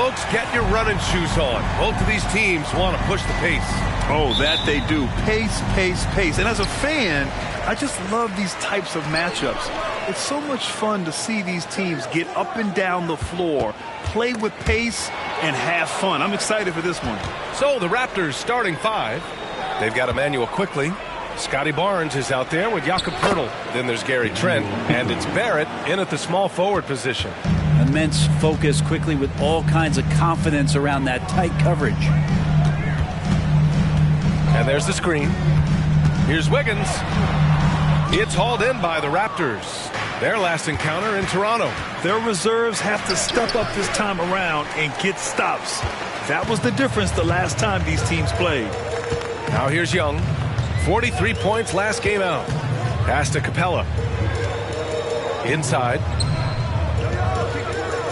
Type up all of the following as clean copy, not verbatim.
folks, get your running shoes on. Both of these teams want to push the pace. Oh, that they do. Pace, pace, pace. And as a fan, I just love these types of matchups. It's so much fun to see these teams get up and down the floor, play with pace, and have fun. I'm excited for this one. So the Raptors starting five. They've got Emmanuel Quickly. Scotty Barnes is out there with Jakob Poeltl. Then there's Gary Trent, and it's Barrett in at the small forward position. Immense focus, Quickly with all kinds of confidence around that tight coverage. And there's the screen. Here's Wiggins. It's hauled in by the Raptors. Their last encounter in Toronto. Their reserves have to step up this time around and get stops. That was the difference the last time these teams played. Now here's Young. 43 points last game out. Pass to Capella. Inside.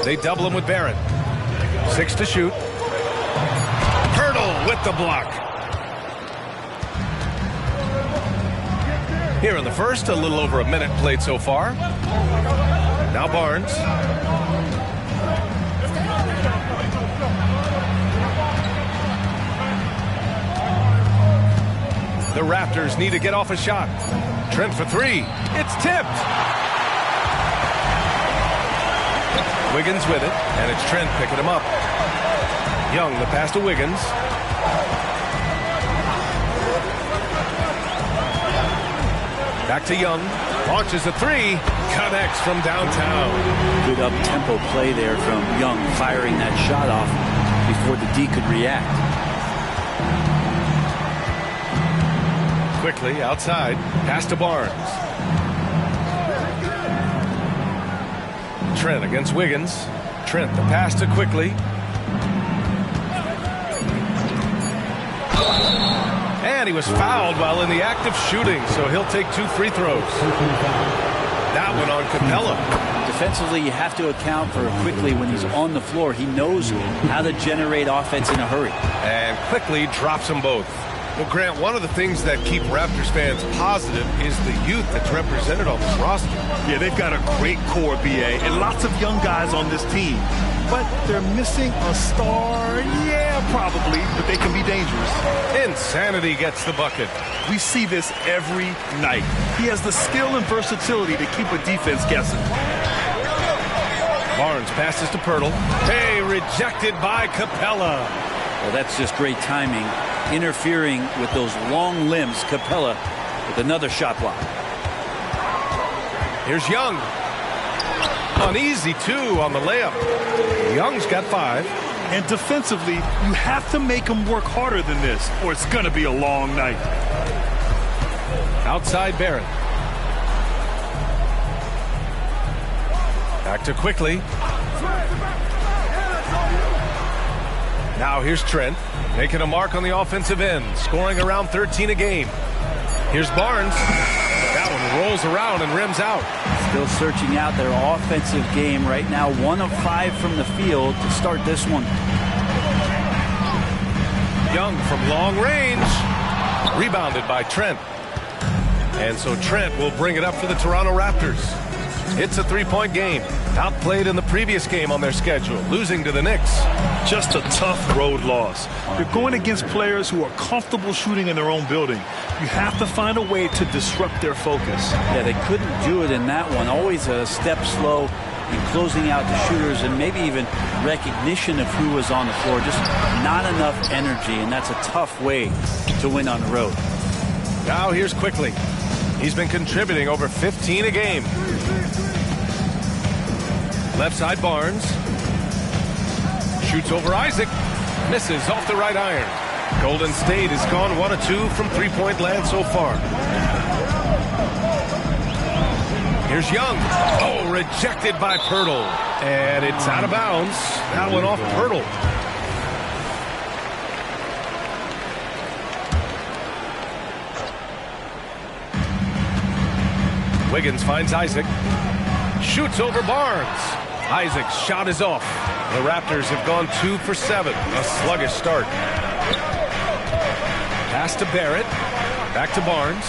They double him with Barrett. 6 to shoot. Poeltl with the block. Here in the first, a little over a minute played so far. Now Barnes. The Raptors need to get off a shot. Trent for three. It's tipped. Wiggins with it, and it's Trent picking him up. Young, the pass to Wiggins. Back to Young. Launches a three. Connects from downtown. Good up-tempo play there from Young, firing that shot off before the D could react. Quickly outside. Pass to Barnes. Trent against Wiggins. Trent, the pass to Quickly. And he was fouled while in the act of shooting, so he'll take 2 free throws. That one on Capella. Defensively, you have to account for Quickly when he's on the floor. He knows how to generate offense in a hurry. And Quickly drops them both. Well, Grant, one of the things that keep Raptors fans positive is the youth that's represented on this roster. Yeah, they've got a great core, BA, and lots of young guys on this team. But they're missing a star, yeah, probably, but they can be dangerous. Insanity gets the bucket. We see this every night. He has the skill and versatility to keep a defense guessing. Barnes passes to Poeltl. Hey, rejected by Capella. Well, that's just great timing. Interfering with those long limbs. Capella with another shot block. Here's Young. An easy 2 on the layup. Young's got 5. And defensively, you have to make him work harder than this, or it's going to be a long night. Outside Barrett. Back to Quickly. Now here's Trent, making a mark on the offensive end, scoring around 13 a game. Here's Barnes. That one rolls around and rims out. Still searching out their offensive game right now. 1 of 5 from the field to start this one. Young from long range. Rebounded by Trent. And so Trent will bring it up for the Toronto Raptors. It's a 3-point game. Outplayed in the previous game on their schedule, losing to the Knicks. Just a tough road loss. You're going against players who are comfortable shooting in their own building. You have to find a way to disrupt their focus. Yeah, they couldn't do it in that one. Always a step slow in closing out the shooters and maybe even recognition of who was on the floor. Just not enough energy, and that's a tough way to win on the road. Now here's Quickly. He's been contributing over 15 a game. Left side Barnes. Shoots over Isaac. Misses off the right iron. Golden State has gone 1 of 2 from 3-point land so far. Here's Young. Oh, rejected by Poeltl. And it's out of bounds. That one off Poeltl. Wiggins finds Isaac. Shoots over Barnes. Isaac's shot is off. The Raptors have gone 2 for 7. A sluggish start. Pass to Barrett. Back to Barnes.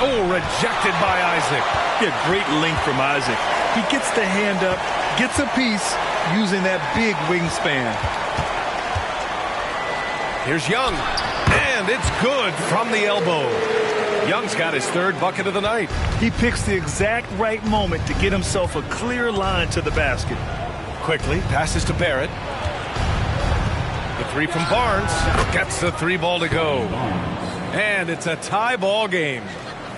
Oh, rejected by Isaac. Yeah, great length from Isaac. He gets the hand up, gets a piece using that big wingspan. Here's Young, and it's good from the elbow. Young's got his third bucket of the night. He picks the exact right moment to get himself a clear line to the basket. Quickly passes to Barrett. The three from Barnes gets the three ball to go. And it's a tie ball game.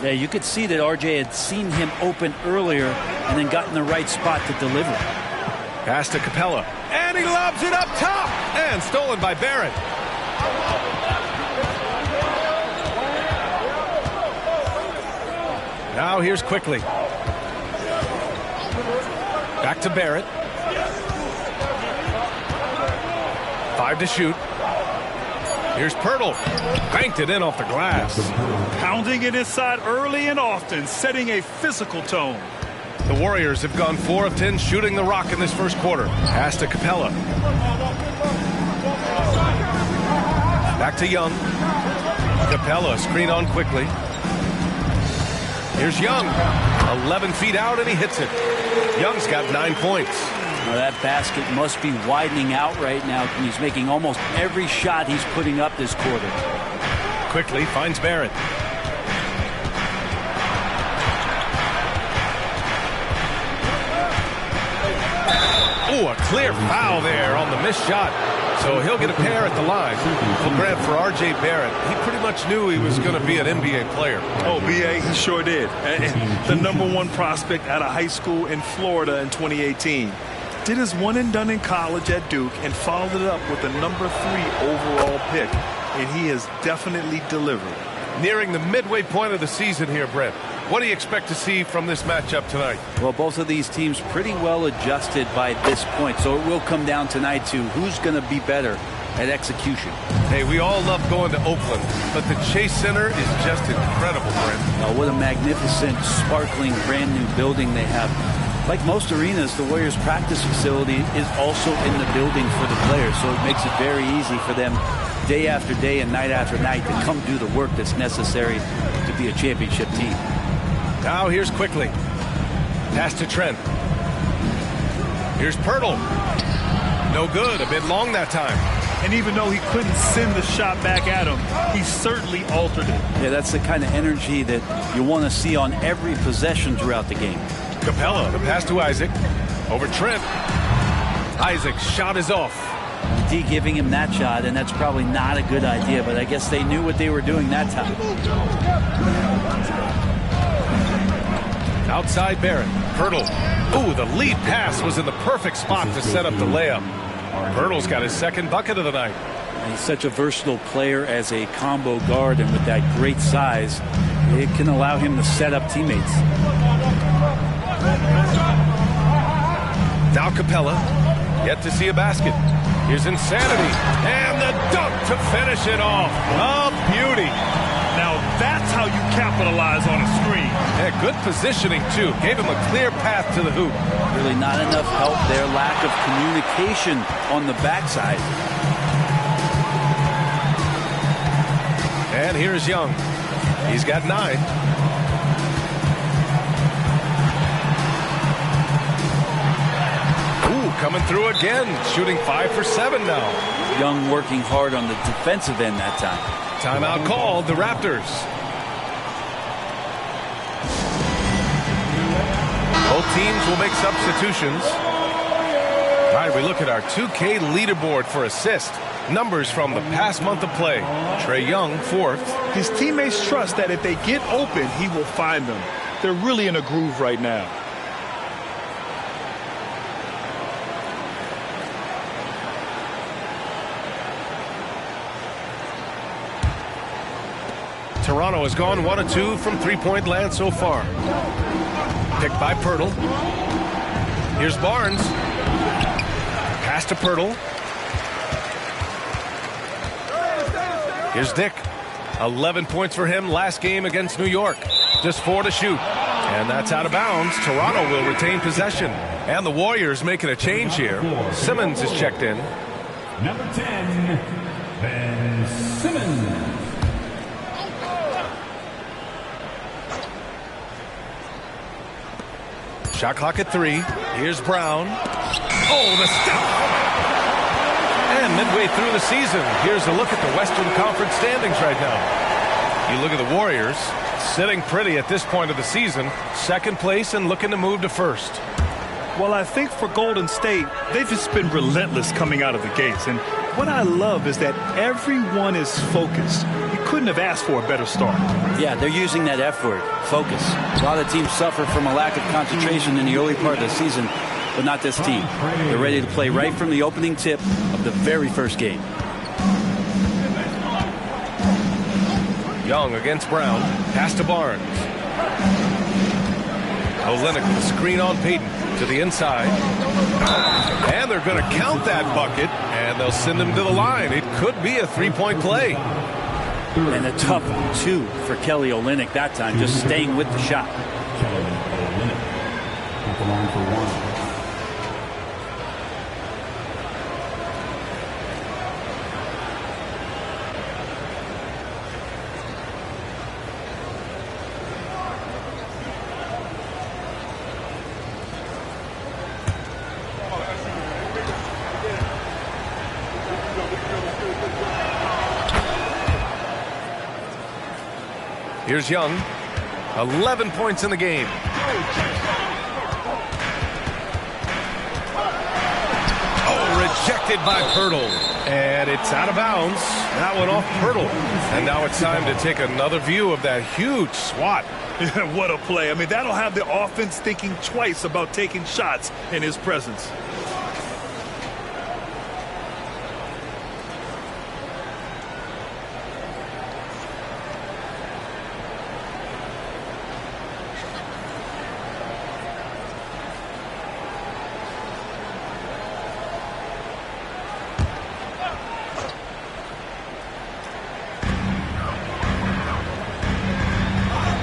Yeah, you could see that RJ had seen him open earlier and then got in the right spot to deliver. Pass to Capella. And he lobs it up top. And stolen by Barrett. Now here's Quickly. Back to Barrett. 5 to shoot. Here's Pirtle. Banked it in off the glass. Pounding it inside early and often, setting a physical tone. The Warriors have gone 4 of 10 shooting the rock in this first quarter. Pass to Capella. Back to Young. Capella screen on Quickly. Here's Young. 11 feet out and he hits it. Young's got 9 points. Now that basket must be widening out right now. He's making almost every shot he's putting up this quarter. Quickly finds Barrett. Oh, a clear foul there on the missed shot. So he'll get a pair at the line. Well, Grant, for R.J. Barrett, he pretty much knew he was going to be an NBA player. Oh, B.A., he sure did. The #1 prospect out of high school in Florida in 2018. Did his one and done in college at Duke and followed it up with a #3 overall pick. And he has definitely delivered. Nearing the midway point of the season here, Brent. What do you expect to see from this matchup tonight? Well, both of these teams pretty well adjusted by this point, so it will come down tonight to who's going to be better at execution. Hey, we all love going to Oakland, but the Chase Center is just incredible, Brent. Oh, what a magnificent, sparkling, brand new building they have. Like most arenas, the Warriors practice facility is also in the building for the players, so it makes it very easy for them day after day and night after night to come do the work that's necessary to be a championship team. Now here's Quickly. Pass to Trent. Here's Pirtle. No good. A bit long that time. And even though he couldn't send the shot back at him, he certainly altered it. Yeah, that's the kind of energy that you want to see on every possession throughout the game. Capella, the pass to Isaac. Over Trent. Isaac's shot is off. D giving him that shot, and that's probably not a good idea, but I guess they knew what they were doing that time. Outside Barrett. Pirtle. Ooh, the lead pass was in the perfect spot to set up the layup. Pirtle's got his second bucket of the night. He's such a versatile player as a combo guard, and with that great size, it can allow him to set up teammates. Now Capella. Yet to see a basket. Here's Insanity. And the dunk to finish it off. A beauty. Now that's how you capitalize on a screen. Yeah, good positioning, too. Gave him a clear path to the hoop. Really not enough help there. Lack of communication on the backside. And here's Young. He's got 9. Ooh, coming through again. Shooting 5 for 7 now. Young working hard on the defensive end that time. Timeout called, the Raptors. Both teams will make substitutions. All right, we look at our 2K leaderboard for assist. Numbers from the past month of play. Trae Young, 4th. His teammates trust that if they get open, he will find them. They're really in a groove right now. Toronto has gone 1 of 2 from three-point land so far. Picked by Pirtle. Here's Barnes. Pass to Pirtle. Here's Dick. 11 points for him last game against New York. Just 4 to shoot. And that's out of bounds. Toronto will retain possession. And the Warriors making a change here. Simmons is checked in. Number 10, Ben Simmons. Shot clock at 3. Here's Brown. Oh, the step. And midway through the season, here's a look at the Western Conference standings right now. You look at the Warriors, sitting pretty at this point of the season, second place and looking to move to first. Well, I think for Golden State, they've just been relentless coming out of the gates. And what I love is that everyone is focused. You couldn't have asked for a better start. Yeah, they're using that F word, focus. A lot of teams suffer from a lack of concentration in the early part of the season, but not this team. They're ready to play right from the opening tip of the very first game. Young against Brown. Pass to Barnes. Olynyk with a screen on Payton to the inside. And they're going to count that bucket, and they'll send him to the line. It could be a three-point play. And a tough 2 for Kelly Olynyk that time, just staying with the shot. Kelly Olynyk at the line for 1. Here's Young. 11 points in the game. Oh, rejected by Pirtle. And it's out of bounds. That one off Pirtle. And now it's time to take another view of that huge swat. What a play. I mean, that'll have the offense thinking twice about taking shots in his presence.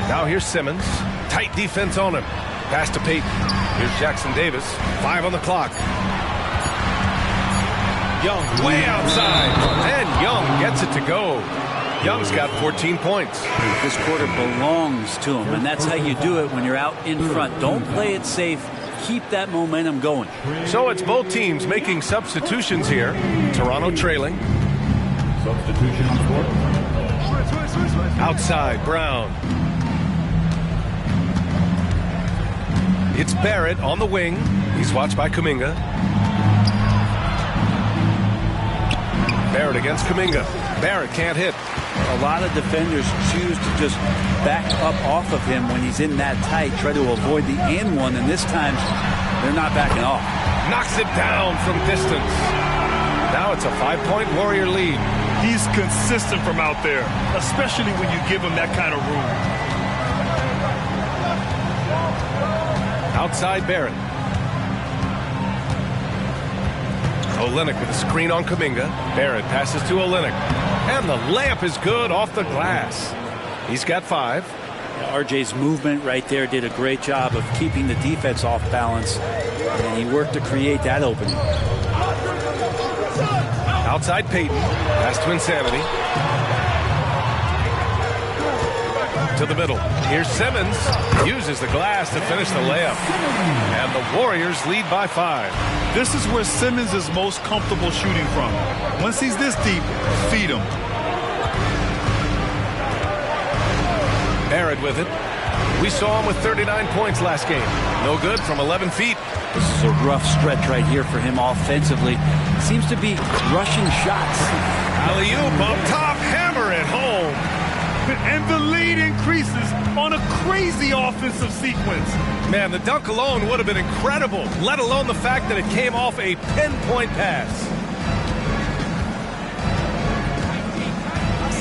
Now here's Simmons. Tight defense on him. Pass to Payton. Here's Jackson Davis. 5 on the clock. Young way outside. And Young gets it to go. Young's got 14 points. This quarter belongs to him, and that's how you do it when you're out in front. Don't play it safe. Keep that momentum going. So it's both teams making substitutions here. Toronto trailing. Substitution on the court. Outside, Brown. It's Barrett on the wing. He's watched by Kuminga. Barrett against Kuminga. Barrett can't hit. A lot of defenders choose to just back up off of him when he's in that tight, try to avoid the and one, and this time they're not backing off. Knocks it down from distance. Now it's a 5-point Warrior lead. He's consistent from out there, especially when you give him that kind of room. Outside Barrett. Olynyk with a screen on Kuminga. Barrett passes to Olynyk. And the layup is good off the glass. He's got 5. RJ's movement right there did a great job of keeping the defense off balance. And he worked to create that opening. Outside Payton. Pass to Insanity. To the middle. Here's Simmons. Uses the glass to finish the layup. And the Warriors lead by 5. This is where Simmons is most comfortable shooting from. Once he's this deep, feed him. Barrett with it. We saw him with 39 points last game. No good from 11 feet. This is a rough stretch right here for him offensively. Seems to be rushing shots. Alley-oop up top. Hammer it home. And the lead increases on a crazy offensive sequence. Man, the dunk alone would have been incredible, let alone the fact that it came off a pinpoint pass.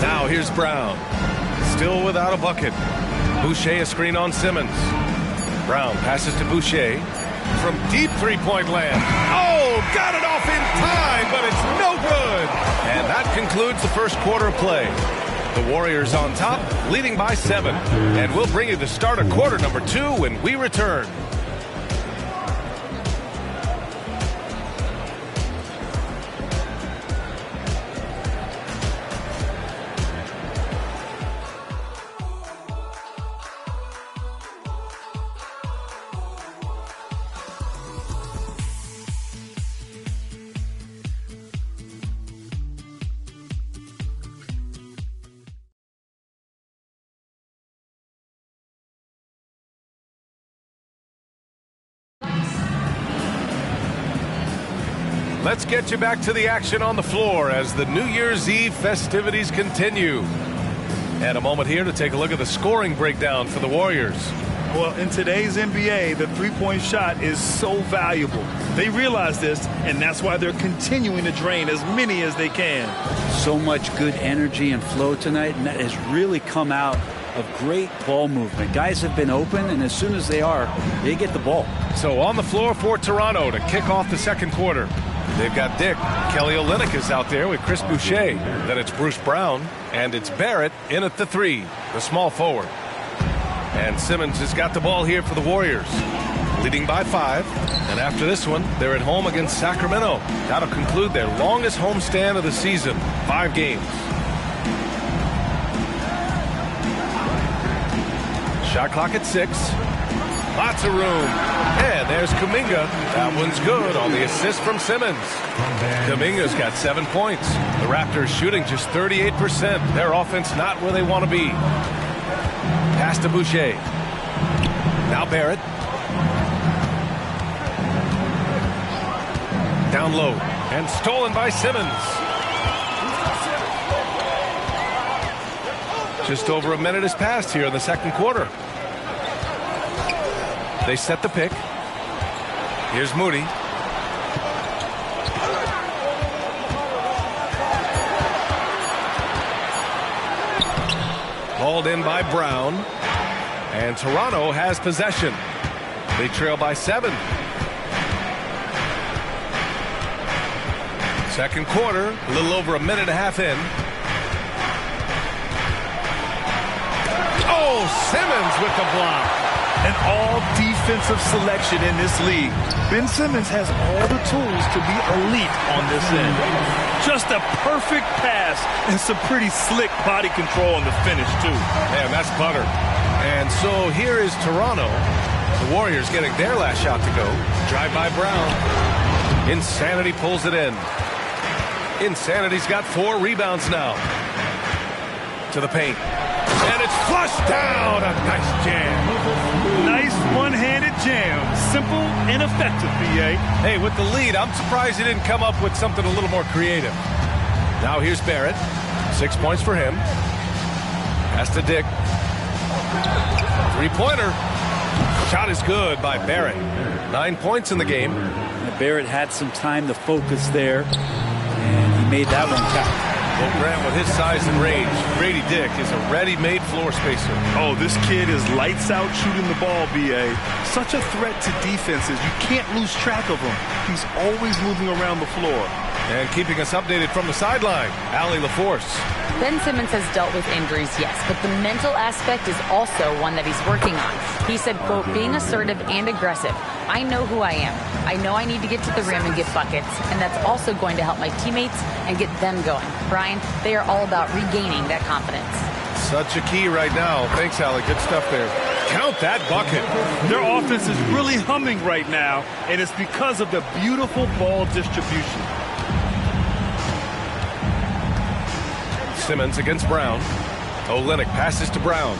Now here's Brown. Still without a bucket. Boucher a screen on Simmons. Brown passes to Boucher from deep three-point land. Oh, got it off in time, but it's no good. And that concludes the first quarter of play. The Warriors on top, leading by 7. And we'll bring you the start of quarter number 2 when we return. Let's get you back to the action on the floor as the New Year's Eve festivities continue. And a moment here to take a look at the scoring breakdown for the Warriors. Well, in today's NBA, the three-point shot is so valuable. They realize this, and that's why they're continuing to drain as many as they can. So much good energy and flow tonight, and that has really come out of great ball movement. Guys have been open, and as soon as they get the ball. So on the floor for Toronto to kick off the second quarter. They've got Dick. Kelly Olynyk is out there with Chris Boucher. Then it's Bruce Brown, and it's Barrett in at the 3, the small forward. And Simmons has got the ball here for the Warriors, leading by 5. And after this one, they're at home against Sacramento. That'll conclude their longest homestand of the season, 5 games. Shot clock at 6. Lots of room. And there's Kuminga. That one's good on the assist from Simmons. Kuminga's got 7 points. The Raptors shooting just 38%. Their offense not where they want to be. Pass to Boucher. Now Barrett. Down low. And stolen by Simmons. Just over a minute has passed here in the second quarter. They set the pick. Here's Moody. Hauled in by Brown. And Toronto has possession. They trail by 7. Second quarter, a little over a minute and a half in. Oh, Simmons with the block. An all-defensive selection in this league. Ben Simmons has all the tools to be elite on this end. Just a perfect pass and some pretty slick body control on the finish, too. Man, that's butter. And so here is Toronto. The Warriors getting their last shot to go. Drive by Brown. Insanity pulls it in. Insanity's got 4 rebounds now. To the paint. And it's flushed down. A nice jam. Nice one-handed jam. Simple and effective, B.A. Hey, with the lead, I'm surprised he didn't come up with something a little more creative. Now here's Barrett. 6 points for him. Pass to Dick. 3-pointer. Shot is good by Barrett. 9 points in the game. Barrett had some time to focus there, and he made that one count. Well, Grant, with his size and range, Grady Dick is a ready-made floor spacer. Oh, this kid is lights out shooting the ball, B.A. Such a threat to defenses. You can't lose track of him. He's always moving around the floor. And keeping us updated from the sideline, Allie LaForce. Ben Simmons has dealt with injuries, yes, but the mental aspect is also one that he's working on. He said, quote, being assertive and aggressive. I know who I am. I know I need to get to the rim and get buckets, and that's also going to help my teammates and get them going. Brian, they are all about regaining that confidence. Such a key right now. Thanks, Allie. Good stuff there. Count that bucket. Their offense is really humming right now, and it's because of the beautiful ball distribution. Simmons against Brown. Olynyk passes to Brown.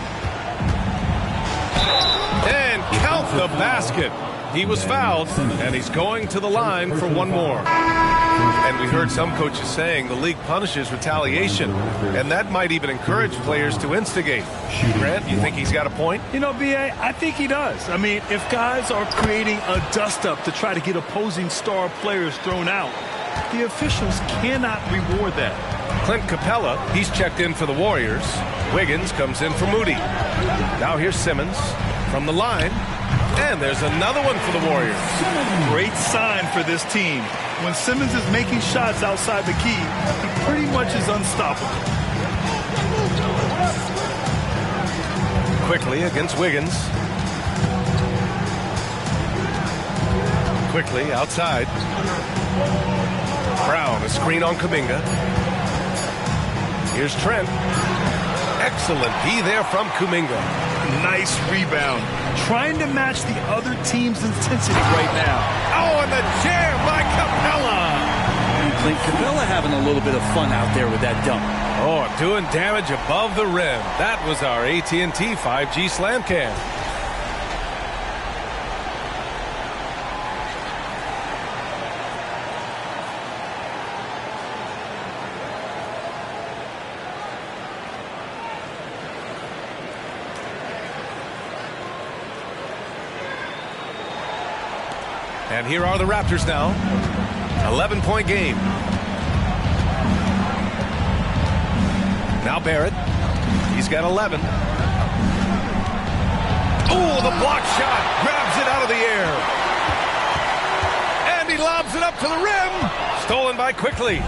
And count the basket. He was fouled, and he's going to the line for one more. And we heard some coaches saying the league punishes retaliation, and that might even encourage players to instigate. Grant, you think he's got a point? You know, B.A., I think he does. I mean, if guys are creating a dust-up to try to get opposing star players thrown out, the officials cannot reward that. Clint Capella, he's checked in for the Warriors. Wiggins comes in for Moody. Now here's Simmons from the line. And there's another one for the Warriors. Great sign for this team. When Simmons is making shots outside the key, he pretty much is unstoppable. Quickly against Wiggins. Quickly outside. Brown, a screen on Kuminga. Here's Trent. Excellent D there from Kuminga. Nice rebound. Trying to match the other team's intensity right now. Oh, and the jam by Capella. And Clint Capella having a little bit of fun out there with that dunk. Oh, doing damage above the rim. That was our AT&T 5G slam cam. And here are the Raptors now. 11-point game. Now Barrett. He's got 11. Oh, the block shot. Grabs it out of the air. And he lobs it up to the rim. Stolen by Quickly.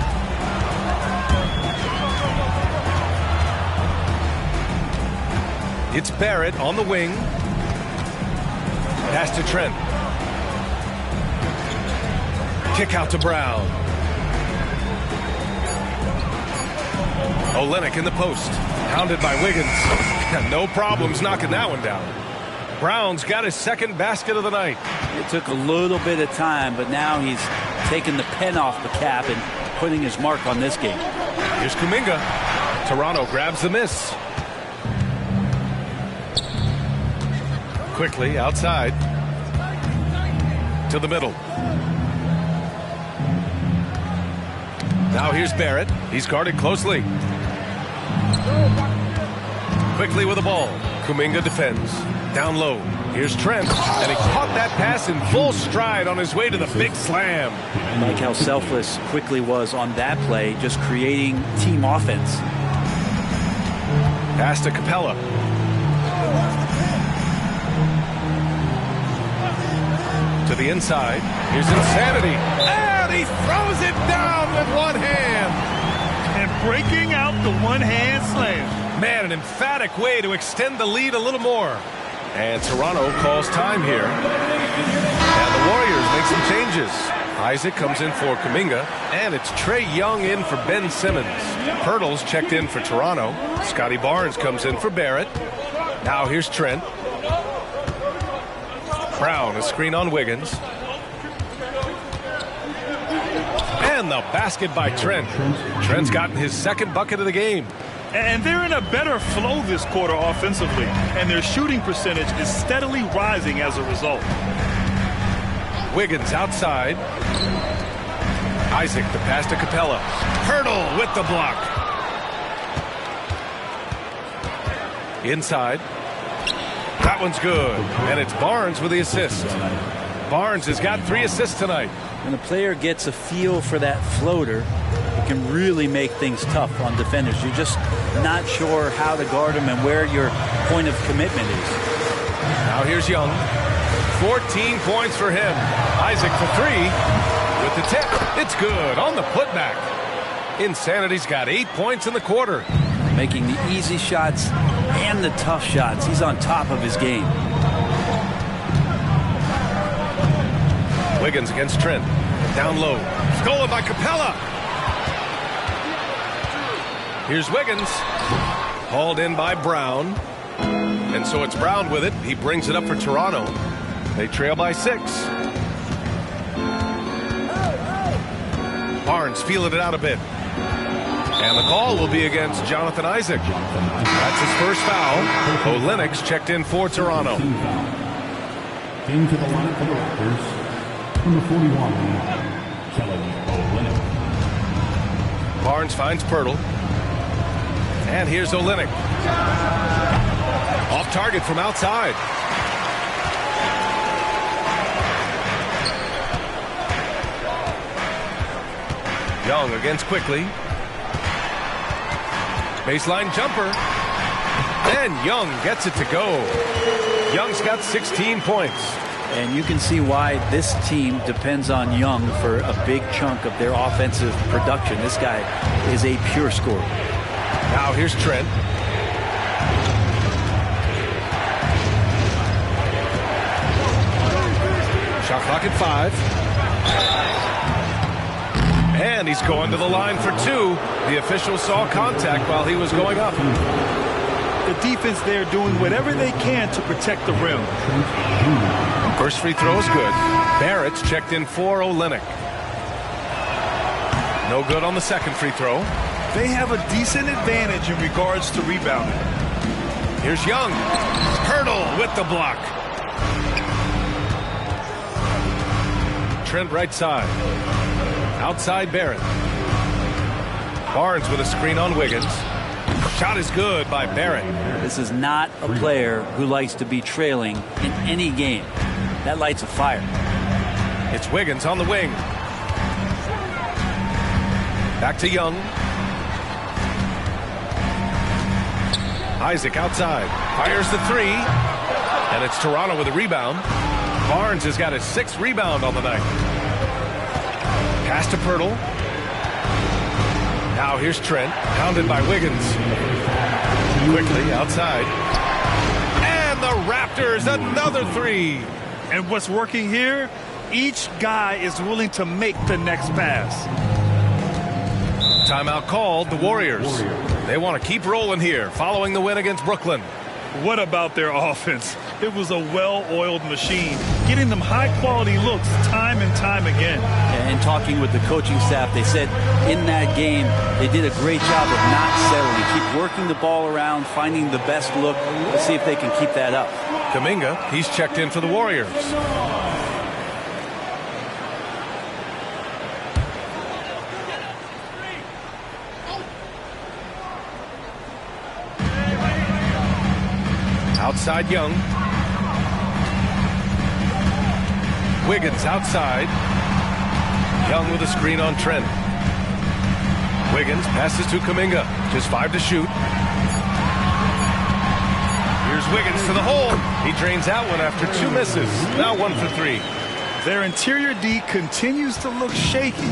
It's Barrett on the wing. Pass to Trent. Kick out to Brown. Olynyk in the post. Pounded by Wiggins. No problems knocking that one down. Brown's got his second basket of the night. It took a little bit of time, but now he's taking the pen off the cap and putting his mark on this game. Here's Kuminga. Toronto grabs the miss. Quickly outside to the middle. Now here's Barrett. He's guarded closely. Quickly with the ball. Kuminga defends. Down low. Here's Trent. And he caught that pass in full stride on his way to the big slam. I like how selfless Quickly was on that play, just creating team offense. Pass to Capella. To the inside. Here's Insanity. And he throws it down with one hand. And breaking out the one-hand slam. Man, an emphatic way to extend the lead a little more. And Toronto calls time here. And the Warriors make some changes. Isaac comes in for Kuminga. And it's Trae Young in for Ben Simmons. Pirtle's checked in for Toronto. Scotty Barnes comes in for Barrett. Now here's Trent. Brown, a screen on Wiggins. And the basket by Trent. Trent's gotten his second bucket of the game. And they're in a better flow this quarter offensively. And their shooting percentage is steadily rising as a result. Wiggins outside. Isaac, the pass to Capella. Pirtle with the block. Inside. That one's good. And it's Barnes with the assist. Barnes has got 3 assists tonight. When a player gets a feel for that floater, it can really make things tough on defenders. You're just not sure how to guard them and where your point of commitment is. Now here's Young. 14 points for him. Isaac for 3 with the tip. It's good on the putback. Insanity's got 8 points in the quarter. Making the easy shots and the tough shots. He's on top of his game. Wiggins against Trent. Down low. Stolen by Capella. Here's Wiggins. Hauled in by Brown. And so it's Brown with it. He brings it up for Toronto. They trail by 6. Barnes feeling it out a bit. And the call will be against Jonathan Isaac. That's his first foul. Olynyk's checked in for Toronto. Into the line for the Raptors. Number 41, Kelly Olynyk. Barnes finds Pirtle. And here's Olynyk. Off target from outside. Young against Quickly. Baseline jumper. And Young gets it to go. Young's got 16 points. And you can see why this team depends on Young for a big chunk of their offensive production. This guy is a pure scorer. Now here's Trent. Shot clock at 5. And he's going to the line for 2. The official saw contact while he was going up. The defense there doing whatever they can to protect the rim. First free throw is good. Barrett's checked in for Olynyk. No good on the second free throw. They have a decent advantage in regards to rebounding. Here's Young. Pirtle with the block. Trent right side. Outside Barrett. Barnes with a screen on Wiggins. Shot is good by Barrett. This is not a player who likes to be trailing in any game. That lights a fire. It's Wiggins on the wing. Back to Young. Isaac outside. Fires the three. And it's Toronto with a rebound. Barnes has got his 6th rebound on the night. Pass to Pirtle. Now here's Trent. Pounded by Wiggins. Quickly outside. And the Raptors, another 3. And what's working here? Each guy is willing to make the next pass. Timeout called, the Warriors. They want to keep rolling here following the win against Brooklyn. What about their offense? It was a well-oiled machine, getting them high-quality looks time and time again. And talking with the coaching staff, they said in that game they did a great job of not settling. Keep working the ball around, finding the best look. Let's see if they can keep that up. Kuminga, he's checked in for the Warriors. Outside Young. Wiggins outside. Young with a screen on Trent. Wiggins passes to Kuminga. Just 5 to shoot. Here's Wiggins to the hole. He drains that one after 2 misses. Now 1 for 3. Their interior D continues to look shaky.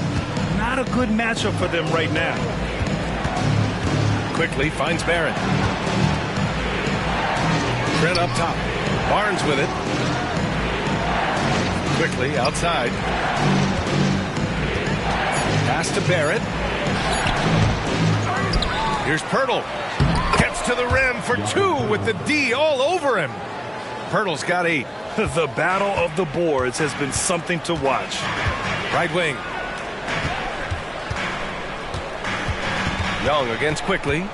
Not a good matchup for them right now. Quickly finds Barrett. Trent up top. Barnes with it. Quickly outside. Pass to Barrett. Here's Pirtle. Gets to the rim for 2 with the D all over him. Pirtle's got 8. The battle of the boards has been something to watch. Right wing. Young against Quickly.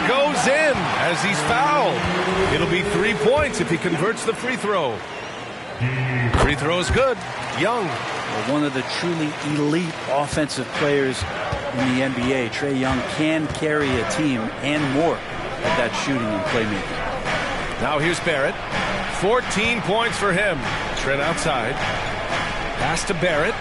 Goes in as he's fouled. It'll be 3 points if he converts the free throw. Free throw is good. Young. Well, one of the truly elite offensive players in the NBA. Trae Young can carry a team and more at that shooting and playmaking. Now here's Barrett. 14 points for him. Trent outside. Pass to Barrett.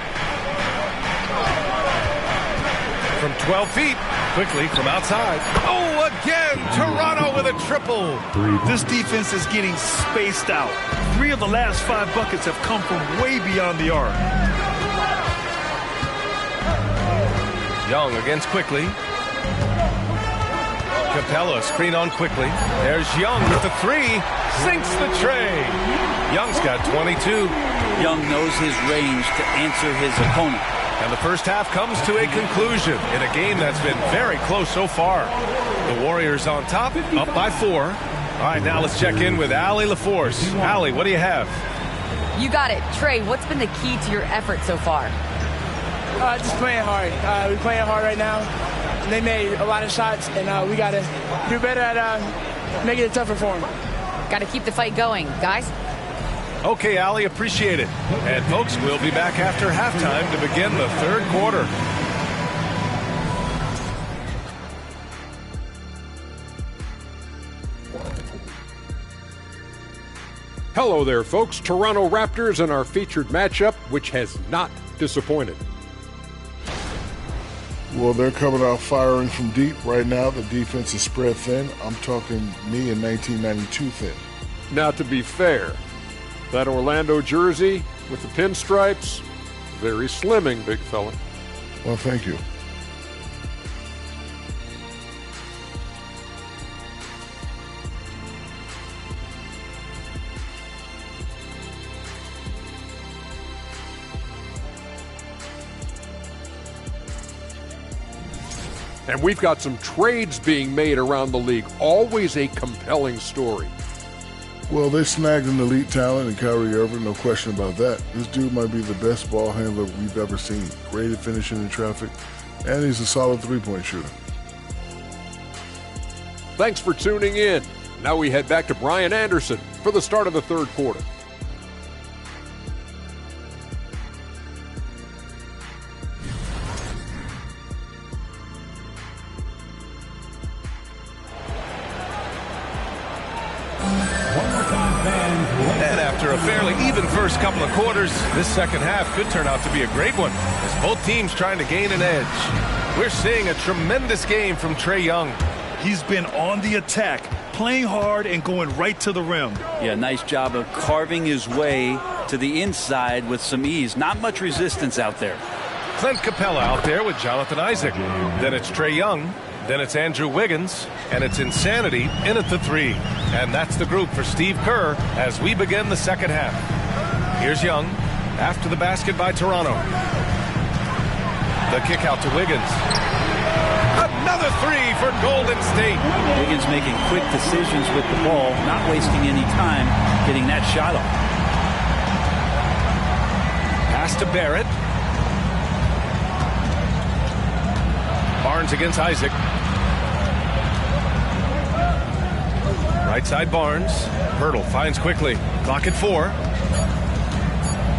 From 12 feet. Quickly from outside. Oh, again, Toronto with a triple. This defense is getting spaced out. 3 of the last 5 buckets have come from way beyond the arc. Young against Quickly. Capella screen on Quickly. There's Young with the 3. Sinks the tray. Young's got 22. Young knows his range to answer his opponent. And the first half comes to a conclusion in a game that's been very close so far. The Warriors on top, up by 4. All right, now let's check in with Allie LaForce. Allie, what do you have? You got it. Trae, what's been the key to your effort so far? Just playing hard. We're playing hard right now. They made a lot of shots, and we got to do better at making it tougher for them. Got to keep the fight going. Guys? Okay, Allie, appreciate it. And folks, we'll be back after halftime to begin the 3rd quarter. Hello there, folks. Toronto Raptors and our featured matchup, which has not disappointed. Well, they're coming out firing from deep right now. The defense is spread thin. I'm talking me in 1992 thin. Now, to be fair, that Orlando jersey with the pinstripes, very slimming, big fella. Well, thank you. And we've got some trades being made around the league. Always a compelling story. Well, they snagged an elite talent in Kyrie Irving, no question about that. This dude might be the best ball handler we've ever seen. Great at finishing in traffic, and he's a solid three-point shooter. Thanks for tuning in. Now we head back to Brian Anderson for the start of the 3rd quarter. One more time, fans. And after a fairly even first couple of quarters, this second half could turn out to be a great one, as both teams trying to gain an edge. We're seeing a tremendous game from Trae Young. He's been on the attack, playing hard and going right to the rim. Yeah, nice job of carving his way to the inside with some ease. Not much resistance out there. Clint Capella out there with Jonathan Isaac. Then it's Trae Young. Then it's Andrew Wiggins. And it's Insanity in at the 3. And that's the group for Steve Kerr as we begin the second half. Here's Young after the basket by Toronto. The kick out to Wiggins. Another 3 for Golden State. Wiggins making quick decisions with the ball, not wasting any time getting that shot off. Pass to Barrett. Barnes against Isaac. Right side Barnes. Hurdle finds quickly. Clock at 4.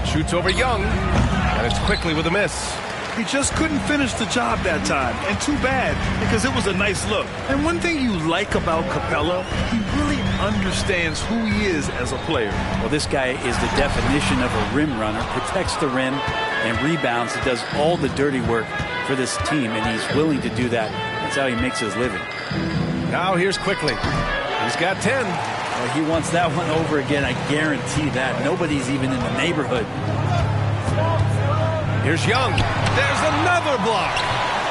Shoots over Young. And it's quickly with a miss. He just couldn't finish the job that time, and too bad, because it was a nice look. And one thing you like about Capella, he really understands who he is as a player. Well, this guy is the definition of a rim runner, protects the rim and rebounds. He does all the dirty work for this team, and he's willing to do that. That's how he makes his living. Now here's Quickly. He's got 10. Well, he wants that one over again, I guarantee that. Nobody's even in the neighborhood. Here's Young. There's another block.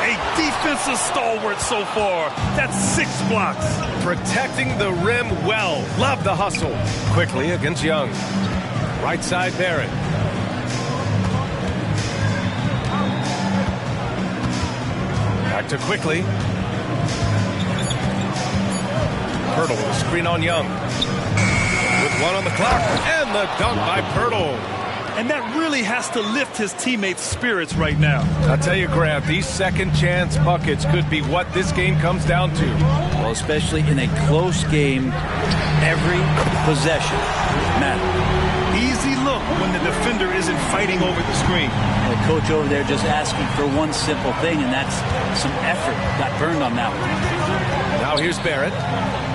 A defensive stalwart so far. That's 6 blocks. Protecting the rim well. Love the hustle. Quickly against Young. Right side Barrett. Back to Quickly. Pirtle with a screen on Young. With 1 on the clock. And the dunk by Pirtle. And that really has to lift his teammates' spirits right now. I'll tell you, Grant, these second chance buckets could be what this game comes down to. Well, especially in a close game, every possession matters. Easy look when the defender isn't fighting over the screen. The coach over there just asking for one simple thing, and that's some effort. Got burned on that one. Now here's Barrett.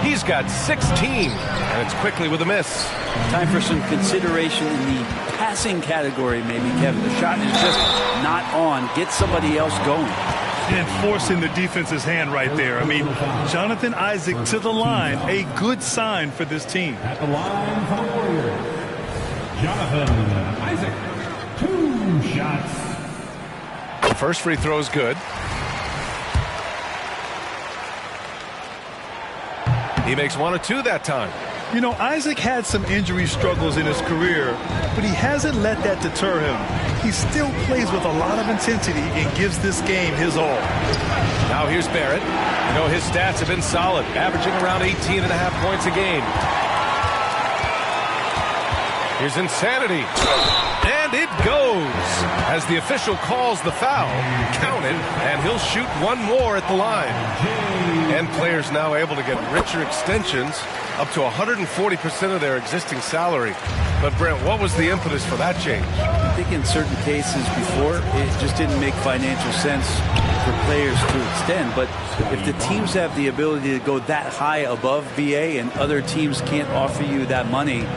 He's got 16, and it's Quickly with a miss. Time for some consideration in the passing category, maybe, Kevin. The shot is just not on. Get somebody else going. And forcing the defense's hand right there. I mean, Jonathan Isaac to the line, a good sign for this team. At the line for the Warriors, Jonathan Isaac. 2 shots. The first free throw is good. He makes 1 or 2 that time. You know, Isaac had some injury struggles in his career, but he hasn't let that deter him. He still plays with a lot of intensity and gives this game his all. Now here's Barrett. You know, his stats have been solid, averaging around 18.5 points a game. Here's Insanity. And it goes. As the official calls the foul, count it, and he'll shoot 1 more at the line. And players now able to get richer extensions, up to 140% of their existing salary. But, Brent, what was the impetus for that change? I think in certain cases before, it just didn't make financial sense for players to extend. But if the teams have the ability to go that high above VA and other teams can't offer you that money,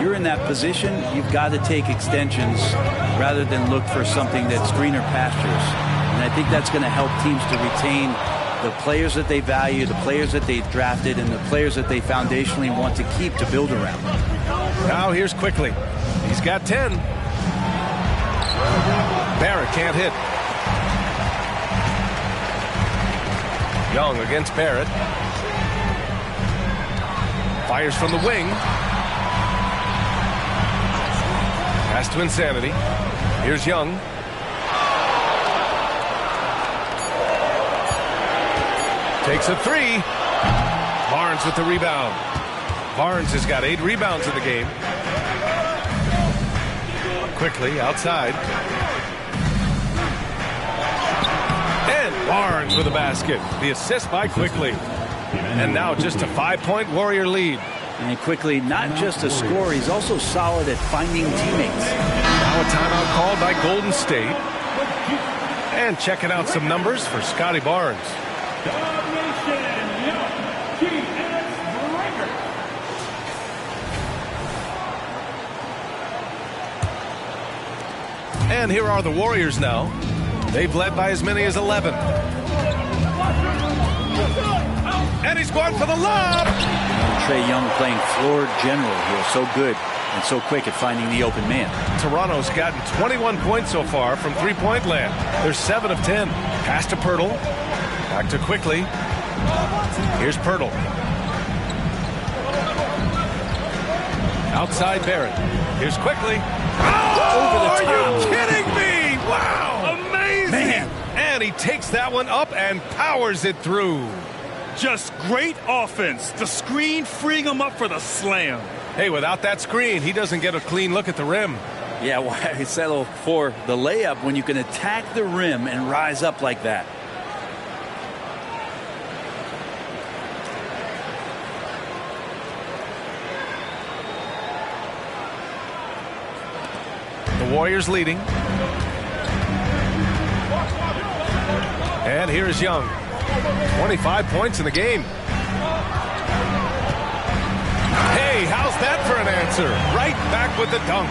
you're in that position, you've got to take extensions rather than look for something that's greener pastures. And I think that's going to help teams to retain the players that they value, the players that they drafted, and the players that they foundationally want to keep to build around. Now here's Quickly. He's got 10. Barrett can't hit. Young against Barrett. Fires from the wing. Pass to Insanity. Here's Young. Takes a 3. Barnes with the rebound. Barnes has got 8 rebounds in the game. Quickly outside. And Barnes with a basket. The assist by Quickly. And now just a 5-point Warrior lead. And Quickly, not just a scorer, he's also solid at finding teammates. Now a timeout called by Golden State. And checking out some numbers for Scotty Barnes. And here are the Warriors now. They've led by as many as 11. And he's going for the lob. Trae Young playing floor general here. So good and so quick at finding the open man. Toronto's gotten 21 points so far from three-point land. They're 7 of 10. Pass to Pirtle. Back to Quickly. Here's Pirtle. Outside Barrett. Here's Quickly. Oh, over the top. Are you kidding me? Wow. Amazing. Man. And he takes that one up and powers it through. Just great offense. The screen freeing him up for the slam. Hey, without that screen, he doesn't get a clean look at the rim. Yeah, why settle for the layup when you can attack the rim and rise up like that? The Warriors leading. And here's Young. 25 points in the game. Hey, how's that for an answer? Right back with the dunk.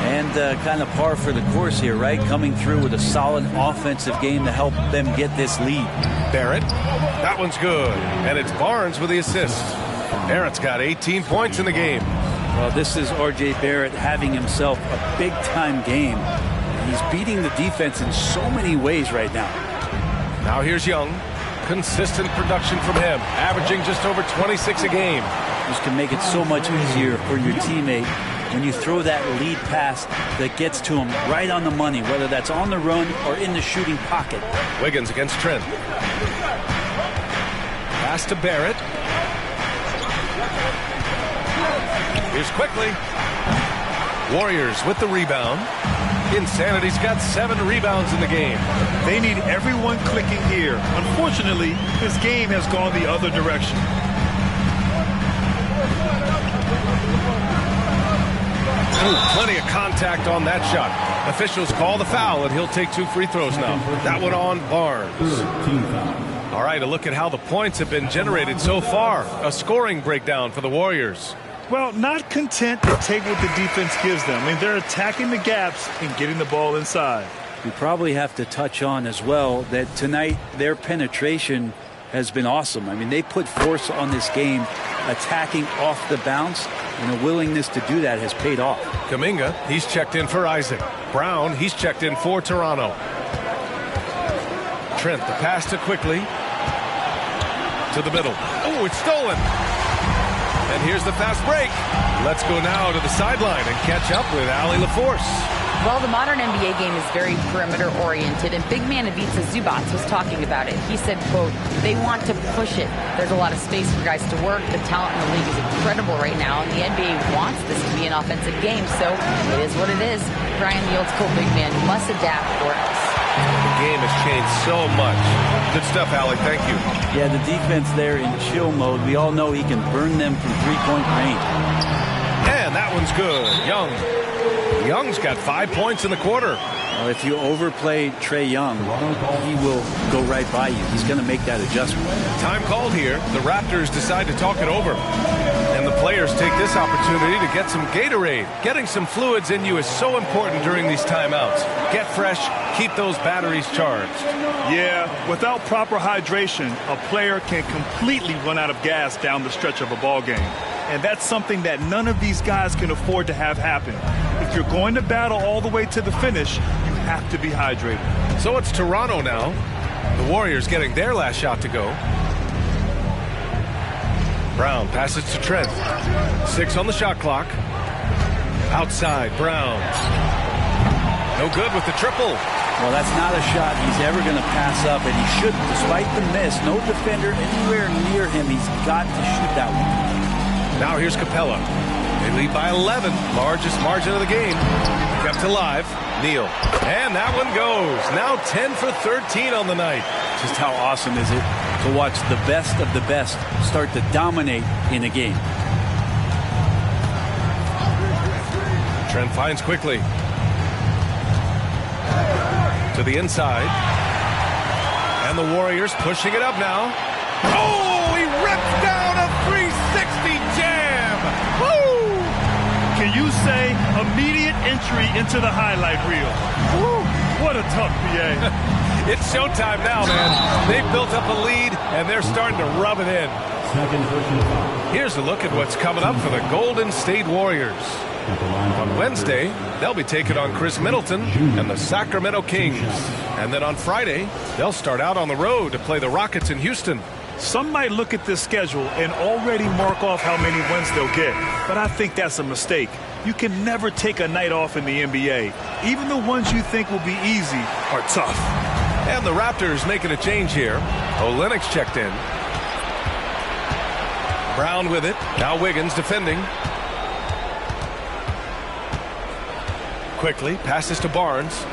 And kind of par for the course here, right? Coming through with a solid offensive game to help them get this lead. Barrett. That one's good. And it's Barnes with the assist. Barrett's got 18 points in the game. Well, this is R.J. Barrett having himself a big-time game. He's beating the defense in so many ways right now. Now here's Young. Consistent production from him, averaging just over 26 a game. This can make it so much easier for your teammate when you throw that lead pass that gets to him right on the money, whether that's on the run or in the shooting pocket. Wiggins against Trent. Pass to Barrett. Here's Quickly. Warriors with the rebound. Insanity's got 7 rebounds in the game. They need everyone clicking here. Unfortunately, this game has gone the other direction. Ooh, plenty of contact on that shot. Officials call the foul, and he'll take 2 free throws now. That one on Barnes. All right, a look at how the points have been generated so far. A scoring breakdown for the Warriors. Well, not content to take what the defense gives them. I mean, they're attacking the gaps and getting the ball inside. We probably have to touch on as well that tonight their penetration has been awesome. I mean, they put force on this game, attacking off the bounce, and a willingness to do that has paid off. Kuminga, he's checked in for Isaac. Brown, he's checked in for Toronto. Trent, the pass to Quickly. To the middle. Oh, it's stolen. And here's the fast break. Let's go now to the sideline and catch up with Allie LaForce. Well, the modern NBA game is very perimeter-oriented, and big man Ivica Zubac was talking about it. He said, quote, they want to push it. There's a lot of space for guys to work. The talent in the league is incredible right now, and the NBA wants this to be an offensive game, so it is what it is. Brian, the old-school big man, must adapt or else. The game has changed so much. Good stuff, Allie. Thank you. Yeah, the defense there in chill mode. We all know he can burn them from three-point range. And that one's good. Young's got 5 points in the quarter. Well, if you overplay Trae Young, he will go right by you. He's going to make that adjustment. Time called here. The Raptors decide to talk it over. And the players take this opportunity to get some Gatorade. Getting some fluids in you is so important during these timeouts. Get fresh, keep those batteries charged. Yeah, without proper hydration, a player can completely run out of gas down the stretch of a ball game. And that's something that none of these guys can afford to have happen. If you're going to battle all the way to the finish, you have to be hydrated. So it's Toronto now. The Warriors getting their last shot to go. Brown passes to Trent. 6 on the shot clock. Outside, Brown. No good with the triple. Well, that's not a shot he's ever going to pass up, and he shouldn't. Despite the miss, no defender anywhere near him. He's got to shoot that one. Now here's Capella. They lead by 11, largest margin of the game. Kept alive. Neal. And that one goes. Now 10 for 13 on the night. Just how awesome is it to watch the best of the best start to dominate in a game. Trent finds Quickly. To the inside. And the Warriors pushing it up now. Oh, he rips down a 360 jam. Woo! Can you say immediate entry into the highlight reel. Woo, what a tough PA. It's showtime now, man. They've built up a lead, and they're starting to rub it in. Here's a look at what's coming up for the Golden State Warriors. On Wednesday, they'll be taking on Chris Middleton and the Sacramento Kings. And then on Friday, they'll start out on the road to play the Rockets in Houston. Some might look at this schedule and already mark off how many wins they'll get, but I think that's a mistake. You can never take a night off in the NBA. Even the ones you think will be easy are tough. And the Raptors making a change here. Olynyk's checked in. Brown with it. Now Wiggins defending. Quickly passes to Barnes.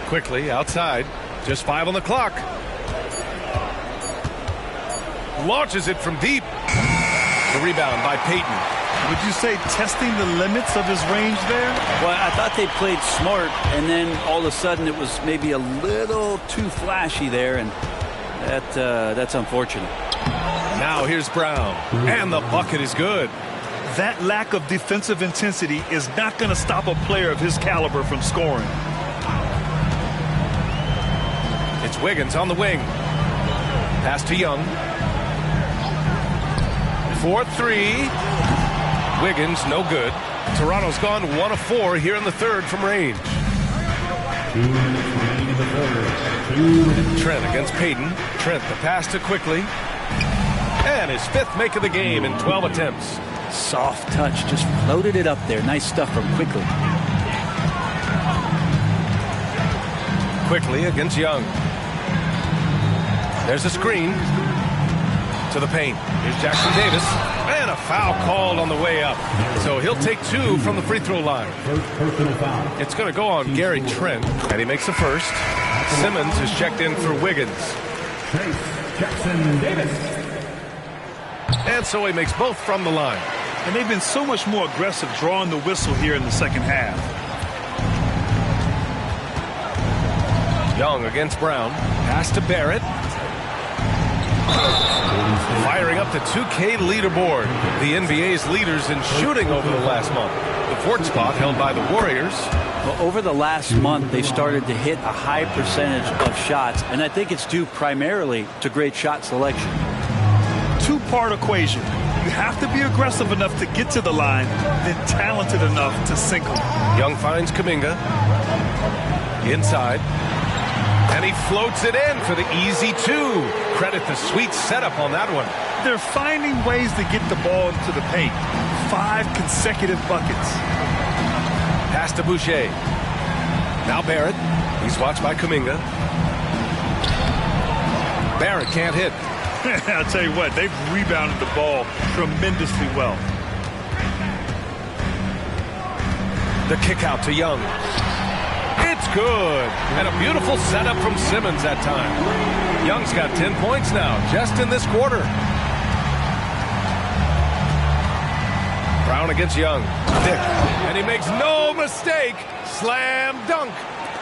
Quickly outside. Just 5 on the clock. Launches it from deep. The rebound by Payton. Would you say testing the limits of his range there? Well, I thought they played smart, and then all of a sudden it was maybe a little too flashy there, and that's unfortunate. Now here's Brown, and the bucket is good. That lack of defensive intensity is not going to stop a player of his caliber from scoring. It's Wiggins on the wing. Pass to Young. 4-3. Wiggins, no good. Toronto's gone 1 of 4 here in the third from range. Trent against Payton. Trent the pass to Quickly. And his 5th make of the game in 12 attempts. Soft touch, just floated it up there. Nice stuff from Quickly. Quickly against Young. There's a screen to the paint. Here's Jackson Davis. And a foul called on the way up. So he'll take 2 from the free throw line. It's going to go on Gary Trent, and he makes the first. Simmons is checked in for Wiggins. Jackson Davis. And so he makes both from the line. And they've been so much more aggressive drawing the whistle here in the second half. Young against Brown. Pass to Barrett. Firing up the 2K leaderboard. The NBA's leaders in shooting over the last month. The 4th spot held by the Warriors. Well, over the last month, they started to hit a high percentage of shots, and I think it's due primarily to great shot selection. 2-part equation. You have to be aggressive enough to get to the line, then talented enough to sink them. Young finds Kuminga. Inside. And he floats it in for the easy 2. Credit the sweet setup on that one. They're finding ways to get the ball into the paint. 5 consecutive buckets. Pass to Boucher. Now Barrett. He's watched by Kuminga. Barrett can't hit. I'll tell you what, they've rebounded the ball tremendously well. The kick out to Young. It's good. And a beautiful setup from Simmons that time. Young's got 10 points now, just in this quarter. Brown against Young. Dick. And he makes no mistake. Slam dunk.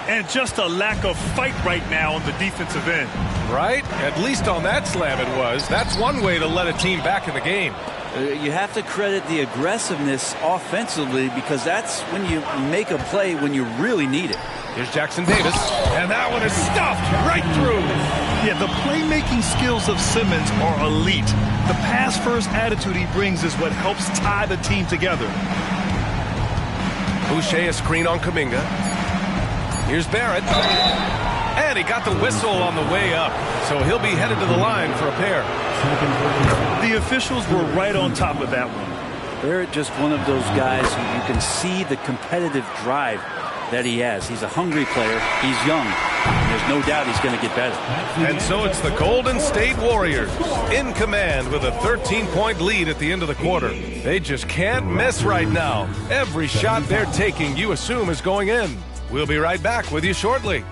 And just a lack of fight right now on the defensive end. Right? At least on that slam it was. That's one way to let a team back in the game. You have to credit the aggressiveness offensively, because that's when you make a play when you really need it. Here's Jackson Davis, and that one is stuffed right through. Yeah, the playmaking skills of Simmons are elite. The pass-first attitude he brings is what helps tie the team together. Boucher a screen on Kuminga. Here's Barrett. And he got the whistle on the way up, so he'll be headed to the line for a pair. The officials were right on top of that one. Barrett, just one of those guys who you can see the competitive drive that he has. He's a hungry player. He's young. And there's no doubt he's going to get better. And so it's the Golden State Warriors in command with a 13-point lead at the end of the quarter. They just can't miss right now. Every shot they're taking, you assume, is going in. We'll be right back with you shortly.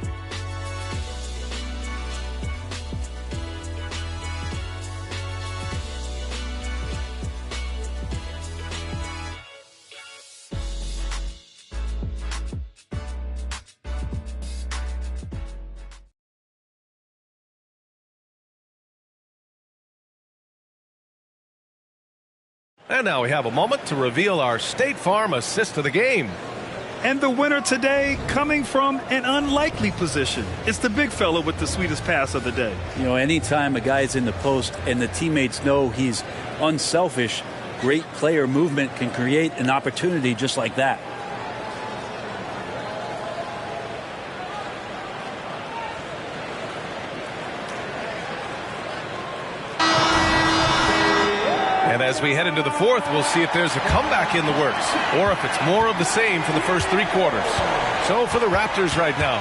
And now we have a moment to reveal our State Farm assist of the game. And the winner today coming from an unlikely position. It's the big fella with the sweetest pass of the day. You know, anytime a guy's in the post and the teammates know he's unselfish, great player movement can create an opportunity just like that. And as we head into the fourth, we'll see if there's a comeback in the works or if it's more of the same for the first three quarters. So for the Raptors right now,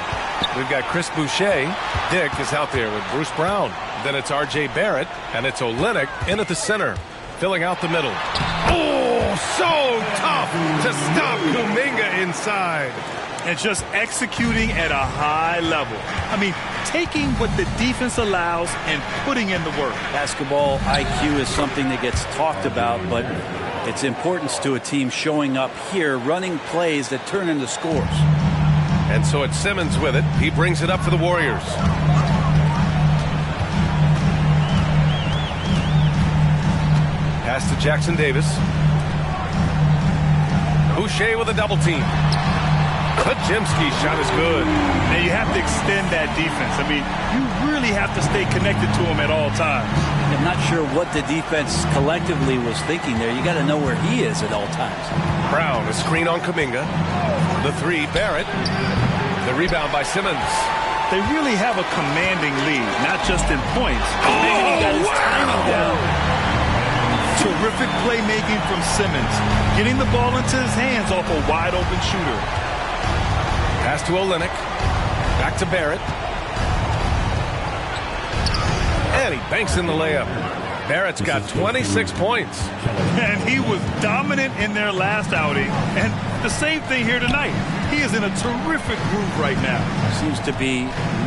we've got Chris Boucher. Dick is out there with Bruce Brown. Then it's R.J. Barrett, and it's Olynyk in at the center, filling out the middle. Oh, so tough to stop Kuminga inside. And just executing at a high level. I mean, taking what the defense allows and putting in the work. Basketball IQ is something that gets talked about, but its importance to a team showing up here, running plays that turn into scores. And so it's Simmons with it. He brings it up for the Warriors. Pass to Jackson Davis. Boucher with a double team. Pajimski's shot is good. And you have to extend that defense. I mean, you really have to stay connected to him at all times. I'm not sure what the defense collectively was thinking there. You got to know where he is at all times. Brown, a screen on Kuminga. The three, Barrett. The rebound by Simmons. They really have a commanding lead, not just in points. He got his timing down. Terrific playmaking from Simmons. Getting the ball into his hands off a wide open shooter. Pass to Olynyk. Back to Barrett. And he banks in the layup. Barrett's got 26 points. And he was dominant in their last outing. And the same thing here tonight. He is in a terrific groove right now. Seems to be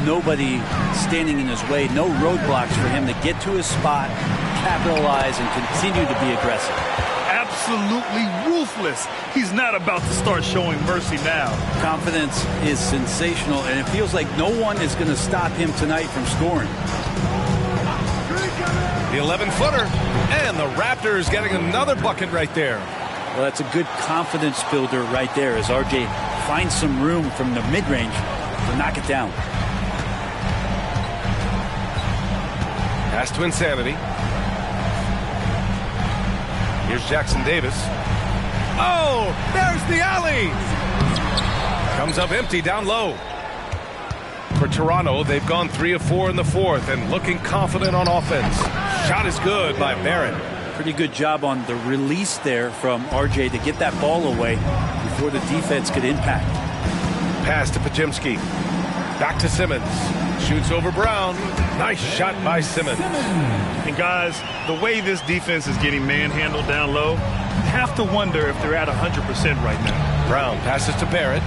nobody standing in his way. No roadblocks for him to get to his spot, capitalize, and continue to be aggressive. Absolutely ruthless. He's not about to start showing mercy now. Confidence is sensational, and it feels like no one is going to stop him tonight from scoring. The 11-footer, and the Raptors getting another bucket right there. Well, that's a good confidence builder right there as RJ finds some room from the mid-range to knock it down. Pass to Insanity. Here's Jackson Davis. Oh, there's the alley. Comes up empty down low. For Toronto, they've gone 3 of 4 in the fourth and looking confident on offense. Shot is good by Barrett. Pretty good job on the release there from RJ to get that ball away before the defense could impact. Pass to Pajimski. Back to Simmons. Shoots over Brown. Nice shot by Simmons. And guys, the way this defense is getting manhandled down low, you have to wonder if they're at 100% right now. Brown passes to Barrett.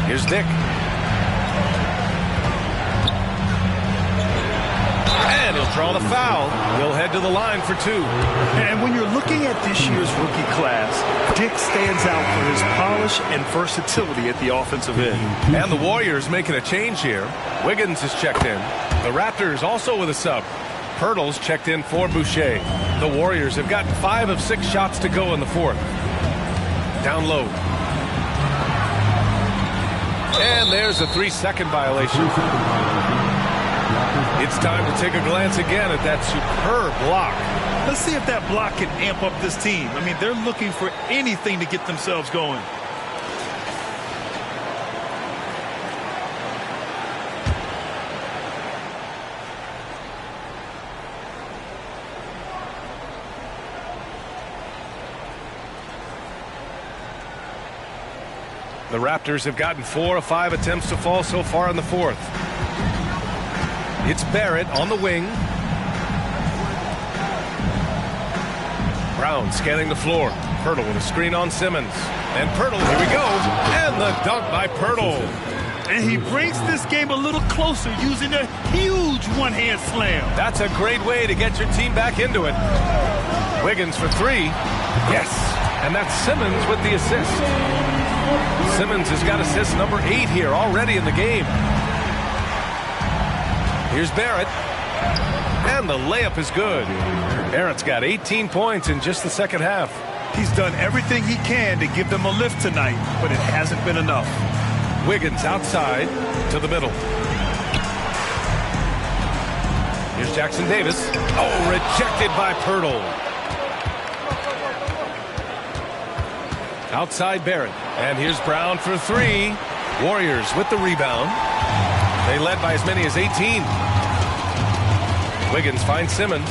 Here's Dick. And he'll draw the foul. He'll head to the line for 2. And when you're looking at this year's rookie class, Dick stands out for his polish and versatility at the offensive end. And the Warriors making a change here. Wiggins is checked in. The Raptors also with a sub. Pirtle's checked in for Boucher. The Warriors have gotten 5 of 6 shots to go in the fourth. Down low. And there's a 3-second violation. It's time to take a glance again at that superb block. Let's see if that block can amp up this team. I mean, they're looking for anything to get themselves going. The Raptors have gotten 4 of 5 attempts to fall so far in the fourth. It's Barrett on the wing. Brown scanning the floor. Pirtle with a screen on Simmons. And Pirtle, here we go. And the dunk by Pirtle. And he brings this game a little closer using a huge one-hand slam. That's a great way to get your team back into it. Wiggins for 3. Yes. And that's Simmons with the assist. Simmons has got assist number 8 here already in the game. Here's Barrett. And the layup is good. Barrett's got 18 points in just the second half. He's done everything he can to give them a lift tonight, but it hasn't been enough. Wiggins outside to the middle. Here's Jackson Davis. Oh, rejected by Pirtle. Outside Barrett. And here's Brown for three. Warriors with the rebound. They led by as many as 18. Wiggins finds Simmons.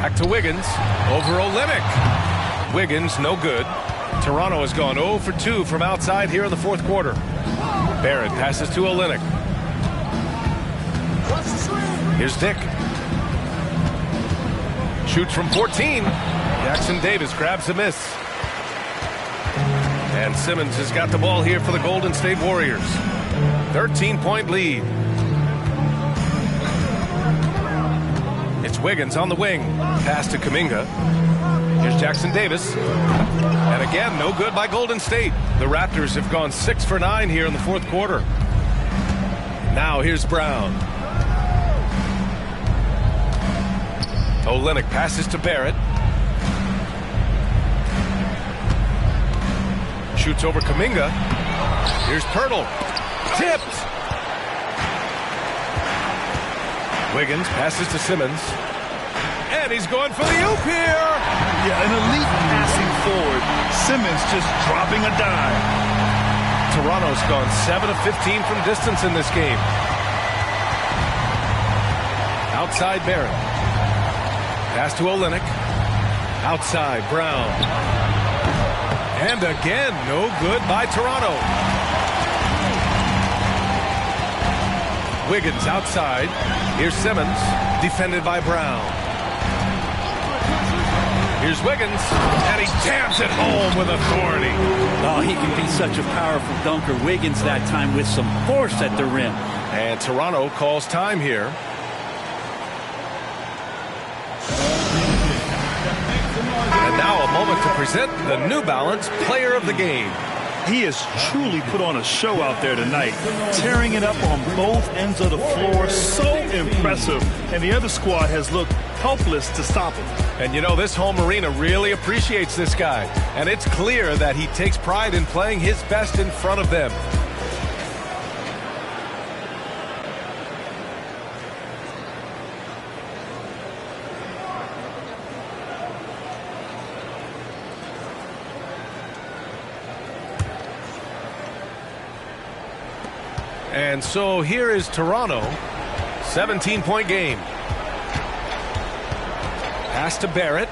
Back to Wiggins. Over Olynyk. Wiggins, no good. Toronto has gone 0 for 2 from outside here in the fourth quarter. Barrett passes to Olynyk. Here's Dick. Shoots from 14. Jackson Davis grabs a miss. And Simmons has got the ball here for the Golden State Warriors. 13-point lead. It's Wiggins on the wing. Pass to Kuminga. Here's Jackson Davis. And again, no good by Golden State. The Raptors have gone 6 for 9 here in the fourth quarter. Now here's Brown. Olynyk passes to Barrett. Shoots over Kuminga. Here's Pirtle. Tipped. Wiggins passes to Simmons. And he's going for the oop here. Yeah, an elite passing forward. Simmons just dropping a dime. Toronto's gone 7 of 15 from distance in this game. Outside Barrett. Pass to Olynyk. Outside Brown. And again, no good by Toronto. Wiggins outside. Here's Simmons, defended by Brown. Here's Wiggins, and he jams it home with authority. Oh, he can be such a powerful dunker. Wiggins that time with some force at the rim. And Toronto calls time here. And now a moment to present the New Balance Player of the Game. He has truly put on a show out there tonight, tearing it up on both ends of the floor. So impressive. And the other squad has looked helpless to stop him. And you know, this home arena really appreciates this guy. And it's clear that he takes pride in playing his best in front of them. And so here is Toronto, 17-point game. Pass to Barrett.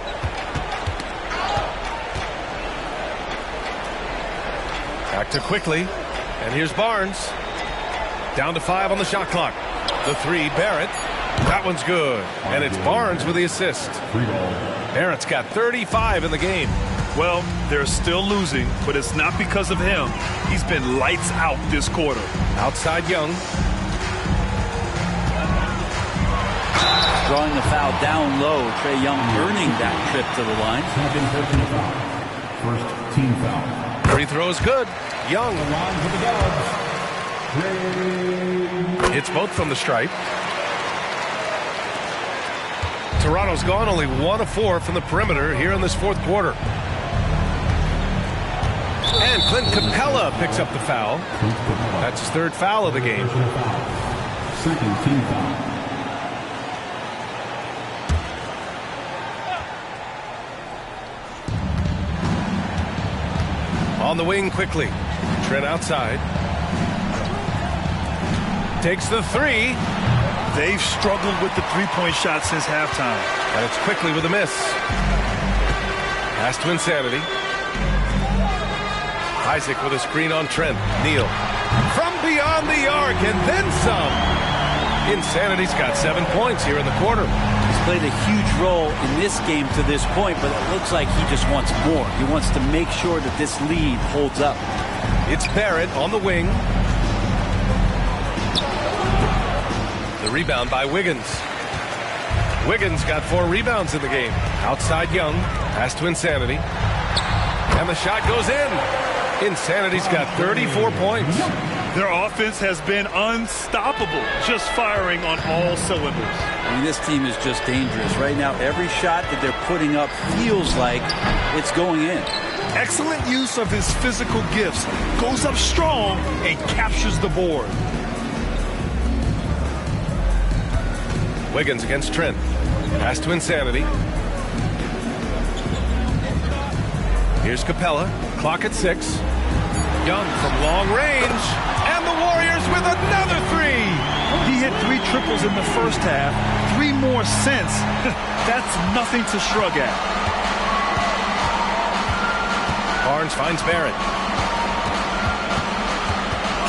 Back to Quickly. And here's Barnes. Down to 5 on the shot clock. The three, Barrett. That one's good. And it's Barnes with the assist. Barrett's got 35 in the game. Well, they're still losing, but it's not because of him. He's been lights out this quarter. Outside Young. Drawing the foul down low. Trae Young earning that trip to the line. First team foul. Free throw is good. Young. Hits both from the stripe. Toronto's gone only 1 of 4 from the perimeter here in this fourth quarter. And Clint Capella picks up the foul. That's his 3rd foul of the game. Second team foul. On the wing quickly. Trent outside. Takes the three. They've struggled with the three-point shot since halftime. And it's Quickly with a miss. Pass to Insanity. Isaac with a screen on Trent. Neal. From beyond the arc and then some. Insanity's got 7 points here in the quarter. He's played a huge role in this game to this point, but it looks like he just wants more. He wants to make sure that this lead holds up. It's Barrett on the wing. The rebound by Wiggins. Wiggins got 4 rebounds in the game. Outside Young. Pass to And the shot goes in. Insanity's got 34 points. Their offense has been unstoppable, just firing on all cylinders. I mean, this team is just dangerous. Right now, every shot that they're putting up feels like it's going in. Excellent use of his physical gifts. Goes up strong and captures the board. Wiggins against Trent. Pass to Insanity. Here's Capella. Clock at 6. Young from long range. And the Warriors with another three. He hit 3 triples in the first half. 3 more since. That's nothing to shrug at. Barnes finds Barrett.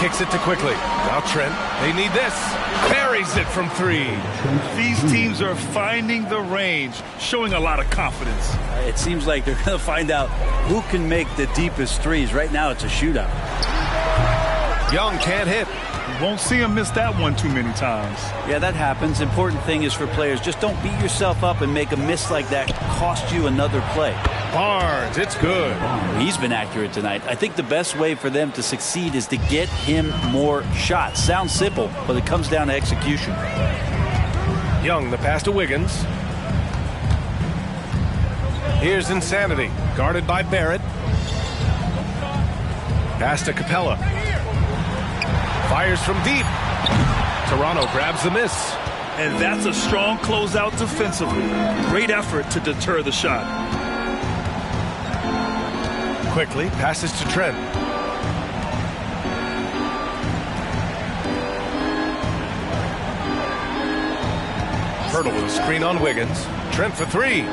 Kicks it to Quickly. Now Trent. They need this. Buries it from 3. These teams are finding the range, showing a lot of confidence. It seems like they're going to find out who can make the deepest threes. Right now, it's a shootout. Young can't hit. You won't see him miss that one too many times. Yeah, that happens. Important thing is for players, just don't beat yourself up and make a miss like that cost you another play. Barnes, it's good. He's been accurate tonight. I think the best way for them to succeed is to get him more shots. Sounds simple, but it comes down to execution. Young, the pass to Wiggins. Here's Insanity, guarded by Barrett. Pass to Capella. Fires from deep. Toronto grabs the miss. And that's a strong closeout defensively. Great effort to deter the shot. Quickly passes to Trent. Hurdle with a screen on Wiggins. Trent for 3.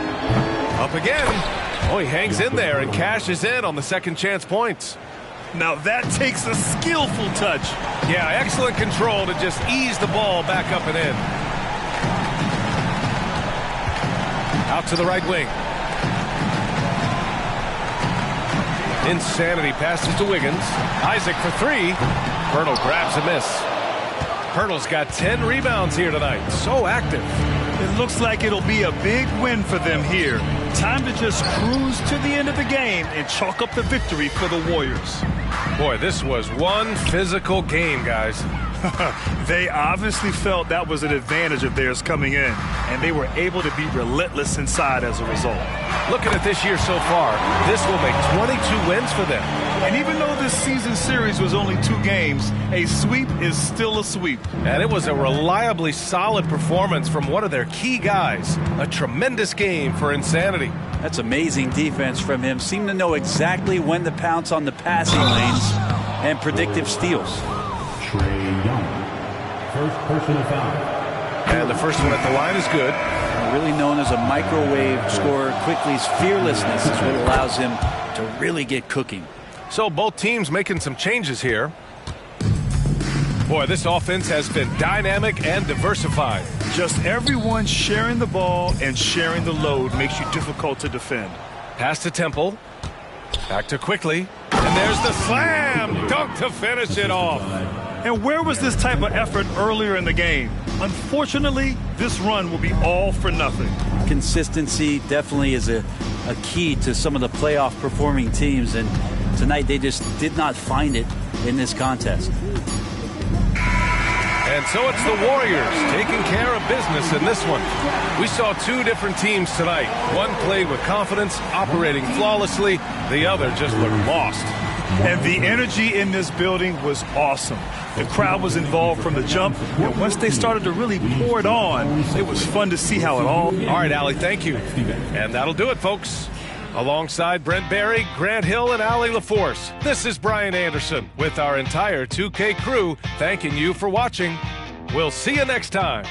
Up again. Oh, he hangs in there and cashes in on the second chance points. Now that takes a skillful touch. Yeah, excellent control to just ease the ball back up and in. Out to the right wing. Insanity passes to Wiggins. Isaac for 3. Hurdle grabs a miss. Hurdle's got 10 rebounds here tonight. So active. It looks like it'll be a big win for them here. Time to just cruise to the end of the game and chalk up the victory for the Warriors. Boy, this was one physical game, guys. They obviously felt that was an advantage of theirs coming in, and they were able to be relentless inside as a result. Looking at this year so far, this will make 22 wins for them. And even though this season series was only 2 games, a sweep is still a sweep. And it was a reliably solid performance from one of their key guys. A tremendous game for Insanity. That's amazing defense from him. Seemed to know exactly when to pounce on the passing lanes and predictive steals. Trae Young, first personal foul. And the first one at the line is good. Really known as a microwave scorer, Quickly's fearlessness is what allows him to really get cooking. So both teams making some changes here. Boy, this offense has been dynamic and diversified. Just everyone sharing the ball and sharing the load makes you difficult to defend. Pass to Temple. Back to Quickly. And there's the slam dunk to finish it off. And where was this type of effort earlier in the game? Unfortunately, this run will be all for nothing. Consistency definitely is a key to some of the playoff performing teams, and tonight they just did not find it in this contest. And so it's the Warriors taking care of business in this one. We saw 2 different teams tonight. One played with confidence, operating flawlessly. The other just looked lost. And the energy in this building was awesome. The crowd was involved from the jump, and once they started to really pour it on, it was fun to see how it all... All right, Allie, thank you. And that'll do it, folks. Alongside Brent Barry, Grant Hill, and Allie LaForce, this is Brian Anderson with our entire 2K crew thanking you for watching. We'll see you next time.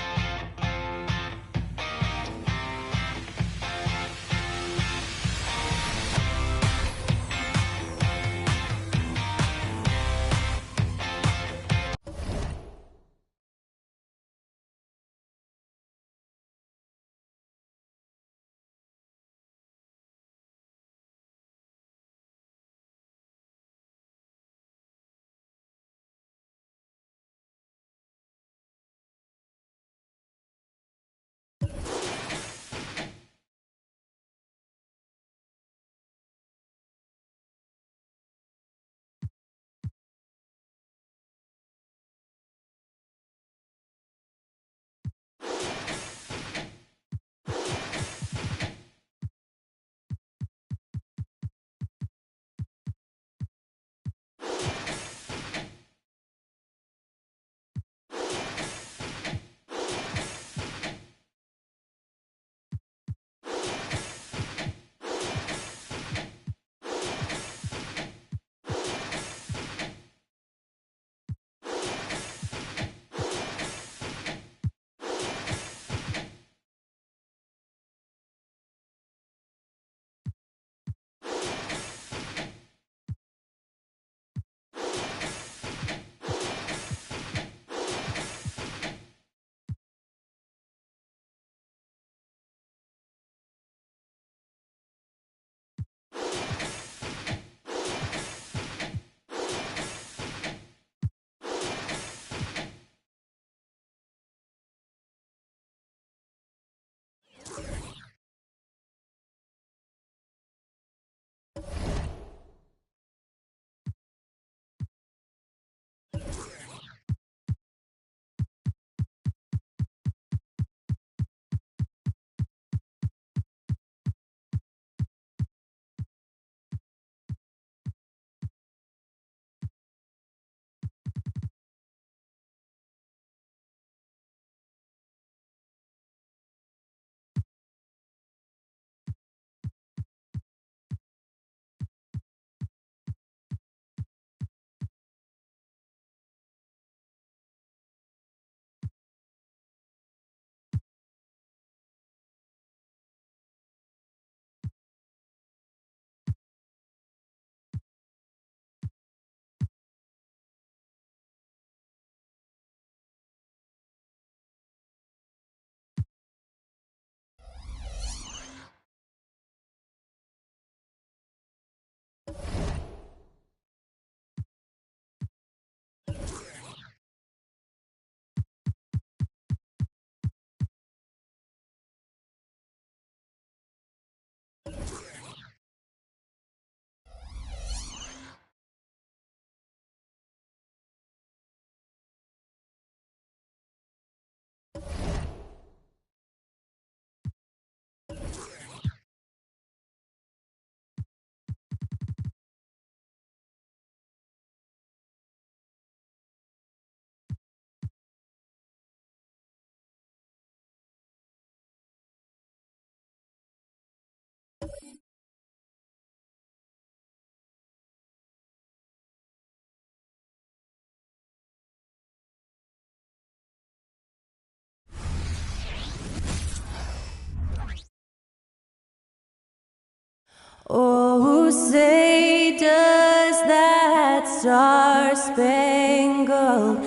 Oh, say does that star-spangled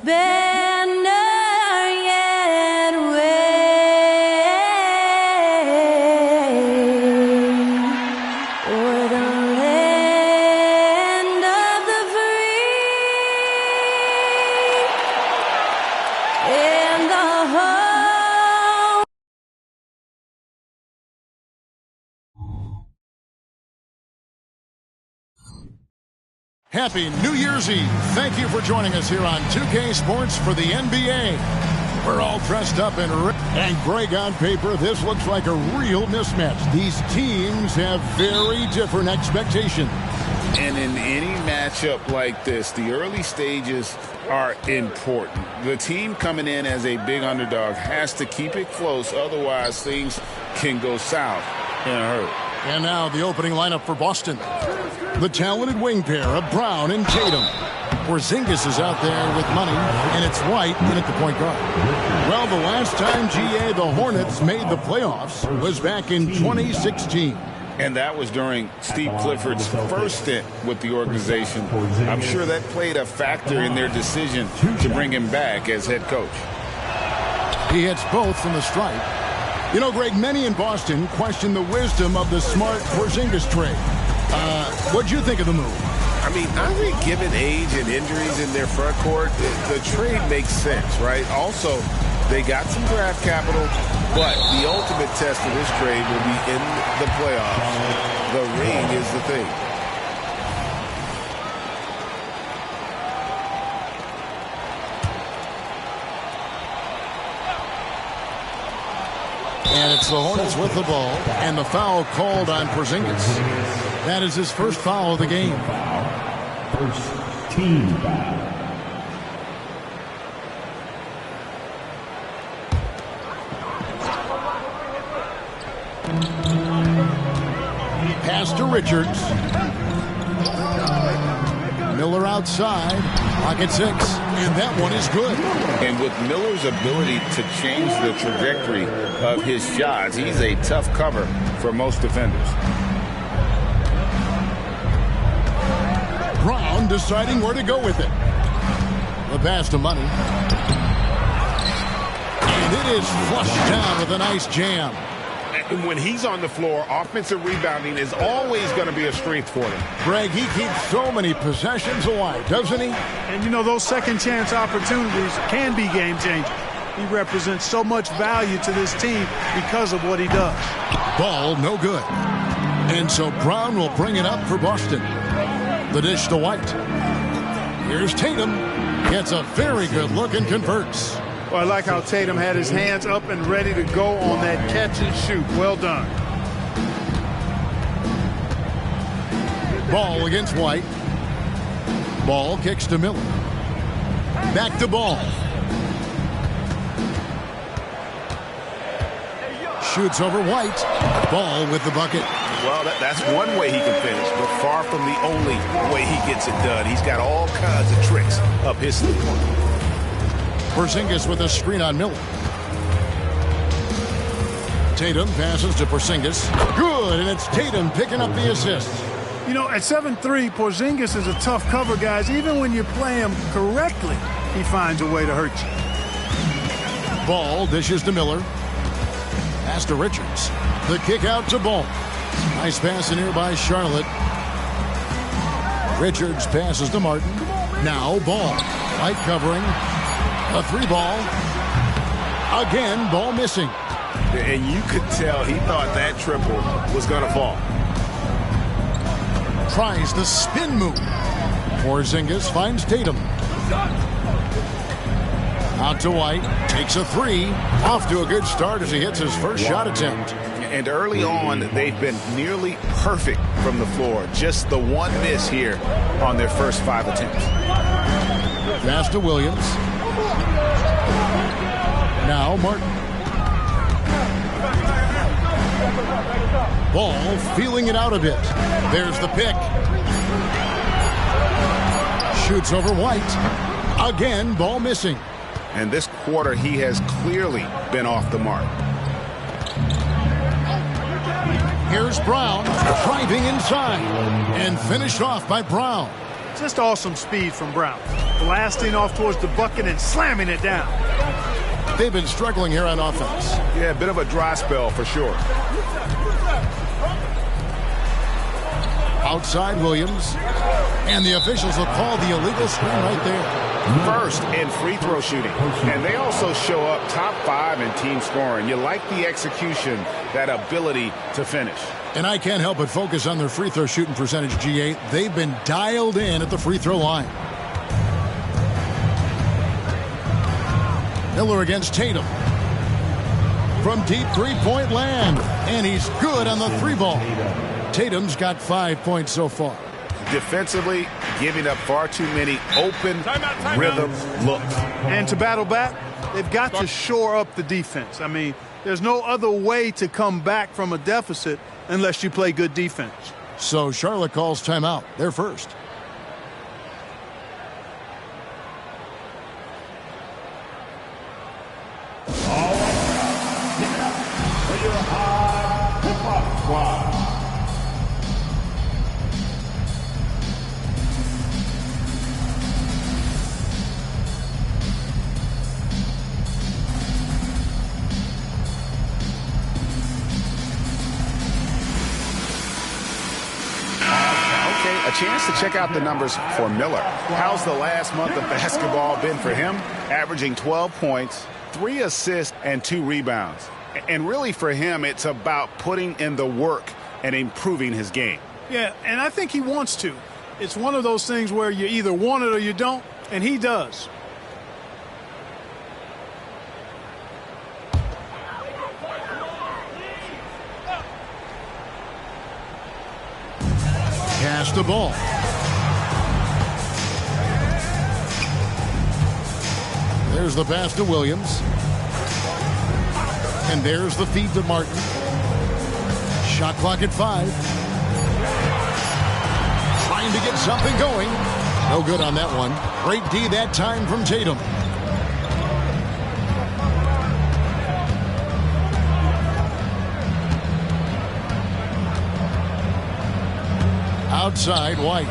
banner yet wave o'er the land of the free and the home? Happy New Year's Eve. Thank you for joining us here on 2K Sports for the NBA. We're all dressed up in red and Greg, on paper, this looks like a real mismatch. These teams have very different expectations. And in any matchup like this, the early stages are important. The team coming in as a big underdog has to keep it close, otherwise things can go south in a hurry. And now the opening lineup for Boston. The talented wing pair of Brown and Tatum. Porzingis is out there with money, and it's White in at the point guard. Well, the last time, GA, the Hornets made the playoffs was back in 2016. And that was during Steve Clifford's first stint with the organization. I'm sure that played a factor in their decision to bring him back as head coach. He hits both from the stripe. You know, Greg, many in Boston question the wisdom of the smart Porzingis trade. What'd you think of the move? I mean, I think given age and injuries in their front court, the trade makes sense, right? Also, they got some draft capital, but the ultimate test of this trade will be in the playoffs. The ring is the thing. And it's the Hornets with the ball, and the foul called on Porzingis. That is his first foul of the game. First team foul. Pass to Richards. Miller outside. Pocket 6. And that one is good. And with Miller's ability to change the trajectory of his shots, he's a tough cover for most defenders. Brown deciding where to go with it. The pass to Money. And it is flushed down with a nice jam. And when he's on the floor, offensive rebounding is always going to be a strength for him. Greg, he keeps so many possessions alive, doesn't he? And, you know, those second-chance opportunities can be game-changing. He represents so much value to this team because of what he does. Ball no good. And so Brown will bring it up for Boston. The dish to White. Here's Tatum. Gets a very good look and converts. Well, I like how Tatum had his hands up and ready to go on that catch and shoot. Well done. Ball against White. Ball kicks to Miller. Back to Ball. Shoots over White. Ball with the bucket. Well, that's one way he can finish, but far from the only way he gets it done. He's got all kinds of tricks up his sleeve. Porzingis with a screen on Miller. Tatum passes to Porzingis. Good, and it's Tatum picking up the assist. You know, at 7'3", Porzingis is a tough cover, guys. Even when you play him correctly, he finds a way to hurt you. Ball dishes to Miller. Pass to Richards. The kick out to Ball. Nice pass in here by Charlotte. Richards passes to Martin. Now Ball. Light covering. A 3-ball. Again, Ball missing. And you could tell he thought that triple was going to fall. Tries the spin move. Porzingis finds Tatum. Out to White. Takes a 3. Off to a good start as he hits his first shot attempt. And early on, they've been nearly perfect from the floor. Just the one miss here on their first 5 attempts. Pass to Williams. Now Martin. Ball feeling it out a bit. There's the pick. Shoots over White. Again, Ball missing. And this quarter, he has clearly been off the mark. Here's Brown driving inside and finished off by Brown. Just awesome speed from Brown. Blasting off towards the bucket and slamming it down. They've been struggling here on offense. Yeah, a bit of a dry spell for sure. Outside Williams. And the officials will call the illegal screen right there. First in free throw shooting. And they also show up top 5 in team scoring. You like the execution, that ability to finish. And I can't help but focus on their free throw shooting percentage, G8. They've been dialed in at the free throw line. Miller against Tatum. From deep three-point land. And he's good on the 3-ball. Tatum's got 5 points so far. Defensively, giving up far too many open rhythm looks. And to battle back, they've got to shore up the defense. I mean, there's no other way to come back from a deficit unless you play good defense. So Charlotte calls timeout. They're first. A chance to check out the numbers for Miller. How's the last month of basketball been for him? Averaging 12 points, 3 assists, and 2 rebounds. And really for him, it's about putting in the work and improving his game. Yeah, and I think he wants to. It's one of those things where you either want it or you don't, and he does. Pass the ball. There's the pass to Williams. And there's the feed to Martin. Shot clock at 5. Trying to get something going. No good on that one. Great D that time from Tatum. Outside White.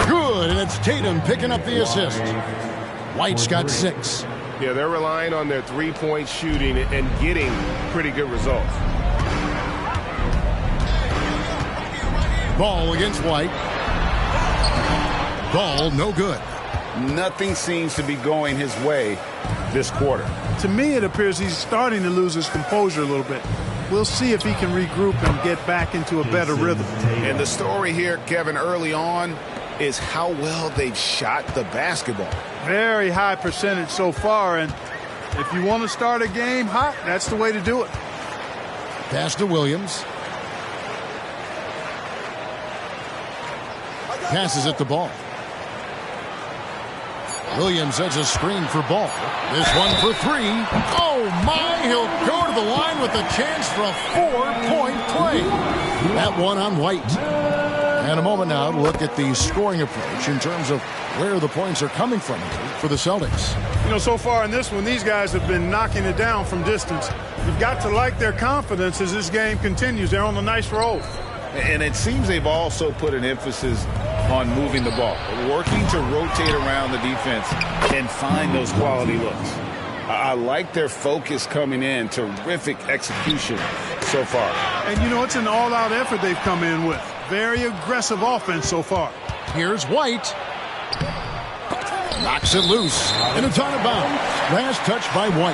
Good, and it's Tatum picking up the assist. White's got 6. Yeah, they're relying on their three-point shooting and getting pretty good results. Ball against White. Ball no good. Nothing seems to be going his way this quarter. To me, it appears he's starting to lose his composure a little bit. We'll see if he can regroup and get back into a better rhythm. And the story here, Kevin, early on is how well they've shot the basketball. Very high percentage so far, and if you want to start a game hot, that's the way to do it. Pass to Williams. Passes at the ball. Williams has a screen for Ball. This one for 3. Oh, my. He'll go to the line with a chance for a 4-point play. That one on White. And a moment now to look at the scoring approach in terms of where the points are coming from for the Celtics. You know, so far in this one, these guys have been knocking it down from distance. You've got to like their confidence as this game continues. They're on a nice roll. And it seems they've also put an emphasis on moving the ball, working to rotate around the defense and find those quality looks. I like their focus coming in. Terrific execution so far. And, you know, it's an all-out effort they've come in with. Very aggressive offense so far. Here's White. Knocks it loose. And it's out of bounds. Last touch by White.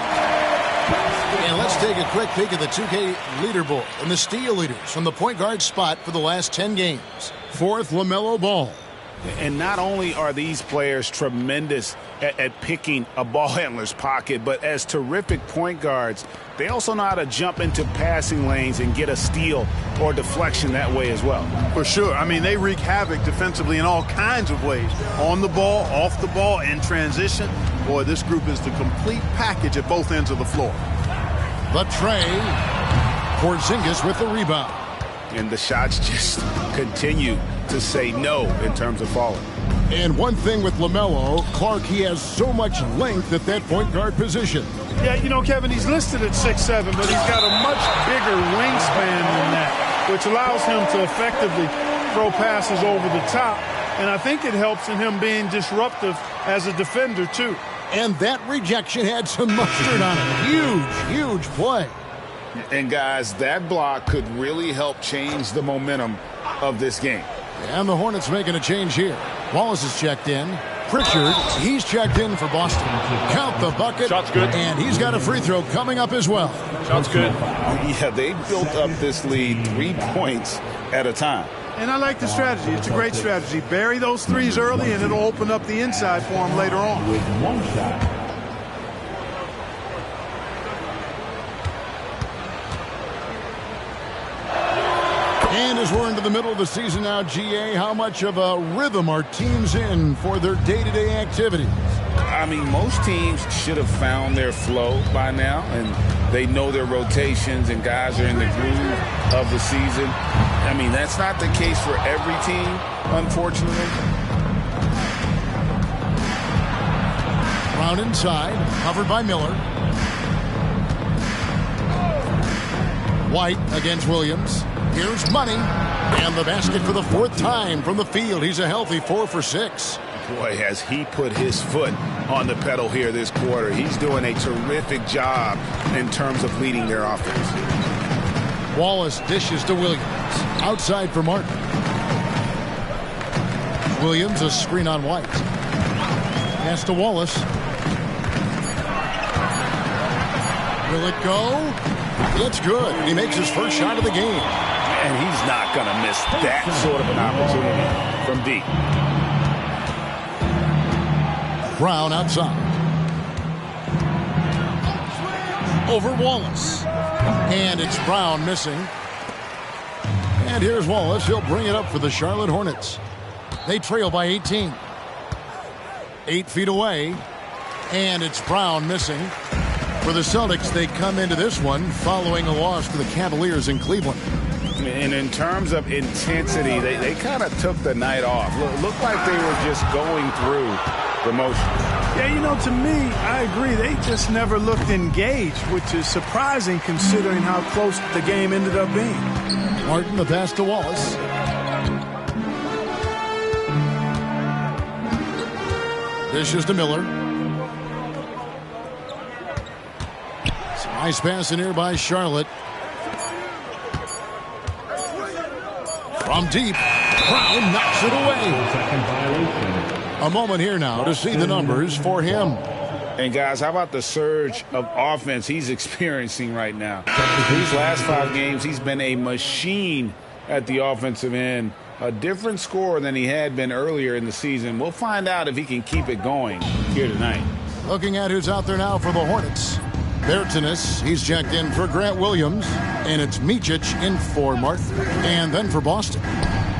And let's take a quick peek at the 2K leaderboard and the steal leaders from the point guard spot for the last 10 games. 4th, LaMelo Ball. And not only are these players tremendous at picking a ball handler's pocket, but as terrific point guards, they also know how to jump into passing lanes and get a steal or deflection that way as well. For sure. I mean, they wreak havoc defensively in all kinds of ways. On the ball, off the ball, in transition. Boy, this group is the complete package at both ends of the floor. The tray. Porzingis with the rebound. And the shots just continue to say no in terms of falling. And one thing with LaMelo, Clark, he has so much length at that point guard position. Yeah, you know, Kevin, he's listed at 6'7", but he's got a much bigger wingspan than that, which allows him to effectively throw passes over the top. And I think it helps in him being disruptive as a defender, too. And that rejection had some mustard on it. Huge, huge play. And, guys, that block could really help change the momentum of this game. And the Hornets making a change here. Wallace is checked in. Pritchard, he's checked in for Boston. Count the bucket. Shot's good. And he's got a free throw coming up as well. Shot's good. Yeah, they built up this lead 3 points at a time. And I like the strategy. It's a great strategy. Bury those threes early, and it'll open up the inside for him later on. With one shot. And as we're into the middle of the season now, GA, how much of a rhythm are teams in for their day-to-day activities? I mean, most teams should have found their flow by now, and they know their rotations, and guys are in the groove of the season. I mean, that's not the case for every team, unfortunately. Brown inside, covered by Miller. White against Williams. Here's Money. And the basket for the fourth time from the field. He's a healthy 4 for 6. Boy, has he put his foot on the pedal here this quarter. He's doing a terrific job in terms of leading their offense. Wallace dishes to Williams. Outside for Martin. Williams, a screen on White. Pass to Wallace. Will it go? It's good. He makes his first shot of the game. And he's not going to miss that sort of an opportunity from deep. Brown outside. Over Wallace. And it's Brown missing. And here's Wallace. He'll bring it up for the Charlotte Hornets. They trail by 18. 8 feet away. And it's Brown missing. For the Celtics, they come into this one following a loss to the Cavaliers in Cleveland. And in terms of intensity, they kind of took the night off. Looked like they were just going through the motions. Yeah, you know, to me, I agree. They just never looked engaged, which is surprising considering how close the game ended up being. Martin, the pass to Wallace. This is to Miller. Some nice pass in here by Charlotte. From deep, Brown knocks it away. A moment here now to see the numbers for him. And guys, how about the surge of offense he's experiencing right now? These last 5 games, he's been a machine at the offensive end. A different score than he had been earlier in the season. We'll find out if he can keep it going here tonight. Looking at who's out there now for the Hornets. Bertanis, he's checked in for Grant Williams. And it's Micic in for Martin. And then for Boston,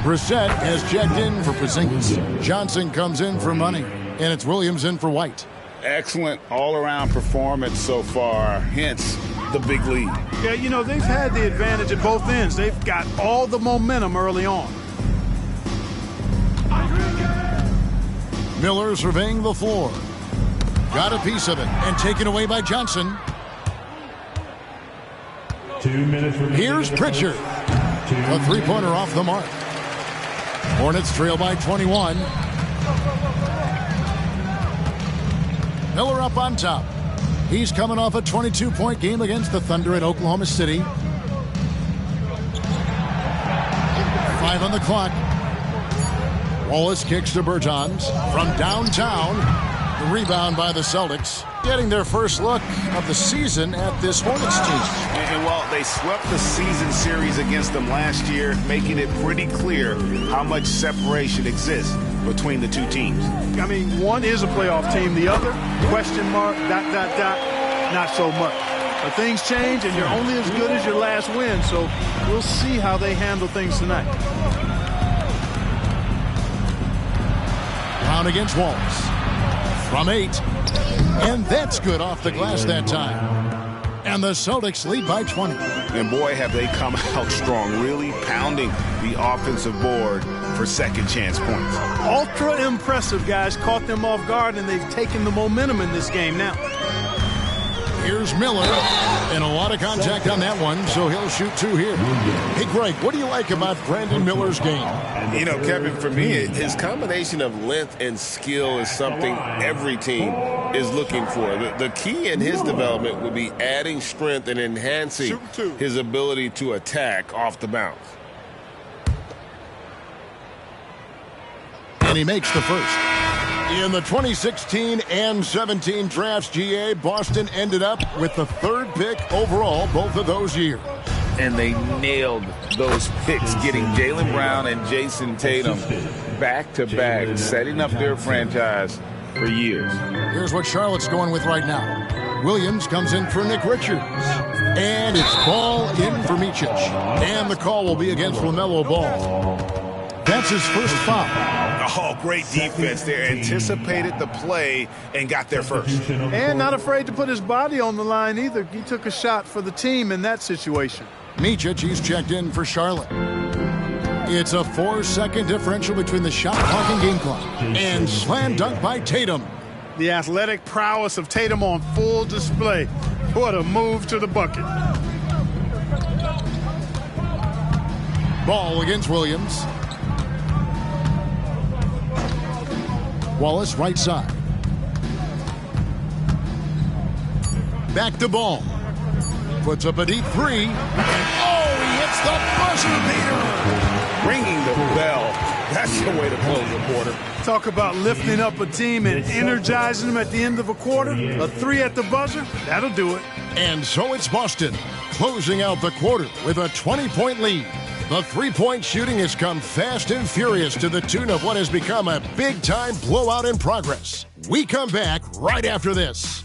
Brissett has checked in for Porzingis. Johnson comes in for Money. And it's Williams in for White. Excellent all-around performance so far, hence the big lead. Yeah, you know, they've had the advantage at both ends. They've got all the momentum early on. Miller surveying the floor. Got a piece of it and taken away by Johnson. 2 minutes remaining. Here's Pritchard. A three-pointer off the mark. Hornets trail by 21. Miller up on top. He's coming off a 22-point game against the Thunder at Oklahoma City. 5 on the clock. Wallace kicks to Bertans from downtown. The rebound by the Celtics, getting their first look of the season at this Hornets team. And while they swept the season series against them last year, making it pretty clear how much separation exists between the two teams. I mean, one is a playoff team. The other, question mark, ... not so much. But things change, and you're only as good as your last win. So we'll see how they handle things tonight. Brown against Wallace. From 8. And that's good off the glass that time. And the Celtics lead by 20. And boy, have they come out strong, really pounding the offensive board for second chance points. Ultra impressive, guys. Caught them off guard, and they've taken the momentum in this game now. Here's Miller, and a lot of contact on that one, so he'll shoot 2 here. Hey, Greg, what do you like about Brandon Miller's game? You know, Kevin, for me, his combination of length and skill is something every team is looking for. The key in his development will be adding strength and enhancing his ability to attack off the bounce. And he makes the first. In the 2016 and 17 drafts, GA, Boston ended up with the 3rd pick overall both of those years. And they nailed those picks, getting Jaylen Brown and Jason Tatum back-to-back, setting up their franchise for years. Here's what Charlotte's going with right now. Williams comes in for Nick Richards. And it's Ball in for Micic. And the call will be against LaMelo Ball. That's his first foul. Oh, great defense there. Anticipated the play and got there first. And not afraid to put his body on the line either. He took a shot for the team in that situation. Micic, he's checked in for Charlotte. It's a 4-second differential between the shot clock and game clock. And slam dunk by Tatum. The athletic prowess of Tatum on full display. What a move to the bucket. Ball against Williams. Wallace right side. Back to Ball. Puts up a deep 3. And he hits the buzzer beater. Ringing the bell. That's the way to close the quarter. Talk about lifting up a team and energizing them at the end of a quarter. A 3 at the buzzer, that'll do it. And so it's Boston closing out the quarter with a 20-point lead. The three-point shooting has come fast and furious to the tune of what has become a big-time blowout in progress. We come back right after this.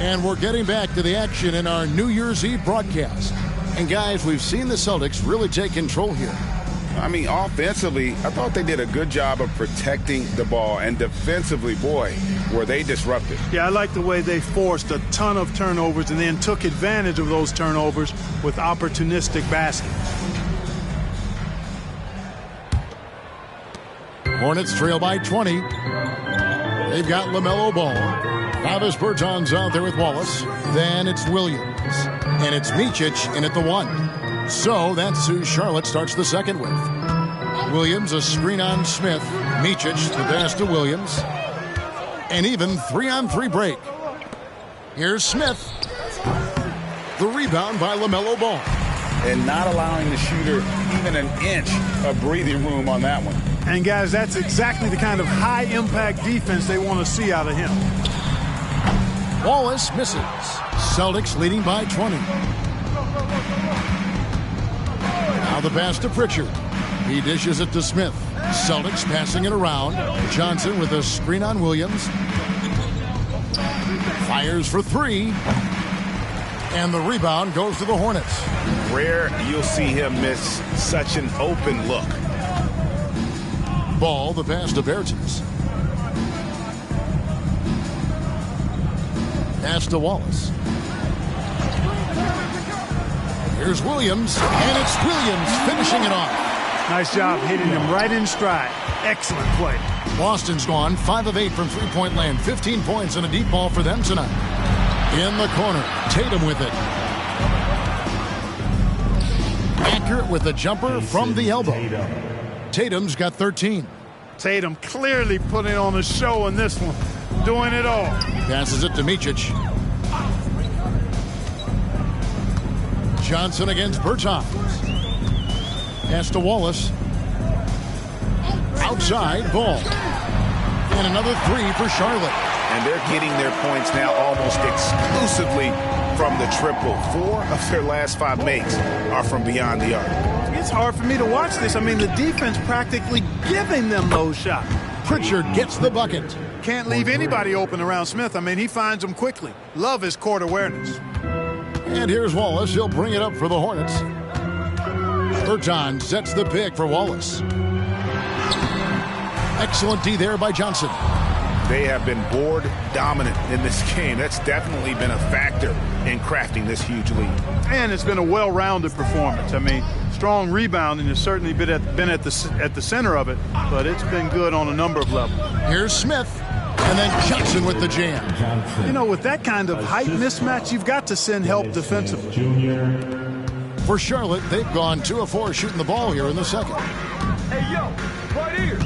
And we're getting back to the action in our New Year's Eve broadcast. And guys, we've seen the Celtics really take control here. I mean, offensively, I thought they did a good job of protecting the ball. And defensively, boy, were they disruptive. Yeah, I like the way they forced a ton of turnovers and then took advantage of those turnovers with opportunistic baskets. Hornets trail by 20. They've got LaMelo Ball. Travis Bertans out there with Wallace. Then it's Williams. And it's Micic in at the 1. So that's who Charlotte starts the second with. Williams, a screen on Smith. Micic, the pass to Williams. And even 3-on-3 break. Here's Smith. The rebound by LaMelo Ball. And not allowing the shooter even an inch of breathing room on that one. And guys, that's exactly the kind of high-impact defense they want to see out of him. Wallace misses. Celtics leading by 20. Now the pass to Pritchard. He dishes it to Smith. Celtics passing it around. Johnson with a screen on Williams. Fires for 3. And the rebound goes to the Hornets. Rare you'll see him miss such an open look. Ball, the pass to Bertans. Pass to Wallace. Here's Williams, and it's Williams finishing it off. Nice job hitting him right in stride. Excellent play. Boston's gone 5 of 8 from three-point land. 15 points and a deep ball for them tonight. In the corner, Tatum with it. Accurate with the jumper from the elbow. Tatum's got 13. Tatum clearly putting on a show in this one. Doing it all. Passes it to Micic. Johnson against Bertans. Pass to Wallace. Outside, Ball. And another 3 for Charlotte. and they're getting their points now almost exclusively from the triple. 4 of their last 5 makes are from beyond the arc. It's hard for me to watch this. I mean, the defense practically giving them those shots. Pritchard gets the bucket. Can't leave anybody open around Smith. I mean, he finds them quickly. Love his court awareness. And here's Wallace. He'll bring it up for the Hornets. Berton sets the pick for Wallace. Excellent D there by Johnson. They have been board dominant in this game. That's definitely been a factor in crafting this huge lead. And it's been a well-rounded performance. I mean, strong rebounding has certainly been at the center of it, but it's been good on a number of levels. Here's Smith, and then Johnson with the jam. You know, with that kind of height mismatch, you've got to send help defensively. For Charlotte, they've gone 2 of 4 shooting the ball here in the second. Hey, yo, right here.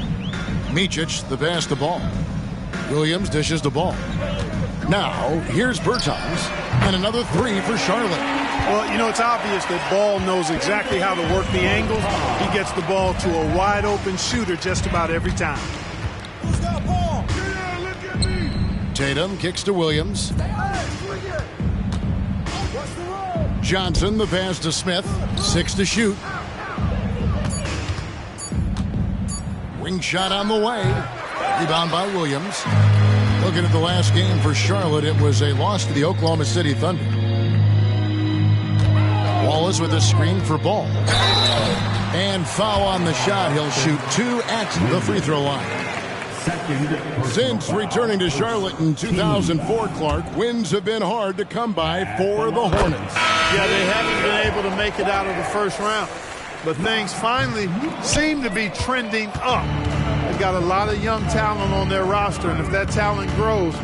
Micic, the pass the ball. Williams dishes the ball. Now, here's Bertans, and another 3 for Charlotte. Well, you know, it's obvious that Ball knows exactly how to work the angles. He gets the ball to a wide-open shooter just about every time. Who's got ball? Yeah, look at me. Tatum kicks to Williams. Johnson, the pass to Smith. 6 to shoot. Wing shot on the way. Rebound by Williams. Looking at the last game for Charlotte, it was a loss to the Oklahoma City Thunder. Wallace with a screen for Ball. And foul on the shot. He'll shoot 2 at the free throw line. Since returning to Charlotte in 2004, Clark, wins have been hard to come by for the Hornets. Yeah, they haven't been able to make it out of the first round. But things finally seem to be trending up. They've got a lot of young talent on their roster, and if that talent grows,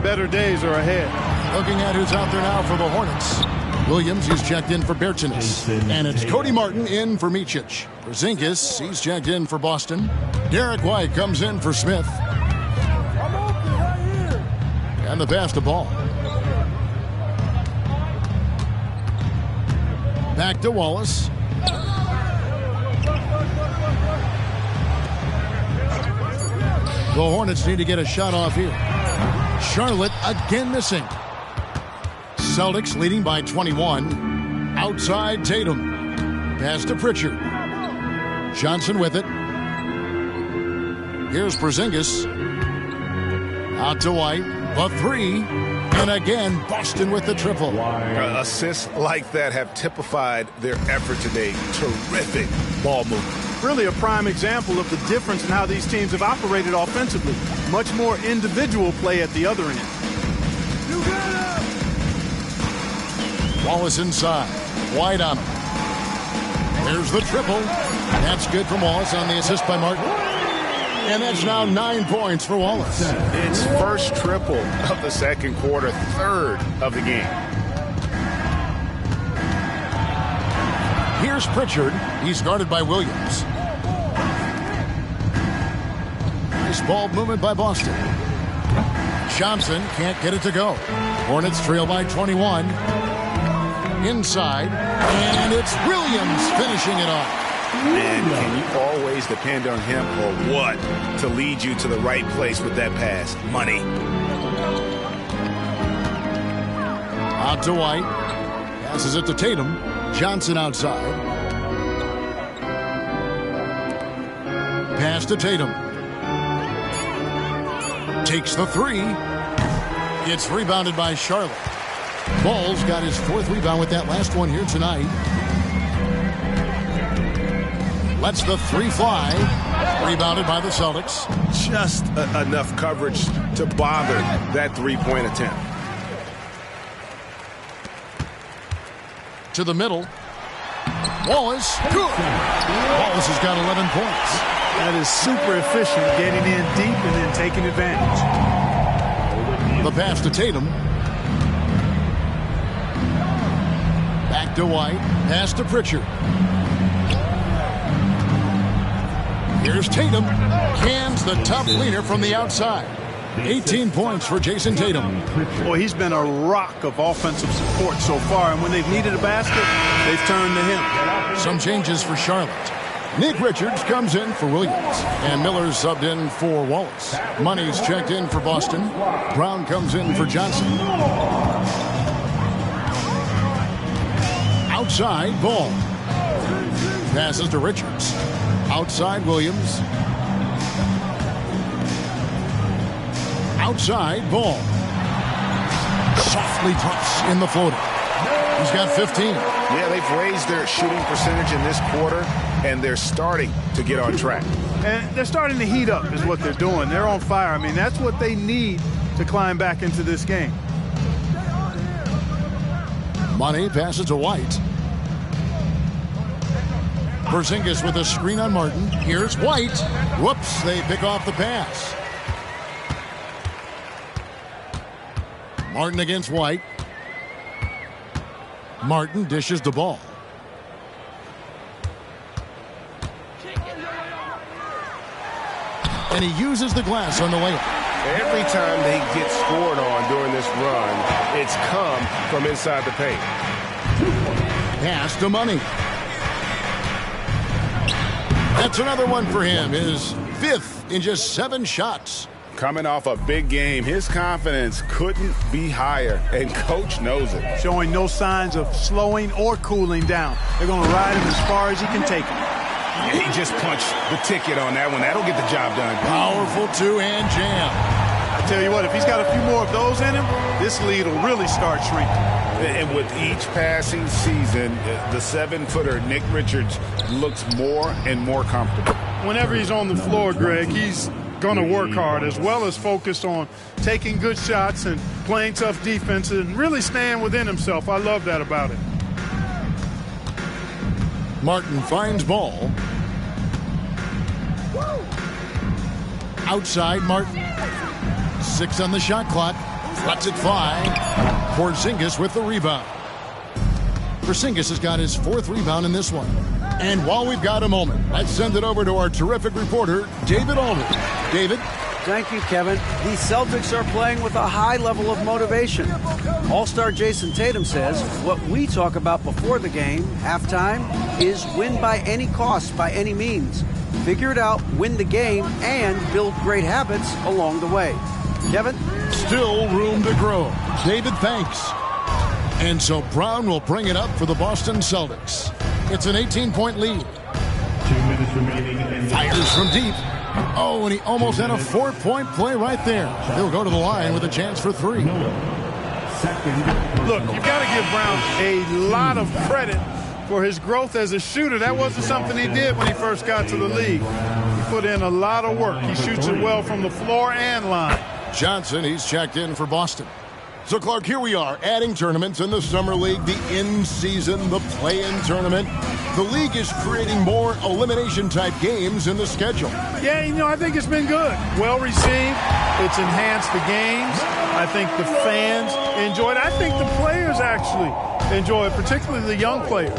better days are ahead. Looking at who's out there now for the Hornets. Williams, he's checked in for Bertanis. And it's Cody Martin in for Micic. Porzingis, he's checked in for Boston. Derek White comes in for Smith. And the pass to Ball. Back to Wallace. The Hornets need to get a shot off here. Charlotte again missing. Celtics leading by 21. Outside Tatum. Pass to Pritchard. Johnson with it. Here's Porzingis. Out to White. The 3. And again, Boston with the triple. Assists like that have typified their effort today. Terrific ball movement. Really a prime example of the difference in how these teams have operated offensively. Much more individual play at the other end. You got it. Wallace inside. White on him. There's the triple. That's good from Wallace on the assist by Martin. And that's now 9 points for Wallace. It's first triple of the second quarter, 3rd of the game. Here's Pritchard. He's guarded by Williams. Nice ball movement by Boston. Johnson can't get it to go. Hornets trail by 21. Inside. And it's Williams finishing it off. And can you always depend on him or what to lead you to the right place with that pass? Money. Out to White. Passes it to Tatum. Johnson outside. Pass to Tatum. Takes the 3. It's rebounded by Charlotte. Ball's got his 4th rebound with that last one here tonight. Lets the 3 fly. Rebounded by the Celtics. Just enough coverage to bother that 3-point attempt. To the middle. Wallace. Good. Wallace has got 11 points. That is super efficient, getting in deep and then taking advantage. The pass to Tatum. Back to White. Pass to Pritchard. Here's Tatum. Cans the tough leaner from the outside. 18 points for Jason Tatum. Boy, he's been a rock of offensive support so far, and when they've needed a basket, they've turned to him. Some changes for Charlotte. Nick Richards comes in for Williams, and Miller's subbed in for Wallace. Money's checked in for Boston. Brown comes in for Johnson. Outside, Ball. Passes to Richards. Outside, Williams. Outside, Ball. Softly tucks in the floater. He's got 15. Yeah, they've raised their shooting percentage in this quarter, and they're starting to get on track. And they're starting to heat up is what they're doing. They're on fire. I mean, that's what they need to climb back into this game. Money passes to White. Porzingis with a screen on Martin. Here's White. Whoops, they pick off the pass. Martin against White. Martin dishes the ball. And he uses the glass on the layup. Every time they get scored on during this run, it's come from inside the paint. Pass to Money. That's another one for him. His 5th in just 7 shots. Coming off a big game, his confidence couldn't be higher, and coach knows it. Showing no signs of slowing or cooling down. They're going to ride him as far as he can take him. Yeah, he just punched the ticket on that one. That'll get the job done. Powerful two-hand jam. I tell you what, if he's got a few more of those in him, this lead will really start shrinking. And with each passing season, the 7-footer Nick Richards looks more and more comfortable. Whenever he's on the floor, Greg, he's going to work hard as well as focus on taking good shots and playing tough defense and really staying within himself. I love that about it. Martin finds Ball. Outside, Martin. 6 on the shot clock. Lets it fly. Porzingis with the rebound. Porzingis has got his 4th rebound in this one. And while we've got a moment, let's send it over to our terrific reporter, David Aldridge. David? Thank you, Kevin. The Celtics are playing with a high level of motivation. All-star Jason Tatum says what we talk about before the game, halftime, is win by any cost, by any means. Figure it out, win the game, and build great habits along the way. Kevin? Still room to grow. David, thanks. And so Brown will bring it up for the Boston Celtics. It's an 18-point lead. 2 minutes remaining. Fires from deep. Oh, and he almost had a 4-point play right there. He'll go to the line with a chance for 3. Look, you've got to give Brown a lot of credit for his growth as a shooter. That wasn't something he did when he first got to the league. He put in a lot of work. He shoots it well from the floor and line. Johnson, he's checked in for Boston. So, Clark, here we are, adding tournaments in the Summer League, the in-season, the play-in tournament. The league is creating more elimination-type games in the schedule. Yeah, I think it's been good. Well received. It's enhanced the games. I think the fans enjoy it. I think the players actually enjoy it, particularly the young players,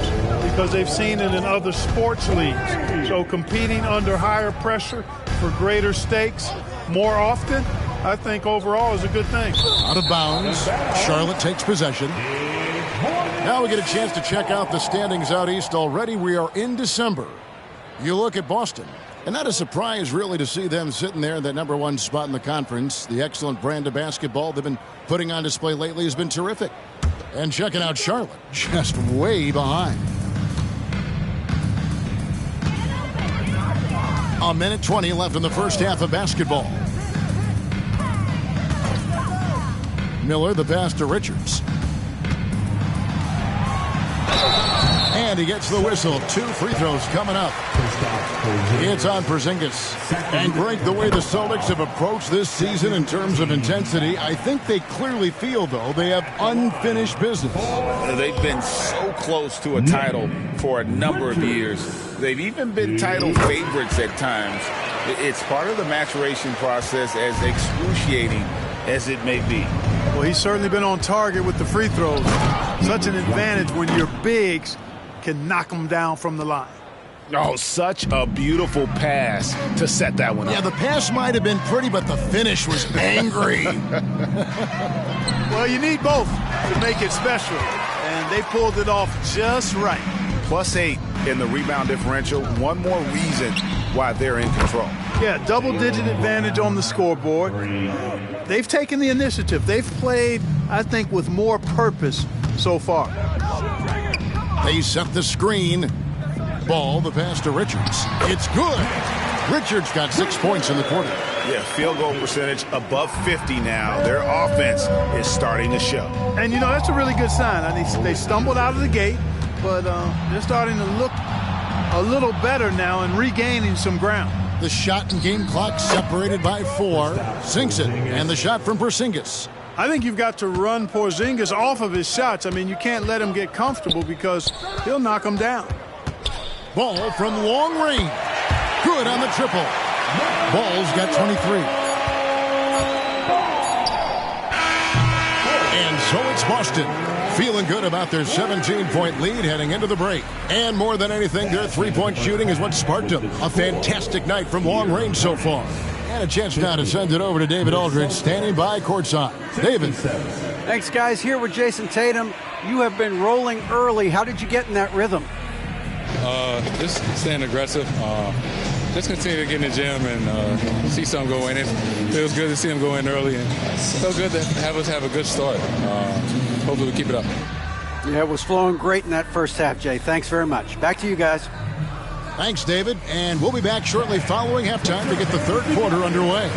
because they've seen it in other sports leagues. So competing under higher pressure for greater stakes more often, I think overall is a good thing. Out of bounds. Charlotte takes possession. Now we get a chance to check out the standings out east already. We are in December. You look at Boston, and not a surprise really to see them sitting there in that #1 spot in the conference. The excellent brand of basketball they've been putting on display lately has been terrific. And checking out Charlotte, just way behind. A minute 20 left in the first half of basketball. Miller, the pass to Richards. And he gets the whistle. 2 free throws coming up. It's on Porzingis. And Greg, the way the Celtics have approached this season in terms of intensity, I think they clearly feel, though, they have unfinished business. They've been so close to a title for a number of years. They've even been title favorites at times. It's part of the maturation process, as excruciating as it may be. Well, he's certainly been on target with the free throws. Such an advantage when your bigs can knock them down from the line. Oh, such a beautiful pass to set that one up. Yeah, the pass might have been pretty, but the finish was angry. Well, you need both to make it special, and they pulled it off just right. +8 in the rebound differential. One more reason why they're in control. Yeah, double-digit advantage on the scoreboard. They've taken the initiative. They've played, I think, with more purpose so far. They set the screen. Ball, the pass to Richards. It's good. Richards got 6 points in the quarter. Yeah, field goal percentage above 50 now. Their offense is starting to show. And, you know, that's a really good sign. I mean, they stumbled out of the gate, but they're starting to look a little better now and regaining some ground. The shot and game clock separated by 4. Sinks it. And the shot from Porzingis. I think you've got to run Porzingis off of his shots. I mean, you can't let him get comfortable because he'll knock him down. Ball from long range. Good on the triple. Ball's got 23. And so it's Boston. Feeling good about their 17-point lead heading into the break. And more than anything, their three-point shooting is what sparked them. A fantastic night from long range so far. And a chance now to send it over to David Aldridge, standing by courtside. David. Thanks, guys. Here with Jason Tatum. You have been rolling early. How did you get in that rhythm? Just staying aggressive. Just continue to get in the gym and see something go in. It feels good to see him go in early, and it feels good to have us have a good start. Hopefully we keep it up. Yeah, it was flowing great in that first half, Jay. Thanks very much. Back to you guys. Thanks, David. And we'll be back shortly following halftime to get the third quarter underway.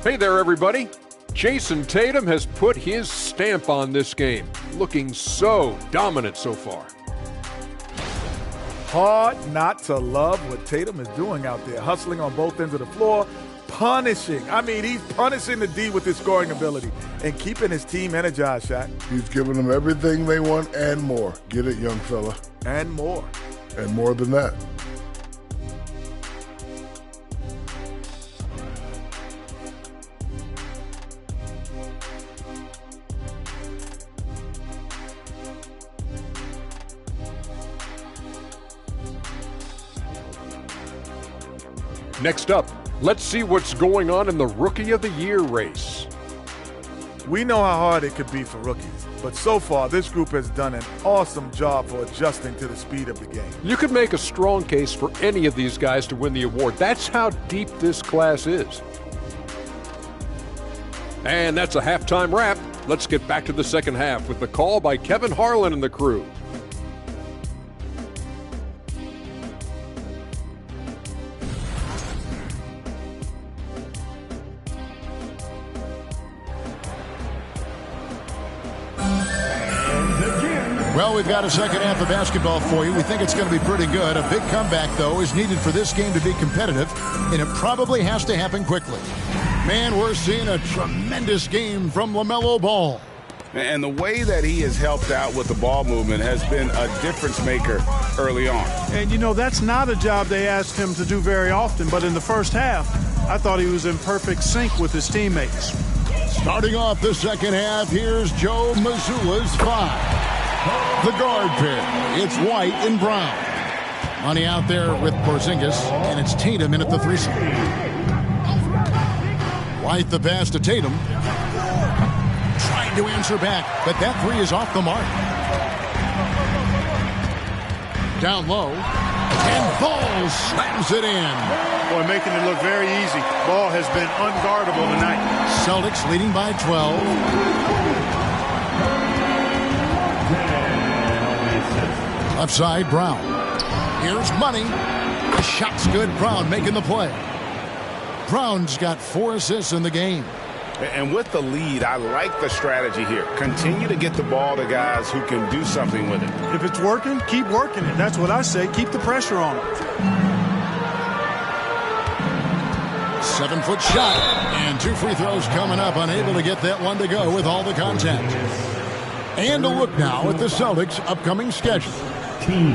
Hey there, everybody. Jason Tatum has put his stamp on this game, looking so dominant so far. Hard not to love what Tatum is doing out there, hustling on both ends of the floor, punishing. I mean, he's punishing the D with his scoring ability and keeping his team energized, Shaq. He's giving them everything they want and more. Get it, young fella. And more. And more than that. Next up, let's see what's going on in the Rookie of the Year race. We know how hard it could be for rookies, but so far this group has done an awesome job for adjusting to the speed of the game. You could make a strong case for any of these guys to win the award. That's how deep this class is. And that's a halftime wrap. Let's get back to the second half with the call by Kevin Harlan and the crew. Well, we've got a second half of basketball for you. We think it's going to be pretty good. A big comeback, though, is needed for this game to be competitive, and it probably has to happen quickly. Man, we're seeing a tremendous game from LaMelo Ball. And the way that he has helped out with the ball movement has been a difference maker early on. And, you know, that's not a job they asked him to do very often, but in the first half, I thought he was in perfect sync with his teammates. Starting off the second half, here's Joe Mazzulla's 5. The guard pair, it's White and Brown. Money out there with Porzingis, and it's Tatum in at the threesome. White the pass to Tatum. Trying to answer back, but that three is off the mark. Down low, and Ball slams it in. Boy, making it look very easy. Ball has been unguardable tonight. Celtics leading by 12. Left side, Brown. Here's Money. The shot's good. Brown making the play. Brown's got 4 assists in the game. And with the lead, I like the strategy here. Continue to get the ball to guys who can do something with it. If it's working, keep working it. That's what I say. Keep the pressure on it. 7-foot shot. And 2 free throws coming up. Unable to get that one to go with all the contact. And a look now at the Celtics' upcoming schedule.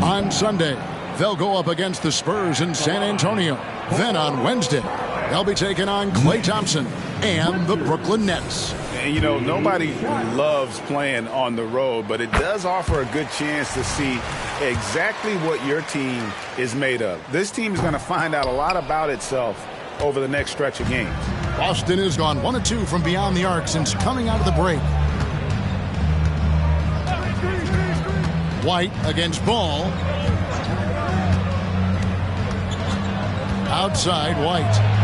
On Sunday, they'll go up against the Spurs in San Antonio. Then on Wednesday, they'll be taking on Klay Thompson and the Brooklyn Nets. And, you know, nobody loves playing on the road, but it does offer a good chance to see exactly what your team is made of. This team is going to find out a lot about itself over the next stretch of games. Boston has gone 1 of 2 from beyond the arc since coming out of the break. White against Ball. Outside White.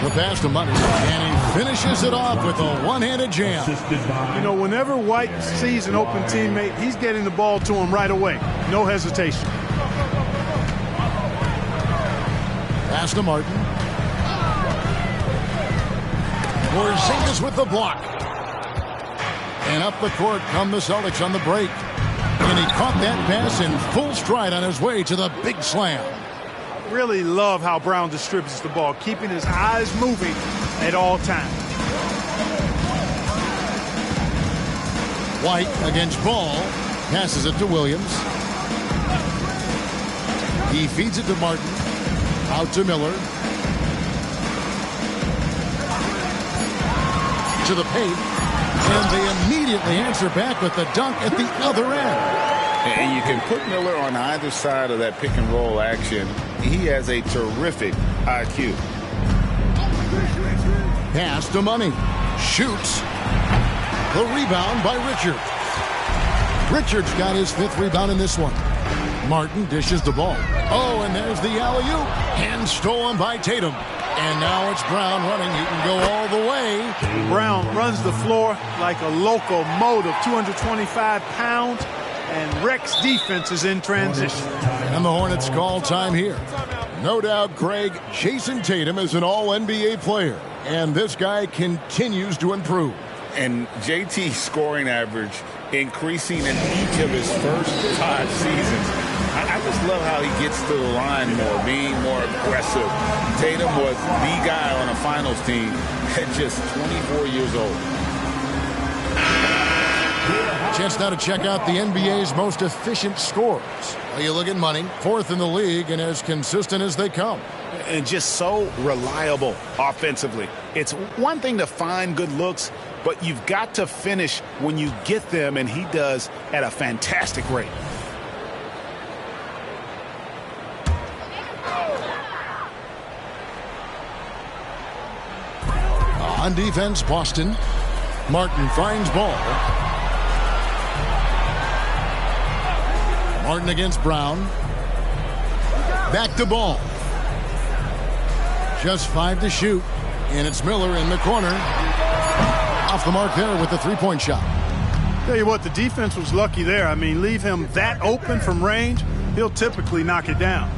The pass to Money, and he finishes it off with a one-handed jam. You know, whenever White sees an open teammate, he's getting the ball to him right away. No hesitation. Pass to Martin. Porzingis with the block. And up the court come the Celtics on the break. And he caught that pass in full stride on his way to the big slam. Really love how Brown distributes the ball, keeping his eyes moving at all times. White against Ball. Passes it to Williams. He feeds it to Martin. Out to Miller. To the paint. And they immediately answer back with the dunk at the other end. And you can put Miller on either side of that pick and roll action. He has a terrific IQ. Pass to Money. Shoots. The rebound by Richard. Richards got his 5th rebound in this one. Martin dishes the ball. Oh, and there's the alley-oop. Hand stolen by Tatum. And now it's Brown running. He can go all the way. Brown runs the floor like a locomotive, 225 pounds. And wrecks defenses in transition. And the Hornets call time here. No doubt, Greg, Jason Tatum is an all-NBA player. And this guy continues to improve. And JT's scoring average increasing in each of his first 5 seasons. I just love how he gets to the line more, being more aggressive. Tatum was the guy on a finals team at just 24 years old. Chance now to check out the NBA's most efficient scorers. Well, you look at Money, 4th in the league and as consistent as they come. And just so reliable offensively. It's one thing to find good looks, but you've got to finish when you get them, and he does at a fantastic rate. On defense, Boston. Martin finds Ball. Martin against Brown. Back to Ball. Just 5 to shoot. And it's Miller in the corner. Off the mark there with the 3-point shot. Tell you what, the defense was lucky there. I mean, leave him that open from range, he'll typically knock it down.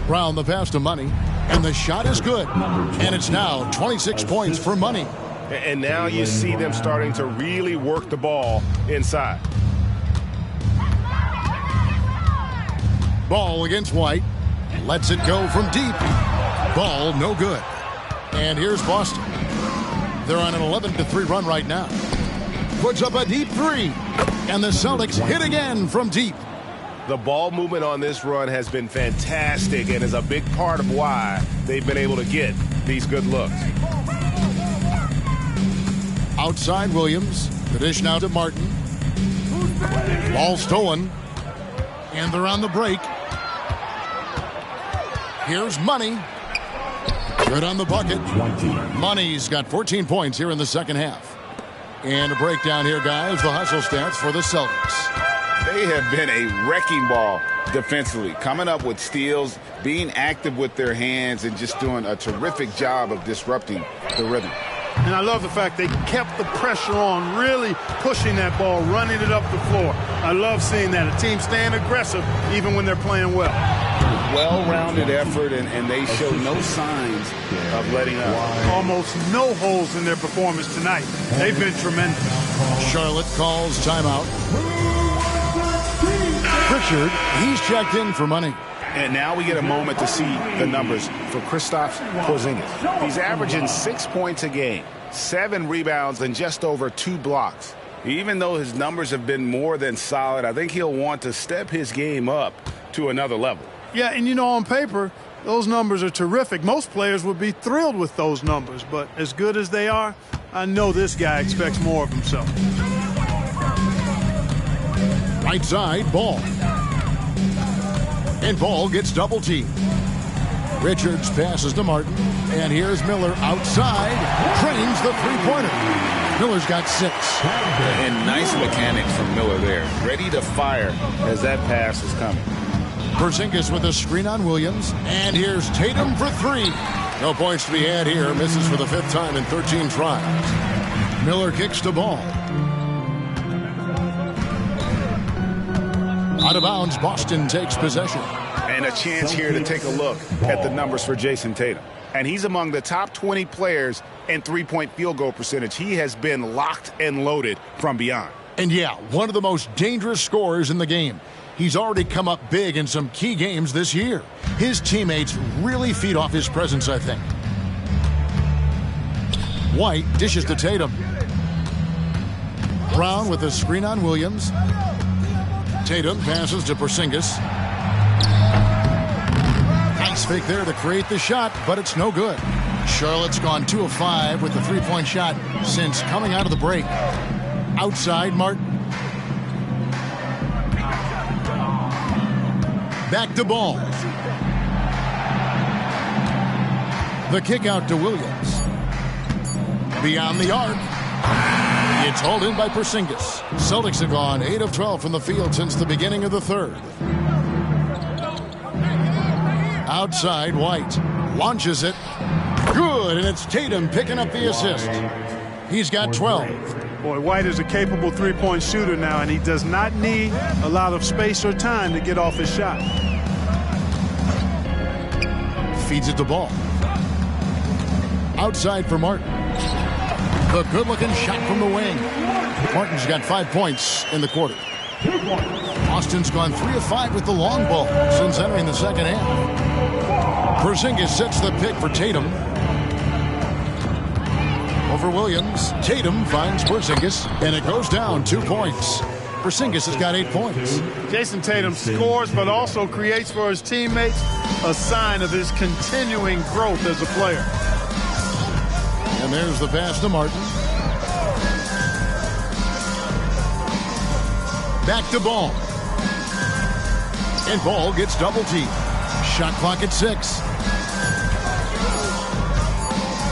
Brown the pass to Money. And the shot is good. And it's now 26 points for Money. And now you see them starting to really work the ball inside. Ball against White. Lets it go from deep. Ball no good. And here's Boston. They're on an 11-3 run right now. Puts up a deep 3. And the Celtics hit again from deep. The ball movement on this run has been fantastic and is a big part of why they've been able to get these good looks. Outside Williams. The dish now to Martin. Ball stolen. And they're on the break. Here's Money. Good on the bucket. Money's got 14 points here in the second half. And a breakdown here, guys. The hustle stats for the Celtics. They have been a wrecking ball defensively, coming up with steals, being active with their hands, and just doing a terrific job of disrupting the rhythm. And I love the fact they kept the pressure on, really pushing that ball, running it up the floor. I love seeing that. A team staying aggressive even when they're playing well. Well-rounded effort, and they show no signs of letting up. Almost no holes in their performance tonight. They've been tremendous. Charlotte calls timeout. Richard, he's checked in for Money. And now we get a moment to see the numbers for Kristaps Porzingis. He's averaging 6 points a game, 7 rebounds, and just over 2 blocks. Even though his numbers have been more than solid, I think he'll want to step his game up to another level. Yeah, and you know, on paper, those numbers are terrific. Most players would be thrilled with those numbers, but as good as they are, I know this guy expects more of himself. Right side, Ball. And Ball gets double teamed. Richards passes to Martin. And here's Miller outside. Drains the three-pointer. Miller's got 6. And nice mechanics from Miller there. Ready to fire as that pass is coming. Porzingis with a screen on Williams. And here's Tatum for 3. No points to be had here. Misses for the 5th time in 13 tries. Miller kicks the ball. Out of bounds, Boston takes possession. And a chance here to take a look at the numbers for Jason Tatum. And he's among the top 20 players in three-point field goal percentage. He has been locked and loaded from beyond. And yeah, one of the most dangerous scorers in the game. He's already come up big in some key games this year. His teammates really feed off his presence, I think. White dishes to Tatum. Brown with a screen on Williams. Tatum passes to Porzingis. Nice fake there to create the shot, but it's no good. Charlotte's gone 2 of 5 with the three-point shot since coming out of the break. Outside, Martin. Back to Ball. The kick out to Williams. Beyond the arc. It's hauled in by Porzingis. Celtics have gone 8 of 12 from the field since the beginning of the third. Outside, White launches it. Good, and it's Tatum picking up the assist. He's got 12. Boy, White is a capable three-point shooter now, and he does not need a lot of space or time to get off his shot. Feeds it to Ball. Outside for Martin. The good-looking shot from the wing. Martin's got 5 points in the quarter. Austin's gone 3 of 5 with the long ball since entering the second half. Porzingis sets the pick for Tatum. Over Williams. Tatum finds Porzingis, and it goes down 2 points. Porzingis has got 8 points. Jason Tatum scores, but also creates for his teammates, a sign of his continuing growth as a player. And there's the pass to Martin. Back to Ball. And Ball gets double teamed. Shot clock at 6.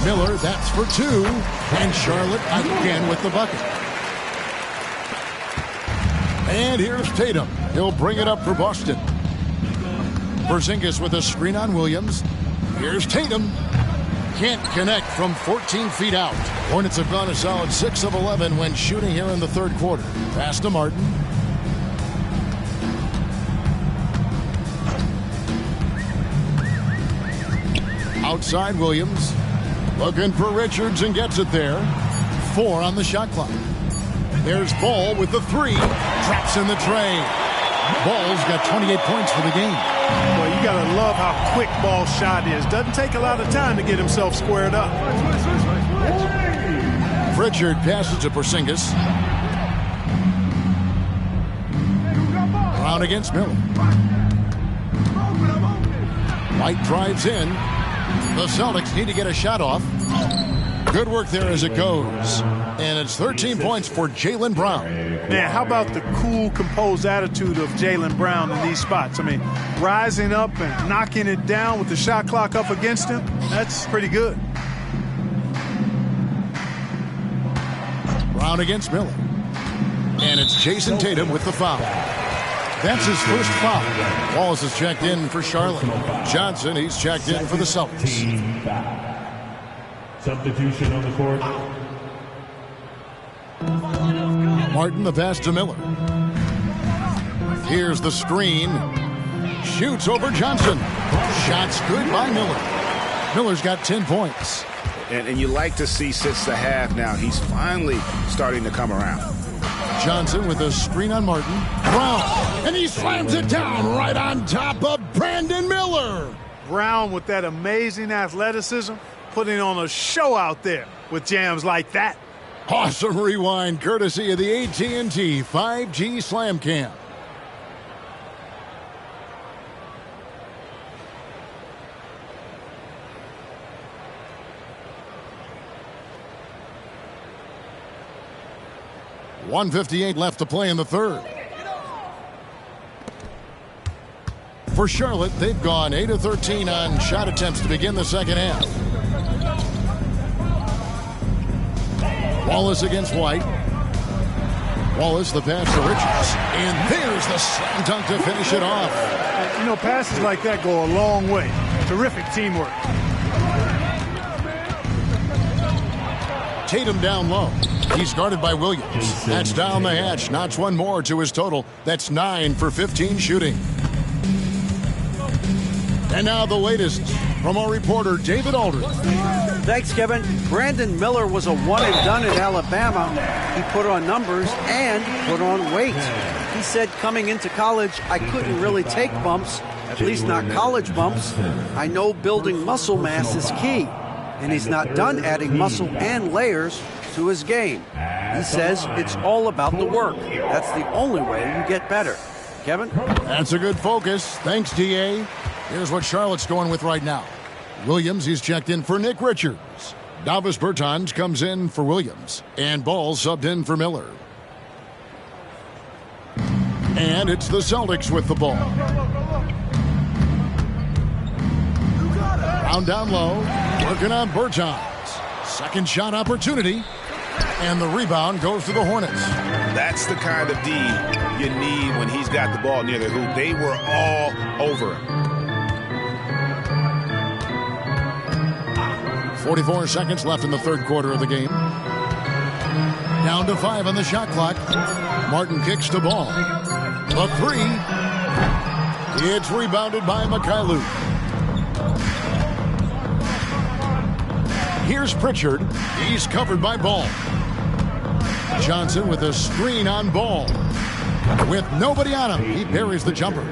Miller, that's for 2. And Charlotte again with the bucket. And here's Tatum. He'll bring it up for Boston. Porzingis with a screen on Williams. Here's Tatum. Can't connect from 14 feet out. Hornets have gone a solid 6 of 11 when shooting here in the third quarter. Pass to Martin. Outside Williams. Looking for Richards and gets it there. 4 on the shot clock. There's Ball with the 3. Traps in the tray. Ball's got 28 points for the game. Well, you got to love how quick Ball's shot is. Doesn't take a lot of time to get himself squared up. Pritchard passes to Porzingis. Brown against Miller. White drives in. The Celtics need to get a shot off. Good work there as it goes. And it's 13 points for Jaylen Brown. Man, how about the cool, composed attitude of Jaylen Brown in these spots? I mean, rising up and knocking it down with the shot clock up against him, that's pretty good. Brown against Miller. And it's Jason Tatum with the foul. That's his first foul. Wallace has checked in for Charlotte. Johnson, he's checked in for the Celtics. Substitution on the court. Martin the pass to Miller. Here's the screen. Shoots over Johnson. Shots good by Miller. Miller's got 10 points. And you like to see since the half now, he's finally starting to come around. Johnson with a screen on Martin. Brown, and he slams it down right on top of Brandon Miller. Brown with that amazing athleticism, putting on a show out there with jams like that. Awesome rewind courtesy of the AT&T 5G Slam Cam. .158 left to play in the third. For Charlotte, they've gone 8 of 13 on shot attempts to begin the second half. Wallace against White. Wallace, the pass to Richards. And there's the slam dunk to finish it off. You know, passes like that go a long way. Terrific teamwork. Tatum down low. He's guarded by Williams. That's down the hatch. Notch one more to his total. That's 9 for 15 shooting. And now the latest from our reporter, David Aldridge. Thanks, Kevin. Brandon Miller was a one-and-done in Alabama. He put on numbers and put on weight. He said coming into college, I couldn't really take bumps, at least not college bumps. I know building muscle mass is key. And he's not done adding muscle and layers to his game. He says it's all about the work. That's the only way you get better. Kevin? That's a good focus. Thanks, D.A. Here's what Charlotte's going with right now. Williams, he's checked in for Nick Richards. Davis Bertans comes in for Williams. And Ball subbed in for Miller. And it's the Celtics with the ball. Brown down low. Working on Bertans. Second shot opportunity. And the rebound goes to the Hornets. That's the kind of D you need when he's got the ball near the hoop. They were all over him. 44 seconds left in the third quarter of the game. Down to 5 on the shot clock. Martin kicks the ball. The three. It's rebounded by Mikhailuk. Here's Pritchard. He's covered by Ball. Johnson with a screen on Ball. With nobody on him, he parries the jumper.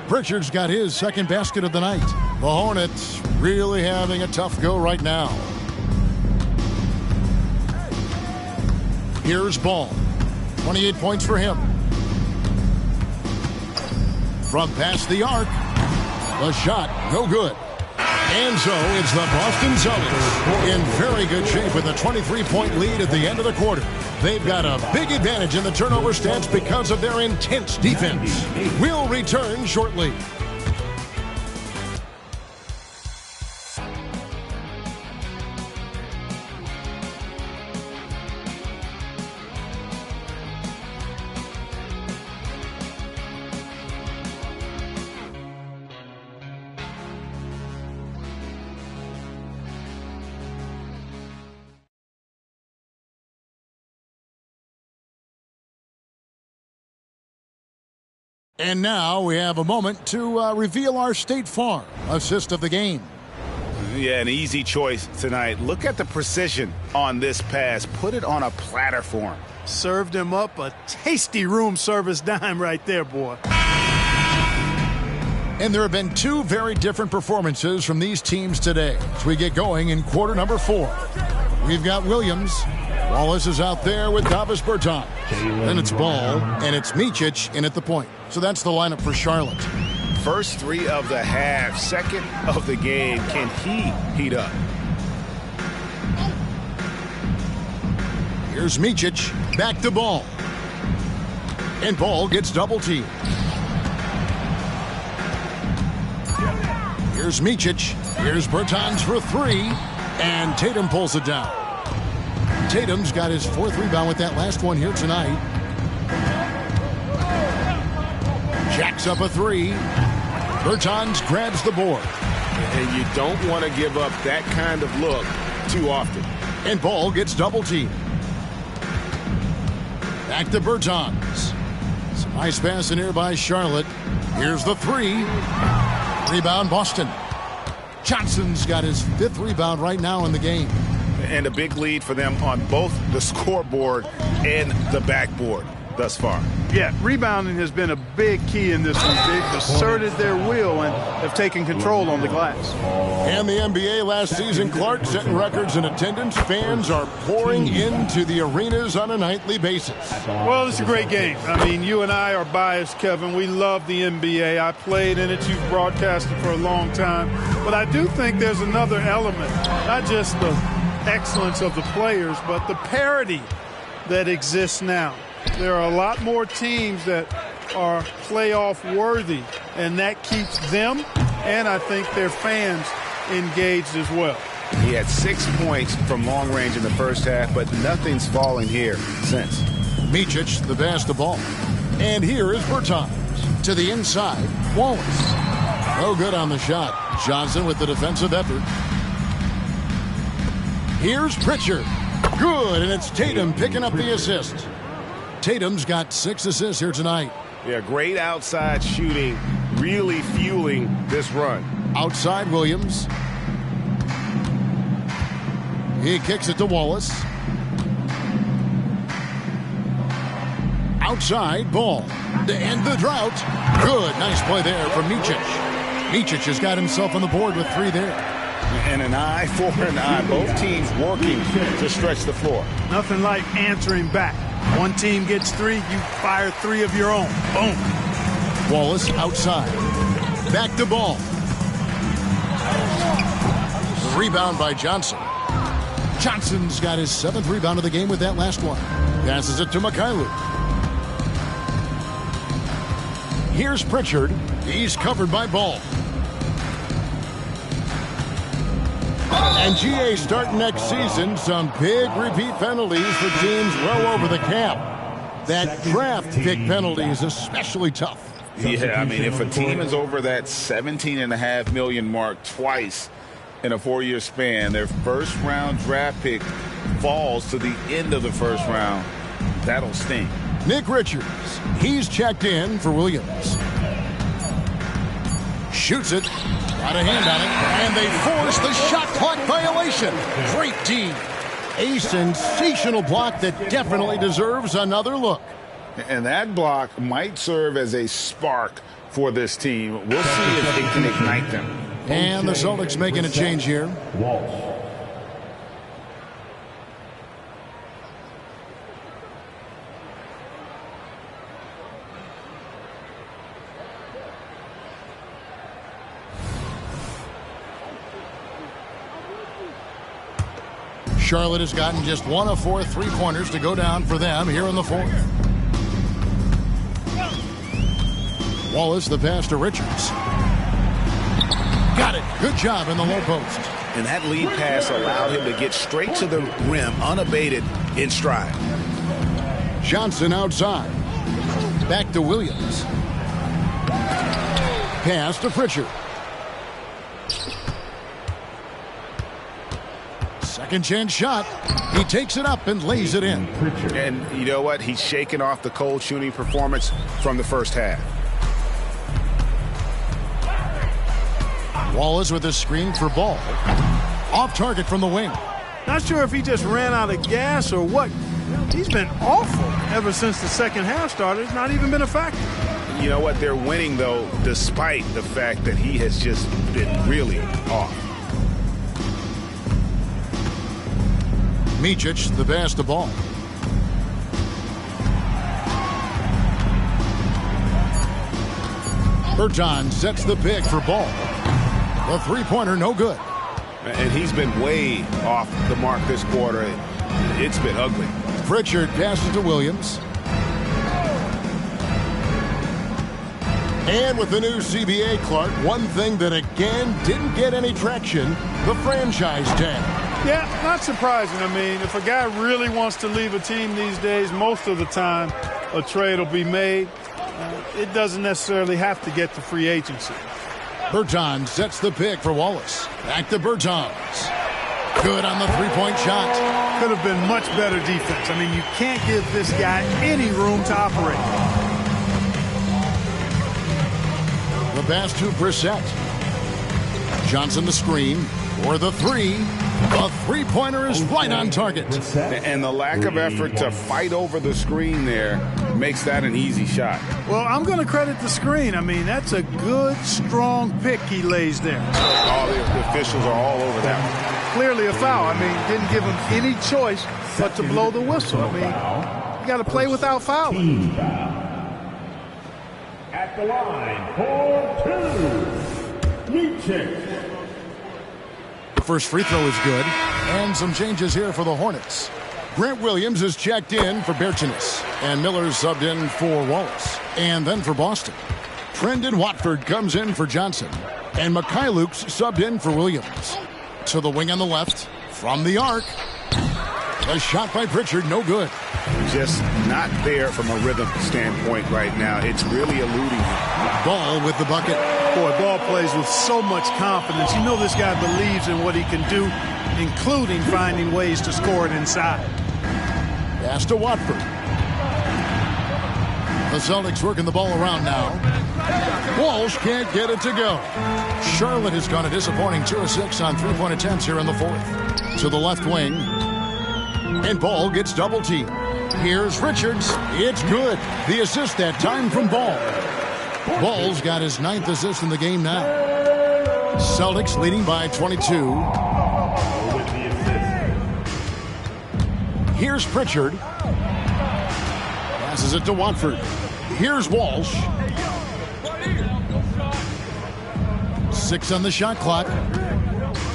Pritchard's got his second basket of the night. The Hornets really having a tough go right now. Here's Ball. 28 points for him. From past the arc. The shot, no good. And so it's the Boston Celtics in very good shape with a 23-point lead at the end of the quarter. They've got a big advantage in the turnover stats because of their intense defense. We'll return shortly. And now we have a moment to reveal our State Farm assist of the game. Yeah, an easy choice tonight. Look at the precision on this pass. Put it on a platter for him. Served him up a tasty room service dime right there, boy. And there have been two very different performances from these teams today as we get going in quarter number 4. We've got Williams. Wallace is out there with Davis Bertans. Then it's Ball, and it's Micic in at the point. So that's the lineup for Charlotte. First 3 of the half, second of the game. Can he heat up? Here's Micic, back to Ball. And Ball gets double teamed. Here's Micic. Here's Bertans for 3. And Tatum pulls it down. Tatum's got his 4th rebound with that last one here tonight. Jacks up a 3. Bertans grabs the board. And you don't want to give up that kind of look too often. And Ball gets double teamed. Back to Bertans. Some nice pass in here by Charlotte. Here's the 3. Rebound Boston. Johnson's got his 5th rebound right now in the game. And a big lead for them on both the scoreboard and the backboard thus far. Yeah, rebounding has been a big key in this one. They've asserted their will and have taken control on the glass. And the NBA last season, Clark, setting records in attendance. Fans are pouring into the arenas on a nightly basis. Well, it's a great game. I mean, you and I are biased, Kevin. We love the NBA. I played in it. You've broadcasted for a long time. But I do think there's another element, not just the excellence of the players, but the parity that exists now. There are a lot more teams that are playoff worthy, and that keeps them and I think their fans engaged as well. He had 6 points from long range in the first half, but nothing's falling here since. Micic, the pass the ball. And here is Bertans. To the inside, Wallace. No good on the shot. Johnson with the defensive effort. Here's Pritchard. Good, and it's Tatum picking up the assist. Tatum's got 6 assists here tonight. Yeah, great outside shooting, really fueling this run. Outside Williams. He kicks it to Wallace. Outside Ball. To end the drought. Good. Nice play there from Micic. Micic has got himself on the board with 3 there. And an eye for an eye. Both teams working to stretch the floor. Nothing like answering back. One team gets 3, you fire 3 of your own. Boom. Wallace outside. Back to Ball. The rebound by Johnson. Johnson's got his 7th rebound of the game with that last one. Passes it to Mikhailuk. Here's Pritchard. He's covered by Ball. And GA starting next season, some big repeat penalties for teams well over the cap. That draft pick penalty is especially tough. Yeah, I mean, if a team is over that $17.5 million mark twice in a 4-year span, their first-round draft pick falls to the end of the first round, that'll sting. Nick Richards, he's checked in for Williams. Shoots it. Got a hand on it. And they force the shot clock violation. Great team. A sensational block that definitely deserves another look. And that block might serve as a spark for this team. We'll see if it can ignite them. And the Celtics making a change here. Charlotte has gotten just 1 of 4 3-pointers to go down for them here in the 4th. Wallace, the pass to Richards. Got it. Good job in the low post. And that lead pass allowed him to get straight to the rim, unabated, in stride. Johnson outside. Back to Williams. Pass to Pritchard. Second chance shot. He takes it up and lays it in. And you know what? He's shaking off the cold shooting performance from the first half. Wallace with a screen for Ball. Off target from the wing. Not sure if he just ran out of gas or what. He's been awful ever since the second half started. It's not even been a factor. You know what? They're winning, though, despite the fact that he has just been really off. Micic, the pass to Ball. Bertans sets the pick for Ball. The 3-pointer, no good. And he's been way off the mark this quarter. It's been ugly. Pritchard passes to Williams. And with the new CBA, Clark, one thing that again didn't get any traction, the franchise tag. Yeah, not surprising. I mean, if a guy really wants to leave a team these days, most of the time a trade will be made. It doesn't necessarily have to get to free agency. Bertans sets the pick for Wallace. Back to Bertans. Good on the 3-point shot. Could have been much better defense. I mean, you can't give this guy any room to operate. The pass to Brissett. Johnson the screen for the 3. The 3-pointer is right on target. And the lack of effort to fight over the screen there makes that an easy shot. Well, I'm going to credit the screen. I mean, that's a good, strong pick he lays there. All the officials are all over that one. Clearly a foul. I mean, didn't give him any choice but to blow the whistle. I mean, you got to play without fouling. At the line for 2, Micic. First free throw is good. And some changes here for the Hornets. Grant Williams is checked in for Bertans. And Miller's subbed in for Wallace. And then for Boston, Trendon Watford comes in for Johnson. And Mikhailuk's subbed in for Williams. To the wing on the left. From the arc. A shot by Pritchard, no good. Just not there from a rhythm standpoint right now. It's really eluding him. Ball with the bucket. Boy, Ball plays with so much confidence. You know this guy believes in what he can do, including finding ways to score it inside. Pass to Watford. The Celtics working the ball around now. Walsh can't get it to go. Charlotte has gone a disappointing 2 of 6 on three-point attempts here in the fourth. To the left wing. And Ball gets double teamed. Here's Richards. It's good. The assist that time from Ball. Ball's got his 9th assist in the game now. Celtics leading by 22. Here's Pritchard. Passes it to Watford. Here's Walsh. 6 on the shot clock.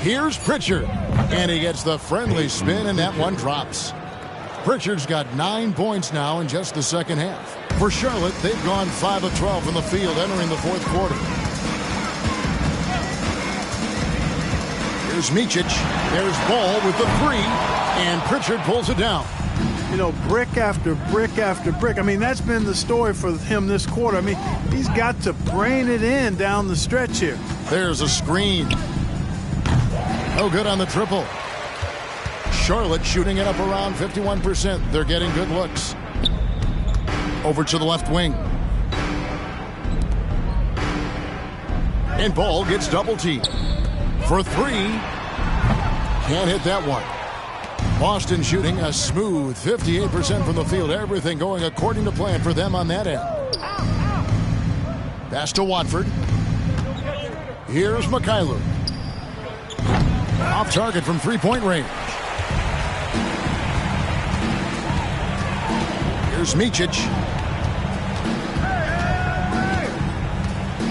Here's Pritchard. And he gets the friendly spin, and that one drops. Pritchard's got 9 points now in just the second half. For Charlotte, they've gone 5 of 12 from the field entering the fourth quarter. Here's Micic. There's Ball with the 3, and Pritchard pulls it down. You know, brick after brick after brick. I mean, that's been the story for him this quarter. I mean, he's got to brain it in down the stretch here. There's a screen. No good on the triple. Charlotte shooting it up around 51%. They're getting good looks. Over to the left wing. And Ball gets double teamed. For 3. Can't hit that one. Boston shooting a smooth 58% from the field. Everything going according to plan for them on that end. Pass to Watford. Here's Mikhailuk. Off target from three-point range. Here's Micic.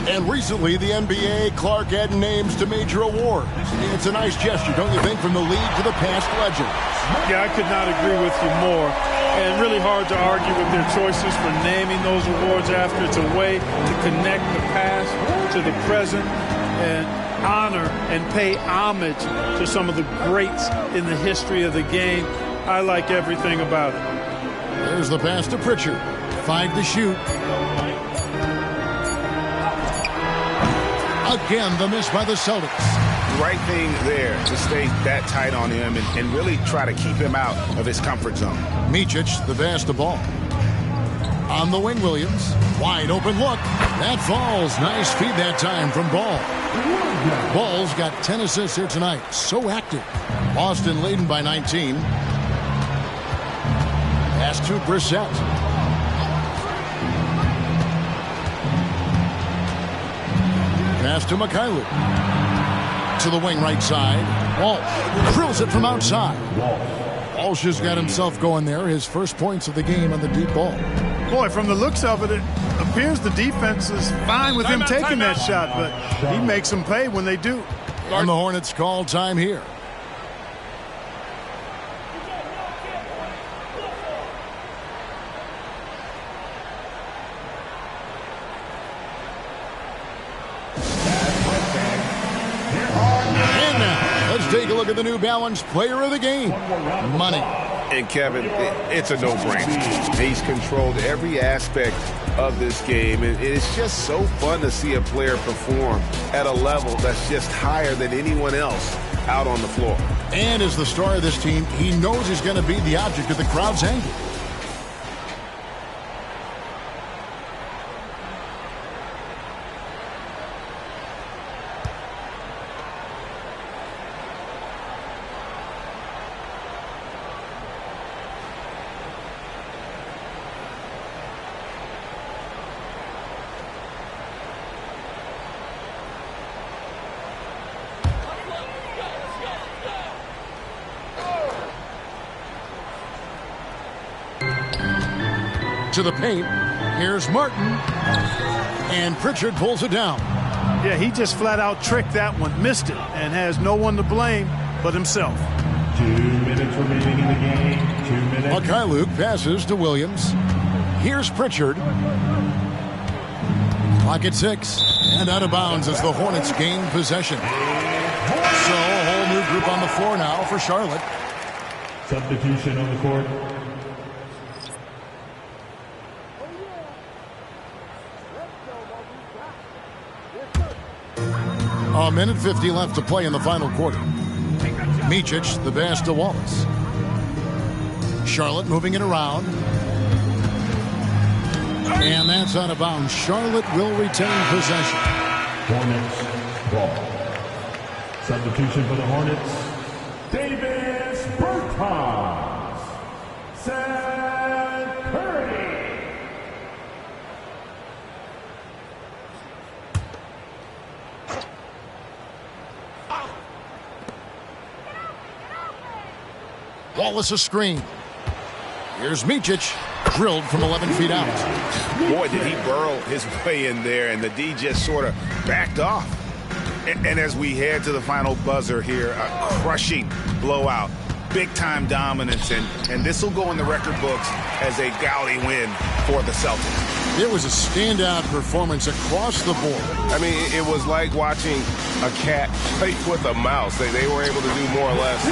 And recently, the NBA, Clark added names to major awards. It's a nice gesture, don't you think, from the league to the past legends? Yeah, I could not agree with you more. And really hard to argue with their choices for naming those awards after. It's a way to connect the past to the present and honor and pay homage to some of the greats in the history of the game. I like everything about it. There's the pass to Pritchard. 5 to shoot. Again, the miss by the Celtics. Right thing there to stay that tight on him and really try to keep him out of his comfort zone. Micic, the pass to Ball. On the wing, Williams. Wide open look. That falls. Nice feed that time from Ball. Ball's got 10 assists here tonight. So active. Boston leading by 19. Pass to Brissett. Pass to Mikhailuk. To the wing right side. Walsh drills it from outside. Walsh has got himself going there. His first points of the game on the deep ball. Boy, from the looks of it, it appears the defense is fine with him taking that shot, but he makes them pay when they do. And the Hornets call time here. And now, let's take a look at the New Balance Player of the Game. Money. And Kevin, it's a no-brainer. He's controlled every aspect of this game, and it's just so fun to see a player perform at a level that's just higher than anyone else out on the floor. And as the star of this team, he knows he's going to be the object of the crowd's anger. To the paint. Here's Martin. And Pritchard pulls it down. Yeah, he just flat out tricked that one, missed it, and has no one to blame but himself. 2 minutes remaining in the game. 2 minutes. Mikhailuk passes to Williams. Here's Pritchard. Clock at 6. And out of bounds as the Hornets gain possession. So a whole new group on the floor now for Charlotte. Substitution on the court. A minute 50 left to play in the final quarter. Micic, the pass to Wallace. Charlotte moving it around. And that's out of bounds. Charlotte will retain possession. Hornets ball. Substitution for the Hornets. Davis Bertans. Seth Curry. Wallace a screen. Here's Micic. Drilled from 11 feet out. Boy, did he burrow his way in there, and the D just sort of backed off. And as we head to the final buzzer here, a crushing blowout, big-time dominance, and this will go in the record books as a gaudy win for the Celtics. It was a standout performance across the board. I mean, it was like watching a cat play with a mouse. They were able to do more or less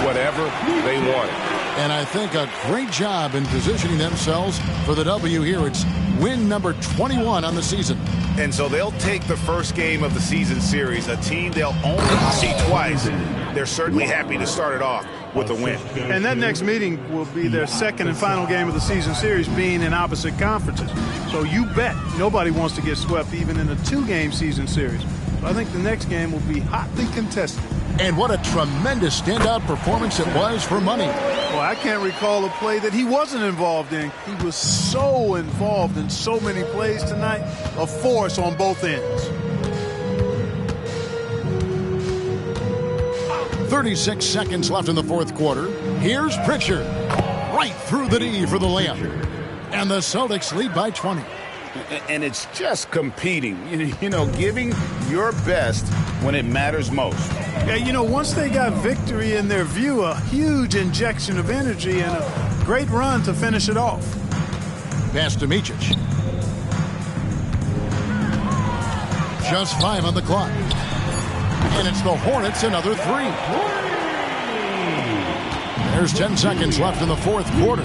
whatever they wanted. And I think a great job in positioning themselves for the W here. It's win number 21 on the season. And so they'll take the first game of the season series, a team they'll only see twice. They're certainly happy to start it off with a win. And that next meeting will be their second and final game of the season series, being in opposite conferences. So you bet nobody wants to get swept even in a 2-game season series. So I think the next game will be hotly contested. And what a tremendous standout performance it was for Money. Well, I can't recall a play that he wasn't involved in. He was so involved in so many plays tonight, a force on both ends. 36 seconds left in the fourth quarter. Here's Pritchard. Right through the D for the layup. And the Celtics lead by 20. And it's just competing, you know, giving your best when it matters most. Yeah, you know, once they got victory in their view, a huge injection of energy and a great run to finish it off. Pass to Micic. Just 5 on the clock. And it's the Hornets another 3. There's 10 seconds left in the fourth quarter.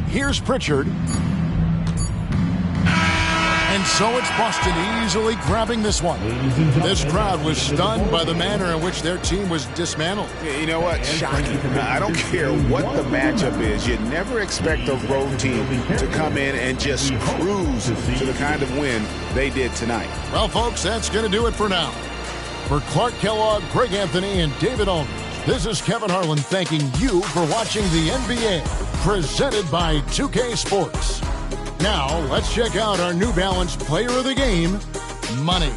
Here's Pritchard. And so it's Boston easily grabbing this one. This crowd was stunned by the manner in which their team was dismantled. You know what? Shocking. I don't care what the matchup is. You never expect a road team to come in and just cruise to the kind of win they did tonight. Well, folks, that's going to do it for now. For Clark Kellogg, Greg Anthony, and David Aldridge, this is Kevin Harlan thanking you for watching the NBA, presented by 2K Sports. Now, let's check out our New Balance Player of the Game, Money.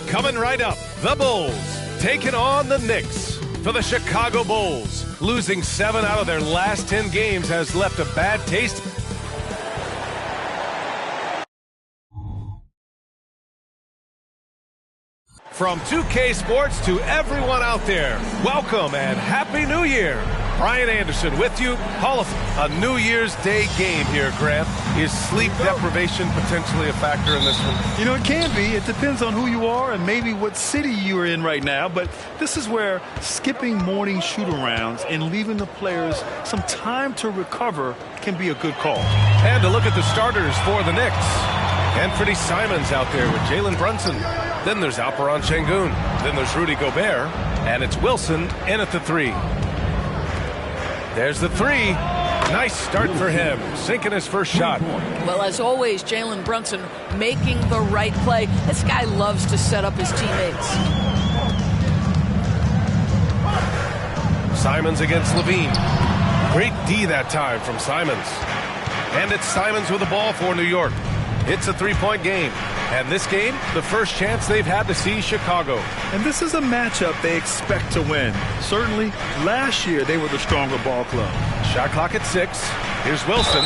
Coming right up, the Bulls taking on the Knicks. For the Chicago Bulls, losing 7 out of their last 10 games has left a bad taste. From 2K Sports to everyone out there, welcome and Happy New Year. Brian Anderson with you. Hall of a New Year's Day game here, Grant. Is sleep deprivation potentially a factor in this one? You know, it can be. It depends on who you are and maybe what city you're in right now. But this is where skipping morning shoot-arounds and leaving the players some time to recover can be a good call. And to look at the starters for the Knicks. Anthony Simons out there with Jalen Brunson. Then there's Alperon Şengün. Then there's Rudy Gobert. And it's Wilson in at the 3. There's the 3. Nice start for him, sinking his first shot. Well, as always, Jalen Brunson making the right play. This guy loves to set up his teammates. Simons against Levine. Great D that time from Simons. And it's Simons with the ball for New York. It's a 3-point game. And this game, the first chance they've had to see Chicago. And this is a matchup they expect to win. Certainly, last year they were the stronger ball club. Shot clock at 6. Here's Wilson.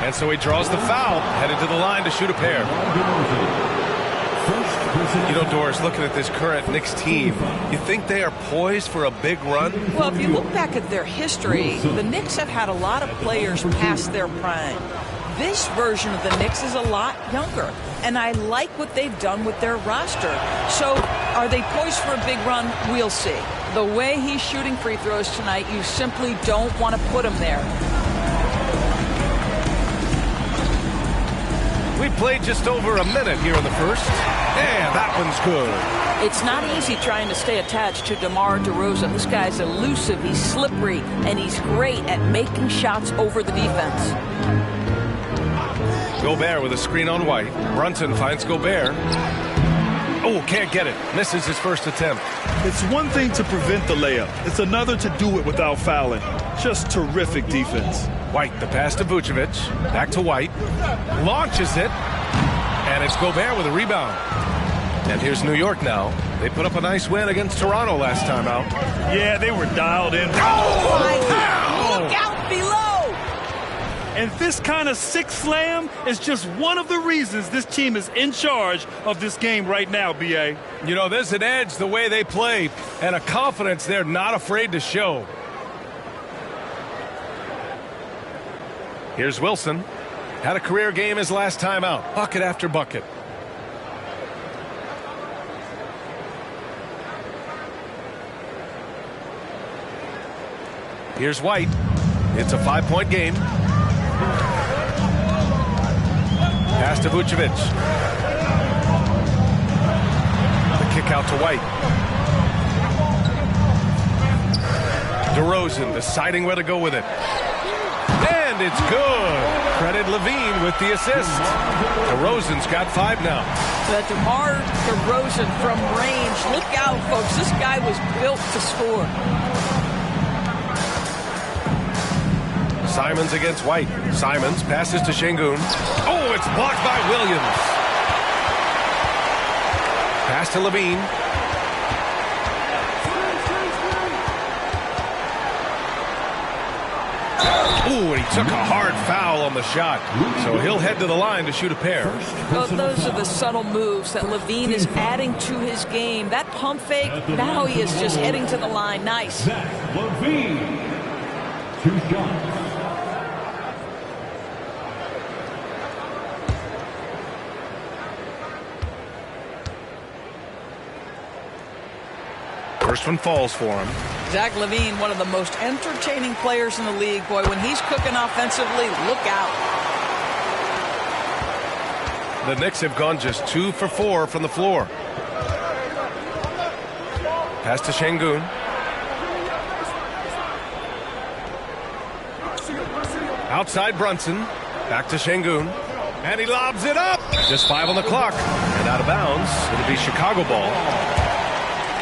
And so he draws the foul, headed to the line to shoot a pair. You know, Doris, looking at this current Knicks team, you think they are poised for a big run? Well, if you look back at their history, the Knicks have had a lot of players past their prime. This version of the Knicks is a lot younger, and I like what they've done with their roster. So are they poised for a big run? We'll see. The way he's shooting free throws tonight, you simply don't want to put him there. We played just over a minute here in the first, and that one's good. It's not easy trying to stay attached to DeMar DeRozan. This guy's elusive, he's slippery, and he's great at making shots over the defense. Gobert with a screen on White. Brunson finds Gobert. Oh, can't get it. Misses his first attempt. It's one thing to prevent the layup. It's another to do it without fouling. Just terrific defense. White, the pass to Vucevic. Back to White. Launches it. And it's Gobert with a rebound. And here's New York now. They put up a nice win against Toronto last time out. Yeah, they were dialed in. Oh, my God. Look out below. And this kind of sick slam is just one of the reasons this team is in charge of this game right now, B.A. You know, there's an edge the way they play and a confidence they're not afraid to show. Here's Wilson. Had a career game his last time out. Bucket after bucket. Here's White. It's a 5-point game. Pass to Vucevic. The kick out to White. DeRozan deciding where to go with it. And it's good. Credit Levine with the assist. DeRozan's got 5 now. But DeMar DeRozan from range. Look out, folks. This guy was built to score. Simons against White. Simons passes to Şengün. Oh, it's blocked by Williams. Pass to Levine. Ooh, and he took a hard foul on the shot. So he'll head to the line to shoot a pair. Well, those are the subtle moves that Levine is adding to his game. That pump fake, now he is just heading to the line. Nice. Levine. 2 shots. First one falls for him. Zach LaVine, one of the most entertaining players in the league. Boy, when he's cooking offensively, look out. The Knicks have gone just 2 for 4 from the floor. Pass to Şengün. Outside Brunson. Back to Şengün. And he lobs it up. Just 5 on the clock. And out of bounds. It'll be Chicago ball.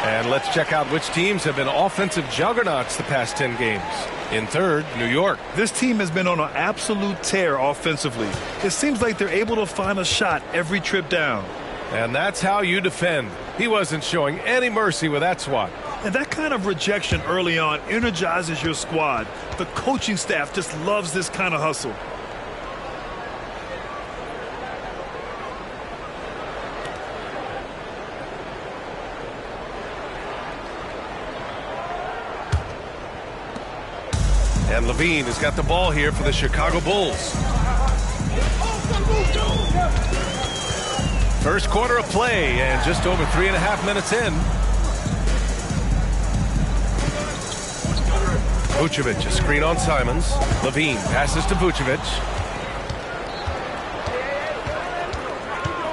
And let's check out which teams have been offensive juggernauts the past 10 games. In third, New York. This team has been on an absolute tear offensively. It seems like they're able to find a shot every trip down. And that's how you defend. He wasn't showing any mercy with that swat. And that kind of rejection early on energizes your squad. The coaching staff just loves this kind of hustle. And Levine has got the ball here for the Chicago Bulls. First quarter of play and just over 3.5 minutes in. Vucevic, a screen on Simons. Levine passes to Vucevic.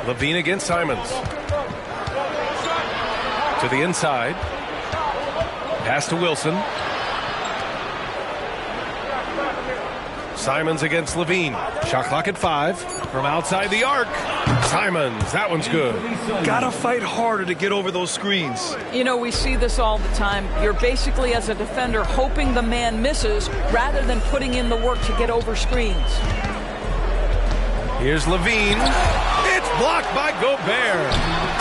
Levine against Simons. To the inside. Pass to Wilson. Simons against Levine. Shot clock at 5. From outside the arc. Simons, that one's good. Gotta fight harder to get over those screens. You know, we see this all the time. You're basically, as a defender, hoping the man misses rather than putting in the work to get over screens. Here's Levine. It's blocked by Gobert.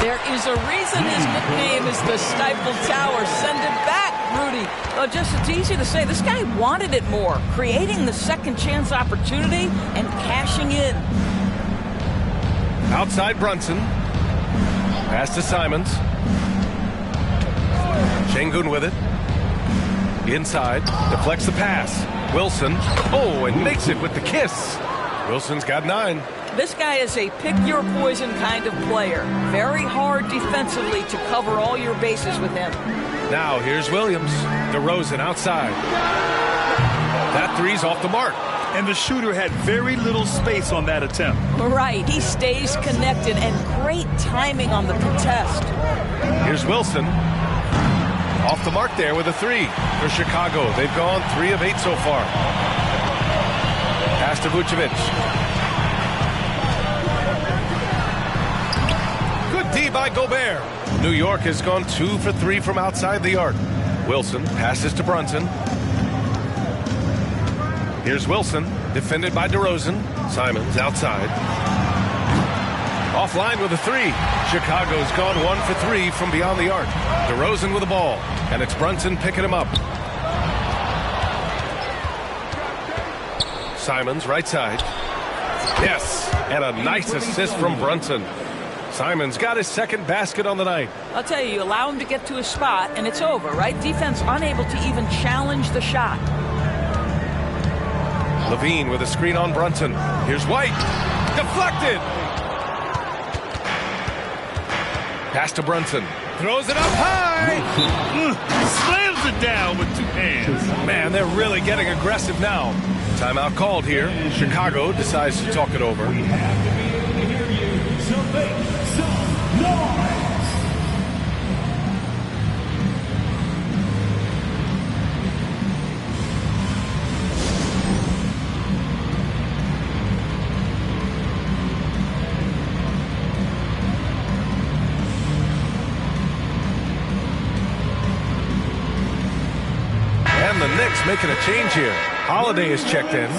There is a reason his nickname is the Stifle Tower. Send it back, Rudy. It's easy to say. This guy wanted it more, creating the second chance opportunity and cashing in. Outside Brunson. Pass to Simons. Şengün with it. Inside. Deflects the pass. Wilson. Oh, and makes it with the kiss. Wilson's got 9. This guy is a pick-your-poison kind of player. Very hard defensively to cover all your bases with him. Now here's Williams. DeRozan outside. That three's off the mark. And the shooter had very little space on that attempt. Right. He stays connected, and great timing on the contest. Here's Wilson. Off the mark there with a 3 for Chicago. They've gone 3 of 8 so far. Pass to Vucevic. Good D by Gobert. New York has gone 2 for 3 from outside the arc. Wilson passes to Brunson. Here's Wilson, defended by DeRozan. Simons outside. Offline with a 3. Chicago's gone 1 for 3 from beyond the arc. DeRozan with the ball, and it's Brunson picking him up. Simons right side. Yes, and a nice assist from Brunson. Simons got his second basket on the night. I'll tell you, allow him to get to his spot, and it's over, right? Defense unable to even challenge the shot. Levine with a screen on Brunson. Here's White. Deflected. Pass to Brunson. Throws it up high. Slams it down with 2 hands. Man, they're really getting aggressive now. Timeout called here. Chicago decides to talk it over. And the Knicks making a change here. Holiday is checked in.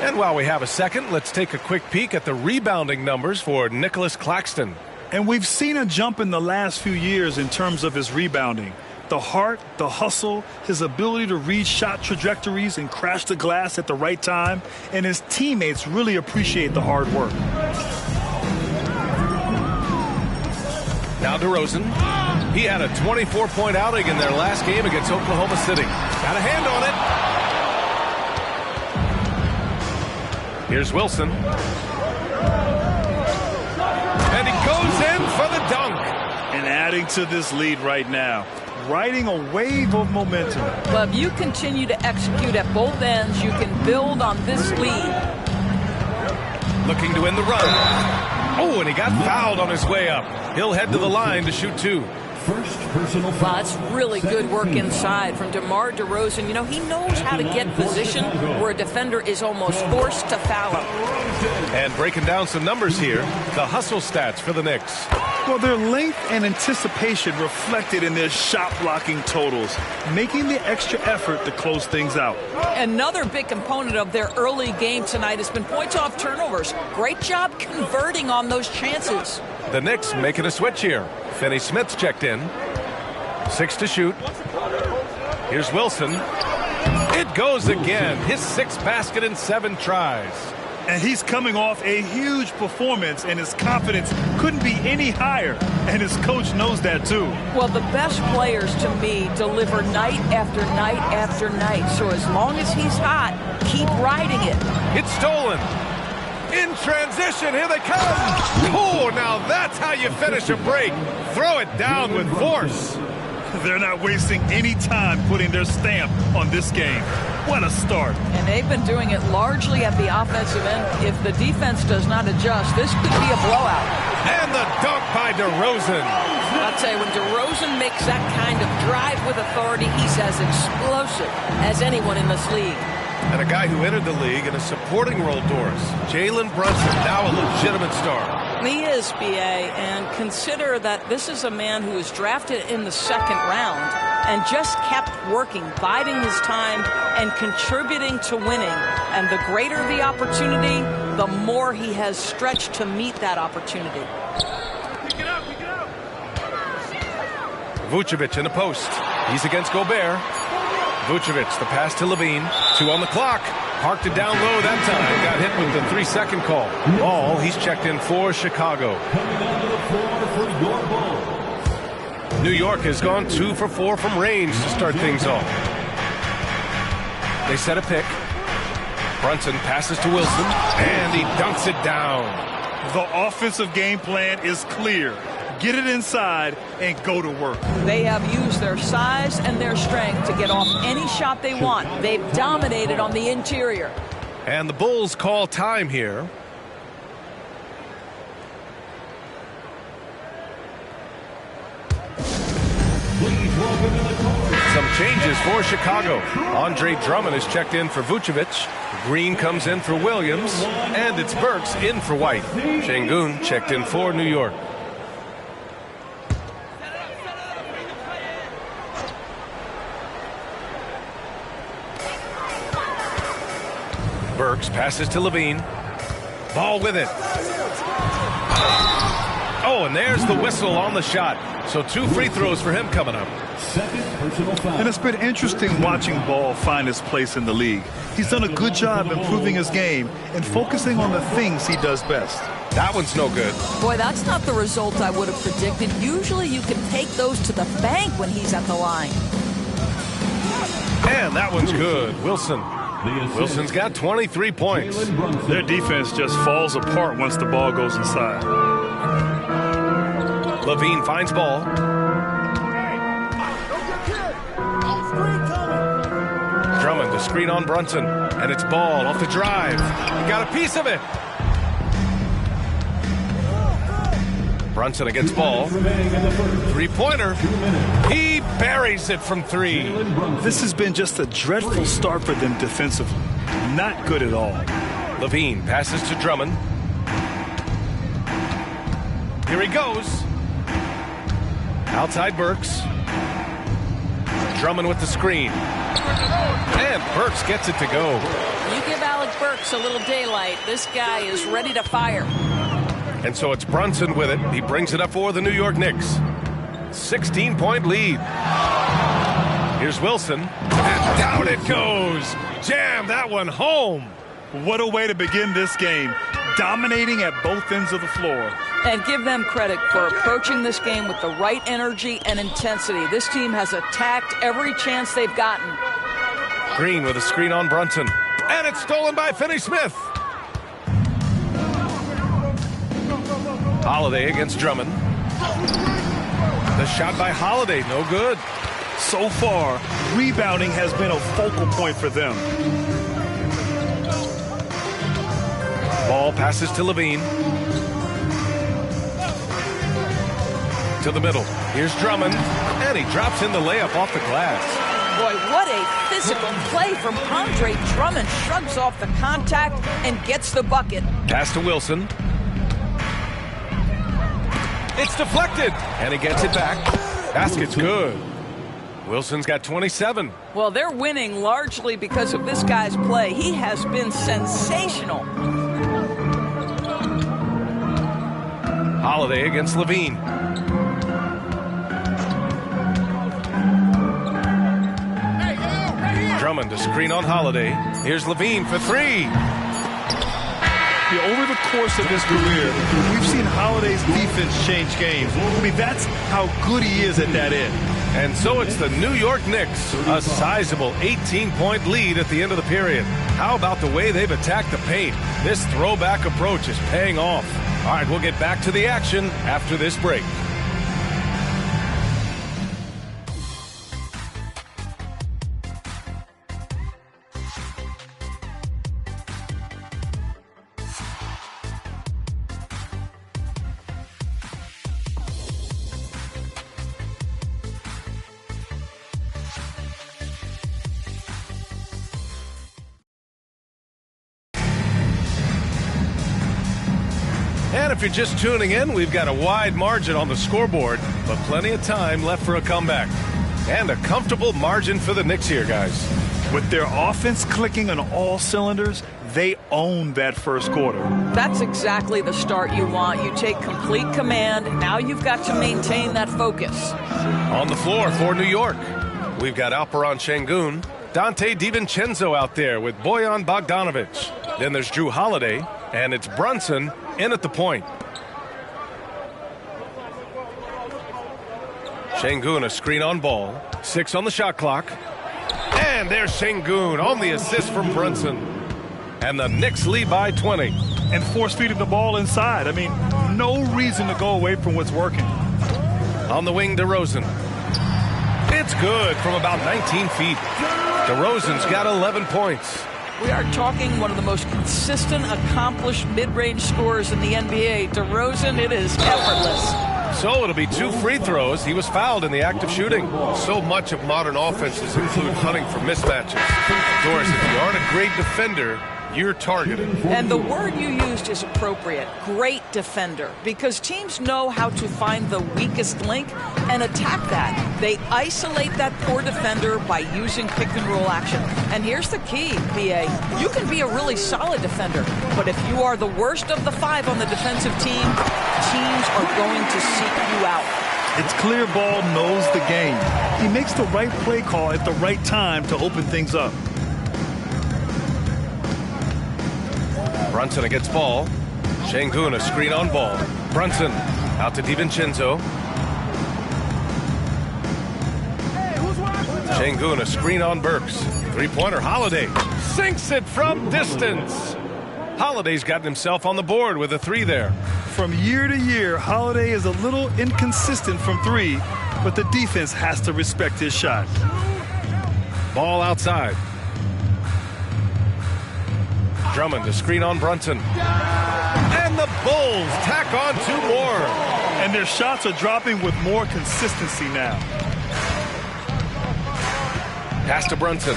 And while we have a second, let's take a quick peek at the rebounding numbers for Nicholas Claxton. And we've seen a jump in the last few years in terms of his rebounding. The heart, the hustle, his ability to read shot trajectories and crash the glass at the right time. And his teammates really appreciate the hard work. Now DeRozan. He had a 24-point outing in their last game against Oklahoma City. Got a hand on it. Here's Wilson. And he goes in for the dunk. And adding to this lead right now. Riding a wave of momentum. But if you continue to execute at both ends, you can build on this lead. Looking to end the run. Oh, and he got fouled on his way up. He'll head to the line to shoot 2. First personal foul. Wow, that's really good work inside from DeMar DeRozan. You know, he knows how to get position where a defender is almost forced to foul him. And breaking down some numbers here, the hustle stats for the Knicks. Well, their length and anticipation reflected in their shot blocking totals, making the extra effort to close things out. Another big component of their early game tonight has been points off turnovers. Great job converting on those chances. The Knicks making a switch here. Finney Smith's checked in. 6 to shoot. Here's Wilson. It goes again. His 6th basket in 7 tries. And he's coming off a huge performance, and his confidence couldn't be any higher. And his coach knows that, too. Well, the best players, to me, deliver night after night after night. So as long as he's hot, keep riding it. It's stolen. In transition, here they come. Oh, now that's how you finish a break. Throw it down with force. They're not wasting any time putting their stamp on this game. What a start. And they've been doing it largely at the offensive end. If the defense does not adjust, this could be a blowout. And the dunk by DeRozan. I'll tell you, when DeRozan makes that kind of drive with authority, he's as explosive as anyone in this league. And a guy who entered the league in a supporting role, Doris. Jalen Brunson, now a legitimate star. He is, B.A., and consider that this is a man who was drafted in the 2nd round and just kept working, biding his time, and contributing to winning. And the greater the opportunity, the more he has stretched to meet that opportunity. Vucevic in the post. He's against Gobert. Vucevic, the pass to Levine. 2 on the clock. Parked it down low that time. Got hit with the 3-second call. Ball, he's checked in for Chicago. New York has gone 2 for 4 from range to start things off. They set a pick. Brunson passes to Wilson, and he dunks it down. The offensive game plan is clear. Get it inside and go to work. They have used their size and their strength to get off any shot they want. They've dominated on the interior. And the Bulls call time here. Some changes for Chicago. Andre Drummond is checked in for Vucevic. Green comes in for Williams. And it's Burks in for White. Şengün checked in for New York. Burks passes to Levine. Ball with it. Oh, and there's the whistle on the shot. So 2 free throws for him coming up. And it's been interesting watching Ball find his place in the league. He's done a good job improving his game and focusing on the things he does best. That one's no good. Boy, that's not the result I would have predicted. Usually you can take those to the bank when he's at the line. And that one's good. Wilson's got 23 points. Their defense just falls apart once the ball goes inside. Levine finds Ball. Drummond to screen on Brunson. And it's Ball off the drive. He got a piece of it. Brunson against Ball. Three-pointer. He buries it from 3. This has been just a dreadful start for them defensively. Not good at all. Levine passes to Drummond. Here he goes. Outside Burks. Drummond with the screen. And Burks gets it to go. You give Alec Burks a little daylight. This guy is ready to fire. And so it's Brunson with it. He brings it up for the New York Knicks. 16-point lead. Here's Wilson. And down it goes. Jam that one home. What a way to begin this game. Dominating at both ends of the floor. And give them credit for approaching this game with the right energy and intensity. This team has attacked every chance they've gotten. Green with a screen on Brunson. And it's stolen by Finney-Smith. Holiday against Drummond. The shot by Holiday, no good. So far, rebounding has been a focal point for them. Ball passes to Levine. To the middle. Here's Drummond. And he drops in the layup off the glass. Boy, what a physical play from Andre Drummond. Shrugs off the contact and gets the bucket. Pass to Wilson. It's deflected, and he gets it back. Basket's good. Wilson's got 27. Well, they're winning largely because of this guy's play. He has been sensational. Holiday against Levine. Drummond to screen on Holiday. Here's Levine for 3. Over the course of his career, we've seen Holiday's defense change games. I mean, that's how good he is at that end. And so it's the New York Knicks, a sizable 18-point lead at the end of the period. How about the way they've attacked the paint? This throwback approach is paying off. All right, we'll get back to the action after this break. And if you're just tuning in, we've got a wide margin on the scoreboard, but plenty of time left for a comeback. And a comfortable margin for the Knicks here, guys. With their offense clicking on all cylinders, they own that first quarter. That's exactly the start you want. You take complete command. Now you've got to maintain that focus. On the floor for New York, we've got Alperen Şengün, Dante DiVincenzo out there with Bojan Bogdanovic. Then there's Drew Holiday, and it's Brunson in at the point. Şengün a screen on Ball. 6 on the shot clock. And there's Şengün on the assist from Brunson. And the Knicks lead by 20. And force-feeding the ball inside. I mean, no reason to go away from what's working. On the wing, DeRozan. It's good from about 19 feet. DeRozan's got 11 points. We are talking one of the most consistent, accomplished mid-range scorers in the NBA. DeRozan, it is effortless. So it'll be 2 free throws. He was fouled in the act of shooting. So much of modern offenses include hunting for mismatches. Doris, if you aren't a great defender, you're targeted. And the word you used is appropriate. Great defender. Because teams know how to find the weakest link and attack that. They isolate that poor defender by using pick-and-roll action. And here's the key, PA. You can be a really solid defender, but if you are the worst of the 5 on the defensive team, teams are going to seek you out. It's clear Ball knows the game. He makes the right play call at the right time to open things up. Brunson against Ball. Şengün a screen on Ball. Brunson out to DiVincenzo. Şengün a screen on Burks. Three-pointer, Holiday sinks it from distance. Holiday's gotten himself on the board with a 3 there. From year to year, Holiday is a little inconsistent from 3, but the defense has to respect his shot. Ball outside. Drummond to screen on Brunson. And the Bulls tack on 2 more. And their shots are dropping with more consistency now. Pass to Brunson.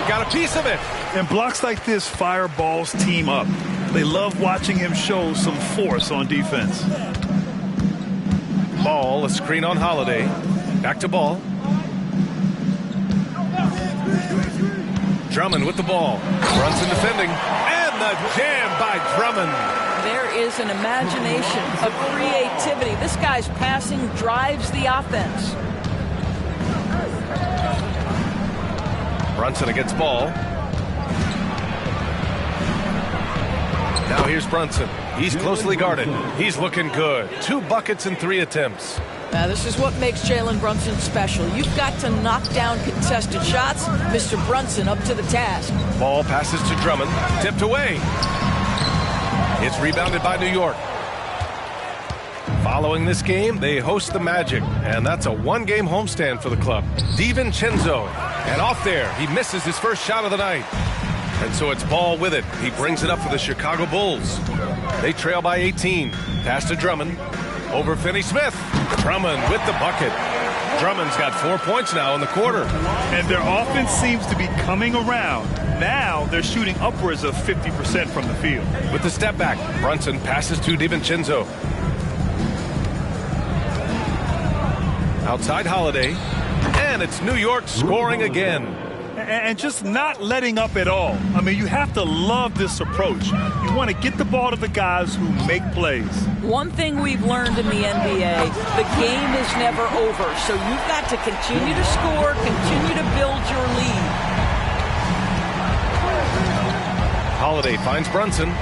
Got a piece of it. And blocks like this fire Ball's team up. They love watching him show some force on defense. Ball, a screen on Holiday. Back to Ball. Drummond with the ball. Brunson defending. And the jam by Drummond. There is an imagination, a creativity. This guy's passing drives the offense. Brunson against Ball. Now here's Brunson. He's closely guarded. He's looking good. 2 buckets in 3 attempts. Now, this is what makes Jalen Brunson special. You've got to knock down contested shots. Mr. Brunson up to the task. Ball passes to Drummond. Tipped away. It's rebounded by New York. Following this game, they host the Magic, and that's a 1-game homestand for the club. DiVincenzo, and off there, he misses his first shot of the night. And so it's Ball with it. He brings it up for the Chicago Bulls. They trail by 18. Pass to Drummond. Over Finney-Smith. Drummond with the bucket. Drummond's got 4 points now in the quarter. And their offense seems to be coming around. Now they're shooting upwards of 50% from the field. With the step back, Brunson passes to DiVincenzo. Outside Holiday. And it's New York scoring again. And just not letting up at all. I mean, you have to love this approach. You want to get the ball to the guys who make plays. One thing we've learned in the NBA, the game is never over. So you've got to continue to score, continue to build your lead. Holiday finds Brunson.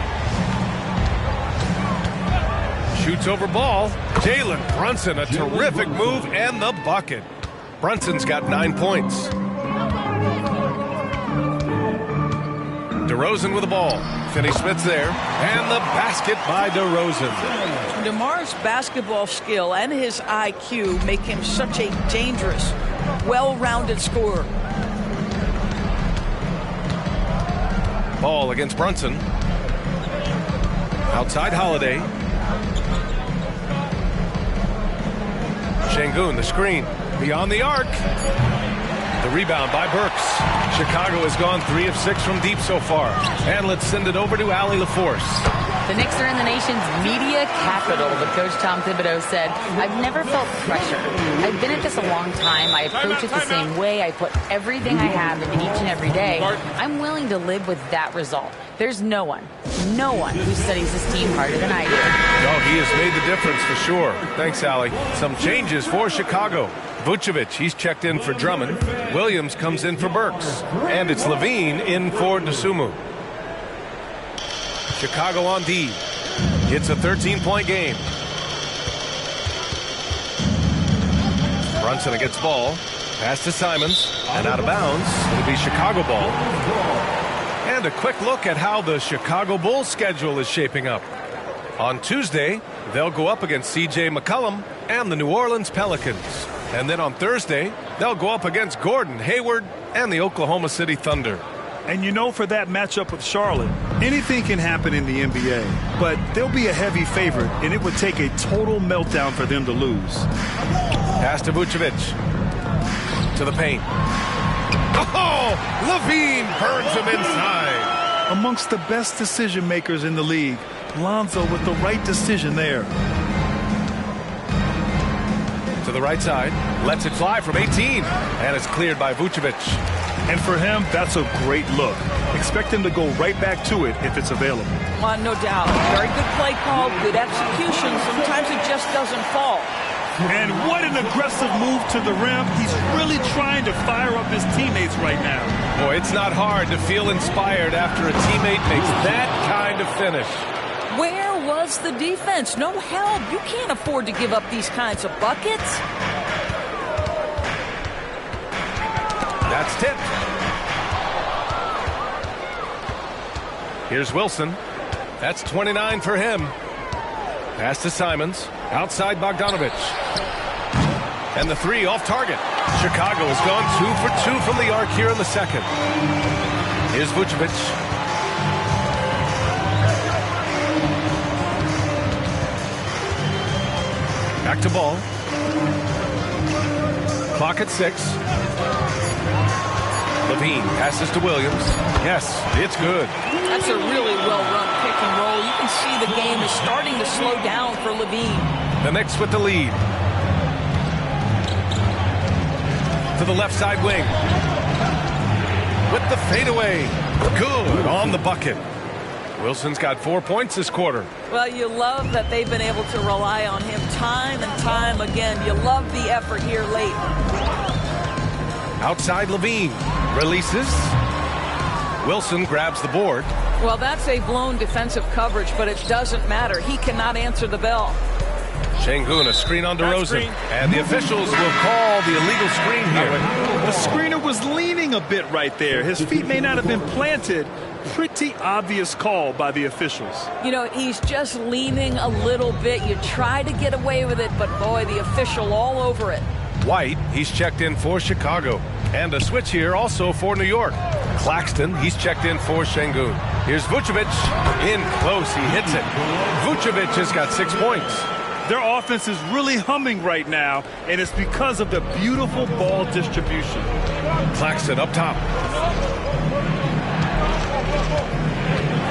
Shoots over Ball. Jalen Brunson, a terrific move and the bucket. Brunson's got 9 points. DeRozan with the ball. Finney-Smith's there. And the basket by DeRozan. DeMar's basketball skill and his IQ make him such a dangerous, well-rounded scorer. Ball against Brunson. Outside Holiday. Şengün, the screen. Beyond the arc. The rebound by Burks. Chicago has gone 3 of 6 from deep so far. And let's send it over to Allie LaForce. The Knicks are in the nation's media capital, but Coach Tom Thibodeau said, I've never felt pressure. I've been at this a long time. I approach it the same way. I put everything I have into each and every day. I'm willing to live with that result. There's no one who studies this team harder than I do. No, he has made the difference for sure. Thanks, Allie. Some changes for Chicago. Vucevic, he's checked in for Drummond. Williams comes in for Burks. And it's Levine in for Dosunmu. Chicago on D. It's a 13-point game. Brunson against Ball. Pass to Simons. And out of bounds, it'll be Chicago ball. And a quick look at how the Chicago Bulls schedule is shaping up. On Tuesday, they'll go up against C.J. McCollum and the New Orleans Pelicans. And then on Thursday, they'll go up against Gordon Hayward and the Oklahoma City Thunder. And you know, for that matchup with Charlotte, anything can happen in the NBA, but they'll be a heavy favorite, and it would take a total meltdown for them to lose. Pass to Vucevic. To the paint. Oh, Levine burns him inside. Amongst the best decision makers in the league, Lonzo with the right decision there. To the right side, lets it fly from 18, and it's cleared by Vucevic. And for him, that's a great look. Expect him to go right back to it if it's available. No doubt. Very good play call, good execution. Sometimes it just doesn't fall. And what an aggressive move to the rim. He's really trying to fire up his teammates right now. Boy, it's not hard to feel inspired after a teammate makes that kind of finish. Where was the defense? No help. You can't afford to give up these kinds of buckets. That's tipped. Here's Wilson. That's 29 for him. Pass to Simons. Outside Bogdanovich. And the three off target. Chicago has gone 2 for 2 from the arc here in the second. Here's Vucevic. Back to ball. Clock at 6. Levine passes to Williams. Yes, it's good. That's a really well-run pick and roll. You can see the game is starting to slow down for Levine. The Knicks with the lead. To the left side wing. With the fadeaway. Good on the bucket. Wilson's got 4 points this quarter. Well, you love that they've been able to rely on him time and time again. You love the effort here late. Outside Levine. Releases. Wilson grabs the board. Well, that's a blown defensive coverage, but it doesn't matter. He cannot answer the bell. Şengün, a screen on DeRozan. And the officials will call the illegal screen here. The screener was leaning a bit right there. His feet may not have been planted. Pretty obvious call by the officials. You know, he's just leaning a little bit. You try to get away with it, but boy, the official all over it. White, he's checked in for Chicago. And a switch here also for New York. Claxton, he's checked in for Şengün. Here's Vucevic. In close, he hits it. Vucevic has got 6 points. Their offense is really humming right now, and it's because of the beautiful ball distribution. Claxton up top.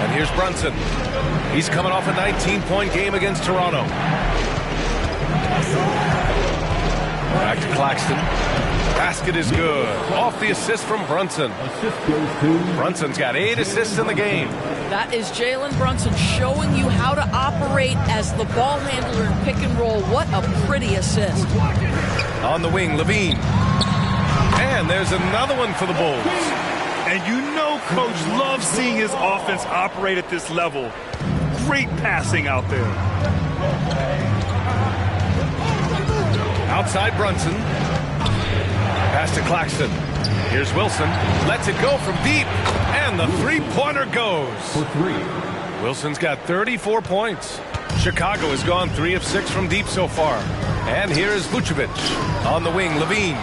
And here's Brunson. He's coming off a 19-point game against Toronto. Back to Claxton. Basket is good. Off the assist from Brunson. Brunson's got 8 assists in the game. That is Jalen Brunson showing you how to operate as the ball handler in pick and roll. What a pretty assist. On the wing, Levine. And there's another one for the Bulls. And you know Coach loves seeing his offense operate at this level. Great passing out there. Outside Brunson. Pass to Claxton. Here's Wilson. Lets it go from deep. And the three-pointer goes. For 3. Wilson's got 34 points. Chicago has gone 3 of 6 from deep so far. And here is Vucevic. On the wing, Levine.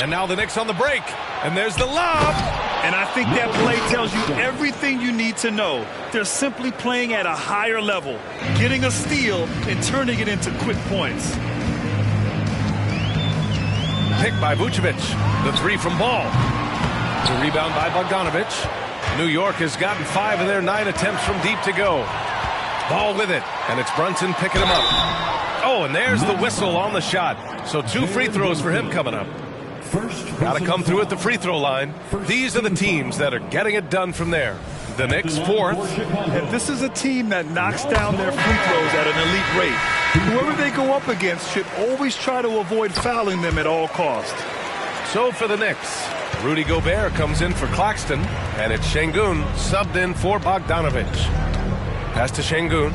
And now the Knicks on the break. And there's the lob. And I think that play tells you everything you need to know. They're simply playing at a higher level, getting a steal and turning it into quick points. Pick by Vucevic. The 3 from Ball. The rebound by Bogdanovich. New York has gotten 5 of their 9 attempts from deep to go. Ball with it. And it's Brunson picking him up. Oh, and there's the whistle on the shot. So 2 free throws for him coming up. Got to come through at the free throw line. These are the teams that are getting it done from there. The Knicks 4th. And this is a team that knocks down their free throws at an elite rate. Whoever they go up against should always try to avoid fouling them at all costs. So for the Knicks, Rudy Gobert comes in for Claxton, and it's Şengün subbed in for Bogdanovich. Pass to Şengün.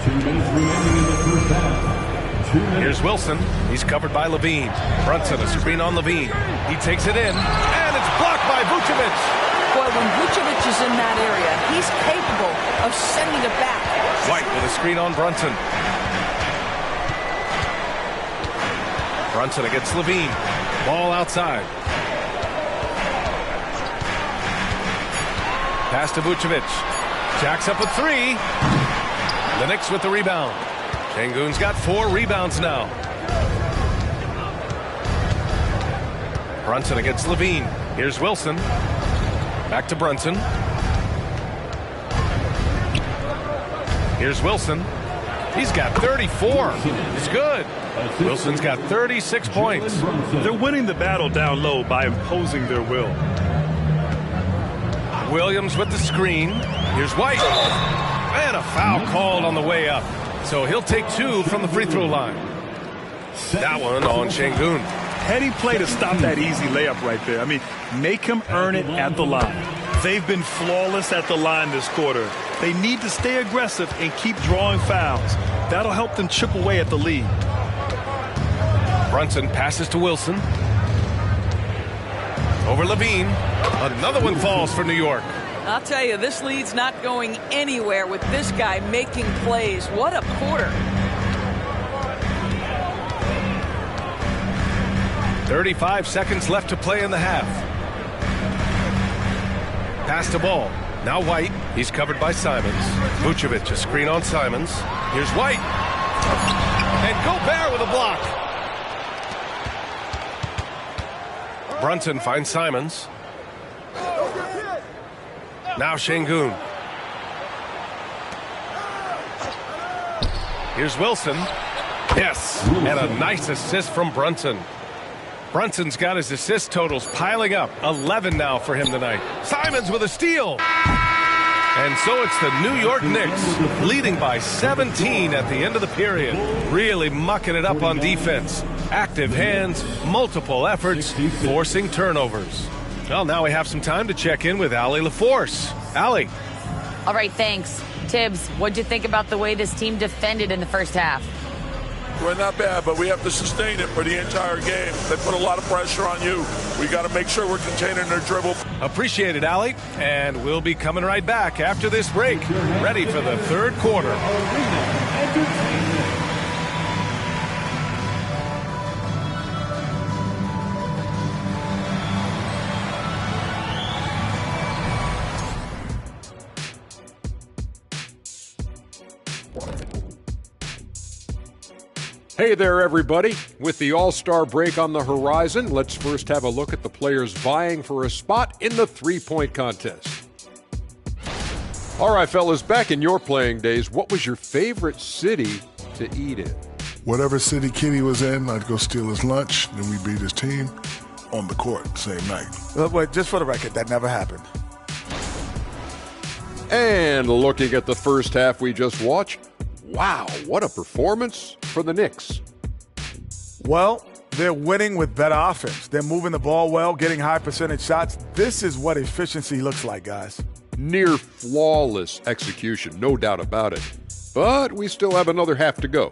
2 minutes remaining in the first half. Here's Wilson. He's covered by Levine. Brunson, a screen on Levine. He takes it in, and it's blocked by Vucevic. Boy, when Vucevic is in that area, he's capable of sending it back. White with a screen on Brunson. Brunson against Levine. Ball outside. Pass to Vucevic. Jacks up with 3. The Knicks with the rebound. Şengün's got 4 rebounds now. Brunson against Levine. Here's Wilson. Back to Brunson. Here's Wilson. He's got 34. He's good. Wilson's got 36 points. They're winning the battle down low by imposing their will. Williams with the screen. Here's White. And a foul called on the way up. So he'll take 2 from the free throw line. That one on Şengün. Heady play to stop that easy layup right there. I mean, make him earn it at the line. They've been flawless at the line this quarter. They need to stay aggressive and keep drawing fouls. That'll help them chip away at the lead. Brunson passes to Wilson. Over Levine. Another one falls for New York. I'll tell you, this lead's not going anywhere with this guy making plays. What a quarter. 35 seconds left to play in the half. Pass to ball. Now White. He's covered by Simons. Vucevic, a screen on Simons. Here's White. And Gobert with a block. Brunson finds Simons. Now Şengün. Here's Wilson. Yes, and a nice assist from Brunson. Brunson's got his assist totals piling up. 11 now for him tonight. Simons with a steal. And so it's the New York Knicks leading by 17 at the end of the period. Really mucking it up on defense. Active hands, multiple efforts, forcing turnovers. Well, now we have some time to check in with Allie LaForce. Allie. All right, thanks. Tibbs, what'd you think about the way this team defended in the first half? Well, not bad, but we have to sustain it for the entire game. They put a lot of pressure on you. We got to make sure we're containing their dribble. Appreciate it, Allie. And we'll be coming right back after this break. Ready for the third quarter. Hey there, everybody. With the All-Star break on the horizon, let's first have a look at the players vying for a spot in the three-point contest. All right, fellas, back in your playing days, what was your favorite city to eat in? Whatever city Kenny was in, I'd go steal his lunch, then we beat his team on the court same night. Wait, just for the record, that never happened. And looking at the first half we just watched, wow, what a performance for the Knicks. Well, they're winning with better offense. They're moving the ball well, getting high percentage shots. This is what efficiency looks like, guys. Near flawless execution, no doubt about it. But we still have another half to go.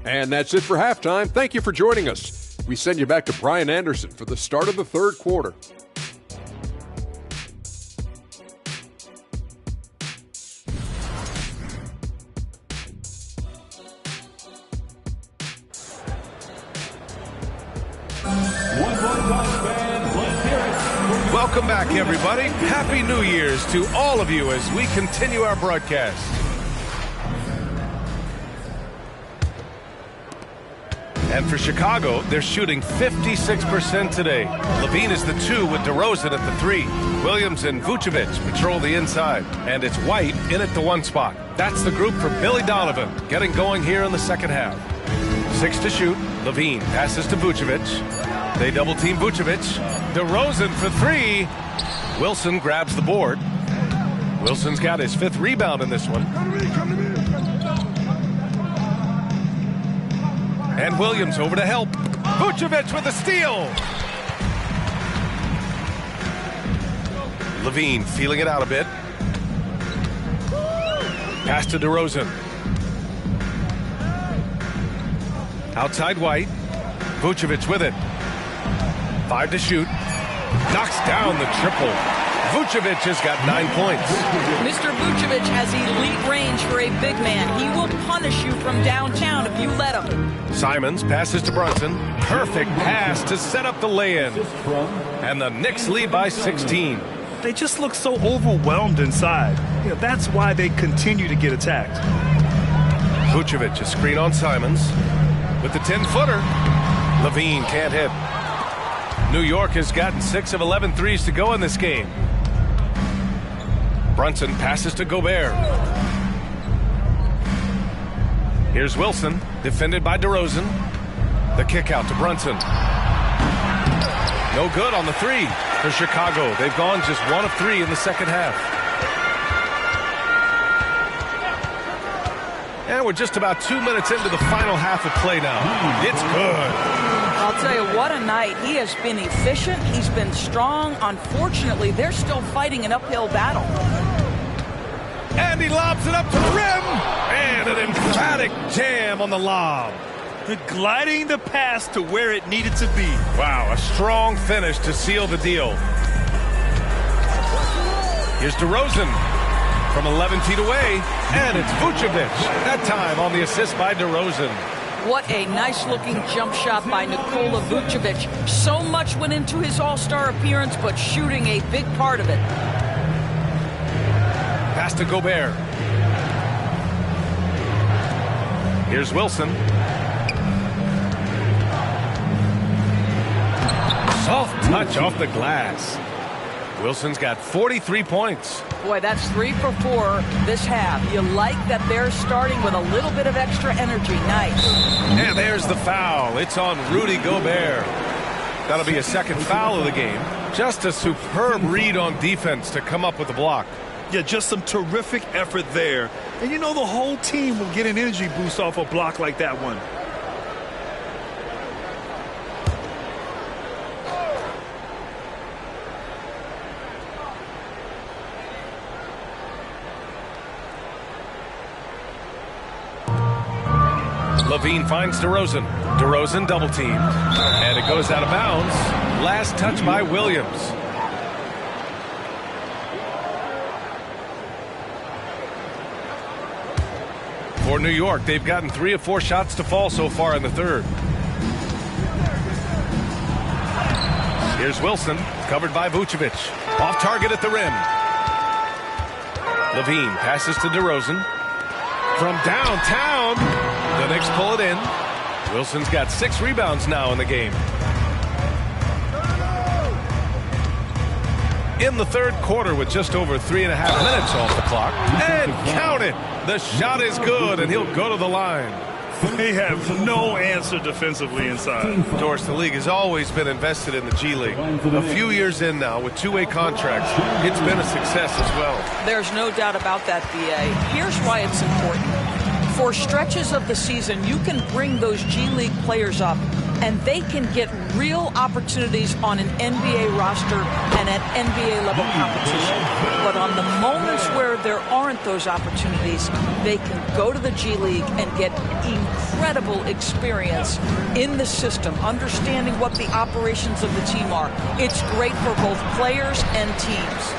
And that's it for halftime. Thank you for joining us. We send you back to Brian Anderson for the start of the third quarter. Welcome back, everybody. Happy New Year's to all of you as we continue our broadcast. And for Chicago, they're shooting 56% today. Levine is the 2 with DeRozan at the 3. Williams and Vucevic patrol the inside. And it's White in at the 1 spot. That's the group for Billy Donovan, getting going here in the second half. 6 to shoot. Levine passes to Vucevic. They double-team Vucevic. DeRozan for 3. Wilson grabs the board. Wilson's got his 5th rebound in this one. And Williams over to help. Vucevic with a steal. Levine feeling it out a bit. Pass to DeRozan. Outside White. Vucevic with it. 5 to shoot. Knocks down the triple. Vucevic has got 9 points. Mr. Vucevic has elite range for a big man. He will punish you from downtown if you let him. Simons passes to Brunson. Perfect pass to set up the lay-in. And the Knicks lead by 16. They just look so overwhelmed inside. That's why they continue to get attacked. Vucevic, a screen on Simons. With the 10-footer. Levine can't hit. New York has gotten 6 of 11 threes to go in this game. Brunson passes to Gobert. Here's Wilson, defended by DeRozan. The kick out to Brunson. No good on the three for Chicago. They've gone just 1 of 3 in the second half. And we're just about 2 minutes into the final half of play now. It's good. I'll tell you, what a night. He has been efficient. He's been strong. Unfortunately, they're still fighting an uphill battle. And he lobs it up to the rim. And an emphatic jam on the lob. Gliding the pass to where it needed to be. Wow, a strong finish to seal the deal. Here's DeRozan from 11 feet away. And it's Vucevic. That time on the assist by DeRozan. What a nice-looking jump shot by Nikola Vucevic. So much went into his all-star appearance, but shooting a big part of it. Pass to Gobert. Here's Wilson. Soft touch off the glass. Wilson's got 43 points. Boy, that's 3 for 4 this half. You like that they're starting with a little bit of extra energy. Nice. And there's the foul. It's on Rudy Gobert. That'll be a second foul of the game. Just a superb read on defense to come up with the block. Yeah, just some terrific effort there. And you know the whole team will get an energy boost off a block like that one. Levine finds DeRozan. DeRozan double teamed. And it goes out of bounds. Last touch by Williams. For New York, they've gotten 3 of 4 shots to fall so far in the third. Here's Wilson, covered by Vucevic. Off target at the rim. Levine passes to DeRozan. From downtown, the Knicks pull it in. Wilson's got 6 rebounds now in the game. In the third quarter with just over 3.5 minutes off the clock. And count it! The shot is good, and he'll go to the line. They have no answer defensively inside. Doris, the league has always been invested in the G League. A few years in now with 2-way contracts, it's been a success as well. There's no doubt about that, B.A. Here's why it's important. For stretches of the season, you can bring those G League players up, and they can get real opportunities on an NBA roster and at NBA-level competition. But on the moments where there aren't those opportunities, they can go to the G League and get incredible experience in the system, understanding what the operations of the team are. It's great for both players and teams.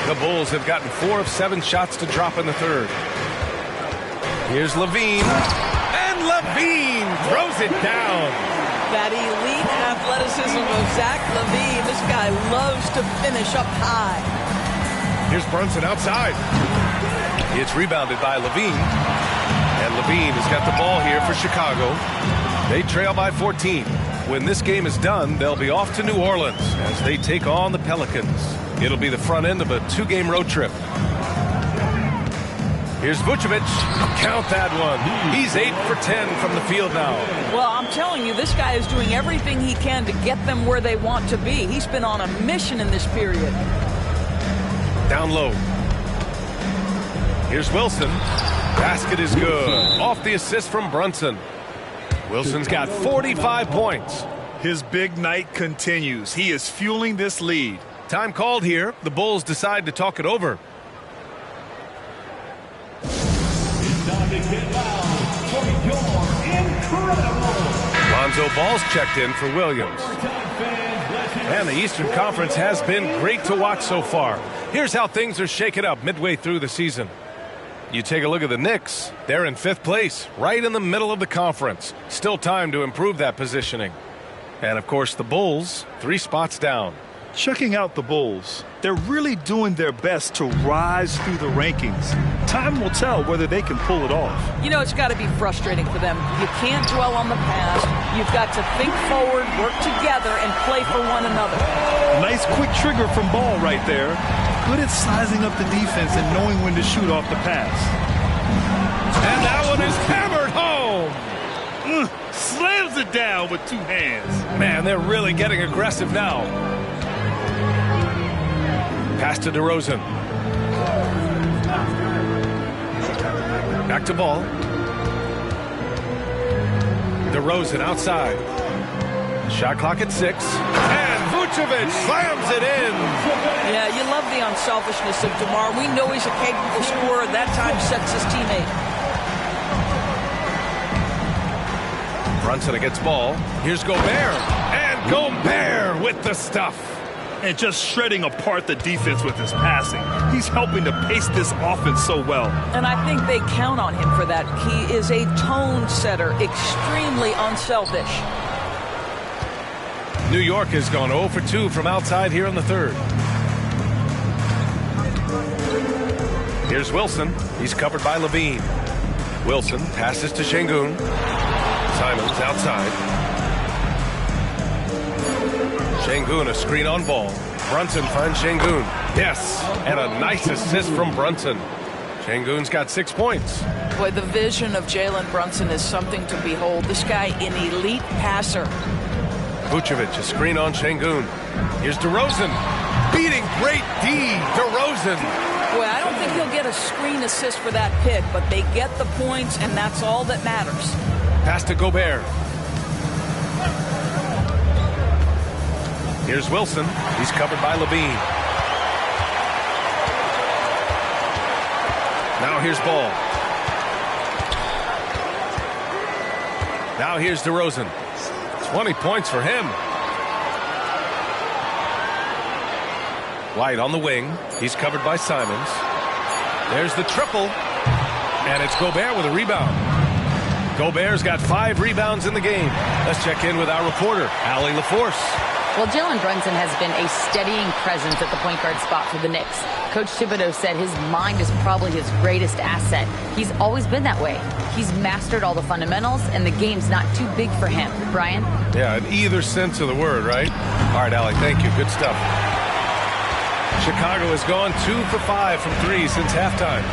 The Bulls have gotten 4 of 7 shots to drop in the third. Here's Levine. And Levine throws it down. That elite athleticism of Zach Levine. This guy loves to finish up high. Here's Brunson outside. It's rebounded by Levine. And Levine has got the ball here for Chicago. They trail by 14. When this game is done, they'll be off to New Orleans as they take on the Pelicans. It'll be the front end of a 2-game road trip. Here's Vucevic. Count that one. He's 8 for 10 from the field now. Well, I'm telling you, this guy is doing everything he can to get them where they want to be. He's been on a mission in this period. Down low. Here's Wilson. Basket is good. Off the assist from Brunson. Wilson's got 45 points. His big night continues. He is fueling this lead. Time called here. The Bulls decide to talk it over. Lonzo Ball's checked in for Williams. And the Eastern Conference has been great to watch so far. Here's how things are shaken up midway through the season. You take a look at the Knicks. They're in 5th place, right in the middle of the conference. Still time to improve that positioning. And, of course, the Bulls, 3 spots down. Checking out the Bulls, they're really doing their best to rise through the rankings. Time will tell whether they can pull it off. You know, it's got to be frustrating for them. You can't dwell on the past. You've got to think forward, work together, and play for one another. Nice quick trigger from Ball right there. Good at sizing up the defense and knowing when to shoot off the pass. And that one is hammered home. Slams it down with 2 hands. Man, they're really getting aggressive now. Pass to DeRozan. Back to Ball. DeRozan outside. Shot clock at 6. And Vucevic slams it in. Yeah, you love the unselfishness of DeMar. We know he's a capable scorer. That time sets his teammate. Brunson against Ball. Here's Gobert. And Gobert with the stuff. And just shredding apart the defense with his passing. He's helping to pace this offense so well. And I think they count on him for that. He is a tone setter, extremely unselfish. New York has gone 0 for 2 from outside here in the 3rd. Here's Wilson. He's covered by Levine. Wilson passes to Şengün. Simons outside. Şengün, a screen on Ball. Brunson finds Şengün. Yes, and a nice assist from Brunson. Şengün's got 6 points. Boy, the vision of Jalen Brunson is something to behold. This guy, an elite passer. Vucevic, a screen on Şengün. Here's DeRozan. Beating great D. DeRozan. Boy, I don't think he'll get a screen assist for that pick, but they get the points, and that's all that matters. Pass to Gobert. Here's Wilson. He's covered by Levine. Now here's Ball. Now here's DeRozan. 20 points for him. White on the wing. He's covered by Simons. There's the triple. And it's Gobert with a rebound. Gobert's got 5 rebounds in the game. Let's check in with our reporter, Allie LaForce. Well, Jalen Brunson has been a steadying presence at the point guard spot for the Knicks. Coach Thibodeau said his mind is probably his greatest asset. He's always been that way. He's mastered all the fundamentals, and the game's not too big for him. Brian? Yeah, in either sense of the word, right? All right, Allie, thank you. Good stuff. Chicago has gone 2 for 5 from 3 since halftime.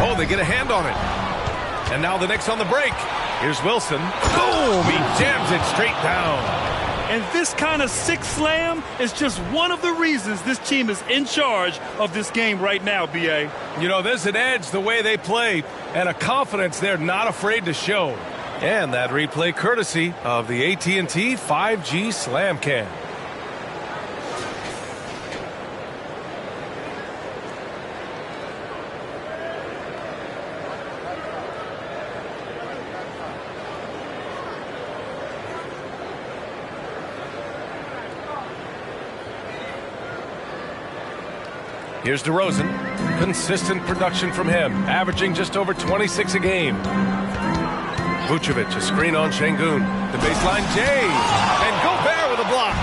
Oh, they get a hand on it. And now the Knicks on the break. Here's Wilson. Boom! He jams it straight down. And this kind of sick slam is just one of the reasons this team is in charge of this game right now, B.A. You know, there's an edge the way they play and a confidence they're not afraid to show. And that replay courtesy of the AT&T 5G Slam Cam. Here's DeRozan. Consistent production from him, averaging just over 26 a game. Vucevic, a screen on Şengün. The baseline J. And Gobert with a block.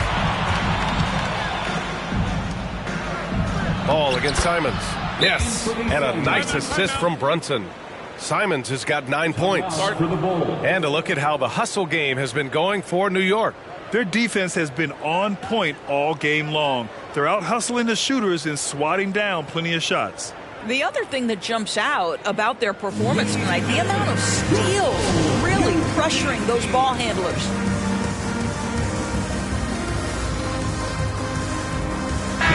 Ball against Simons. Yes, and a nice assist from Brunson. Simons has got 9 points. And a look at how the hustle game has been going for New York. Their defense has been on point all game long. They're out hustling the shooters and swatting down plenty of shots. The other thing that jumps out about their performance tonight, the amount of steals, really pressuring those ball handlers.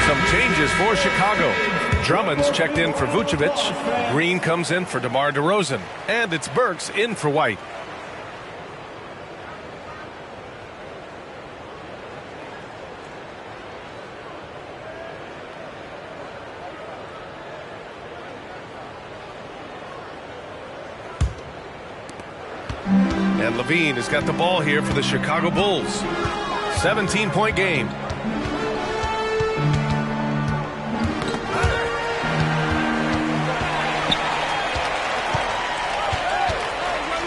Some changes for Chicago. Drummond's checked in for Vucevic. Green comes in for DeMar DeRozan. And it's Burks in for White. And Levine has got the ball here for the Chicago Bulls. 17-point game.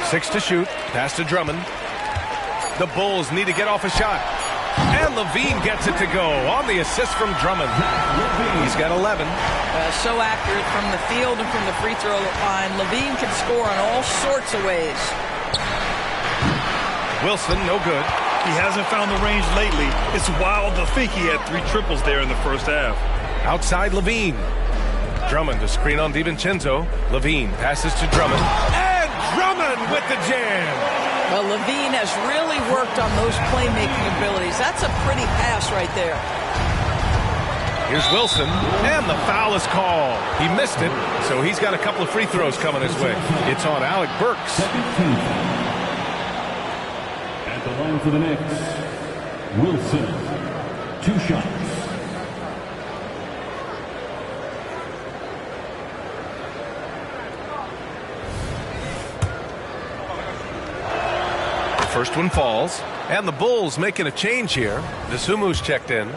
Six to shoot. Pass to Drummond. The Bulls need to get off a shot. And Levine gets it to go on the assist from Drummond. He's got 11. So accurate from the field and from the free throw line. Levine can score in all sorts of ways. Wilson, no good. He hasn't found the range lately. It's wild to think he had 3 triples there in the first half. Outside Levine. Drummond to screen on DiVincenzo. Levine passes to Drummond. And Drummond with the jam. Well, Levine has really worked on those playmaking abilities. That's a pretty pass right there. Here's Wilson, and the foul is called. He missed it, so he's got a couple of free throws coming his way. It's on Alec Burks. At the line for the Knicks, Wilson, 2 shots. First one falls, and the Bulls making a change here. Desumu's checked in.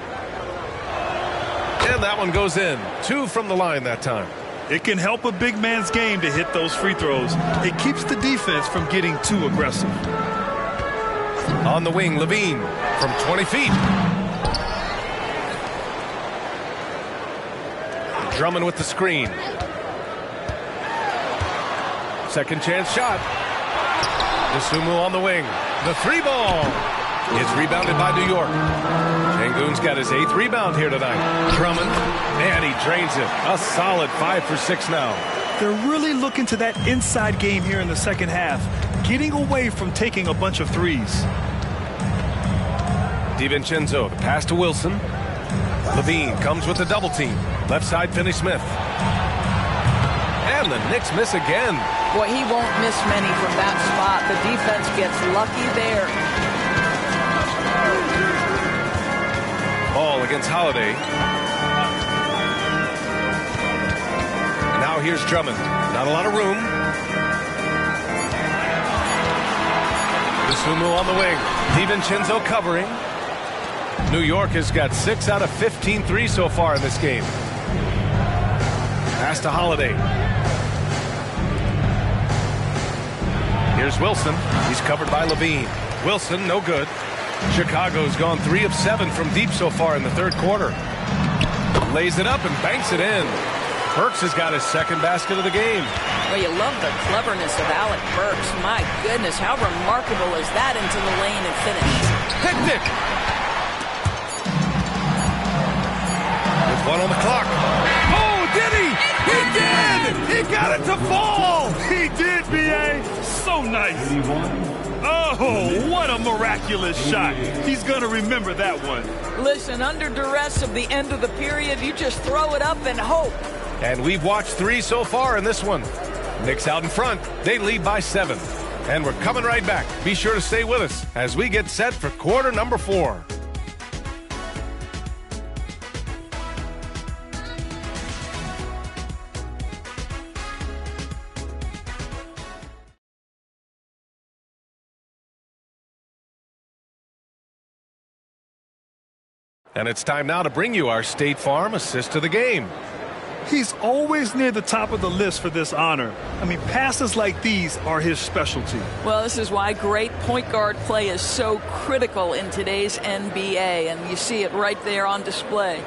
And that one goes in. 2 from the line that time. It can help a big man's game to hit those free throws. It keeps the defense from getting too aggressive. On the wing, Levine from 20 feet. Drummond with the screen. Second chance shot. Desumu on the wing. The 3-ball is rebounded by New York. Şengün's got his 8th rebound here tonight. Drummond, and he drains it. A solid 5 for 6 now. They're really looking to that inside game here in the second half, getting away from taking a bunch of threes. DiVincenzo, the pass to Wilson. Levine comes with the double team. Left side, Finney-Smith. And the Knicks miss again. Boy, he won't miss many from that spot. The defense gets lucky there. Ball against Holiday. Now here's Drummond. Not a lot of room. Desumu on the wing. DiVincenzo covering. New York has got 6 out of 15 threes so far in this game. Pass to Holiday. Here's Wilson. He's covered by Levine. Wilson, no good. Chicago's gone 3 of 7 from deep so far in the third quarter. Lays it up and banks it in. Burks has got his 2nd basket of the game. Well, you love the cleverness of Alec Burks. My goodness, how remarkable is that into the lane and finish? Picnic! With 1 on the clock. Oh, did he? He did! He got it to fall! He did, B.A. So nice. Oh, what a miraculous shot. He's going to remember that one. Listen, under duress of the end of the period, you just throw it up and hope. And we've watched 3 so far in this one. Knicks out in front. They lead by 7. And we're coming right back. Be sure to stay with us as we get set for quarter number 4. And it's time now to bring you our State Farm assist of the game. He's always near the top of the list for this honor. I mean, passes like these are his specialty. Well, this is why great point guard play is so critical in today's NBA, and you see it right there on display.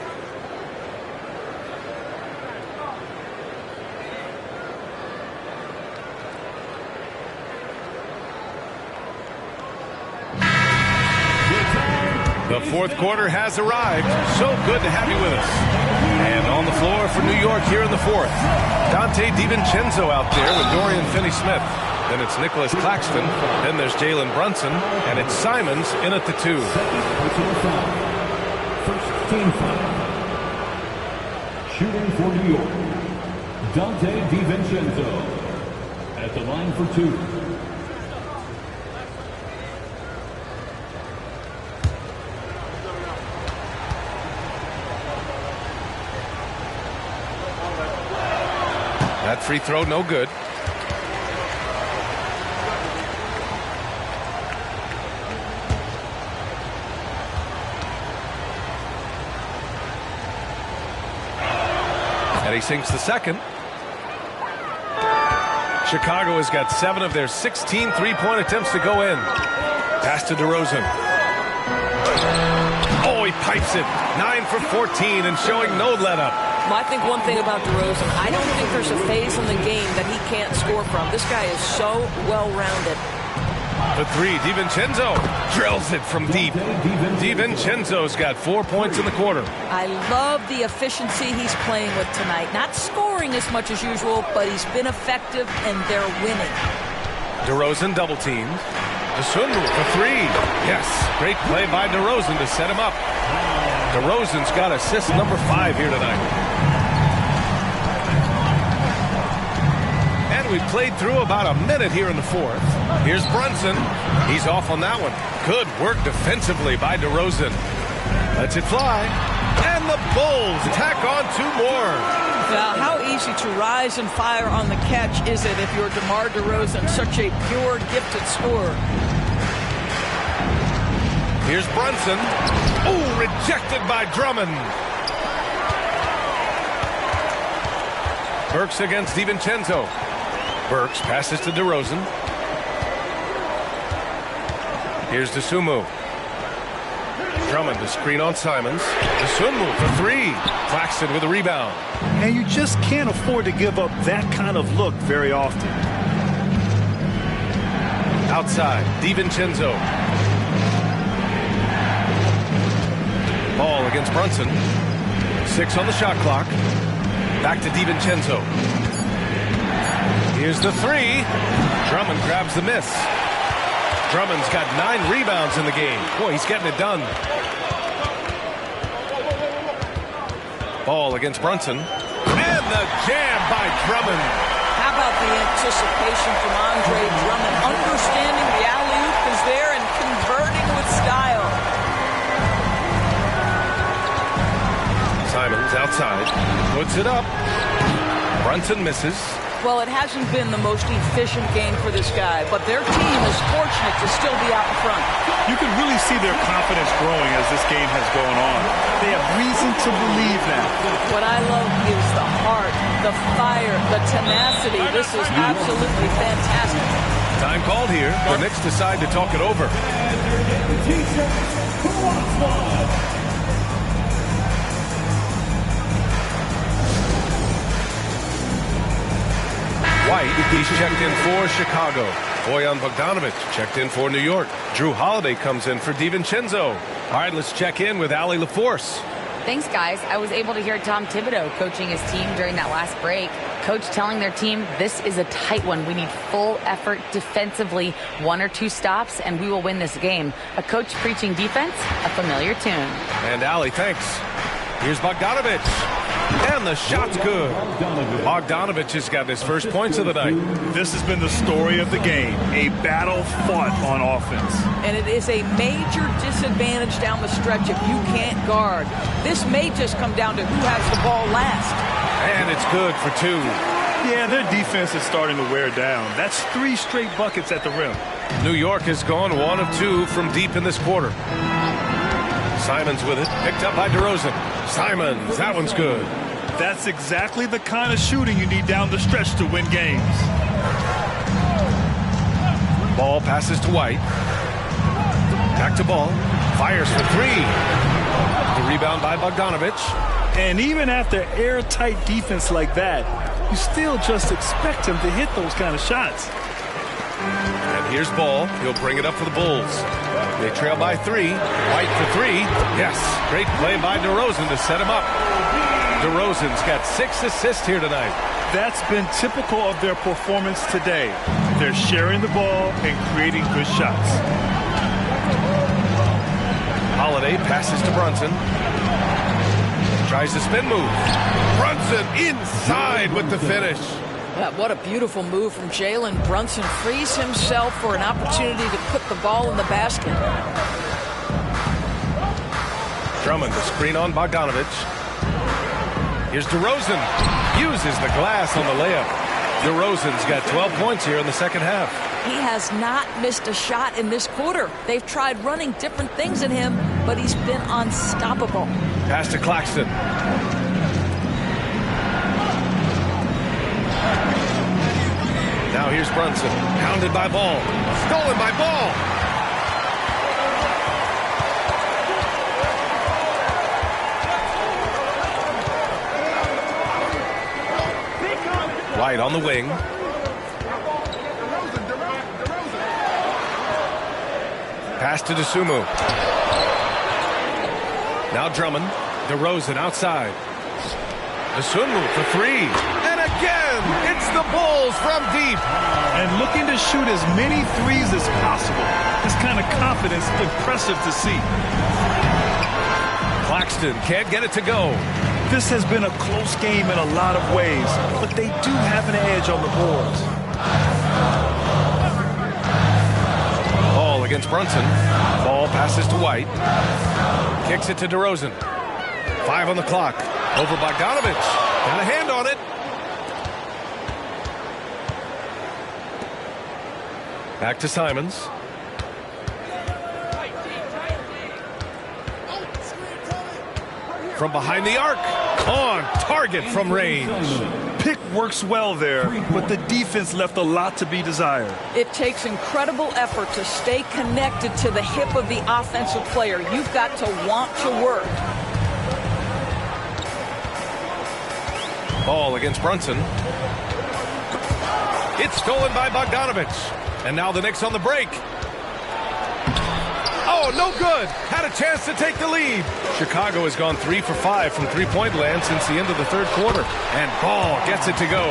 The fourth quarter has arrived. So good to have you with us. And on the floor for New York here in the fourth, Dante DiVincenzo out there with Dorian Finney-Smith. Then it's Nicholas Claxton. Then there's Jalen Brunson. And it's Simons in at the 2. First team foul. Shooting for New York, Dante DiVincenzo. At the line for 2. That free throw, no good. And he sinks the second. Chicago has got 7 of their 16 three-point attempts to go in. Pass to DeRozan. Oh, he pipes it. 9 for 14 and showing no let-up. Well, I think one thing about DeRozan, I don't think there's a phase in the game that he can't score from. This guy is so well-rounded. The 3, DiVincenzo drills it from deep. DiVincenzo's got 4 points in the quarter. I love the efficiency he's playing with tonight. Not scoring as much as usual, but he's been effective, and they're winning. DeRozan double-teamed. DeSunmu for 3. Yes, great play by DeRozan to set him up. DeRozan's got assist number 5 here tonight. And we've played through about a minute here in the fourth. Here's Brunson. He's off on that one. Good work defensively by DeRozan. Lets it fly. And the Bulls tack on 2 more. Now, how easy to rise and fire on the catch is it if you're DeMar DeRozan, such a pure, gifted scorer? Here's Brunson. Oh, rejected by Drummond. Burks against DiVincenzo. Burks passes to DeRozan. Here's DeSunmu. Drummond to screen on Simons. DeSunmu for 3. Claxton with a rebound. And you just can't afford to give up that kind of look very often. Outside, DiVincenzo. Ball against Brunson. 6 on the shot clock. Back to DiVincenzo. Here's the 3. Drummond grabs the miss. Drummond's got 9 rebounds in the game. Boy, he's getting it done. Ball against Brunson. And the jam by Drummond. How about the anticipation from Andre Drummond? Understanding the alley-oop is there and converting with style. Simons outside. Puts it up. Brunson misses. Well, it hasn't been the most efficient game for this guy, but their team is fortunate to still be out in front. You can really see their confidence growing as this game has gone on. They have reason to believe that. What I love is the heart, the fire, the tenacity. This is absolutely fantastic. Time called here. The Knicks decide to talk it over. White, he's checked in for Chicago. Bojan Bogdanovic checked in for New York. Drew Holiday comes in for DiVincenzo. All right, let's check in with Allie LaForce. Thanks, guys. I was able to hear Tom Thibodeau coaching his team during that last break. Coach telling their team, this is a tight one. We need full effort defensively, 1 or 2 stops, and we will win this game. A coach preaching defense, a familiar tune. And Allie, thanks. Here's Bogdanovic. And the shot's good. Bogdanovic has got his first points of the night. This has been the story of the game. A battle fought on offense. And it is a major disadvantage down the stretch if you can't guard. This may just come down to who has the ball last. And it's good for 2. Yeah, their defense is starting to wear down. That's 3 straight buckets at the rim. New York has gone 1 of 2 from deep in this quarter. Simons with it, picked up by DeRozan. Simons, that one's good. That's exactly the kind of shooting you need down the stretch to win games. Ball passes to White. Back to Ball. Fires for 3. The rebound by Bogdanovic. And even after airtight defense like that, you still just expect him to hit those kind of shots. And here's Ball. He'll bring it up for the Bulls. They trail by 3. White for 3. Yes, great play by DeRozan to set him up. DeRozan's got 6 assists here tonight. That's been typical of their performance today. They're sharing the ball and creating good shots. Holiday passes to Brunson. Tries the spin move. Brunson inside with the finish. What a beautiful move from Jalen Brunson. Frees himself for an opportunity to put the ball in the basket. Drummond, the screen on Bogdanovic. Here's DeRozan. Uses the glass on the layup. DeRozan's got 12 points here in the second half. He has not missed a shot in this quarter. They've tried running different things at him, but he's been unstoppable. Pass to Claxton. Now here's Brunson. Hounded by Ball. Stolen by Ball. White on the wing. Pass to DeSumo. Now Drummond. DeRozan outside. DeSumo for three. And again, it's the Bulls from deep. And looking to shoot as many threes as possible. This kind of confidence, impressive to see. Claxton can't get it to go. This has been a close game in a lot of ways, but they do have an edge on the boards. Ball against Brunson. Ball passes to White. Kicks it to DeRozan. 5 on the clock. Over Bogdanovich. Got a hand on it. Back to Simons. From behind the arc. On target from range. Pick works well there, but the defense left a lot to be desired. It takes incredible effort to stay connected to the hip of the offensive player. You've got to want to work. Ball against Brunson. It's stolen by Bogdanovich. And now the Knicks on the break. Oh, no good. Had a chance to take the lead. Chicago has gone 3 for 5 from three-point land since the end of the third quarter. And Ball gets it to go.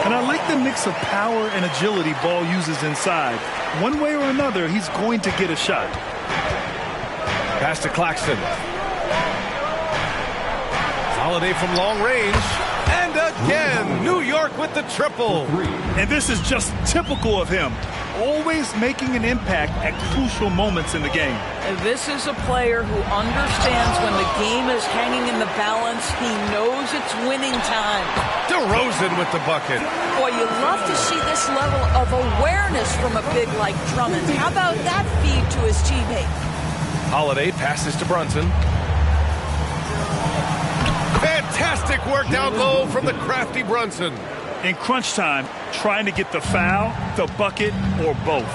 And I like the mix of power and agility Ball uses inside. One way or another, he's going to get a shot. Pass to Claxton. Holiday from long range. And again, New York with the triple. And this is just typical of him. Always making an impact at crucial moments in the game. And this is a player who understands when the game is hanging in the balance. He knows it's winning time. DeRozan with the bucket. Boy, you love to see this level of awareness from a big like Drummond. How about that feed to his teammate? Holiday passes to Brunson. Fantastic work down low from the crafty Brunson. In crunch time, trying to get the foul, the bucket, or both.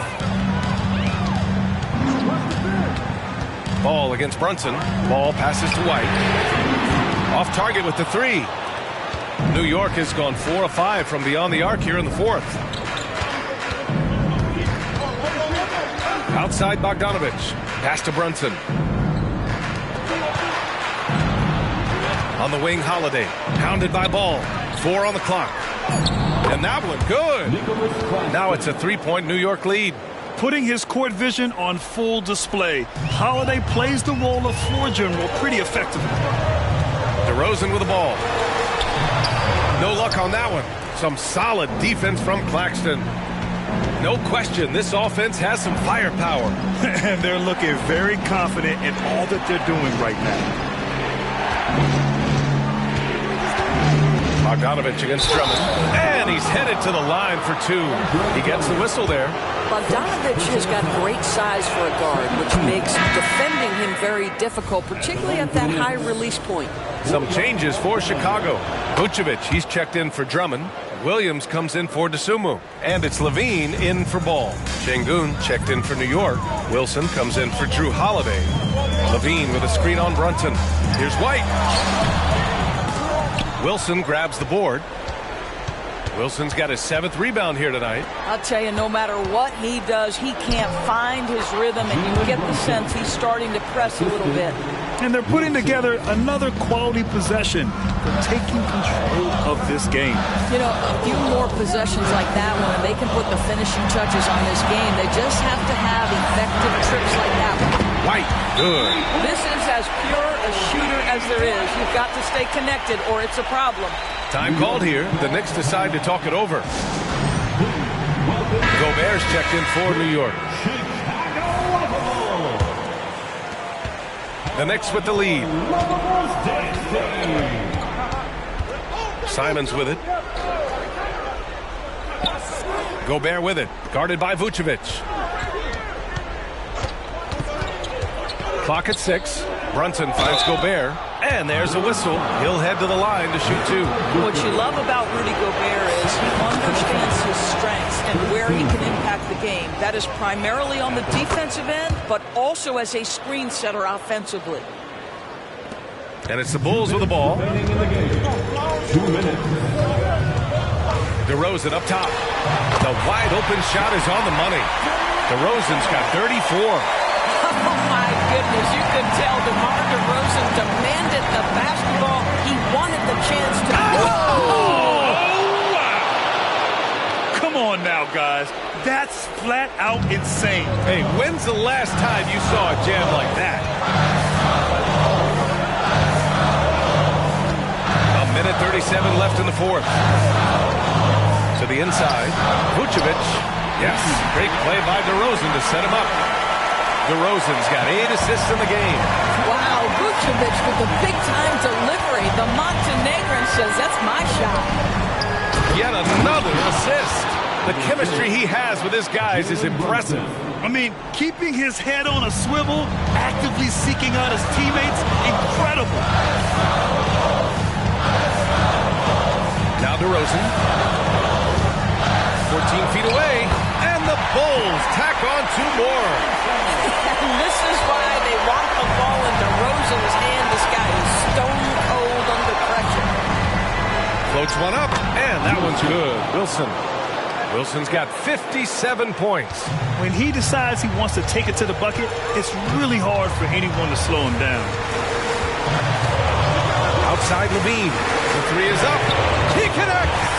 Ball against Brunson. Ball passes to White. Off target with the three. New York has gone 4 of 5 from beyond the arc here in the fourth. Outside Bogdanovich. Pass to Brunson. On the wing, Holiday. Hounded by Ball. 4 on the clock. And that one, good. Now it's a 3-point New York lead. Putting his court vision on full display. Holiday plays the role of floor general pretty effectively. DeRozan with the ball. No luck on that one. Some solid defense from Claxton. No question, this offense has some firepower. And they're looking very confident in all that they're doing right now. Bogdanovich against Drummond. And he's headed to the line for 2. He gets the whistle there. Bogdanovich has got great size for a guard, which makes defending him very difficult, particularly at that high release point. Some changes for Chicago. Vucevic, he's checked in for Drummond. Williams comes in for DeSumo. And it's Levine in for Ball. Şengün checked in for New York. Wilson comes in for Drew Holiday. Levine with a screen on Brunson. Here's White. Wilson grabs the board. Wilson's got his 7th rebound here tonight. I'll tell you, no matter what he does, he can't find his rhythm, and you get the sense he's starting to press a little bit. And they're putting together another quality possession for taking control of this game. You know, a few more possessions like that one, and they can put the finishing touches on this game. They just have to have effective trips like that one. White, good. This is as pure a shooter as there is. You've got to stay connected, or it's a problem. Time called here. The Knicks decide to talk it over. Gobert's checked in for New York. The Knicks with the lead. Simons with it. Gobert with it. Guarded by Vucevic. Clock at 6. Brunson finds Gobert. And there's a whistle. He'll head to the line to shoot 2. What you love about Rudy Gobert is he understands his strengths and where he can impact the game. That is primarily on the defensive end, but also as a screen setter offensively. And it's the Bulls with the ball. 2 minutes. DeRozan up top. The wide open shot is on the money. DeRozan's got 34. Oh, my goodness. You could tell DeMar DeRozan demanded the basketball. He wanted the chance to... Oh, wow. Come on now, guys. That's flat out insane. Hey, when's the last time you saw a jam like that? A minute 37 left in the fourth. To the inside. Vucevic. Yes, great play by DeRozan to set him up. DeRozan's got 8 assists in the game. Wow, Vucevic with the big-time delivery. The Montenegrin says, that's my shot. Yet another assist. The chemistry he has with his guys is impressive. I mean, keeping his head on a swivel, actively seeking out his teammates, incredible. Now DeRozan. 14 feet away. And the Bulls tack on 2 more. And this is why they want the ball in DeRozan's hand. This guy is stone cold under pressure. Floats one up, and that one's good. Wilson's got 57 points. When he decides he wants to take it to the bucket, it's really hard for anyone to slow him down. Outside Levine. The 3 is up. He connects.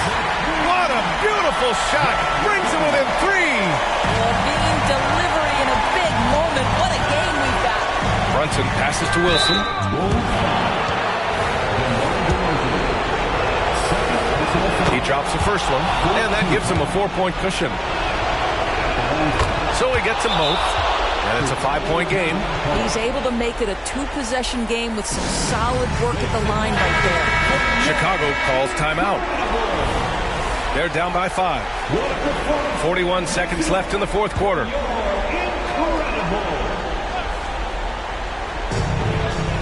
What a beautiful shot. Brings it within 3. Levine delivery in a big moment. What a game we've got. Brunson passes to Wilson. He drops the first one, and that gives him a 4-point cushion. So he gets them both, and it's a 5-point game. He's able to make it a 2-possession game with some solid work at the line right there. Chicago calls timeout. They're down by 5. 41 seconds left in the fourth quarter.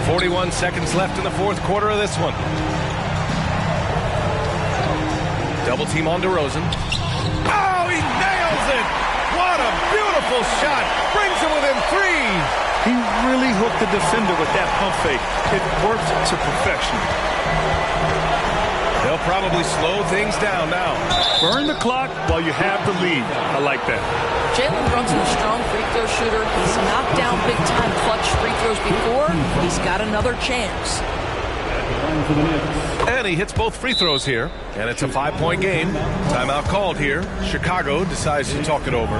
41 seconds left in the fourth quarter of this one. Double team on DeRozan. Oh, he nails it! What a beautiful shot! Brings him within 3. He really hooked the defender with that pump fake. It worked to perfection. They'll probably slow things down now. Burn the clock while you have the lead. I like that. Jalen Brunson's a strong free throw shooter. He's knocked down big-time clutch free throws before. He's got another chance. And he hits both free throws here. And it's a 5-point game. Timeout called here. Chicago decides to talk it over.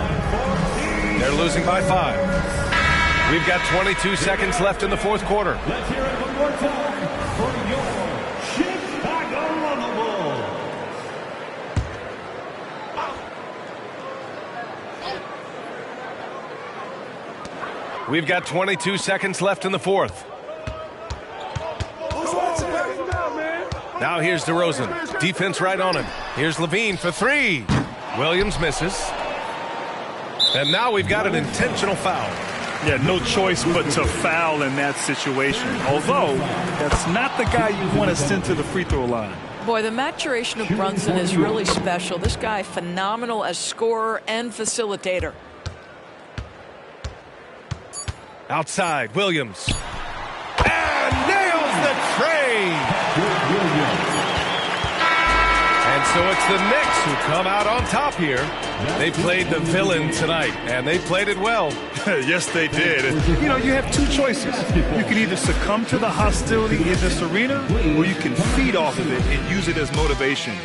They're losing by 5. We've got 22 seconds left in the fourth quarter. Let's hear it one more time for your Chicago Bulls. We've got 22 seconds left in the fourth. Now here's DeRozan. Defense right on him. Here's Levine for 3. Williams misses. And now we've got an intentional foul. Yeah, no choice but to foul in that situation. Although, that's not the guy you want to send to the free throw line. Boy, the maturation of Brunson is really special. This guy, phenomenal as scorer and facilitator. Outside, Williams. And nails the tray. And so it's the Knicks who come out on top here. They played the villain tonight, and they played it well. Yes, they did. You know, you have 2 choices. You can either succumb to the hostility in this arena, or you can feed off of it and use it as motivation.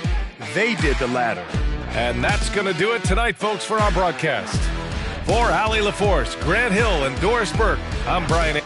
They did the latter. And that's going to do it tonight, folks, for our broadcast. For Allie LaForce, Grant Hill, and Doris Burke, I'm Brian.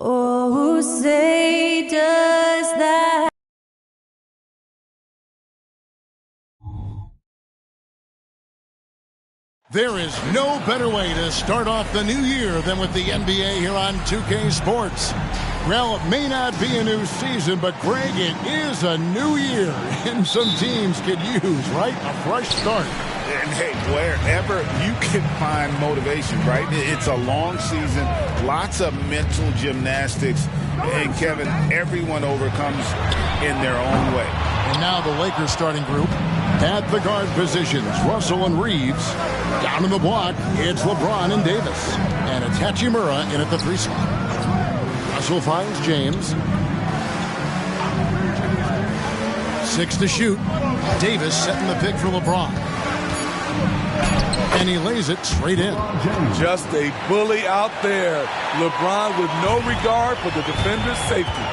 Oh, who say does that? There is no better way to start off the new year than with the NBA here on 2K Sports. Well, it may not be a new season, but Greg, it is a new year, and some teams could use, right, a fresh start. And hey, wherever you can find motivation, right? It's a long season, lots of mental gymnastics, and Kevin, everyone overcomes in their own way. And now the Lakers starting group at the guard positions, Russell and Reeves. Down in the block, it's LeBron and Davis. And it's Hachimura in at the 3 spot. Russell finds James. 6 to shoot. Davis setting the pick for LeBron. And he lays it straight in. Just a bully out there. LeBron with no regard for the defender's safety.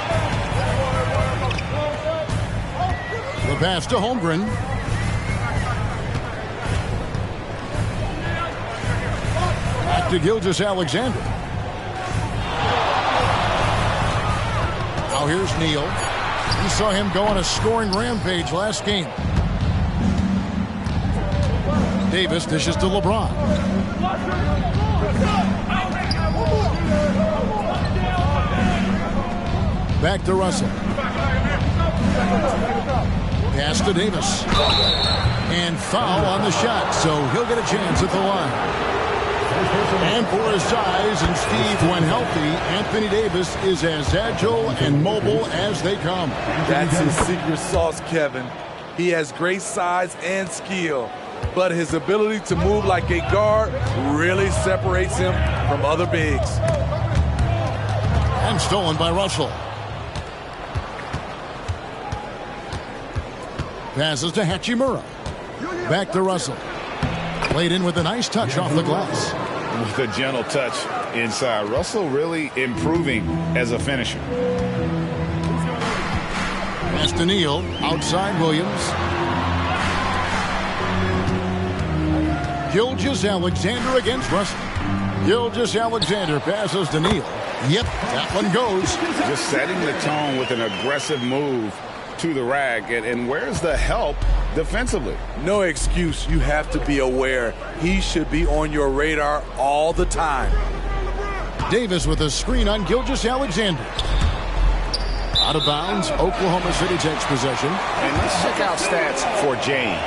The pass to Holmgren. Back to Gilgeous-Alexander. Now here's Neal. We saw him go on a scoring rampage last game. Davis dishes to LeBron. Back to Russell. Pass to Davis. And foul on the shot, so he'll get a chance at the line. And for his size and speed when healthy, Anthony Davis is as agile and mobile as they come. That's his secret sauce, Kevin. He has great size and skill, but his ability to move like a guard really separates him from other bigs. And stolen by Russell. Passes to Hachimura. Back to Russell. Played in with a nice touch off the glass. With a gentle touch inside. Russell really improving as a finisher. Pass to Neal. Outside Williams. Gilgeous-Alexander against Russell. Gilgeous-Alexander passes to Neal. Yep, that one goes. Just setting the tone with an aggressive move to the rack. And where's the help defensively? No excuse. You have to be aware. He should be on your radar all the time. Davis with a screen on Gilgeous-Alexander. Out of bounds. Oklahoma City takes possession. And let's check out stats for James.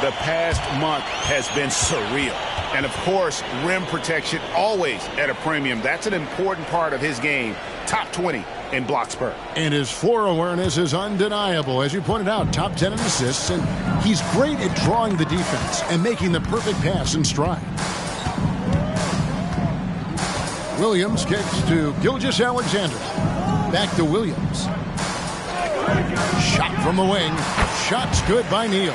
The past month has been surreal. And, of course, rim protection always at a premium. That's an important part of his game. Top 20 in blocks per. And his floor awareness is undeniable. As you pointed out, top 10 in assists. And he's great at drawing the defense and making the perfect pass in stride. Williams kicks to Gilgeous-Alexander. Back to Williams. Shot from the wing. Shot's good by Neal.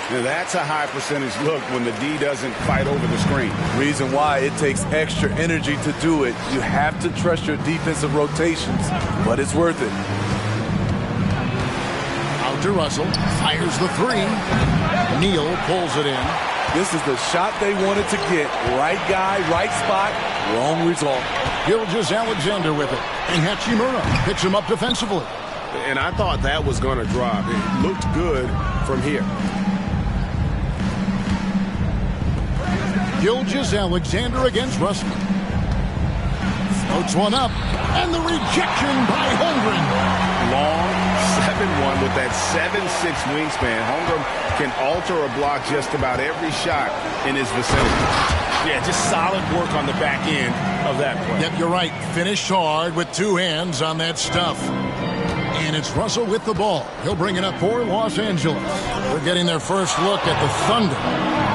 Now that's a high percentage look when the D doesn't fight over the screen. Reason why it takes extra energy to do it. You have to trust your defensive rotations, but it's worth it. Out to Russell. Fires the 3. Neal pulls it in. This is the shot they wanted to get. Right guy, right spot, wrong result. Gilgeous-Alexander with it. And Hachimura picks him up defensively. And I thought that was going to drop. It looked good from here. Gilgeous-Alexander against Russell. Floats one up. And the rejection by Holmgren. Long 7-1 with that 7'6" wingspan. Holmgren can alter a block just about every shot in his vicinity. Yeah, just solid work on the back end of that play. Yep, you're right. Finished hard with 2 hands on that stuff. And it's Russell with the ball. He'll bring it up for Los Angeles. They're getting their first look at the Thunder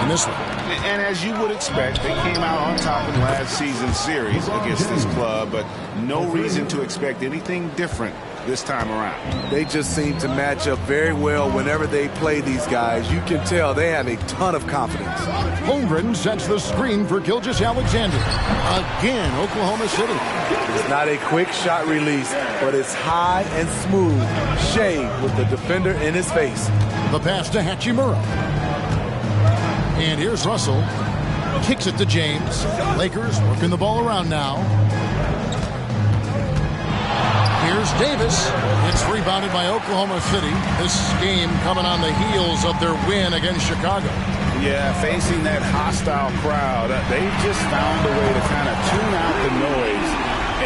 in this one. And as you would expect, they came out on top in last season's series against this club, but no reason to expect anything different this time around. They just seem to match up very well whenever they play these guys. You can tell they have a ton of confidence. Holmgren sets the screen for Gilgeous-Alexander. Again, Oklahoma City. It's not a quick shot release, but it's high and smooth. Shea with the defender in his face. The pass to Hachimura. And here's Russell. Kicks it to James. Lakers working the ball around now. Here's Davis. It's rebounded by Oklahoma City. This game coming on the heels of their win against Chicago. Yeah, facing that hostile crowd, they've just found a way to kind of tune out the noise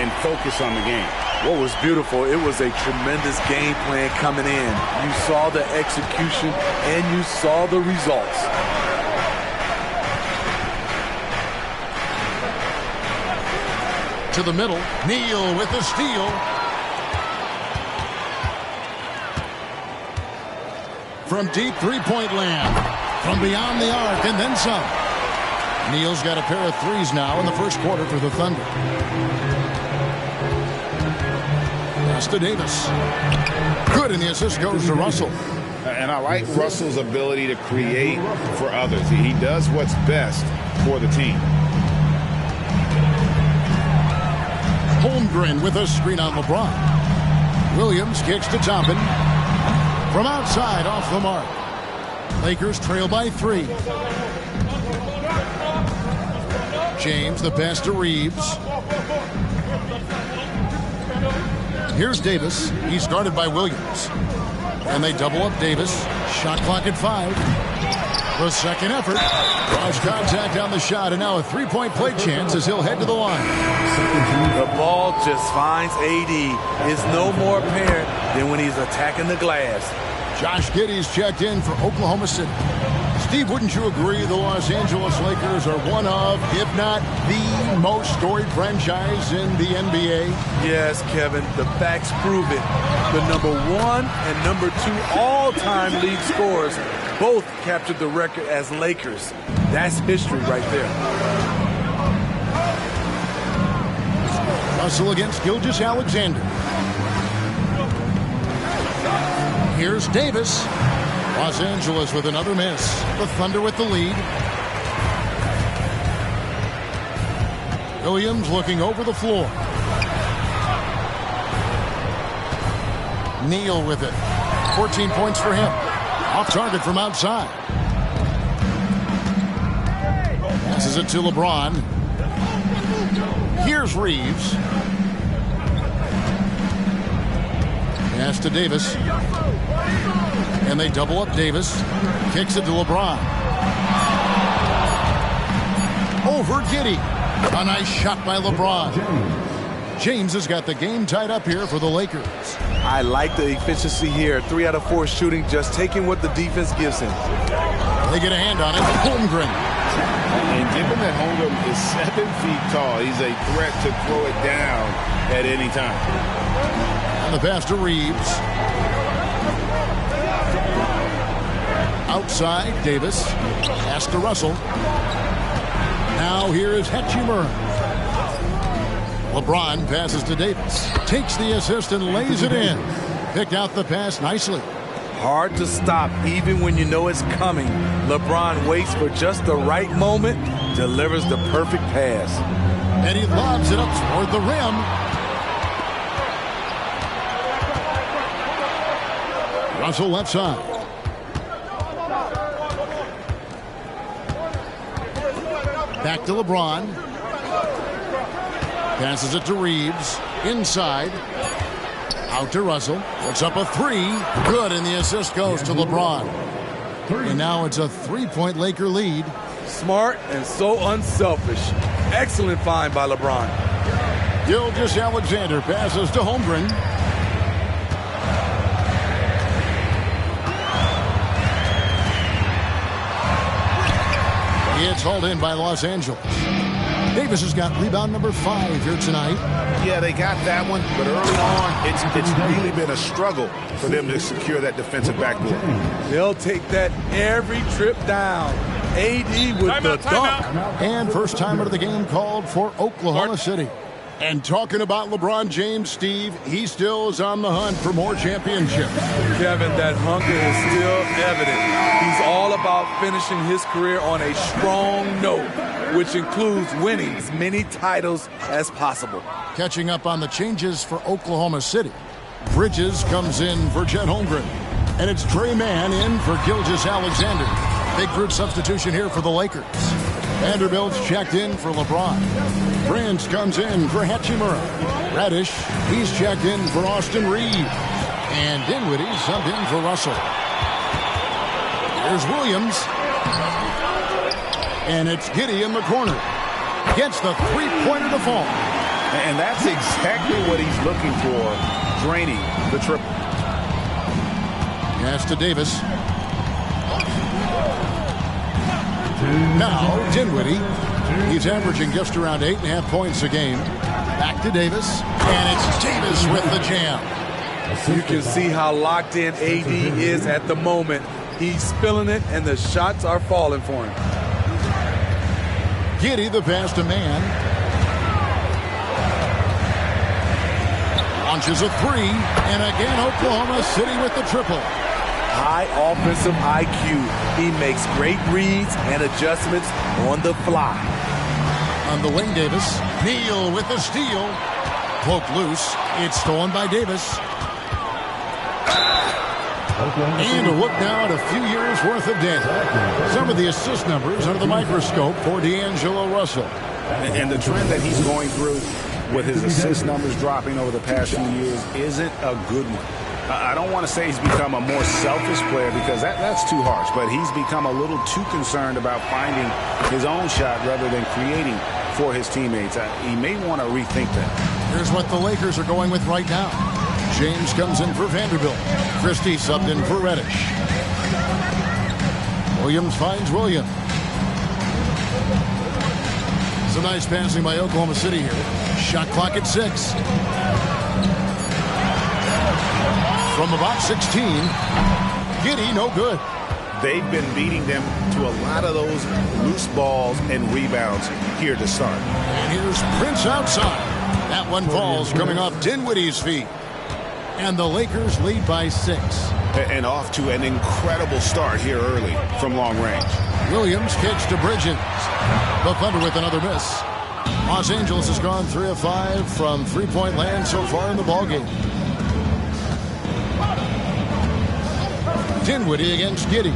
and focus on the game. What was beautiful, it was a tremendous game plan coming in. You saw the execution and you saw the results. To the middle, Neal with the steal. From deep three-point land, from beyond the arc, and then some. Neal's got a pair of threes now in the first quarter for the Thunder. Pass to Davis. Good, and the assist goes to Russell. And I like Russell's ability to create for others. He does what's best for the team. Holmgren with a screen on LeBron. Williams kicks to Toppin. From outside, off the mark. Lakers trail by 3. James, the pass to Reeves. Here's Davis. He's guarded by Williams. And they double up Davis. Shot clock at 5. The second effort. Draws contact on the shot, and now a three-point play chance as he'll head to the line. The ball just finds AD. It's no more apparent than when he's attacking the glass. Josh Giddey's checked in for Oklahoma City. Steve, wouldn't you agree the Los Angeles Lakers are one of, if not the most storied franchise in the NBA? Yes, Kevin. The facts prove it. The #1 and #2 all-time league scorers both captured the record as Lakers. That's history right there. Russell against Gilgeous-Alexander. Here's Davis. Los Angeles with another miss. The Thunder with the lead. Williams looking over the floor. Neal with it. 14 points for him. Off target from outside. Passes it to LeBron. Here's Reeves. Pass to Davis. And they double up Davis. Kicks it to LeBron. Over Giddey. A nice shot by LeBron. James has got the game tied up here for the Lakers. I like the efficiency here. 3 out of 4 shooting, just taking what the defense gives him. They get a hand on it. Holmgren. And given that Holmgren is 7 feet tall, he's a threat to throw it down at any time. And the pass to Reeves. Outside, Davis. Pass to Russell. Now here is Hetchimer. LeBron passes to Davis. Takes the assist and lays it in. Picked out the pass nicely. Hard to stop even when you know it's coming. LeBron waits for just the right moment, delivers the perfect pass. And he lobs it up toward the rim. Russell left side. Back to LeBron. Passes it to Reeves. Inside. Out to Russell. Puts up a 3. Good, and the assist goes to LeBron. And now it's a 3-point Laker lead. Smart and so unselfish. Excellent find by LeBron. Gilgeous-Alexander passes to Holmgren. It's hauled in by Los Angeles. Davis has got rebound number 5 here tonight. Yeah, they got that one, but early on, it's really been a struggle for them to secure that defensive backboard. They'll take that every trip down. AD with the dunk. And first time out of the game called for Oklahoma City. And talking about LeBron James, Steve, he still is on the hunt for more championships. Kevin, that hunger is still evident. He's all about finishing his career on a strong note, which includes winning as many titles as possible. Catching up on the changes for Oklahoma City. Bridges comes in for Chet Holmgren. And it's Trey Mann in for Gilgeous-Alexander. Big group substitution here for the Lakers. Vanderbilt's checked in for LeBron. Prince comes in for Hachimura. Reddish, he's checked in for Austin Reed. And Dinwiddie subbed in for Russell. There's Williams. And it's Giddey in the corner. Gets the three-pointer to fall. And that's exactly what he's looking for, draining the triple. Pass to Davis. Now, Dinwiddie. He's averaging just around 8.5 points a game. Back to Davis. And it's Davis with the jam. You can see how locked in AD is at the moment. He's feeling it, and the shots are falling for him. Giddey, the pass to man. Launches a three. And again, Oklahoma City with the triple. High offensive IQ. He makes great reads and adjustments on the fly. On the wing, Davis. Neal with the steal. Poke loose. It's stolen by Davis. And a look now at a few years' worth of data. Some of the assist numbers under the microscope for D'Angelo Russell. And the trend that he's going through with his assist numbers dropping over the past few years isn't a good one. I don't want to say he's become a more selfish player because that's too harsh, but he's become a little too concerned about finding his own shot rather than creating for his teammates. He may want to rethink that. Here's what the Lakers are going with right now. James comes in for Vanderbilt. Christie subbed in for Reddish. Williams finds Williams. Some nice passing by Oklahoma City here. Shot clock at 6. From about 16, Giddey, no good. They've been beating them to a lot of those loose balls and rebounds here to start. And here's Prince outside. That one falls coming off Dinwiddie's feet. And the Lakers lead by 6. And off to an incredible start here early from long range. Williams kicks to Bridges. The Thunder with another miss. Los Angeles has gone 3 of 5 from three-point land so far in the ballgame. Dinwiddie against Giddey.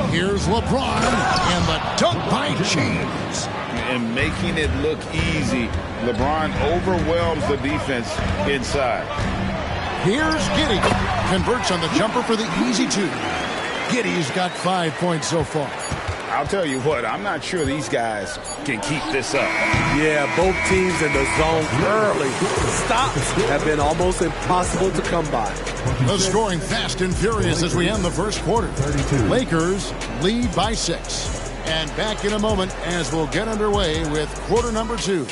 Here's LeBron and the dunk by James. And making it look easy, LeBron overwhelms the defense inside. Here's Giddey. Converts on the jumper for the easy 2. Giddey's got 5 points so far. I'll tell you what, I'm not sure these guys can keep this up. Yeah, both teams in the zone early. Stops have been almost impossible to come by. The scoring fast and furious as we end the first quarter. Lakers lead by 6. And back in a moment as we'll get underway with quarter number 2.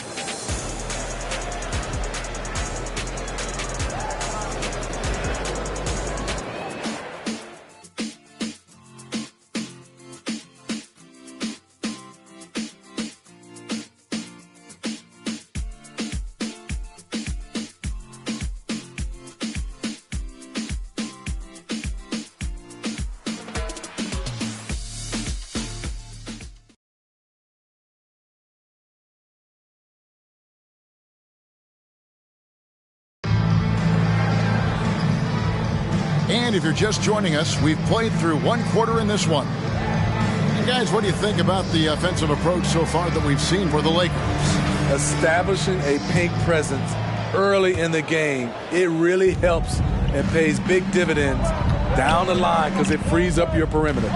And if you're just joining us, we've played through one quarter in this one. And guys, what do you think about the offensive approach so far that we've seen for the Lakers? Establishing a paint presence early in the game, it really helps and pays big dividends down the line because it frees up your perimeter.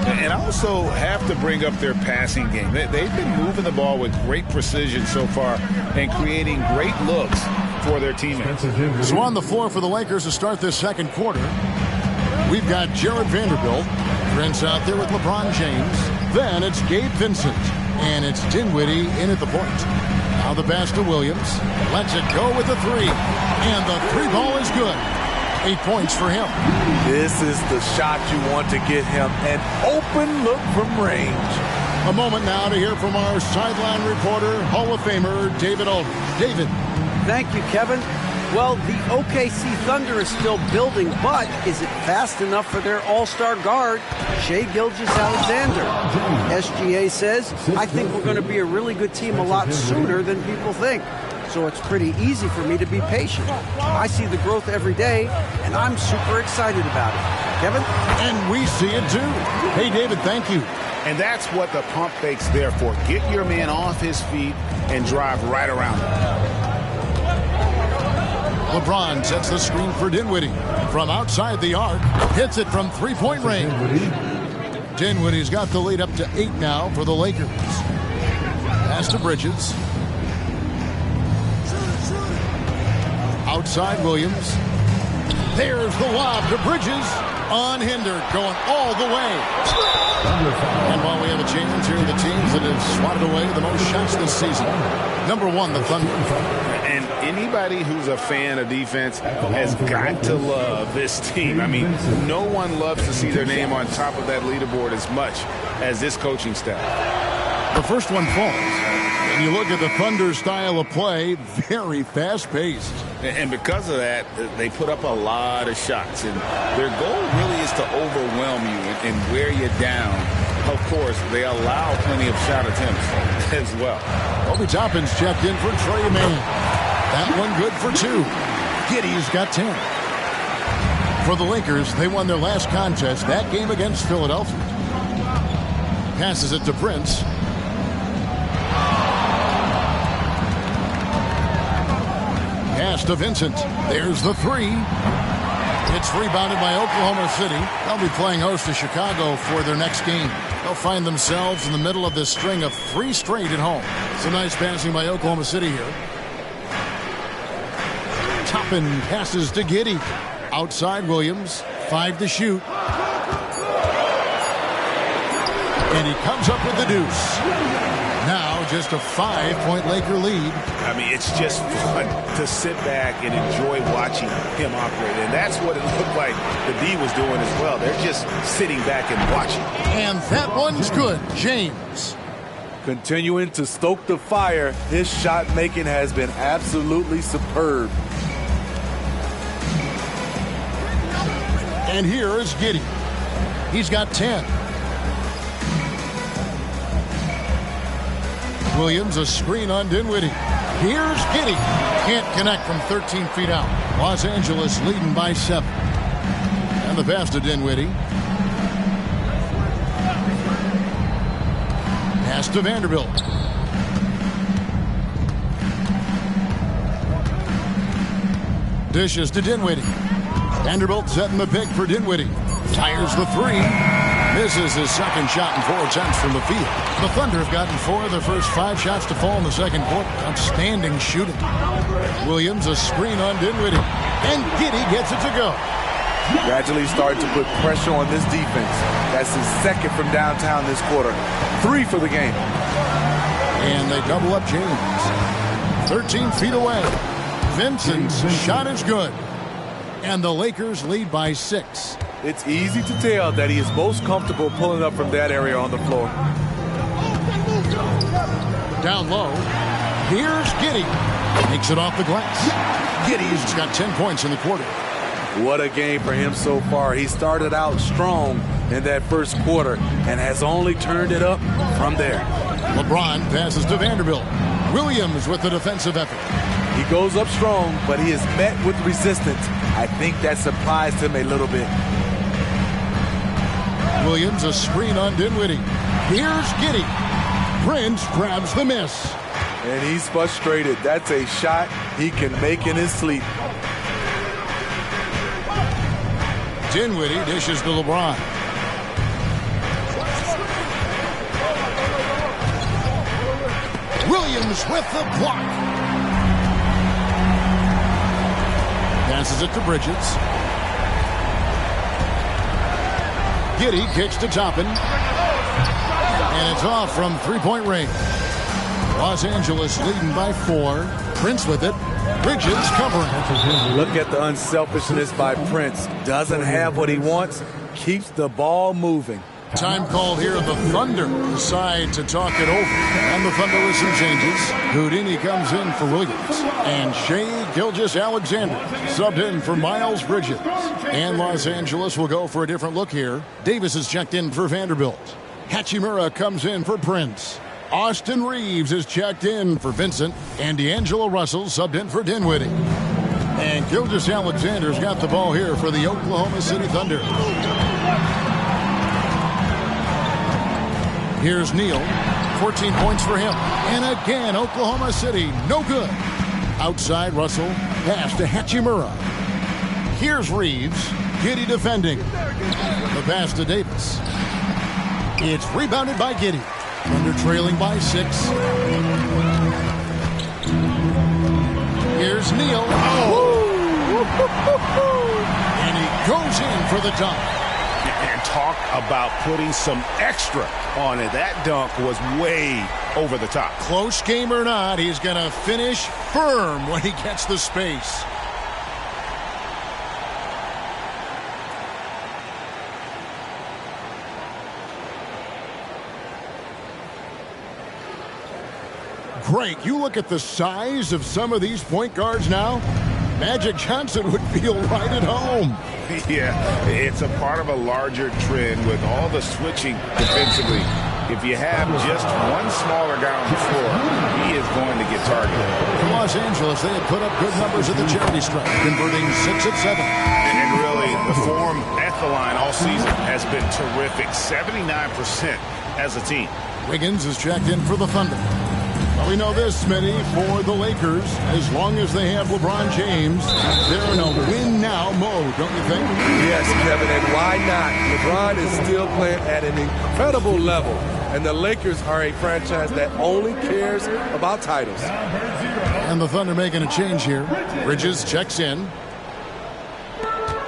And also have to bring up their passing game. They've been moving the ball with great precision so far and creating great looks for their teammates. So on the floor for the Lakers to start this second quarter, we've got Jared Vanderbilt. Prince out there with LeBron James. Then it's Gabe Vincent. And it's Dinwiddie in at the point. Now the pass to Williams. Lets it go with the 3. And the 3 ball is good. 8 points for him. This is the shot you want to get him. An open look from range. A moment now to hear from our sideline reporter, Hall of Famer David Aldridge. David. Thank you, Kevin. Well, the OKC Thunder is still building, but is it fast enough for their all-star guard, Shai Gilgeous-Alexander? SGA says, I think we're going to be a really good team a lot sooner than people think. so it's pretty easy for me to be patient. I see the growth every day, and I'm super excited about it. Kevin? And we see it too. Hey, David, thank you. And that's what the pump fake's there for. Get your man off his feet and drive right around him. LeBron sets the screen for Dinwiddie. From outside the arc, hits it from three-point range. Dinwiddie's got the lead up to 8 now for the Lakers. Pass to Bridges. Outside Williams. There's the lob to Bridges. Unhindered, going all the way. And while we have a change here, the teams that have swatted away the most shots this season. Number 1, the Thunder. And anybody who's a fan of defense has got to love this team. I mean, no one loves to see their name on top of that leaderboard as much as this coaching staff. The first one falls. And you look at the Thunder style of play, very fast-paced. And because of that, they put up a lot of shots. And their goal really is to overwhelm you and wear you down. Of course, they allow plenty of shot attempts as well. Obi Toppin's checked in for Trey Mann. That one good for 2. Giddey's got 10. For the Lakers, they won their last contest, that game against Philadelphia. Passes it to Prince. Pass to Vincent. There's the 3. It's rebounded by Oklahoma City. They'll be playing host to Chicago for their next game. They'll find themselves in the middle of this string of 3 straight at home. Some nice passing by Oklahoma City here. Toppin passes to Giddey. Outside Williams. 5 to shoot. And he comes up with the deuce. Now just a 5-point Laker lead. I mean, it's just fun to sit back and enjoy watching him operate. And that's what it looked like the D was doing as well. They're just sitting back and watching. And that one's good. James. Continuing to stoke the fire, his shot making has been absolutely superb. And here is Giddey. He's got 10. Williams, a screen on Dinwiddie. Here's Giddey. Can't connect from 13 feet out. Los Angeles leading by 7. And the pass to Dinwiddie. Pass to Vanderbilt. Dishes to Dinwiddie. Vanderbilt setting the pick for Dinwiddie. Fires the 3. Misses his second shot in 4 attempts from the field. The Thunder have gotten 4 of their first 5 shots to fall in the second quarter. Outstanding shooting. Williams, a screen on Dinwiddie. And Giddey gets it to go. Gradually starting to put pressure on this defense. That's his second from downtown this quarter. 3 for the game. And they double up James. 13 feet away. Vincent's shot is good. And the Lakers lead by 6. It's easy to tell that he is most comfortable pulling up from that area on the floor. Down low. Here's Giddey. Makes it off the glass. Giddey's got 10 points in the quarter. What a game for him so far. He started out strong in that first quarter and has only turned it up from there. LeBron passes to Vanderbilt. Williams with the defensive effort. He goes up strong, but he is met with resistance. I think that surprised him a little bit. Williams, a screen on Dinwiddie. Here's Giddey. Prince grabs the miss. And he's frustrated. That's a shot he can make in his sleep. Dinwiddie dishes to LeBron. Williams with the block. Passes it to Bridges. Giddey kicks to Toppin. And it's off from 3-point range. Los Angeles leading by 4. Prince with it. Bridges covering. Look at the unselfishness by Prince. Doesn't have what he wants. Keeps the ball moving. Time called here. The Thunder decide to talk it over. And the Thunder with some changes. Houdini comes in for Williams. And Shea Gilgeous-Alexander subbed in for Miles Bridges. And Los Angeles will go for a different look here. Davis is checked in for Vanderbilt. Hachimura comes in for Prince. Austin Reeves is checked in for Vincent, and D'Angelo Russell subbed in for Dinwiddie. And Gilgeous-Alexander's got the ball here for the Oklahoma City Thunder. Here's Neal. 14 points for him. And again, Oklahoma City, no good. Outside, Russell. Pass to Hachimura. Here's Reeves. Giddey defending. The pass to Davis. It's rebounded by Giddey. Thunder trailing by 6. Here's Neal. And he goes in for the dunk. And talk about putting some extra on it. That dunk was way over the top. Close game or not, he's going to finish firm when he gets the space. Greg, you look at the size of some of these point guards now. Magic Johnson would feel right at home. Yeah, it's a part of a larger trend with all the switching defensively. If you have just one smaller guy on the floor, he is going to get targeted. For Los Angeles, they had put up good numbers at the charity stripe, converting 6 of 7. And really, the form at the line all season has been terrific. 79% as a team. Wiggins is checked in for the Thunder. Well, we know this, Smitty, for the Lakers, as long as they have LeBron James, they're in a win-now mode, don't you think? Yes, Kevin, and why not? LeBron is still playing at an incredible level, and the Lakers are a franchise that only cares about titles. And the Thunder making a change here. Bridges checks in.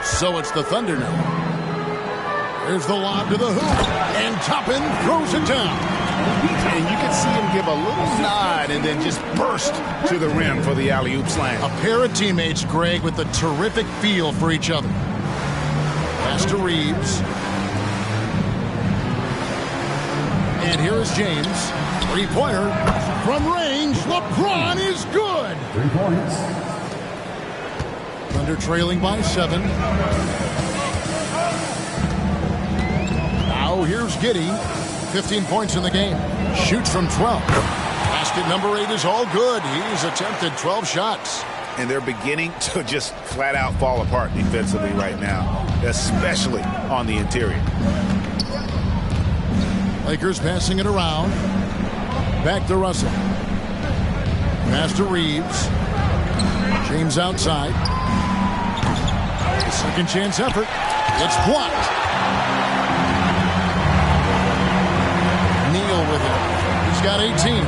So it's the Thunder now. There's the lob to the hoop, and Toppin throws it down. And you can see him give a little nod and then just burst to the rim for the alley-oop slam. A pair of teammates, Greg, with a terrific feel for each other. Pass to Reeves. And here is James. Three-pointer from range. LeBron is good. 3 points. Thunder trailing by 7. Now here's Giddey. 15 points in the game. Shoots from 12. Basket number 8 is all good. He's attempted 12 shots. And they're beginning to just flat out fall apart defensively right now, especially on the interior. Lakers passing it around. Back to Russell. Pass to Reeves. James outside. Second chance effort. It's blocked. Neal with it. He's got 18.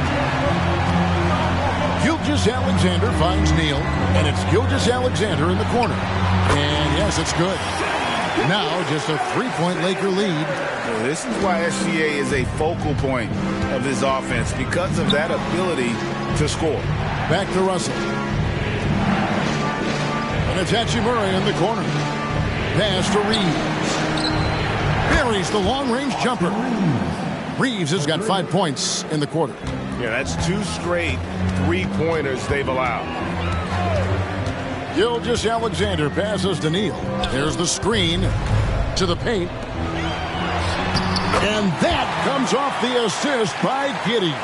Gilgeous-Alexander finds Neal, and it's Gilgeous-Alexander in the corner. And yes, it's good. Now just a 3-point Laker lead. Well, this is why SGA is a focal point of his offense, because of that ability to score. Back to Russell. And it's Hachimura in the corner. Pass to Reeves. Buries the long-range jumper. Reeves has got 5 points in the quarter. Yeah, that's 2 straight 3-pointers they've allowed. Gilgeous-Alexander passes to Neal. There's the screen to the paint. And that comes off the assist by Giddey.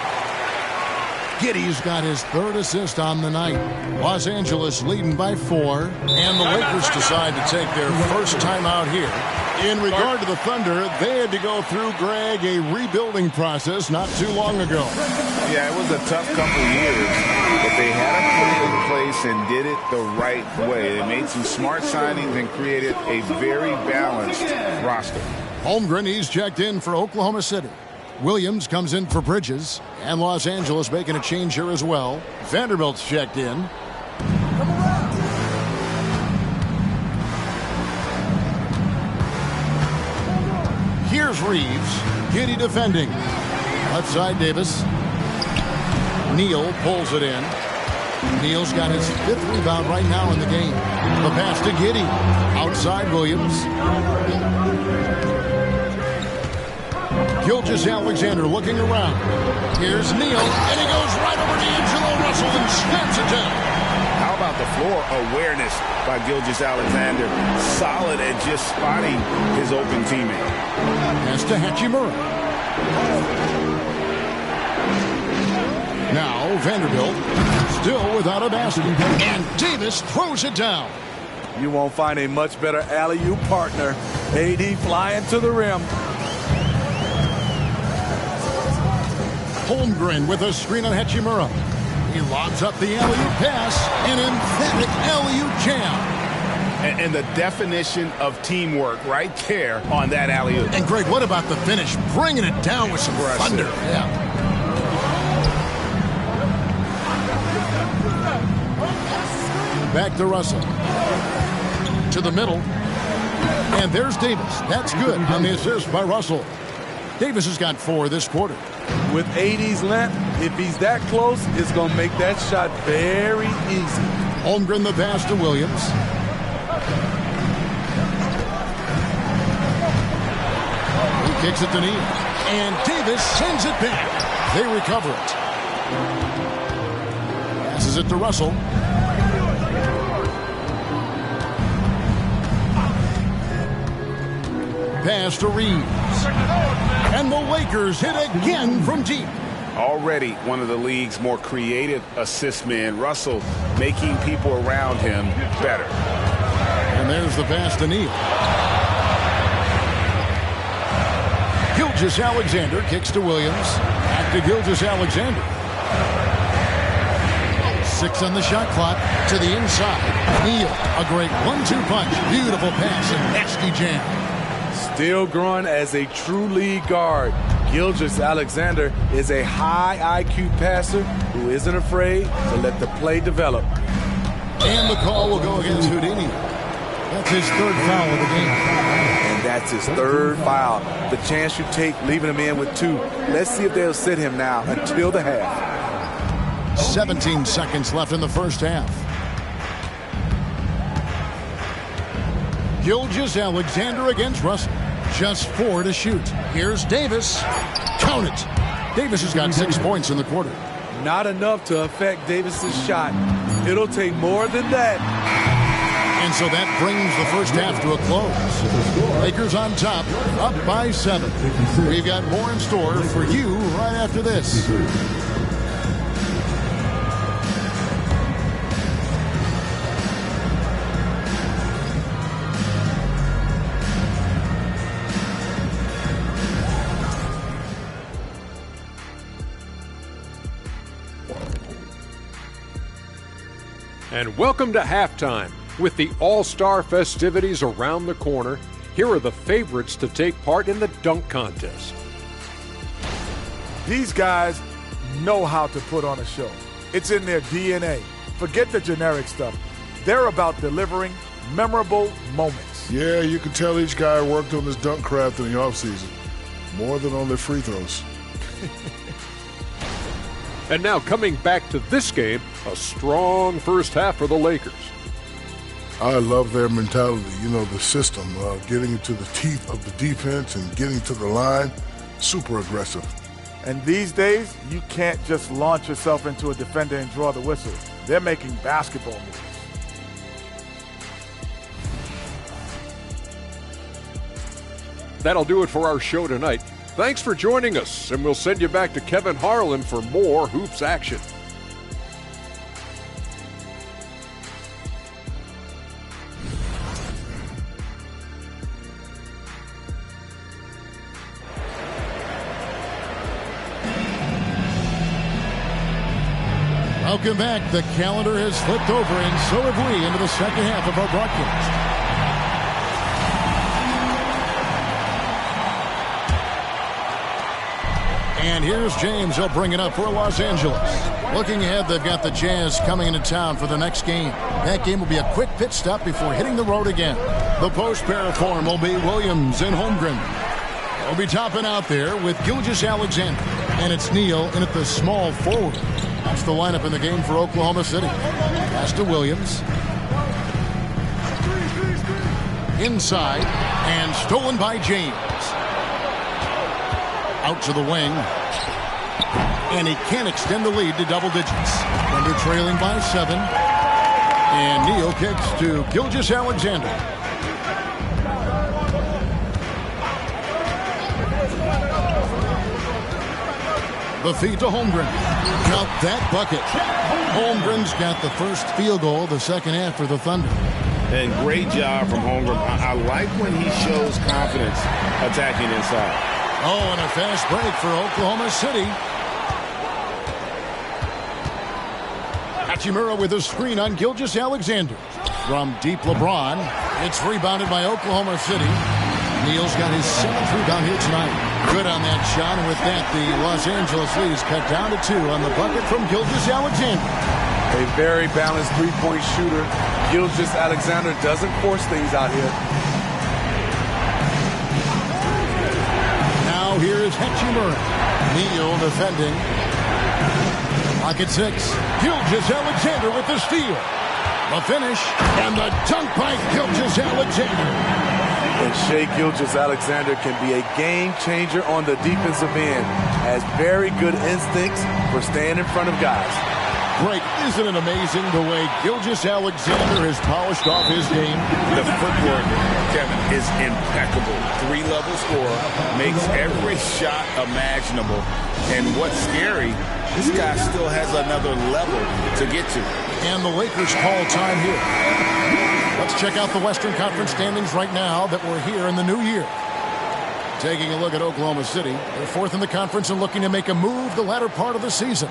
Giddey's got his 3rd assist on the night. Los Angeles leading by 4. And the Lakers decide to take their first timeout here. In regard to the Thunder, they had to go through, Greg, a rebuilding process not too long ago. Yeah, it was a tough couple of years, but they had a plan in place and did it the right way. They made some smart signings and created a very balanced roster. Holmgren, he's checked in for Oklahoma City. Williams comes in for Bridges, and Los Angeles making a change here as well. Vanderbilt's checked in. Here's Reeves. Giddey defending. Left side, Davis. Neal pulls it in. Neal's got his 5th rebound right now in the game. The pass to Giddey. Outside, Williams. Gilgeous-Alexander looking around. Here's Neal, and he goes right over D'Angelo Russell and snaps it down. How about the floor awareness by Gilgeous-Alexander? Solid at just spotting his open teammate. Pass to Hachimura. Now Vanderbilt still without a basket. And Davis throws it down. You won't find a much better alley-oop partner. AD flying to the rim. Holmgren with a screen on Hachimura. He lobs up the alley-oop pass. An emphatic alley-oop jam. And the definition of teamwork right there on that alley-oop. And Greg, what about the finish? Bringing it down with some thunder. Yeah. Back to Russell. To the middle. And there's Davis. That's good on the assist by Russell. Davis has got 4 this quarter. With AD's length, if he's that close, it's going to make that shot very easy. Holmgren the pass to Williams. He kicks it to Neal. And Davis sends it back. They recover it. Passes it to Russell. Pass to Reeves. And the Lakers hit again from deep. Already one of the league's more creative assist men. Russell making people around him better. And there's the pass to Neal. Gilgeous-Alexander kicks to Williams. Back to Gilgeous-Alexander. 6 on the shot clock. To the inside. Neal, a great 1-2 punch. Beautiful pass and nasty jam. Still growing as a true lead guard. Gilgeous-Alexander is a high IQ passer who isn't afraid to let the play develop. And the call will go against Houdini. That's his 3rd foul of the game. And that's his 3rd foul. The chance you take leaving him in with 2. Let's see if they'll sit him now until the half. 17 seconds left in the first half. Gilgeous-Alexander against Russell. Just 4 to shoot. Here's Davis. Count it. Davis has got 6 points in the quarter. Not enough to affect Davis's shot. It'll take more than that. And so that brings the first half to a close. Lakers on top, up by 7. We've got more in store for you right after this. And welcome to halftime. With the All-Star festivities around the corner, here are the favorites to take part in the dunk contest. These guys know how to put on a show. It's in their DNA. Forget the generic stuff. They're about delivering memorable moments. Yeah, you can tell each guy worked on his dunk craft in the offseason. More than on their free throws. And now coming back to this game, a strong first half for the Lakers. I love their mentality, the system, getting into the teeth of the defense and getting to the line, super aggressive. And these days, you can't just launch yourself into a defender and draw the whistle. They're making basketball moves. That'll do it for our show tonight. Thanks for joining us, and we'll send you back to Kevin Harlan for more Hoops action. Welcome back. The calendar has flipped over, and so have we, into the second half of our broadcast. And here's James. He'll bring it up for Los Angeles. Looking ahead, they've got the Jazz coming into town for the next game. That game will be a quick pit stop before hitting the road again. The post pair form will be Williams and Holmgren. They'll be topping out there with Gilgeous-Alexander. And it's Neal in at the small forward. That's the lineup in the game for Oklahoma City. Pass to Williams. Inside, and stolen by James. Out to the wing. And he can't extend the lead to double digits. Thunder trailing by 7. And Neal kicks to Gilgeous-Alexander. The feed to Holmgren. Count that bucket. Holmgren's got the first field goal of the second half for the Thunder. And great job from Holmgren. I like when he shows confidence attacking inside. Oh, and a fast break for Oklahoma City. Hachimura with a screen on Gilgeous-Alexander. From deep LeBron, it's rebounded by Oklahoma City. Neal's got his 7th rebound here tonight. Good on that shot, and with that, the Los Angeles lead is cut down to 2 on the bucket from Gilgeous-Alexander. A very balanced three-point shooter. Gilgeous-Alexander doesn't force things out here. Now here is Hachimura. Neal defending. Pocket 6. Gilgeous-Alexander with the steal. The finish, and the dunk by Gilgeous-Alexander. And Shai Gilgeous-Alexander can be a game changer on the defensive end. Has very good instincts for staying in front of guys. Great. Isn't it amazing the way Gilgeous-Alexander has polished off his game? The footwork, Kevin, is impeccable. 3-level scorer, makes every shot imaginable. And what's scary, this guy still has another level to get to. And the Lakers call time here. Let's check out the Western Conference standings right now that we're here in the new year. Taking a look at Oklahoma City. They're 4th in the conference and looking to make a move the latter part of the season.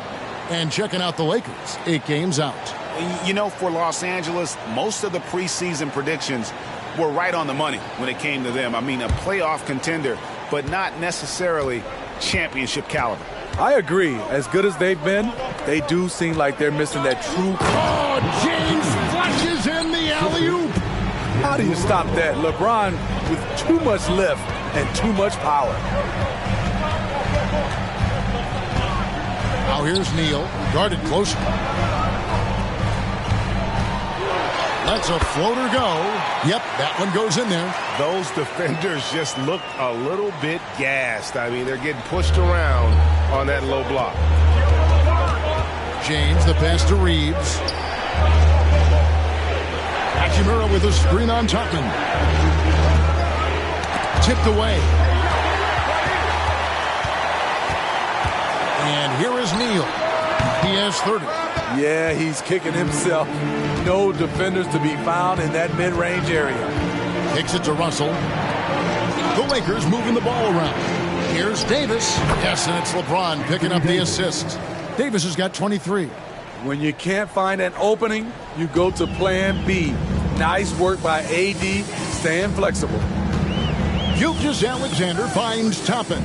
And checking out the Lakers, 8 games out. You know, for Los Angeles, most of the preseason predictions were right on the money when it came to them. I mean, a playoff contender, but not necessarily championship caliber. I agree. As good as they've been, they do seem like they're missing that true... Oh, James flashes in the alley-oop. How do you stop that? LeBron with too much lift and too much power. Now here's Neal, guarded closer. Lets a floater go. Yep, that one goes in there. Those defenders just looked a little bit gassed. I mean, they're getting pushed around on that low block. James, the pass to Reeves. Hachimura with a screen on Topman. Tipped away. And here is Neal. He has 30. Yeah, he's kicking himself. No defenders to be found in that mid-range area. Kicks it to Russell. The Lakers moving the ball around. Here's Davis. Yes, and it's LeBron picking up the assist. Davis has got 23. When you can't find an opening, you go to plan B. Nice work by AD, staying flexible. Gilgeous-Alexander finds Toppin.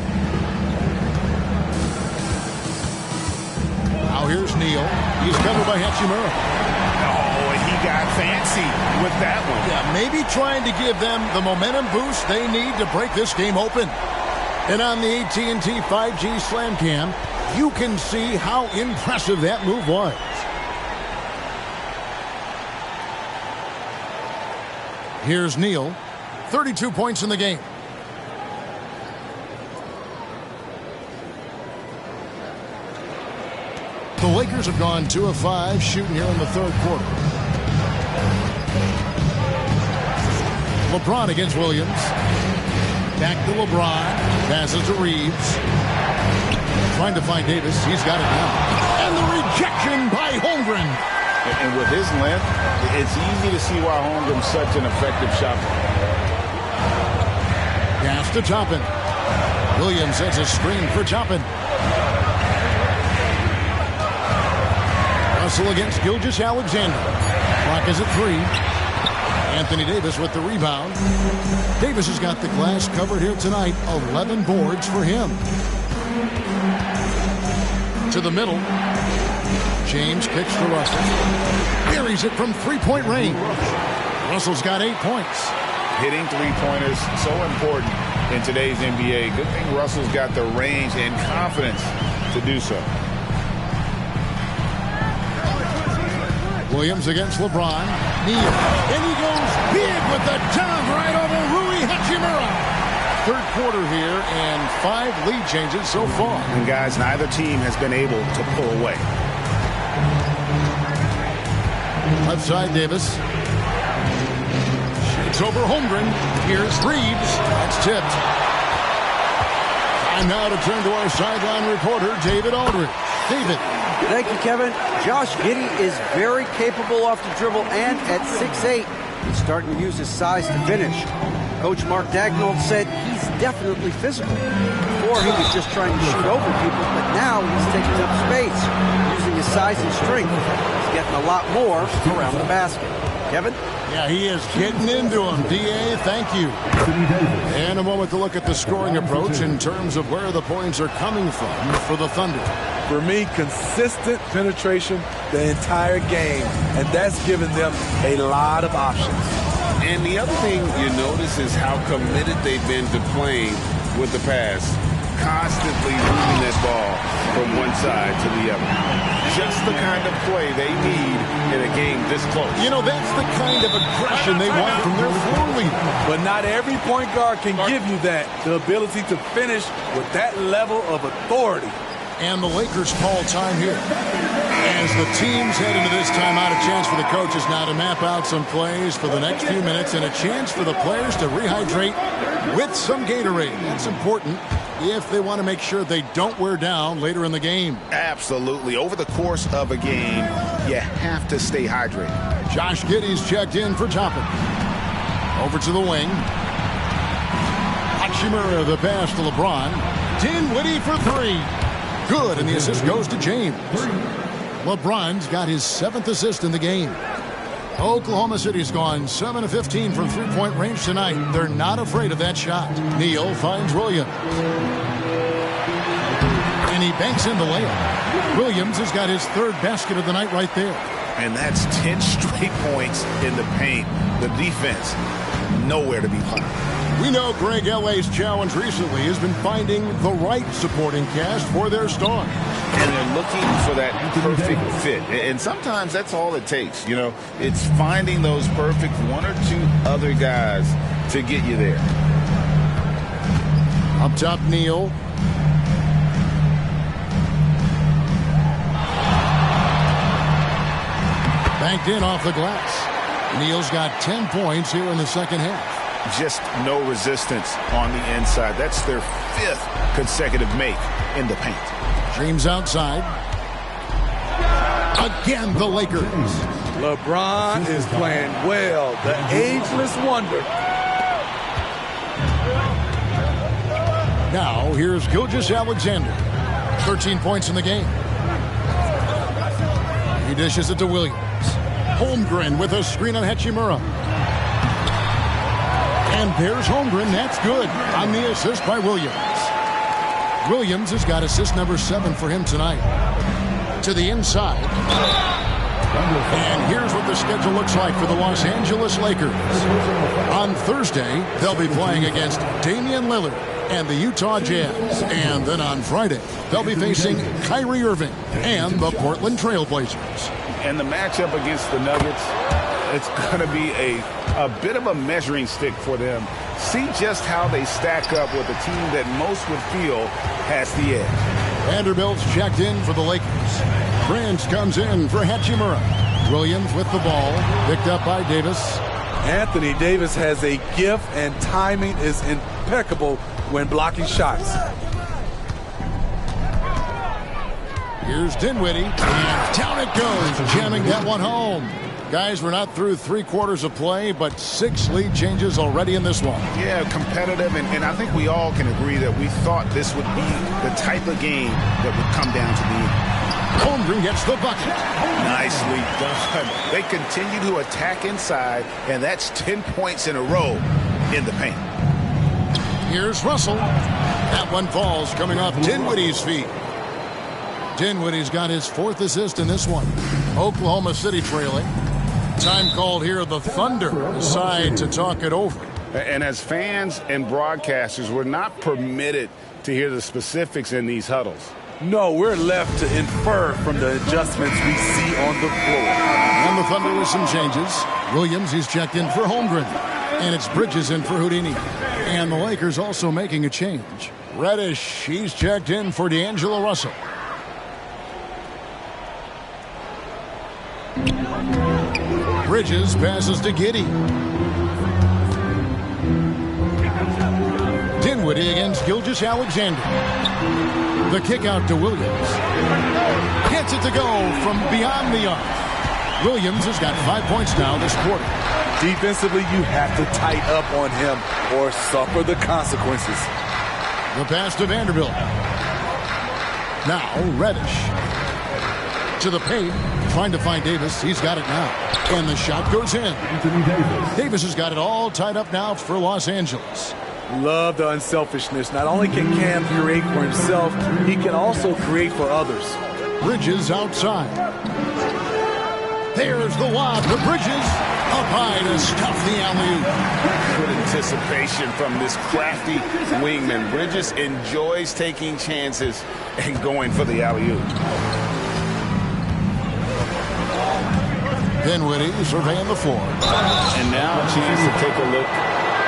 Now here's Neal. He's covered by Hachimura. Oh, and he got fancy with that one. Yeah, maybe trying to give them the momentum boost they need to break this game open. And on the AT&T 5G Slam Cam, you can see how impressive that move was. Here's Neal. 32 points in the game. The Lakers have gone 2 of 5 shooting here in the third quarter. LeBron against Williams. Back to LeBron. Passes to Reeves. Trying to find Davis. He's got it now. And the rejection by Holmgren. And with his length, it's easy to see why Holmgren's such an effective shot. Pass to Toppin. Williams sets a screen for Toppin. Russell against Gilgeous-Alexander. Clock is at 3. Anthony Davis with the rebound. Davis has got the glass covered here tonight. 11 boards for him. To the middle. James kicks to Russell. Buries it from three-point range. Russell's got 8 points. Hitting three-pointers, so important in today's NBA. Good thing Russell's got the range and confidence to do so. Williams against LeBron. Neal. And he goes big with the dunk right over Rui Hachimura. Third quarter here and 5 lead changes so far. And guys, neither team has been able to pull away. Left side, Davis. Shoots over Holmgren. Here's Reeves. That's tipped. Time now to turn to our sideline reporter, David Aldridge. David. Thank you, Kevin. Josh Giddey is very capable off the dribble, and at 6'8", he's starting to use his size to finish. Coach Mark Daigneault said he's definitely physical. Before, he was just trying to shoot over people, but now he's taking up space, using his size and strength. He's getting a lot more around the basket. Kevin? Yeah, he is getting into him. D.A., thank you. And a moment to look at the scoring approach in terms of where the points are coming from for the Thunder. For me, consistent penetration the entire game, and that's given them a lot of options. And the other thing you notice is how committed they've been to playing with the pass, constantly moving that ball from one side to the other. Just the kind of play they need in a game this close. You know, that's the kind of aggression they want from their floor leader. But not every point guard can give you that, the ability to finish with that level of authority. And the Lakers call time here. As the teams head into this timeout, a chance for the coaches now to map out some plays for the next few minutes and a chance for the players to rehydrate with some Gatorade. That's important if they want to make sure they don't wear down later in the game. Absolutely. Over the course of a game, you have to stay hydrated. Josh Giddey's checked in for Toppin. Over to the wing. Hachimura the pass to LeBron. Dinwiddie for three. Good, and the assist goes to James. LeBron's got his 7th assist in the game. Oklahoma City's gone 7 of 15 from three-point range tonight. They're not afraid of that shot. Neal finds Williams. And he banks in the layup. Williams has got his 3rd basket of the night right there. And that's 10 straight points in the paint. The defense, nowhere to be found. We know Greg L.A.'s challenge recently has been finding the right supporting cast for their stars. And they're looking for that perfect fit. And sometimes that's all it takes. You know, it's finding those perfect 1 or 2 other guys to get you there. Up top, Neal. Banked in off the glass. Neal's got 10 points here in the second half. Just no resistance on the inside. That's their 5th consecutive make in the paint. James outside. Again, the Lakers. LeBron is playing well. The ageless wonder. Now, here's Gilgeous-Alexander. 13 points in the game. He dishes it to Williams. Holmgren with a screen on Hachimura. And there's Holmgren. That's good on the assist by Williams. Williams has got assist number 7 for him tonight. To the inside. And here's what the schedule looks like for the Los Angeles Lakers. On Thursday, they'll be playing against Damian Lillard and the Utah Jazz. And then on Friday, they'll be facing Kyrie Irving and the Portland Trail Blazers. And the matchup against the Nuggets, it's going to be a bit of a measuring stick for them. See just how they stack up with a team that most would feel has the edge. Vanderbilt's checked in for the Lakers. Prince comes in for Hachimura. Williams with the ball, picked up by Davis. Anthony Davis has a gift, and timing is impeccable when blocking shots. Here's Dinwiddie, and down it goes, jamming that one home. Guys, we're not through 3/4 of play, but 6 lead changes already in this one. Yeah, competitive, and I think we all can agree that we thought this would be the type of game that would come down to the end. Holmgren gets the bucket. Nicely done. They continue to attack inside, and that's 10 points in a row in the paint. Here's Russell. That one falls coming off Dinwiddie's feet. Dinwiddie's got his 4th assist in this one. Oklahoma City trailing. Time called here. The Thunder decide to talk it over. And as fans and broadcasters, we're not permitted to hear the specifics in these huddles. No, we're left to infer from the adjustments we see on the floor. And the Thunder with some changes. Williams, he's checked in for Holmgren. And it's Bridges in for Houdini. And the Lakers also making a change. Reddish, he's checked in for D'Angelo Russell. Bridges passes to Giddey. Dinwiddie against Gilgeous Alexander. The kick out to Williams. Gets it to go from beyond the arc. Williams has got 5 points now this quarter. Defensively, you have to tighten up on him or suffer the consequences. The pass to Vanderbilt. Now Reddish. To the paint. Trying to find Davis. He's got it now. And the shot goes in. Davis has got it all tied up now for Los Angeles. Love the unselfishness. Not only can Cam create for himself, he can also create for others. Bridges outside. There's the lob to Bridges. Up high to stuff the alley-oop. Good anticipation from this crafty wingman. Bridges enjoys taking chances and going for the alley-oop. Dinwiddie surveying the floor. And now a chance to take a look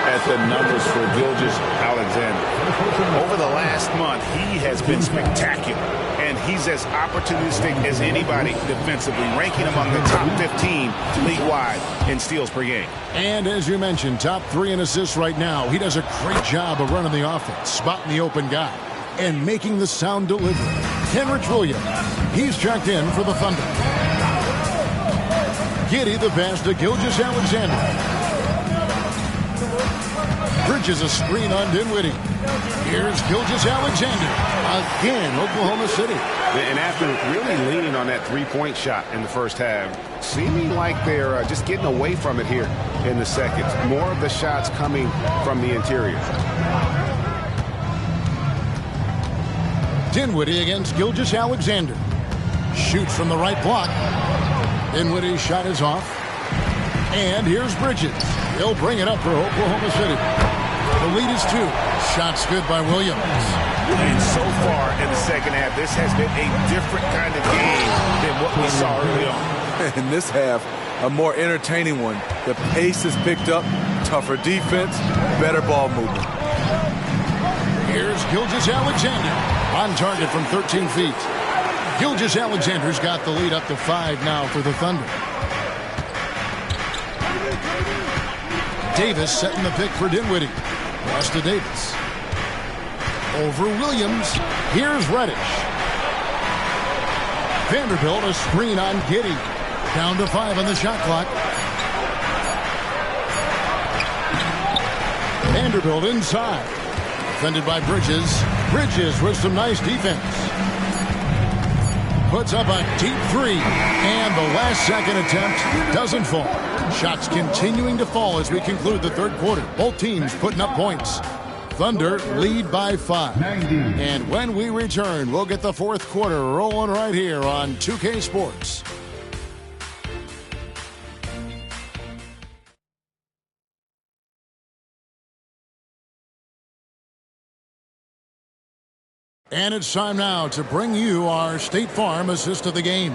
at the numbers for Gilgeous Alexander. Over the last month, he has been spectacular. And he's as opportunistic as anybody defensively, ranking among the top 15 league-wide in steals per game. And as you mentioned, top 3 in assists right now. He does a great job of running the offense, spotting the open guy, and making the sound delivery. Kenrich Williams, he's checked in for the Thunder. Giddey the pass to Gilgeous Alexander. Bridges a screen on Dinwiddie. Here's Gilgeous Alexander. Again, Oklahoma City. And after really leaning on that three-point shot in the first half, seeming like they're just getting away from it here in the second. More of the shots coming from the interior. Dinwiddie against Gilgeous Alexander. Shoots from the right block. Dinwiddie's shot is off. And here's Bridges. He'll bring it up for Oklahoma City. The lead is 2. Shots good by Williams. And so far in the second half, this has been a different kind of game than what we saw early on. In this half, a more entertaining one. The pace is picked up, tougher defense, better ball movement. Here's Gilgeous Alexander on target from 13 feet. Gilgeous Alexander's got the lead up to 5 now for the Thunder. Davis setting the pick for Dinwiddie. Pass to Davis. Over Williams. Here's Reddish. Vanderbilt a screen on Giddey. Down to 5 on the shot clock. Vanderbilt inside. Defended by Bridges. Bridges with some nice defense. Puts up a deep 3. And the last second attempt doesn't fall. Shots continuing to fall as we conclude the third quarter. Both teams putting up points. Thunder lead by 5. And when we return, we'll get the fourth quarter rolling right here on 2K Sports. And it's time now to bring you our State Farm assist of the game.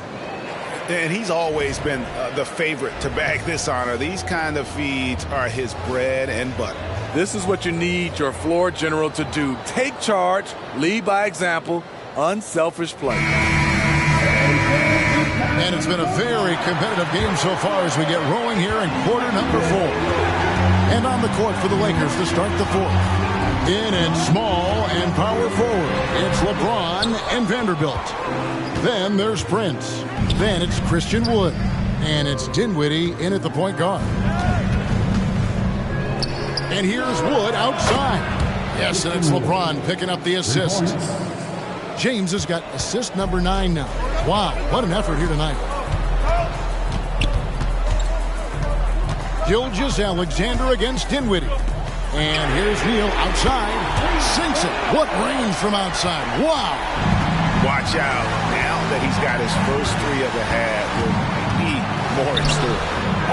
And he's always been the favorite to bag this honor. These kind of feeds are his bread and butter. This is what you need your floor general to do. Take charge, lead by example, unselfish play. And it's been a very competitive game so far as we get rolling here in quarter number 4. And on the court for the Lakers to start the fourth. In at small and power forward, it's LeBron and Vanderbilt. Then there's Prince. Then it's Christian Wood. And it's Dinwiddie in at the point guard. And here's Wood outside. Yes, and it's LeBron picking up the assist. James has got assist number 9 now. Wow, what an effort here tonight. Gilgeous Alexander against Dinwiddie. And here's Neal outside. Sinks it. What range from outside. Wow. Watch out. Now that he's got his first 3 of the half, there might be more in store.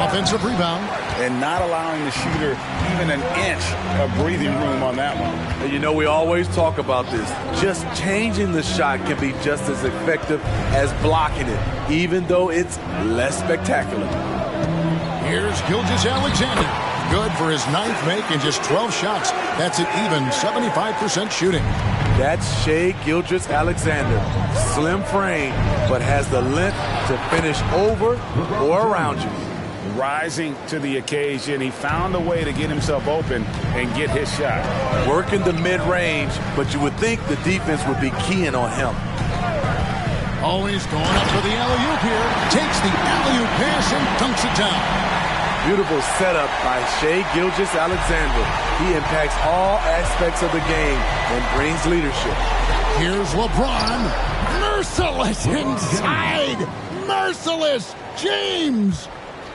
Offensive rebound. And not allowing the shooter even an inch of breathing room on that one. And you know, we always talk about this. Just changing the shot can be just as effective as blocking it, even though it's less spectacular. Here's Gilgeous Alexander. Good for his 9th make in just 12 shots. That's an even 75% shooting. That's Shai Gilgeous-Alexander. Slim frame, but has the length to finish over or around you. rising to the occasion. He found a way to get himself open and get his shot. Working the mid-range, but you would think the defense would be keying on him. Always going up for the alley-oop here. Takes the alley-oop pass and dunks it down. Beautiful setup by Shai Gilgeous-Alexander. He impacts all aspects of the game and brings leadership. Here's LeBron. Merciless inside. Merciless. James.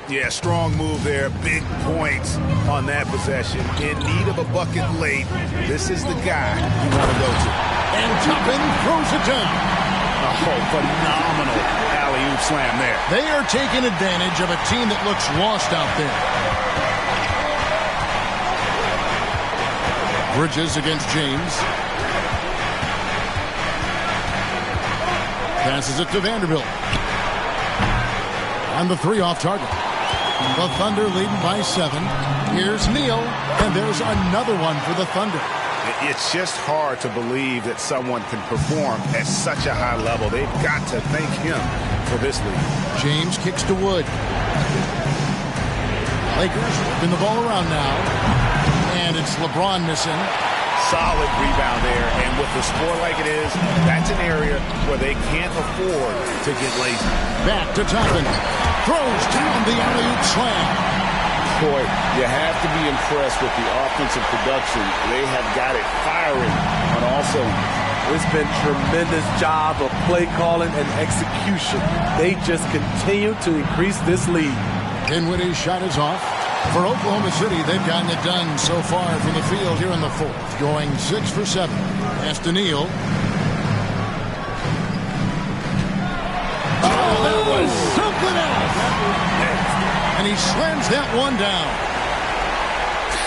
Yeah, strong move there. Big points on that possession. In need of a bucket late. This is the guy you want to go to. And Toppin throws it down. Oh, phenomenal alley-oop slam there. They are taking advantage of a team that looks lost out there. Bridges against James. Passes it to Vanderbilt. And the three off target. The Thunder leading by 7. Here's Neal, and there's another one for the Thunder. It's just hard to believe that someone can perform at such a high level. They've got to thank him for this lead. James kicks to Wood. Lakers whipping the ball around now. And it's LeBron missing. Solid rebound there. And with the score like it is, that's an area where they can't afford to get lazy. Back to Toppin. Throws down the alley-oop slam. Boy, you have to be impressed with the offensive production. They have got it firing on all cylinders. It's been tremendous job of play calling and execution. They just continue to increase this lead. Dinwiddie's shot is off. For Oklahoma City, they've gotten it done so far from the field here in the 4th, going 6 for 7. Pass to Neal. Oh, that was something else. And he slams that one down.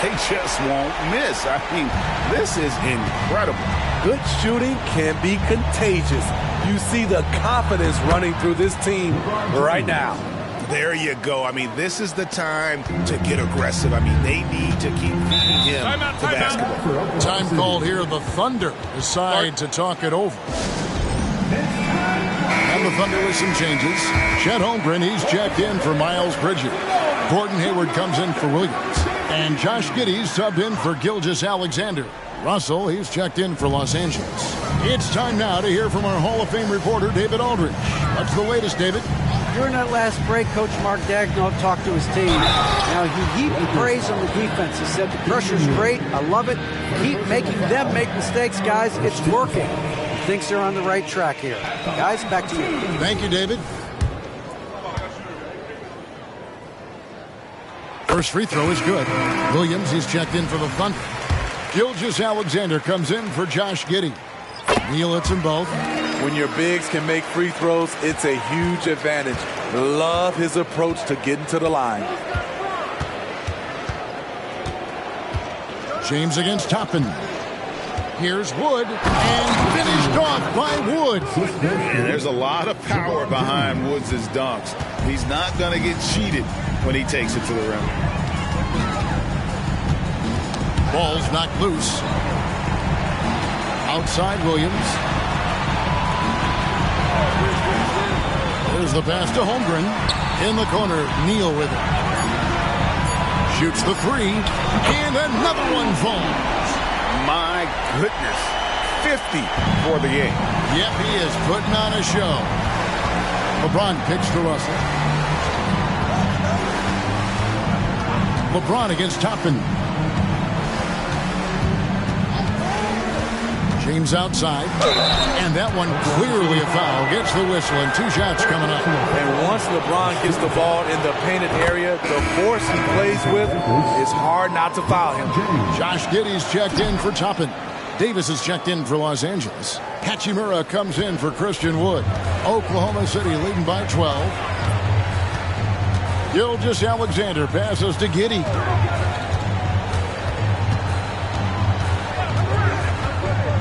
They just won't miss. I mean, this is incredible. Good shooting can be contagious. You see the confidence running through this team right now. There you go. I mean, this is the time to get aggressive. I mean, they need to keep feeding him the basketball. Time called here. The Thunder decide to talk it over. And the Thunder with some changes. Chet Holmgren, he's checked in for Miles Bridges. Gordon Hayward comes in for Williams. And Josh Giddey's subbed in for Gilgeous-Alexander. Russell, he's checked in for Los Angeles. It's time now to hear from our Hall of Fame reporter, David Aldridge. What's the latest, David? During that last break, Coach Mark Daigneault talked to his team. Now, he heaped praise on the defense. He said, the pressure's great. I love it. Keep making them make mistakes, guys. It's working. He thinks they're on the right track here. Guys, back to you. Thank you, David. First free throw is good. Williams, he's checked in for the Thunder. Gilgeous-Alexander comes in for Josh Giddey. Neal hits them both. When your bigs can make free throws, it's a huge advantage. Love his approach to getting to the line. James against Toppin. Here's Wood, and finished off by Wood. And there's a lot of power behind Woods' dunks. He's not going to get cheated when he takes it to the rim. Ball's knocked loose. Outside Williams. There's the pass to Holmgren. In the corner, Neal with it. Shoots the three, and another one falls. My goodness. 50 for the game. Yep, he is putting on a show. LeBron picks to Russell. LeBron against Toppin. James outside. And that one clearly a foul. Gets the whistle, and 2 shots coming up. And once LeBron gets the ball in the painted area, the force he plays with, it's hard not to foul him. Josh Giddey's checked in for Toppin. Davis is checked in for Los Angeles. Hachimura comes in for Christian Wood. Oklahoma City leading by 12. Gilgeous-Alexander passes to Giddey.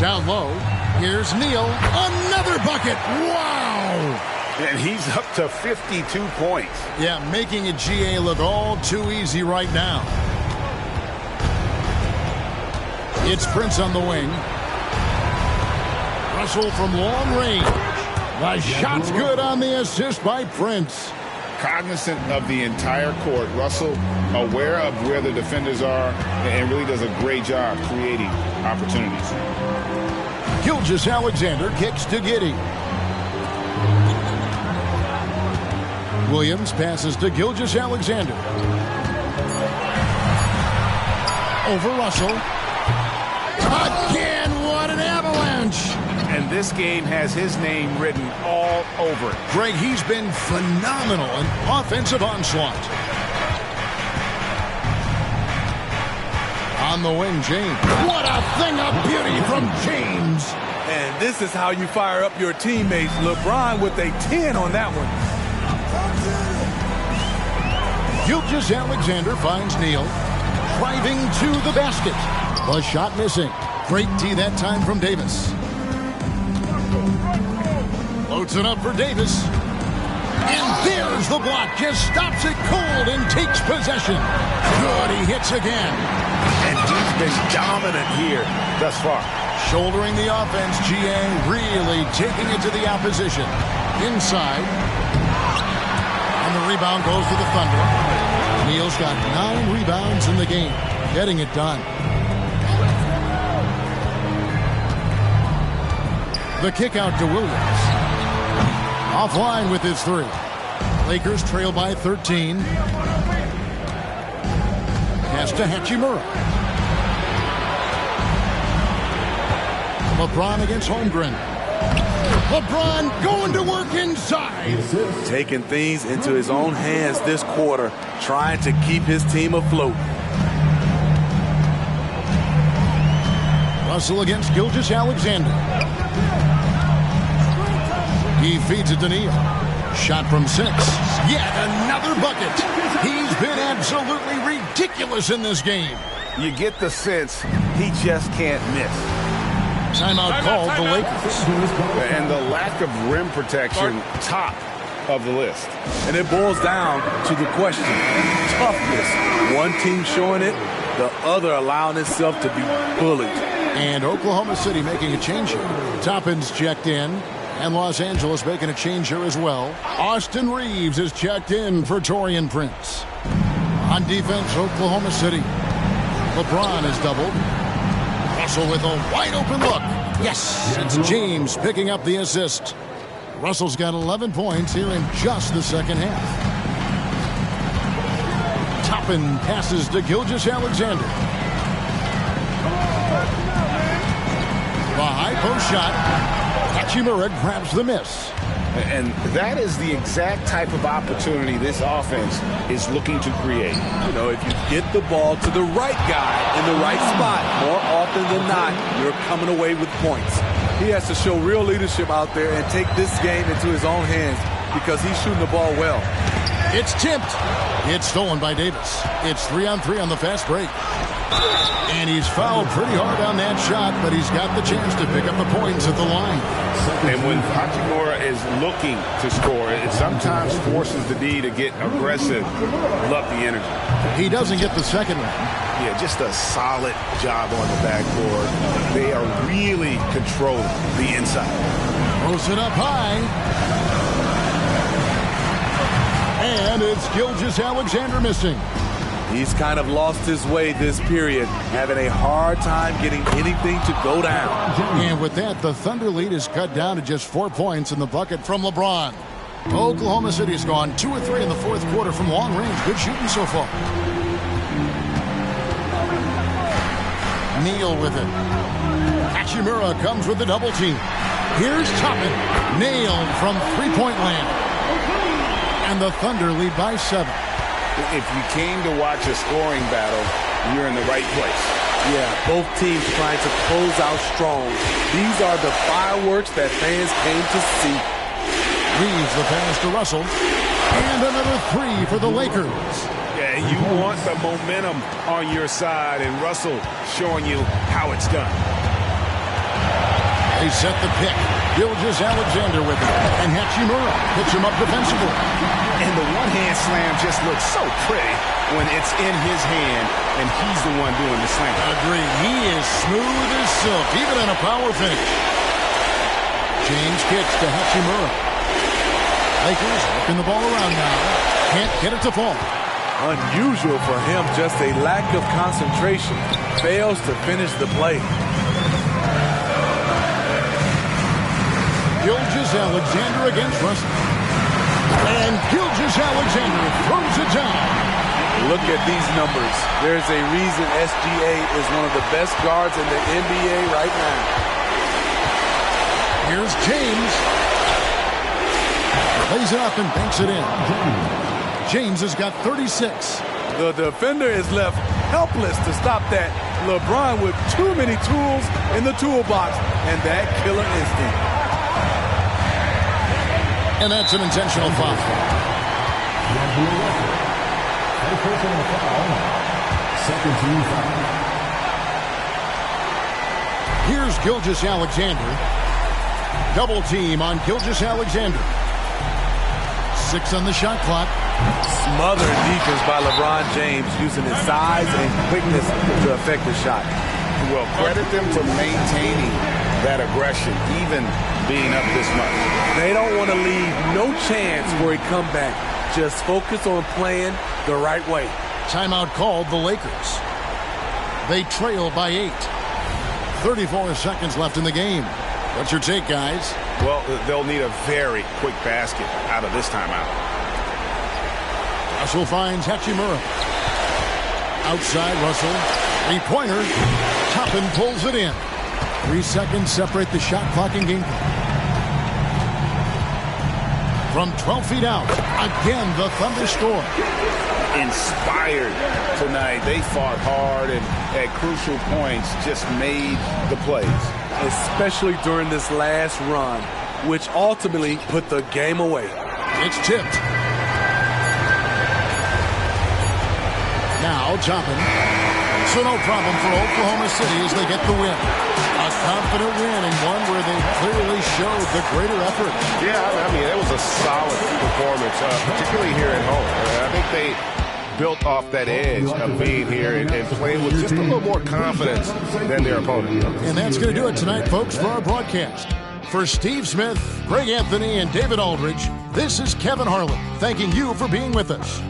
Down low. Here's Neal. Another bucket. Wow. And he's up to 52 points. Yeah, making a GA look all too easy right now. It's Prince on the wing. Russell from long range. The shot's good on the assist by Prince. cognizant of the entire court. Russell aware of where the defenders are and really does a great job creating opportunities. Gilgeous-Alexander kicks to Giddey. Williams passes to Gilgeous-Alexander. Over Russell. Again, what an avalanche! And this game has his name written all over it. Greg, he's been phenomenal in offensive onslaught. On the wing, James. What a thing of beauty from James! And this is how you fire up your teammates. LeBron with a 10 on that one. Gilgeous-Alexander finds Neal. Driving to the basket. The shot missing. Great D that time from Davis. Loads it up for Davis. And there's the block. Just stops it cold and takes possession. Good, he hits again. And he's been dominant here thus far. Shouldering the offense, GA really taking it to the opposition. Inside. And the rebound goes to the Thunder. Neal's got 9 rebounds in the game. Getting it done. The kick out to Williams. Offline with his 3. Lakers trail by 13. Pass to Hachimura. LeBron against Holmgren. LeBron going to work inside. Taking things into his own hands this quarter, trying to keep his team afloat. Russell against Gilgeous-Alexander. He feeds it to Neal. Shot from 6. Yet another bucket. He's been absolutely ridiculous in this game. You get the sense he just can't miss. Timeout called the Lakers. And the lack of rim protection, top of the list. And it boils down to the question. Toughness. One team showing it, the other allowing itself to be bullied. And Oklahoma City making a change here. Toppin's checked in. And Los Angeles making a change here as well. Austin Reeves is checked in for Taurean Prince. On defense, Oklahoma City. LeBron is doubled. Russell with a wide open look. Yes, it's James picking up the assist. Russell's got 11 points here in just the second half. Toppin passes to Gilgeous-Alexander. The high post shot. Hachimura grabs the miss. And that is the exact type of opportunity this offense is looking to create. You know, if you get the ball to the right guy in the right spot, more often than not, you're coming away with points. He has to show real leadership out there and take this game into his own hands because he's shooting the ball well. It's tipped. It's stolen by Davis. It's 3-on-3 on the fast break. And he's fouled pretty hard on that shot, but he's got the chance to pick up the points at the line. And when Hachimura is looking to score, it sometimes forces the D to get aggressive. Love the energy. He doesn't get the second one. Yeah, just a solid job on the backboard. They are really controlling the inside. Throws it up high. And it's Gilgeous-Alexander missing. He's kind of lost his way this period, having a hard time getting anything to go down. And with that, the Thunder lead is cut down to just 4 points in the bucket from LeBron. Oklahoma City's gone 2 of 3 in the fourth quarter from long range. Good shooting so far. Neal with it. Hachimura comes with the double team. Here's Toppin. Nailed from three-point land. And the Thunder lead by 7. If you came to watch a scoring battle, you're in the right place. Yeah, both teams trying to close out strong. These are the fireworks that fans came to see. Reeves the pass to Russell. And another 3 for the Lakers. Yeah, you want the momentum on your side, and Russell showing you how it's done. They set the pick. Gilgeous-Alexander with it. And Hachimura picks him up defensively. And the one-hand slam just looks so pretty when it's in his hand, and he's the one doing the slam. Agree. He is smooth as silk, even in a power finish. James kicks to Hachimura. Lakers working the ball around now. Can't get it to fall. Unusual for him, just a lack of concentration. Fails to finish the play. Gilgeous-Alexander against Russell. And Gilgeous-Alexander throws it down. Look at these numbers. There's a reason SGA is one of the best guards in the NBA right now. Here's James. Lays it up and banks it in. James has got 36. The defender is left helpless to stop that. LeBron with too many tools in the toolbox and that killer instinct. And that's an intentional foul. Second team foul. Here's Gilgeous-Alexander. Double team on Gilgeous-Alexander. 6 on the shot clock. Smothered defense by LeBron James using his size and quickness to affect the shot. Well, credit them for maintaining that aggression, even being up this much. They don't want to leave no chance for a comeback. Just focus on playing the right way. Timeout called the Lakers. They trail by 8. 34 seconds left in the game. What's your take, guys? Well, they'll need a very quick basket out of this timeout. Russell finds Hachimura. Outside Russell. 3-pointer. Toppin pulls it in. 3 seconds separate the shot clock and game clock. From 12 feet out. Again, the Thunder score. Inspired tonight. They fought hard and at crucial points just made the plays. Especially during this last run, which ultimately put the game away. It's tipped. Now Toppin. So no problem for Oklahoma City as they get the win. A confident win and one where they clearly showed the greater effort. Yeah, I mean, it was a solid performance, particularly here at home. I think they built off that edge of being here and playing with just a little more confidence than their opponent. And that's going to do it tonight, folks, for our broadcast. For Steve Smith, Greg Anthony, and David Aldridge, this is Kevin Harlan, thanking you for being with us.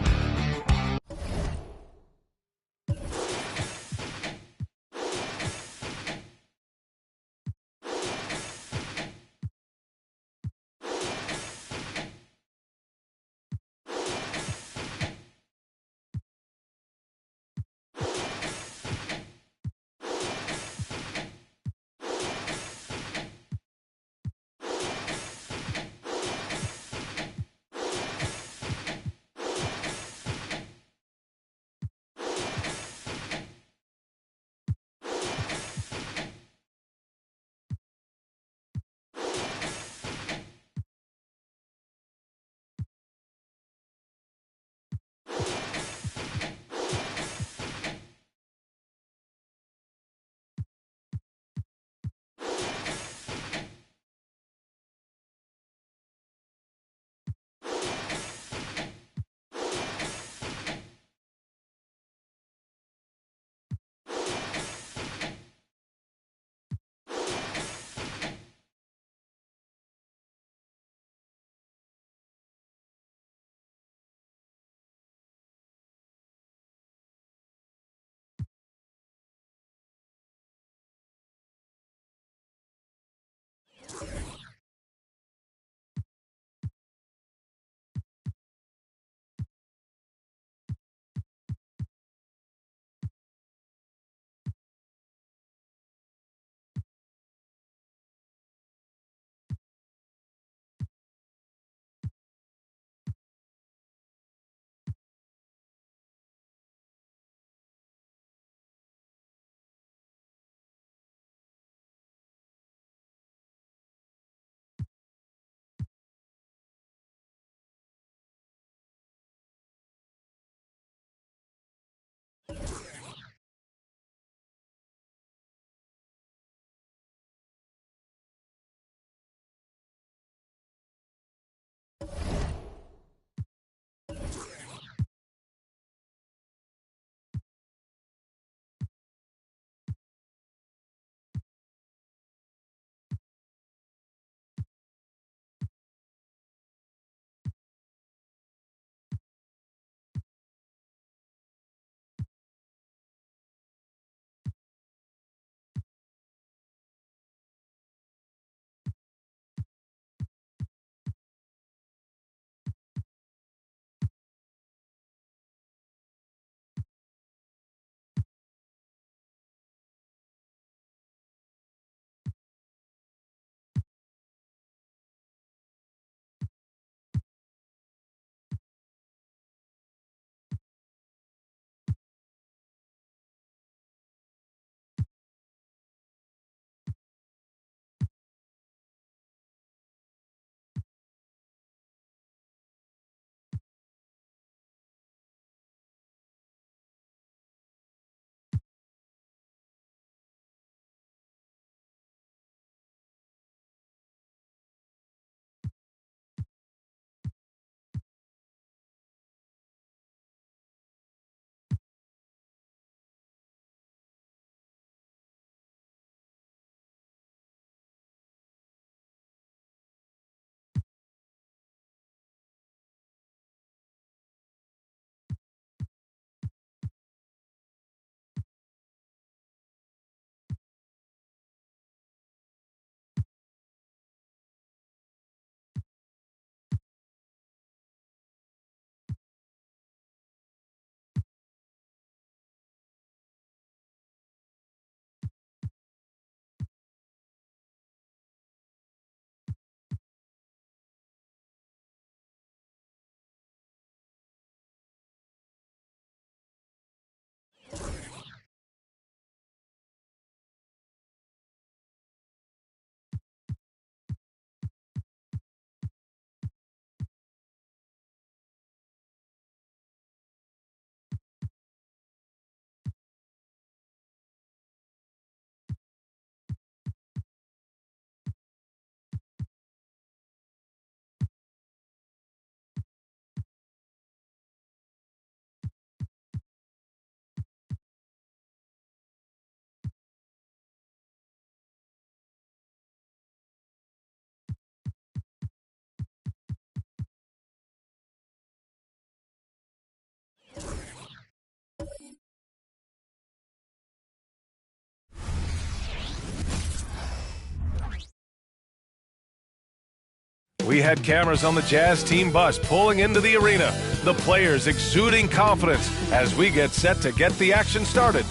We had cameras on the Jazz team bus pulling into the arena. The players exuding confidence as we get set to get the action started.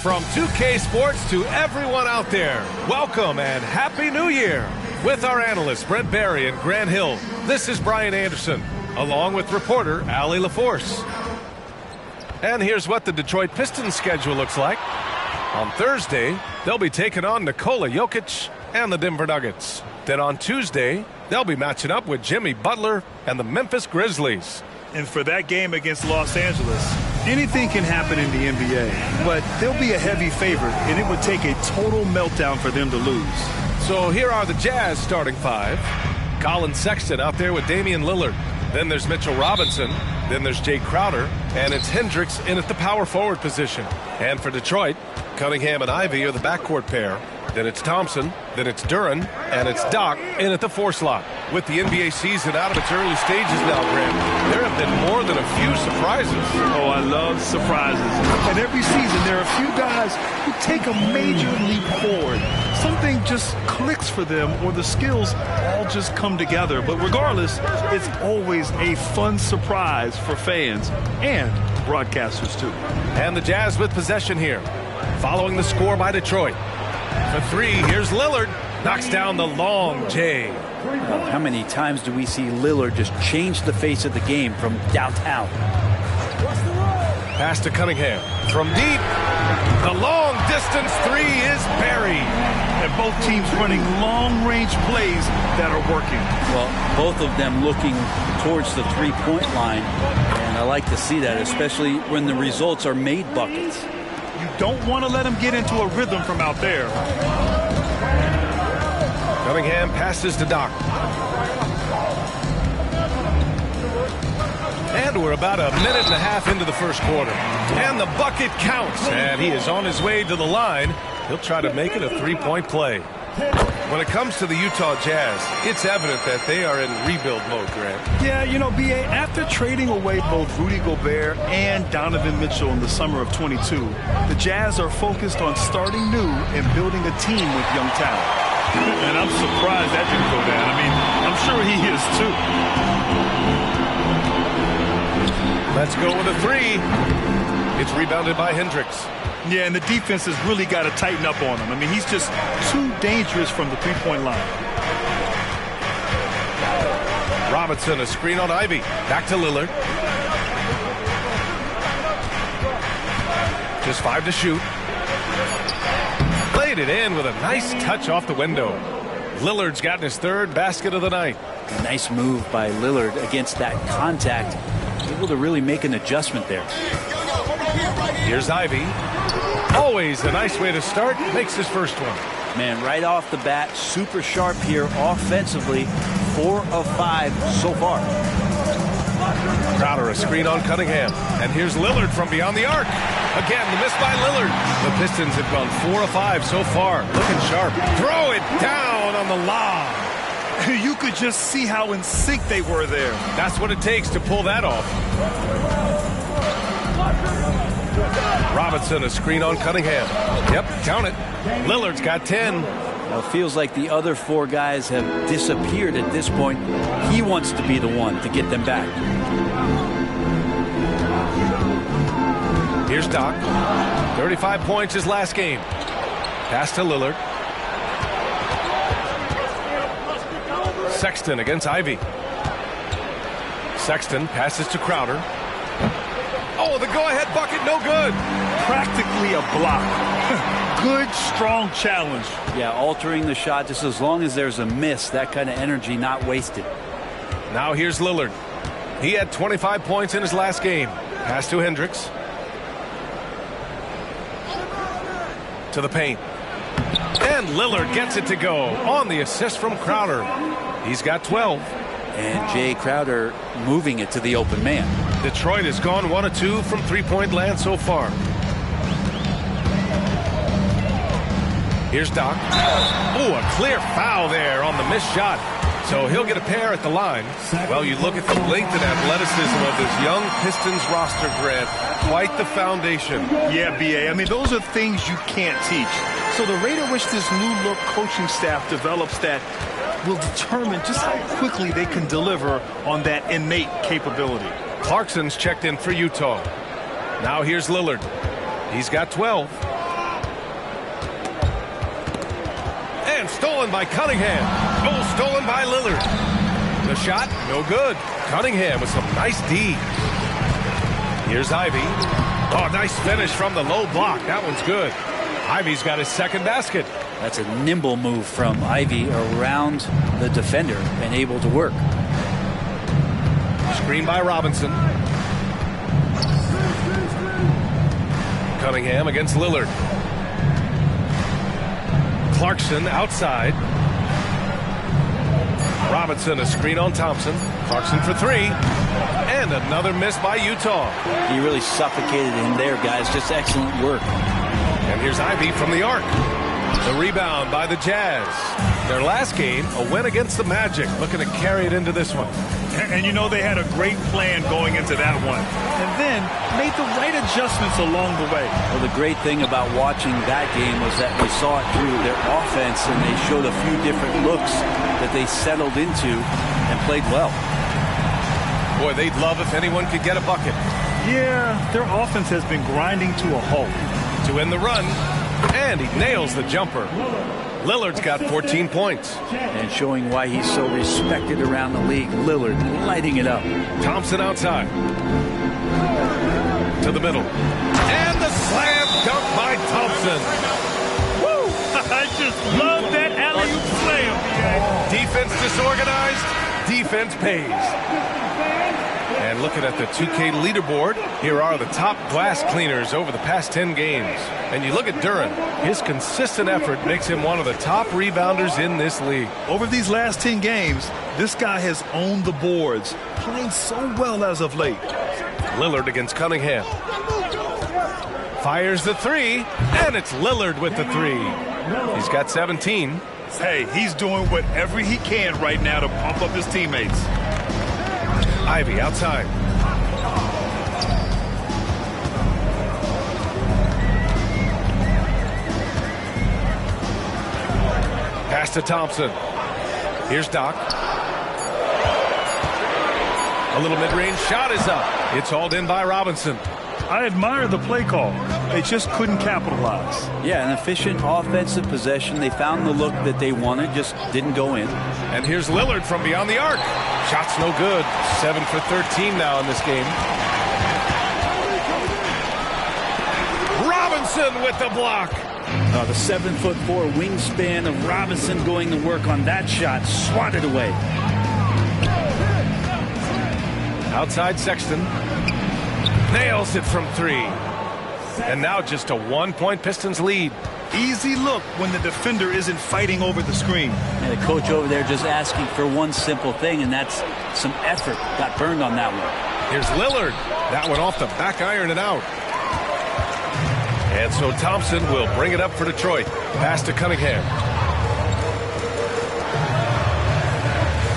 From 2K Sports to everyone out there, welcome and Happy New Year. With our analysts Brent Barry and Grant Hill, this is Brian Anderson, along with reporter Allie LaForce. And here's what the Detroit Pistons schedule looks like. On Thursday, they'll be taking on Nikola Jokic and the Denver Nuggets. Then on Tuesday, they'll be matching up with Jimmy Butler and the Memphis Grizzlies. And for that game against Los Angeles, anything can happen in the NBA, but they'll be a heavy favorite, and it would take a total meltdown for them to lose. So here are the Jazz starting five. Colin Sexton out there with Damian Lillard. Then there's Mitchell Robinson. Then there's Jay Crowder. And it's Hendricks in at the power forward position. And for Detroit, Cunningham and Ivy are the backcourt pair. Then it's Thompson, then it's Duren, and it's Doc in at the 4 slot. With the NBA season out of its early stages now, Grant, there have been more than a few surprises. Oh, I love surprises. And every season there are a few guys who take a major leap forward. Something just clicks for them, or the skills all just come together. But regardless, it's always a fun surprise for fans and broadcasters too. And the Jazz with possession here, following the score by Detroit. For 3, here's Lillard. Knocks down the long J. Well, how many times do we see Lillard just change the face of the game from downtown? Pass to Cunningham. From deep, the long distance 3 is buried. And both teams running long-range plays that are working. Well, both of them looking towards the three-point line. And I like to see that, especially when the results are made buckets. You don't want to let him get into a rhythm from out there. Cunningham passes to Doc. And we're about a minute and a half into the first quarter. And the bucket counts. And he is on his way to the line. He'll try to make it a 3-point play. When it comes to the Utah Jazz, it's evident that they are in rebuild mode, Grant. Yeah, you know, B.A., after trading away both Rudy Gobert and Donovan Mitchell in the summer of 22, the Jazz are focused on starting new and building a team with young talent. And I'm surprised that didn't go down. I mean, I'm sure he is too. Let's go with a 3. It's rebounded by Hendricks. Yeah, and the defense has really got to tighten up on him. I mean, he's just too dangerous from the three-point line. Robinson, a screen on Ivy. Back to Lillard. Just 5 to shoot. Played it in with a nice touch off the window. Lillard's gotten his 3rd basket of the night. A nice move by Lillard against that contact. Able to really make an adjustment there. Here's Ivy. Always a nice way to start. Makes his first one. Man, right off the bat, super sharp here offensively. 4 of 5 so far. Crowder, a screen on Cunningham. And here's Lillard from beyond the arc. Again, the miss by Lillard. The Pistons have gone 4 of 5 so far. Looking sharp. Throw it down on the lob. You could just see how in sync they were there. That's what it takes to pull that off. Robinson, a screen on Cunningham. Yep, count it. Lillard's got 10. Well, it feels like the other 4 guys have disappeared at this point. He wants to be the one to get them back. Here's Doc. 35 points his last game. Pass to Lillard. Sexton against Ivy. Sexton passes to Crowder. Oh, the go-ahead bucket, no good. Practically a block. Good, strong challenge. Yeah, altering the shot just as long as there's a miss. That kind of energy not wasted. Now here's Lillard. He had 25 points in his last game. Pass to Hendricks. To the paint. And Lillard gets it to go on the assist from Crowder. He's got 12. And Jay Crowder moving it to the open man. Detroit has gone 1 of 2 from three-point land so far. Here's Doc. Oh, a clear foul there on the missed shot. So he'll get a pair at the line. Well, you look at the length and athleticism of this young Pistons roster, Grant. Quite the foundation. Yeah, B.A. I mean, those are things you can't teach. So the rate at which this new look coaching staff develops that will determine just how quickly they can deliver on that innate capability. Clarkson's checked in for Utah. Now here's Lillard. He's got 12. And stolen by Cunningham. Oh, stolen by Lillard. The shot, no good. Cunningham with some nice D. Here's Ivy. Oh, nice finish from the low block. That one's good. Ivy's got his second basket. That's a nimble move from Ivy around the defender and able to work. Screen by Robinson. Cunningham against Lillard. Clarkson outside. Robinson, a screen on Thompson. Clarkson for three. And another miss by Utah. He really suffocated him there, guys. Just excellent work. And here's Ivy from the arc. The rebound by the Jazz. Their last game, a win against the Magic. Looking to carry it into this one. And you know they had a great plan going into that one. And then made the right adjustments along the way. Well, the great thing about watching that game was that we saw it through their offense, and they showed a few different looks that they settled into and played well. Boy, they'd love if anyone could get a bucket. Yeah, their offense has been grinding to a halt. To end the run, and he nails the jumper. Lillard's got 14 points. And showing why he's so respected around the league. Lillard lighting it up. Thompson outside. To the middle. And the slam dunk by Thompson. Woo! I just love that alley-oop slam. Defense disorganized. Defense pays. And looking at the 2K leaderboard, here are the top glass cleaners over the past 10 games. And you look at Duren. His consistent effort makes him one of the top rebounders in this league. Over these last 10 games, this guy has owned the boards, playing so well as of late. Lillard against Cunningham. Fires the three, and it's Lillard with the three. He's got 17. Hey, he's doing whatever he can right now to pump up his teammates. Ivy outside. Pass to Thompson. Here's Doc. A little mid-range shot is up. It's hauled in by Robinson. I admire the play call. They just couldn't capitalize. Yeah, an efficient offensive possession. They found the look that they wanted, just didn't go in. And here's Lillard from beyond the arc. Shot's no good. 7 for 13 now in this game. Robinson with the block. The 7'4" wingspan of Robinson going to work on that shot. Swatted away. Outside Sexton. Nails it from three. And now just a 1-point Pistons lead. Easy look when the defender isn't fighting over the screen. And the coach over there just asking for one simple thing, and that's some effort. Got burned on that one. Here's Lillard. That one off the back iron and out. And so Thompson will bring it up for Detroit. Pass to Cunningham.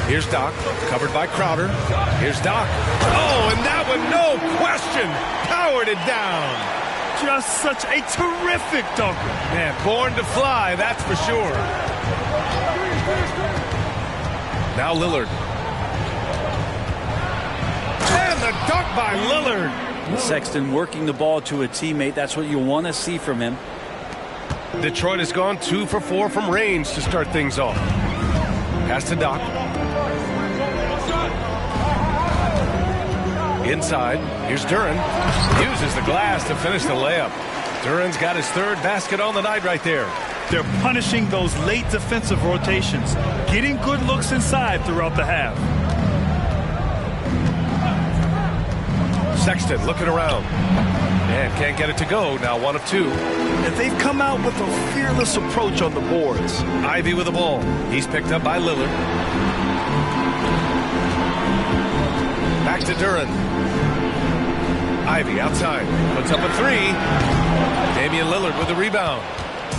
Here's Doc, covered by Crowder. Here's Doc. Oh, and that one, no question, powered it down. Just such a terrific dunker. Man, born to fly, that's for sure. Now Lillard. And the dunk by Lillard. Sexton working the ball to a teammate. That's what you want to see from him. Detroit has gone 2 for 4 from range to start things off. Pass to Doc. Inside, here's Duren. Uses the glass to finish the layup. Duren's got his third basket on the night right there. They're punishing those late defensive rotations, getting good looks inside throughout the half. Sexton looking around. And can't get it to go. Now 1 of 2. And they've come out with a fearless approach on the boards. Ivy with the ball. He's picked up by Lillard. Back to Duren. Ivy outside. Puts up a three. Damian Lillard with the rebound.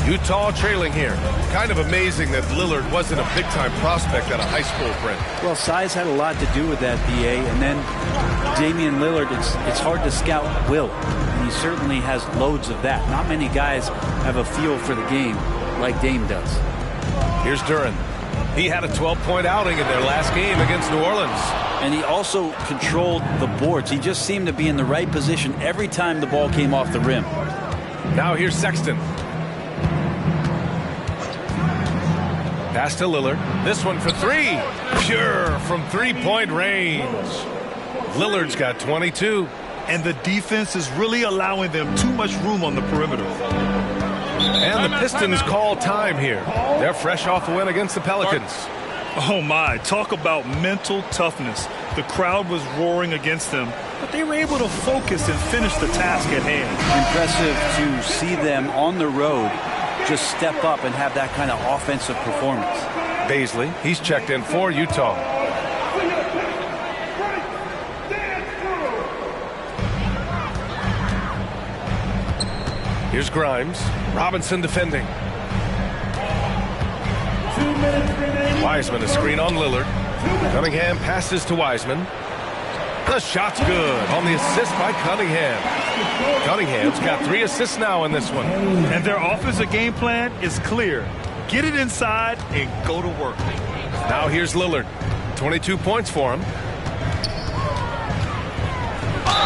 Utah trailing here. Kind of amazing that Lillard wasn't a big-time prospect at a high school, Brent. Well, size had a lot to do with that, B.A. And then Damian Lillard, it's hard to scout will. And he certainly has loads of that. Not many guys have a feel for the game like Dame does. Here's Duren. He had a 12-point outing in their last game against New Orleans. And he also controlled the boards. He just seemed to be in the right position every time the ball came off the rim. Now here's Sexton. Pass to Lillard. This one for three. Pure from three-point range. Lillard's got 22. And the defense is really allowing them too much room on the perimeter. And the Pistons call time here. They're fresh off a win against the Pelicans. Oh, my. Talk about mental toughness. The crowd was roaring against them, but they were able to focus and finish the task at hand. Impressive to see them on the road just step up and have that kind of offensive performance. Baisley, he's checked in for Utah. Here's Grimes. Robinson defending. Wiseman a screen on Lillard. Cunningham passes to Wiseman. The shot's good on the assist by Cunningham. Cunningham's got 3 assists now in this one. And their offensive game plan is clear. Get it inside and go to work. Now here's Lillard. 22 points for him.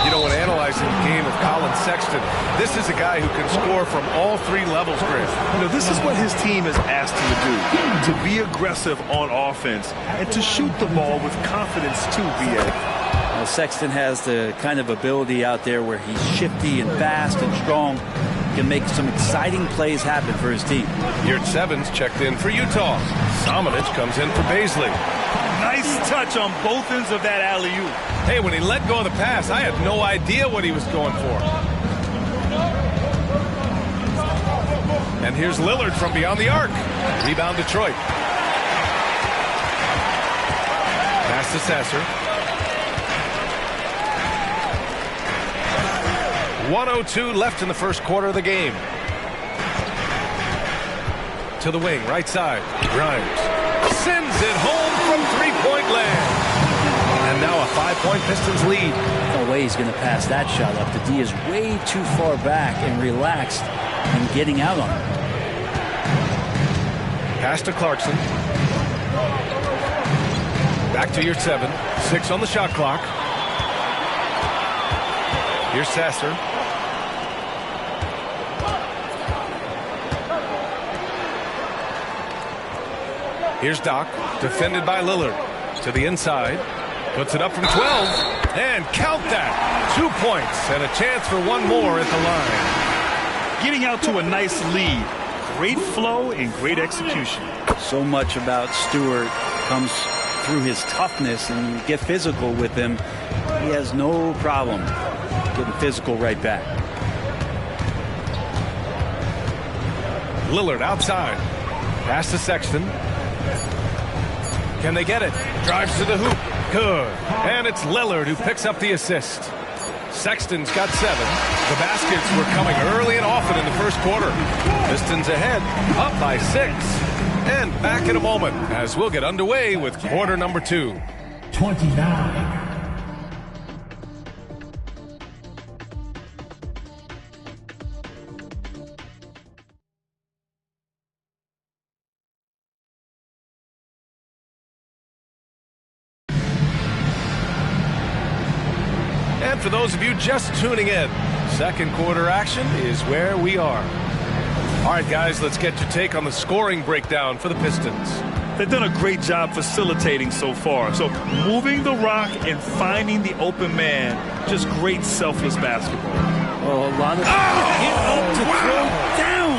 You know, when analyzing the game of Colin Sexton, this is a guy who can score from all 3 levels, Chris. You know, this is what his team has asked him to do, to be aggressive on offense and to shoot the ball with confidence too, B.A. Well, Sexton has the kind of ability out there where he's shifty and fast and strong. Can make some exciting plays happen for his team. Yurtseven's checked in for Utah. Samanic comes in for Baisley. Nice touch on both ends of that alley-oop. Hey, when he let go of the pass, I had no idea what he was going for. And here's Lillard from beyond the arc. Rebound Detroit. Pass to Sasser. 1:02 left in the first quarter of the game. To the wing, right side. Grimes sends it home from three-point land. And now a 5-point Pistons lead. No way he's going to pass that shot up. The D is way too far back and relaxed and getting out on it. Pass to Clarkson. Back to Yurtseven. 6 on the shot clock. Here's Sasser. Here's Doc, defended by Lillard. To the inside. Puts it up from 12. And count that. 2 points and a chance for one more at the line. Getting out to a nice lead. Great flow and great execution. So much about Stewart comes through his toughness, and you get physical with him. He has no problem getting physical right back. Lillard outside. Pass to Sexton. Can they get it? Drives to the hoop. Good. And it's Lillard who picks up the assist. Sexton's got 7. The baskets were coming early and often in the first quarter. Pistons ahead, up by 6. And back in a moment as we'll get underway with quarter number 2. 29. And for those of you just tuning in, second quarter action is where we are. All right, guys, let's get your take on the scoring breakdown for the Pistons. They've done a great job facilitating so far. So moving the rock and finding the open man, just great selfless basketball. Oh, a lot of get up to throw down.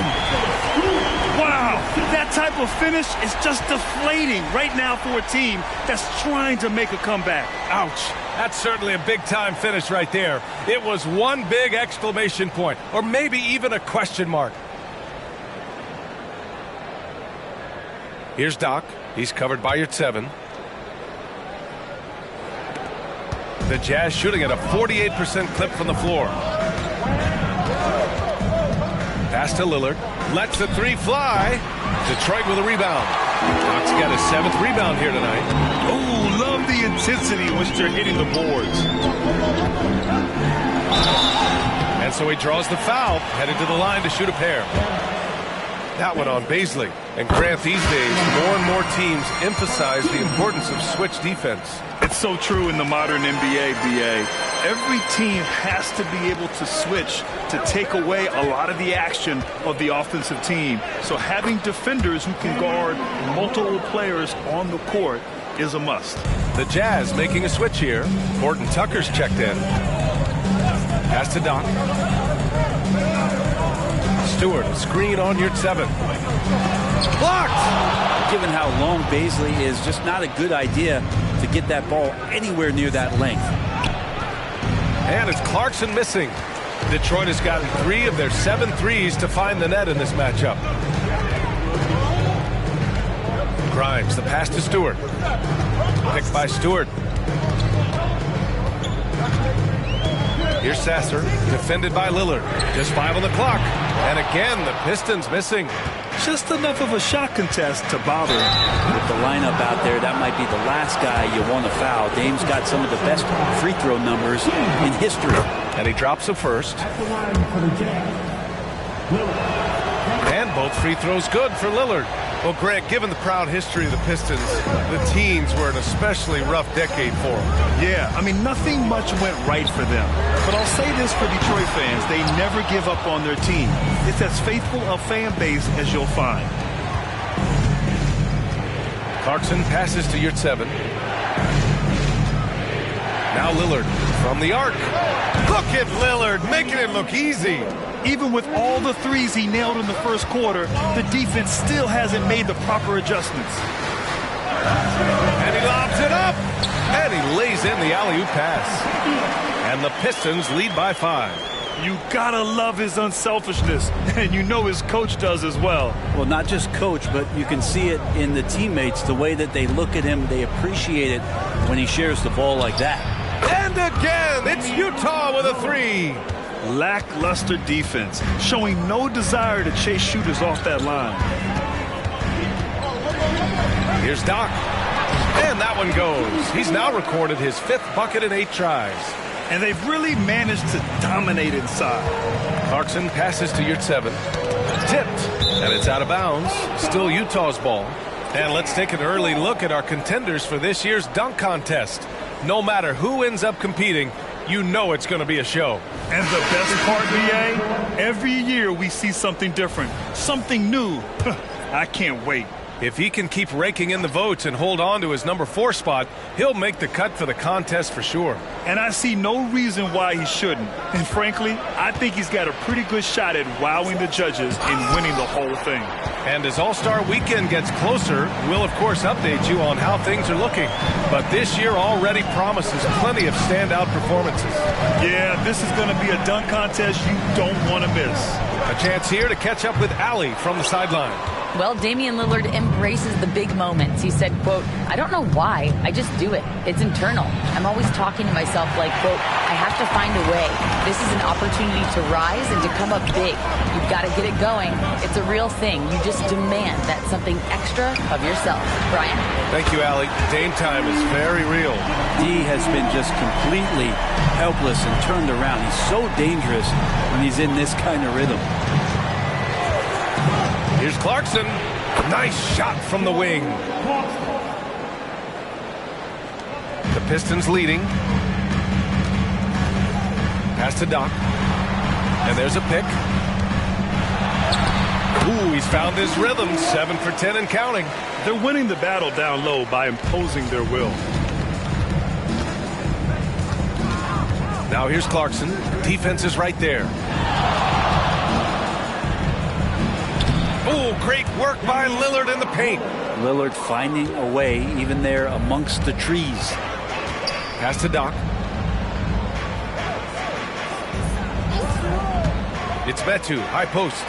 Wow, that type of finish is just deflating right now for a team that's trying to make a comeback. Ouch. That's certainly a big-time finish right there. It was one big exclamation point, or maybe even a question mark. Here's Doc. He's covered by Yurtseven. The Jazz shooting at a 48% clip from the floor. Pass to Lillard. Lets the three fly. Detroit with a rebound. Doc's got his 7th rebound here tonight. Oh, love the intensity in which they're hitting the boards. And so he draws the foul, headed to the line to shoot a pair. That one on Baisley. And Grant, these days, more and more teams emphasize the importance of switch defense. It's so true in the modern NBA, BA. Every team has to be able to switch to take away a lot of the action of the offensive team. So having defenders who can guard multiple players on the court is a must. The Jazz making a switch here. Horton Tucker's checked in. Pass to Doc. Stewart, screen on your 7. Blocked! Given how long Baisley is, just not a good idea to get that ball anywhere near that length. And it's Clarkson missing. Detroit has gotten 3 of their 7 threes to find the net in this matchup. Grimes, the pass to Stewart. Picked by Stewart. Here's Sasser, defended by Lillard. Just 5 on the clock. And again, the Pistons missing. Just enough of a shot contest to bother. With the lineup out there, that might be the last guy you want to foul. Dame's got some of the best free throw numbers in history. And he drops the first. And both free throws good for Lillard. Well, Grant, given the proud history of the Pistons, the teens were an especially rough decade for them. Yeah, I mean, nothing much went right for them. But I'll say this for Detroit fans, they never give up on their team. It's as faithful a fan base as you'll find. Clarkson passes to Yurtseven. Now Lillard from the arc. Look at Lillard making it look easy. Even with all the threes he nailed in the first quarter, the defense still hasn't made the proper adjustments. And he lobs it up. And he lays in the alley-oop pass. And the Pistons lead by 5. You gotta love his unselfishness, and you know his coach does as well. Well, not just coach, but you can see it in the teammates, the way that they look at him. They appreciate it when he shares the ball like that. And again, it's Utah with a 3. Lackluster defense, showing no desire to chase shooters off that line. Here's Doc. And that one goes. He's now recorded his 5th bucket in 8 tries. And they've really managed to dominate inside. Clarkson passes to Yurtseven. Tipped. And it's out of bounds. Still Utah's ball. And let's take an early look at our contenders for this year's dunk contest. No matter who ends up competing, you know it's going to be a show. And the best part, BA, every year we see something different, something new. I can't wait. If he can keep raking in the votes and hold on to his number 4 spot, he'll make the cut for the contest for sure. And I see no reason why he shouldn't. And frankly, I think he's got a pretty good shot at wowing the judges and winning the whole thing. And as All-Star Weekend gets closer, we'll of course update you on how things are looking. But this year already promises plenty of standout performances. Yeah, this is going to be a dunk contest you don't want to miss. A chance here to catch up with Allie from the sideline. Well, Damian Lillard embraces the big moments. He said, quote, "I don't know why. I just do it. It's internal. I'm always talking to myself like, quote, I have to find a way. This is an opportunity to rise and to come up big. You've got to get it going. It's a real thing. You just demand that something extra of yourself." Brian? Thank you, Allie. Dame time is very real. D has been just completely helpless and turned around. He's so dangerous when he's in this kind of rhythm. Here's Clarkson. Nice shot from the wing. The Pistons leading. Pass to Doc. And there's a pick. Ooh, he's found his rhythm. 7 for 10 and counting. They're winning the battle down low by imposing their will. Now here's Clarkson. Defense is right there. Oh, great work by Lillard in the paint. Lillard finding a way even there amongst the trees. Pass to Doc. It's Metu, high post.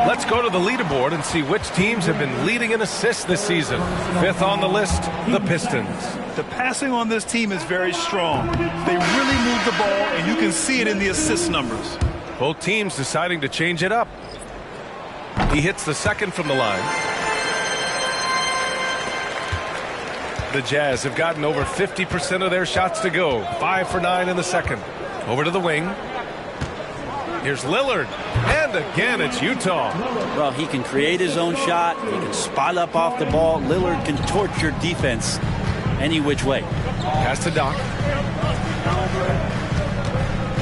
Let's go to the leaderboard and see which teams have been leading in assists this season. 5th on the list, the Pistons. The passing on this team is very strong. They really move the ball, and you can see it in the assist numbers. Both teams deciding to change it up. He hits the second from the line. The Jazz have gotten over 50% of their shots to go. 5 for 9 in the second. Over to the wing. Here's Lillard. And again, it's Utah. Well, he can create his own shot. He can spot up off the ball. Lillard can torch your defense any which way. Pass to Doc.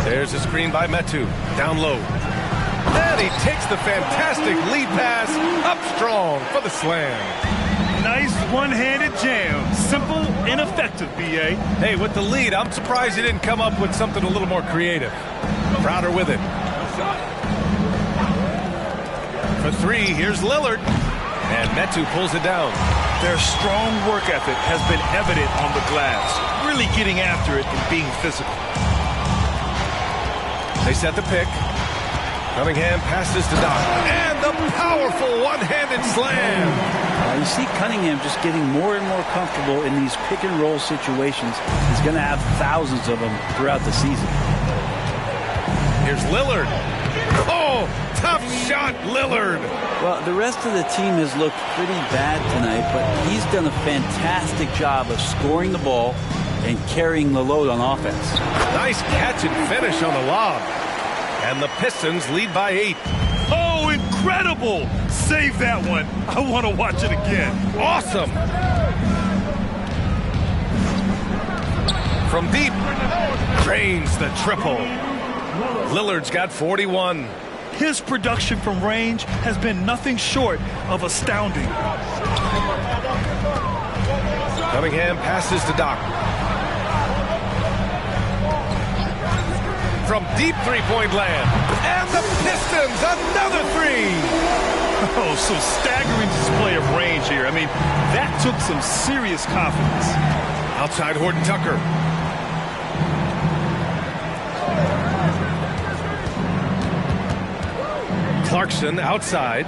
There's a screen by Metu. Down low. And he takes the fantastic lead pass up strong for the slam. Nice one-handed jam. Simple and effective, B.A. Hey, with the lead, I'm surprised he didn't come up with something a little more creative. Crowder with it. For three, here's Lillard. And Metu pulls it down. Their strong work ethic has been evident on the glass. Really getting after it and being physical. They set the pick. Cunningham passes to Doc. And the powerful one-handed slam. You see Cunningham just getting more and more comfortable in these pick-and-roll situations. He's going to have thousands of them throughout the season. Here's Lillard. Oh, tough shot, Lillard. Well, the rest of the team has looked pretty bad tonight, but he's done a fantastic job of scoring the ball and carrying the load on offense. Nice catch and finish on the lob. And the Pistons lead by 8. Oh, incredible! Save that one. I want to watch it again. Awesome. From deep, drains the triple. Lillard's got 41. His production from range has been nothing short of astounding. Cunningham passes to Doc. From deep three-point land. And the Pistons, another three. Oh, some staggering display of range here. I mean, that took some serious confidence. Outside Horton Tucker. Clarkson outside.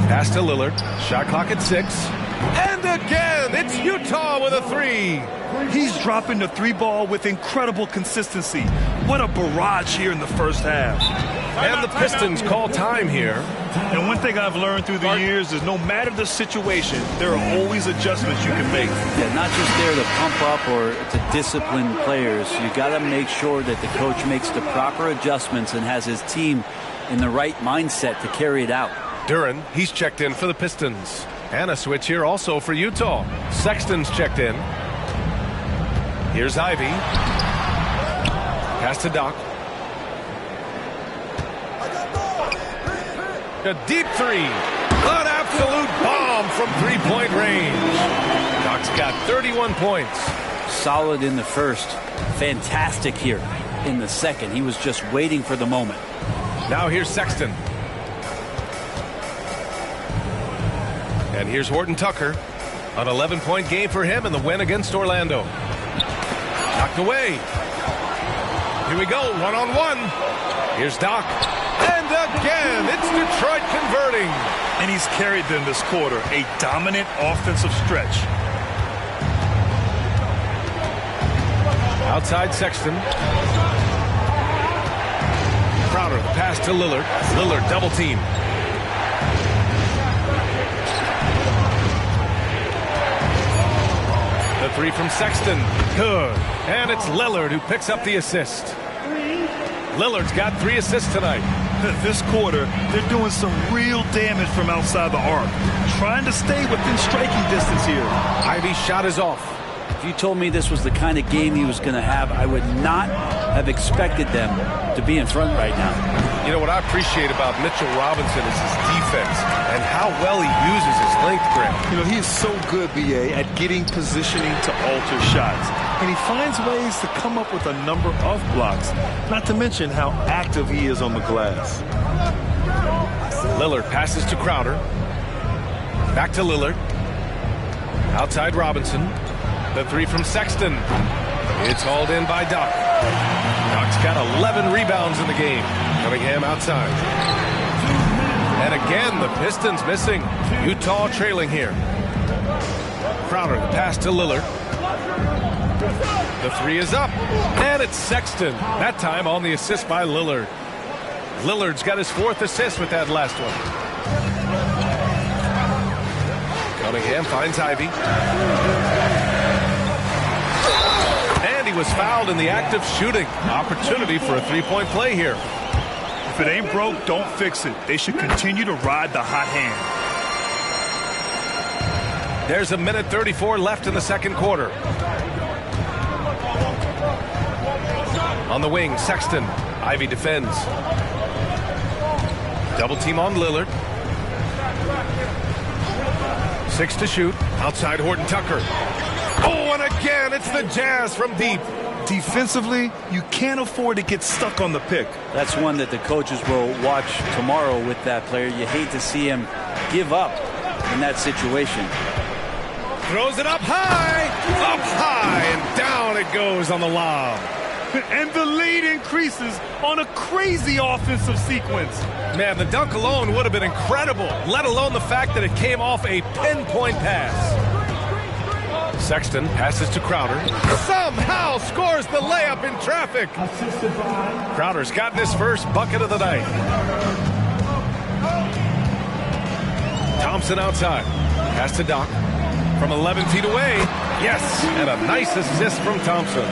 Pass to Lillard. Shot clock at 6. And again, it's Utah with a three. He's dropping the three ball with incredible consistency. What a barrage here in the first half. And the Pistons call time here. And one thing I've learned through the years is no matter the situation, there are always adjustments you can make. Yeah, not just there to pump up or to discipline players. You got to make sure that the coach makes the proper adjustments and has his team in the right mindset to carry it out. Duren, he's checked in for the Pistons. And a switch here also for Utah. Sexton's checked in. Here's Ivy. Pass to Doc. A deep three. An absolute bomb from three-point range. Doc's got 31 points. Solid in the first. Fantastic here in the second. He was just waiting for the moment. Now here's Sexton. And here's Horton Tucker. An 11-point game for him in the win against Orlando. Knocked away. Here we go, one-on-one. Here's Doc. And again, it's Detroit converting. And he's carried them this quarter. A dominant offensive stretch. Outside Sexton. Crowder, pass to Lillard. Lillard double team. The three from Sexton. Good. And it's Lillard who picks up the assist. Lillard's got 3 assists tonight. This quarter, they're doing some real damage from outside the arc. Trying to stay within striking distance here. Ivy's shot is off. If you told me this was the kind of game he was going to have, I would not have expected them to be in front right now. You know, what I appreciate about Mitchell Robinson is his defense and how well he uses his length grip. You know, he is so good, B.A., at getting positioning to alter shots. And he finds ways to come up with a number of blocks, not to mention how active he is on the glass. Lillard passes to Crowder. Back to Lillard. Outside Robinson. The three from Sexton. It's hauled in by Doc. Doc's got 11 rebounds in the game. Cunningham outside. And again, the Pistons missing. Utah trailing here. Crowder, the pass to Lillard. The three is up. And it's Sexton. That time on the assist by Lillard. Lillard's got his 4th assist with that last one. Cunningham finds Ivy. And he was fouled in the act of shooting. Opportunity for a three-point play here. If it ain't broke, don't fix it. They should continue to ride the hot hand. There's a minute 34 left in the second quarter. On the wing, Sexton. Ivy defends. Double team on Lillard. 6 to shoot. Outside Horton Tucker. Oh, and again, it's the Jazz from deep. Defensively, you can't afford to get stuck on the pick. That's one that the coaches will watch tomorrow with that player. You hate to see him give up in that situation. Throws it up high, and down it goes on the lob. And the lead increases on a crazy offensive sequence. Man, the dunk alone would have been incredible, let alone the fact that it came off a pinpoint pass. Sexton passes to Crowder. Somehow scores the layup in traffic. Crowder's gotten his first bucket of the night. Thompson outside. Pass to Doc. From 11 feet away. Yes, and a nice assist from Thompson.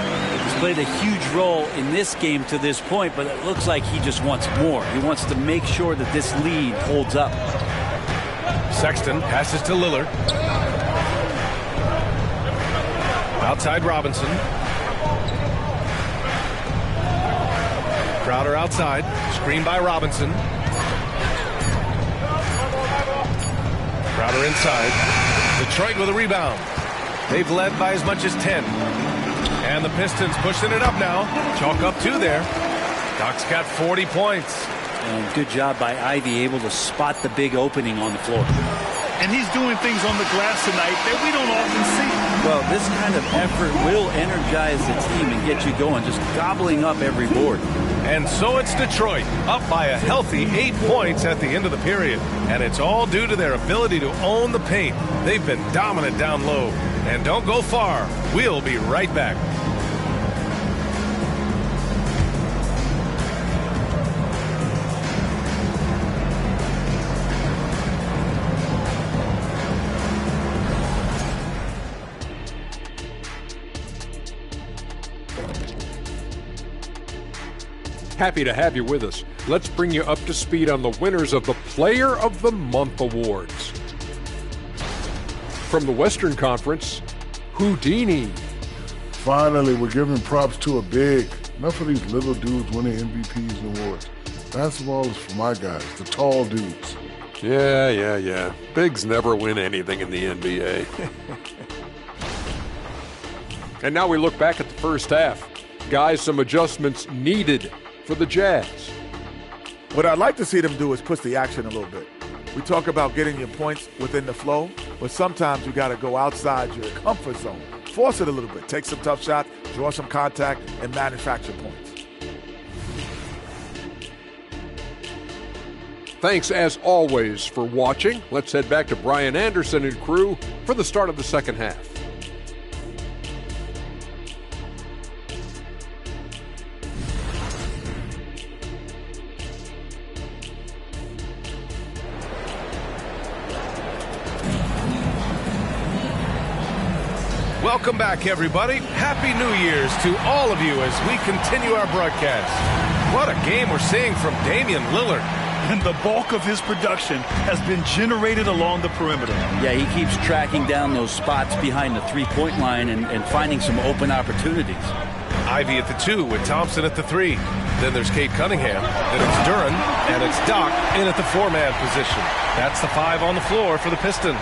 He's played a huge role in this game to this point, but it looks like he just wants more. He wants to make sure that this lead holds up. Sexton passes to Lillard. Outside Robinson. Crowder outside. Screen by Robinson. Crowder inside. Detroit with a rebound. They've led by as much as 10. And the Pistons pushing it up now. Chalk up 2 there. Doc's got 40 points. And good job by Ivy, able to spot the big opening on the floor. And he's doing things on the glass tonight that we don't often see. Well, this kind of effort will energize the team and get you going, just gobbling up every board. And so it's Detroit, up by a healthy 8 points at the end of the period. And it's all due to their ability to own the paint. They've been dominant down low. And don't go far. We'll be right back. Happy to have you with us. Let's bring you up to speed on the winners of the Player of the Month awards. From the Western Conference, Houdini. Finally, we're giving props to a big. Enough of these little dudes winning MVPs and awards. Basketball is for my guys, the tall dudes. Yeah. Bigs never win anything in the NBA. And now we look back at the first half. Guys, some adjustments needed for the Jazz. What I'd like to see them do is push the action a little bit. We talk about getting your points within the flow, but sometimes you got to go outside your comfort zone. Force it a little bit. Take some tough shots, draw some contact, and manufacture points. Thanks, as always, for watching. Let's head back to Brian Anderson and crew for the start of the second half. Welcome back, everybody. Happy New Year's to all of you as we continue our broadcast. What a game we're seeing from Damian Lillard. And the bulk of his production has been generated along the perimeter. Yeah, he keeps tracking down those spots behind the three-point line and finding some open opportunities. Ivy at the 2 with Thompson at the 3. Then there's Cade Cunningham. Then it's Duran. And it's Doc in at the 4-man position. That's the 5 on the floor for the Pistons.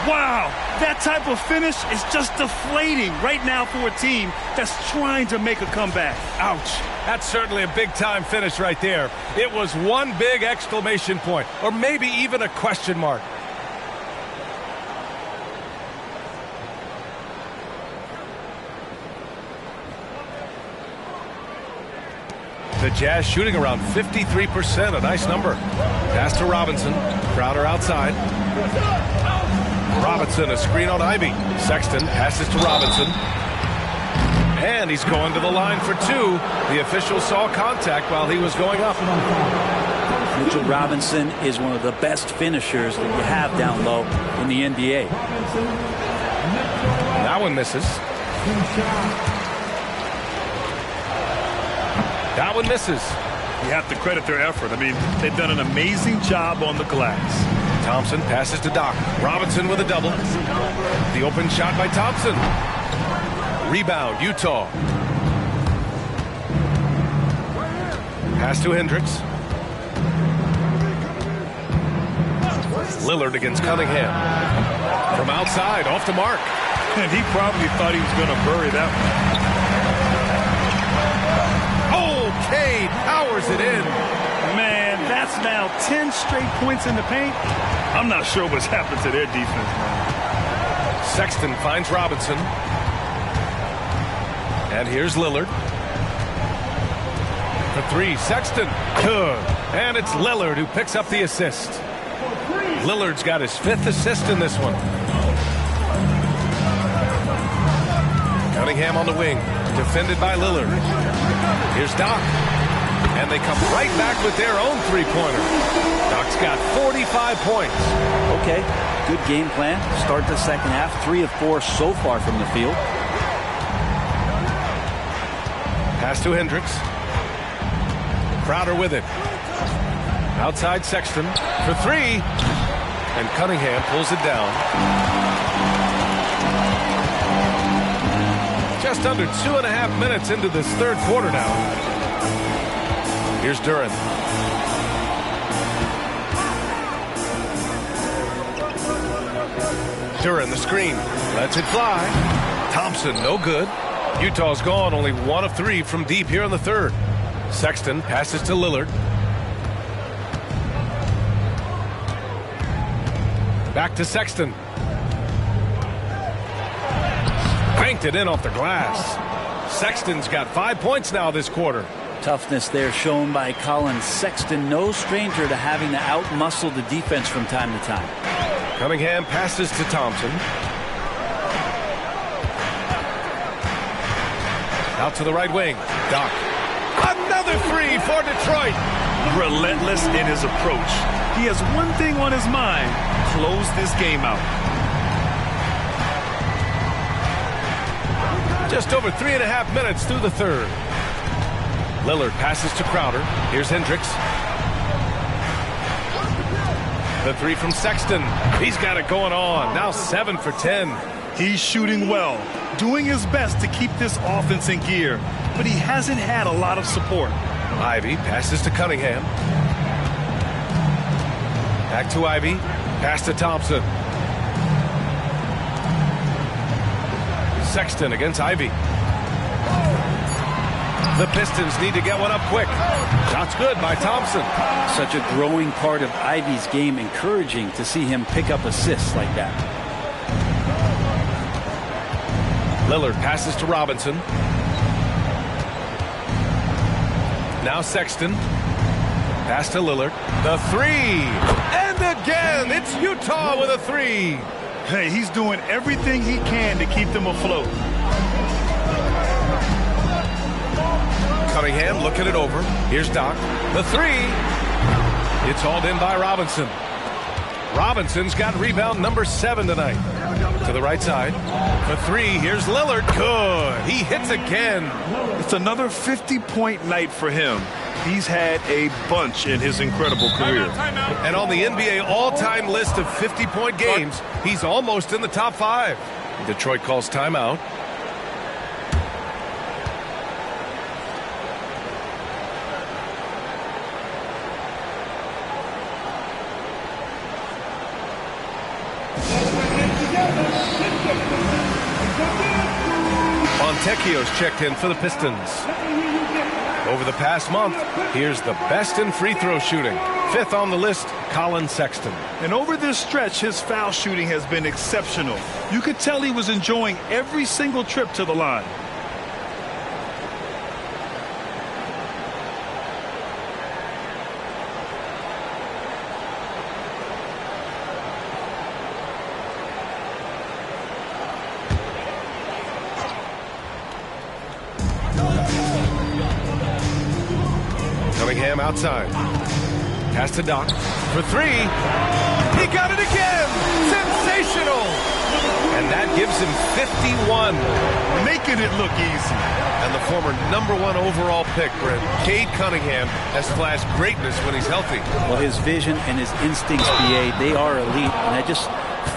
Wow, that type of finish is just deflating right now for a team that's trying to make a comeback. Ouch. That's certainly a big-time finish right there. It was one big exclamation point, or maybe even a question mark. The Jazz shooting around 53%, a nice number. Pass to Robinson. Crowder outside. Robinson, a screen on Ivy. Sexton passes to Robinson. And he's going to the line for two. The official saw contact while he was going up. Mitchell Robinson is one of the best finishers that you have down low in the NBA. That one misses. That one misses. You have to credit their effort. I mean, they've done an amazing job on the glass. Thompson passes to Doc. Robinson with a double. The open shot by Thompson. Rebound, Utah. Pass to Hendricks. Lillard against Cunningham. From outside, off the mark. And he probably thought he was going to bury that one. Okay, powers it in. Man, that's now 10 straight points in the paint. I'm not sure what's happened to their defense, man. Sexton finds Robinson. And here's Lillard. For three, Sexton. Good. And it's Lillard who picks up the assist. Lillard's got his 5th assist in this one. Cunningham on the wing. Defended by Lillard. Here's Doc. And they come right back with their own three-pointer. Doc's got 45 points. Okay, good game plan. Start the second half. 3 of 4 so far from the field. Pass to Hendricks. Crowder with it. Outside Sexton for three. And Cunningham pulls it down. Just under 2.5 minutes into this third quarter now. Here's Duran. Duran, the screen. Lets it fly. Thompson, no good. Utah's gone only 1 of 3 from deep here in the third. Sexton passes to Lillard. Back to Sexton. Banked it in off the glass. Sexton's got 5 points now this quarter. Toughness there shown by Colin Sexton. No stranger to having to outmuscle the defense from time to time. Cunningham passes to Thompson. Out to the right wing. Doc. Another three for Detroit. Relentless in his approach. He has one thing on his mind. Close this game out. Just over 3.5 minutes through the third. Lillard passes to Crowder. Here's Hendricks. The three from Sexton. He's got it going on. Now 7 for 10. He's shooting well, doing his best to keep this offense in gear, but he hasn't had a lot of support. Ivy passes to Cunningham. Back to Ivy. Pass to Thompson. Sexton against Ivy. The Pistons need to get one up quick. Shot's good by Thompson. Such a growing part of Ivy's game. Encouraging to see him pick up assists like that. Lillard passes to Robinson. Now Sexton. Pass to Lillard. The three. And again, it's Utah with a three. Hey, he's doing everything he can to keep them afloat. Cunningham looking it over. Here's Doc. The three. It's hauled in by Robinson. Robinson's got rebound number 7 tonight. To the right side. For three. Here's Lillard. Good. He hits again. It's another 50-point night for him. He's had a bunch in his incredible career. And on the NBA all-time list of 50-point games, he's almost in the top 5. Detroit calls timeout. Fontecchio's checked in for the Pistons. Over the past month, here's the best in free throw shooting. 5th on the list, Colin Sexton. And over this stretch, his foul shooting has been exceptional. You could tell he was enjoying every single trip to the line. Cunningham outside. Pass to Doc for three. He got it again. Sensational. And that gives him 51. Making it look easy. And the former #1 overall pick, Brent, Cade Cunningham, has flashed greatness when he's healthy. Well, his vision and his instincts, BA, they are elite. And I just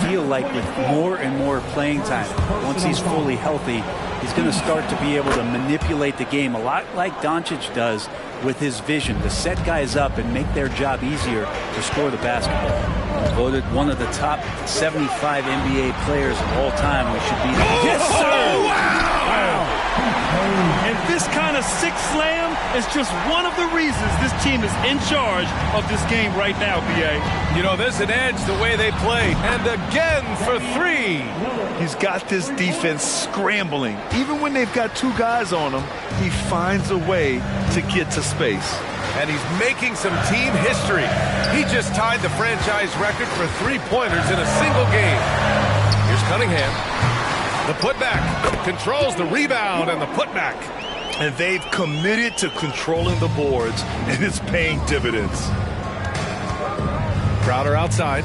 feel like with more and more playing time, once he's fully healthy, he's going to start to be able to manipulate the game a lot like Doncic does with his vision, to set guys up and make their job easier to score the basketball. Voted one of the top 75 NBA players of all time. We should be. Yes, sir! Oh, wow! And this kind of sick slam is just one of the reasons this team is in charge of this game right now, BA. You know, there's an edge the way they play. And again for three. He's got this defense scrambling. Even when they've got two guys on him, he finds a way to get to space. And he's making some team history. He just tied the franchise record for three-pointers in a single game. Here's Cunningham. The putback. Controls the rebound and the putback. And they've committed to controlling the boards, and it's paying dividends. Crowder outside.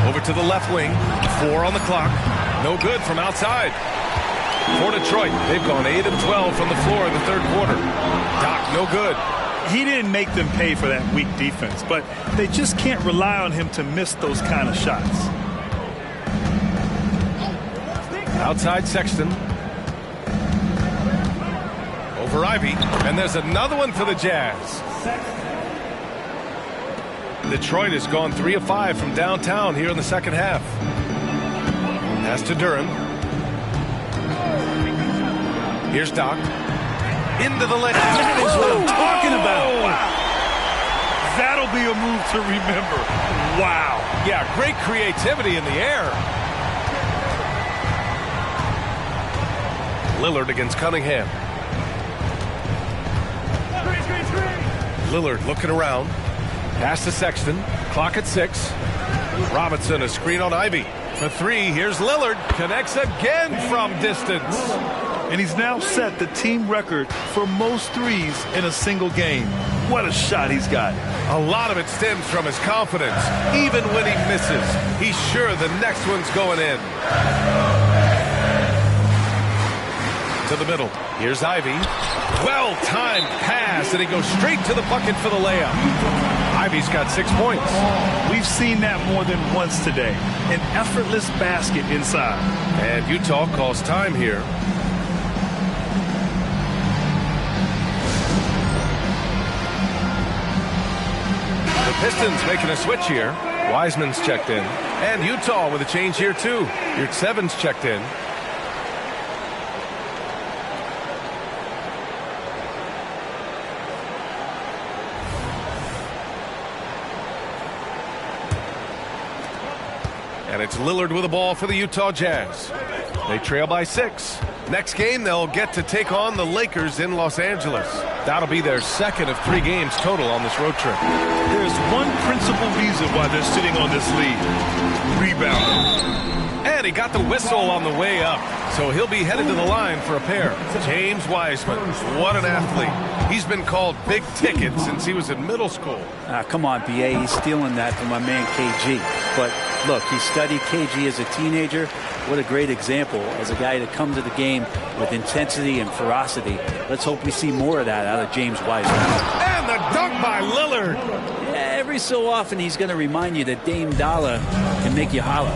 Over to the left wing. 4 on the clock. No good from outside. For Detroit, they've gone 8 of 12 from the floor in the third quarter. Doc, no good. He didn't make them pay for that weak defense, but they just can't rely on him to miss those kind of shots. Outside Sexton. Over Ivy. And there's another one for the Jazz. Detroit has gone 3 of 5 from downtown here in the second half. Pass to Durham. Here's Doc. Into the lane. That is what I'm talking about. That'll be a move to remember. Wow. Yeah, great creativity in the air. Lillard against Cunningham. Lillard looking around. Pass to Sexton. Clock at 6. Robinson, a screen on Ivy. For 3, here's Lillard. Connects again from distance. And he's now set the team record for most threes in a single game. What a shot he's got. A lot of it stems from his confidence. Even when he misses, he's sure the next one's going in. To the middle. Here's Ivy. Well-timed pass, and he goes straight to the bucket for the layup. Ivy's got 6 points. We've seen that more than once today. An effortless basket inside. And Utah calls time here. The Pistons making a switch here. Wiseman's checked in. And Utah with a change here, too. Yurtseven's checked in. And it's Lillard with the ball for the Utah Jazz. They trail by 6. Next game, they'll get to take on the Lakers in Los Angeles. That'll be their second of 3 games total on this road trip. There's one principal reason why they're sitting on this lead. Rebounding. And he got the whistle on the way up. So he'll be headed to the line for a pair. James Wiseman, what an athlete. He's been called big ticket since he was in middle school. Come on, BA. He's stealing that from my man KG. But look, he studied KG as a teenager. What a great example as a guy to come to the game with intensity and ferocity. Let's hope we see more of that out of James Wiseman. And the dunk by Lillard. Yeah, every so often he's going to remind you that Dame Dollar can make you hollow.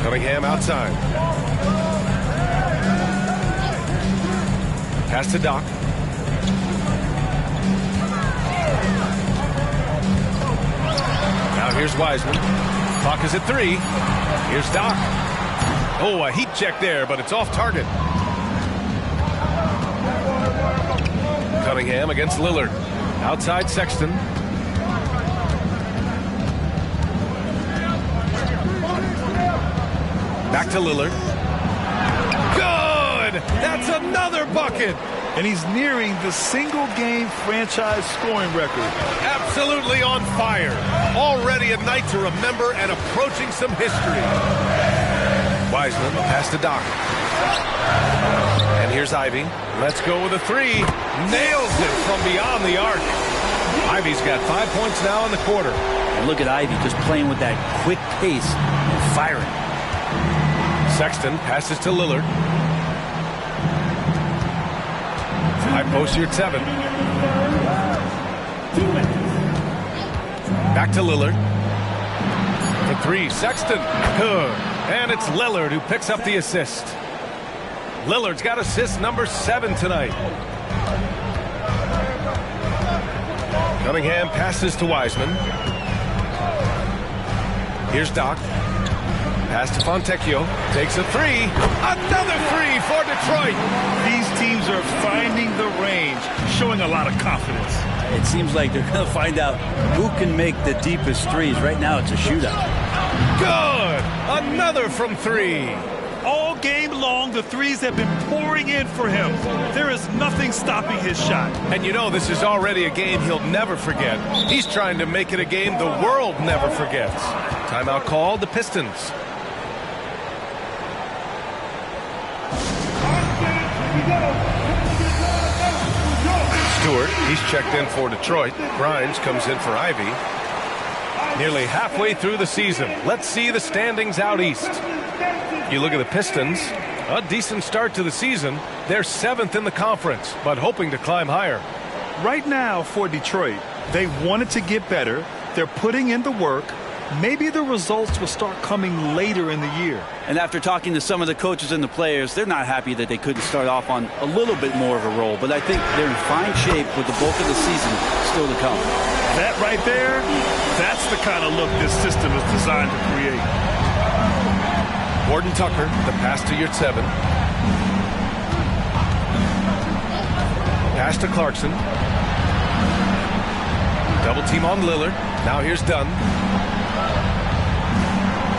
Cunningham outside. Pass to Doc. Now here's Wiseman. Clock is at 3. Here's Doc. Oh, a heat check there, but it's off target. Cunningham against Lillard. Outside Sexton. Back to Lillard. Good! That's another bucket! and he's nearing the single-game franchise scoring record. Absolutely on fire. Already a night to remember and approaching some history. Wiseman pass to Doc. And here's Ivy. Let's go with a three. Nails it from beyond the arc. Ivy's got 5 points now in the quarter. And look at Ivy just playing with that quick pace and firing. Sexton passes to Lillard. High post here at 7. Back to Lillard. For 3, Sexton. Good. And it's Lillard who picks up the assist. Lillard's got assist number 7 tonight. Cunningham passes to Wiseman. Here's Doc. Pass to Fontecchio. Takes a 3. Another 3 for Detroit. These teams are finding the range, showing a lot of confidence. It seems like they're going to find out who can make the deepest threes. Right now, it's a shootout. Good. Another from 3. All game long, the threes have been pouring in for him. There is nothing stopping his shot. And you know this is already a game he'll never forget. He's trying to make it a game the world never forgets. Timeout called, the Pistons. Stewart, he's checked in for Detroit. Grimes comes in for Ivy. Nearly halfway through the season. Let's see the standings out east. You look at the Pistons, a decent start to the season. They're 7th in the conference, but hoping to climb higher. Right now for Detroit, they wanted to get better. They're putting in the work. Maybe the results will start coming later in the year. And after talking to some of the coaches and the players, they're not happy that they couldn't start off on a little bit more of a roll. But I think they're in fine shape with the bulk of the season still to come. That right there, that's the kind of look this system is designed to create. Gordon Tucker, the pass to your 7. Pass to Clarkson. Double team on Lillard. Now here's Dunn.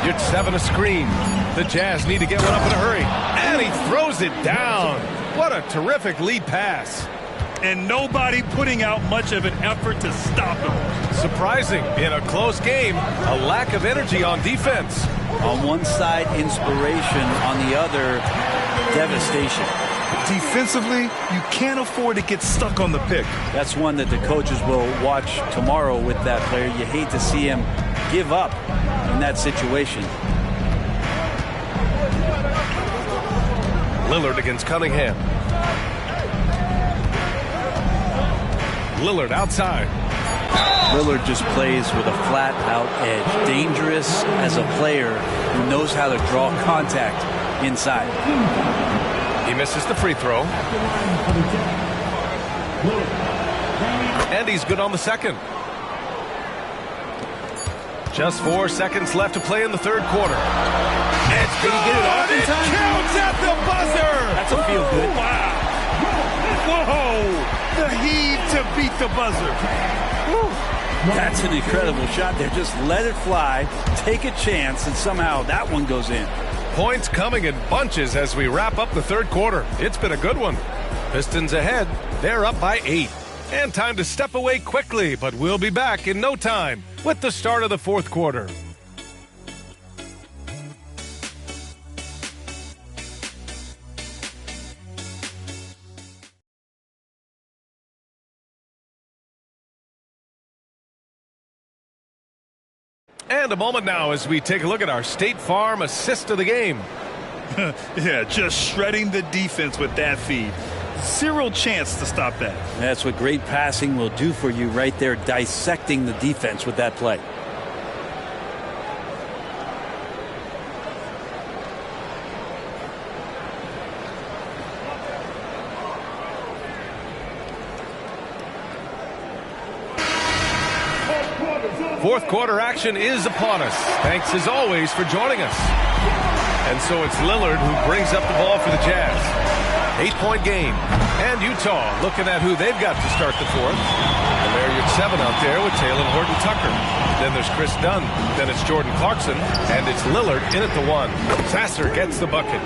Your 7 a screen. The Jazz need to get one up in a hurry. And he throws it down. What a terrific lead pass. And nobody putting out much of an effort to stop him. Surprising in a close game, a lack of energy on defense. On one side, inspiration. On the other, devastation. Defensively, you can't afford to get stuck on the pick. That's one that the coaches will watch tomorrow with that player. You hate to see him give up in that situation. Lillard against Cunningham. Lillard outside. Lillard just plays with a flat-out edge. Dangerous as a player who knows how to draw contact inside. He misses the free throw. And he's good on the second. Just 4 seconds left to play in the third quarter. It's good! Did he get it off in time? It counts at the buzzer! That's a feel good. Wow! Whoa! The heave to beat the buzzer. Woo. That's an incredible shot there. Just let it fly, take a chance, and somehow that one goes in. Points coming in bunches as we wrap up the third quarter. It's been a good one. Pistons ahead. They're up by 8. And time to step away quickly, but we'll be back in no time with the start of the fourth quarter. And a moment now as we take a look at our State Farm assist of the game. Yeah, just shredding the defense with that feed. Zero chance to stop that. That's what great passing will do for you right there, dissecting the defense with that play. Fourth quarter action is upon us. Thanks as always for joining us. And so it's Lillard who brings up the ball for the Jazz. 8-point game. And Utah looking at who they've got to start the fourth. And they're your 7 out there with Taylor Horton-Tucker. Then there's Chris Dunn. Then it's Jordan Clarkson. And it's Lillard in at the 1. Sasser gets the bucket.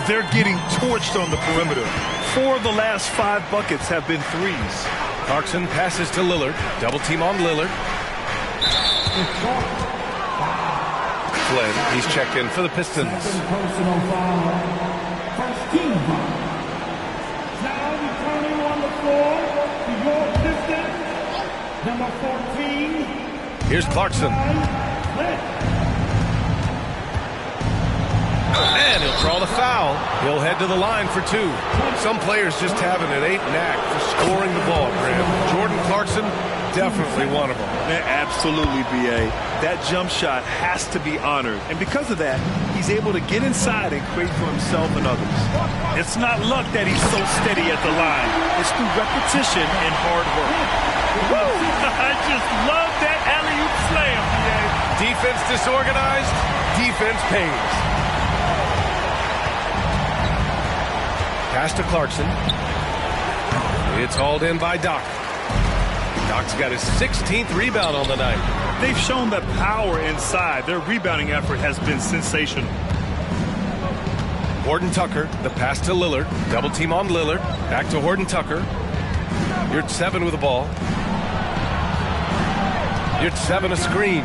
They're getting torched on the perimeter. 4 of the last 5 buckets have been threes. Clarkson passes to Lillard. Double team on Lillard. Flynn, he's checked in for the Pistons. Personal foul. First team foul. Now returning on the floor to your Pistons, number 14. Here's Clarkson. And he'll draw the foul. He'll head to the line for 2. Some players just have an innate knack for scoring the ball, Graham. Jordan Clarkson, definitely one of them. Absolutely, B.A. That jump shot has to be honored. And because of that, he's able to get inside and create for himself and others. It's not luck that he's so steady at the line. It's through repetition and hard work. Woo! I just love that alley-oop slam, B.A. Defense disorganized, defense pays. Pass to Clarkson. It's hauled in by Doc. Doc's got his 16th rebound on the night. They've shown that power inside. Their rebounding effort has been sensational. Horton-Tucker, the pass to Lillard. Double team on Lillard. Back to Horton-Tucker. You're at 7 with the ball. You're at 7, a screen.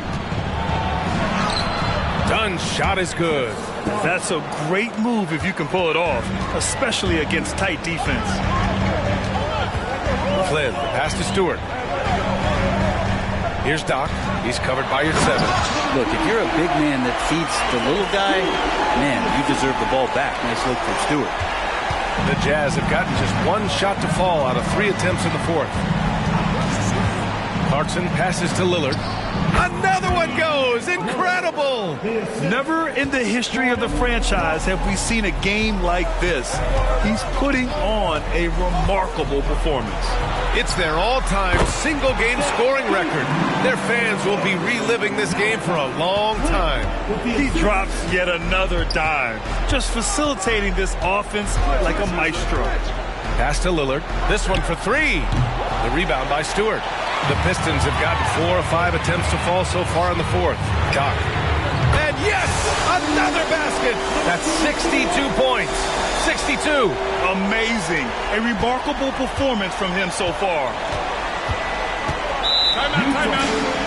Dunn's shot is good. That's a great move if you can pull it off, especially against tight defense. Flynn, pass to Stewart. Here's Doc. He's covered by your 7. Look, if you're a big man that feeds the little guy, man, you deserve the ball back. Nice look from Stewart. The Jazz have gotten just 1 shot to fall out of 3 attempts in the fourth. Clarkson passes to Lillard. Another one goes! Incredible! Never in the history of the franchise have we seen a game like this. He's putting on a remarkable performance. It's their all-time single-game scoring record. Their fans will be reliving this game for a long time. He drops yet another dime, just facilitating this offense like a maestro. Pass to Lillard. This one for 3. The rebound by Stewart. The Pistons have gotten 4 or 5 attempts to fall so far in the fourth. Doc. And yes, another basket. That's 62 points. 62. Amazing. A remarkable performance from him so far. Timeout.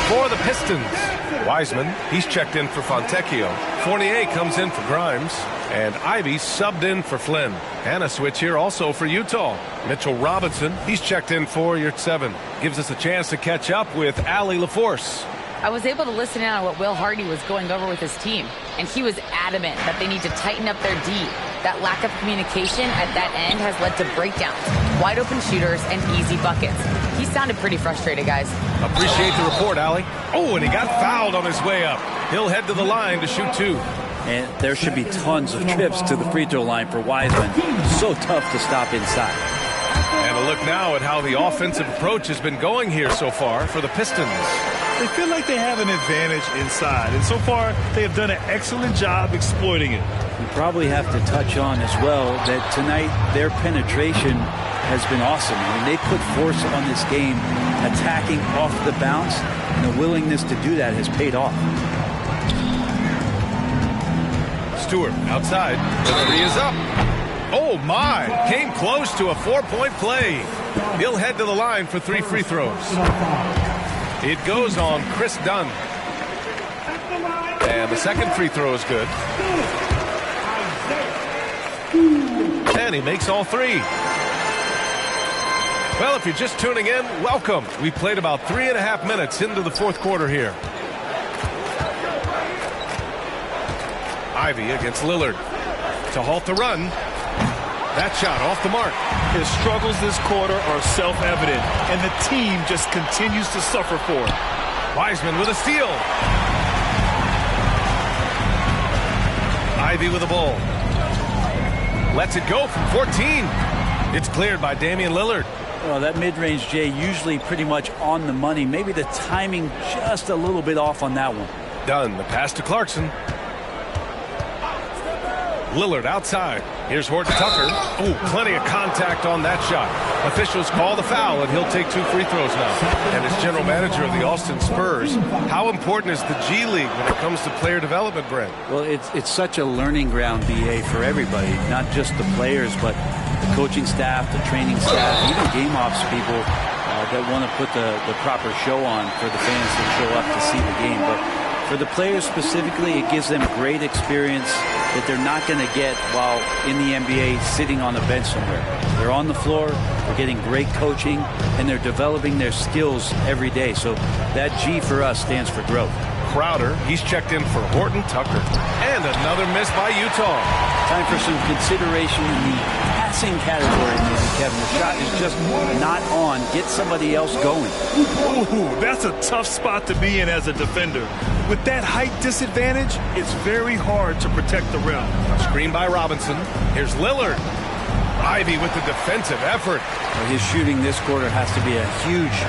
For the Pistons, Wiseman, he's checked in for Fontecchio. Fournier comes in for Grimes. And Ivy subbed in for Flynn. And a switch here also for Utah. Mitchell Robinson, he's checked in for your 7. Gives us a chance to catch up with Allie LaForce. I was able to listen in on what Will Hardy was going over with his team, and he was adamant that they need to tighten up their D. That lack of communication at that end has led to breakdowns, wide open shooters, and easy buckets. He sounded pretty frustrated, guys. Appreciate the report, Allie. Oh, and he got fouled on his way up. He'll head to the line to shoot 2. And there should be tons of trips to the free throw line for Wiseman. So tough to stop inside. And a look now at how the offensive approach has been going here so far for the Pistons. They feel like they have an advantage inside, and so far they have done an excellent job exploiting it. We probably have to touch on as well that tonight their penetration has been awesome. I mean, they put force on this game, attacking off the bounce, and the willingness to do that has paid off. Stewart outside. The 3 is up. Oh, my. Came close to a 4-point play. He'll head to the line for 3 free throws. It goes on Chris Dunn. And the second free throw is good. And he makes all 3. Well, if you're just tuning in, welcome. We played about 3.5 minutes into the fourth quarter here. Ivy against Lillard to halt the run. That shot off the mark. His struggles this quarter are self-evident, and the team just continues to suffer for it. Wiseman with a steal. Ivy with a ball. Lets it go from 14. It's cleared by Damian Lillard. Well, that mid-range, Jay, usually pretty much on the money. Maybe the timing just a little bit off on that one. Done. The pass to Clarkson. Lillard outside. Here's Horton Tucker. Oh, plenty of contact on that shot. Officials call the foul, and he'll take 2 free throws now. And as general manager of the Austin Spurs, how important is the G League when it comes to player development, Brent? Well, it's such a learning ground, BA, for everybody, not just the players, but the coaching staff, the training staff, even game ops people that want to put the proper show on for the fans that show up to see the game. But for the players specifically, it gives them great experience that they're not going to get while in the NBA sitting on the bench somewhere. They're on the floor, they're getting great coaching, and they're developing their skills every day. So that G for us stands for growth. Crowder, he's checked in for Horton Tucker. And another miss by Utah. Time for some consideration in the passing category, maybe, Kevin. The shot is just not on. Get somebody else going. Ooh, that's a tough spot to be in as a defender. With that height disadvantage, it's very hard to protect the rim. Screen by Robinson. Here's Lillard. Ivy with the defensive effort. Well, his shooting this quarter has to be a huge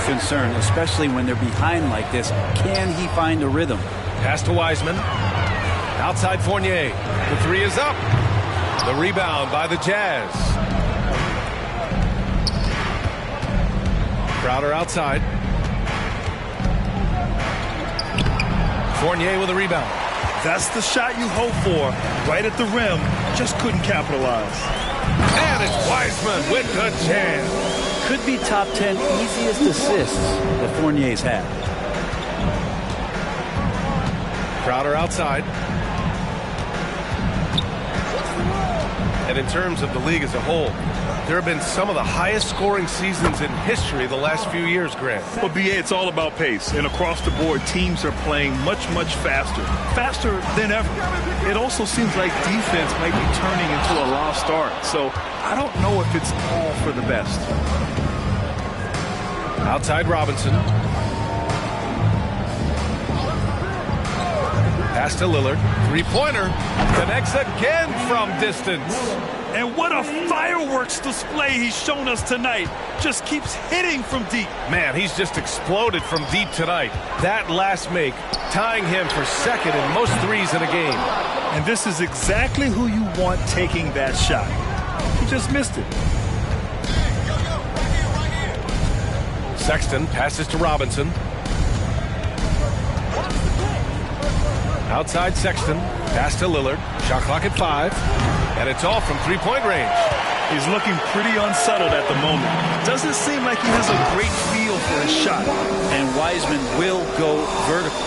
concern, especially when they're behind like this. Can he find a rhythm? Pass to Wiseman. Outside Fournier. The 3 is up. The rebound by the Jazz. Crowder outside. Fournier with a rebound. That's the shot you hope for. Right at the rim. Just couldn't capitalize. And it's Wiseman with the chance. Could be top 10 easiest assists that Fournier's had. Crowder outside. And in terms of the league as a whole, there have been some of the highest scoring seasons in history the last few years, Grant. Well, BA, it's all about pace. And across the board, teams are playing much, much faster. Faster than ever. It also seems like defense might be turning into a lost art. So I don't know if it's all for the best. Outside Robinson. Pass to Lillard. Three-pointer. Connects again from distance. And what a fireworks display he's shown us tonight. Just keeps hitting from deep. Man, he's just exploded from deep tonight. That last make, tying him for second in most threes in a game. And this is exactly who you want taking that shot. He just missed it. Sexton passes to Robinson. Outside Sexton. Pass to Lillard. Shot clock at 5. And it's all from three-point range. He's looking pretty unsettled at the moment. Doesn't seem like he has a great feel for his shot. And Wiseman will go vertical.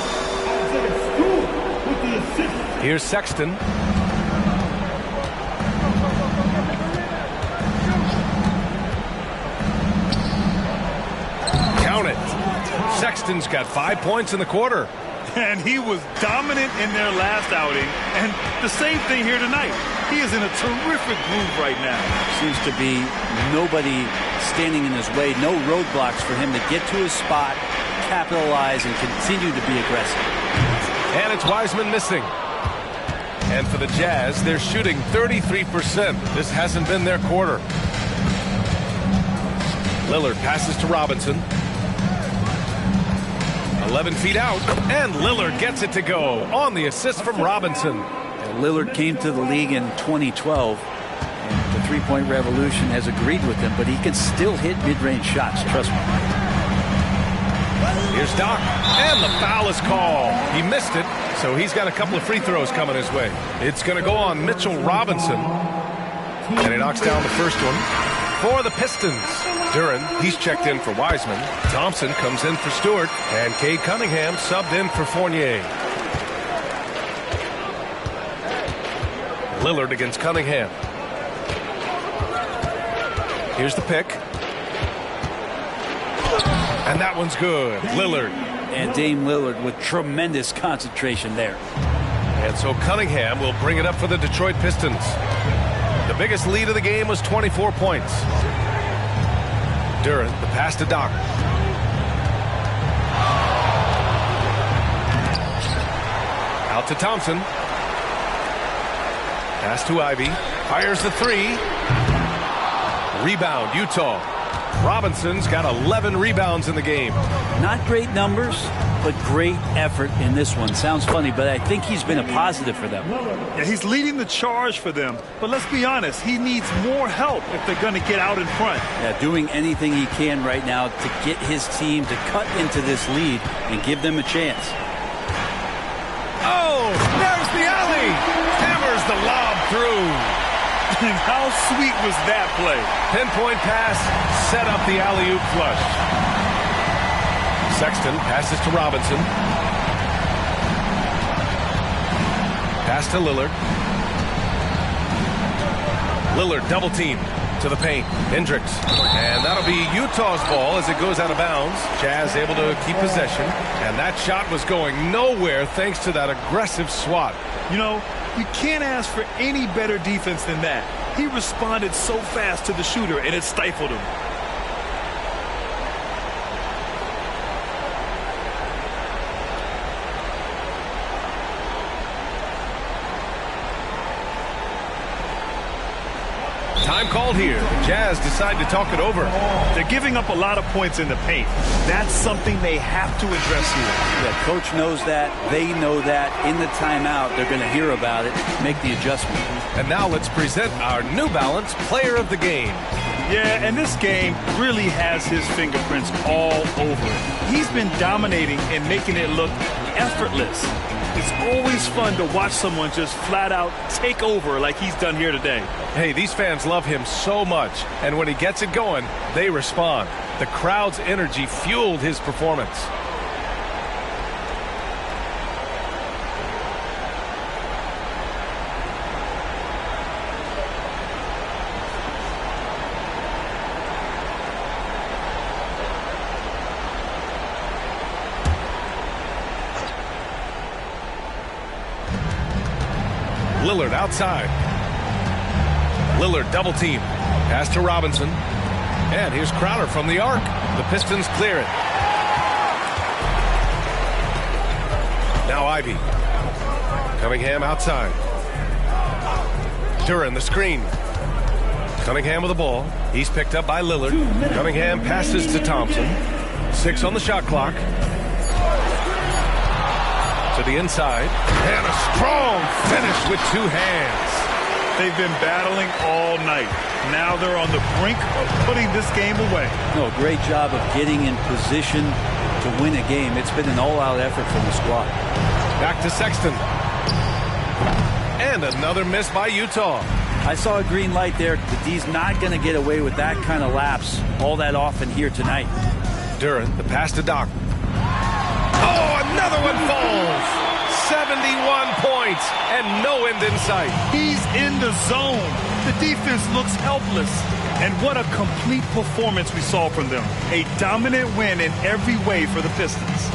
Here's Sexton. Count it. Sexton's got 5 points in the quarter. And he was dominant in their last outing. And the same thing here tonight. He is in a terrific groove right now. Seems to be nobody standing in his way. No roadblocks for him to get to his spot, capitalize, and continue to be aggressive. And it's Wiseman missing. And for the Jazz, they're shooting 33%. This hasn't been their quarter. Lillard passes to Robinson. 11 feet out, and Lillard gets it to go on the assist from Robinson. And Lillard came to the league in 2012, and the three-point revolution has agreed with him, but he can still hit mid-range shots, trust me. Here's Doc, and the foul is called. He missed it, so he's got a couple of free throws coming his way. It's going to go on Mitchell Robinson, and he knocks down the first one for the Pistons. Duran, he's checked in for Wiseman. Thompson comes in for Stewart. And Cade Cunningham subbed in for Fournier. Lillard against Cunningham. Here's the pick. And that one's good. Lillard. And Dame Lillard with tremendous concentration there. And so Cunningham will bring it up for the Detroit Pistons. The biggest lead of the game was 24 points. Durant, the pass to Doc. Out to Thompson. Pass to Ivy. Fires the three. Rebound, Utah. Robinson's got 11 rebounds in the game. Not great numbers, but great effort in this one. Sounds funny, but I think he's been a positive for them. Yeah, he's leading the charge for them. But let's be honest, he needs more help if they're going to get out in front. Yeah, doing anything he can right now to get his team to cut into this lead and give them a chance. Oh, there's the alley. Hammers the lob through. How sweet was that play? Pinpoint pass, set up the alley-oop flush. Sexton passes to Robinson. Pass to Lillard. Lillard double team to the paint. Hendricks. And that'll be Utah's ball as it goes out of bounds. Jazz able to keep possession. And that shot was going nowhere thanks to that aggressive swat. You know, you can't ask for any better defense than that. He responded so fast to the shooter, and it stifled him. Time called here. Jazz decide to talk it over. They're giving up a lot of points in the paint. That's something they have to address here. Yeah, coach knows that. They know that. In the timeout, they're going to hear about it, make the adjustment. And now let's present our New Balance Player of the Game. Yeah, and this game really has his fingerprints all over it. He's been dominating and making it look effortless. It's always fun to watch someone just flat out take over like he's done here today. Hey, these fans love him so much, and when he gets it going, they respond. The crowd's energy fueled his performance. Lillard outside. Lillard double team. Pass to Robinson. And here's Crowder from the arc. The Pistons clear it. Now Ivy. Cunningham outside. Duran the screen. Cunningham with the ball. He's picked up by Lillard. Cunningham passes to Thompson. 6 on the shot clock. To the inside. And a strong finish with 2 hands. They've been battling all night. Now they're on the brink of putting this game away. No, great job of getting in position to win a game. It's been an all-out effort from the squad. Back to Sexton. And another miss by Utah. I saw a green light there. The D's not going to get away with that kind of lapse all that often here tonight. Duran, the pass to Doc. Oh, another one falls. 71 points and no end in sight. He's in the zone. The defense looks helpless. And what a complete performance we saw from them. A dominant win in every way for the Pistons.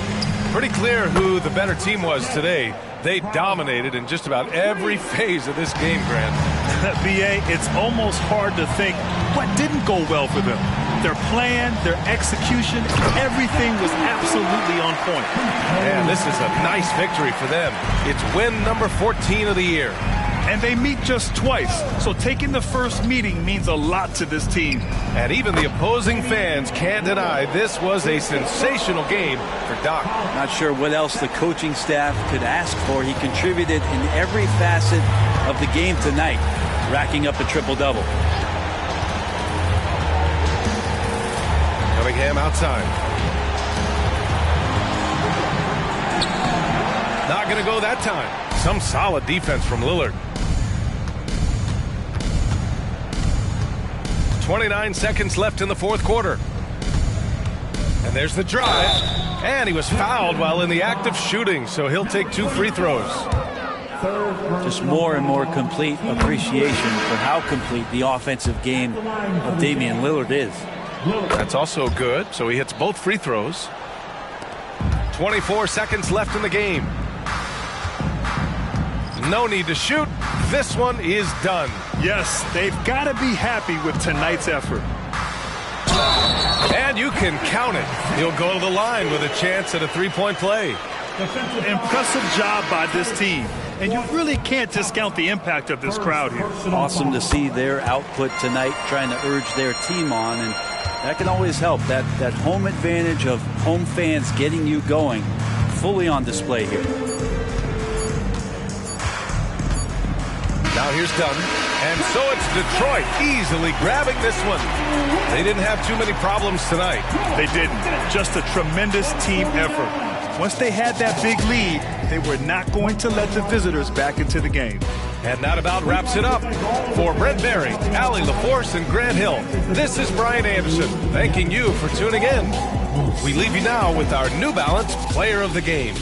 Pretty clear who the better team was today. They dominated in just about every phase of this game, Grant. B.A., it's almost hard to think what didn't go well for them. Their plan, their execution, everything was absolutely on point. And this is a nice victory for them. It's win number 14 of the year. And they meet just twice, so taking the first meeting means a lot to this team. And even the opposing fans can't deny this was a sensational game for Doc. Not sure what else the coaching staff could ask for. He contributed in every facet of the game tonight, racking up a triple-double. Cunningham outside. Not going to go that time. Some solid defense from Lillard. 29 seconds left in the fourth quarter. And there's the drive. And he was fouled while in the act of shooting, so he'll take 2 free throws. Just more and more complete appreciation for how complete the offensive game of Damian Lillard is. That's also good, so he hits both free throws. 24 seconds left in the game. No need to shoot. This one is done. Yes, they've got to be happy with tonight's effort. And you can count it. He'll go to the line with a chance at a three-point play. Impressive job by this team. And you really can't discount the impact of this crowd here. Awesome to see their output tonight, trying to urge their team on, and that can always help. That home advantage of home fans getting you going, fully on display here. Now here's Dunn. And so it's Detroit easily grabbing this one. They didn't have too many problems tonight. They didn't. Just a tremendous team effort. Once they had that big lead, they were not going to let the visitors back into the game. And that about wraps it up. For Brent Berry, Allie LaForce, and Grant Hill, this is Brian Anderson, thanking you for tuning in. We leave you now with our New Balance Player of the Game.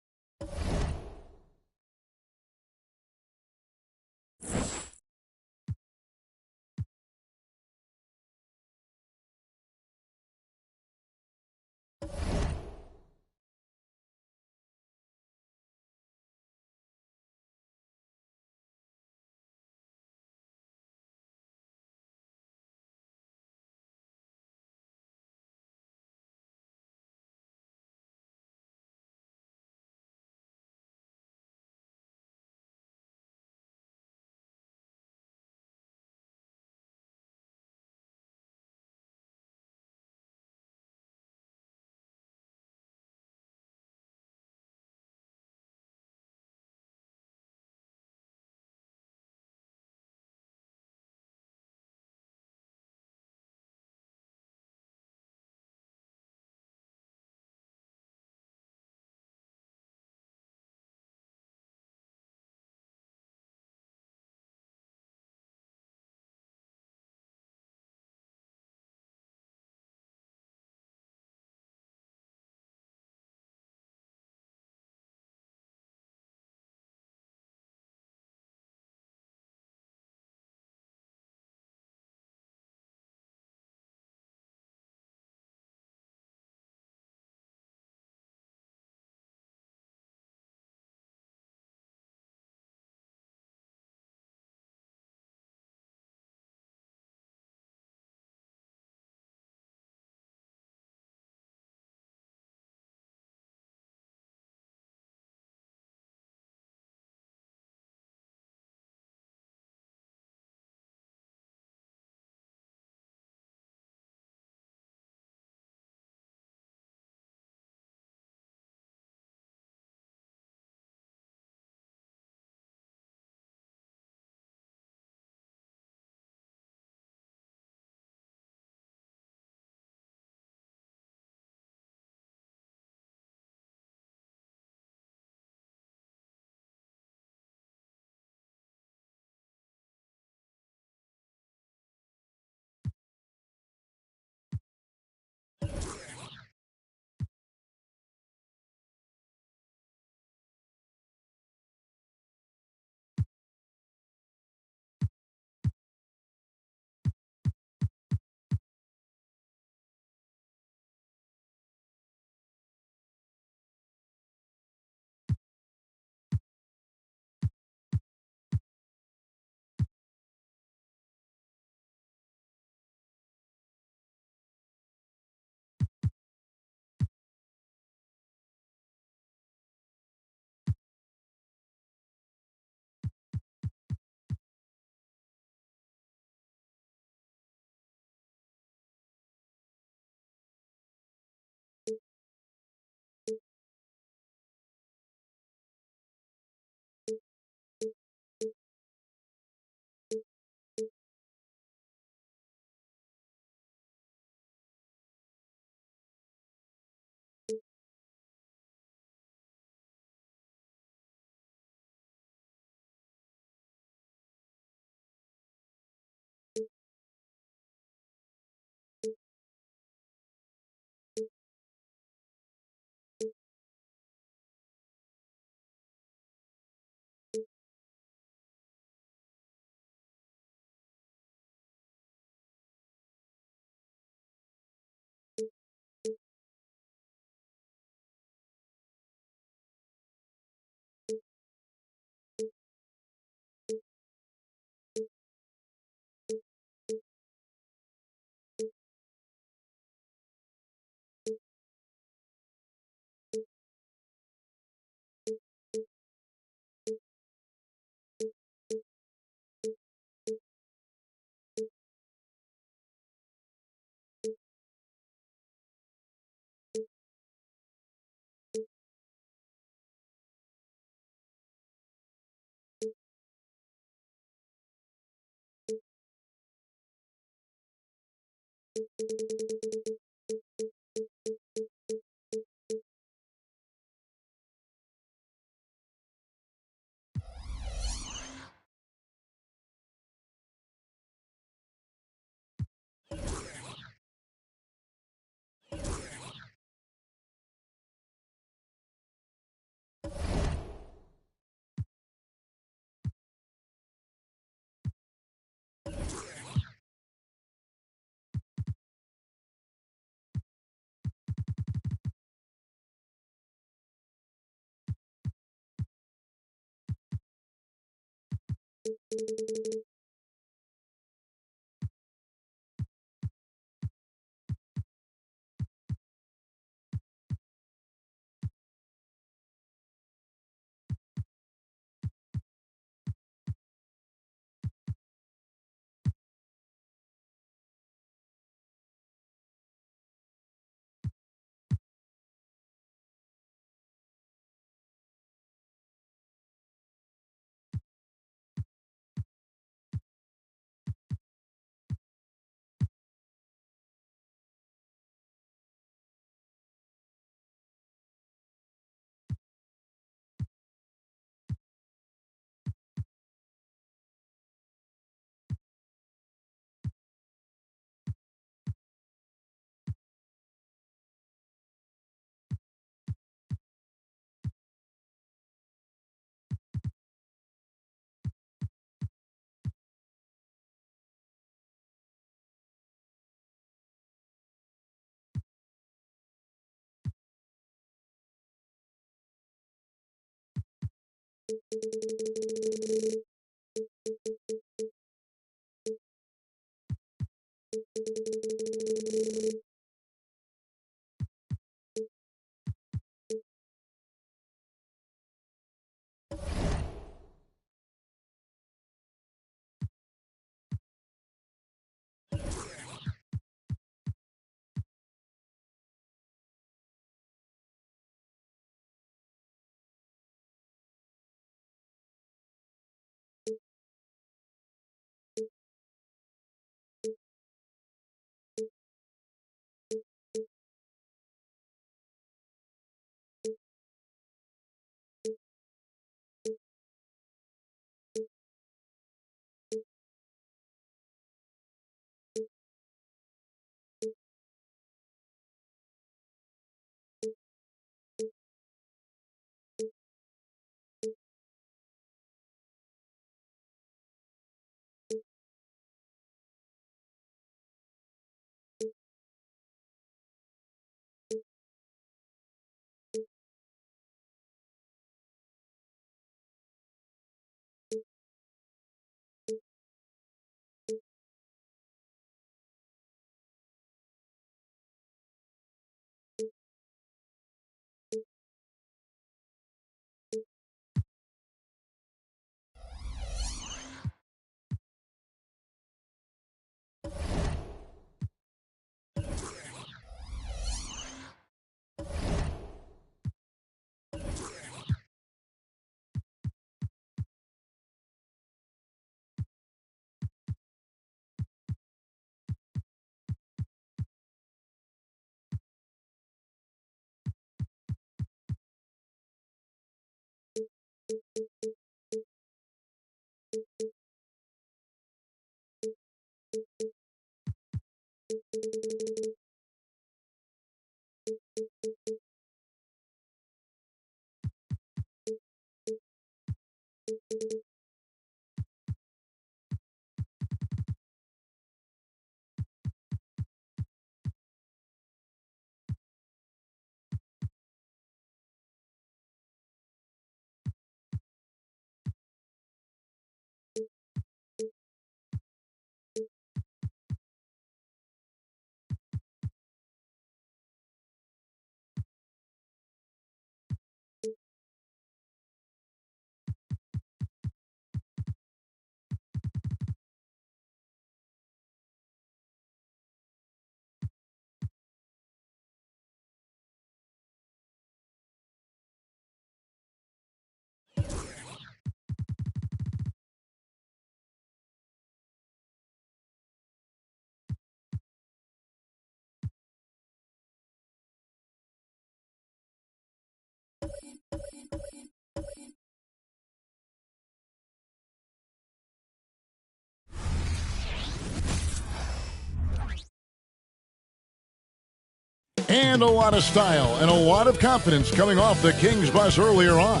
And a lot of style and a lot of confidence coming off the Kings bus earlier on.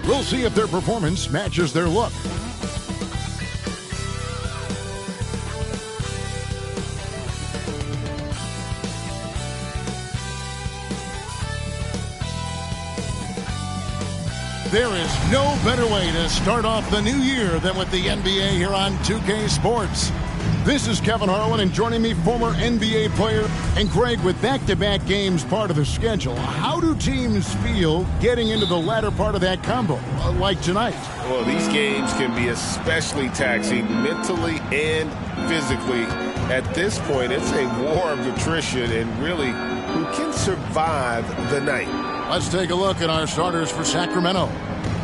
We'll see if their performance matches their look. There is no better way to start off the new year than with the NBA here on 2K Sports. This is Kevin Harlan, and joining me, former NBA player and Greg, with back-to-back games part of the schedule. How do teams feel getting into the latter part of that combo, like tonight? Well, these games can be especially taxing mentally and physically. At this point, it's a war of attrition, and really, who can survive the night? Let's take a look at our starters for Sacramento.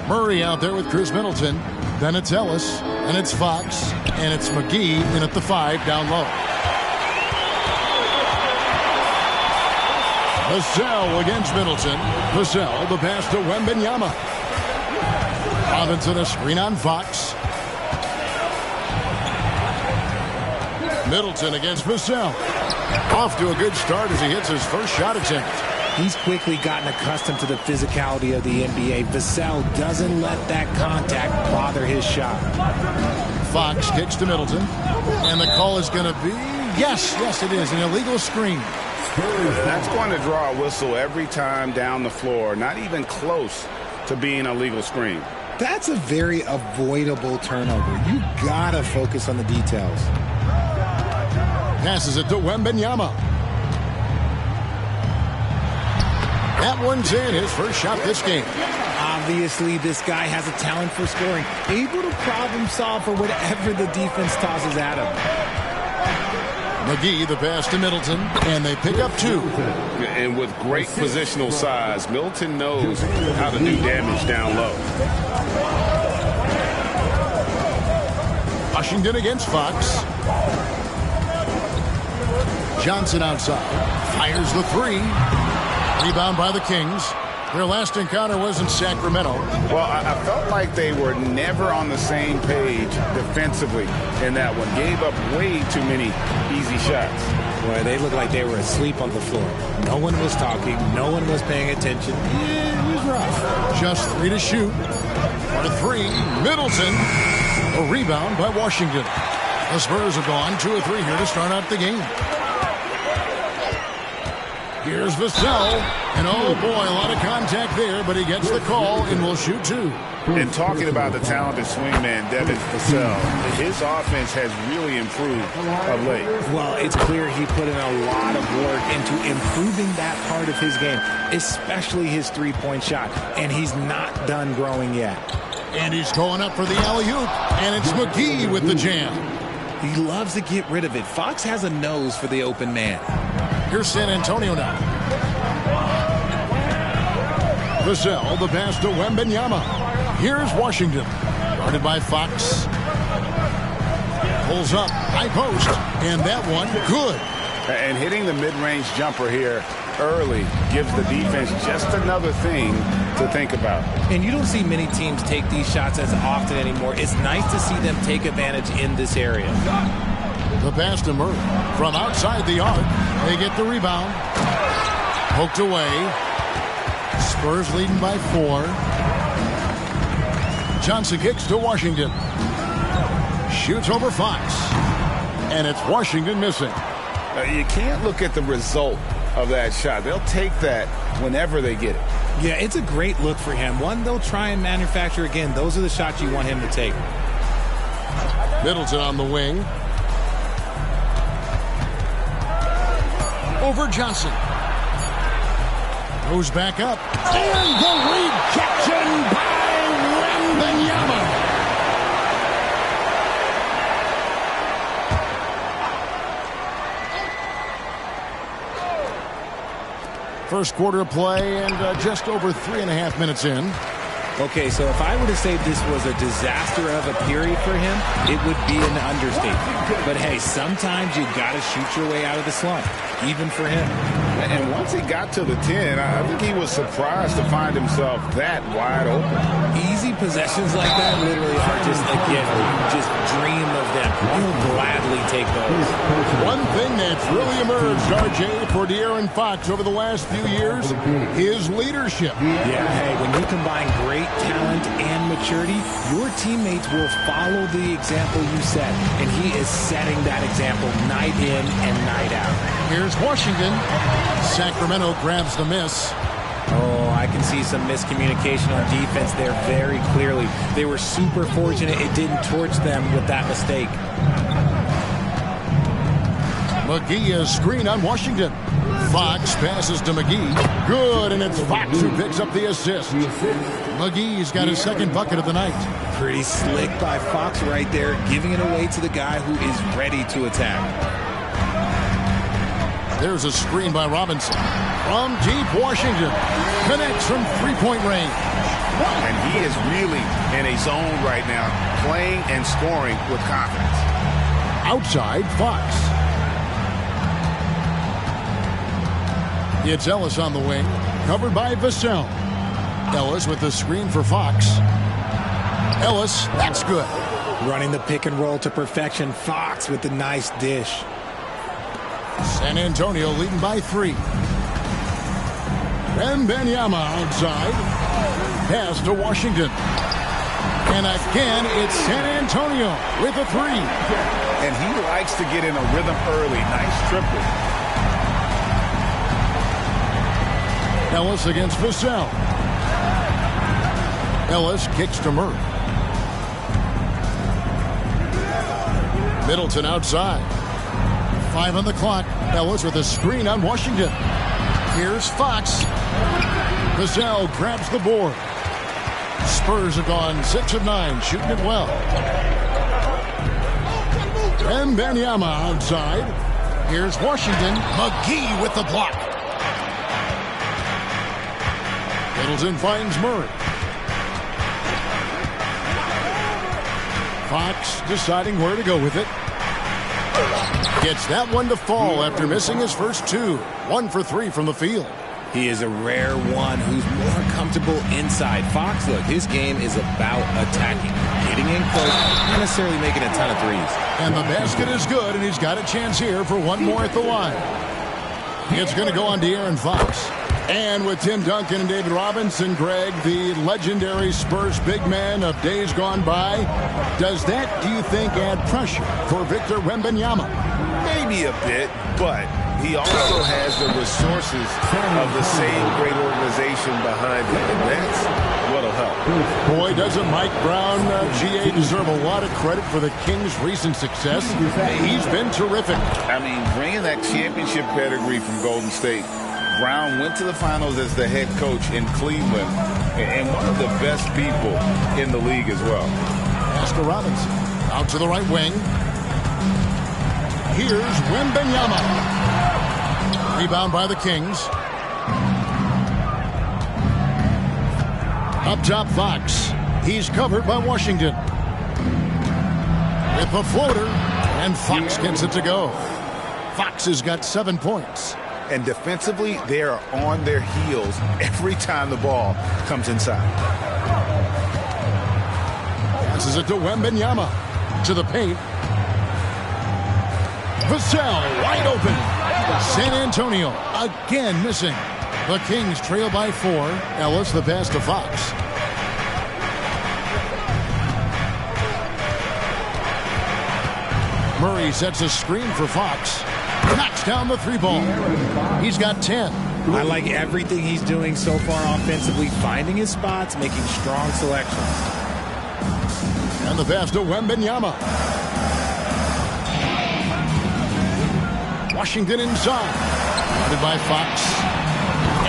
Murray out there with Chris Middleton. Then it's Ellis, and it's Fox, and it's McGee in at the 5 down low. Vassell against Middleton. Vassell, the pass to Wembanyama. Robinson a screen on Fox. Middleton against Vassell. Off to a good start as he hits his first shot attempt. He's quickly gotten accustomed to the physicality of the NBA. Vassell doesn't let that contact bother his shot. Fox kicks to Middleton. And the call is going to be, yes, it is, an illegal screen. That's going to draw a whistle every time down the floor. Not even close to being a legal screen. That's a very avoidable turnover. You got to focus on the details. Passes it to Wembanyama. That one's in, his first shot this game. Obviously, this guy has a talent for scoring, able to problem solve for whatever the defense tosses at him. McGee, the pass to Middleton, and they pick up 2. And with great positional size, Middleton knows how to do damage down low. Washington against Fox. Johnson outside, fires the 3. Rebound by the Kings. Their last encounter was in Sacramento. Well, I felt like they were never on the same page defensively in that one. Gave up way too many easy shots. Boy, they looked like they were asleep on the floor. No one was talking. No one was paying attention. Yeah, it was rough. Just 3 to shoot. For 3, Middleton. A rebound by Washington. The Spurs have gone 2 of 3 here to start out the game. Here's Vassell, and oh boy, a lot of contact there, but he gets the call and will shoot 2. And talking about the talented swingman, Devin Vassell, his offense has really improved of late. Well, it's clear he put in a lot of work into improving that part of his game, especially his three-point shot, and he's not done growing yet. And he's going up for the alley-oop, and it's McGee with the jam. He loves to get rid of it. Fox has a nose for the open man. Here's San Antonio now. Vassell, the pass to Wembanyama. Here's Washington. Guarded by Fox. Pulls up, high post, and that one, good. And hitting the mid-range jumper here early gives the defense just another thing to think about. And you don't see many teams take these shots as often anymore. It's nice to see them take advantage in this area. The pass to Murray from outside the arc. They get the rebound. Poked away. Spurs leading by 4. Johnson kicks to Washington. Shoots over Fox. And it's Washington missing. You can't look at the result of that shot. They'll take that whenever they get it. Yeah, it's a great look for him. One they'll try and manufacture again. Those are the shots you want him to take. Middleton on the wing. Over Johnson. Goes back up. And the rejection by Wembanyama. First quarter play and just over 3.5 minutes in. Okay, so if I were to say this was a disaster of a period for him, it would be an understatement. But hey, sometimes you got to shoot your way out of the slump, even for him. And once he got to the 10, I think he was surprised to find himself that wide open. Easy possessions like that literally are just a gift. You just dream of them. He'll gladly take those. One thing that's really emerged, RJ, for De'Aaron Fox over the last few years is leadership. Yeah, hey, when you combine great talent and maturity, your teammates will follow the example you set. And he is setting that example night in and night out. Here's Washington. Sacramento grabs the miss. Oh, I can see some miscommunication on defense there very clearly. They were super fortunate it didn't torch them with that mistake. McGee is screen on Washington. Fox passes to McGee. Good, and it's Fox who picks up the assist. McGee's got his second bucket of the night. Pretty slick by Fox right there, giving it away to the guy who is ready to attack. There's a screen by Robinson. From deep, Washington connects from three-point range. And he is really in a zone right now, playing and scoring with confidence. Outside, Fox. It's Ellis on the wing, covered by Vassell. Ellis with the screen for Fox. Ellis, that's good. Running the pick and roll to perfection. Fox with the nice dish. San Antonio leading by 3. Wembanyama outside. Pass to Washington. And again, it's San Antonio with a 3. And he likes to get in a rhythm early. Nice triple. Ellis against Vassell. Ellis kicks to Murray. Middleton outside. 5 on the clock. Ellis with a screen on Washington. Here's Fox. Vassell grabs the board. Spurs have gone 6 of 9, shooting it well. Wembanyama outside. Here's Washington. McGee with the block. Middleton finds Murray. Fox deciding where to go with it. Gets that one to fall after missing his first 2. 1 for 3 from the field. He is a rare one who's more comfortable inside. Fox, look, his game is about attacking, getting in close, not necessarily making a ton of threes. And the basket is good, and he's got a chance here for one more at the line. It's going to go on De'Aaron Fox. And with Tim Duncan and David Robinson, Greg, the legendary Spurs big man of days gone by, does that, do you think, add pressure for Victor Wembanyama? Maybe a bit, but he also has the resources of the same great organization behind him, and that's what'll help. Boy, doesn't Mike Brown, GA, deserve a lot of credit for the Kings' recent success. He's been terrific. I mean, bringing that championship pedigree from Golden State, Brown went to the finals as the head coach in Cleveland, and one of the best people in the league as well. Oscar Robinson out to the right wing. Here's Wembanyama. Rebound by the Kings. Up top, Fox. He's covered by Washington. With the floater, and Fox gets it to go. Fox has got 7 points. And defensively, they are on their heels every time the ball comes inside. Passes it to Wembanyama. To the paint. Vassell wide open. San Antonio again missing. The Kings trail by 4. Ellis the pass to Fox. Murray sets a screen for Fox. Knocks down the 3-ball. He's got 10. I like everything he's doing so far offensively, finding his spots, making strong selections. And the pass to Wembanyama. Washington inside. Guarded by Fox.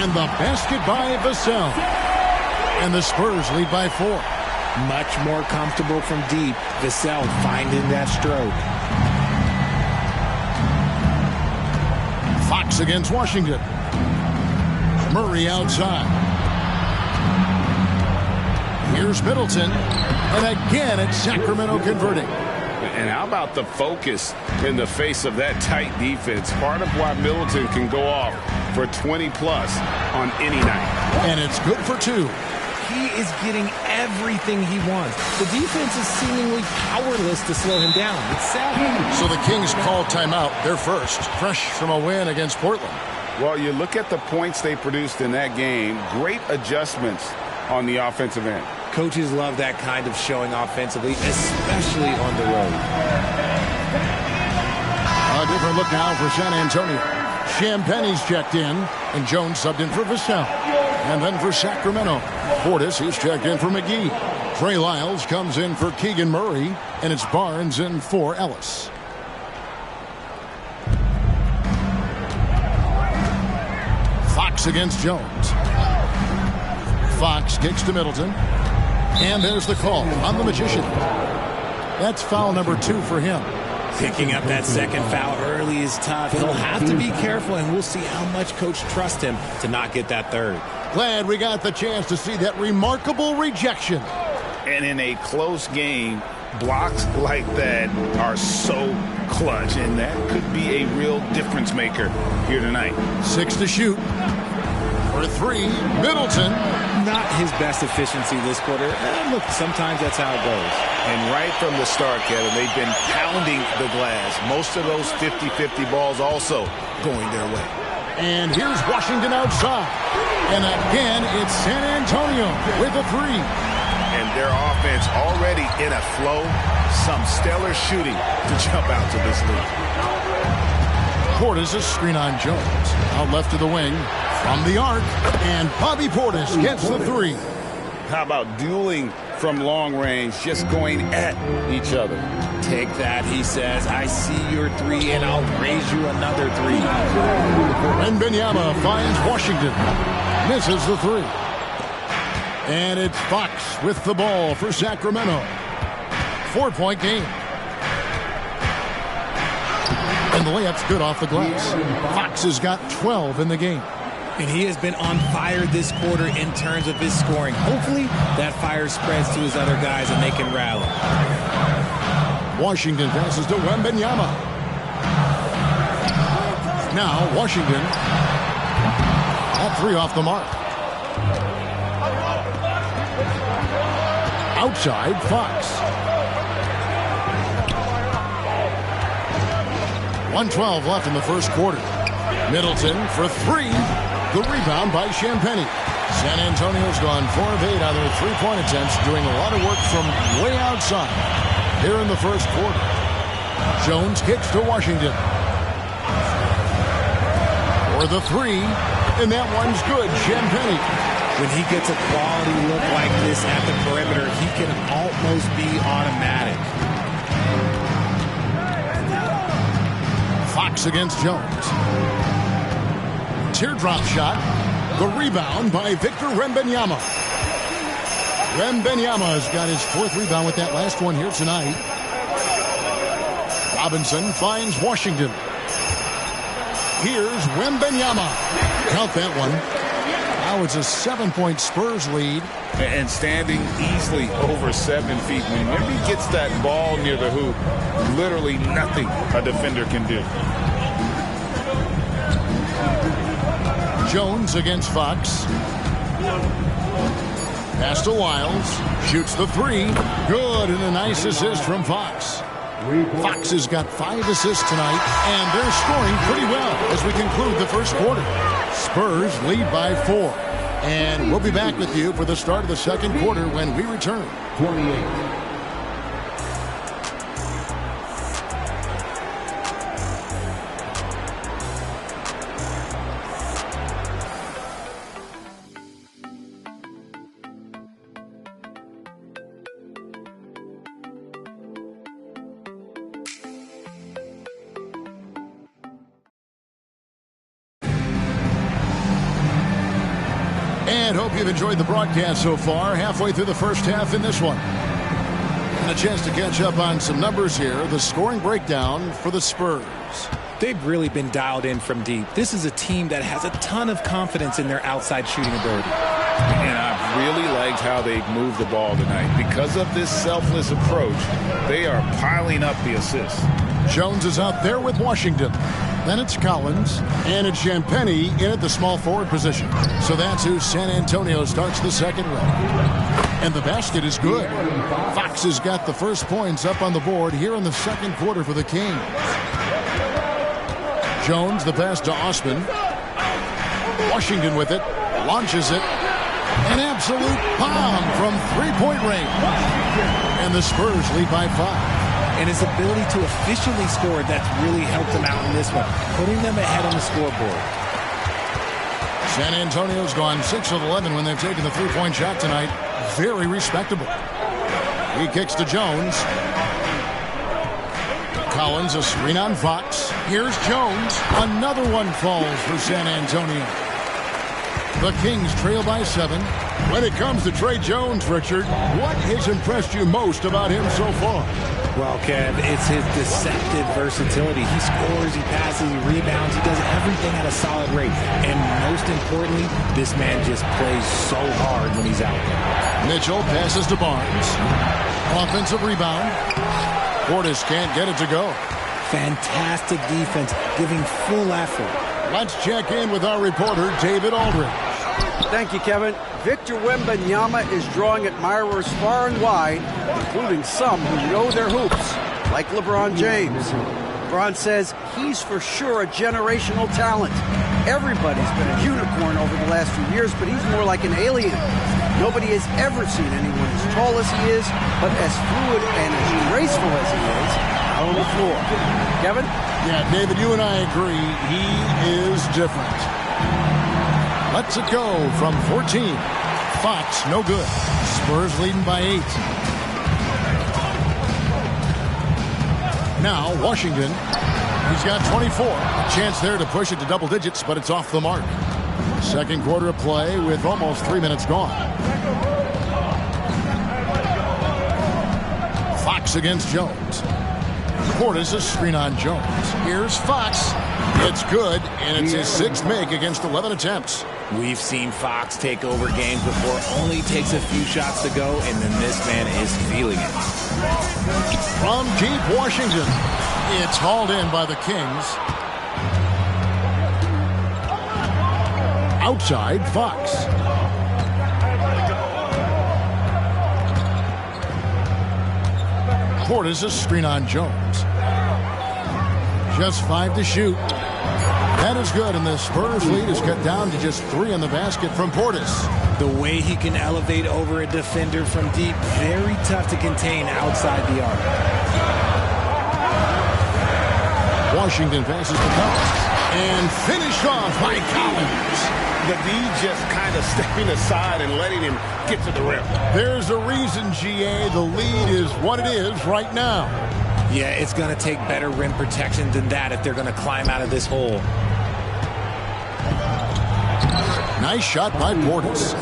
And the basket by Vassell. And the Spurs lead by 4. Much more comfortable from deep. Vassell finding that stroke. Fox against Washington. Murray outside. Here's Middleton. And again, it's Sacramento converting. And how about the focus in the face of that tight defense? Part of why Middleton can go off for 20-plus on any night. And it's good for 2. He is getting everything he wants. The defense is seemingly powerless to slow him down. It's sad. So the Kings call timeout. They're first, fresh from a win against Portland. Well, you look at the points they produced in that game. Great adjustments on the offensive end. Coaches love that kind of showing offensively, especially on the road. A different look now for San Antonio. Champagne's checked in, and Jones subbed in for Vassell. And then for Sacramento, Portis, he's checked in for McGee. Trey Lyles comes in for Keegan Murray, and it's Barnes in for Ellis. Fox against Jones. Fox kicks to Middleton. And there's the call on the Magician. That's foul number 2 for him. Picking up that second foul early is tough. He'll have to be careful, and we'll see how much coach trusts him to not get that third. Glad we got the chance to see that remarkable rejection. And in a close game, blocks like that are so clutch, and that could be a real difference maker here tonight. 6 to shoot. For 3, Middleton. Not his best efficiency this quarter. Look, sometimes that's how it goes. And right from the start, Kevin, they've been pounding the glass. Most of those 50-50 balls also going their way. And here's Washington outside. And again, it's San Antonio with a 3. And their offense already in a flow. Some stellar shooting to jump out to this lead. Portis, a screen on Jones. Out left to the wing. From the arc, and Bobby Portis gets the 3. How about dueling from long range, just going at each other? Take that, he says. I see your 3, and I'll raise you another 3. Wembanyama finds Washington. Misses the 3. And it's Fox with the ball for Sacramento. 4-point game. And the layup's good off the glass. Fox has got 12 in the game. And he has been on fire this quarter in terms of his scoring. Hopefully, that fire spreads to his other guys and they can rally. Washington passes to Wembanyama. Now, Washington at 3 off the mark. Outside, Fox. 1:12 left in the first quarter. Middleton for 3. The rebound by Champagnie. San Antonio's gone 4 of 8 on their 3-point attempts, doing a lot of work from way outside here in the first quarter. Jones kicks to Washington. For the 3, and that one's good. Champagnie. When he gets a quality look like this at the perimeter, he can almost be automatic. Fox against Jones. Teardrop shot. The rebound by Victor Wembanyama. Wembanyama's got his 4th rebound with that last one here tonight. Robinson finds Washington. Here's Wembanyama. Count that one. Now it's a 7-point Spurs lead. And standing easily over 7 feet. Whenever he gets that ball near the hoop, literally nothing a defender can do. Jones against Fox. Pass to Lyles. Shoots the 3. Good, and a nice assist from Fox. Fox has got 5 assists tonight, and they're scoring pretty well as we conclude the first quarter. Spurs lead by 4. And we'll be back with you for the start of the second quarter when we return. 28. And hope you've enjoyed the broadcast so far. Halfway through the first half in this one. And a chance to catch up on some numbers here. The scoring breakdown for the Spurs. They've really been dialed in from deep. This is a team that has a ton of confidence in their outside shooting ability. And I've really liked how they've moved the ball tonight. Because of this selfless approach, they are piling up the assists. Jones is out there with Washington. Then it's Collins, and it's Champagny in at the small forward position. So that's who San Antonio starts the second with. And the basket is good. Fox has got the first points up on the board here in the second quarter for the Kings. Jones, the pass to Osman. Washington with it, launches it. An absolute bomb from three-point range. And the Spurs lead by 5. And his ability to efficiently score, that's really helped him out in this one, putting them ahead on the scoreboard. San Antonio's gone 6 of 11 when they've taken the three-point shot tonight. Very respectable. He kicks to Jones. Collins, a screen on Fox. Here's Jones. Another one falls for San Antonio. The Kings trail by 7. When it comes to Trey Jones, Richard, what has impressed you most about him so far? Well, Kev, it's his deceptive versatility. He scores, he passes, he rebounds, he does everything at a solid rate. And most importantly, this man just plays so hard when he's out there. Mitchell passes to Barnes. Offensive rebound. Portis can't get it to go. Fantastic defense, giving full effort. Let's check in with our reporter, David Aldridge. Thank you, Kevin. Victor Wembanyama is drawing admirers far and wide, including some who know their hoops, like LeBron James. LeBron says he's for sure a generational talent. Everybody's been a unicorn over the last few years, but he's more like an alien. Nobody has ever seen anyone as tall as he is, but as fluid and as graceful as he is out on the floor. Kevin? Yeah, David, you and I agree. He is different. Let's it go from 14. Fox, no good. Spurs leading by 8. Now, Washington. He's got 24. A chance there to push it to double digits, but it's off the mark. Second quarter of play with almost 3 minutes gone. Fox against Jones. Portis, a screen on Jones. Here's Fox. It's good, and it's his 6th make against 11 attempts. We've seen Fox take over games before. Only takes a few shots to go, and then this man is feeling it. From deep Washington, it's hauled in by the Kings. Outside, Fox. Portis, a screen on Jones. Just 5 to shoot. That is good, and the Spurs lead is cut down to just 3 on the basket from Portis. The way he can elevate over a defender from deep, very tough to contain outside the arc. Washington passes to Collins. And finished off by Collins. The D just kind of stepping aside and letting him get to the rim. There's a reason, GA, the lead is what it is right now. Yeah, it's going to take better rim protection than that if they're going to climb out of this hole. Nice shot by Portis.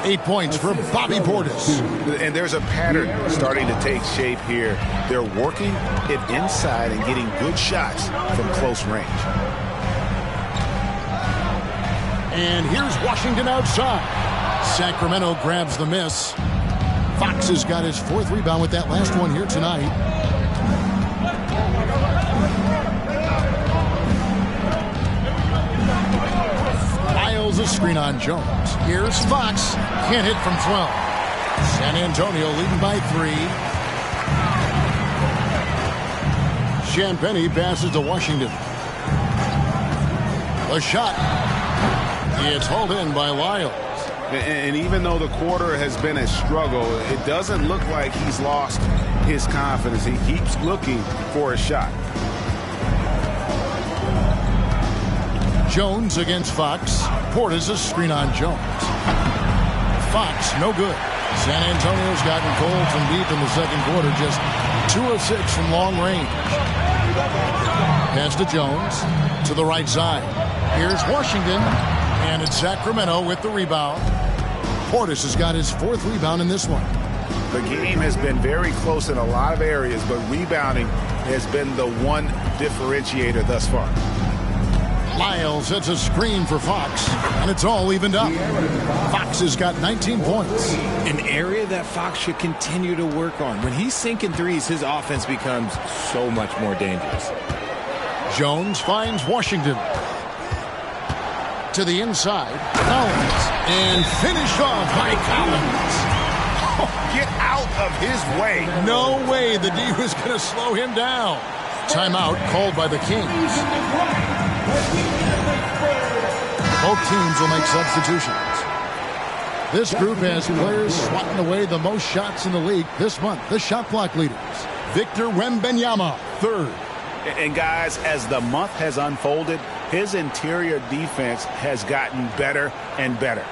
8 points for Bobby Portis. And there's a pattern starting to take shape here. They're working it inside and getting good shots from close range. And here's Washington outside. Sacramento grabs the miss. Fox has got his 4th rebound with that last one here tonight. A screen on Jones. Here's Fox. Can't hit from 12. San Antonio leading by 3. Champagny passes to Washington. A shot. It's hauled in by Lyles. And even though the quarter has been a struggle, it doesn't look like he's lost his confidence. He keeps looking for a shot. Jones against Fox. Portis a screen on Jones. Fox, no good. San Antonio's gotten cold from deep in the second quarter. Just 2 of 6 from long range. Pass to Jones. To the right side. Here's Washington. And it's Sacramento with the rebound. Portis has got his 4th rebound in this one. The game has been very close in a lot of areas, but rebounding has been the one differentiator thus far. Lyles hits a screen for Fox, and it's all evened up. Fox has got 19 points. An area that Fox should continue to work on. When he's sinking threes, his offense becomes so much more dangerous. Jones finds Washington. To the inside, Collins, and finished off by Collins. Oh, get out of his way. No way the D was going to slow him down. Timeout called by the Kings. Both teams will make substitutions. This group has players swatting away the most shots in the league this month. The shot clock leaders. Victor Wembanyama, third. And guys, as the month has unfolded, his interior defense has gotten better and better.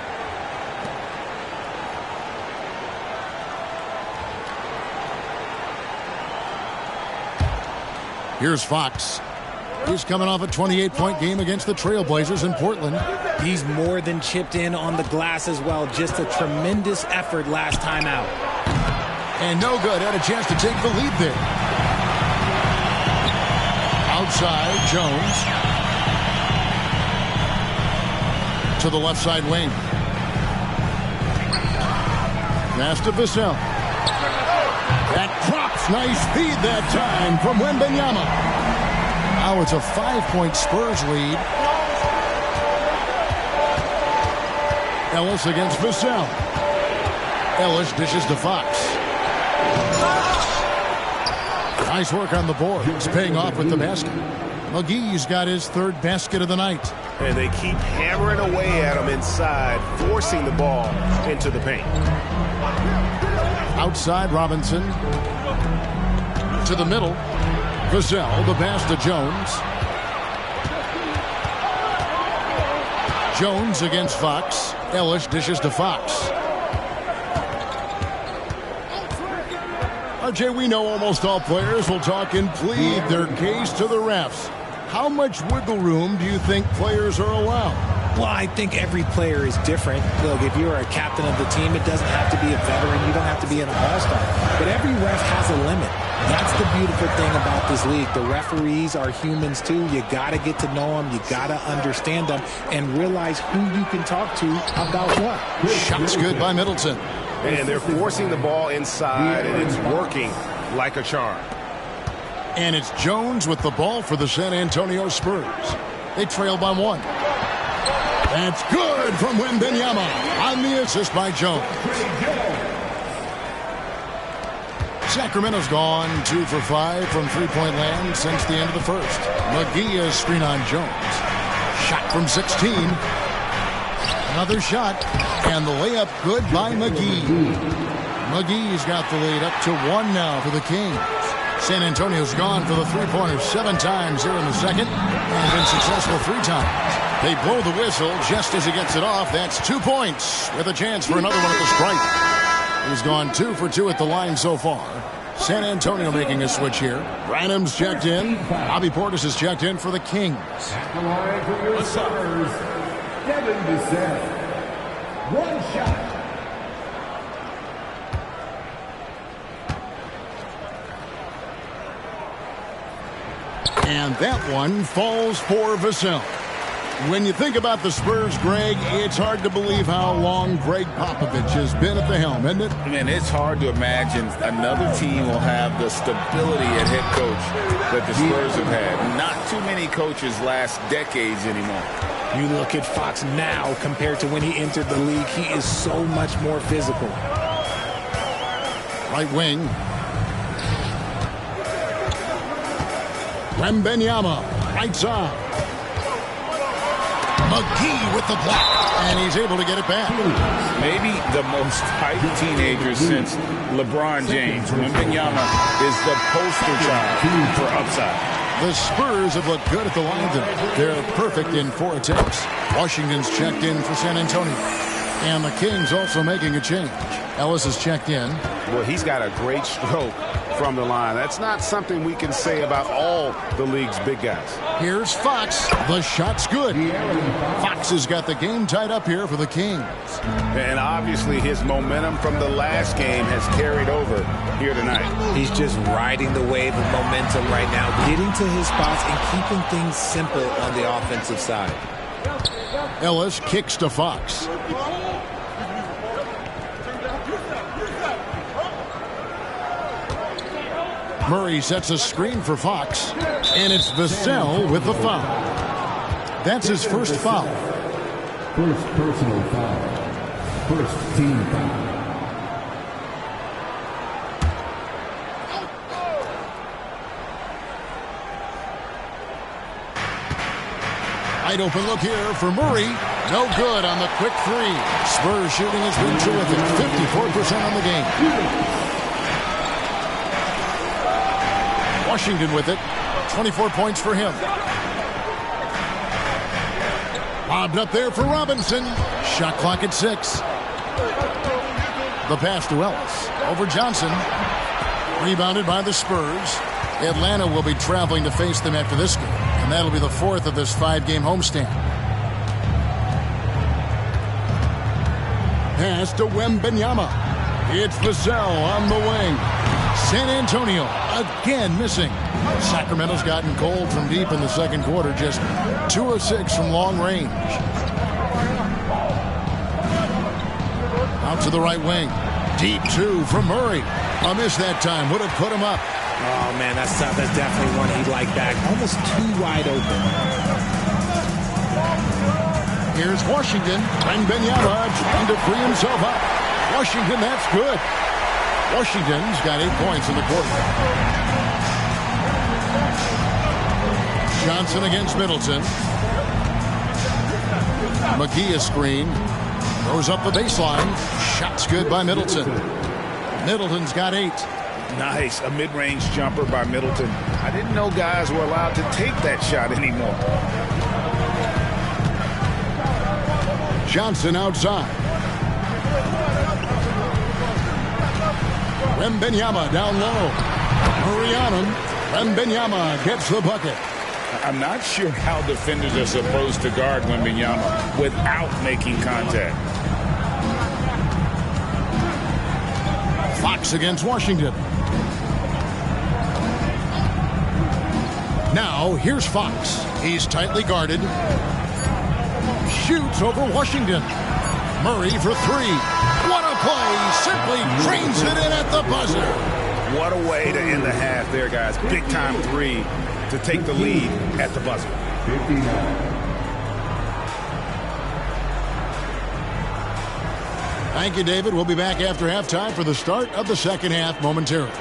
Here's Fox. He's coming off a 28-point game against the Trailblazers in Portland. He's more than chipped in on the glass as well. Just a tremendous effort last time out. And no good. Had a chance to take the lead there. Outside, Jones. To the left side wing. Pass to Vassell. That drops. Nice feed that time from Wembanyama. Now it's a 5-point Spurs lead. Ellis against Vassell. Ellis dishes to Fox. Nice work on the board. It's paying off with the basket. McGee's got his third basket of the night. And they keep hammering away at him inside, forcing the ball into the paint. Outside, Robinson. To the middle. Vassell, the pass to Jones. Jones against Fox. Ellis dishes to Fox. RJ, we know almost all players will talk and plead their case to the refs. How much wiggle room do you think players are allowed? Well, I think every player is different. Look, if you're a captain of the team, it doesn't have to be a veteran. You don't have to be an all-star. But every ref has a limit. That's the beautiful thing about this league. The referees are humans, too. You got to get to know them. You got to understand them and realize who you can talk to about what. Shots good by Middleton. And they're forcing the ball inside, and it's working like a charm. And it's Jones with the ball for the San Antonio Spurs. They trail by 1. That's good from Wembanyama on the assist by Jones. Sacramento's gone 2 for 5 from three-point land since the end of the first. McGee is screen on Jones. Shot from 16. Another shot, and the layup good by McGee. McGee's got the lead up to 1 now for the Kings. San Antonio's gone for the three-pointer 7 times here in the second and been successful 3 times. They blow the whistle just as he gets it off. That's 2 points with a chance for another one at the stripe. He's gone 2 for 2 at the line so far. San Antonio making a switch here. Branham's checked in. Bobby Portis is checked in for the Kings. At the line for your Spurs, Devin Vassell. 1 shot. And that one falls for Vassell. When you think about the Spurs, Greg, it's hard to believe how long Greg Popovich has been at the helm, isn't it? Man, it's hard to imagine another team will have the stability at head coach that the Spurs have had. Not too many coaches last decades anymore. You look at Fox now compared to when he entered the league, he is so much more physical. Right wing. Wembanyama, right side. McGee with the block, and he's able to get it back. Maybe the most hyped teenager since LeBron James. Wembanyama is the poster child for upside. The Spurs have looked good at the line tonight. They're perfect in 4 attempts. Washington's checked in for San Antonio. And the Kings also making a change. Ellis is checked in. Well, he's got a great stroke from the line. That's not something we can say about all the league's big guys. Here's Fox. The shot's good. Fox has got the game tied up here for the Kings. And obviously his momentum from the last game has carried over here tonight. He's just riding the wave of momentum right now, getting to his spots and keeping things simple on the offensive side. Ellis kicks to Fox. Murray sets a screen for Fox, and it's Vassell with the foul. That's his first foul. First personal foul. First team foul. Wide open look here for Murray. No good on the quick three. Spurs shooting has been terrific. 54% on the game. Washington with it. 24 points for him. Lobbed up there for Robinson. Shot clock at 6. The pass to Ellis. Over Johnson. Rebounded by the Spurs. Atlanta will be traveling to face them after this game, and that'll be the 4th of this 5-game homestand. Pass to Wembanyama. It's Vassell on the wing. San Antonio again missing. Sacramento's gotten cold from deep in the second quarter, just 2 of 6 from long range. Out to the right wing. Deep 2 from Murray. A miss that time. Would have put him up. Oh, man, that's tough. That's definitely one he'd like back. Almost too wide open. Here's Washington. Wembanyama trying to free himself up. Washington, that's good. Washington's got 8 points in the quarter. Johnson against Middleton. McGee a screen. Throws up the baseline. Shot's good by Middleton. Middleton's got 8. Nice. A mid-range jumper by Middleton. I didn't know guys were allowed to take that shot anymore. Johnson outside. Wembanyama down low. Murray on him. Wembanyama gets the bucket. I'm not sure how defenders are supposed to guard Wembanyama without making contact. Fox against Washington. Now, here's Fox. He's tightly guarded. Shoots over Washington. Murray for 3. What a play. Simply drains it in at the buzzer. What a way to end the half there, guys. Big-time 3 to take the lead at the buzzer. 59. Thank you, David. We'll be back after halftime for the start of the second half momentarily.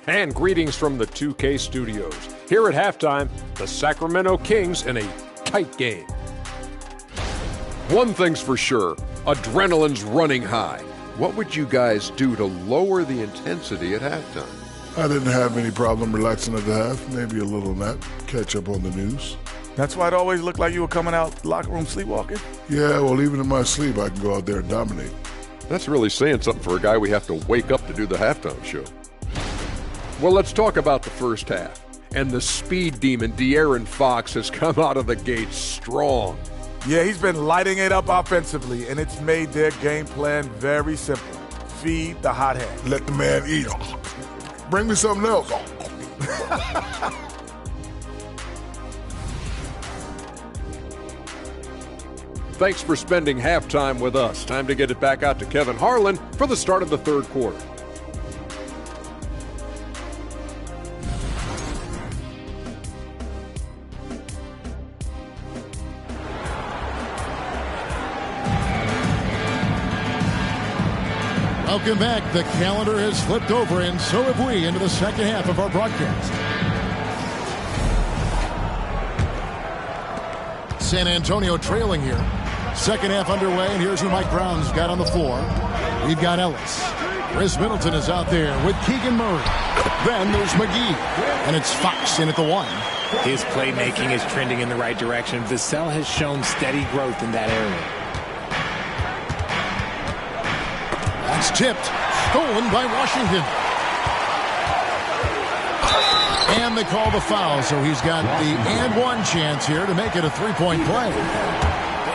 And greetings from the 2K studios. Here at halftime, the Sacramento Kings in a tight game. One thing's for sure, adrenaline's running high. What would you guys do to lower the intensity at halftime? I didn't have any problem relaxing at the half. Maybe a little nap, catch up on the news. That's why it always looked like you were coming out locker room sleepwalking? Yeah, well, even in my sleep, I can go out there and dominate. That's really saying something for a guy we have to wake up to do the halftime show. Well, let's talk about the first half. And the speed demon, De'Aaron Fox, has come out of the gate strong. Yeah, he's been lighting it up offensively, and it's made their game plan very simple. Feed the hot hand. Let the man eat. Bring me something else. Thanks for spending halftime with us. Time to get it back out to Kevin Harlan for the start of the third quarter. Welcome back. The calendar has flipped over, and so have we, into the second half of our broadcast. San Antonio trailing here. Second half underway, and here's who Mike Brown's got on the floor. We've got Ellis. Chris Middleton is out there with Keegan Murray. Then there's McGee, and it's Fox in at the 1. His playmaking is trending in the right direction. Vassell has shown steady growth in that area. That's tipped. Stolen by Washington. And they call the foul, so he's got the and one chance here to make it a three-point play.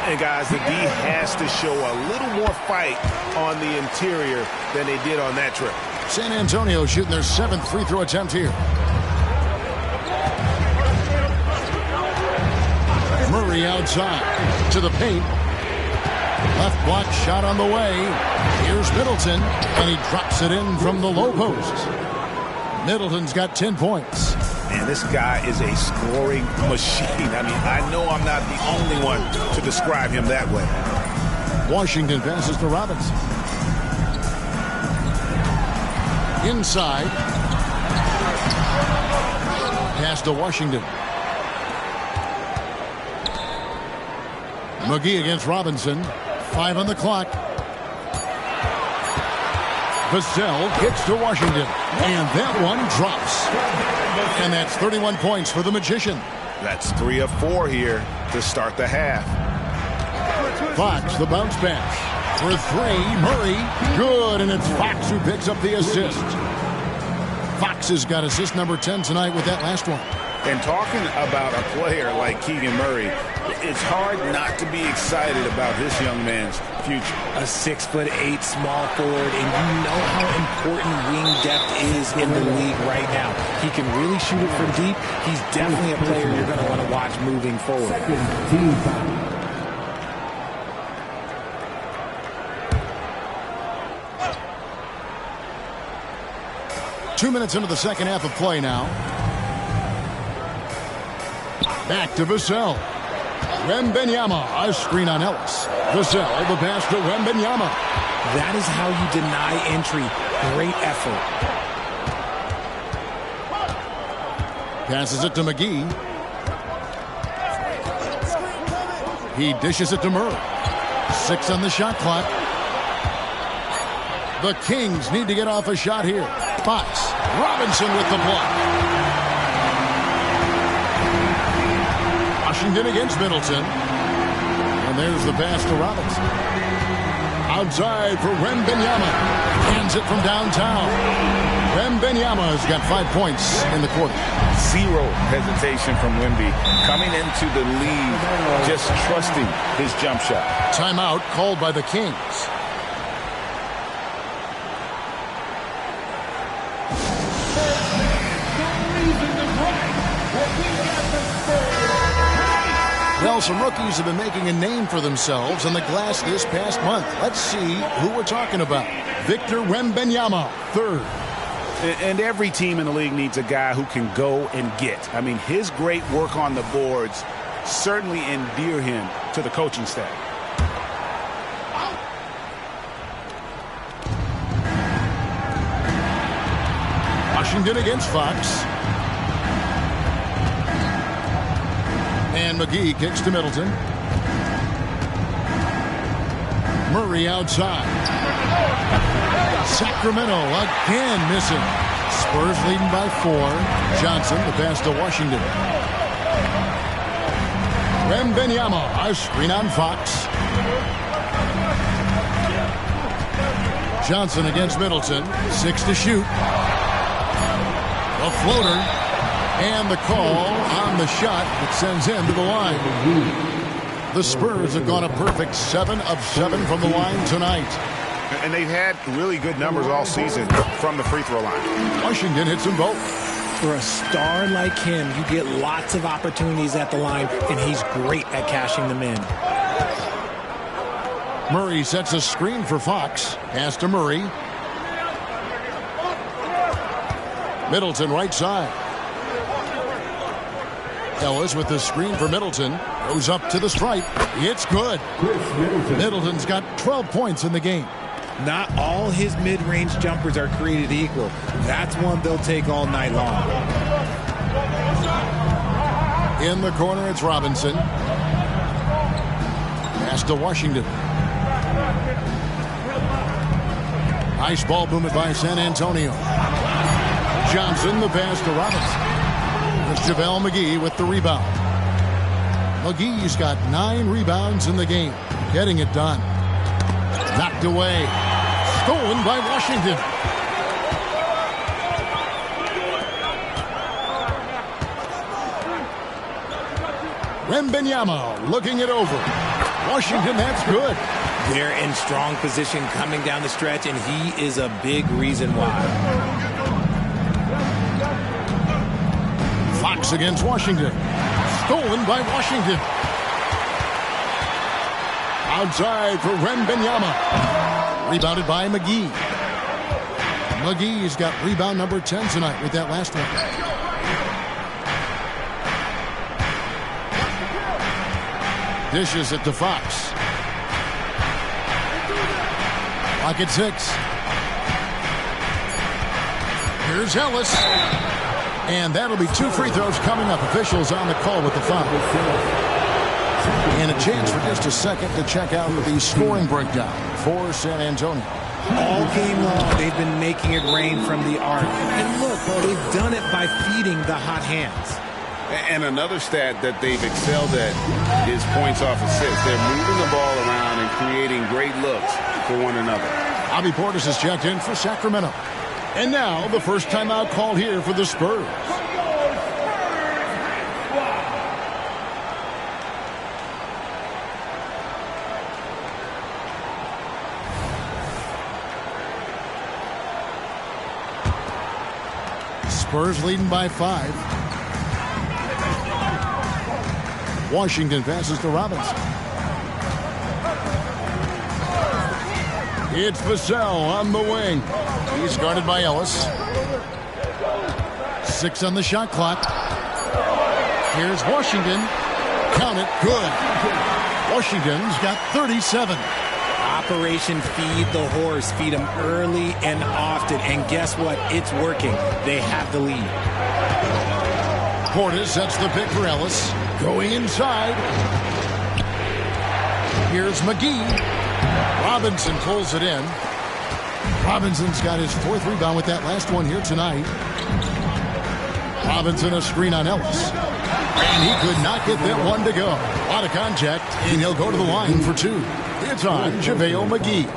And, guys, the D has to show a little more fight on the interior than they did on that trip. San Antonio shooting their 7th free throw attempt here. Murray outside to the paint. Left block shot on the way. Here's Middleton, and he drops it in from the low post. Middleton's got 10 points. Man, this guy is a scoring machine. I mean, I know I'm not the only one to describe him that way. Washington passes to Robinson. Inside. Pass to Washington. McGee against Robinson. 5 on the clock. Vassell gets to Washington. And that one drops. And that's 31 points for the Magician. That's 3 of 4 here to start the half. Fox, the bounce pass. For 3, Murray. Good, and it's Fox who picks up the assist. Fox has got assist number 10 tonight with that last one. And talking about a player like Keegan Murray, it's hard not to be excited about this young man's future. A 6'8" small forward, and you know how important wing depth is in the league right now. He can really shoot it from deep. He's definitely a player you're going to want to watch moving forward. 2 minutes into the second half of play now. Back to Vassell. Wembanyama, a screen on Ellis. Vassell, the pass to Wembanyama. That is how you deny entry. Great effort. Passes it to McGee. He dishes it to Murray. 6 on the shot clock. The Kings need to get off a shot here. Fox. Robinson with the block. Washington against Middleton. And there's the pass to Robinson. Outside for Wembanyama. Hands it from downtown. Wembanyama's got 5 points in the quarter. Zero hesitation from Wemby. Coming into the lead, just trusting his jump shot. Timeout called by the Kings. Well, some rookies have been making a name for themselves on the glass this past month. Let's see who we're talking about. Victor Wembanyama, 3rd. And every team in the league needs a guy who can go and get. I mean, his great work on the boards certainly endear him to the coaching staff. Washington against Fox. And McGee kicks to Middleton. Murray outside. Sacramento again missing. Spurs leading by 4. Johnson, the pass to Washington. Wembanyama, a screen on Fox. Johnson against Middleton. 6 to shoot. A floater. And the call on the shot that sends him to the line. The Spurs have gone a perfect 7 of 7 from the line tonight. And they've had really good numbers all season from the free throw line. Washington hits them both. For a star like him, you get lots of opportunities at the line, and he's great at cashing them in. Murray sets a screen for Fox. Pass to Murray. Middleton right side. Ellis with the screen for Middleton. Goes up to the stripe. It's good. Middleton's got 12 points in the game. Not all his mid-range jumpers are created equal. That's one they'll take all night long. In the corner, it's Robinson. Pass to Washington. Nice ball movement by San Antonio. Johnson, the pass to Robinson. JaVale McGee with the rebound. McGee's got 9 rebounds in the game. Getting it done. Knocked away. Stolen by Washington. Wembanyama looking it over. Washington, that's good. They're in strong position coming down the stretch, and he is a big reason why. Fox against Washington. Stolen by Washington. Outside for Wembanyama. Rebounded by McGee. McGee's got rebound number 10 tonight with that last one. Dishes it to Fox. Clock at 6. Here's Ellis. And that'll be 2 free throws coming up. Officials on the call with the foul. And a chance for just a second to check out the scoring breakdown for San Antonio. All game long, they've been making it rain from the arc. And look, they've done it by feeding the hot hands. And another stat that they've excelled at is points off assists. They're moving the ball around and creating great looks for one another. Bobby Portis has checked in for Sacramento. And now the first timeout called here for the Spurs. Spurs leading by 5. Washington passes to Robinson. It's Vassell on the wing. He's guarded by Ellis. 6 on the shot clock. Here's Washington. Count it. Good. Washington's got 37. Operation Feed the Horse. Feed them early and often. And guess what? It's working. They have the lead. Portis sets the pick for Ellis. Going inside. Here's McGee. Robinson pulls it in. Robinson's got his 4th rebound with that last one here tonight. Robinson a screen on Ellis. And he could not get that one to go. A lot of contact, and he'll go to the line for 2. It's on JaVale McGee.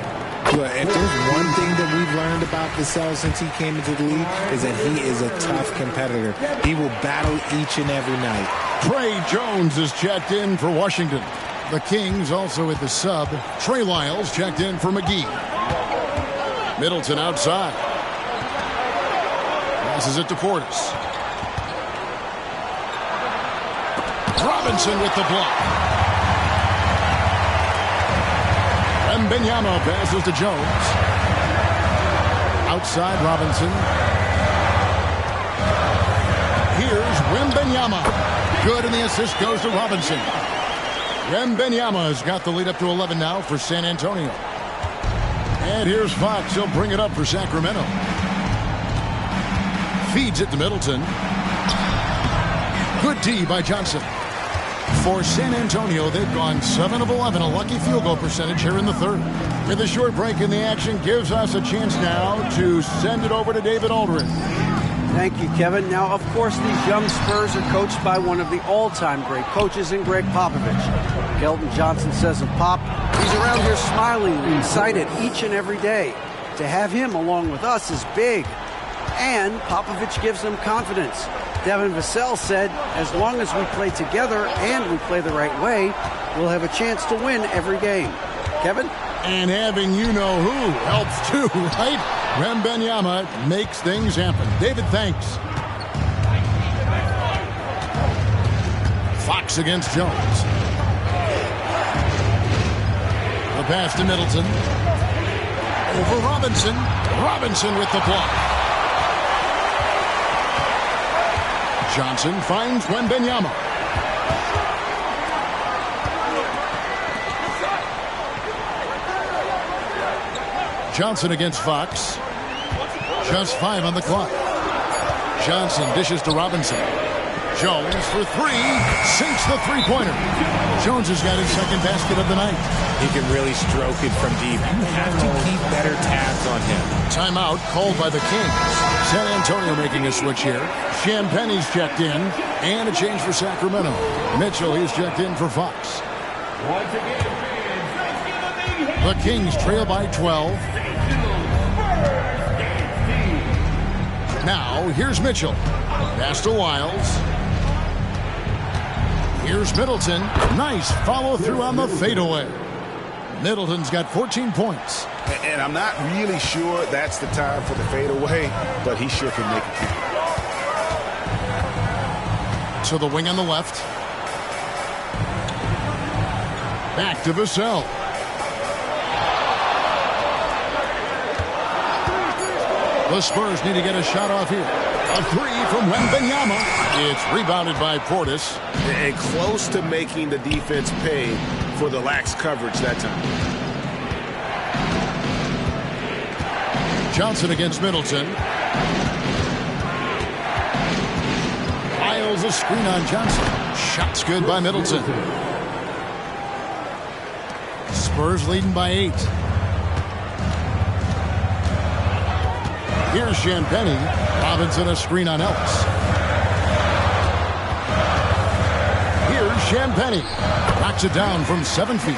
Look, if there's one thing that we've learned about Vassell since he came into the league is that he is a tough competitor. He will battle each and every night. Trey Jones is checked in for Washington. The Kings also at the sub. Trey Lyles checked in for McGee. Middleton outside. Passes it to Portis. Robinson with the block. Wembanyama passes to Jones. Outside Robinson. Here's Wembanyama. Good, and the assist goes to Robinson. Wembanyama has got the lead up to 11 now for San Antonio. And here's Fox. He'll bring it up for Sacramento. Feeds it to Middleton. Good D by Johnson. For San Antonio, they've gone 7 of 11, a lucky field goal percentage here in the 3rd. With a short break in the action, gives us a chance now to send it over to David Aldridge. Thank you, Kevin. Now, of course, these young Spurs are coached by one of the all-time great coaches in Greg Popovich. Kelton Johnson says of Pop, he's around here smiling and excited each and every day. To have him along with us is big. And Popovich gives them confidence. Devin Vassell said, as long as we play together and we play the right way, we'll have a chance to win every game. Kevin? And having you-know-who helps too, right? Wembanyama makes things happen. David, thanks. Fox against Jones. The pass to Middleton. Over Robinson. Robinson with the block. Johnson finds Wembanyama. Johnson against Fox. Just 5 on the clock. Johnson dishes to Robinson. Jones for 3. Sinks the three-pointer. Jones has got his 2nd basket of the night. He can really stroke it from deep. You have to keep better tabs on him. Timeout called by the Kings. San Antonio making a switch here. Champagne's checked in. And a change for Sacramento. Mitchell, he's checked in for Fox. The Kings trail by 12. Now, here's Mitchell. Pass to Lyles. Here's Middleton. Nice follow-through on the fadeaway. Middleton's got 14 points. And I'm not really sure that's the time for the fadeaway, but he sure can make it. To the wing on the left. Back to Vassell. The Spurs need to get a shot off here. A three from Wembanyama. It's rebounded by Portis. And close to making the defense pay for the lax coverage that time. Johnson against Middleton. Files a screen on Johnson. Shot's good by Middleton. Spurs leading by 8. Here's Champagny. Robinson a screen on Ellis. Here's Champagny. Knocks it down from 7 feet.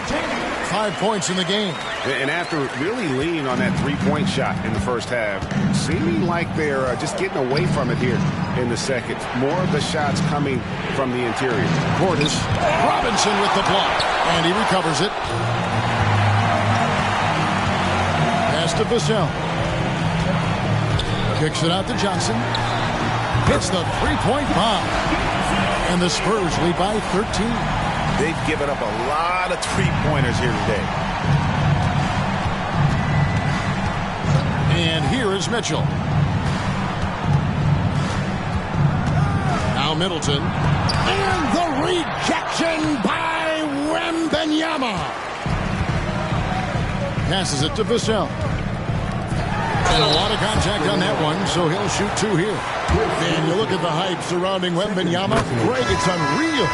5 points in the game. And after really leaning on that three-point shot in the first half, seeming like they're just getting away from it here in the second. More of the shots coming from the interior. Portis. Robinson with the block. And he recovers it. Pass to Vassell. Kicks it out to Johnson. Hits the three-point bomb. And the Spurs lead by 13. They've given up a lot of three-pointers here today. And here is Mitchell. Now Middleton. And the rejection by Wembanyama. Passes it to Vassell. And a lot of contact on that one, so he'll shoot 2 here. And you look at the hype surrounding Wembanyama. Greg, it's unreal.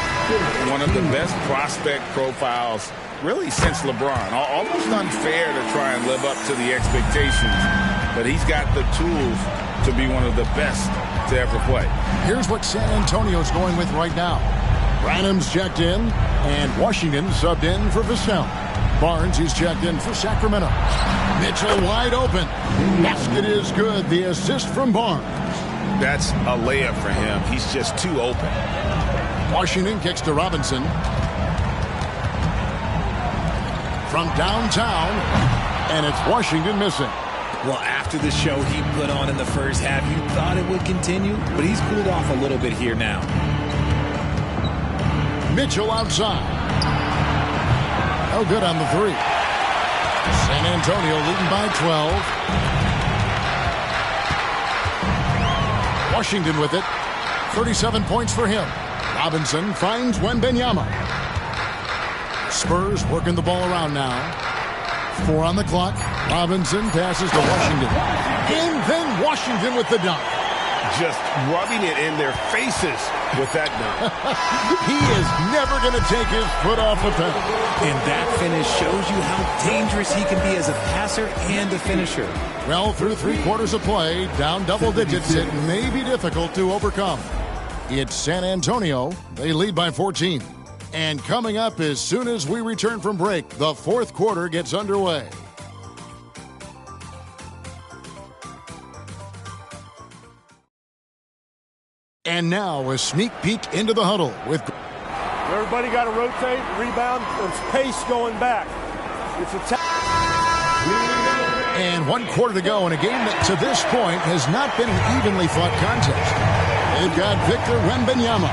One of the best prospect profiles really since LeBron. Almost unfair to try and live up to the expectations. But he's got the tools to be one of the best to ever play. Here's what San Antonio's going with right now. Branham's checked in, and Washington subbed in for Vassell. Barnes, he's checked in for Sacramento. Mitchell wide open. Basket is good. The assist from Barnes. That's a layup for him. He's just too open. Washington kicks to Robinson. From downtown, and it's Washington missing. Well, after the show he put on in the first half, you thought it would continue, but he's cooled off a little bit here now. Mitchell outside. Oh, good on the 3. San Antonio leading by 12. Washington with it. 37 points for him. Robinson finds Wembanyama. Spurs working the ball around now. 4 on the clock. Robinson passes to Washington. And then Washington with the dunk. Just rubbing it in their faces with that dunk. He is never going to take his foot off the pedal. And that finish shows you how dangerous he can be as a passer and a finisher. Well, through 3 quarters of play, down double digits, it may be difficult to overcome. It's San Antonio. They lead by 14. And coming up as soon as we return from break, the 4th quarter gets underway. And now a sneak peek into the huddle with... Everybody got to rotate, rebound, and pace going back. It's a And 1 quarter to go in a game that to this point has not been an evenly fought contest. They've got Victor Wembanyama.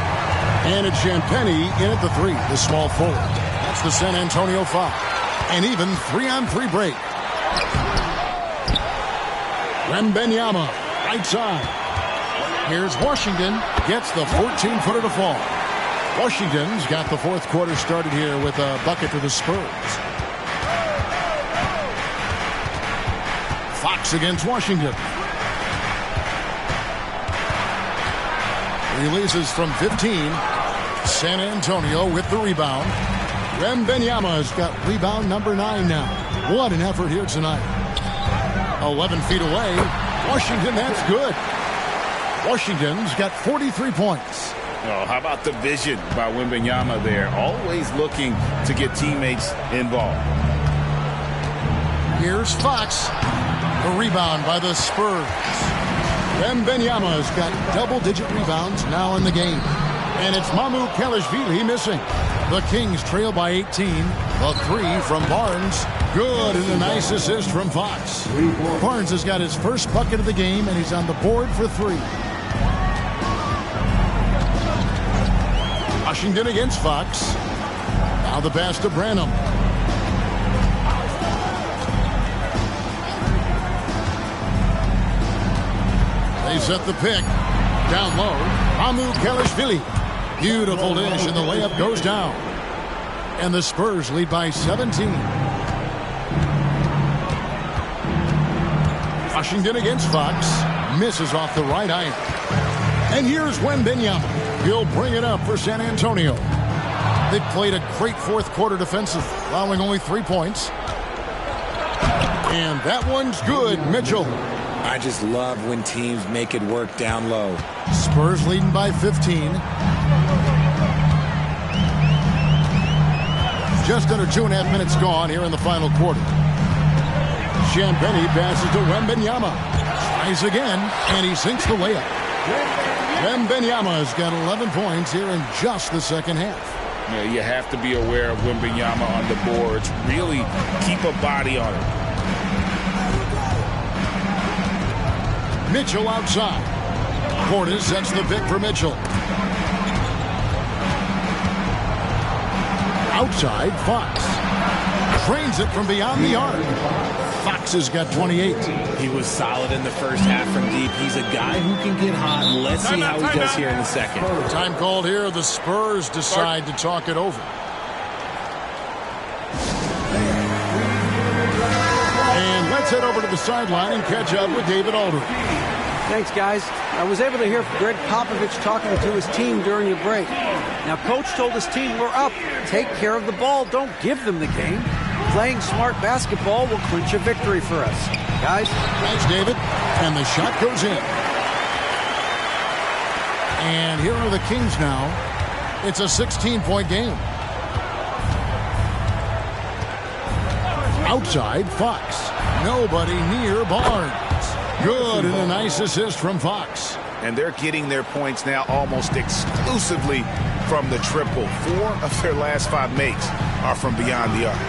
And it's Champagny in at the 3, the small forward. That's the San Antonio foul. And even 3-on-3 break. Wembanyama, right side. Here's Washington, gets the 14-footer to fall. Washington's got the 4th quarter started here with a bucket for the Spurs. Fox against Washington. Releases from 15. San Antonio with the rebound. Wembanyama's got rebound number 9 now. What an effort here tonight. 11 feet away. Washington, that's good. Washington's got 43 points. Oh, how about the vision by Wembanyama there? Always looking to get teammates involved. Here's Fox. The rebound by the Spurs. Wembanyama's got double-digit rebounds now in the game. And it's Mamu Kelishvili missing. The Kings trail by 18. The 3 from Barnes. Good, and a nice assist from Fox. Barnes has got his first bucket of the game, and he's on the board for 3. Washington against Fox. Now the pass to Branham. They set the pick. Down low, Amu Kelishvili. Beautiful dish, and the layup goes down. And the Spurs lead by 17. Washington against Fox. Misses off the right iron. And here's Wembanyama. He'll bring it up for San Antonio. They played a great fourth quarter defensive, allowing only 3 points. And that one's good, Mitchell. I just love when teams make it work down low. Spurs leading by 15. Just under 2.5 minutes gone here in the final quarter. Champagnie passes to Wembanyama. Tries again, and he sinks the layup. Wembanyama's got 11 points here in just the second half. Yeah, you have to be aware of Wembanyama on the boards. Really keep a body on it. Mitchell outside. Portis sets the pick for Mitchell. Outside, Fox. Trains it from beyond the arc. Fox has got 28. He was solid in the first half from deep. He's a guy who can get hot. Let's see how he does here in the second. Time called here. The Spurs decide to talk it over. And let's head over to the sideline and catch up with David Aldridge. Thanks, guys. I was able to hear Greg Popovich talking to his team during the break. Now, Coach told his team, we're up. Take care of the ball. Don't give them the game. Playing smart basketball will clinch a victory for us. Guys? Thanks, David. And the shot goes in. And here are the Kings now. It's a 16-point game. Outside, Fox. Nobody near Barnes. Good, and a nice assist from Fox. And they're getting their points now almost exclusively from the triple. 4 of their last 5 makes are from beyond the arc.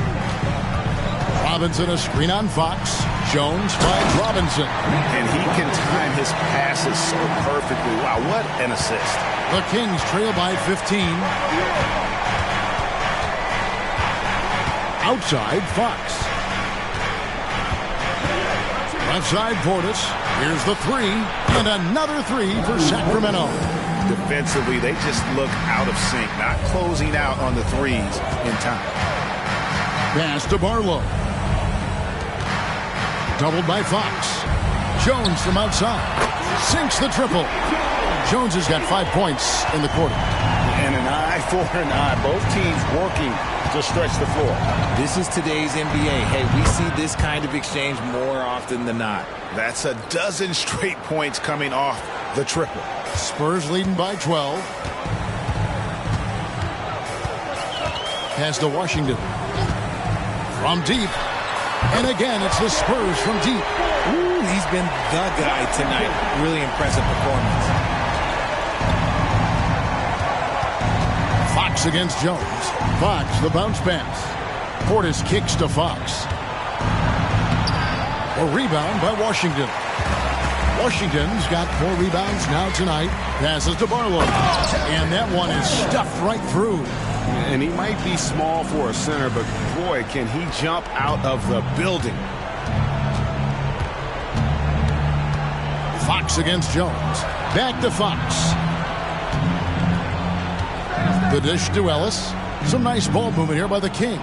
Robinson a screen on Fox. Jones finds Robinson. And he can time his passes so perfectly. Wow, what an assist. The Kings trail by 15. Outside, Fox. Left side, Portis. Here's the 3. And another 3 for Sacramento. Defensively, they just look out of sync. Not closing out on the threes in time. Pass to Barlow. Doubled by Fox. Jones from outside. Sinks the triple. Jones has got 5 points in the quarter. And an eye for an eye. Both teams working to stretch the floor. This is today's NBA. Hey, we see this kind of exchange more often than not. That's a dozen straight points coming off the triple. Spurs leading by 12. Pass to Washington. From deep. And again, it's the Spurs from deep. Ooh, he's been the guy tonight. Really impressive performance. Fox against Jones. Fox, the bounce pass. Portis kicks to Fox. A rebound by Washington. Washington's got 4 rebounds now tonight. Passes to Barlow. And that one is stuffed right through. And he might be small for a center, but boy, can he jump out of the building. Fox against Jones. Back to Fox. The dish to Ellis. Some nice ball movement here by the Kings.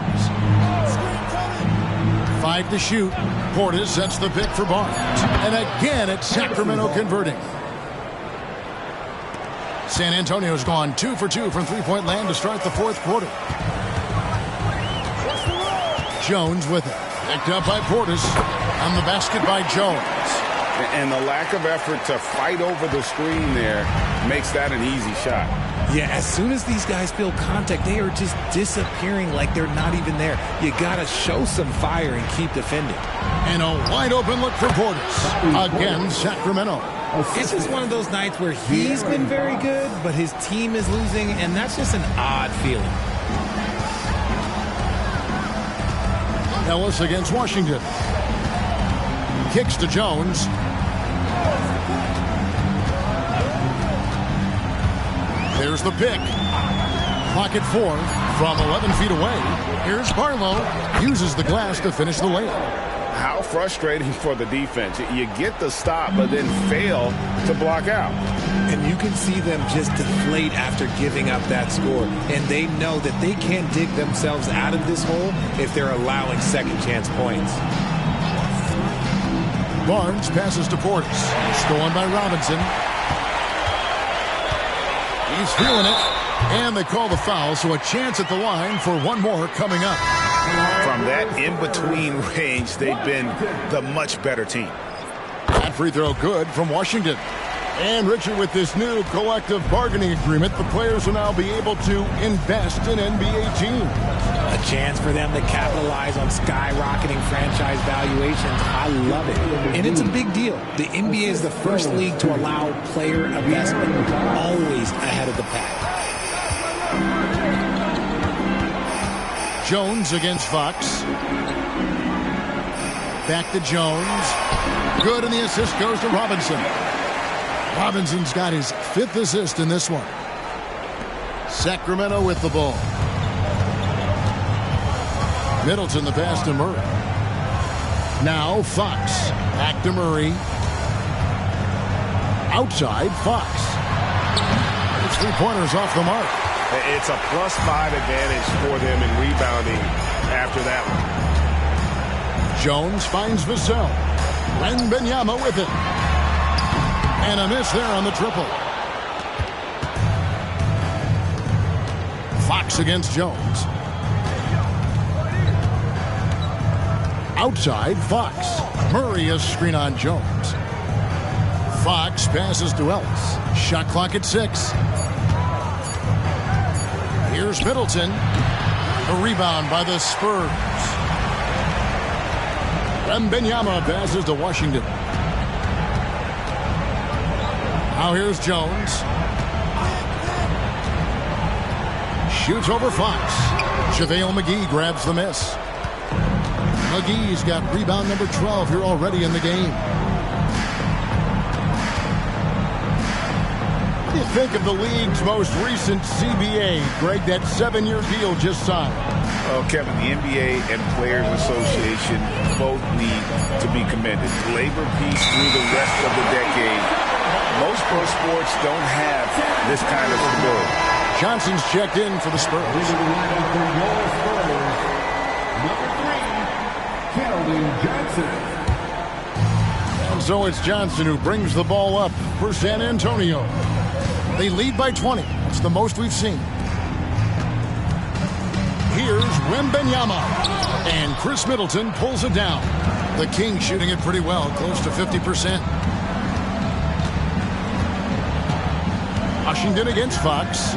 5 to shoot. Portis sets the pick for Barnes. And again, it's Sacramento converting. San Antonio's gone 2 for 2 from three-point land to start the fourth quarter. Jones with it. Picked up by Portis. On the basket by Jones. And the lack of effort to fight over the screen there makes that an easy shot. Yeah, as soon as these guys feel contact, they are just disappearing like they're not even there. You got to show some fire and keep defending. And a wide open look for Portis. Again, Sacramento. It's just one of those nights where he's been very good, but his team is losing, and that's just an odd feeling. Ellis against Washington. Kicks to Jones. There's the pick. Pocket 4 from 11 feet away. Here's Barlow. Uses the glass to finish the layup. How frustrating for the defense. You get the stop, but then fail to block out. And you can see them just deflate after giving up that score. And they know that they can't dig themselves out of this hole if they're allowing second chance points. Barnes passes to Portis. Stolen by Robinson. He's feeling it. And they call the foul, so a chance at the line for one more coming up. From that in-between range, they've been the much better team. That free throw good from Washington. And Richard, with this new collective bargaining agreement, the players will now be able to invest in NBA teams. A chance for them to capitalize on skyrocketing franchise valuations. I love it. And it's a big deal. The NBA is the first league to allow player investment, always ahead of the pack. Jones against Fox. Back to Jones. Good, and the assist goes to Robinson. Robinson's got his 5th assist in this one. Sacramento with the ball. Middleton the pass to Murray. Now Fox. Back to Murray. Outside Fox. His 3-pointers off the mark. It's a +5 advantage for them in rebounding after that one. Jones finds Vassell. Wembanyama with it. And a miss there on the triple. Fox against Jones. Outside Fox. Murray a screen on Jones. Fox passes to Ellis. Shot clock at 6. Here's Middleton. A rebound by the Spurs. Wembanyama passes to Washington. Now here's Jones. Shoots over Fox. JaVale McGee grabs the miss. McGee's got rebound number 12 here already in the game. What do you think of the league's most recent CBA, Greg, that 7-year deal just signed? Oh, Kevin, the NBA and Players Association both need to be commended. Labor peace through the rest of the decade. Most pro sports don't have this kind of stability. Johnson's checked in for the Spurs. And so it's Johnson who brings the ball up for San Antonio. They lead by 20. It's the most we've seen. Here's Wembanyama. And Chris Middleton pulls it down. The Kings shooting it pretty well, close to 50%. Washington against Fox.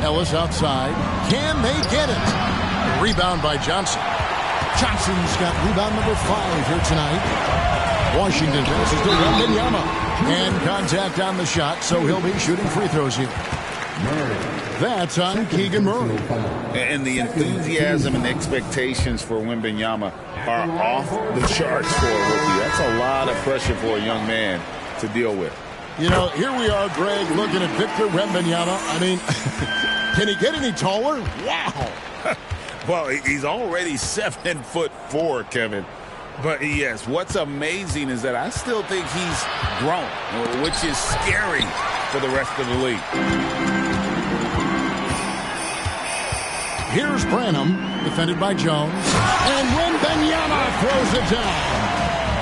Ellis outside. Can they get it? Rebound by Johnson. Johnson's got rebound number 5 here tonight. Washington passes to Wembanyama. And contact on the shot, so he'll be shooting free throws here. That's on Keegan Murray. And the enthusiasm and expectations for Wembanyama are off the charts for a rookie. That's a lot of pressure for a young man to deal with. You know, here we are, Greg, looking at Victor Wembanyama. I mean, can he get any taller? Wow. Well, he's already 7'4", Kevin. But yes, what's amazing is that I still think he's grown, which is scary for the rest of the league. Here's Branham, defended by Jones. And Wembanyama throws it down.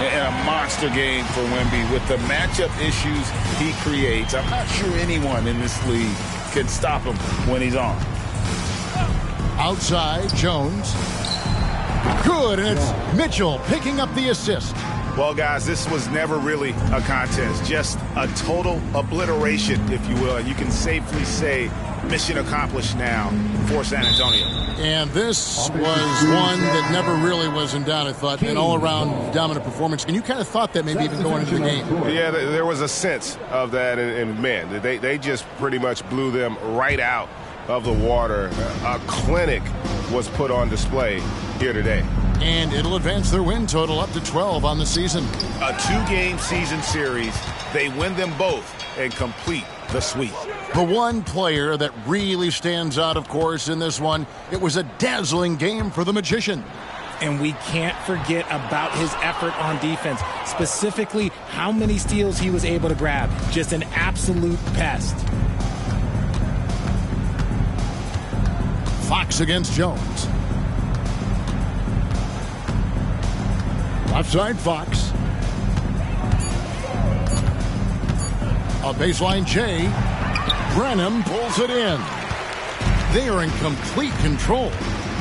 And a monster game for Wemby with the matchup issues he creates. I'm not sure anyone in this league can stop him when he's on. Outside, Jones. Good, and it's Mitchell picking up the assist. Well, guys, this was never really a contest. Just a total obliteration, if you will. And you can safely say mission accomplished now for San Antonio. And this was one that never really was in doubt, I thought. An all-around dominant performance. And you kind of thought that maybe even going into the game. Yeah, there was a sense of that. And man, they just pretty much blew them right out of the water. A clinic was put on display here today. And it'll advance their win total up to 12 on the season. A 2-game season series. They win them both and complete the sweep. The one player that really stands out, of course, in this one, it was a dazzling game for the Magician. And we can't forget about his effort on defense, specifically how many steals he was able to grab. Just an absolute pest. Fox against Jones. Left side, Fox. A baseline J. Brenham pulls it in. They are in complete control.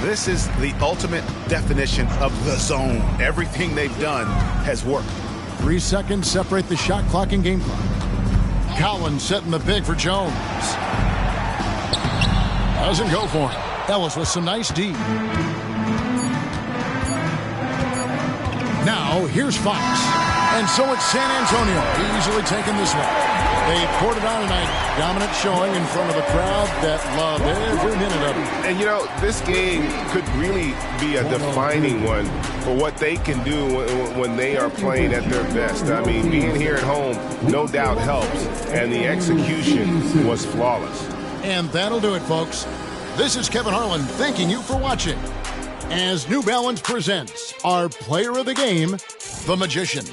This is the ultimate definition of the zone. Everything they've done has worked. 3 seconds separate the shot clock and game clock. Collins setting the big for Jones. Doesn't go for him. Ellis with some nice D. Now, here's Fox. And so it's San Antonio easily taking this one. They poured it on tonight. Dominant showing in front of the crowd that loved every minute of it. And, you know, this game could really be a defining one for what they can do when they are playing at their best. I mean, being here at home, no doubt helps. And the execution was flawless. And that'll do it, folks. This is Kevin Harlan thanking you for watching as New Balance presents our player of the game, the Magician.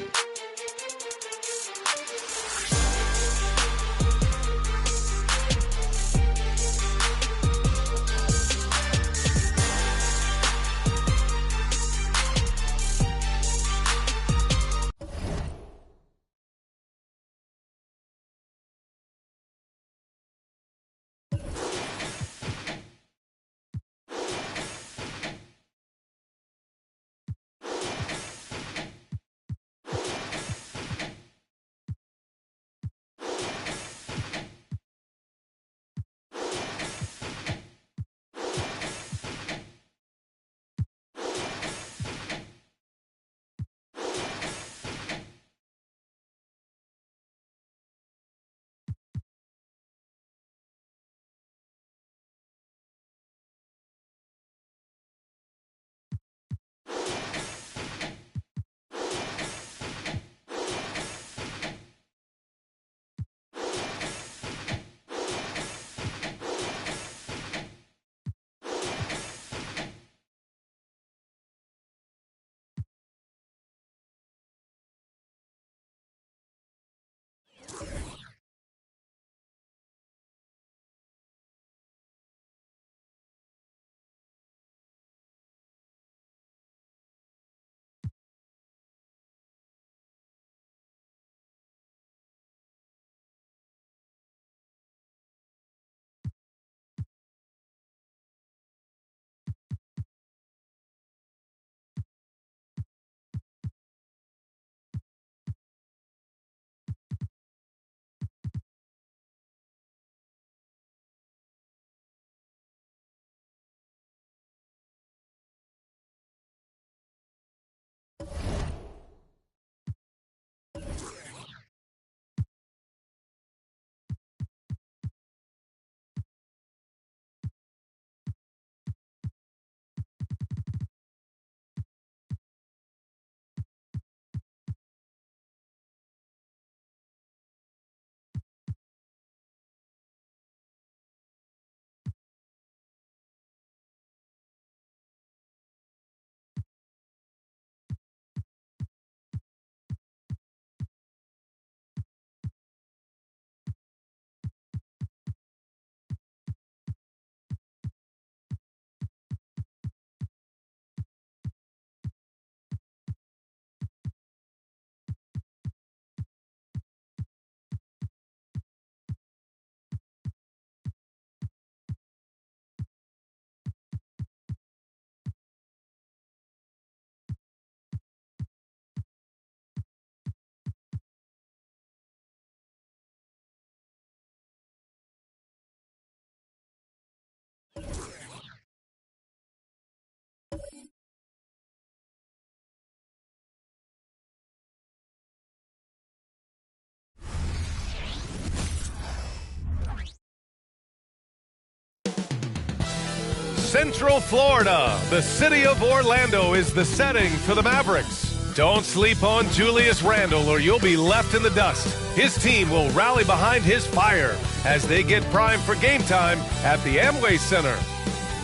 Central Florida, the city of Orlando, is the setting for the Mavericks. Don't sleep on Julius Randle or you'll be left in the dust. His team will rally behind his fire as they get primed for game time at the Amway Center.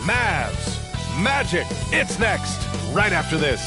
Mavs, Magic, it's next, right after this.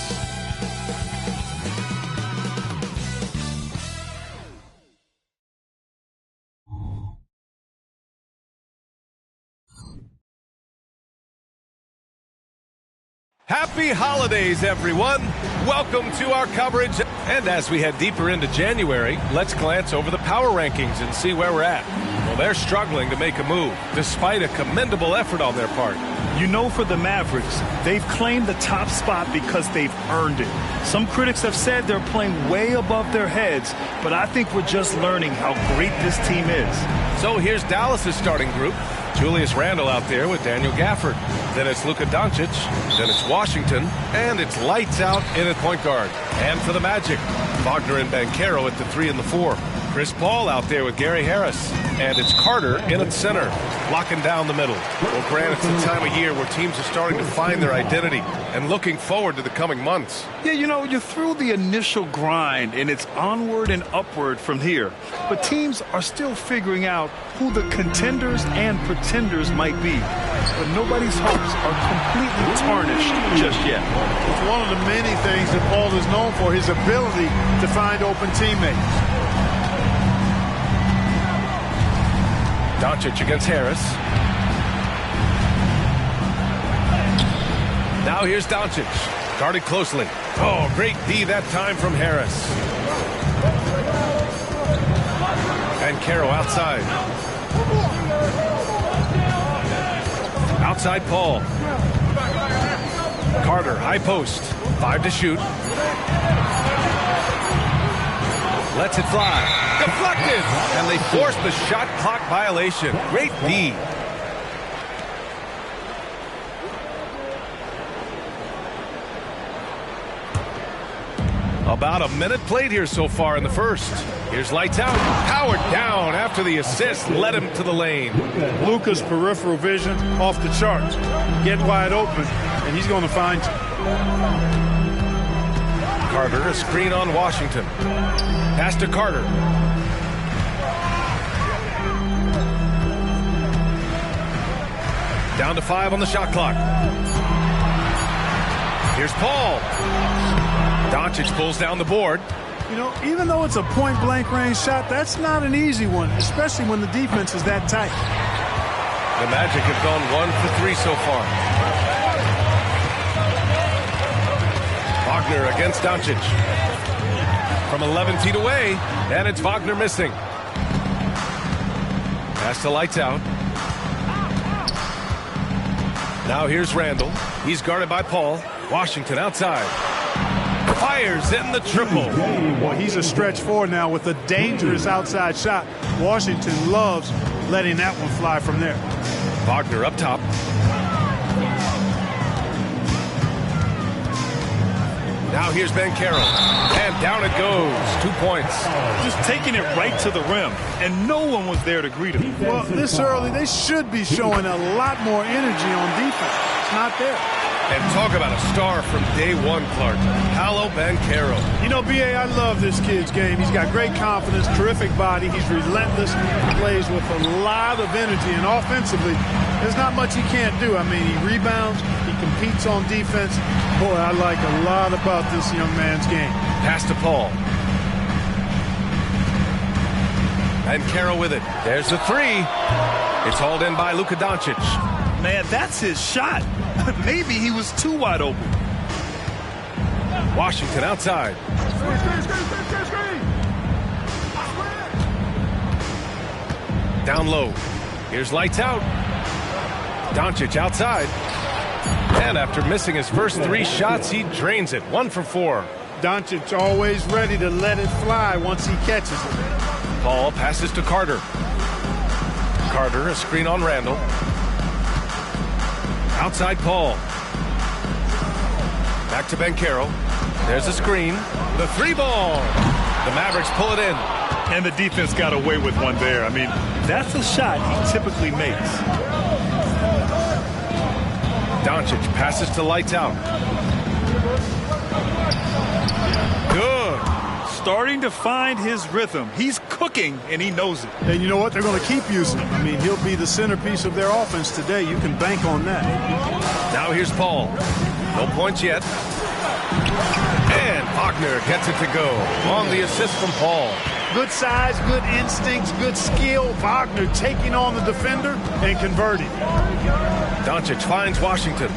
Happy holidays, everyone. Welcome to our coverage. And as we head deeper into January, let's glance over the power rankings and see where we're at. Well, they're struggling to make a move, despite a commendable effort on their part. You know, for the Mavericks, they've claimed the top spot because they've earned it. Some critics have said they're playing way above their heads, but I think we're just learning how great this team is. So here's Dallas's starting group. Julius Randle out there with Daniel Gafford. Then it's Luka Doncic. Then it's Washington. And it's lights out in at point guard. And for the Magic, Wagner and Banchero at the 3 and the 4. Chris Paul out there with Gary Harris. And it's Carter in at center, locking down the middle. Well, Grant, it's the time of year where teams are starting to find their identity and looking forward to the coming months. Yeah, you know, you're through the initial grind, and it's onward and upward from here. But teams are still figuring out who the contenders and pretenders might be. But nobody's hopes are completely tarnished just yet. It's one of the many things that Paul is known for, his ability to find open teammates. Doncic against Harris. Now here's Doncic, guarded closely. Oh, great D that time from Harris. And Caro outside. Outside Paul. Carter, high post. 5 to shoot. Lets it fly. Deflected! And they force the shot clock violation. Great D. About a minute played here so far in the first. Here's lights out. Powered down after the assist led him to the lane. Luka's peripheral vision off the charts. Get wide open, and he's going to find you. Carter, a screen on Washington. Pass to Carter. Down to 5 on the shot clock. Here's Paul. Doncic pulls down the board. You know, even though it's a point-blank range shot, that's not an easy one, especially when the defense is that tight. The Magic have gone 1 for 3 so far. Wagner against Doncic. From 11 feet away, and it's Wagner missing. Pass to lights out. Now here's Randle. He's guarded by Paul. Washington outside. Fires in the triple. Well, he's a stretch 4 now with a dangerous outside shot. Washington loves letting that one fly from there. Wagner up top. Now here's Banchero. And down it goes. 2 points. Just taking it right to the rim, and no one was there to greet him. Well, this early, they should be showing a lot more energy on defense. It's not there. And talk about a star from day one, Clark. Paolo Banchero. You know, B.A., I love this kid's game. He's got great confidence, terrific body. He's relentless. He plays with a lot of energy. And offensively, there's not much he can't do. I mean, he rebounds. He competes on defense. Boy, I like a lot about this young man's game. Pass to Paul. And Caro with it. There's the 3. It's hauled in by Luka Doncic. Man, that's his shot. Maybe he was too wide open. Washington outside. Down low. Here's lights out. Doncic outside. And after missing his first 3 shots, he drains it. 1 for 4. Doncic always ready to let it fly once he catches it. Paul passes to Carter. Carter, a screen on Randle. Outside Paul. Back to Banchero. There's a screen. The 3 ball. The Mavericks pull it in. And the defense got away with one there. I mean, that's a shot he typically makes. Doncic passes to lights out. Good. Starting to find his rhythm. He's cooking, and he knows it. And you know what? They're going to keep using him. I mean, he'll be the centerpiece of their offense today. You can bank on that. Now here's Paul. No points yet. And Wagner gets it to go on the assist from Paul. Good size, good instincts, good skill. Wagner taking on the defender and converting. Doncic finds Washington.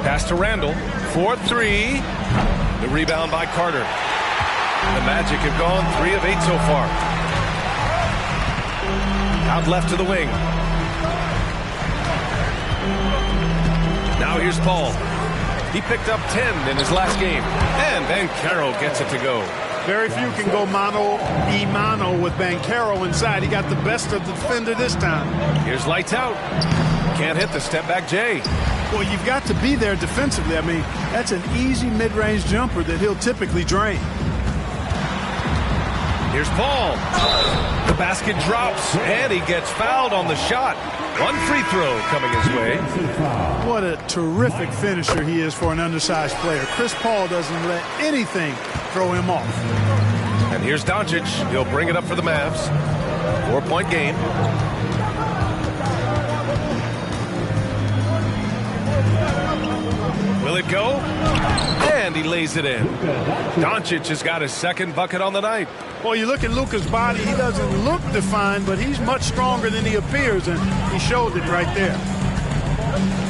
Pass to Randall. 4-3. The rebound by Carter. The Magic have gone 3 of 8 so far. Out left to the wing. Now here's Paul. He picked up 10 in his last game. And Banchero gets it to go. Very few can go mano-a-mano with Banchero inside. He got the best of the defender this time. Here's lights out. Can't hit the step back J. Well, you've got to be there defensively. I mean, that's an easy mid-range jumper that he'll typically drain. Here's Paul. The basket drops, and he gets fouled on the shot. One free throw coming his way. What a terrific finisher he is for an undersized player. Chris Paul doesn't let anything throw him off. And here's Doncic. He'll bring it up for the Mavs. 4-point game. Will it go? And he lays it in. Doncic has got his second bucket on the night. Well, you look at Luka's body, he doesn't look defined, but he's much stronger than he appears, and he showed it right there.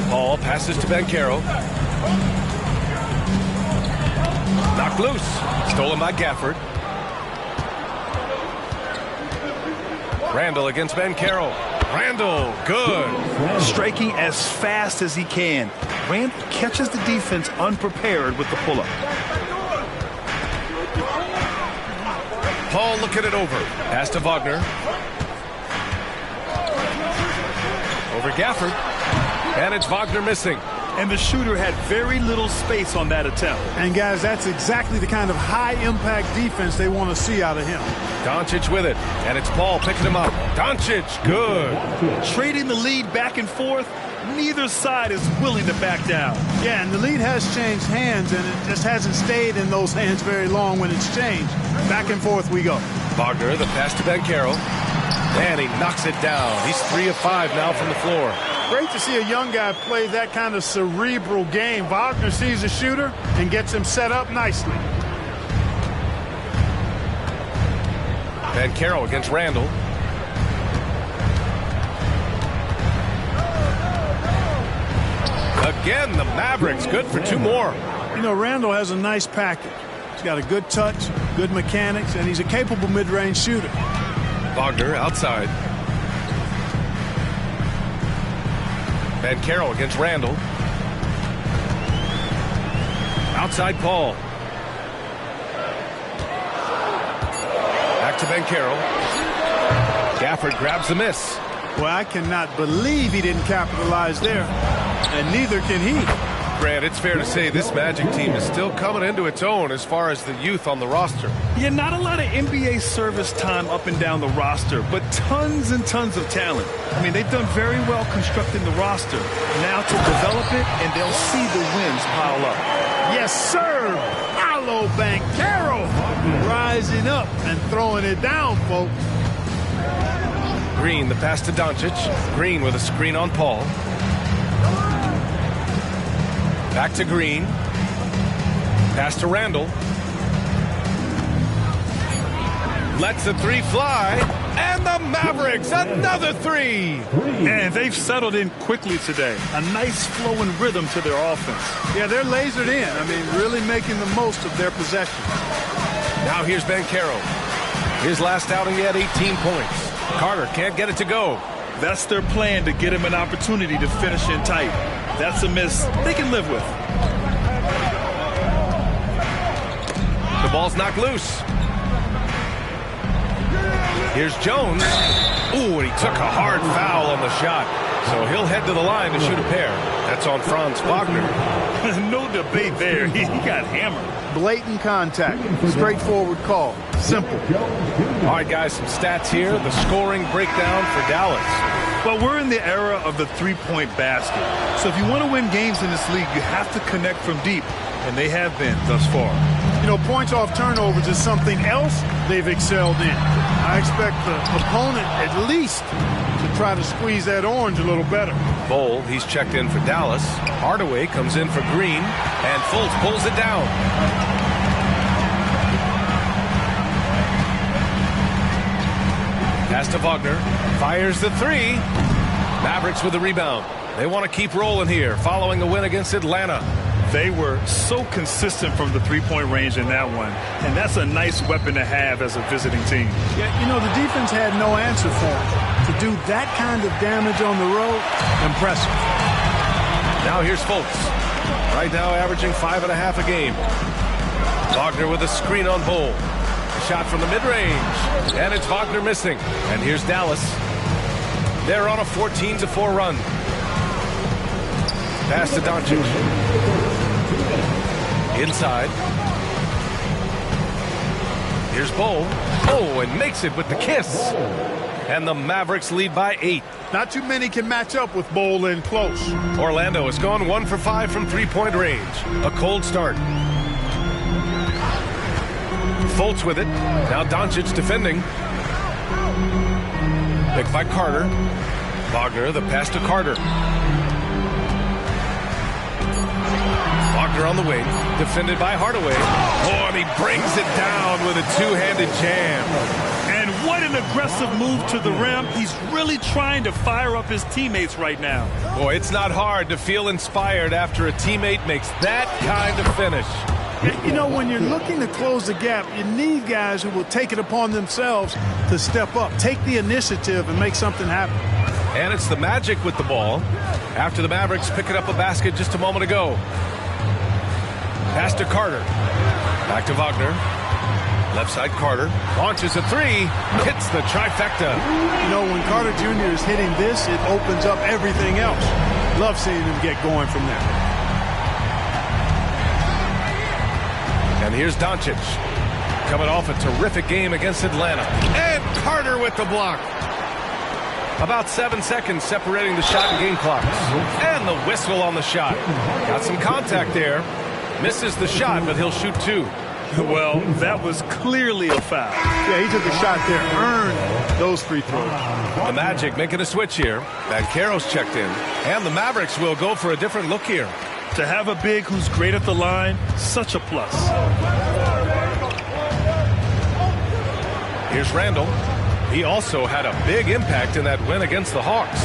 Paul passes to Banchero. Knocked loose. Stolen by Gafford. Randall against Banchero. Randall, good. Striking as fast as he can. Randall catches the defense unprepared with the pull-up. Paul looking it over. Pass to Wagner. Over Gafford. And it's Wagner missing. And the shooter had very little space on that attempt. And, guys, that's exactly the kind of high-impact defense they want to see out of him. Doncic with it. And it's Paul picking him up. Doncic, good. Trading the lead back and forth. Neither side is willing to back down. Yeah, and the lead has changed hands, and it just hasn't stayed in those hands very long when it's changed. Back and forth we go. Wagner, the pass to Banchero. And he knocks it down. He's 3 of 5 now from the floor. Great to see a young guy play that kind of cerebral game. Wagner sees a shooter and gets him set up nicely. Banchero against Randall. Again, the Mavericks good for 2 more. You know, Randall has a nice package. He's got a good touch, good mechanics, and he's a capable mid-range shooter. Wagner outside. Banchero against Randall. Outside Paul. Back to Banchero. Gafford grabs the miss. Well, I cannot believe he didn't capitalize there. And neither can he. Grant, it's fair to say this Magic team is still coming into its own as far as the youth on the roster. Yeah, not a lot of NBA service time up and down the roster, but tons and tons of talent. I mean, they've done very well constructing the roster. Now to develop it, and they'll see the wins pile up. Yes, sir. Paolo Banchero rising up and throwing it down, folks. Green, the pass to Doncic. Green with a screen on Paul. Back to Green. Pass to Randall. Lets the 3 fly. And the Mavericks, another 3. And they've settled in quickly today. A nice flowing rhythm to their offense. Yeah, they're lasered in. I mean, really making the most of their possession. Now here's Banchero. His last outing, he had 18 points. Carter can't get it to go. That's their plan, to get him an opportunity to finish in tight. That's a miss they can live with. The ball's knocked loose. Here's Jones. Ooh, and he took a hard foul on the shot. So he'll head to the line to shoot a pair. That's on Franz Wagner. No debate there. He got hammered. Blatant contact. Straightforward call. Simple. All right, guys, some stats here. The scoring breakdown for Dallas. Well, we're in the era of the three-point basket. So if you want to win games in this league, you have to connect from deep, and they have been thus far. You know, points off turnovers is something else they've excelled in. I expect the opponent at least to try to squeeze that orange a little better. Bowl, he's checked in for Dallas. Hardaway comes in for Green, and Fultz pulls it down. Pass to Wagner, fires the three. Mavericks with the rebound. They want to keep rolling here, following the win against Atlanta. They were so consistent from the three-point range in that one, and that's a nice weapon to have as a visiting team. Yeah, you know, the defense had no answer for them. To do that kind of damage on the road, impressive. Now here's Fultz. Right now averaging 5.5 a game. Wagner with a screen on Bowl. Shot from the mid-range, and it's Wagner missing. And here's Dallas. They're on a 14-4 run. Pass to Doncic. Inside. Here's Bowl. Oh, and makes it with the kiss. And the Mavericks lead by 8. Not too many can match up with Bowl in close. Orlando has gone 1 for 5 from three-point range. A cold start. Fultz with it. Now Doncic defending. Picked by Carter. Wagner, the pass to Carter. Wagner on the wing. Defended by Hardaway. Oh, and he brings it down with a two-handed jam. And what an aggressive move to the rim. He's really trying to fire up his teammates right now. Boy, it's not hard to feel inspired after a teammate makes that kind of finish. You know, when you're looking to close the gap, you need guys who will take it upon themselves to step up, take the initiative, and make something happen. And it's the Magic with the ball after the Mavericks picking up a basket just a moment ago. Pass to Carter. Back to Wagner. Left side Carter. Launches a three. Hits the trifecta. You know, when Carter Jr. is hitting this, it opens up everything else. Love seeing him get going from there. And here's Doncic. Coming off a terrific game against Atlanta. And Carter with the block. About 7 seconds separating the shot and game clocks. And the whistle on the shot. Got some contact there. Misses the shot, but he'll shoot 2. Well, that was clearly a foul. Yeah, he took a shot there. Earned those free throws. The Magic making a switch here. Banchero's checked in. And the Mavericks will go for a different look here. To have a big who's great at the line, such a plus. Here's Randall. He also had a big impact in that win against the Hawks.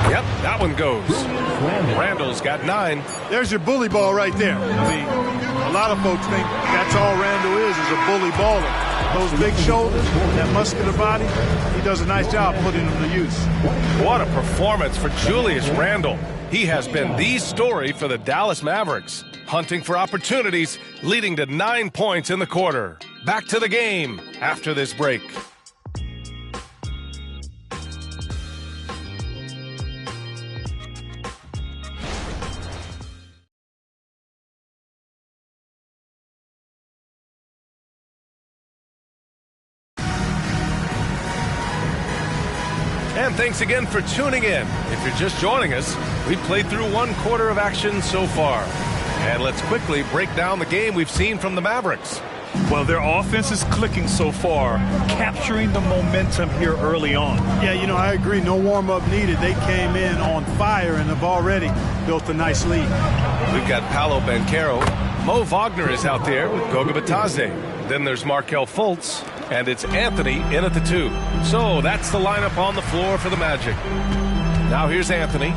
Yep, that one goes. Randall's got 9. There's your bully ball right there. I mean, a lot of folks think that's all Randall is a bully baller. Those big shoulders, that muscular body, he does a nice job putting them to use. What a performance for Julius Randle. He has been the story for the Dallas Mavericks, hunting for opportunities, leading to 9 points in the quarter. Back to the game after this break. And thanks again for tuning in. If you're just joining us, we've played through 1 quarter of action so far. And let's quickly break down the game we've seen from the Mavericks. Well, their offense is clicking so far, capturing the momentum here early on. Yeah, you know, I agree. No warm-up needed. They came in on fire and have already built a nice lead. We've got Paolo Banchero. Mo Wagner is out there with Goga Bitadze. Then there's Markelle Fultz. And it's Anthony in at the 2. So that's the lineup on the floor for the Magic. Now here's Anthony.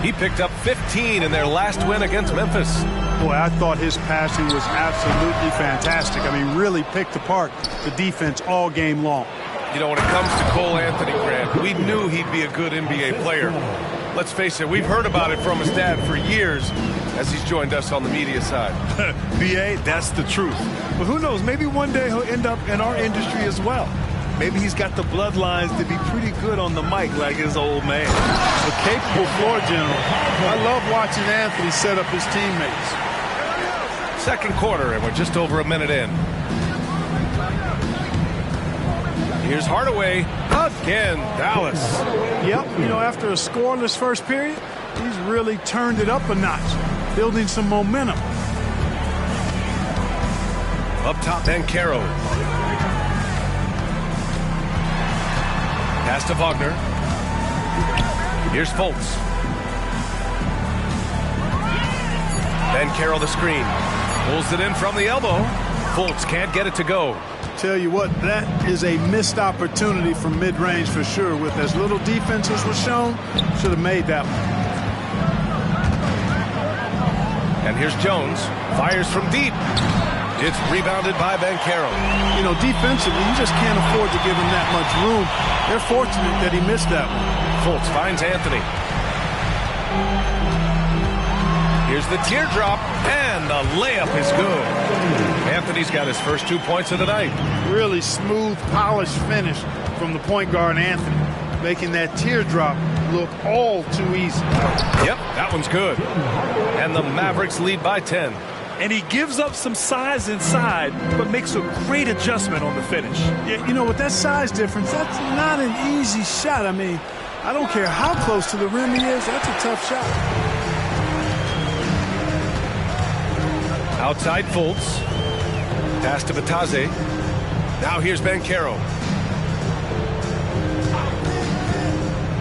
He picked up 15 in their last win against Memphis. Boy, I thought his passing was absolutely fantastic. I mean, really picked apart the defense all game long. You know, when it comes to Cole Anthony, Grant, we knew he'd be a good NBA player. Let's face it, we've heard about it from his dad for years as he's joined us on the media side. B.A., that's the truth. But who knows, maybe one day he'll end up in our industry as well. Maybe he's got the bloodlines to be pretty good on the mic like his old man. A capable floor general. I love watching Anthony set up his teammates. second quarter, and we're just over a minute in. Here's Hardaway again, Dallas. Yep, after a scoreless first period, he's really turned it up a notch, building some momentum. Up top, Banchero. Pass to Wagner. Here's Fultz. Banchero the screen. Pulls it in from the elbow. Fultz can't get it to go. Tell you what, that is a missed opportunity from mid-range for sure. With as little defense as was shown, should have made that one. And here's Jones. Fires from deep. It's rebounded by Banchero. Defensively, you just can't afford to give him that much room. They're fortunate that he missed that one. Fultz finds Anthony. Here's the teardrop, and the layup is good. Anthony's got his first 2 points of the night. Really smooth, polished finish from the point guard, Anthony, making that teardrop look all too easy. Yep, that one's good. And the Mavericks lead by 10. And he gives up some size inside, but makes a great adjustment on the finish. Yeah, with that size difference, that's not an easy shot. I mean, I don't care how close to the rim he is, that's a tough shot. Outside Fultz. Pass to Batase. Now here's Banchero.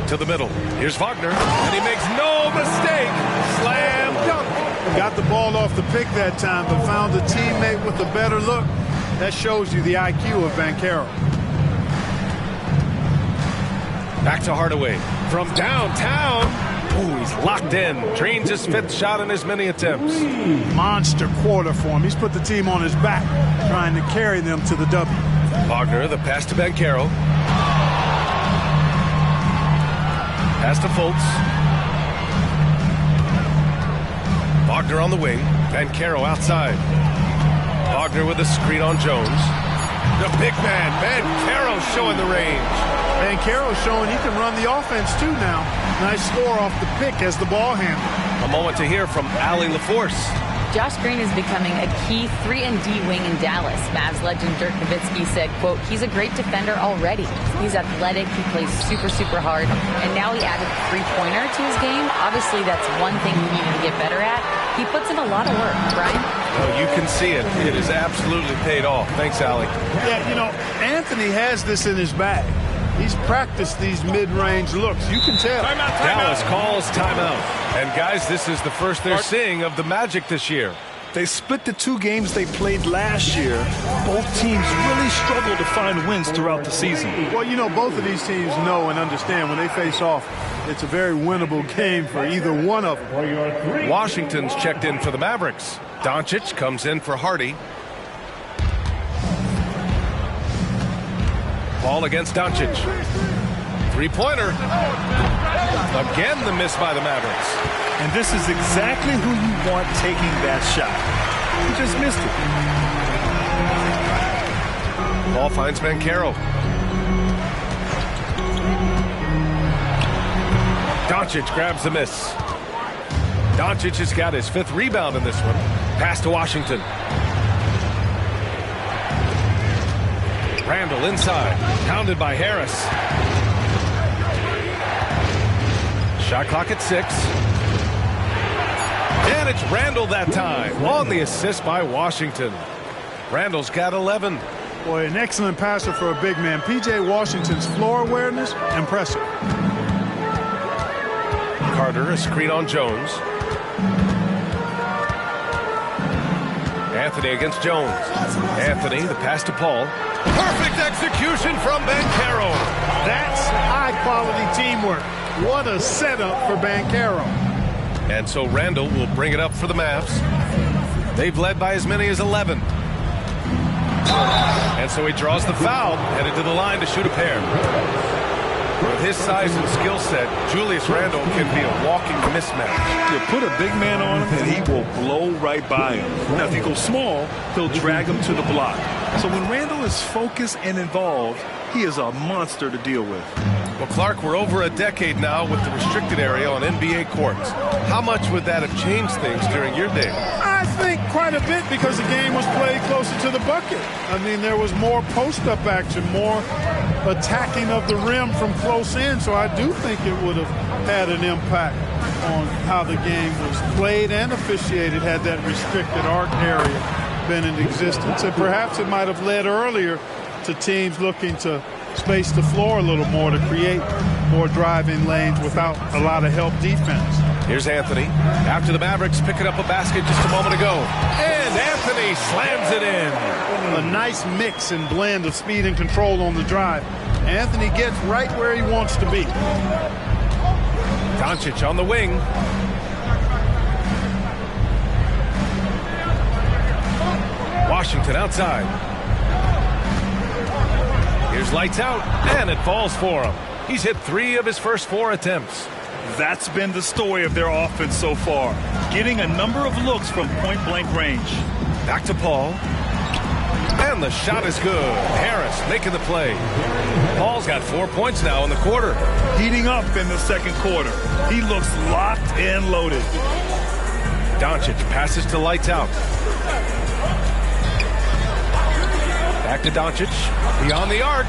To the middle. Here's Wagner. And he makes no mistake. Slam dunk. Got the ball off the pick that time, but found a teammate with a better look. That shows you the IQ of Banchero. Back to Hardaway. From downtown. Ooh, he's locked in. Drains his fifth shot in as many attempts. Monster quarter for him. He's put the team on his back, trying to carry them to the W. Wagner, the pass to Banchero. Pass to Fultz. Wagner on the wing. Banchero outside. Wagner with a screen on Jones. The big man, Banchero, showing the range. Banchero showing he can run the offense too now. Nice score off the pick as the ball handler. A moment to hear from Allie LaForce. Josh Green is becoming a key 3-and-D wing in Dallas. Mavs legend Dirk Nowitzki said, quote, he's a great defender already. He's athletic, he plays super, super hard, and now he added a three-pointer to his game. Obviously, that's one thing he needed to get better at. He puts in a lot of work, Brian. Oh, you can see it. It has absolutely paid off. Thanks, Allie. Yeah, Anthony has this in his bag. He's practiced these mid-range looks. You can tell. Dallas calls timeout. And, guys, this is the first they're seeing of the Magic this year. They split the 2 games they played last year. Both teams really struggled to find wins throughout the season. Well, both of these teams know and understand when they face off, it's a very winnable game for either one of them. Washington's checked in for the Mavericks. Doncic comes in for Hardy. Ball against Doncic. Three-pointer. Again, the miss by the Mavericks. And this is exactly who you want taking that shot. He just missed it. Ball finds Banchero. Doncic grabs the miss. Doncic has got his 5th rebound in this one. Pass to Washington. Randall inside, pounded by Harris. Shot clock at 6. And it's Randall that time on the assist by Washington. Randall's got 11. Boy, an excellent passer for a big man. P.J. Washington's floor awareness, impressive. Carter, a screen on Jones. Anthony against Jones. Anthony, the pass to Paul. Perfect execution from Banchero. That's high-quality teamwork. What a setup for Banchero. And so Randall will bring it up for the Mavs. They've led by as many as 11. And so he draws the foul, headed to the line to shoot a pair. With his size and skill set, Julius Randle can be a walking mismatch. You put a big man on him, and he will blow right by him. Now, if he goes small, he'll drag him to the block. So when Randle is focused and involved, he is a monster to deal with. Well, Clark, we're over a decade now with the restricted area on NBA courts. How much would that have changed things during your day? I think quite a bit because the game was played closer to the bucket. I mean, there was more post-up action, more attacking of the rim from close in, so I do think it would have had an impact on how the game was played and officiated had that restricted arc area been in existence. And perhaps it might have led earlier to teams looking to space the floor a little more to create more driving lanes without a lot of help defense. Here's Anthony. After the Mavericks picking up a basket just a moment ago. And Anthony slams it in. A nice mix and blend of speed and control on the drive. Anthony gets right where he wants to be. Doncic on the wing. Washington outside. Here's lights out, and it falls for him. He's hit 3 of his first 4 attempts. That's been the story of their offense so far, getting a number of looks from point-blank range. Back to Paul. And the shot is good. Harris making the play. Paul's got 4 points now in the quarter. Heating up in the second quarter. He looks locked and loaded. Doncic passes to lights out. Back to Doncic. Beyond the arc.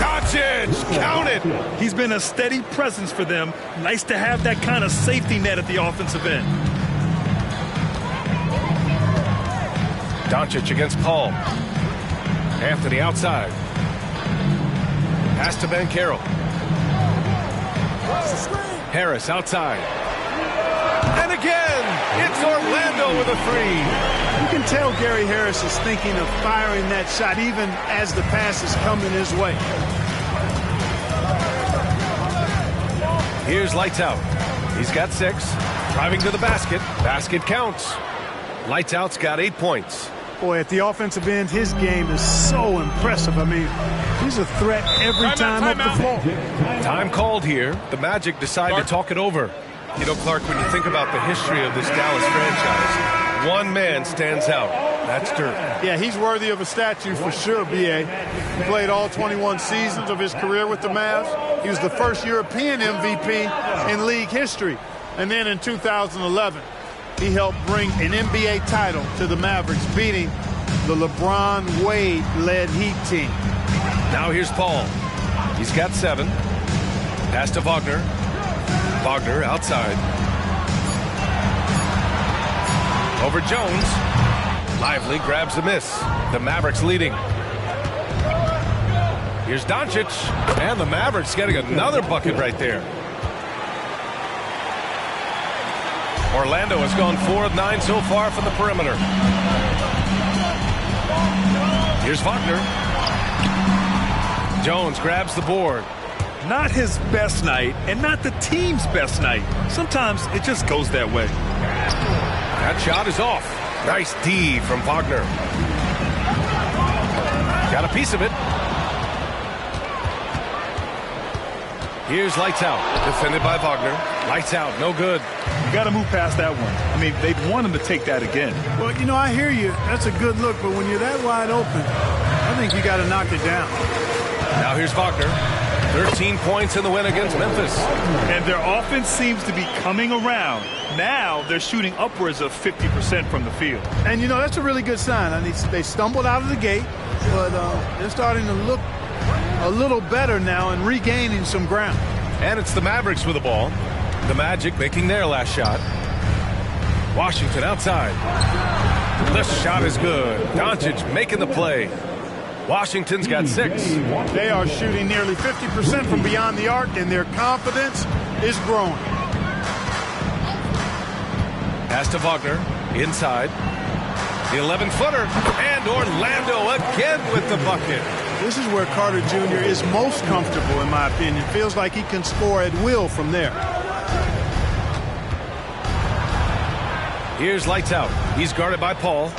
Doncic! Count it! He's been a steady presence for them. Nice to have that kind of safety net at the offensive end. Doncic against Paul. Anthony outside. Pass to Banchero. Harris outside. And again, it's Orlando with a 3. You can tell Gary Harris is thinking of firing that shot even as the pass is coming his way. Here's lights out. He's got 6. Driving to the basket. Basket counts. Lights out's got 8 points. Boy, at the offensive end, his game is so impressive. I mean, he's a threat every time up the floor. Time called here. The Magic decide to talk it over. You know, Clark, when you think about the history of this Dallas franchise, one man stands out. That's Dirk. Yeah, he's worthy of a statue for sure, B.A. He played all 21 seasons of his career with the Mavs. He was the first European MVP in league history. And then in 2011, he helped bring an NBA title to the Mavericks, beating the LeBron Wade-led Heat team. Now here's Paul. He's got 7. Pass to Wagner. Wagner outside. Over Jones. Lively grabs the miss. The Mavericks leading. Here's Doncic. And the Mavericks getting another bucket right there. Orlando has gone 4 of 9 so far from the perimeter. Here's Wagner. Jones grabs the board. Not his best night, and not the team's best night. Sometimes it just goes that way. That shot is off. Nice D from Wagner. Got a piece of it. Here's lights out. Defended by Wagner. Lights out. No good. You got to move past that one. I mean, they'd want him to take that again. Well, you know, I hear you. That's a good look, but when you're that wide open, I think you got to knock it down. Now here's Wagner. 13 points in the win against Memphis. And their offense seems to be coming around. Now they're shooting upwards of 50% from the field. And, you know, that's a really good sign. I mean, they stumbled out of the gate, but they're starting to look a little better now and regaining some ground. And it's the Mavericks with the ball. The Magic making their last shot. Washington outside. The shot is good. Doncic making the play. Washington's got 6. They are shooting nearly 50% from beyond the arc, and their confidence is growing. Pass to Wagner. Inside. The 11-footer. And Orlando again with the bucket. This is where Carter Jr. is most comfortable, in my opinion. Feels like he can score at will from there. Here's lights out. He's guarded by Paul.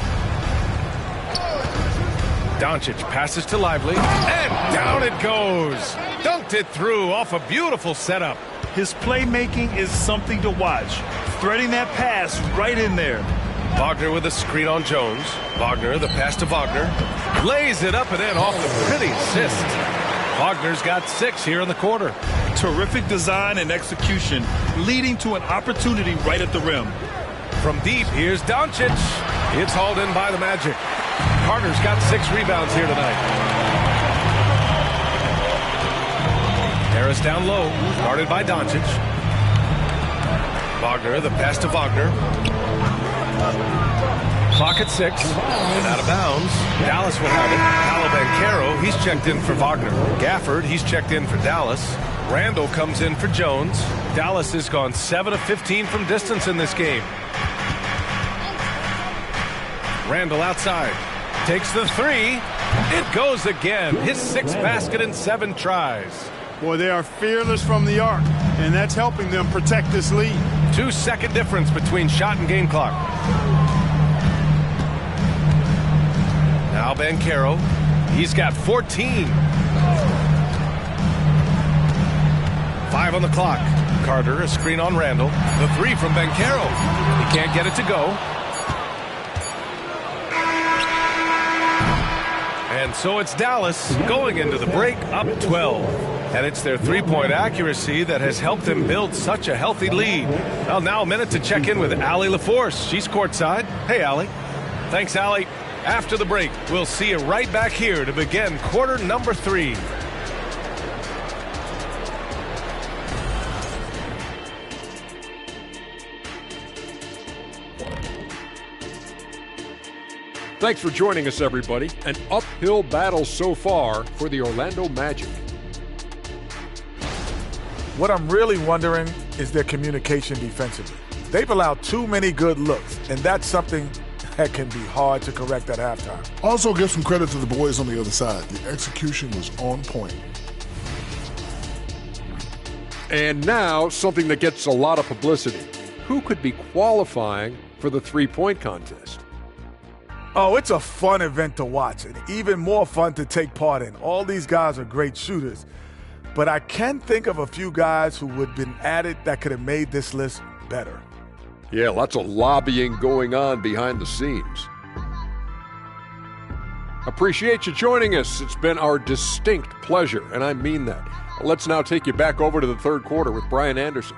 Doncic passes to Lively, and down it goes. Dunked it through off a beautiful setup. His playmaking is something to watch. Threading that pass right in there. Wagner with a screen on Jones. Wagner, the pass to Wagner. Lays it up and in off the pretty assist. Wagner's got 6 here in the quarter. Terrific design and execution, leading to an opportunity right at the rim. From deep, here's Doncic. It's hauled in by the Magic. Carter's got 6 rebounds here tonight. Harris down low, guarded by Doncic. Wagner, the pass to Wagner. Clock at 6, and out of bounds. Dallas will have it. Paolo Banchero, he's checked in for Wagner. Gafford, he's checked in for Dallas. Randall comes in for Jones. Dallas has gone 7 of 15 from distance in this game. Randall outside. Takes the 3. It goes again. His 6th basket in 7 tries. Boy, they are fearless from the arc, and that's helping them protect this lead. 2-second difference between shot and game clock. Now Banchero. He's got 14. 5 on the clock. Carter, a screen on Randall. The 3 from Banchero. He can't get it to go. And so it's Dallas going into the break up 12. And it's their three-point accuracy that has helped them build such a healthy lead. Well, now a minute to check in with Allie LaForce. She's courtside. Hey, Allie. Thanks, Allie. After the break, we'll see you right back here to begin quarter number 3. Thanks for joining us, everybody. An uphill battle so far for the Orlando Magic. What I'm really wondering is their communication defensively. They've allowed too many good looks, and that's something that can be hard to correct at halftime. Also, give some credit to the boys on the other side. The execution was on point. And now, something that gets a lot of publicity. Who could be qualifying for the three-point contest? Oh, it's a fun event to watch, and even more fun to take part in. All these guys are great shooters, but I can think of a few guys who would have been added that could have made this list better. Yeah, lots of lobbying going on behind the scenes. Appreciate you joining us. It's been our distinct pleasure, and I mean that. Let's now take you back over to the third quarter with Brian Anderson.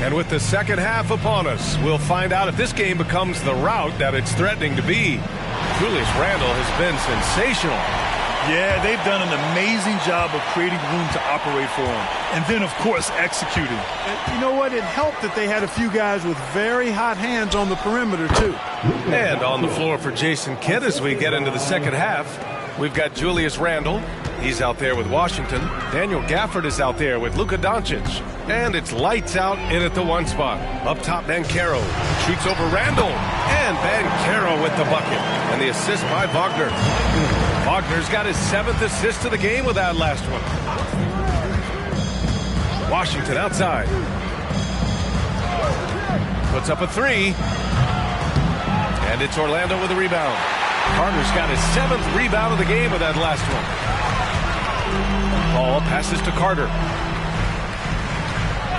And with the second half upon us, we'll find out if this game becomes the rout that it's threatening to be. Julius Randle has been sensational. Yeah, they've done an amazing job of creating room to operate for him. And then, of course, executing. You know what? It helped that they had a few guys with very hot hands on the perimeter, too. And on the floor for Jason Kidd as we get into the second half, we've got Julius Randle. He's out there with Washington. Daniel Gafford is out there with Luka Doncic. And it's lights out in at the 1 spot. Up top, Banchero shoots over Randle. And Banchero with the bucket. And the assist by Wagner. Wagner's got his 7th assist of the game with that last one. Washington outside. Puts up a 3. And it's Orlando with a rebound. Carter's got his 7th rebound of the game with that last one. Ball passes to Carter.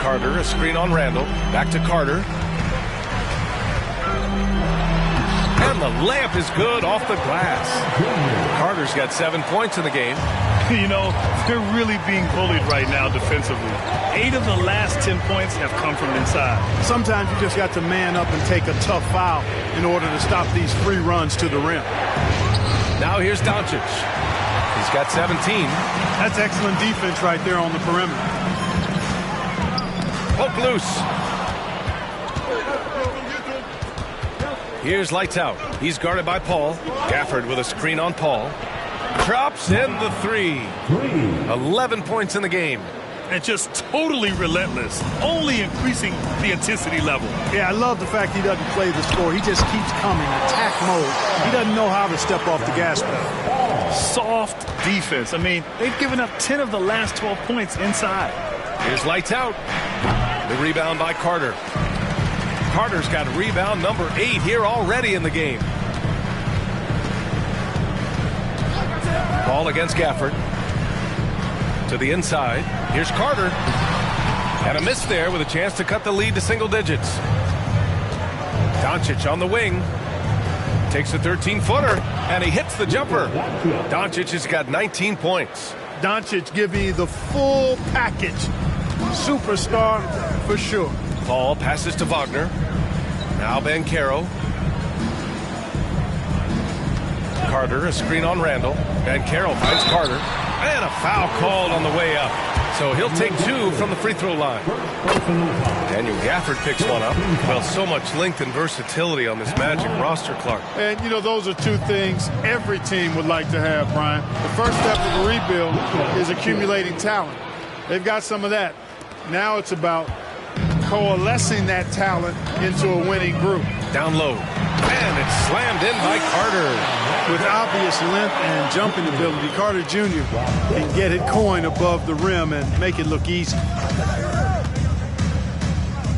Carter, a screen on Randall. Back to Carter. And the layup is good off the glass. Carter's got 7 points in the game. You know, they're really being bullied right now defensively. 8 of the last 10 points have come from inside. Sometimes you just got to man up and take a tough foul in order to stop these free runs to the rim. Now here's Doncic. He's got 17. That's excellent defense right there on the perimeter. Poke loose. Here's lights out. He's guarded by Paul. Gafford with a screen on Paul. Drops in the 3. 11 points in the game. And just totally relentless, only increasing the intensity level. Yeah, I love the fact he doesn't play the score. He just keeps coming, attack mode. He doesn't know how to step off the gas pedal. Soft defense. I mean, they've given up 10 of the last 12 points inside. Here's lights out. The rebound by Carter. Carter's got rebound number 8 here already in the game. Ball against Gafford. To the inside. Here's Carter. And a miss there with a chance to cut the lead to single digits. Doncic on the wing. Takes a 13-footer, and he hits the jumper. Doncic has got 19 points. Doncic give me the full package. Superstar for sure. Paul passes to Wagner. Now Banchero. Carter, a screen on Randall. Banchero finds Carter. And a foul called on the way up. So he'll take 2 from the free throw line. Daniel Gafford picks one up. Well, so much length and versatility on this Magic roster, Clark. And, you know, those are 2 things every team would like to have, Brian. The first step of a rebuild is accumulating talent. They've got some of that. Now it's about coalescing that talent into a winning group. Down low. And it's slammed in by Carter. With obvious length and jumping ability, Carter Jr. can get it coin above the rim and make it look easy.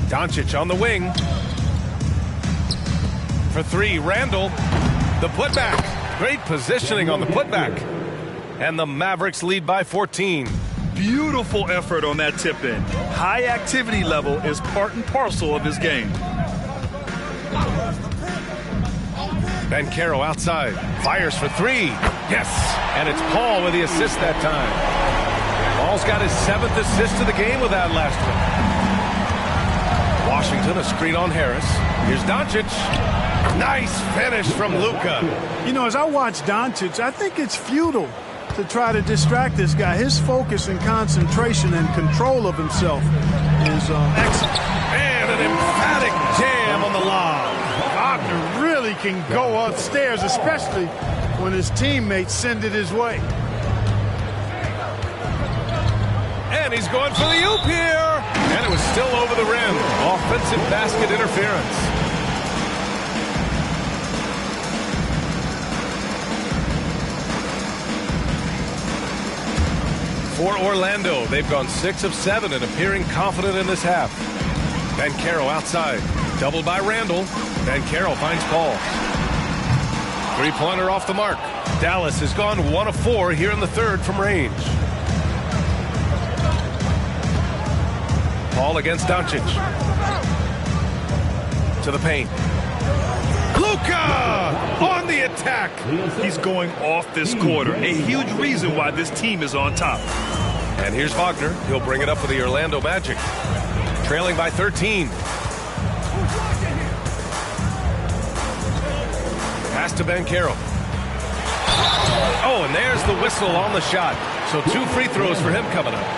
Doncic on the wing. For 3, Randall. The putback. Great positioning on the putback. And the Mavericks lead by 14. Beautiful effort on that tip-in. High activity level is part and parcel of his game. Banchero outside. Fires for 3. Yes. And it's Paul with the assist that time. Paul's got his 7th assist of the game with that last one. Washington, a screen on Harris. Here's Doncic. Nice finish from Luka. You know, as I watch Doncic, I think it's futile to try to distract this guy. His focus and concentration and control of himself is excellent. And an emphatic jam on the lob. Wagner really can go upstairs, especially when his teammates send it his way. And he's going for the oop here. And it was still over the rim. Offensive basket interference. For Orlando, they've gone 6 of 7 and appearing confident in this half. Banchero outside. Doubled by Randall. Banchero finds Paul. 3-pointer off the mark. Dallas has gone 1 of 4 here in the 3rd from range. Paul against Doncic. To the paint. Luka on the attack. He's going off this quarter. A huge reason why this team is on top. And here's Wagner. He'll bring it up for the Orlando Magic. Trailing by 13. Pass to Banchero. Oh, and there's the whistle on the shot. So 2 free throws for him coming up.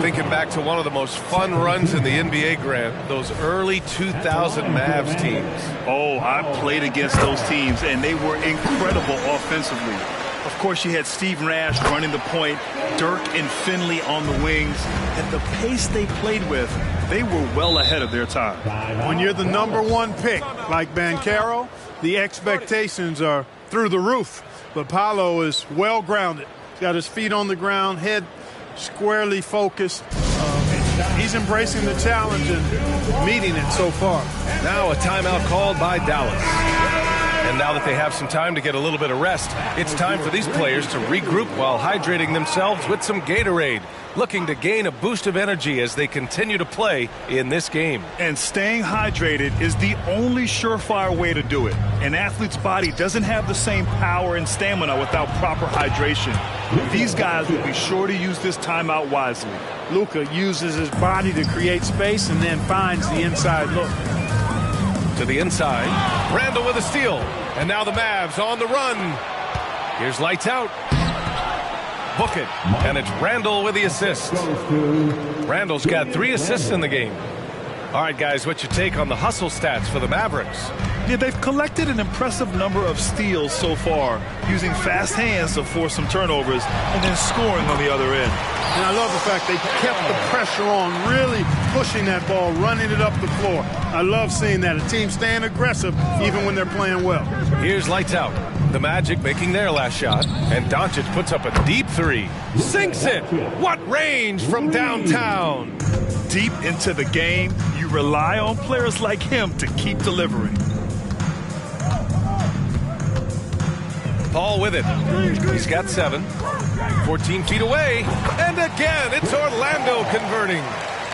Thinking back to one of the most fun runs in the NBA, Grant, those early 2000 Mavs teams. Oh, I played against those teams, and they were incredible offensively. Of course, you had Steve Nash running the point, Dirk and Finley on the wings. At the pace they played with, they were well ahead of their time. When you're the #1 pick, like Banchero, the expectations are through the roof. But Paolo is well-grounded. He's got his feet on the ground, head squarely focused. He's embracing the challenge and meeting it so far. Now a timeout called by Dallas. And now that they have some time to get a little bit of rest, it's time for these players to regroup while hydrating themselves with some Gatorade, looking to gain a boost of energy as they continue to play in this game. And staying hydrated is the only surefire way to do it. An athlete's body doesn't have the same power and stamina without proper hydration. These guys will be sure to use this timeout wisely. Luka uses his body to create space and then finds the inside look. To the inside. Randall with a steal. And now the Mavs on the run. Here's lights out. Book it. And it's Randall with the assist. Randall's got 3 assists in the game. All right, guys, what's your take on the hustle stats for the Mavericks? Yeah, they've collected an impressive number of steals so far, using fast hands to force some turnovers and then scoring on the other end. And I love the fact they kept the pressure on, really pushing that ball, running it up the floor. I love seeing that. A team staying aggressive even when they're playing well. Here's lights out. The Magic making their last shot, and Doncic puts up a deep 3. Sinks it. What range from downtown. Deep into the game, you rely on players like him to keep delivering. Paul with it. He's got 7. 14 feet away. And again, it's Orlando converting.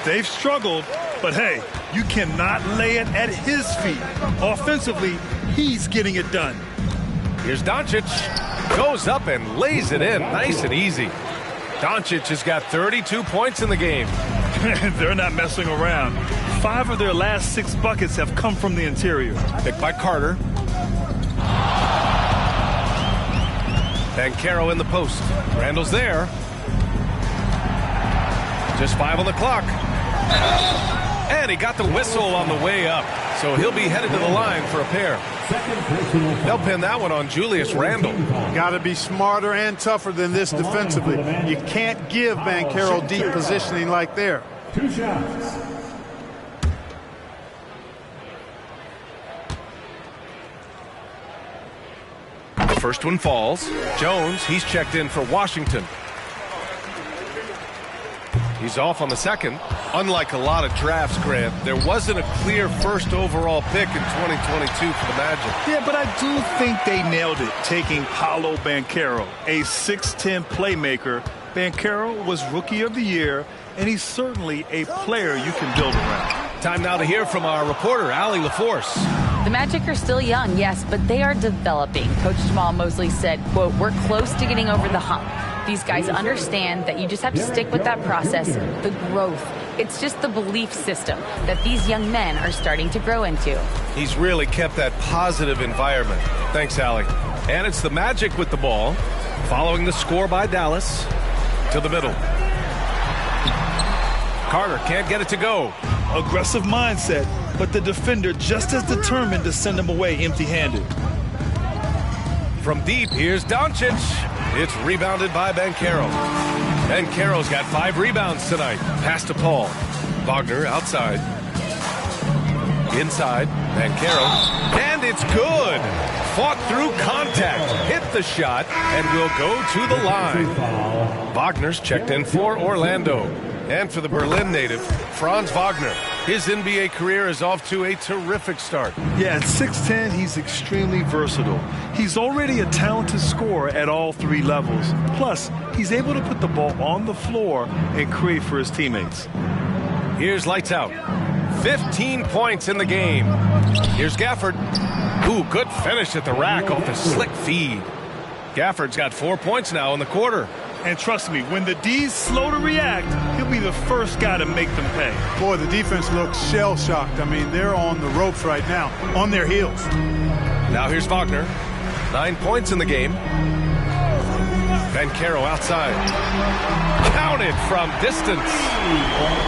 They've struggled, but hey, You cannot lay it at his feet. Offensively, he's getting it done. Here's Doncic. Goes up and lays it in nice and easy. Doncic has got 32 points in the game. They're not messing around. 5 of their last 6 buckets have come from the interior. Picked by Carter. Banchero in the post. Randall's there. Just 5 on the clock. And he got the whistle on the way up. So he'll be headed to the line for a pair. They'll pin that one on Julius Randle. Got to be smarter and tougher than this defensively. You can't give Banchero deep positioning like there. 2 shots. The first one falls. Jones, he's checked in for Washington. He's off on the second. Unlike a lot of drafts, Grant, there wasn't a clear first overall pick in 2022 for the Magic. Yeah, but I do think they nailed it, taking Paolo Banchero, a 6'10 playmaker. Banchero was Rookie of the Year, and he's certainly a player you can build around. Time now to hear from our reporter, Allie LaForce. The Magic are still young, yes, but they are developing. Coach Jamal Mosley said, quote, "We're close to getting over the hump." These guys understand that you just have to stick with that process, the growth. It's just the belief system that these young men are starting to grow into. He's really kept that positive environment. Thanks, Allie. And it's the Magic with the ball, following the score by Dallas to the middle. Carter can't get it to go. Aggressive mindset, but the defender just as determined to send him away empty-handed. From deep, here's Doncic. It's rebounded by Banchero. Banchero's got 5 rebounds tonight. Pass to Paul. Wagner outside. Inside, Banchero. And it's good. Fought through contact. Hit the shot and will go to the line. Wagner's checked in for Orlando. And for the Berlin native, Franz Wagner. His NBA career is off to a terrific start. Yeah, at 6'10", he's extremely versatile. He's already a talented scorer at all 3 levels. Plus, he's able to put the ball on the floor and create for his teammates. Here's lights out. 15 points in the game. Here's Gafford. Ooh, good finish at the rack off the slick feed. Gafford's got 4 points now in the quarter. And trust me, when the D's slow to react, he'll be the first guy to make them pay. Boy, the defense looks shell-shocked. I mean, they're on the ropes right now, on their heels. Now here's Wagner. 9 points in the game. Banchero outside. Counted from distance.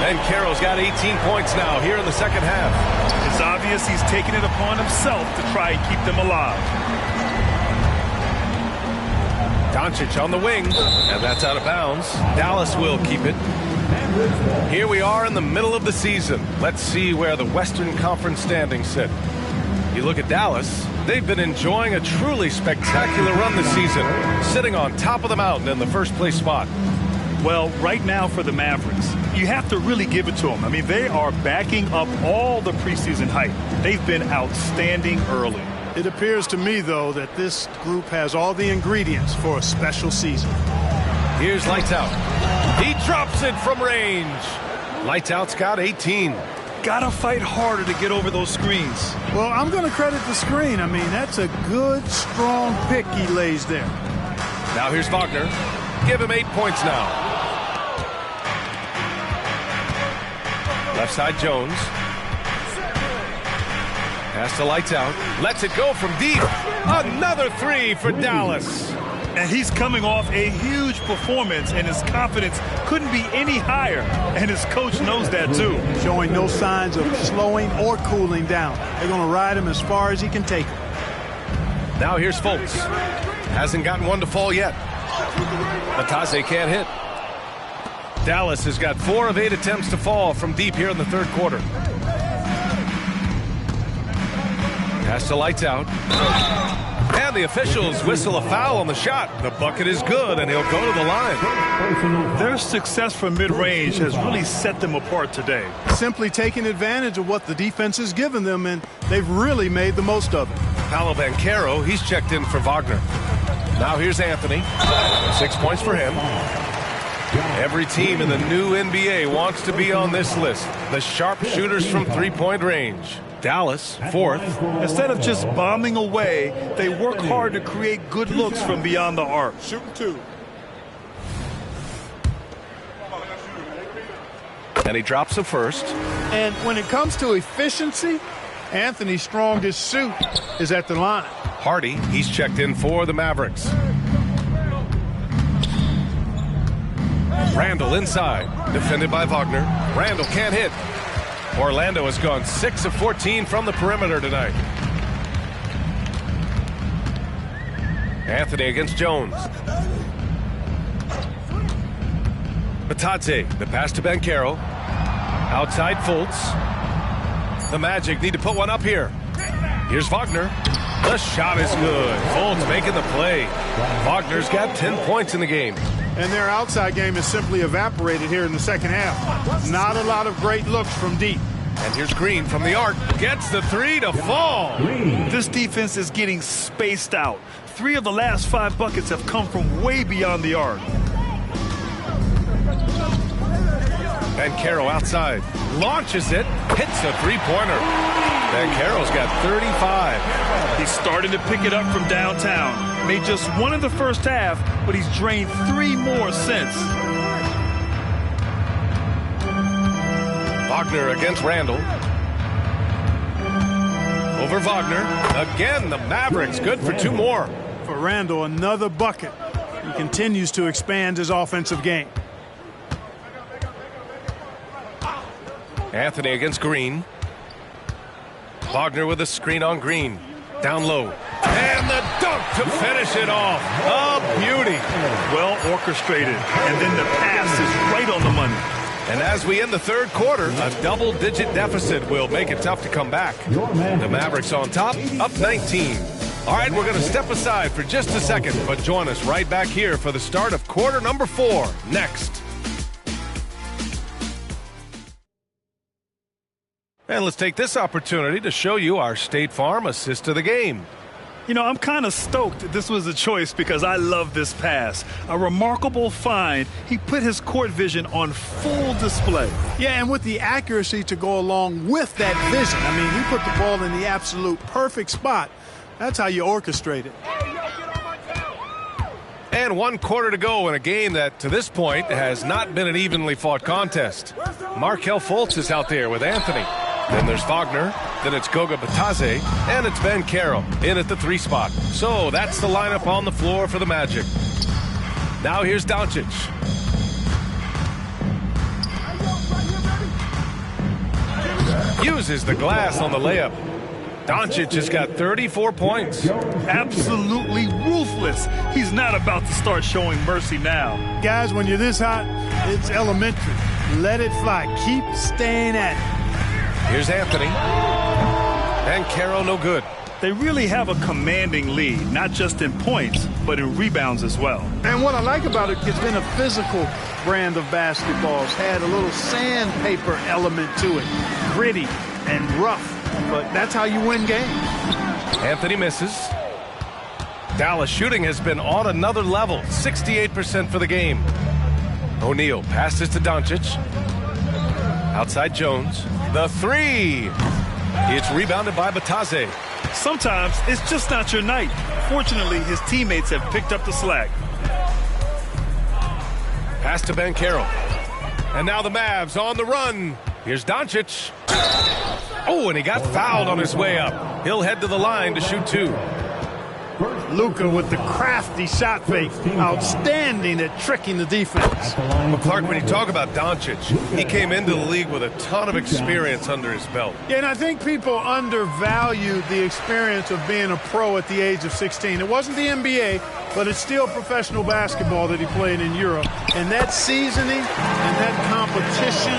Banchero's got 18 points now here in the second half. It's obvious he's taking it upon himself to try and keep them alive. Doncic on the wing, and that's out of bounds. Dallas will keep it. Here we are in the middle of the season. Let's see where the Western Conference standings sit. You look at Dallas, they've been enjoying a truly spectacular run this season, sitting on top of the mountain in the first place spot. Well, right now for the Mavericks, you have to really give it to them. I mean, they are backing up all the preseason hype. They've been outstanding early. It appears to me, though, that this group has all the ingredients for a special season. Here's Lights Out. He drops it from range. Lights Out's got 18. Gotta fight harder to get over those screens. Well, I'm going to credit the screen. I mean, that's a good, strong pick he lays there. Now here's Wagner. Give him 8 points now. Left side, Jones. Pass to Lights Out. Lets it go from deep. Another 3 for Dallas. And he's coming off a huge performance, and his confidence couldn't be any higher. And his coach knows that, too. Showing no signs of slowing or cooling down. They're going to ride him as far as he can take him. Now here's Fultz. Hasn't gotten one to fall yet. Matase can't hit. Dallas has got 4 of 8 attempts to fall from deep here in the third quarter. Pass to Lights Out. And the officials whistle a foul on the shot. The bucket is good, and he'll go to the line. Their success from mid-range has really set them apart today. Simply taking advantage of what the defense has given them, and they've really made the most of it. Paolo Banchero, he's checked in for Wagner. Now here's Anthony. 6 points for him. Every team in the new NBA wants to be on this list. The sharpshooters from three-point range. Dallas, fourth. Instead of just bombing away, they work hard to create good looks from beyond the arc. Shooting 2. And he drops a first. And when it comes to efficiency, Anthony's strongest suit is at the line. Hardy, he's checked in for the Mavericks. Randall inside, defended by Wagner. Randall can't hit. Orlando has gone 6 of 14 from the perimeter tonight. Anthony against Jones. Batadze, the pass to Banchero. Outside Fultz. The Magic need to put one up here. Here's Wagner. The shot is good. Fultz making the play. Wagner's got 10 points in the game. And their outside game is simply evaporated here in the second half. Not a lot of great looks from deep. And here's Green from the arc. Gets the three to fall. This defense is getting spaced out. 3 of the last 5 buckets have come from way beyond the arc. Banchero outside. Launches it. Hits a three-pointer. Banchero's got 35. He's starting to pick it up from downtown. Made just 1 in the first half, but he's drained 3 more since. Wagner against Randall. Over Wagner. Again, the Mavericks good for 2 more. For Randall, another bucket. He continues to expand his offensive game. Anthony against Green. Wagner with a screen on Green. Down low. And the dunk to finish it off. A beauty. Well orchestrated. And then the pass is right on the money. And as we end the third quarter, a double-digit deficit will make it tough to come back. The Mavericks on top, up 19. All right, we're going to step aside for just a second, but join us right back here for the start of quarter number 4 next. And let's take this opportunity to show you our State Farm assist of the game. You know, I'm kind of stoked this was a choice because I love this pass. A remarkable find. He put his court vision on full display. Yeah, and with the accuracy to go along with that vision. I mean, he put the ball in the absolute perfect spot. That's how you orchestrate it. And 1 quarter to go in a game that, to this point, has not been an evenly fought contest. Markelle Fultz is out there with Anthony. Then there's Wagner, then it's Goga Batadze, and it's Banchero in at the 3 spot. So that's the lineup on the floor for the Magic. Now here's Doncic. Uses the glass on the layup. Doncic has got 34 points. Absolutely ruthless. He's not about to start showing mercy now. Guys, when you're this hot, it's elementary. Let it fly. Keep staying at it. Here's Anthony. Banchero no good. They really have a commanding lead, not just in points, but in rebounds as well. And what I like about it, it's been a physical brand of basketball. It's had a little sandpaper element to it. Gritty and rough, but that's how you win games. Anthony misses. Dallas shooting has been on another level, 68% for the game. O'Neal passes to Doncic. Outside Jones. The 3. It's rebounded by Batadze. Sometimes it's just not your night. Fortunately, his teammates have picked up the slack. Pass to Banchero. And now the Mavs on the run. Here's Doncic. Oh, and he got fouled on his way up. He'll head to the line to shoot 2. Luka with the crafty shot fake. Outstanding at tricking the defense. But Clark, when you talk about Doncic, he came into the league with a ton of experience under his belt. Yeah, and I think people undervalued the experience of being a pro at the age of 16. It wasn't the NBA, but it's still professional basketball that he played in Europe. And that seasoning and that competition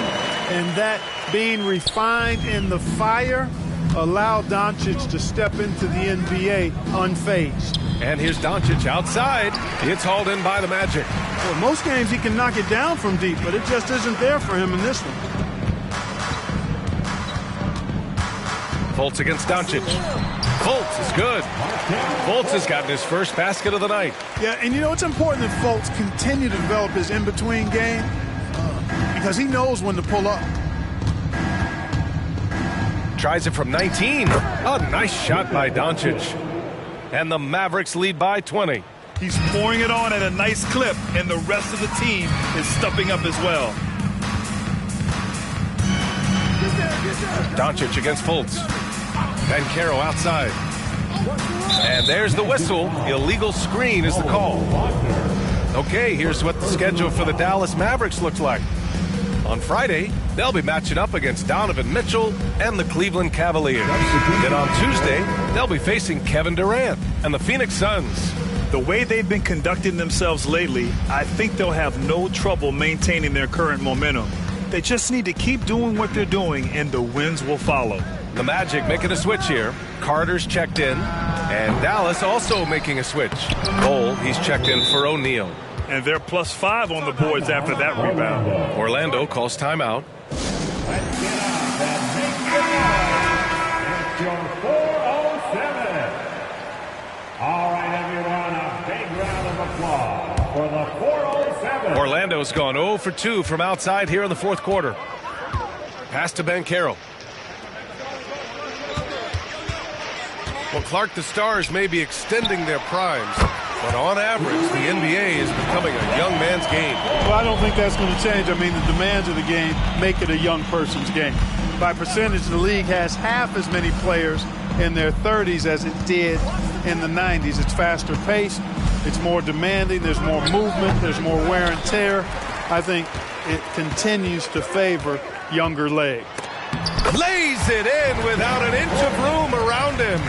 and that being refined in the fire allowed Doncic to step into the NBA unfazed. And here's Doncic outside. It's hauled in by the Magic. Well, most games he can knock it down from deep, but it just isn't there for him in this one. Fultz against Doncic. Fultz is good. Fultz has gotten his first basket of the night. Yeah, and you know, it's important that Fultz continue to develop his in-between game because he knows when to pull up. Tries it from 19. A nice shot by Doncic. And the Mavericks lead by 20. He's pouring it on at a nice clip, and the rest of the team is stepping up as well. Doncic against Fultz. Banchero outside. And there's the whistle. Illegal screen is the call. Okay, here's what the schedule for the Dallas Mavericks looks like. On Friday, they'll be matching up against Donovan Mitchell and the Cleveland Cavaliers. Then on Tuesday, they'll be facing Kevin Durant and the Phoenix Suns. The way they've been conducting themselves lately, I think they'll have no trouble maintaining their current momentum. They just need to keep doing what they're doing, and the wins will follow. The Magic making a switch here. Carter's checked in, and Dallas also making a switch. Cole, he's checked in for O'Neal. And they're +5 on the boards after that rebound. Orlando calls timeout. Let's get up and make it right. It's your 407. All right, everyone, a big round of applause for the 407. Orlando's gone 0 for 2 from outside here in the fourth quarter. Pass to Banchero. Well, Clark, the Stars may be extending their primes, but on average, the NBA is becoming a young man's game. Well, I don't think that's going to change. I mean, the demands of the game make it a young person's game. By percentage, the league has half as many players in their 30s as it did in the 90s. It's faster paced. It's more demanding. There's more movement. There's more wear and tear. I think it continues to favor younger legs. Lays it in without an inch of room around him.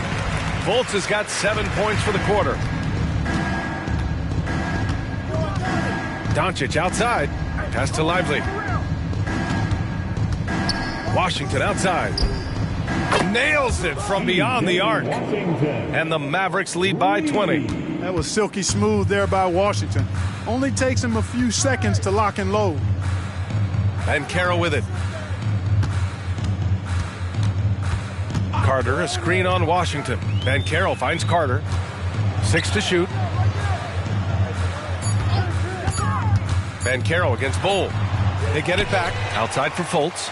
Fultz has got 7 points for the quarter. Doncic outside. Pass to Lively. Washington outside. Nails it from beyond the arc. And the Mavericks lead by 20. That was silky smooth there by Washington. Only takes him a few seconds to lock and load. Banchero with it. Carter, a screen on Washington. Banchero finds Carter. 6 to shoot. Banchero against Bull. They get it back. Outside for Fultz.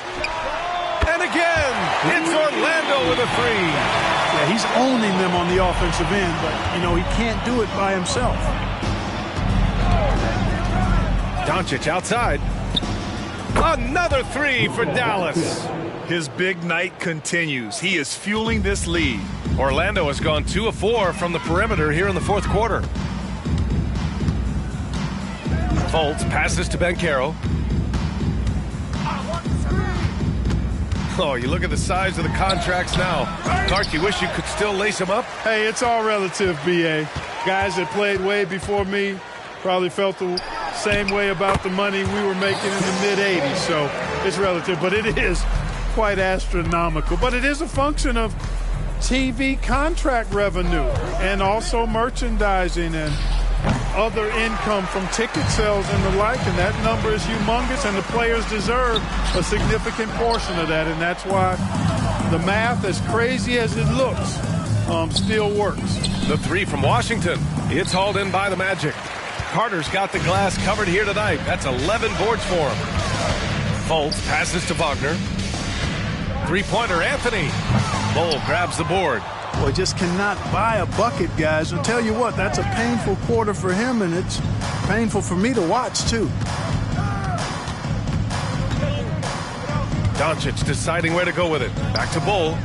And again, it's Orlando with a 3. Yeah, he's owning them on the offensive end, but, you know, he can't do it by himself. Doncic outside. Another 3 for Dallas. His big night continues. He is fueling this lead. Orlando has gone 2 of 4 from the perimeter here in the fourth quarter. Fultz passes to Banchero. Oh, you look at the size of the contracts now. Clark, you wish you could still lace them up? Hey, it's all relative, B.A. Guys that played way before me probably felt the same way about the money we were making in the mid-'80s, so it's relative. But it is quite astronomical. But it is a function of TV contract revenue and also merchandising and other income from ticket sales and the like, and that number is humongous, and the players deserve a significant portion of that, and that's why the math, as crazy as it looks, still works. The 3 from Washington. It's hauled in by the Magic. Carter's got the glass covered here tonight. That's 11 boards for him. Fultz passes to Wagner. Three-pointer, Anthony. Bull grabs the board. Boy, just cannot buy a bucket, guys. I'll tell you what, that's a painful quarter for him, and it's painful for me to watch, too. Doncic deciding where to go with it. Back to Bull.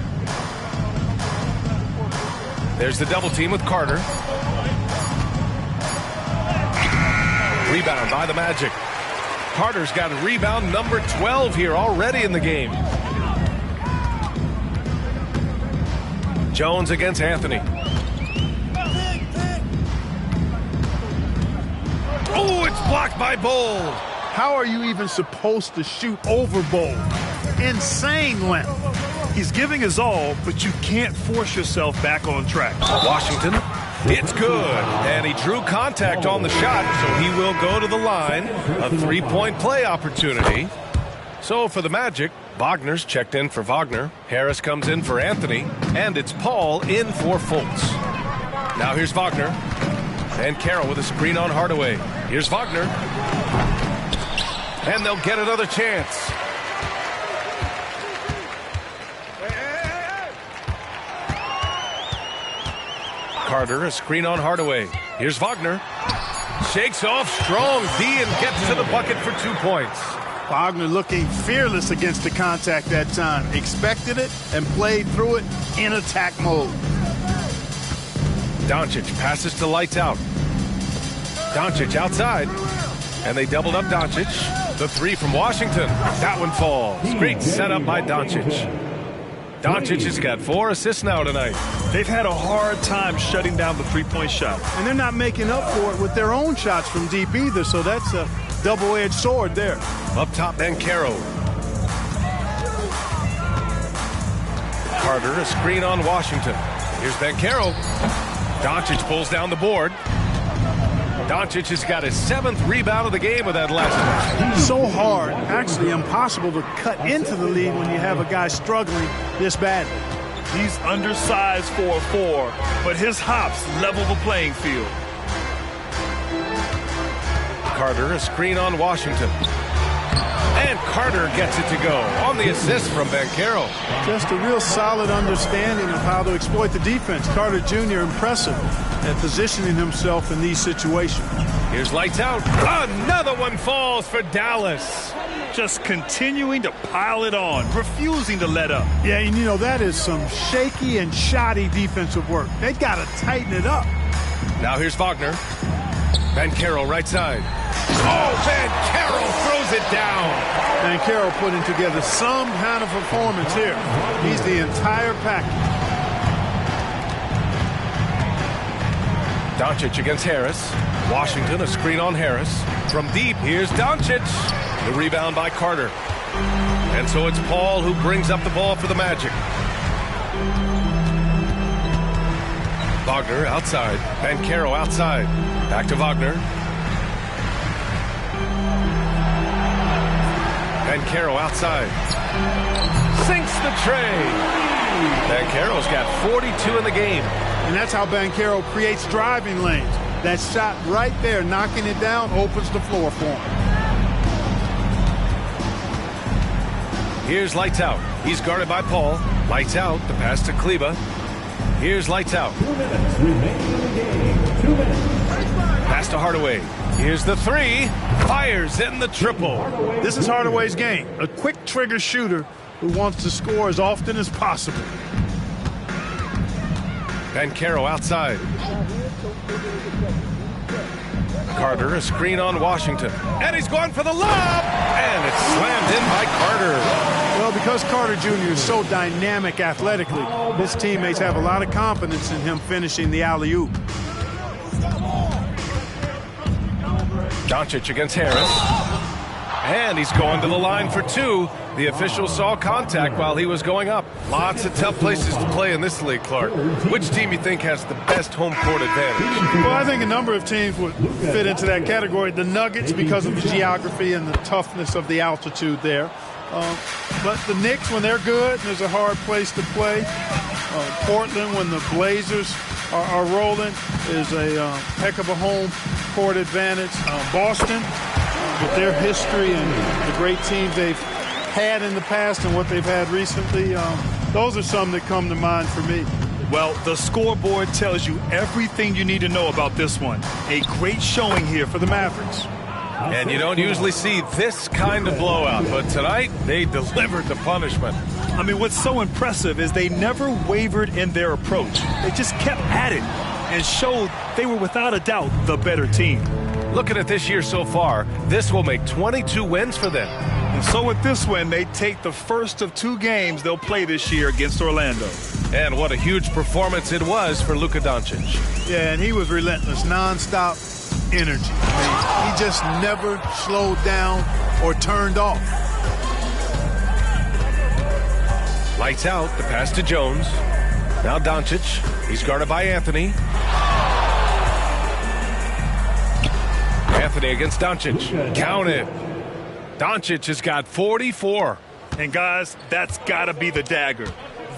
There's the double team with Carter. Rebound by the Magic. Carter's got rebound number 12 here already in the game. Jones against Anthony. Oh, it's blocked by Bull. How are you even supposed to shoot over Bull? Insane length. He's giving his all, but you can't force yourself back on track. Washington, it's good. And he drew contact on the shot, so he will go to the line. A three-point play opportunity. So for the Magic, Wagner's checked in for Wagner. Harris comes in for Anthony. And it's Paul in for Fultz. Now here's Wagner. And Carroll with a screen on Hardaway. Here's Wagner. And they'll get another chance. Carter, a screen on Hardaway. Here's Wagner. Shakes off strong D and gets to the bucket for 2 points. Wagner looking fearless against the contact that time. Expected it and played through it in attack mode. Doncic passes to Lights Out. Doncic outside. And they doubled up Doncic. The three from Washington. That one falls. Great setup by Doncic. Doncic has got 4 assists now tonight. They've had a hard time shutting down the three-point shot. And they're not making up for it with their own shots from deep either, so that's a double-edged sword there. Up top, Banchero. Carter, a screen on Washington. Here's Banchero. Doncic pulls down the board. Doncic has got his 7th rebound of the game with that last one. So hard, actually impossible to cut into the lead when you have a guy struggling this badly. He's undersized for a 4, but his hops level the playing field. Carter, a screen on Washington. And Carter gets it to go on the assist from Banchero. Just a real solid understanding of how to exploit the defense. Carter Jr. impressive at positioning himself in these situations. Here's Lights Out. Another one falls for Dallas. Just continuing to pile it on, refusing to let up. Yeah, and you know, that is some shaky and shoddy defensive work. They got to tighten it up. Now here's Wagner. Banchero right side. Oh, Banchero throws it down. Banchero putting together some kind of performance here. He's the entire package. Doncic against Harris. Washington, a screen on Harris. From deep, here's Doncic. The rebound by Carter. And so it's Paul who brings up the ball for the Magic. Wagner outside. Banchero outside. Back to Wagner. Banchero outside. Sinks the tray. Banchero's got 42 in the game. And that's how Banchero creates driving lanes. That shot right there, knocking it down, opens the floor for him. Here's Lights Out. He's guarded by Paul. Lights Out. The pass to Kleba. Here's Lights Out. 2 minutes remaining in the game. 2 minutes. Pass to Hardaway. Here's the three. Fires in the triple. This is Hardaway's game. A quick trigger shooter who wants to score as often as possible. Banchero outside. Carter, a screen on Washington. And he's going for the lob. And it's slammed in by Carter. Well, because Carter Jr. is so dynamic athletically, his teammates have a lot of confidence in him finishing the alley-oop. Doncic against Harris. And he's going to the line for 2. The official saw contact while he was going up. Lots of tough places to play in this league, Clark. Which team you think has the best home court advantage? Well, I think a number of teams would fit into that category. The Nuggets, because of the geography and the toughness of the altitude there. But the Knicks, when they're good, there's a hard place to play. Portland, when the Blazers are rolling, is a heck of a home court advantage. Boston, with their history and the great teams they've had in the past and what they've had recently, those are some that come to mind for me. Well, the scoreboard tells you everything you need to know about this one. A great showing here for the Mavericks. And you don't usually see this kind of blowout, but tonight they delivered the punishment. I mean, what's so impressive is they never wavered in their approach. They just kept at it and showed they were without a doubt the better team. Looking at this year so far, this will make 22 wins for them. And so with this win, they take the first of 2 games they'll play this year against Orlando. And what a huge performance it was for Luka Doncic. Yeah, and he was relentless, nonstop energy. I mean, he just never slowed down or turned off. Lights out, the pass to Jones. Now Doncic, he's guarded by Anthony. Anthony against Doncic. Count it. Doncic has got 44. And guys, that's got to be the dagger.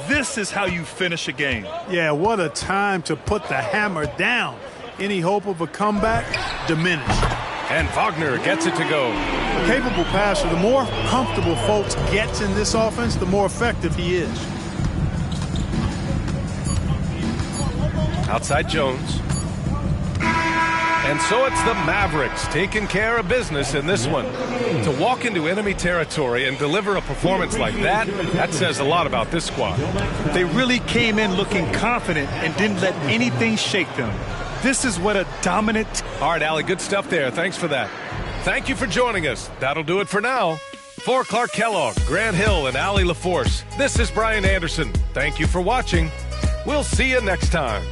This is how you finish a game. Yeah, what a time to put the hammer down. Any hope of a comeback diminished. And Wagner gets it to go. A capable passer, the more comfortable Fultz gets in this offense, the more effective he is. Outside Jones. And so it's the Mavericks taking care of business in this one. To walk into enemy territory and deliver a performance like that, that says a lot about this squad. They really came in looking confident and didn't let anything shake them. This is what a dominant... All right, Allie, good stuff there. Thanks for that. Thank you for joining us. That'll do it for now. For Clark Kellogg, Grant Hill, and Allie LaForce, this is Brian Anderson. Thank you for watching. We'll see you next time.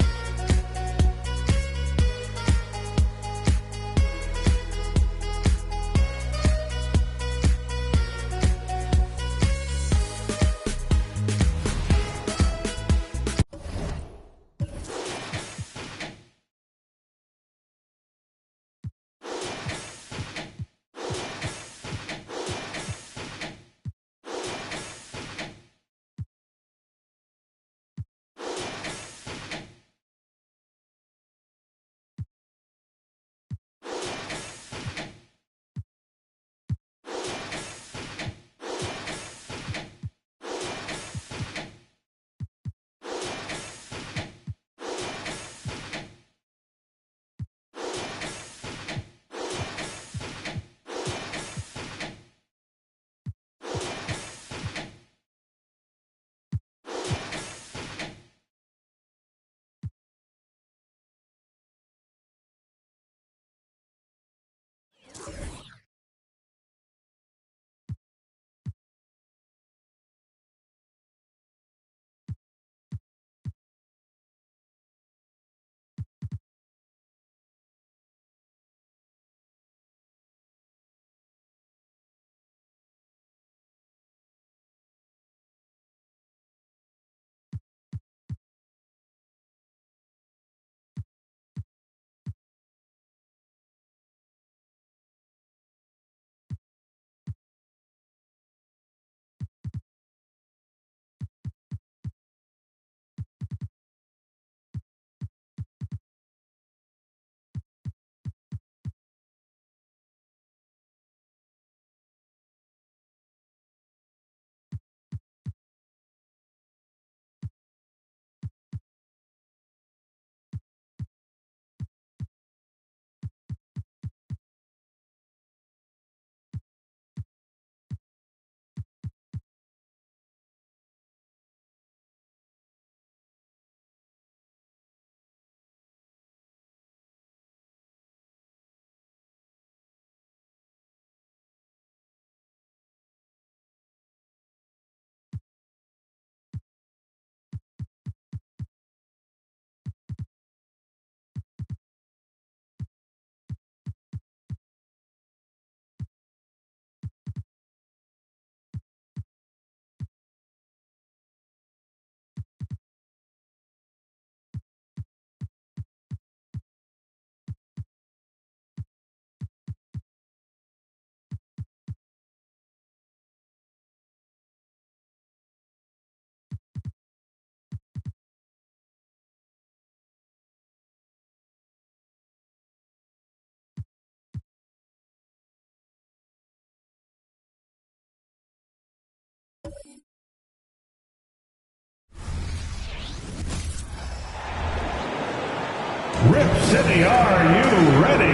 Rip City, are you ready?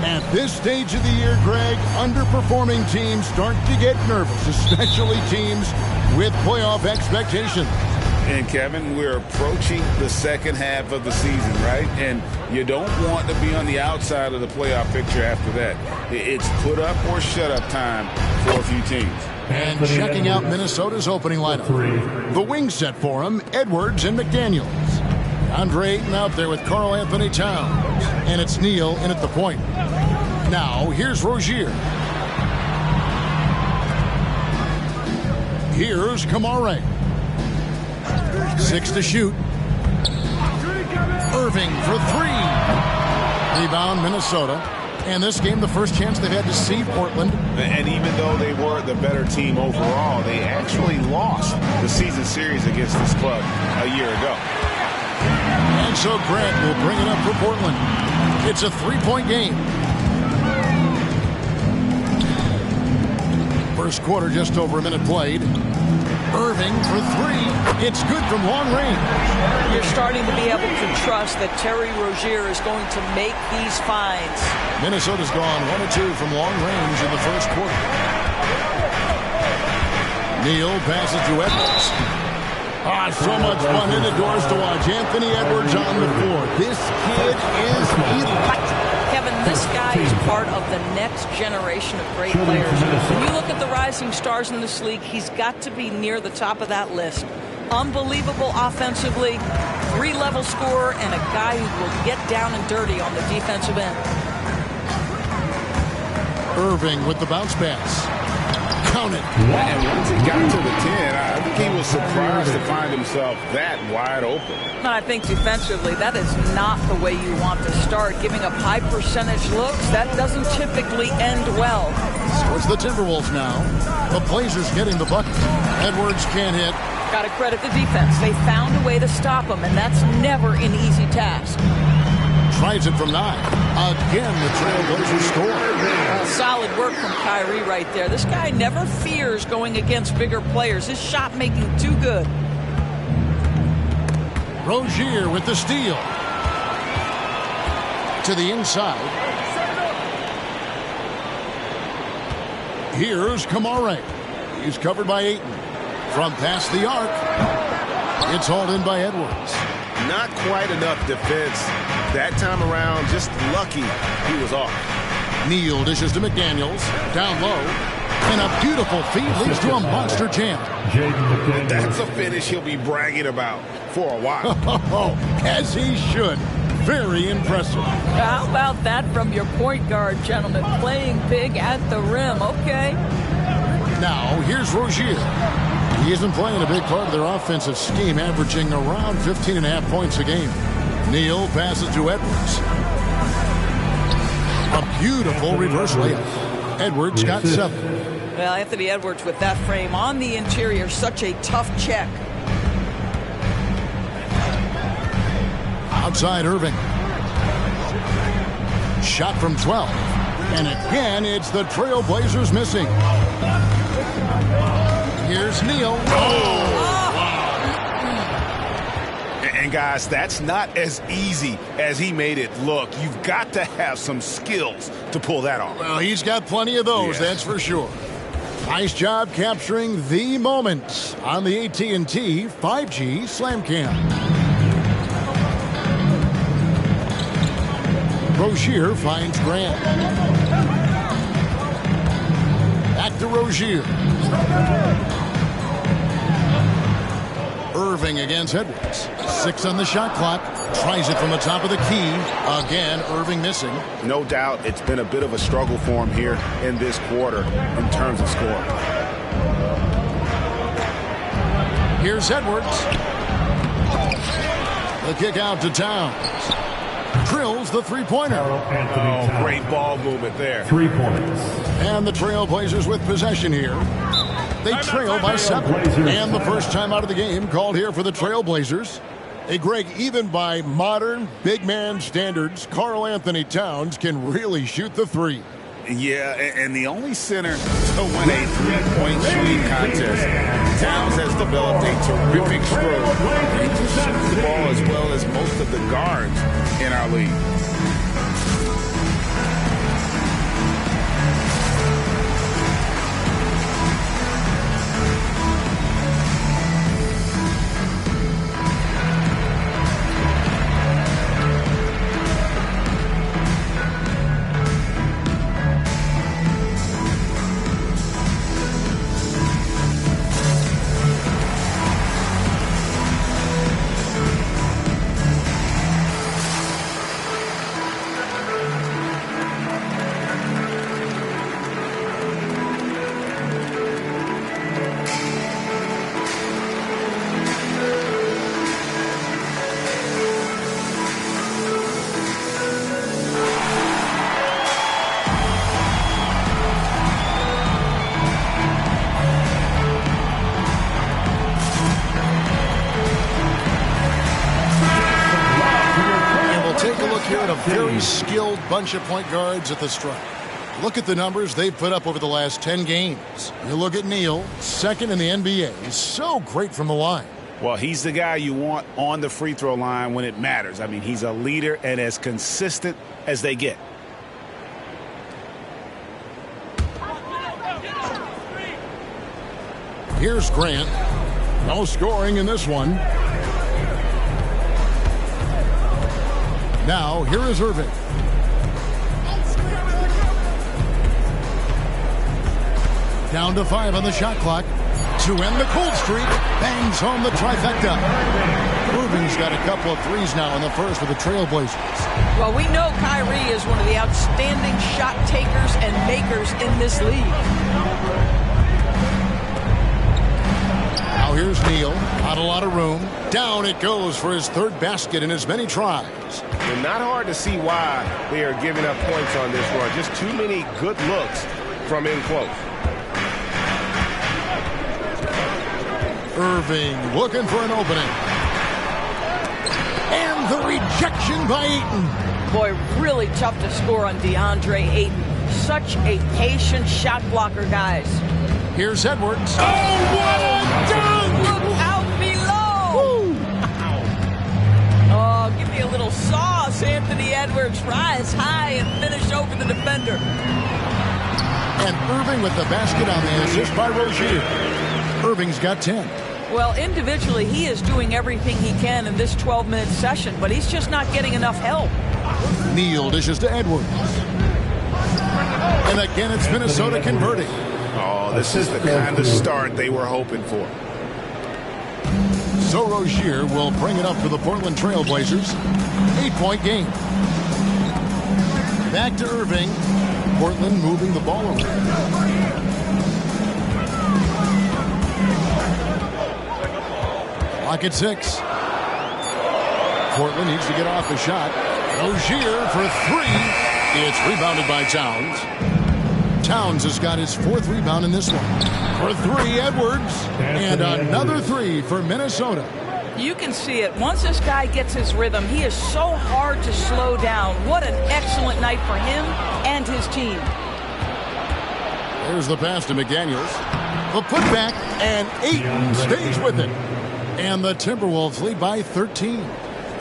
At this stage of the year, Greg, underperforming teams start to get nervous, especially teams with playoff expectations. And, Kevin, we're approaching the second half of the season, right? And you don't want to be on the outside of the playoff picture after that. It's put up or shut up time for a few teams. And checking out Minnesota's opening lineup. The wing set for him, Edwards and McDaniels. Andre Ayton out there with Karl Anthony Towns. And it's Neal in at the point. Now, here's Rozier. Here's Kamare. 6 to shoot. Irving for 3. Rebound, Minnesota. And this game, the first chance they've had to see Portland. And even though they were the better team overall, they actually lost the season series against this club a year ago. And so Grant will bring it up for Portland. It's a 3-point game. First quarter, just over a minute played. Irving for three. It's good from long range. You're starting to be able to trust that Terry Rozier is going to make these finds. Minnesota's gone 1 of 2 from long range in the first quarter. Neal passes to Edwards. So much fun in the doors to watch. Anthony Edwards on the floor. This kid is elite. Kevin, this guy is part of the next generation of great players. When you look at the rising stars in this league, he's got to be near the top of that list. Unbelievable offensively, 3-level scorer, and a guy who will get down and dirty on the defensive end. Irving with the bounce pass. Count it. And once he got to the 10, I think he was surprised to find himself that wide open. And I think defensively, that is not the way you want to start. Giving up high percentage looks, that doesn't typically end well. So it's the Timberwolves now. The Blazers getting the bucket. Edwards can't hit. Got to credit the defense. They found a way to stop him, and that's never an easy task. Tries it from 9. Again, the Trailblazers score. Solid work from Kyrie right there. This guy never fears going against bigger players. His shot making too good. Rozier with the steal. To the inside. Here's Kamare. He's covered by Ayton. From past the arc. It's hauled in by Edwards. Not quite enough defense that time around. Just lucky he was off. Neal dishes to McDaniels. Down low. And a beautiful feed leads to a monster jam. That's a finish he'll be bragging about for a while. As he should. Very impressive. How about that from your point guard, gentlemen? Playing big at the rim. Okay. Now, here's Rozier. He isn't playing a big part of their offensive scheme, averaging around 15.5 points a game. Neal passes to Edwards. A beautiful reverse layup. Edwards got 7. Well, Anthony Edwards with that frame on the interior, such a tough check. Outside Irving. Shot from 12. And again, it's the Trailblazers missing. Here's Neal. And guys, that's not as easy as he made it look. You've got to have some skills to pull that off. Well, he's got plenty of those, that's for sure. Nice job capturing the moment on the AT&T 5G Slam Cam. Rozier finds Grant. Back to Rozier. Irving against Edwards. 6 on the shot clock. Tries it from the top of the key. Again, Irving missing. No doubt it's been a bit of a struggle for him here in this quarter in terms of scoring. Here's Edwards. The kick out to Towns. Drills the three-pointer. Oh, great ball movement there. 3 points. And the Trailblazers with possession here. They trail by 7. And the first time out of the game called here for the Trailblazers. Hey, Greg, even by modern big man standards, Karl Anthony Towns can really shoot the 3. Yeah, and the only center to win a 3-point shooting contest. Towns has developed a terrific stroke. He just shoots the ball as well as most of the guards in our league. look here at a very skilled bunch of point guards at the stripe. Look at the numbers they've put up over the last 10 games. You look at Neal, second in the NBA. He's so great from the line. Well, he's the guy you want on the free throw line when it matters. I mean, he's a leader and as consistent as they get. Here's Grant. No scoring in this one. Now, here is Irving. Down to 5 on the shot clock. To end the cold streak, bangs home the trifecta. Irving's got a couple of threes now in the first with the Trailblazers. Well, we know Kyrie is one of the outstanding shot takers and makers in this league. Now here's Neal. Not a lot of room. Down it goes for his third basket in as many tries. And not hard to see why they are giving up points on this run. Just too many good looks from in close. Irving looking for an opening. And the rejection by Ayton. Boy, really tough to score on DeAndre Ayton. Such a patient shot blocker, guys. Here's Edwards. Oh, what a dunk! Look out below! Oh, give me a little sauce, Anthony Edwards. Rise high and finish over the defender. And Irving with the basket on the assist by Rozier. Irving's got 10. Well, individually, he is doing everything he can in this 12-minute session, but he's just not getting enough help. Neal dishes to Edwards. And again, it's Minnesota converting. Oh, this is the kind of start they were hoping for. So Rozier will bring it up for the Portland Trailblazers. 8-point game. Back to Irving. Portland moving the ball around. Clock at 6. Portland needs to get off the shot. Rozier for 3. It's rebounded by Towns. Towns has got his 4th rebound in this one. For 3, Edwards. And another 3 for Minnesota. You can see it. Once this guy gets his rhythm, he is so hard to slow down. What an excellent night for him and his team. There's the pass to McDaniels. The putback, and Ayton stays with it. And the Timberwolves lead by 13.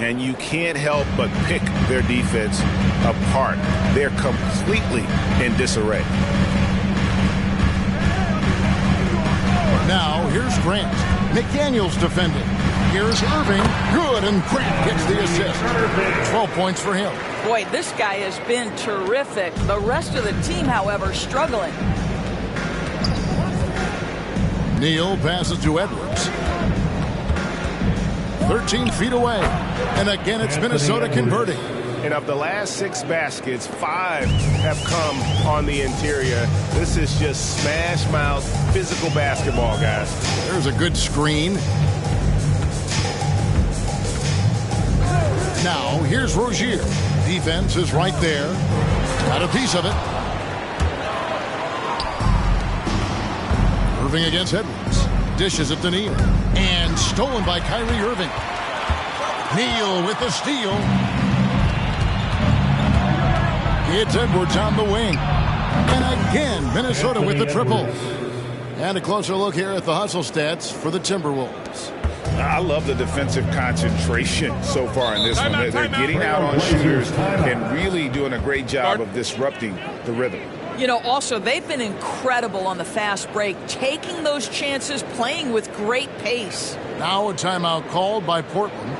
And you can't help but pick their defense apart. They're completely in disarray. Now, here's Grant. McDaniels defending. Here's Irving. Good, and Grant gets the assist. 12 points for him. Boy, this guy has been terrific. The rest of the team, however, struggling. Neal passes to Edwards. 13 feet away. And again, it's Minnesota converting. And of the last 6 baskets, 5 have come on the interior. This is just smash mouth physical basketball, guys. There's a good screen. Now, here's Rozier. Defense is right there. Got a piece of it. Irving against Edwards. Dishes it to Neal. And stolen by Kyrie Irving. Neal with the steal. It's Edwards on the wing. And again, Minnesota with the triple. And a closer look here at the hustle stats for the Timberwolves. I love the defensive concentration so far in this one. They're getting out on shooters and really doing a great job of disrupting the rhythm. You know, also, they've been incredible on the fast break, taking those chances, playing with great pace. Now a timeout called by Portland.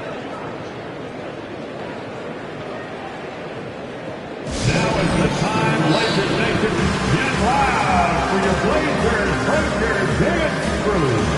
Now is the time, Blazers Nation. Get loud for your Blazers Breakers dance crew.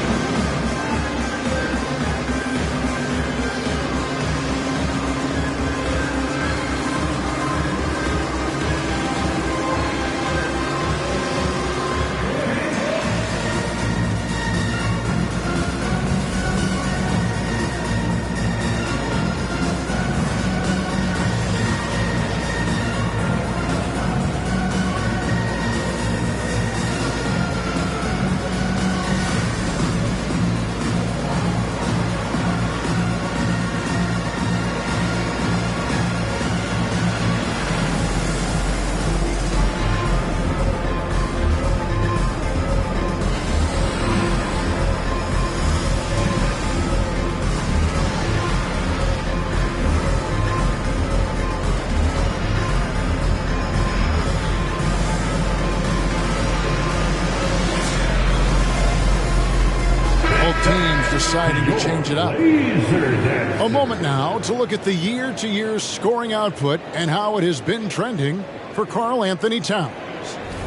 deciding to change it up. A moment now to look at the year-to-year scoring output and how it has been trending for Karl Anthony Towns.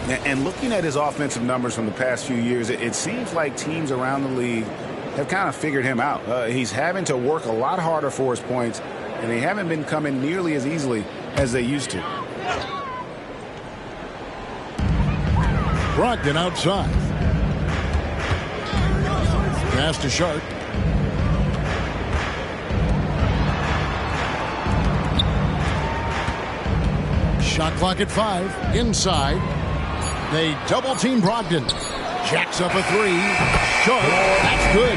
And looking at his offensive numbers from the past few years, it seems like teams around the league have kind of figured him out. He's having to work a lot harder for his points, and they haven't been coming nearly as easily as they used to. Brogdon outside. Pass to Sharp. Shot clock at 5. Inside. They double-team Brogdon. Jacks up a 3. Sharp. That's good.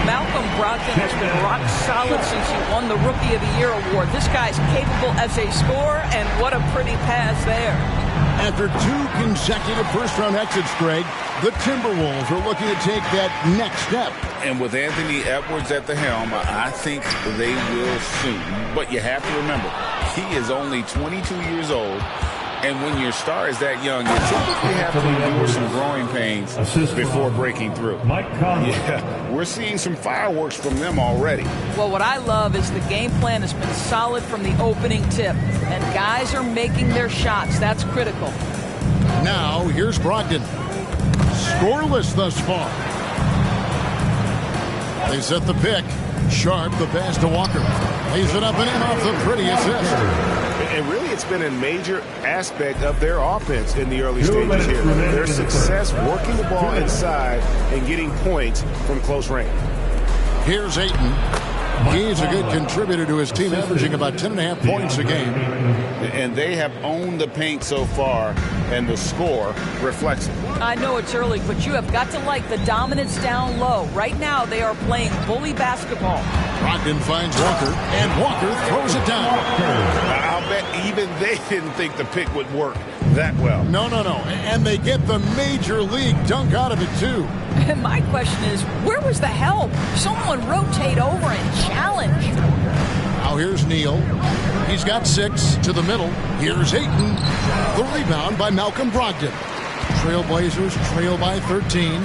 Malcolm Brogdon has been rock solid since he won the Rookie of the Year award. This guy's capable as a scorer, and what a pretty pass there. After 2 consecutive first-round exits, Greg, the Timberwolves are looking to take that next step. And with Anthony Edwards at the helm, I think they will soon. But you have to remember, he is only 22 years old. And when your star is that young, you typically have to endure some growing pains before breaking through. Yeah, we're seeing some fireworks from them already. Well, what I love is the game plan has been solid from the opening tip. And guys are making their shots. That's critical. Now, here's Brogdon. Scoreless thus far. They set the pick. Sharp, the pass to Walker. Lays it up and in off the pretty assist. And really, it's been a major aspect of their offense in the early stages here. Their success working the ball inside and getting points from close range. Here's Ayton. He's a good contributor to his team, averaging about 10.5 points a game. And they have owned the paint so far, and the score reflects it. I know it's early, but you have got to like the dominance down low. Right now, they are playing bully basketball. Brogdon finds Walker, and Walker throws it down. I'll bet even they didn't think the pick would work that well. No. And they get the major league dunk out of it, too. And my question is, where was the help? Someone rotate over and challenge. Now here's Neal. He's got 6 to the middle. Here's Ayton. The rebound by Malcolm Brogdon. Trailblazers trail by 13.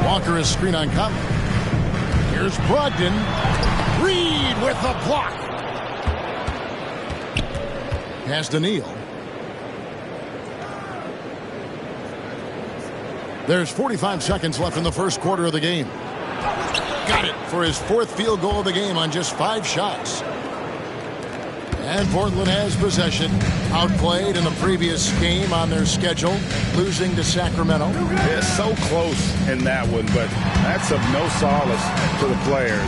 Walker is screen on Conley. Here's Brogdon. Reed with the block. Pass to Neal. There's 45 seconds left in the first quarter of the game. Got it for his 4th field goal of the game on just 5 shots. And Portland has possession. Outplayed in the previous game on their schedule, losing to Sacramento. They're so close in that one, but that's of no solace to the players.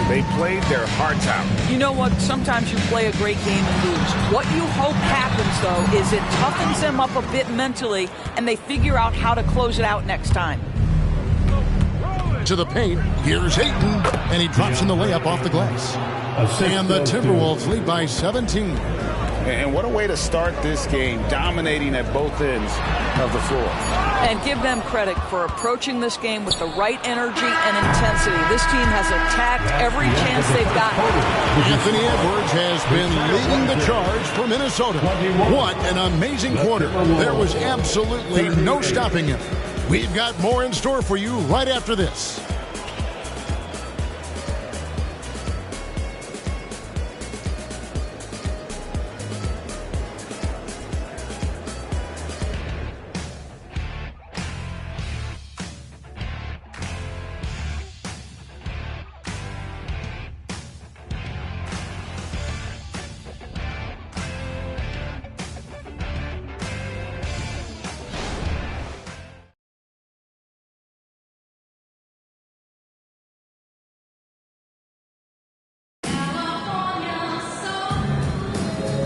They played their hearts out. You know what? Sometimes you play a great game and lose. What you hope happens, though, is it toughens them up a bit mentally, and they figure out how to close it out next time. To the paint. Here's Ayton, and he drops in the layup off the glass. And the Timberwolves lead by 17. And what a way to start this game, dominating at both ends of the floor. And give them credit for approaching this game with the right energy and intensity. This team has attacked every chance they've gotten. Anthony Edwards has been leading the charge for Minnesota. What an amazing quarter. There was absolutely no stopping him. We've got more in store for you right after this.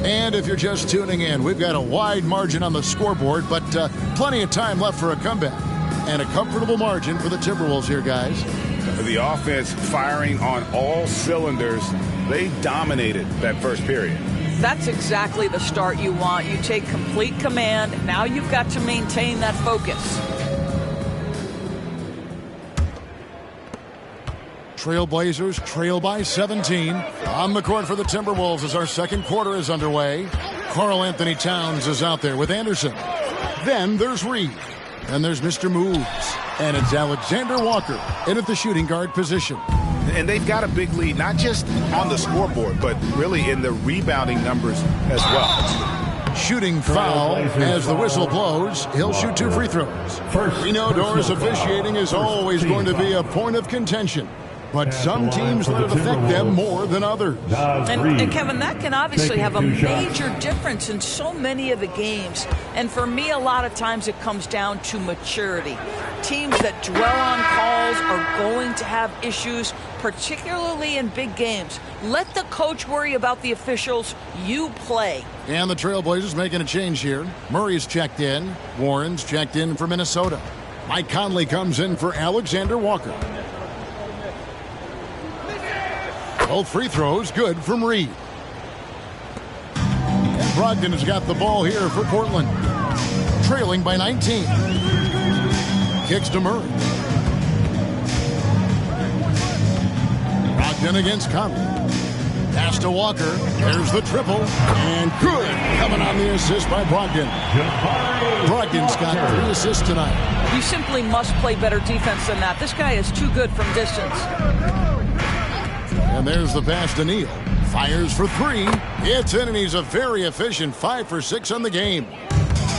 And if you're just tuning in, we've got a wide margin on the scoreboard, but plenty of time left for a comeback. And a comfortable margin for the Timberwolves here, guys. The offense firing on all cylinders. They dominated that first period. That's exactly the start you want. You take complete command. Now you've got to maintain that focus. Trailblazers trail by 17. On the court for the Timberwolves as our second quarter is underway. Karl Anthony Towns is out there with Anderson. Then there's Reed. And there's Mr. Moves. And it's Alexander Walker in at the shooting guard position. And they've got a big lead, not just on the scoreboard, but really in the rebounding numbers as well. Shooting foul as the whistle blows. He'll shoot 2 free throws. We know Doris officiating is always going to be a point of contention. But some teams let it affect them more than others. And Kevin, that can obviously have a major difference in so many of the games. And for me, a lot of times it comes down to maturity. Teams that dwell on calls are going to have issues, particularly in big games. Let the coach worry about the officials. You play. And the Trailblazers making a change here. Murray's checked in. Warren's checked in for Minnesota. Mike Conley comes in for Alexander Walker. Both free throws good from Reed. And Brogdon has got the ball here for Portland. Trailing by 19. Kicks to Murray. Brogdon against Conley. Pass to Walker. There's the triple. And good. Coming on the assist by Brogdon. Brogdon's got 3 assists tonight. You simply must play better defense than that. This guy is too good from distance. And there's the pass to Neal. Fires for 3. It's in, and he's a very efficient 5 for 6 on the game.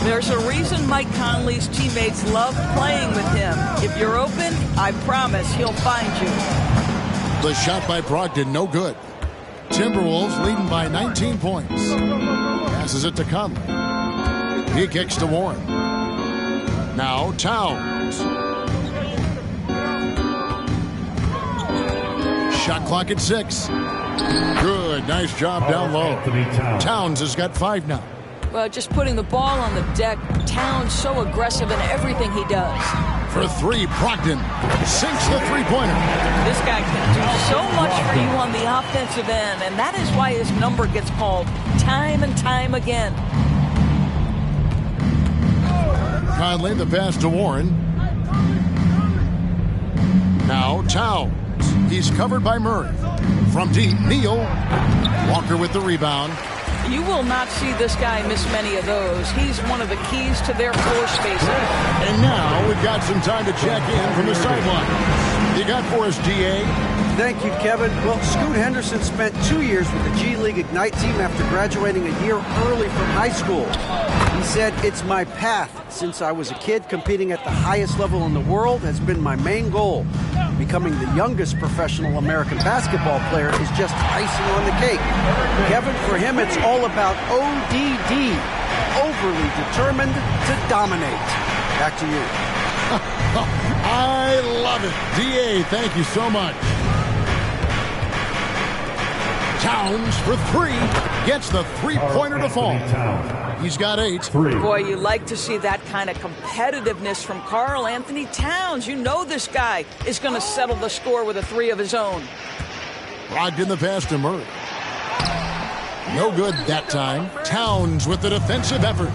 There's a reason Mike Conley's teammates love playing with him. If you're open, I promise he'll find you. The shot by Brogdon, no good. Timberwolves leading by 19 points. Passes it to Conley. He kicks to Warren. Now Towns. Shot clock at 6. Good. Nice job down low. Towns has got 5 now. Well, just putting the ball on the deck. Towns so aggressive in everything he does. For 3, Brogdon sinks the three-pointer. This guy can do so much for you on the offensive end, and that is why his number gets called time and time again. Conley, the pass to Warren. Now Towns. He's covered by Murray. From deep, Neal. Walker with the rebound. You will not see this guy miss many of those. He's one of the keys to their floor spacing. And now we've got some time to check in from the sideline. You got for us, GA? Thank you, Kevin. Well, Scoot Henderson spent 2 years with the G League Ignite team after graduating a year early from high school. He said, "It's my path. Since I was a kid, competing at the highest level in the world has been my main goal. Becoming the youngest professional American basketball player is just icing on the cake." Kevin, for him, it's all about ODD, overly determined to dominate. Back to you. I love it. DA, thank you so much. Towns for 3. Gets the three-pointer to fall. He's got 8. Boy, you like to see that kind of competitiveness from Karl Anthony Towns. You know this guy is going to settle the score with a 3 of his own. Brogdon the pass to Murray. No good that time. Towns with the defensive effort.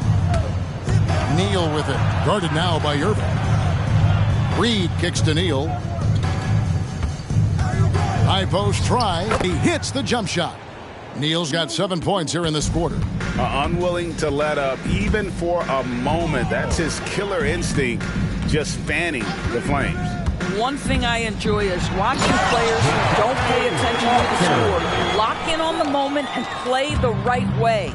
Neal with it. Guarded now by Irving. Reed kicks to Neal. High post try. He hits the jump shot. Neal's got 7 points here in this quarter. Unwilling to let up even for a moment. That's his killer instinct, just fanning the flames. One thing I enjoy is watching players who don't pay attention to the score, lock in on the moment and play the right way.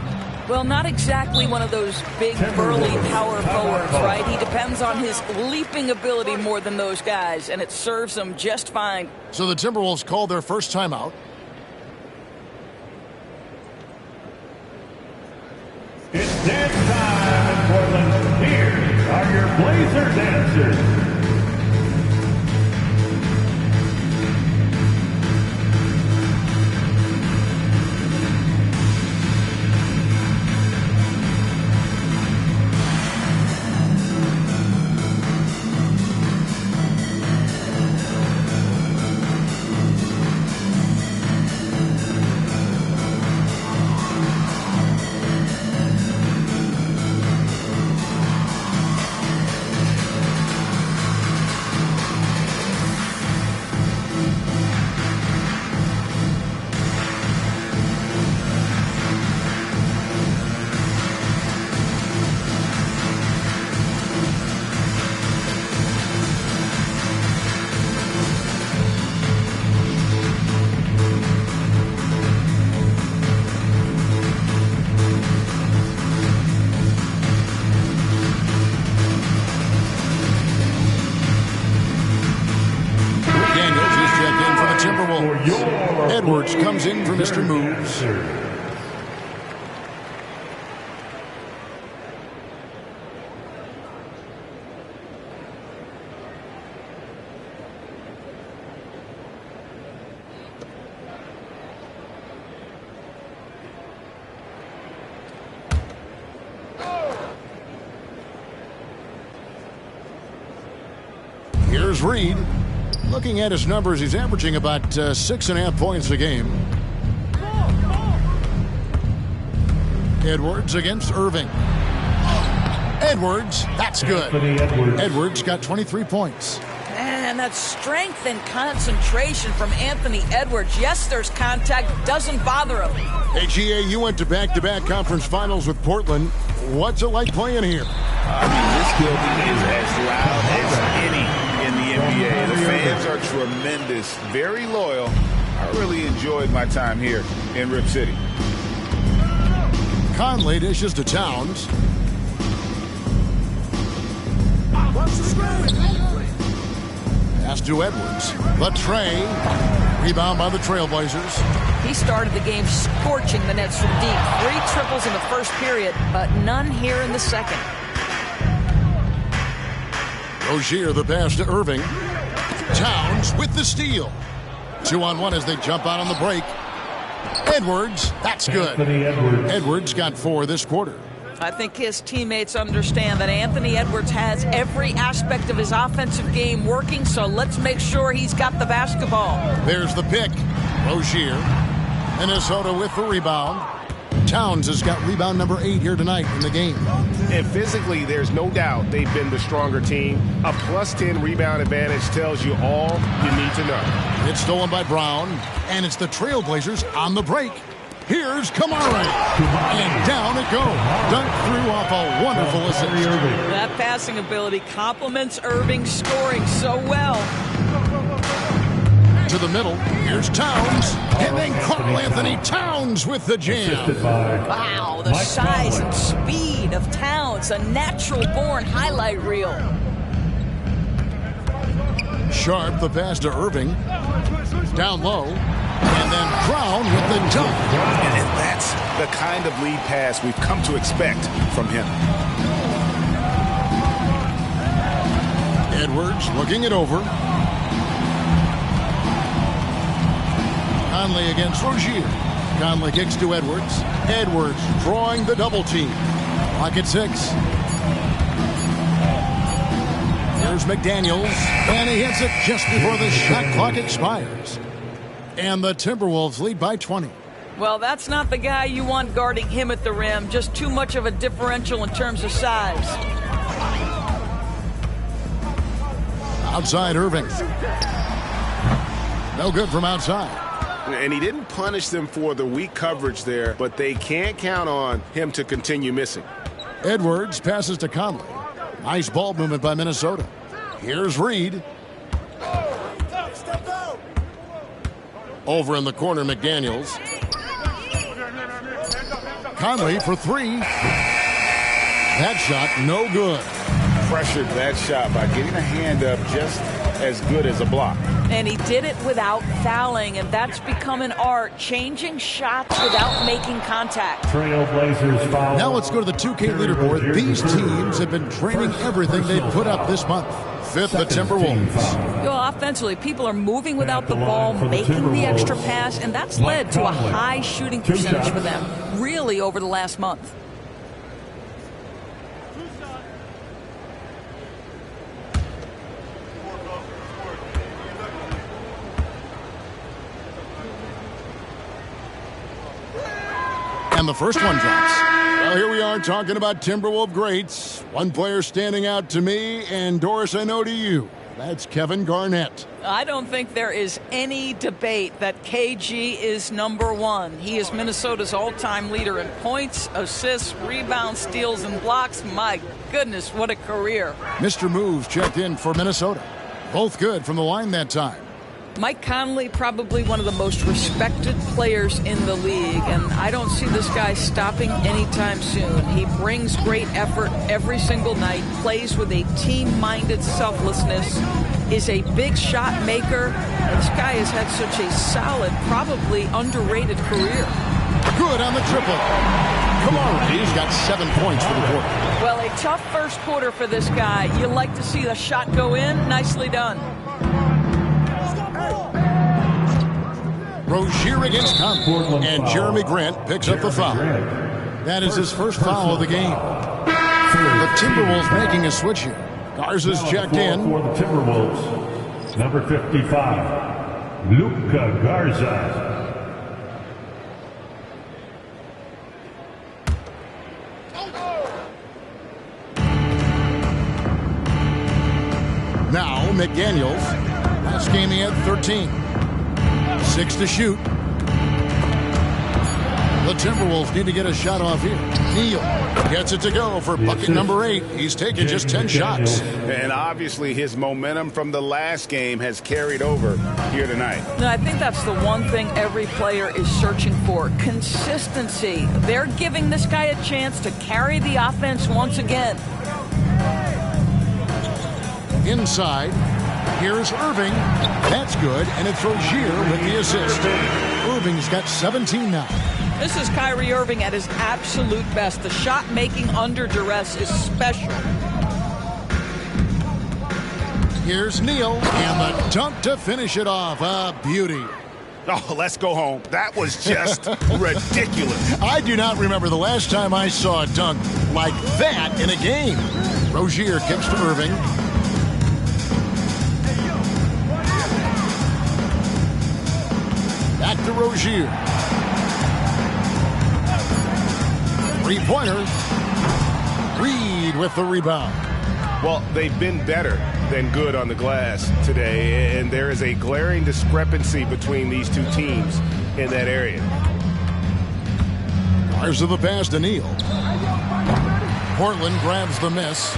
Well, not exactly one of those big, burly power forwards, right? He depends on his leaping ability more than those guys, and it serves him just fine. So the Timberwolves called their first timeout. It's dance time in Portland. Here are your Blazer dancers. Edwards comes in for Mr. Moves. Here's Reed. Looking at his numbers, he's averaging about 6.5 points a game. Edwards against Irving. Edwards, that's good. Edwards got 23 points. And that strength and concentration from Anthony Edwards. Yes, there's contact. Doesn't bother him. Hey, GA, you went to back-to-back conference finals with Portland. What's it like playing here? I mean, this building is as loud as any in the NBA. The fans are tremendous, very loyal. I really enjoyed my time here in Rip City. Conley dishes to Towns. Pass to Edwards. The tray. Rebound by the Trailblazers. He started the game scorching the Nets from deep. 3 triples in the first period, but none here in the second. Rozier the pass to Irving. Towns with the steal. 2-on-1 as they jump out on the break. Edwards, that's good. Edwards got 4 this quarter. I think his teammates understand that Anthony Edwards has every aspect of his offensive game working, so let's make sure he's got the basketball. There's the pick. Rozier. Minnesota with the rebound. Towns has got rebound number 8 here tonight in the game. And physically, there's no doubt they've been the stronger team. A +10 rebound advantage tells you all you need to know. It's stolen by Brown, and it's the Trailblazers on the break. Here's Kamara, and down it goes. Dunked through off a wonderful assist. That passing ability complements Irving's scoring so well. To the middle, here's Towns, and then Karl Anthony Towns with the jam. Wow, the size and speed of Towns, a natural-born highlight reel. Sharp, the pass to Irving. Down low, and then Brown with the dunk. And that's the kind of lead pass we've come to expect from him. Edwards looking it over. Conley against Rozier. Conley kicks to Edwards. Edwards drawing the double team. Clock at 6. Here's McDaniels, and he hits it just before the shot clock expires. And the Timberwolves lead by 20. Well, that's not the guy you want guarding him at the rim. Just too much of a differential in terms of size. Outside Irving. No good from outside. And he didn't punish them for the weak coverage there, but they can't count on him to continue missing. Edwards passes to Conley. Nice ball movement by Minnesota. Here's Reed. Over in the corner, McDaniels. Conley for 3. That shot, no good. Pressured that shot by getting a hand up just as good as a block. And he did it without fouling, and that's become an art, changing shots without making contact. Trailblazers foul. Now let's go to the 2K leaderboard. These teams have been training everything they've put up this month. 5th, the Timberwolves. Well, offensively, people are moving without the ball, making the extra pass, and that's led to a high shooting percentage for them, really over the last month. And the first one drops. Well, here we are talking about Timberwolves greats. One player standing out to me, and Doris, I know to you. That's Kevin Garnett. I don't think there is any debate that KG is number 1. He is Minnesota's all-time leader in points, assists, rebounds, steals, and blocks. My goodness, what a career. Mr. Moves checked in for Minnesota. Both good from the line that time. Mike Conley, probably one of the most respected players in the league, and I don't see this guy stopping anytime soon. He brings great effort every single night, plays with a team-minded selflessness, is a big shot maker. This guy has had such a solid, probably underrated career. Good on the triple. Kamara, he's got 7 points for the quarter. Well, a tough first quarter for this guy. You like to see the shot go in. Nicely done. Rozier against Conley, and Jeremy Grant picks up the foul. That is his first foul of the game. The Timberwolves making a switch here. Garza's checked in. For the Timberwolves, number 55, Luka Garza. Now McDaniels. Last game he had 13. 6 to shoot. The Timberwolves need to get a shot off here. Neal gets it to go for bucket number 8. He's taken just 10 shots. And obviously his momentum from the last game has carried over here tonight. No, I think that's the one thing every player is searching for. Consistency. They're giving this guy a chance to carry the offense once again. Inside. Here's Irving. That's good, and it's Rozier with the assist. Irving's got 17 now. This is Kyrie Irving at his absolute best. The shot making under duress is special. Here's Neal, and the dunk to finish it off. A beauty. Oh, let's go home. That was just ridiculous. I do not remember the last time I saw a dunk like that in a game. Rozier kicks to Irving. Back to Rozier. Three-pointer. Reed with the rebound. Well, they've been better than good on the glass today, and there is a glaring discrepancy between these two teams in that area. Garza the pass to Neal. Portland grabs the miss.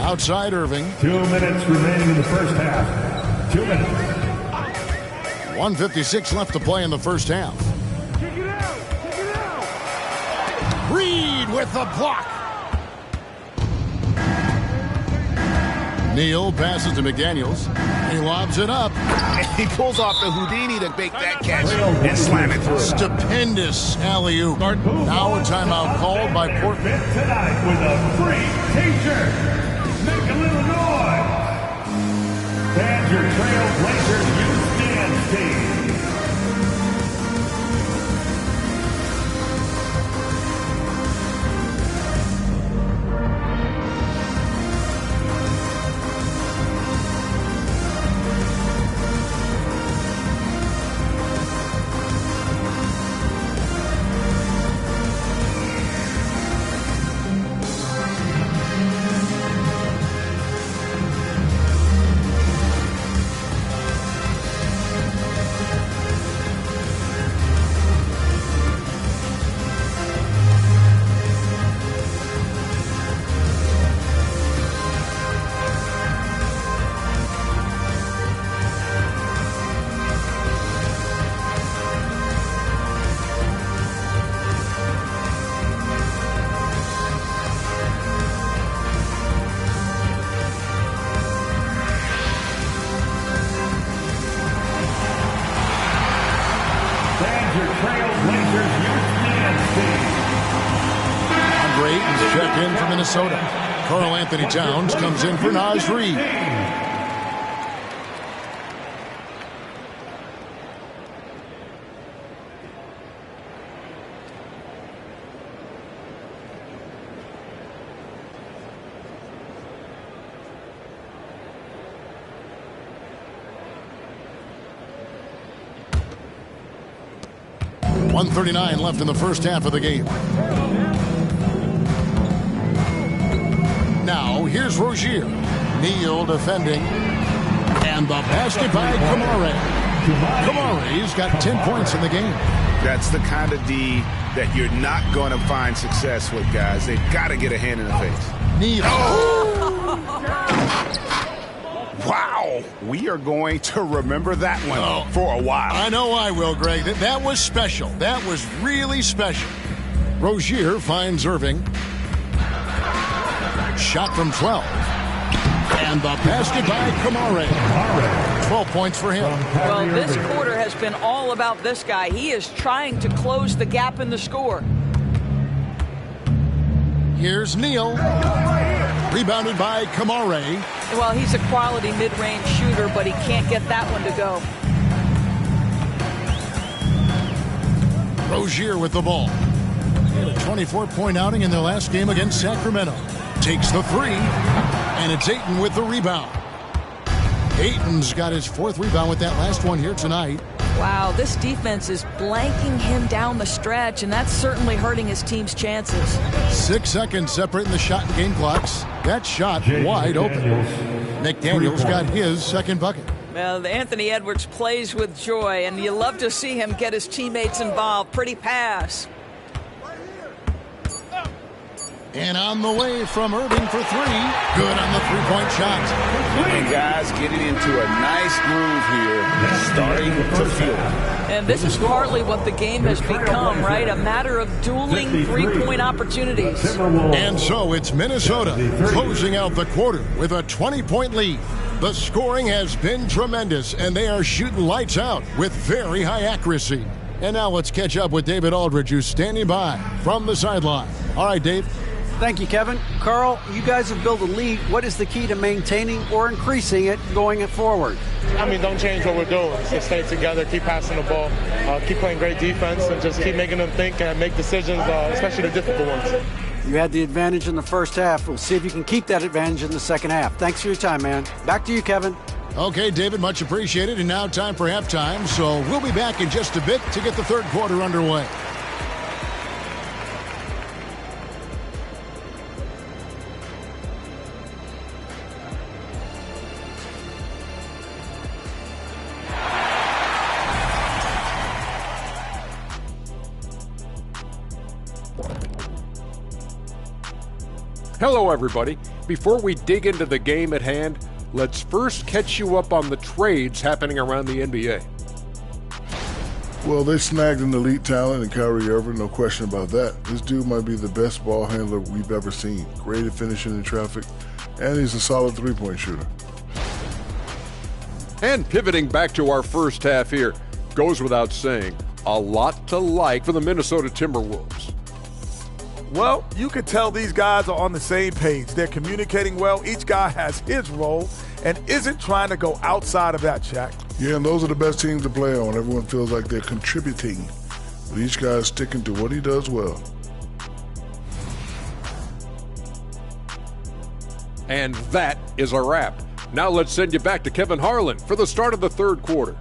Outside Irving. 2 minutes remaining in the first half. 2 minutes. 1:56 left to play in the first half. Reed with the block. Neal passes to McDaniels. He lobs it up. He pulls off the Houdini to make that catch and slam it through. Stupendous alley-oop. Now a timeout called by Portland. Tonight with a free t-shirt. Make a little noise. And your Trail Blazers Youth Dance Team. Minnesota. Karl Anthony Towns comes in for Naz Reid. .139 left in the first half of the game. Now, here's Rozier. Neal defending. And the basket by Kamara. Kamara's got 10 points in the game. That's the kind of D that you're not going to find success with, guys. They've got to get a hand in the face. Neal. Oh! Wow. We are going to remember that one for a while. I know I will, Greg. That was special. That was really special. Rozier finds Irving. Shot from 12. And the basket by Kamare. 12 points for him. Well, this quarter has been all about this guy. He is trying to close the gap in the score. Here's Neal. Rebounded by Kamare. Well, he's a quality mid-range shooter, but he can't get that one to go. Rozier with the ball. He had a 24-point outing in their last game against Sacramento. Takes the three, and it's Ayton with the rebound. Ayton's got his 4th rebound with that last one here tonight. Wow, this defense is blanking him down the stretch, and that's certainly hurting his team's chances. 6 seconds separating the shot and game clocks. That shot wide open. McDaniels got his 2nd bucket. Well, Anthony Edwards plays with joy, and you love to see him get his teammates involved. Pretty pass. And on the way from Irving for 3. Good on the 3-point shot. And guys getting into a nice groove here, starting to feel it. And this is partly what the game has become, right? A matter of dueling 3-point opportunities. And so it's Minnesota closing out the quarter with a 20-point lead. The scoring has been tremendous, and they are shooting lights out with very high accuracy. And now let's catch up with David Aldridge, who's standing by from the sideline. All right, Dave. Thank you, Kevin. Carl, you guys have built a lead. What is the key to maintaining or increasing it going forward? I mean, don't change what we're doing. Just stay together, keep passing the ball, keep playing great defense, and just keep making them think and make decisions, especially the difficult ones. You had the advantage in the first half. We'll see if you can keep that advantage in the second half. Thanks for your time, man. Back to you, Kevin. Okay, David, much appreciated. And now time for halftime. So we'll be back in just a bit to get the 3rd quarter underway. Hello, everybody. Before we dig into the game at hand, let's first catch you up on the trades happening around the NBA. Well, they snagged an elite talent in Kyrie Irving, no question about that. This dude might be the best ball handler we've ever seen. Great at finishing in traffic, and he's a solid 3-point shooter. And pivoting back to our first half here, goes without saying, a lot to like for the Minnesota Timberwolves. Well, you can tell these guys are on the same page. They're communicating well. Each guy has his role and isn't trying to go outside of that, Shaq. Yeah, and those are the best teams to play on. Everyone feels like they're contributing, but each guy is sticking to what he does well. And that is a wrap. Now let's send you back to Kevin Harlan for the start of the 3rd quarter.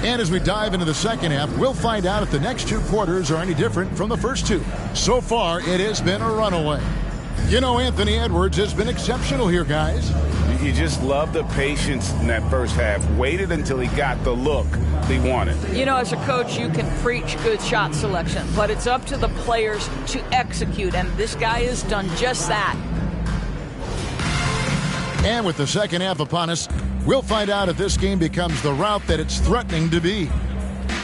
And as we dive into the second half, we'll find out if the next 2 quarters are any different from the first 2. So far, it has been a runaway. You know, Anthony Edwards has been exceptional here, guys. You just love the patience in that first half. Waited until he got the look he wanted. You know, as a coach, you can preach good shot selection, but it's up to the players to execute, and this guy has done just that. And with the second half upon us, we'll find out if this game becomes the route that it's threatening to be.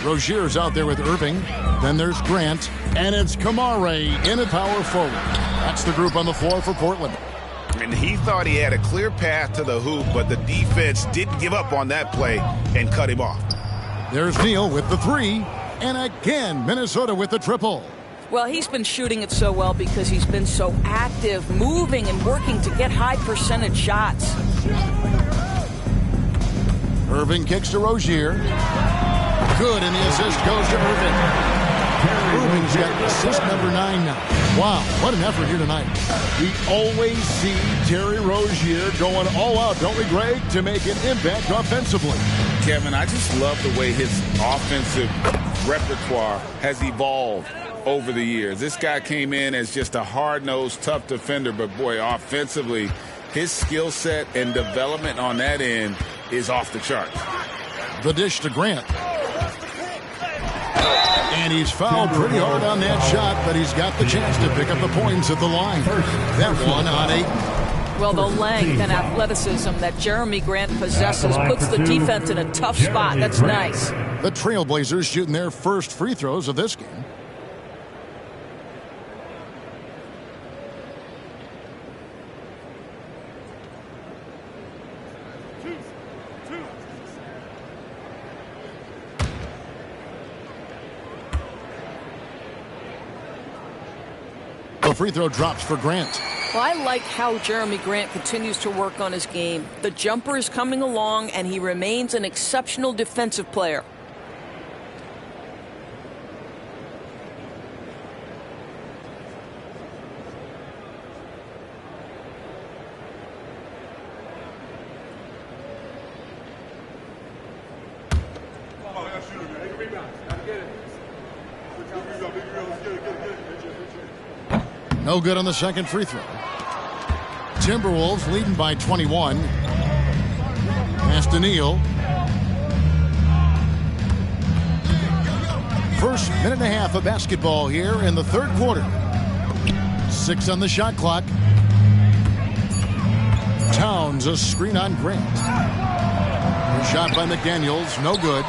Rozier's out there with Irving. Then there's Grant. And it's Kamare in at power forward. That's the group on the floor for Portland. And he thought he had a clear path to the hoop, but the defense didn't give up on that play and cut him off. There's Neal with the 3. And again, Minnesota with the triple. Well, he's been shooting it so well because he's been so active, moving and working to get high percentage shots. Irving kicks to Rozier. Good, and the assist goes to Irving. Irving's got assist number 9 now. Wow, what an effort here tonight. We always see Terry Rozier going all out, don't we, Greg, to make an impact offensively. Kevin, I just love the way his offensive repertoire has evolved over the years. This guy came in as just a hard-nosed, tough defender, but boy, offensively, his skill set and development on that end is off the charts. The dish to Grant. And he's fouled pretty hard on that shot, but he's got the chance to pick up the points at the line. That one on 8. Well, the length and athleticism that Jeremy Grant possesses puts the defense in a tough spot. That's nice. The Trailblazers shooting their first free throws of this game. The free throw drops for Grant. Well, I like how Jeremy Grant continues to work on his game. The jumper is coming along, and he remains an exceptional defensive player. No good on the second free throw. Timberwolves leading by 21. Pass to Neal. First minute and a half of basketball here in the third quarter. 6 on the shot clock. Towns a screen on Grant. Shot by McDaniels, no good.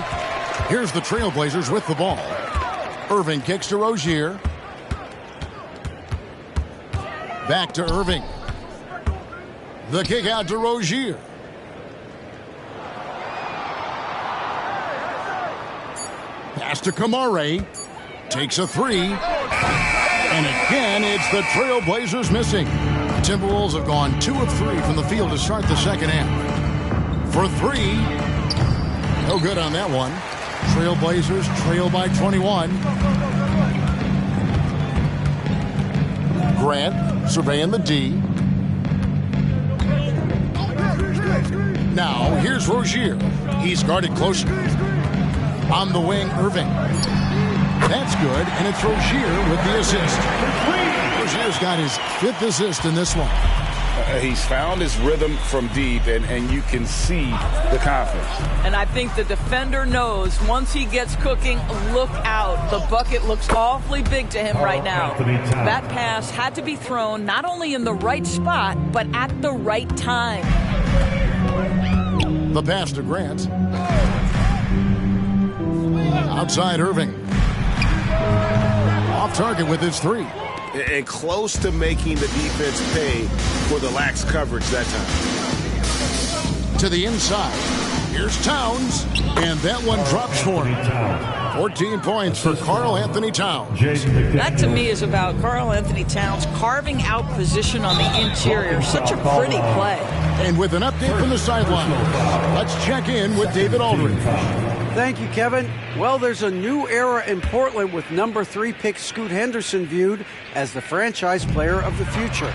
Here's the Trailblazers with the ball. Irving kicks to Rozier. Back to Irving. The kick out to Rozier. Pass to Kamare. Takes a three. And again, it's the Trailblazers missing. Timberwolves have gone 2 of 3 from the field to start the second half. For 3. No good on that one. Trailblazers trail by 21. Grant surveying the D. Now here's Rozier. He's guarded closer. On the wing, Irving. That's good, and it's Rozier with the assist. Rozier's got his 5th assist in this one. He's found his rhythm from deep, and you can see the confidence. And I think the defender knows once he gets cooking, look out. The bucket looks awfully big to him right now. That pass had to be thrown not only in the right spot, but at the right time. The pass to Grant. Outside Irving. Off target with his 3. And close to making the defense pay for the lax coverage that time. To the inside. Here's Towns. And that one drops for him. 14 points for Karl Anthony Towns. That to me is about Karl Anthony Towns carving out position on the interior. Such a pretty play. And with an update from the sideline, let's check in with David Aldridge. Thank you, Kevin. Well, there's a new era in Portland with number 3 pick Scoot Henderson viewed as the franchise player of the future.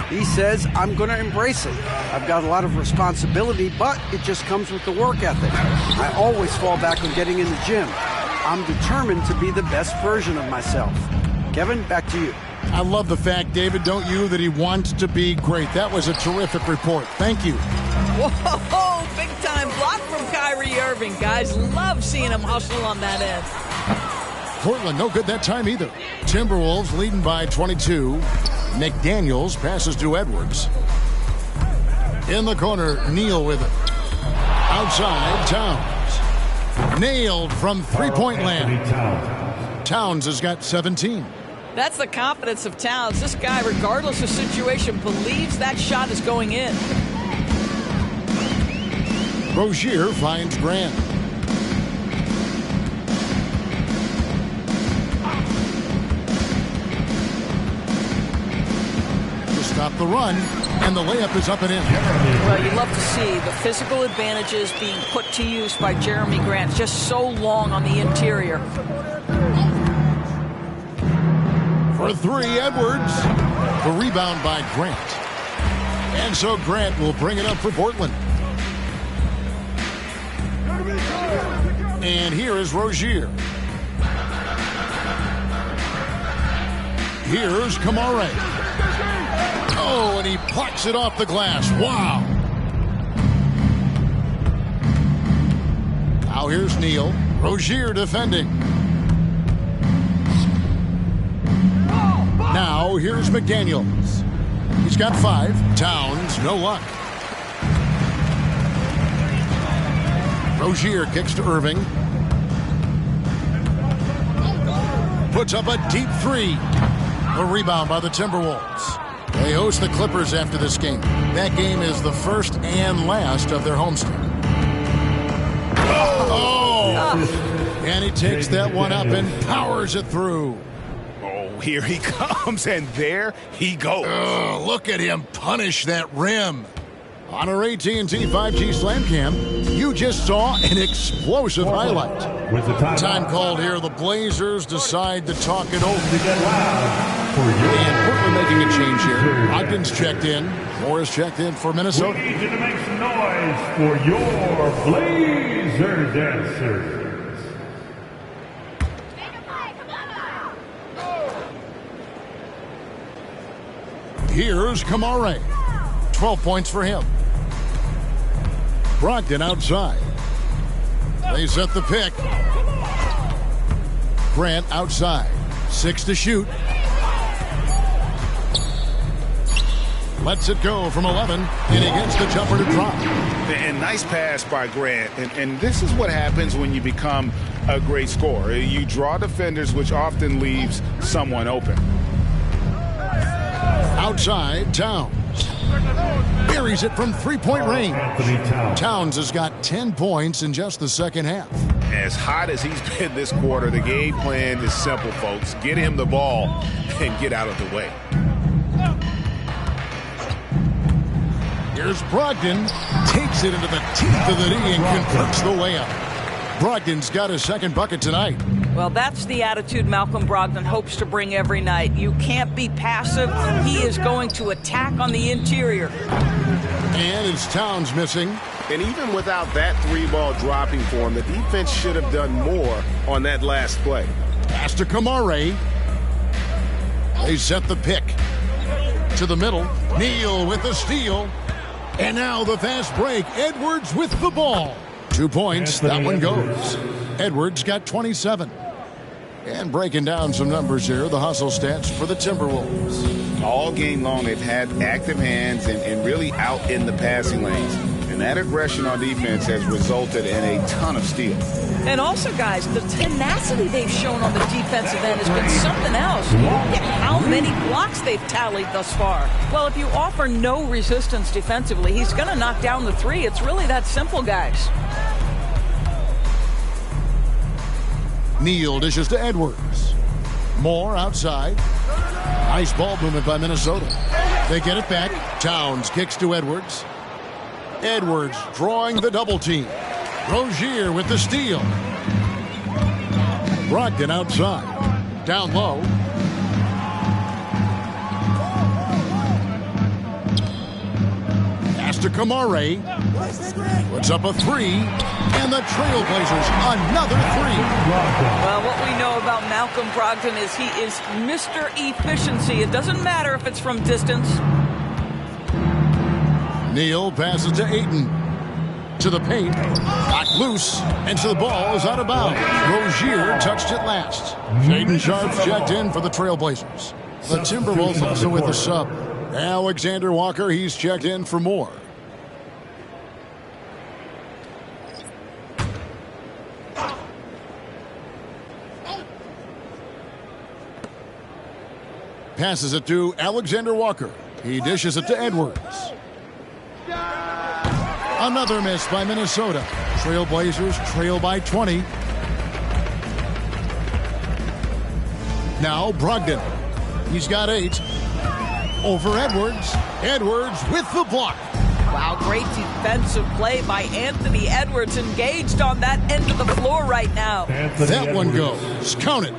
He says, I'm going to embrace it. I've got a lot of responsibility, but it just comes with the work ethic. I always fall back on getting in the gym. I'm determined to be the best version of myself. Kevin, back to you. I love the fact, David, don't you, that he wants to be great. That was a terrific report. Thank you. Whoa, big time block from Kyrie Irving. Guys, love seeing him hustle on that end. Portland, no good that time either. Timberwolves leading by 22. McDaniels passes to Edwards. In the corner, Neal with it. Outside, Towns. Nailed from three-point land. Towns has got 17. That's the confidence of Towns. This guy, regardless of situation, believes that shot is going in. Rozier finds Grant. To stop the run, and the layup is up and in. Well, you love to see the physical advantages being put to use by Jeremy Grant. Just so long on the interior. For 3, Edwards. The rebound by Grant. And so Grant will bring it up for Portland. And here is Rozier. Here's Kamare. Oh, and he plucks it off the glass. Wow. Now here's Neal. Rozier defending. Now here's McDaniels. He's got 5. Towns, no luck. Rozier kicks to Irving. Puts up a deep 3. A rebound by the Timberwolves. They host the Clippers after this game. That game is the first and last of their homestand. Oh! And he takes that one up and powers it through. Oh, here he comes, and there he goes. Oh, look at him punish that rim. On our AT&T 5G Slam Cam, you just saw an explosive highlight. Time called here. The Blazers decide to talk it over. And Portland making a change here. Ogden's checked in. Morris checked in for Minnesota. We need you to make some noise for your Blazer dancers. Here's Kamare. 12 points for him. Brogdon outside. They set the pick. Grant outside. 6 to shoot. Lets it go from 11, and he gets the jumper to drop. And nice pass by Grant. And this is what happens when you become a great scorer. You draw defenders, which often leaves someone open. Outside, Towns. Buries it from three-point range. Towns has got 10 points in just the second half. As hot as he's been this quarter, the game plan is simple, folks. Get him the ball and get out of the way. Here's Brogdon. Takes it into the teeth of the knee and converts the layup. Brogdon's got his second bucket tonight. Well, that's the attitude Malcolm Brogdon hopes to bring every night. You can't be passive. He is going to attack on the interior. And it's Towns missing. And even without that 3-ball dropping for him, the defense should have done more on that last play. Pass to Kamare. They set the pick. To the middle. Neal with the steal. And now the fast break. Edwards with the ball. 2 points. That one goes. Edwards got 27. And breaking down some numbers here, the hustle stats for the Timberwolves. All game long, they've had active hands and really out in the passing lanes. And that aggression on defense has resulted in a ton of steals. And also, guys, the tenacity they've shown on the defensive end has been something else. Look at how many blocks they've tallied thus far. Well, if you offer no resistance defensively, he's going to knock down the 3. It's really that simple, guys. Neal dishes to Edwards. Moore outside. Nice ball movement by Minnesota. They get it back. Towns kicks to Edwards. Edwards drawing the double team. Rozier with the steal. Brogdon outside. Down low. Pass to Kamare. Puts up a 3. And the Trailblazers another 3. Well, what we know about Malcolm Brogdon is he is Mr. Efficiency. It doesn't matter if it's from distance. Neal passes to Ayton. To the paint. Knocked loose. And so the ball is out of bounds. Rozier touched it last. Shaden Sharp's checked in for the Trailblazers. The Timberwolves also with a sub. Alexander Walker, he's checked in for more. Passes it to Alexander Walker. He dishes it to Edwards. Another miss by Minnesota. Trailblazers trail by 20. Now Brogdon. He's got 8. Over Edwards. Edwards with the block. Wow, great defensive play by Anthony Edwards, engaged on that end of the floor right now. That one goes. Count it.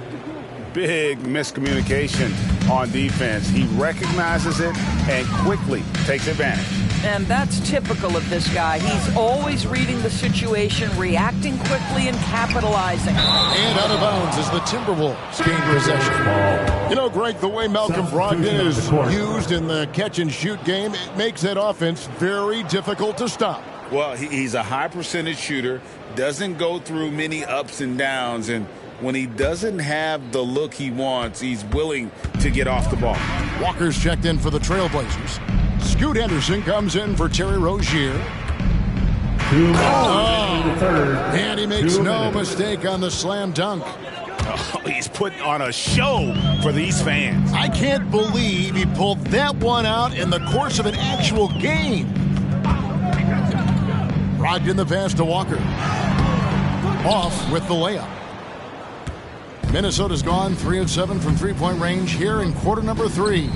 Big miscommunication on defense. He recognizes it and quickly takes advantage. And that's typical of this guy. He's always reading the situation, reacting quickly, and capitalizing. And out of bounds as the Timberwolves gain possession. You know, Greg, the way Malcolm Brogdon is used in the catch-and-shoot game, it makes that offense very difficult to stop. Well, he's a high-percentage shooter, doesn't go through many ups and downs, and when he doesn't have the look he wants, he's willing to get off the ball. Walker's checked in for the Trailblazers. Scoot Henderson comes in for Terry Rozier. And he makes no mistake on the slam dunk. Oh, he's putting on a show for these fans. I can't believe he pulled that one out in the course of an actual game. Brogdon the pass to Walker. Off with the layup. Minnesota's gone 3 of 7 from three-point range here in quarter number 3.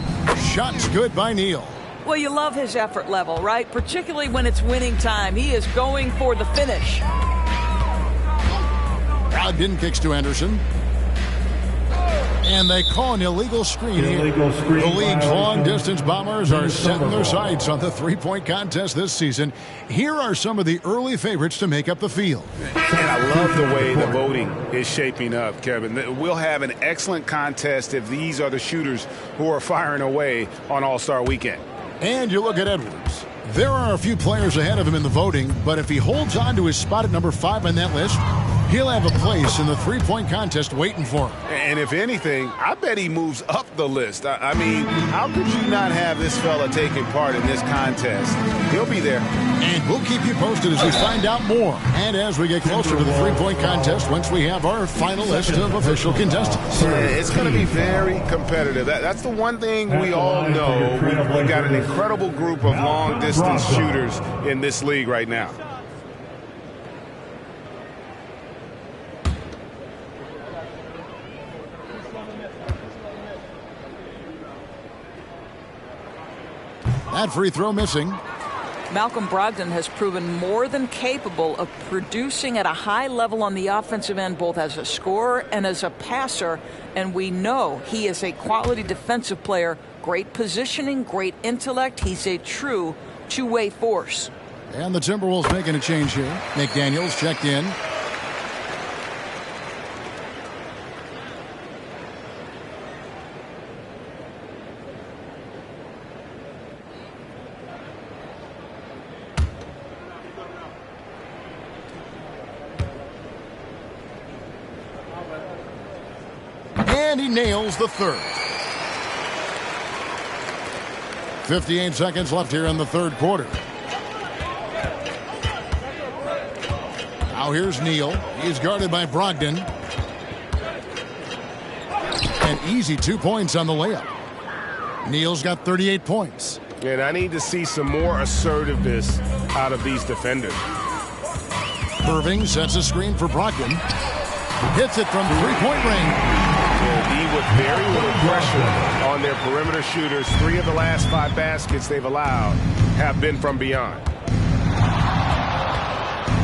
Shots good by Neal. Well, you love his effort level, right? Particularly when it's winning time. He is going for the finish. Brogdon kicks to Anderson. And they call an illegal screen here. The league's long-distance Bombers are setting their sights on the three-point contest this season. Here are some of the early favorites to make up the field. And I love the way the voting is shaping up, Kevin. We'll have an excellent contest if these are the shooters who are firing away on All-Star Weekend. And you look at Edwards. There are a few players ahead of him in the voting, but if he holds on to his spot at number 5 on that list, he'll have a place in the three-point contest waiting for him. And if anything, I bet he moves up the list. I mean, how could you not have this fella taking part in this contest? He'll be there. And we'll keep you posted as we find out more. And as we get closer to the three-point contest, once we have our final list of official contestants. It's going to be very competitive. That's the one thing we all know. We've got an incredible group of long-distance shooters in this league right now. That free throw missing. Malcolm Brogdon has proven more than capable of producing at a high level on the offensive end, both as a scorer and as a passer. And we know he is a quality defensive player. Great positioning, great intellect. He's a true two-way force. And the Timberwolves making a change here. McDaniels checked in. And he nails the third. 58 seconds left here in the third quarter. Now here's Neal. He's guarded by Brogdon. An easy 2 points on the layup. Neal's got 38 points. And I need to see some more assertiveness out of these defenders. Irving sets a screen for Brogdon. Hits it from three-point range. D with very little pressure on their perimeter shooters. 3 of the last 5 baskets they've allowed have been from beyond.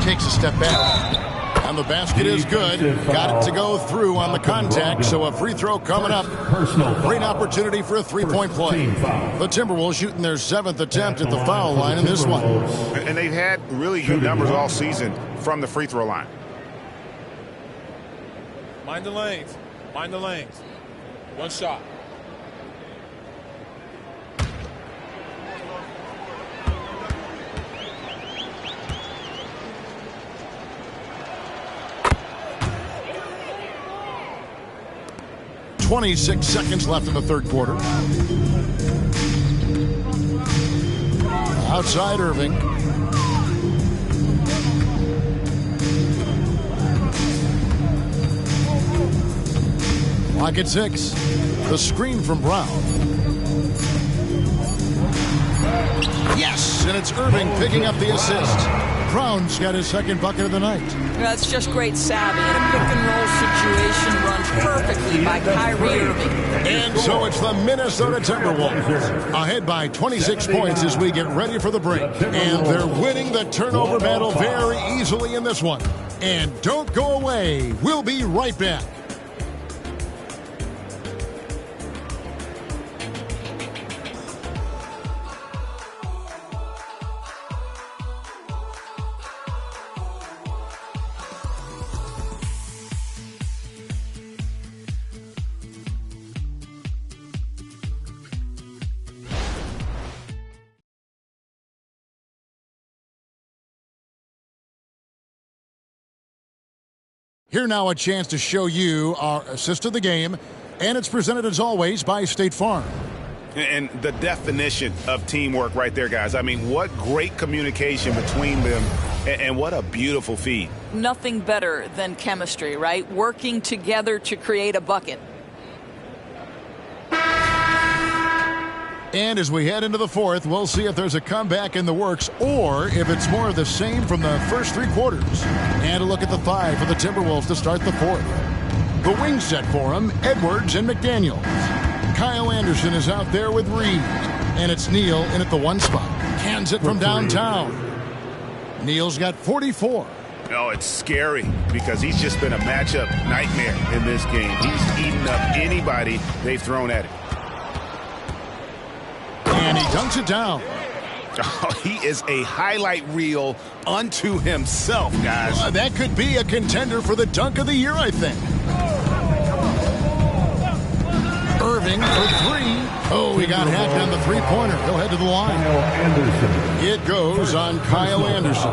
Takes a step back. And the basket is good. Got it to go through on the contact, so a free throw coming up. Great opportunity for a three-point play. The Timberwolves shooting their 7th attempt at the foul line in this one. And they've had really good numbers all season from the free throw line. Mind the lanes. Mind the lanes. One shot. .26 seconds left in the third quarter. Outside Irving. Clock at 6. The screen from Brown. Yes, and it's Irving picking up the assist. Brown's got his second bucket of the night. That's just great savvy. In a pick-and-roll situation run perfectly by Kyrie Irving. And so it's the Minnesota Timberwolves ahead by 26 points as we get ready for the break. And they're winning the turnover battle very easily in this one. And don't go away. We'll be right back. Here now a chance to show you our assist of the game, and it's presented as always by State Farm. And the definition of teamwork right there, guys. I mean, what great communication between them, and what a beautiful feed. Nothing better than chemistry, right? Working together to create a bucket. And as we head into the fourth, we'll see if there's a comeback in the works or if it's more of the same from the first three quarters. And a look at the five for the Timberwolves to start the fourth. The wing set for them, Edwards and McDaniels. Kyle Anderson is out there with Reed. And it's Neal in at the one spot. Cans it from downtown. Neal's got 44. Oh, it's scary because he's just been a matchup nightmare in this game. He's eaten up anybody they've thrown at him. And he dunks it down. Oh, he is a highlight reel unto himself, guys. That could be a contender for the dunk of the year, I think. Irving for three. Oh, he got hacked on the three-pointer. He'll head to the line. It goes on Kyle Anderson.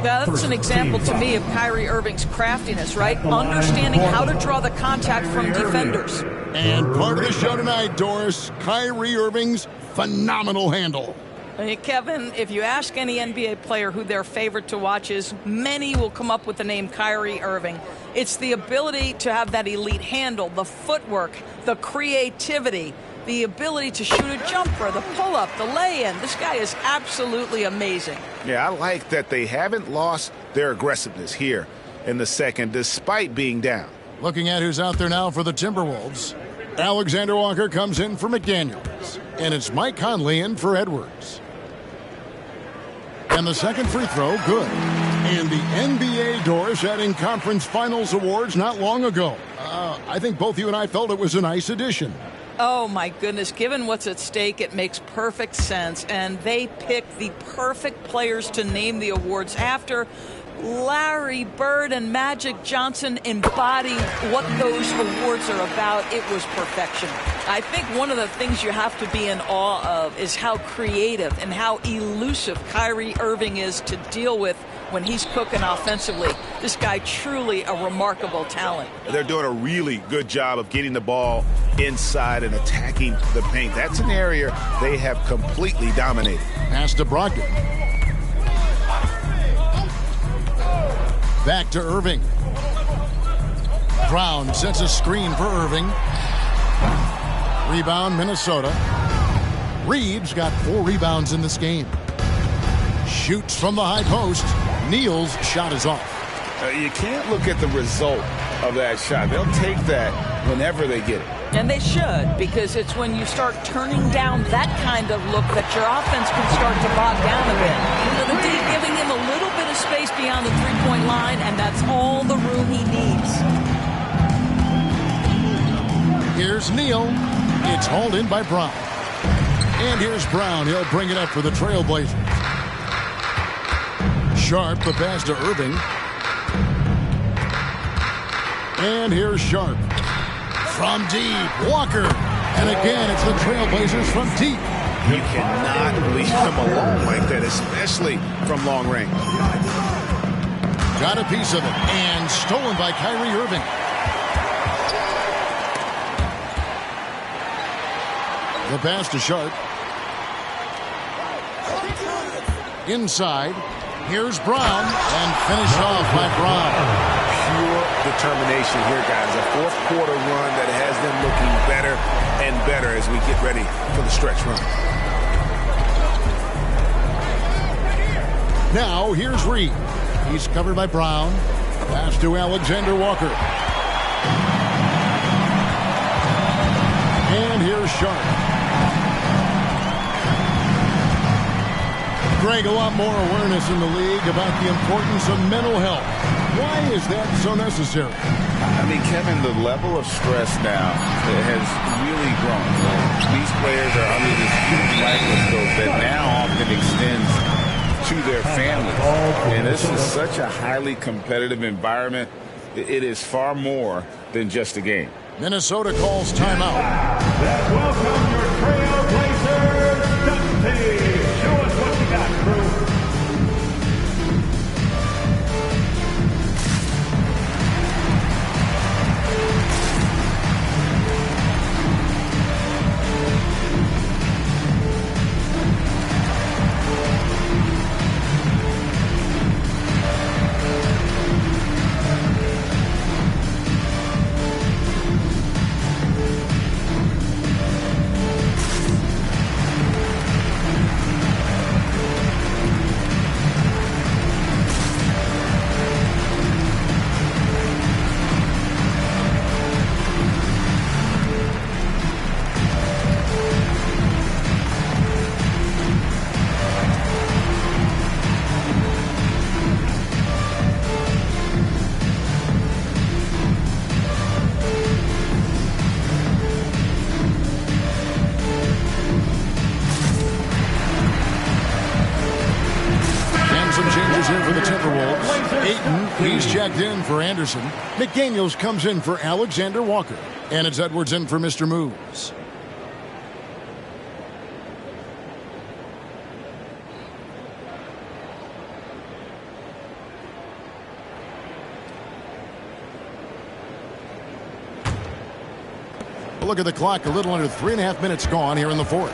Now, that's an example to me of Kyrie Irving's craftiness, right? Understanding how to draw the contact from defenders. And part of the show tonight, Doris, Kyrie Irving's phenomenal handle. Hey, Kevin, if you ask any NBA player who their favorite to watch is, many will come up with the name Kyrie Irving. It's the ability to have that elite handle, the footwork, the creativity, the ability to shoot a jumper, the pull-up, the lay-in. This guy is absolutely amazing. Yeah, I like that they haven't lost their aggressiveness here in the second, despite being down. Looking at who's out there now for the Timberwolves. Alexander Walker comes in for McDaniels. And it's Mike Conley in for Edwards. And the second free throw, good. And the NBA Doors had in conference finals awards not long ago. I think both you and I felt it was a nice addition. Oh, my goodness. Given what's at stake, it makes perfect sense. And they picked the perfect players to name the awards after. Larry Bird and Magic Johnson embody what those awards are about. It was perfection. I think one of the things you have to be in awe of is how creative and how elusive Kyrie Irving is to deal with when he's cooking offensively. This guy truly a remarkable talent. They're doing a really good job of getting the ball inside and attacking the paint. That's an area they have completely dominated. Pass to Brogdon. Back to Irving. Brown sets a screen for Irving. Rebound, Minnesota. Reed's got 4 rebounds in this game. Shoots from the high post. Neal's shot is off. You can't look at the result of that shot. They'll take that whenever they get it. And they should, because it's when you start turning down that kind of look that your offense can start to bog down a bit. So the D giving him a little bit of space beyond the three-point line, and that's all the room he needs. Here's Neal. It's hauled in by Brown. And here's Brown. He'll bring it up for the Trailblazers. Sharp, the pass to Irving. And here's Sharp. From deep, Walker. And again, it's the Trailblazers from deep. You cannot leave them alone like that, especially from long range. Got a piece of it. And stolen by Kyrie Irving. The pass to Sharp. Inside. Here's Brown. And finished off by Brown. Pure determination here, guys. A fourth quarter run that has them looking better and better as we get ready for the stretch run. Now, here's Reed. He's covered by Brown. Pass to Alexander Walker. And here's Sharp. Greg, a lot more awareness in the league about the importance of mental health. Why is that so necessary? I mean, Kevin, the level of stress now has really grown. These players are under this huge microscope that now often extends to their families. And this is such a highly competitive environment. It is far more than just a game. Minnesota calls timeout. Welcome your Trailblazers, Dante. Show us what you got, crew. checked in for Anderson. McDaniels comes in for Alexander Walker. And it's Edwards in for Mr. Moves. Look at the clock, a little under 3.5 minutes gone here in the fourth.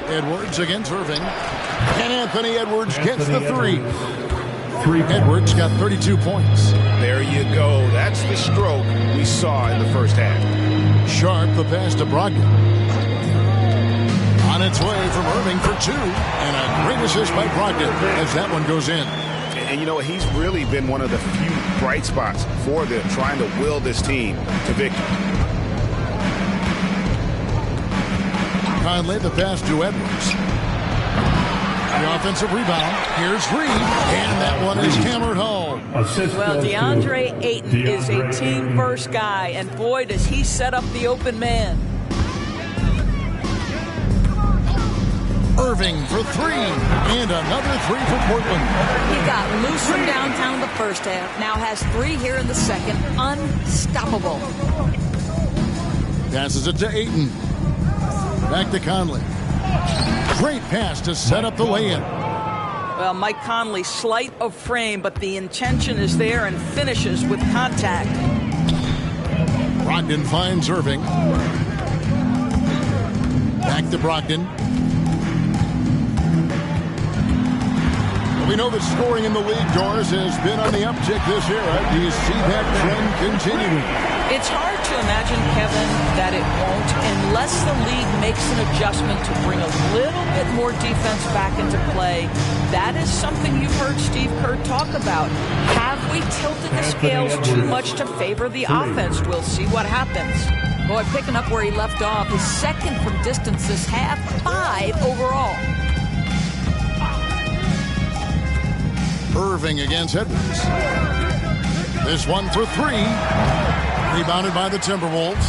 Edwards against Irving. And Anthony Edwards gets the three. Edwards got 32 points. There you go. That's the stroke we saw in the first half. Sharp, the pass to Brogdon. On its way from Irving for two. And a great assist by Brogdon as that one goes in. And you know what? He's really been one of the few bright spots for them, trying to will this team to victory. Conley, the pass to Edwards. The offensive rebound. Here's Reed. And that one is hammered home. Well, DeAndre Ayton is a team-first guy, and boy, does he set up the open man. Irving for three. And another three for Portland. He got loose from downtown the first half. Now has three here in the second. Unstoppable. Passes it to Ayton. Back to Conley. Great pass to set up the lay-in. Well, Mike Conley, slight of frame, but the intention is there and finishes with contact. Brogdon finds Irving. Back to Brogdon. We know that scoring in the league, Doris, has been on the uptick this year. Do you see that trend continuing? It's hard to imagine, Kevin, that it won't unless the league makes an adjustment to bring a little bit more defense back into play. That is something you've heard Steve Kerr talk about. Have we tilted the scales too much to favor the offense? We'll see what happens. Boy, picking up where he left off, his second from distance this half, 5 overall. Irving against Edwards. This one for three. Rebounded by the Timberwolves.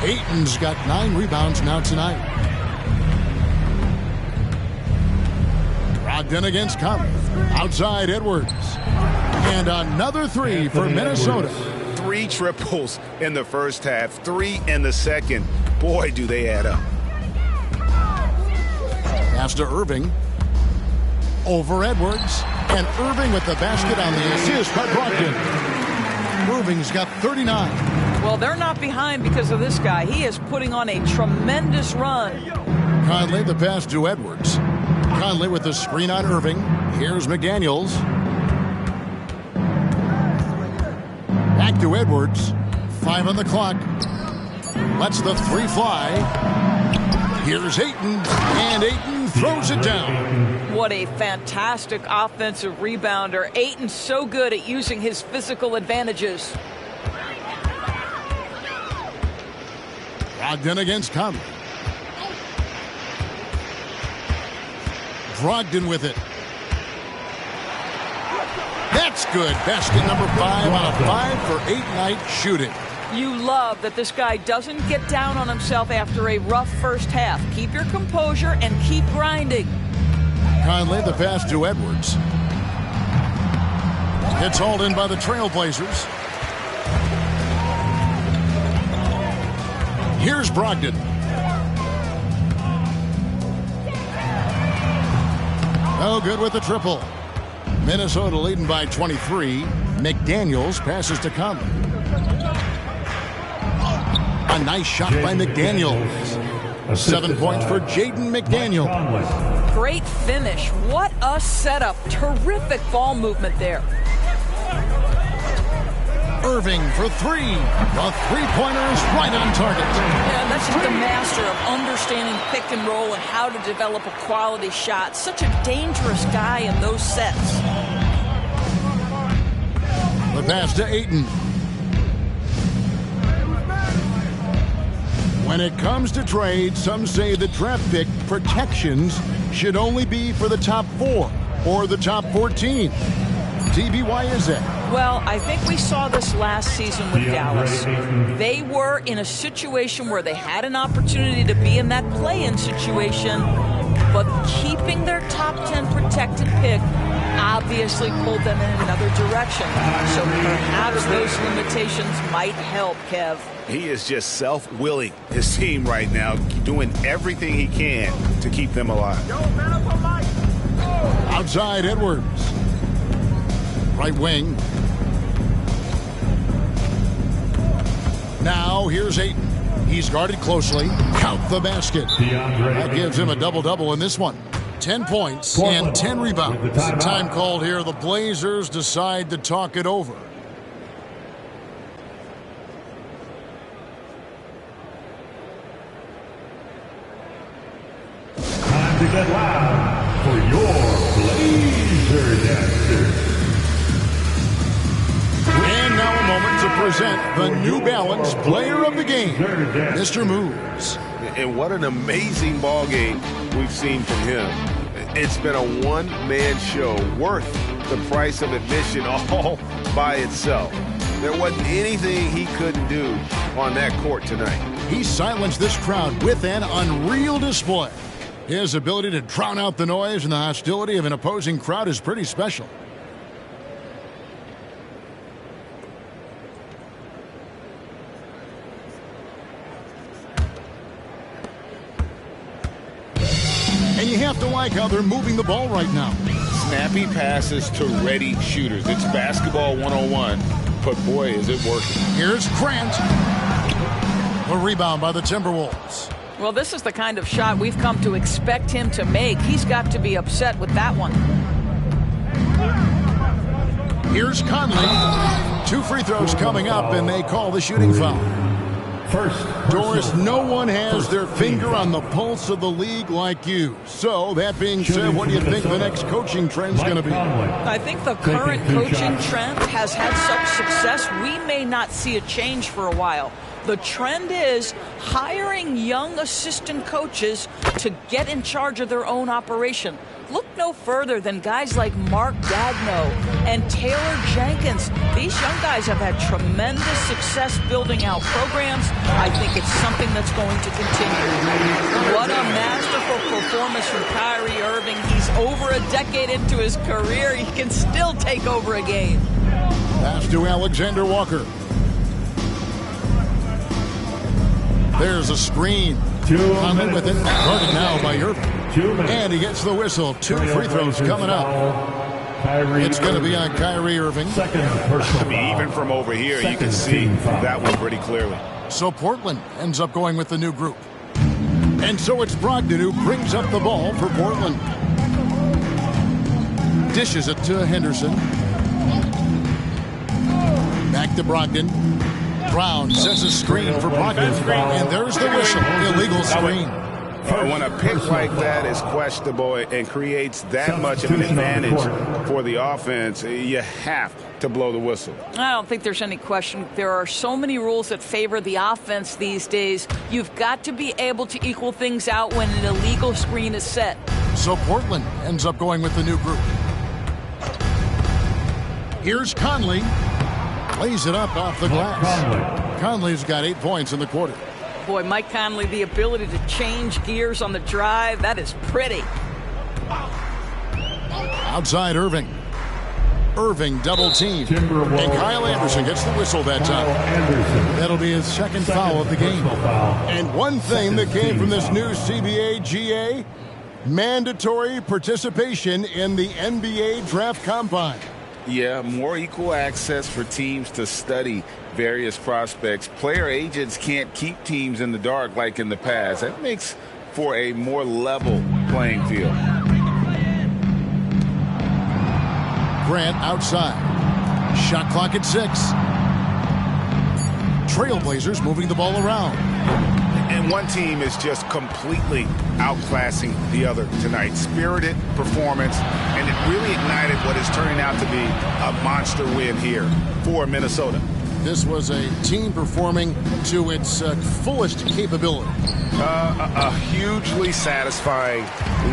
Ayton's got 9 rebounds now tonight. Brogdon against Conley. Outside Edwards. And another three for Minnesota. 3 triples in the first half, 3 in the second. Boy, do they add up. Pass to Irving. Over Edwards. And Irving with the basket on the assist by Brogdon. Irving's got 39. Well, they're not behind because of this guy. He is putting on a tremendous run. Conley, the pass to Edwards. Conley with the screen on Irving. Here's McDaniels. Back to Edwards. 5 on the clock. Lets the three fly. Here's Ayton. And Ayton throws it down. What a fantastic offensive rebounder. Ayton's so good at using his physical advantages. Brogdon against Conley. Brogdon with it. That's good. Basket number 5 on a 5-for-8 night shooting. You love that this guy doesn't get down on himself after a rough first half. Keep your composure and keep grinding. Conley, the pass to Edwards. It's hauled in by the Trailblazers. Here's Brogdon. No good with the triple. Minnesota leading by 23. McDaniels passes to Conley. A nice shot by McDaniels. 7 points for Jaden McDaniel. Great finish. What a setup. Terrific ball movement there. Irving for three. The three-pointer is right on target. Yeah, that's just a master of understanding pick and roll and how to develop a quality shot. Such a dangerous guy in those sets. The pass to Ayton. When it comes to trades, some say the draft pick protections should only be for the top 4 or the top 14. TB, why is that? Well, I think we saw this last season with Dallas. They were in a situation where they had an opportunity to be in that play-in situation, but keeping their top 10 protected pick obviously pulled them in another direction. So perhaps those limitations might help, Kev. He is just self-willing, his team right now, doing everything he can to keep them alive. Outside Edwards. Right wing. Now here's Ayton. He's guarded closely. Count the basket. That gives him a double-double in this one. 10 points and 10 rebounds. Time called here. The Blazers decide to talk it over. Time to get loud for your Blazer Dancers. And now a moment to present the New Balance Player of the Game, Mr. Moves. And what an amazing ball game we've seen from him. It's been a one-man show worth the price of admission all by itself. There wasn't anything he couldn't do on that court tonight. He silenced this crowd with an unreal display. His ability to drown out the noise and the hostility of an opposing crowd is pretty special. And you have to like how they're moving the ball right now. Snappy passes to ready shooters. It's basketball 101, but boy, is it working. Here's Grant. A rebound by the Timberwolves. Well, this is the kind of shot we've come to expect him to make. He's got to be upset with that one. Here's Conley. 2 free throws coming up, and they call the shooting foul. Doris, no one has their finger on the pulse of the league like you. So, that being said, what do you think the next coaching trend's going to be? I think the current coaching trend has had such success, we may not see a change for a while. The trend is hiring young assistant coaches to get in charge of their own operation. Look no further than guys like Mark Gagno and Taylor Jenkins. These young guys have had tremendous success building out programs. I think it's something that's going to continue. What a masterful performance from Kyrie Irving. He's over a decade into his career. He can still take over a game. Pass to Alexander Walker. There's a screen. Conley with it. Guarded now by Irving. And he gets the whistle. 2 free throws coming up. It's going to be on Kyrie Irving. I mean, even from over here, you can see that one pretty clearly. So Portland ends up going with the new group. And so it's Brogdon who brings up the ball for Portland. Dishes it to Henderson. Back to Brogdon. Brown sets a screen for Brogdon. And there's the whistle. Illegal screen. When a pick like that is questionable and creates that much of an advantage for the offense, you have to blow the whistle. I don't think there's any question. There are so many rules that favor the offense these days. You've got to be able to equal things out when an illegal screen is set. So Portland ends up going with the new group. Here's Conley. Lays it up off the glass. Conley's got 8 points in the quarter. Boy, Mike Conley, the ability to change gears on the drive, that is pretty. Outside Irving. Irving double team. And Kyle Anderson gets the whistle that time. That'll be his second foul of the game. And one thing that came from this new CBA GA, mandatory participation in the NBA Draft Combine. Yeah, more equal access for teams to study various prospects. Player agents can't keep teams in the dark like in the past. That makes for a more level playing field. Grant outside. Shot clock at 6. Trailblazers moving the ball around. And one team is just completely outclassing the other tonight. Spirited performance, and it really ignited what is turning out to be a monster win here for Minnesota. This was a team performing to its fullest capability. A hugely satisfying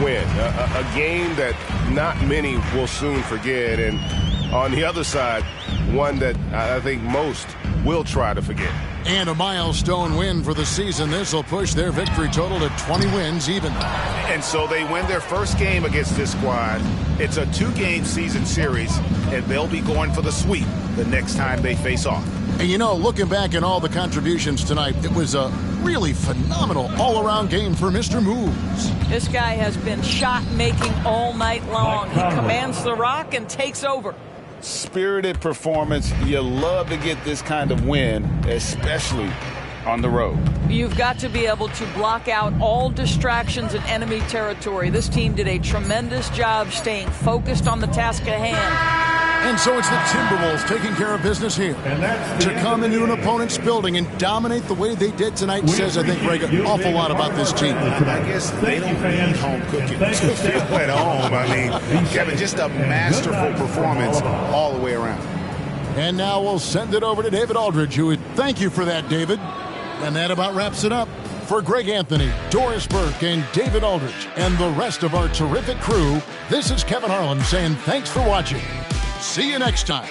win. A game that not many will soon forget. And on the other side, one that I think most will try to forget. And a milestone win for the season. This will push their victory total to 20 wins even. And so they win their first game against this squad. It's a 2-game season series, and they'll be going for the sweep the next time they face off. And you know, looking back at all the contributions tonight, it was a really phenomenal all-around game for Mr. Moves. This guy has been shot-making all night long. He commands the rock and takes over. Spirited performance. You love to get this kind of win, especially on the road. You've got to be able to block out all distractions in enemy territory. This team did a tremendous job staying focused on the task at hand. And so it's the Timberwolves taking care of business here. To come into an opponent's building and dominate the way they did tonight says, I think, Greg, an awful lot about this team. I guess they don't need home cooking to feel at home. I mean, Kevin, just a masterful performance all the way around. And now we'll send it over to David Aldridge, who would thank you for that, David. And that about wraps it up. For Greg Anthony, Doris Burke, and David Aldridge, and the rest of our terrific crew, this is Kevin Harlan saying thanks for watching. See you next time.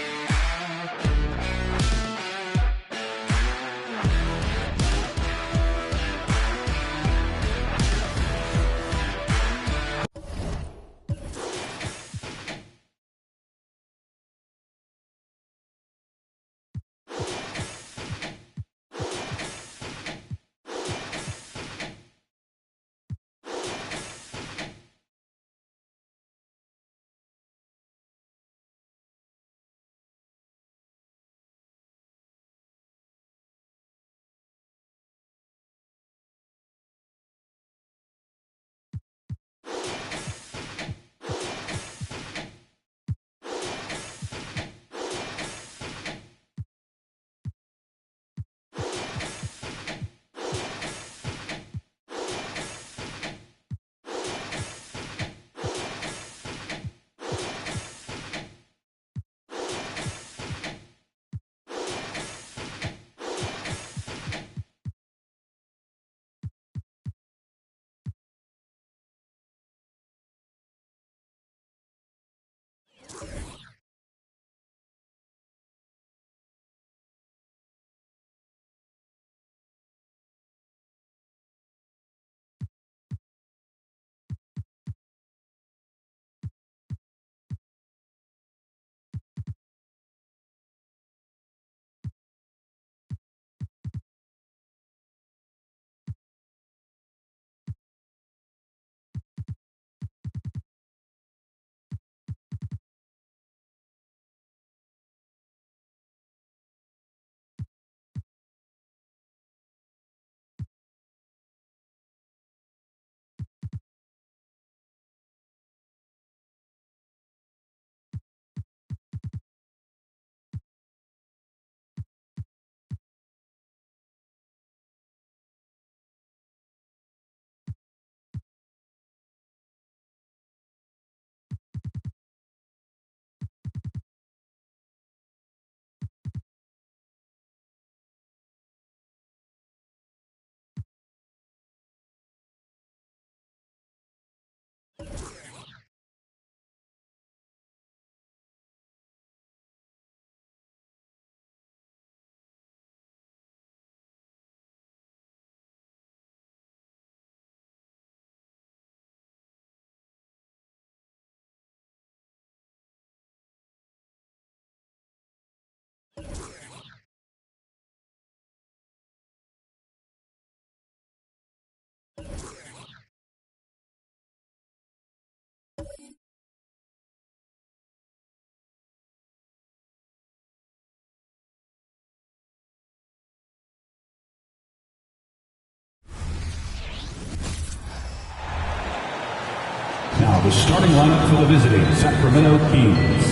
Now the starting lineup for the visiting Sacramento Kings.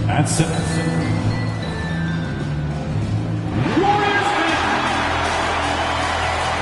At center.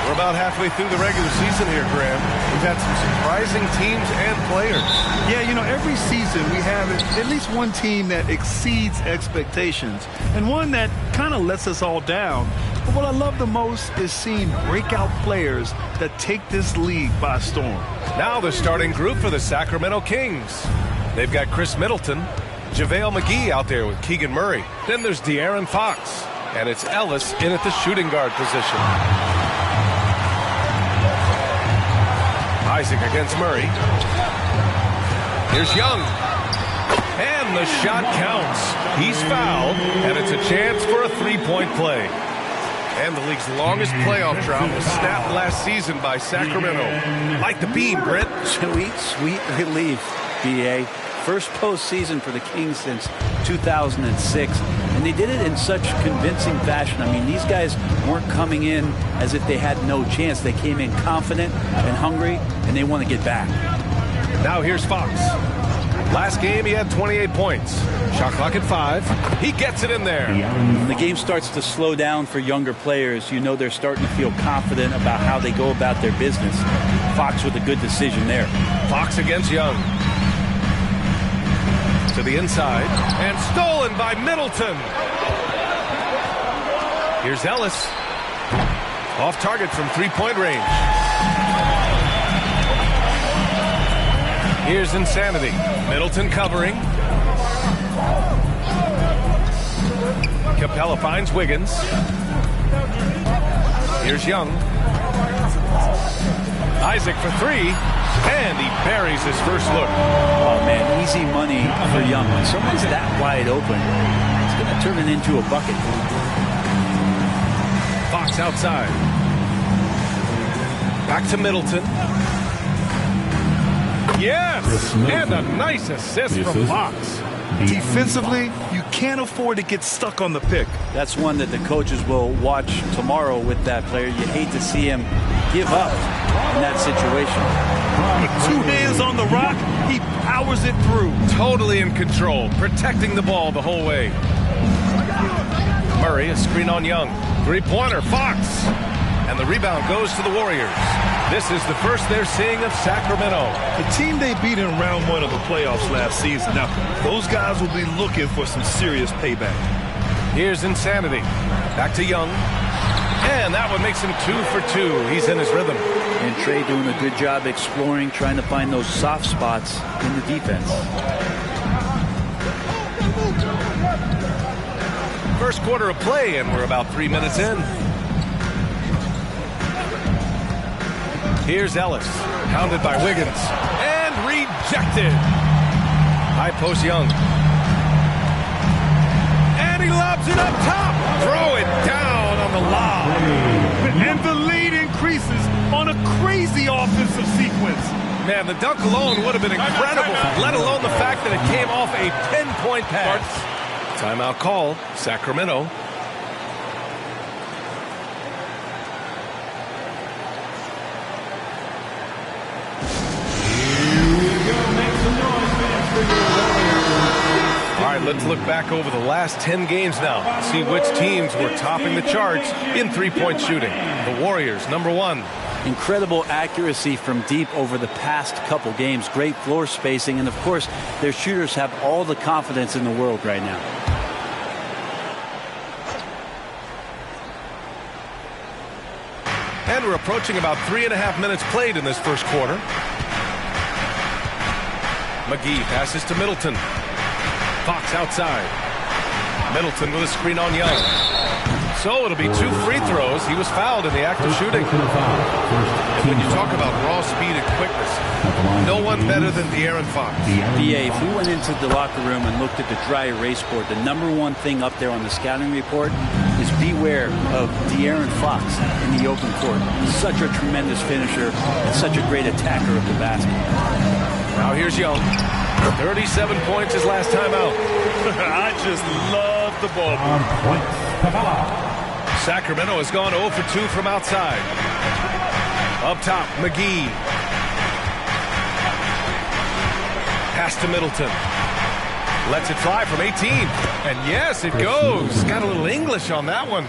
We're about halfway through the regular season here, Graham. We've had some surprising teams and players. Yeah, you know, every season we have at least one team that exceeds expectations and one that kind of lets us all down. But what I love the most is seeing breakout players that take this league by storm. Now the starting group for the Sacramento Kings. They've got Chris Middleton, JaVale McGee out there with Keegan Murray. Then there's De'Aaron Fox. And it's Ellis in at the shooting guard position. Isaac against Murray. Here's Young. And the shot counts. He's fouled, and it's a chance for a three-point play. And the league's longest playoff drought was snapped last season by Sacramento. Like the beam, Brent. Sweet, sweet relief, B.A. First postseason for the Kings since 2006. And they did it in such convincing fashion. I mean, these guys weren't coming in as if they had no chance. They came in confident and hungry, and they want to get back. Now here's Fox. Last game, he had 28 points. Shot clock at 5. He gets it in there. When the game starts to slow down for younger players, you know they're starting to feel confident about how they go about their business. Fox with a good decision there. Fox against Young. To the inside. And stolen by Middleton. Here's Ellis. Off target from three-point range. Here's Insanity. Middleton covering. Capella finds Wiggins. Here's Young. Isaac for three. And he buries his first look. Oh, man, easy money for Young. When someone's that wide open, it's going to turn it into a bucket. Fox outside. Back to Middleton. Yes! And a nice assist from Fox. Defensively, you can't afford to get stuck on the pick. That's one that the coaches will watch tomorrow with that player. You hate to see him give up in that situation. With 2 hands on the rock, he powers it through. Totally in control, protecting the ball the whole way. Murray, a screen on Young. Three-pointer, Fox. And the rebound goes to the Warriors. This is the first they're seeing of Sacramento. The team they beat in round 1 of the playoffs last season. Now, those guys will be looking for some serious payback. Here's Insanity. Back to Young. And that one makes him 2 for 2. He's in his rhythm. And Trey doing a good job exploring, trying to find those soft spots in the defense. First quarter of play, and we're about 3 minutes in. Here's Ellis, hounded by Wiggins, and rejected. High post Young. And he lobs it up top. Throw it down on the lob. And the lead increases on a crazy offensive sequence. Man, the dunk alone would have been incredible, let alone the fact that it came off a 10-point pass. Timeout call, Sacramento. All right, let's look back over the last 10 games now. See which teams were topping the charts in three-point shooting. The Warriors, number 1. Incredible accuracy from deep over the past couple games. Great floor spacing. And, of course, their shooters have all the confidence in the world right now. And we're approaching about 3.5 minutes played in this first quarter. McGee passes to Middleton. Fox outside. Middleton with a screen on Young. So it'll be 2 free throws. He was fouled in the act of shooting. And when you talk about raw speed and quickness, no one better than De'Aaron Fox. BA, if we went into the locker room and looked at the dry erase board, the #1 thing up there on the scouting report is beware of De'Aaron Fox in the open court. He's such a tremendous finisher and such a great attacker of the basket. Now here's Young. 37 points his last time out. I just love the ball. Sacramento has gone 0 for 2 from outside. Up top, McGee. Pass to Middleton. Lets it fly from 18. And yes, it goes. Got a little English on that one.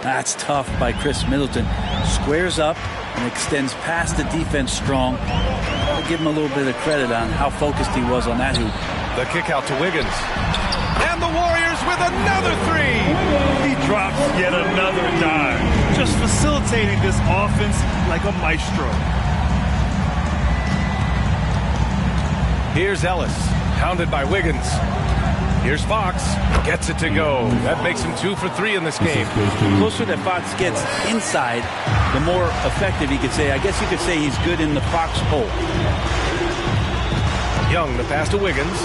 That's tough by Chris Middleton. Squares up and extends past the defense strong. I'll give him a little bit of credit on how focused he was on that hoop. The kick out to Wiggins. And the Warriors with another 3. He drops yet another dime. Just facilitating this offense like a maestro. Here's Ellis, hounded by Wiggins. Here's Fox. Gets it to go. That makes him 2 for 3 in this game. The closer that Fox gets inside, the more effective he could say. I guess you could say he's good in the Fox hole. Young, the pass to Wiggins.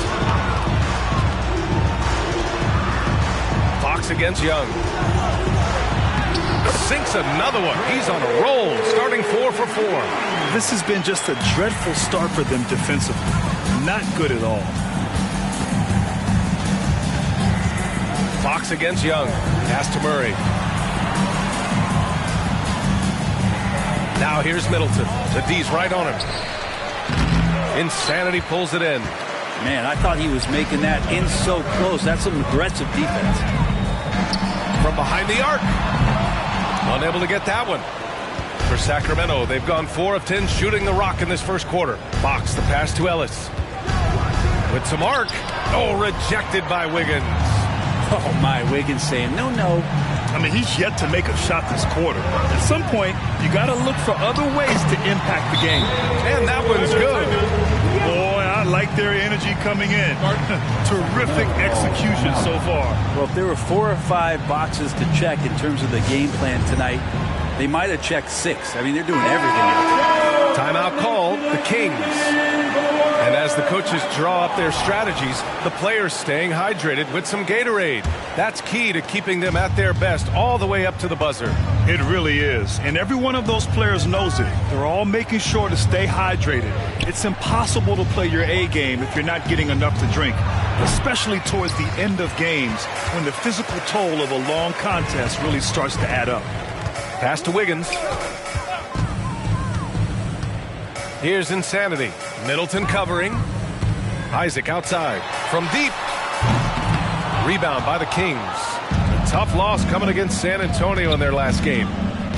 Fox against Young. Sinks another one. He's on a roll, starting 4 for 4. This has been just a dreadful start for them defensively. Not good at all. Fox against Young. Pass to Murray. Now here's Middleton. The D's right on him. Insanity pulls it in. Man, I thought he was making that in so close. That's some aggressive defense. From behind the arc. Unable to get that one. For Sacramento, they've gone 4 of 10 shooting the rock in this first quarter. Fox, the pass to Ellis. With some arc. Oh, rejected by Wiggins. Oh, my, Wiggins saying no, no. I mean, he's yet to make a shot this quarter. At some point, you got to look for other ways to impact the game. And that one's good. Boy, I like their energy coming in. Terrific execution so far. Well, if there were 4 or 5 boxes to check in terms of the game plan tonight, they might have checked 6. I mean, they're doing everything else. Timeout called, the Kings. And as the coaches draw up their strategies, the players staying hydrated with some Gatorade. That's key to keeping them at their best all the way up to the buzzer. It really is. And every one of those players knows it. They're all making sure to stay hydrated. It's impossible to play your A game if you're not getting enough to drink, especially towards the end of games when the physical toll of a long contest really starts to add up. Pass to Wiggins. Here's Insanity. Middleton covering. Isaac outside. From deep. Rebound by the Kings. A tough loss coming against San Antonio in their last game.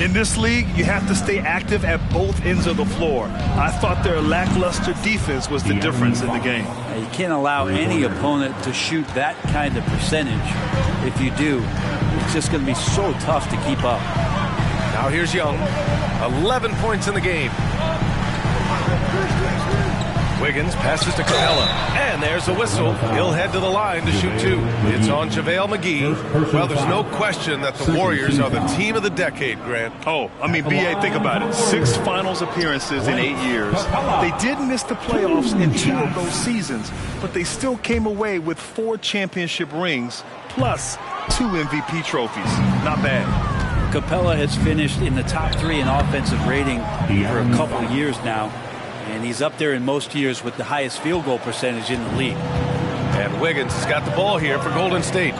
In this league, you have to stay active at both ends of the floor. I thought their lackluster defense was the difference in the game. You can't allow any opponent to shoot that kind of percentage. If you do, it's just going to be so tough to keep up. Now here's Young. 11 points in the game. Wiggins passes to Capella. And there's a whistle. He'll head to the line to shoot 2. It's on JaVale McGee. Well, there's no question that the Warriors are the team of the decade, Grant. Oh, I mean, B.A., think about it. 6 finals appearances in 8 years. They did miss the playoffs in 2 of those seasons, but they still came away with 4 championship rings plus 2 MVP trophies. Not bad. Capella has finished in the top 3 in offensive rating for a couple of years now. And he's up there in most years with the highest field goal percentage in the league. And Wiggins has got the ball here for Golden State.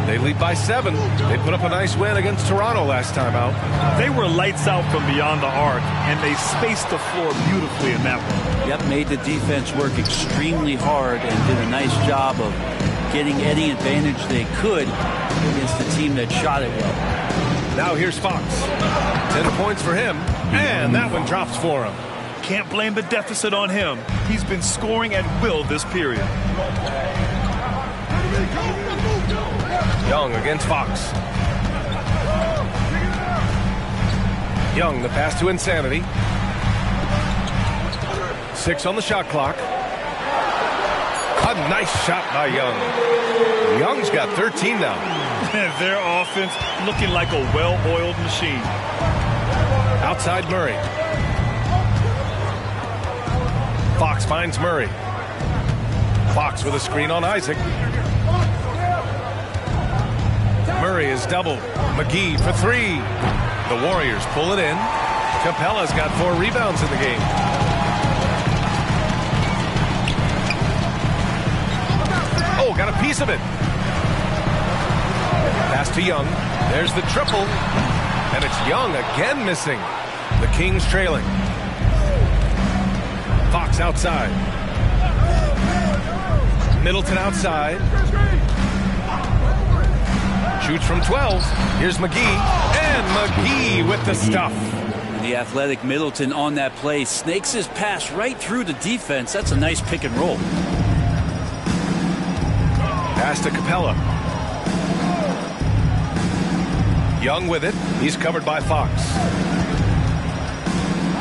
They lead by 7. They put up a nice win against Toronto last time out. They were lights out from beyond the arc, and they spaced the floor beautifully in that one. Yep, made the defense work extremely hard and did a nice job of getting any advantage they could against the team that shot it well. Now here's Fox. 10 points for him, and that one drops for him. Can't blame the deficit on him. He's been scoring at will this period. Young against Fox. Young, the pass to Insanity. 6 on the shot clock. A nice shot by Young. Young's got 13 now. Their offense looking like a well-oiled machine. Outside Murray. Fox finds Murray. Fox with a screen on Isaac. Murray is doubled. McGee for 3. The Warriors pull it in. Capella's got 4 rebounds in the game. Oh, got a piece of it. Pass to Young. There's the triple. And it's Young again missing. The Kings trailing. Fox outside. Middleton outside. Shoots from 12. Here's McGee. And McGee with the stuff. The athletic Middleton on that play snakes his pass right through the defense. That's a nice pick and roll. Pass to Capella. Young with it. He's covered by Fox.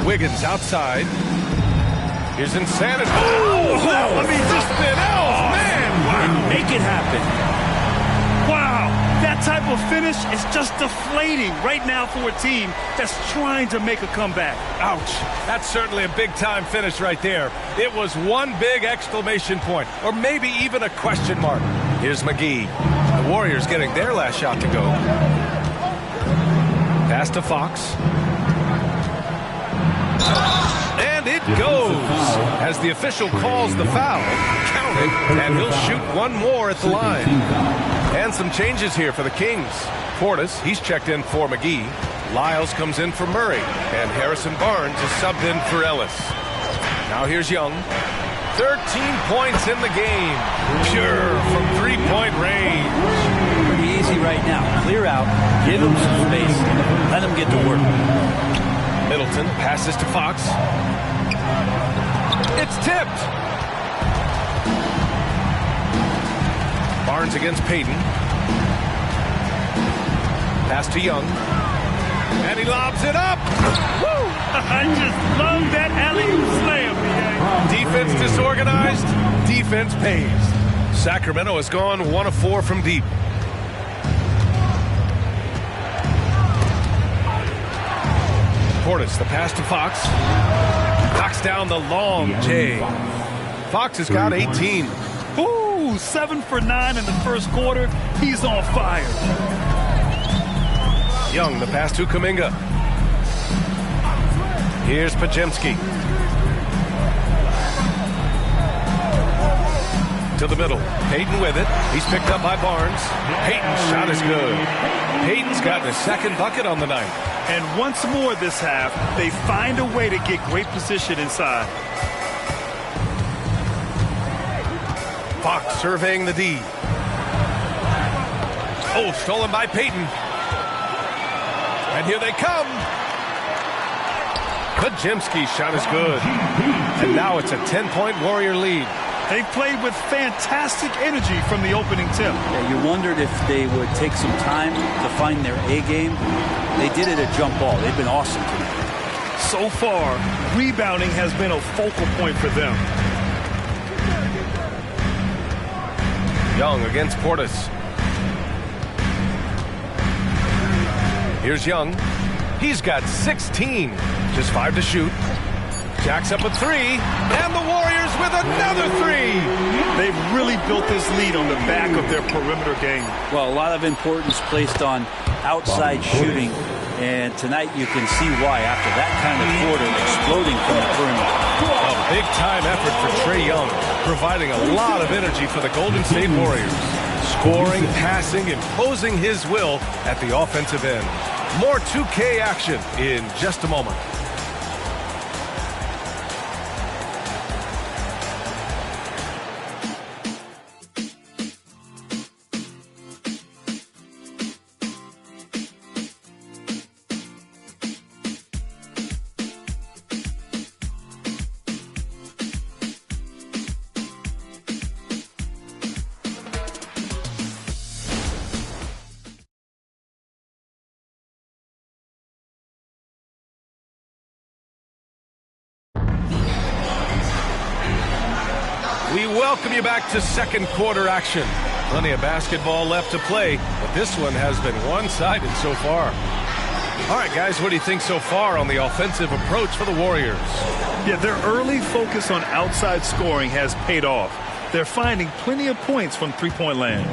Wiggins outside. Here's Insanity. Oh, I mean, just spin out. Man, and make it happen. Wow, that type of finish is just deflating right now for a team that's trying to make a comeback. Ouch. That's certainly a big-time finish right there. It was one big exclamation point, or maybe even a question mark. Here's McGee. The Warriors getting their last shot to go. Pass to Fox. And it goes as the official calls the foul. Count it, and he'll shoot one more at the line. And some changes here for the Kings. Portis, he's checked in for McGee. Lyles comes in for Murray. And Harrison Barnes is subbed in for Ellis. Now here's Young. 13 points in the game. Pure from three-point range. Pretty easy right now. Clear out, give him some space, let him get to work. Middleton passes to Fox. It's tipped. Barnes against Payton. Pass to Young. And he lobs it up. Woo! I just love that alley-oop slam. Defense disorganized. Defense pays. Sacramento has gone 1 of 4 from deep. Portis, the pass to Fox. Knocks down the long J. Fox has got 18. Ooh, 7 for 9 in the first quarter. He's on fire. Young, the pass to Kuminga. Here's Pajemski. To the middle. Payton with it. He's picked up by Barnes. Payton's shot is good. Payton's gotten his second bucket on the night. And once more this half, they find a way to get great position inside. Fox surveying the D. Oh, stolen by Payton. And here they come. Pajemski's shot is good. And now it's a 10-point Warrior lead. They played with fantastic energy from the opening tip. Yeah, you wondered if they would take some time to find their A game. They did it at jump ball. They've been awesome tonight. So far, rebounding has been a focal point for them. Young against Portis. Here's Young. He's got 16. Just 5 to shoot. Jacks up a 3. And the Warriors with another 3. They've really built this lead on the back of their perimeter game. Well, a lot of importance placed on outside shooting. And tonight you can see why after that kind of quarter exploding from the perimeter. A big-time effort for Trae Young, providing a lot of energy for the Golden State Warriors. Scoring, passing, imposing his will at the offensive end. More 2K action in just a moment. We welcome you back to second quarter action. Plenty of basketball left to play, but this one has been one-sided so far. All right, guys, what do you think so far on the offensive approach for the Warriors? Yeah, their early focus on outside scoring has paid off. They're finding plenty of points from three-point land.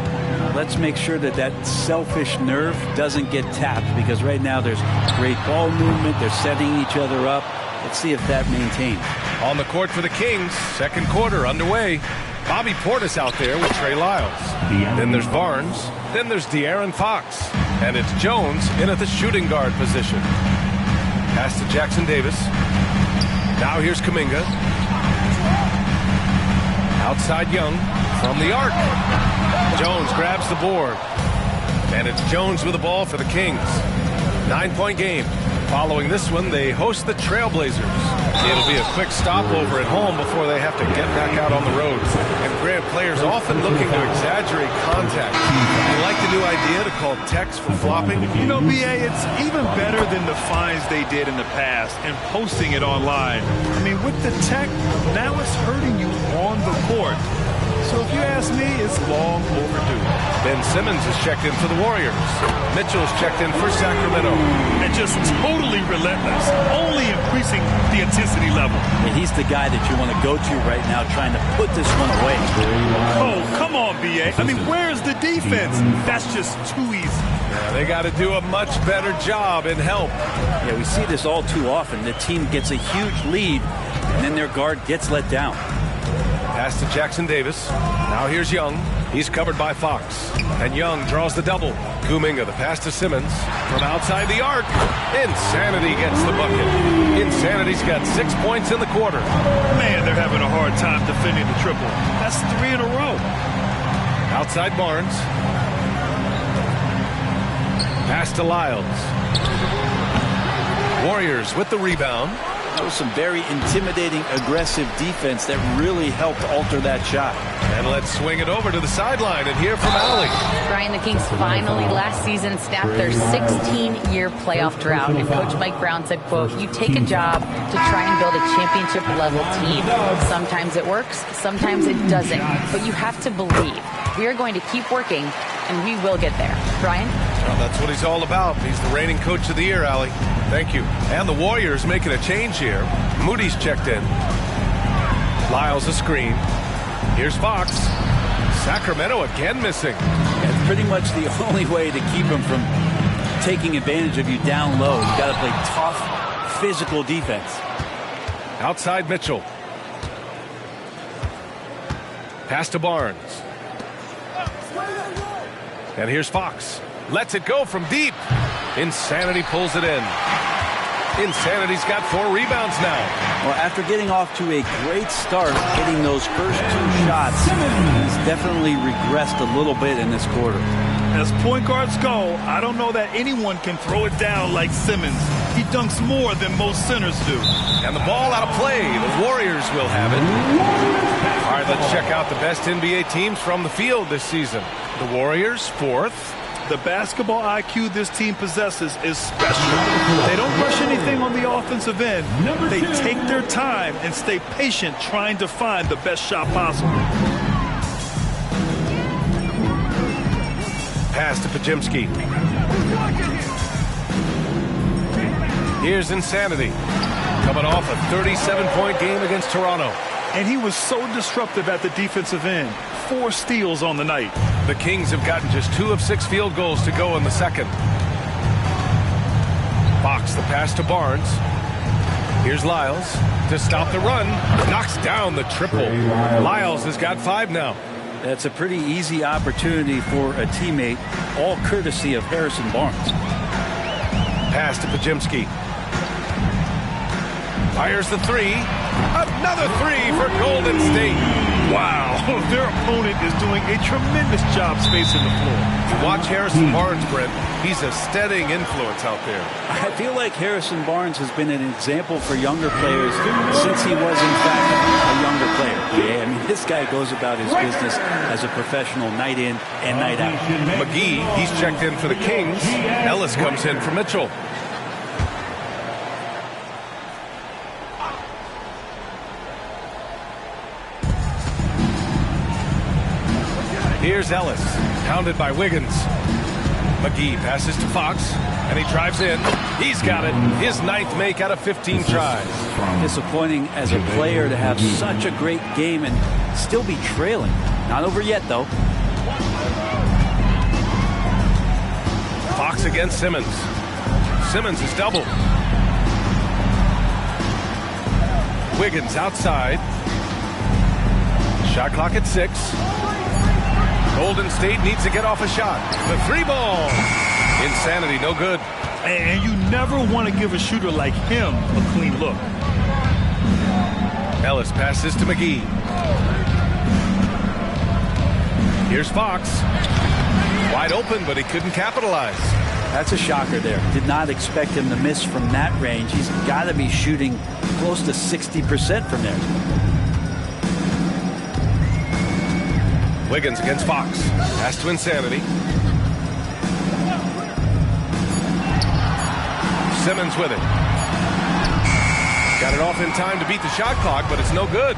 Let's make sure that that selfish nerve doesn't get tapped, because right now there's great ball movement. They're setting each other up. Let's see if that maintains. On the court for the Kings, second quarter underway. Bobby Portis out there with Trey Lyles. Then there's Barnes. Then there's De'Aaron Fox. And it's Jones in at the shooting guard position. Pass to Jackson Davis. Now here's Kuminga. Outside Young from the arc. Jones grabs the board. And it's Jones with the ball for the Kings. 9-point game. Following this one, they host the Trailblazers. It'll be a quick stopover at home before they have to get back out on the road. And Grant, players often looking to exaggerate contact. You like the new idea to call techs for flopping? You know, B.A., it's even better than the fines they did in the past and posting it online. I mean, with the tech, now it's hurting you on the court. So if you ask me, it's long overdue. Ben Simmons is checked in for the Warriors. Mitchell's checked in for Sacramento. And just totally relentless, only increasing the intensity level. And he's the guy that you want to go to right now, trying to put this one away. Oh, come on, B.A. I mean, where's the defense? That's just too easy. Yeah, they got to do a much better job in help. Yeah, we see this all too often. The team gets a huge lead, and then their guard gets let down. Pass to Jackson Davis. Now here's Young. He's covered by Fox. And Young draws the double. Kuminga, the pass to Simmons. From outside the arc. Insanity gets the bucket. Insanity's got 6 points in the quarter. Man, they're having a hard time defending the triple. That's 3 in a row. Outside Barnes. Pass to Lyles. Warriors with the rebound. That was some very intimidating, aggressive defense that really helped alter that shot. And let's swing it over to the sideline and hear from Allie. Brian, the Kings finally last season snapped their 16-year playoff drought. And Coach Mike Brown said, quote, "You take a job to try and build a championship-level team. Sometimes it works, sometimes it doesn't. But you have to believe. We are going to keep working, and we will get there." Brian? Well, that's what he's all about. He's the reigning coach of the year, Allie. Thank you. And the Warriors making a change here. Moody's checked in. Lyles a screen. Here's Fox. Sacramento again missing. It's pretty much the only way to keep him from taking advantage of you down low. You got to play tough, physical defense. Outside Mitchell. Pass to Barnes. And here's Fox. Lets it go from deep. Insanity pulls it in. Insanity's got 4 rebounds now. Well, after getting off to a great start, hitting those first 2 shots, he's definitely regressed a little bit in this quarter. As point guards go, I don't know that anyone can throw it down like Simmons. He dunks more than most centers do. And the ball out of play. The Warriors will have it. All right, let's check out the best NBA teams from the field this season. The Warriors, 4th. The basketball IQ this team possesses is special. They don't rush anything on the offensive end. They take their time and stay patient trying to find the best shot possible. Pass to Pajimski. Here's Insanity. Coming off a 37-point game against Toronto. And he was so disruptive at the defensive end. 4 steals on the night. The Kings have gotten just 2 of 6 field goals to go in the second. Fox the pass to Barnes. Here's Lyles to stop the run. Knocks down the triple. Lyles has got 5 now. That's a pretty easy opportunity for a teammate, all courtesy of Harrison Barnes. Pass to Pajimski. Fires the 3. Another 3 for Golden State. Wow, their opponent is doing a tremendous job spacing the floor. Watch Harrison Barnes, Brent. He's a steadying influence out there. I feel like Harrison Barnes has been an example for younger players since he was, in fact, a younger player. Yeah, I mean, this guy goes about his business as a professional night in and night out. McGee, he's checked in for the Kings. Ellis comes in for Mitchell. Here's Ellis, pounded by Wiggins. McGee passes to Fox, and he drives in. He's got it. His 9th make out of 15 tries. Disappointing as a player to have such a great game and still be trailing. Not over yet, though. Fox against Simmons. Simmons is doubled. Wiggins outside. Shot clock at 6. Golden State needs to get off a shot. The 3 ball. Insanity, no good. And you never want to give a shooter like him a clean look. Ellis passes to McGee. Here's Fox. Wide open, but he couldn't capitalize. That's a shocker there. Did not expect him to miss from that range. He's got to be shooting close to 60% from there. Wiggins against Fox. Pass to Insanity. Simmons with it. Got it off in time to beat the shot clock, but it's no good.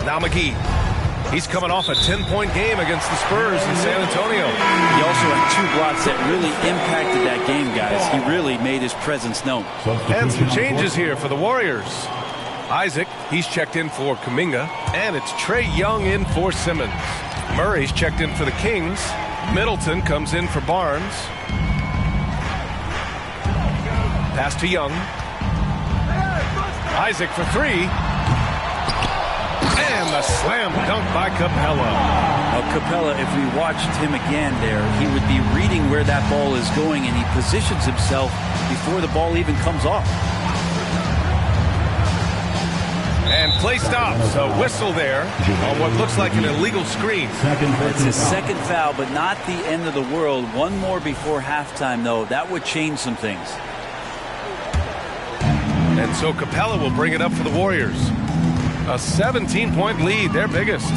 Now McGee. He's coming off a 10-point game against the Spurs in San Antonio. He also had 2 blocks that really impacted that game, guys. He really made his presence known. And some changes here for the Warriors. Isaac, he's checked in for Kuminga, and it's Trae Young in for Simmons. Murray's checked in for the Kings. Middleton comes in for Barnes. Pass to Young. Isaac for 3. And the slam dunk by Capella. Now, Capella, if we watched him again there, he would be reading where that ball is going, and he positions himself before the ball even comes off. And play stops. A whistle there on what looks like an illegal screen. It's his second foul, but not the end of the world. One more before halftime, though. That would change some things. And so Capella will bring it up for the Warriors. A 17-point lead, their biggest.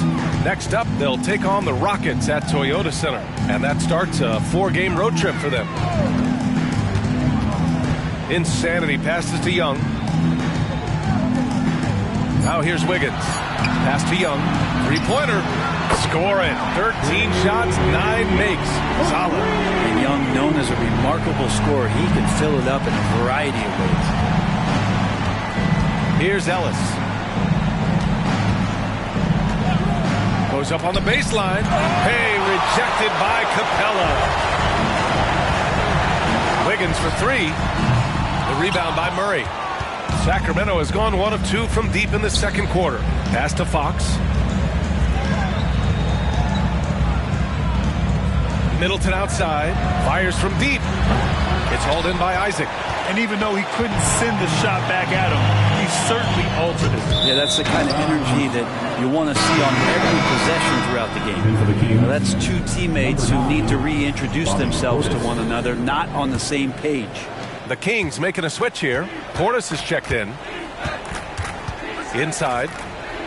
Next up, they'll take on the Rockets at Toyota Center. And that starts a 4-game road trip for them. Insanity passes to Young. Now here's Wiggins. Pass to Young. 3-pointer. Score it. 13 shots, 9 makes. Solid. And Young, known as a remarkable scorer, he can fill it up in a variety of ways. Here's Ellis. Goes up on the baseline. Hey, rejected by Capella. Wiggins for 3. The rebound by Murray. Sacramento has gone 1 of 2 from deep in the second quarter. Pass to Fox. Middleton outside. Fires from deep. It's hauled in by Isaac. And even though he couldn't send the shot back at him, he certainly altered it. Yeah, that's the kind of energy that you want to see on every possession throughout the game. Now, that's 2 teammates who need to reintroduce themselves to one another, not on the same page. The Kings making a switch here. Portis is checked in. Inside.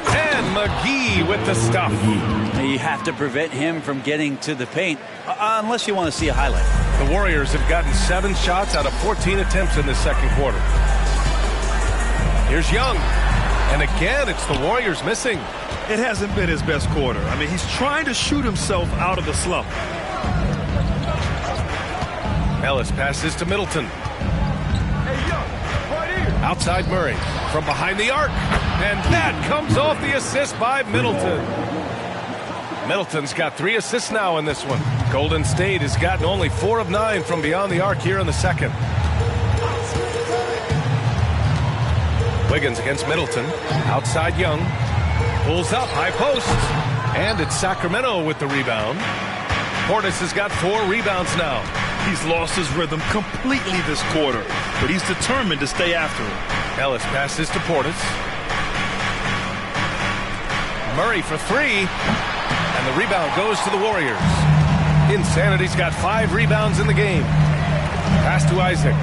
And McGee with the stuff. You have to prevent him from getting to the paint, unless you want to see a highlight. The Warriors have gotten 7 shots out of 14 attempts in this second quarter. Here's Young. And again, it's the Warriors missing. It hasn't been his best quarter. I mean, he's trying to shoot himself out of the slump. Ellis passes to Middleton. Outside Murray. From behind the arc. And that comes off the assist by Middleton. Middleton's got 3 assists now in this one. Golden State has gotten only 4 of 9 from beyond the arc here in the second. Wiggins against Middleton. Outside Young. Pulls up, high post. And it's Sacramento with the rebound. Portis has got 4 rebounds now. He's lost his rhythm completely this quarter, but he's determined to stay after it. Ellis passes to Portis. Murray for 3. And the rebound goes to the Warriors. Insanity's got 5 rebounds in the game. Pass to Isaac.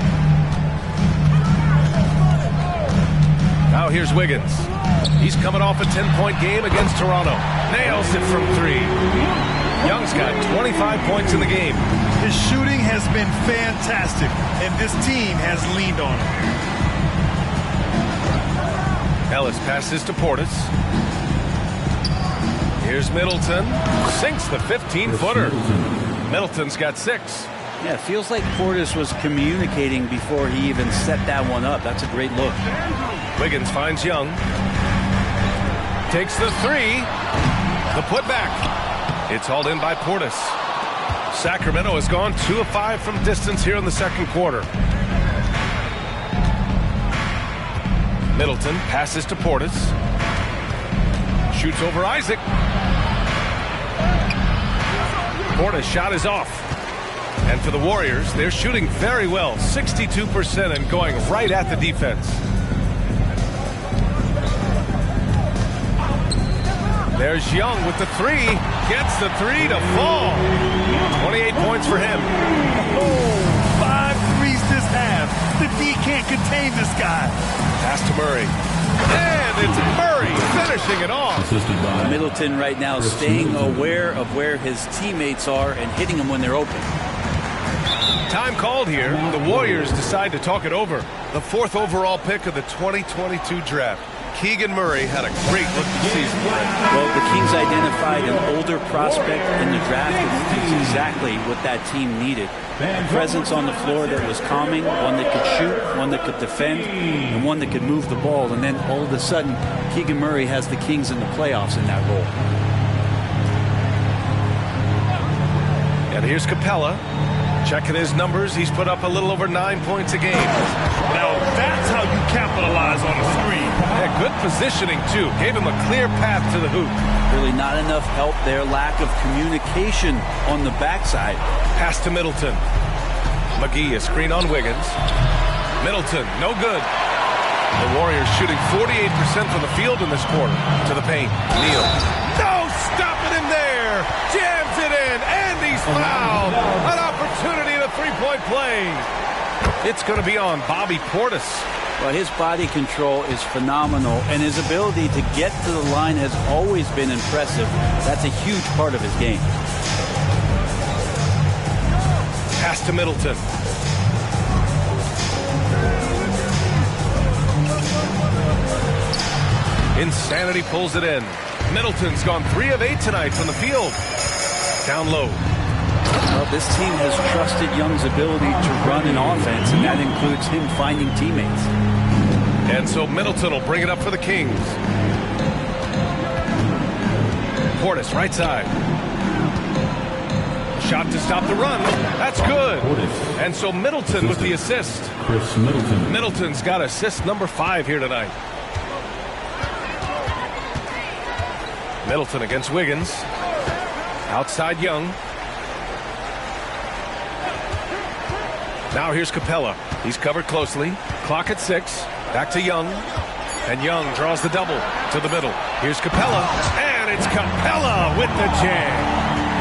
Now here's Wiggins. He's coming off a 10-point game against Toronto. Nails it from 3. Young's got 25 points in the game. His shooting has been fantastic, and this team has leaned on him. Ellis passes to Portis. Here's Middleton. Sinks the 15-footer. Middleton's got 6. Yeah, it feels like Portis was communicating before he even set that one up. That's a great look. Wiggins finds Young. Takes the 3. The putback. It's hauled in by Portis. Sacramento has gone 2 of 5 from distance here in the second quarter. Middleton passes to Portis. Shoots over Isaac. Portis' shot is off. And for the Warriors, they're shooting very well, 62%, and going right at the defense. There's Young with the 3. Gets the 3 to fall. 28 points for him. Oh, 5 threes this half. The D can't contain this guy. Pass to Murray. And it's Murray finishing it off. Middleton right now staying aware of where his teammates are and hitting them when they're open. Time called here. The Warriors decide to talk it over. The 4th overall pick of the 2022 draft. Keegan Murray had a great rookie season. Well, the Kings identified an older prospect in the draft. It's exactly what that team needed. A presence on the floor that was calming, one that could shoot, one that could defend, and one that could move the ball. And then all of a sudden, Keegan Murray has the Kings in the playoffs in that role. And here's Capella. Checking his numbers, he's put up a little over 9 points a game. Now that's how you capitalize on a screen. Yeah, good positioning, too. Gave him a clear path to the hoop. Really not enough help there. Lack of communication on the backside. Pass to Middleton. McGee, a screen on Wiggins. Middleton, no good. The Warriors shooting 48% from the field in this quarter. To the paint. Neal. No stopping him there. Jams it in, and he's fouled. An opportunity in a three-point play. It's going to be on Bobby Portis. Well, his body control is phenomenal, and his ability to get to the line has always been impressive. That's a huge part of his game. Pass to Middleton. Insanity pulls it in. Middleton's gone 3 of 8 tonight from the field. Down low. Well, this team has trusted Young's ability to run an offense, and that includes him finding teammates. And so Middleton will bring it up for the Kings. Portis, right side. Shot to stop the run. That's good. And so Middleton with the assist. Chris Middleton. Middleton's got assist number 5 here tonight. Middleton against Wiggins. Outside Young. Now here's Capella. He's covered closely. Clock at 6. Back to Young. And Young draws the double to the middle. Here's Capella. And it's Capella with the jam.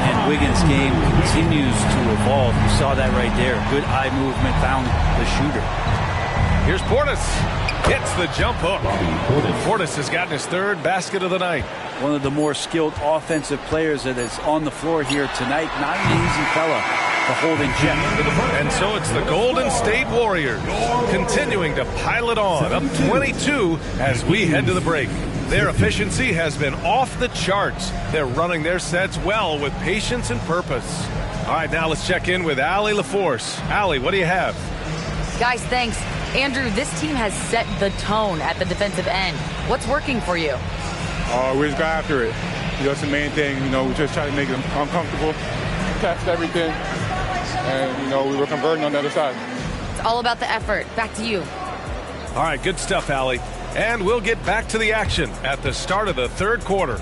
And Wiggins' game continues to evolve. You saw that right there. Good eye movement, found the shooter. Here's Portis. Hits the jump hook. Portis has gotten his 3rd basket of the night. One of the more skilled offensive players that is on the floor here tonight. Not an easy fella to hold in check. And so it's the Golden State Warriors continuing to pile it on, up 22 as we head to the break. Their efficiency has been off the charts. They're running their sets well with patience and purpose. All right, now let's check in with Allie LaForce. Allie, what do you have? Guys, thanks. Andrew, this team has set the tone at the defensive end. What's working for you? We just got after it. That's the main thing. We just try to make them uncomfortable, test everything, and, we were converting on the other side. It's all about the effort. Back to you. All right, good stuff, Allie. And we'll get back to the action at the start of the 3rd quarter.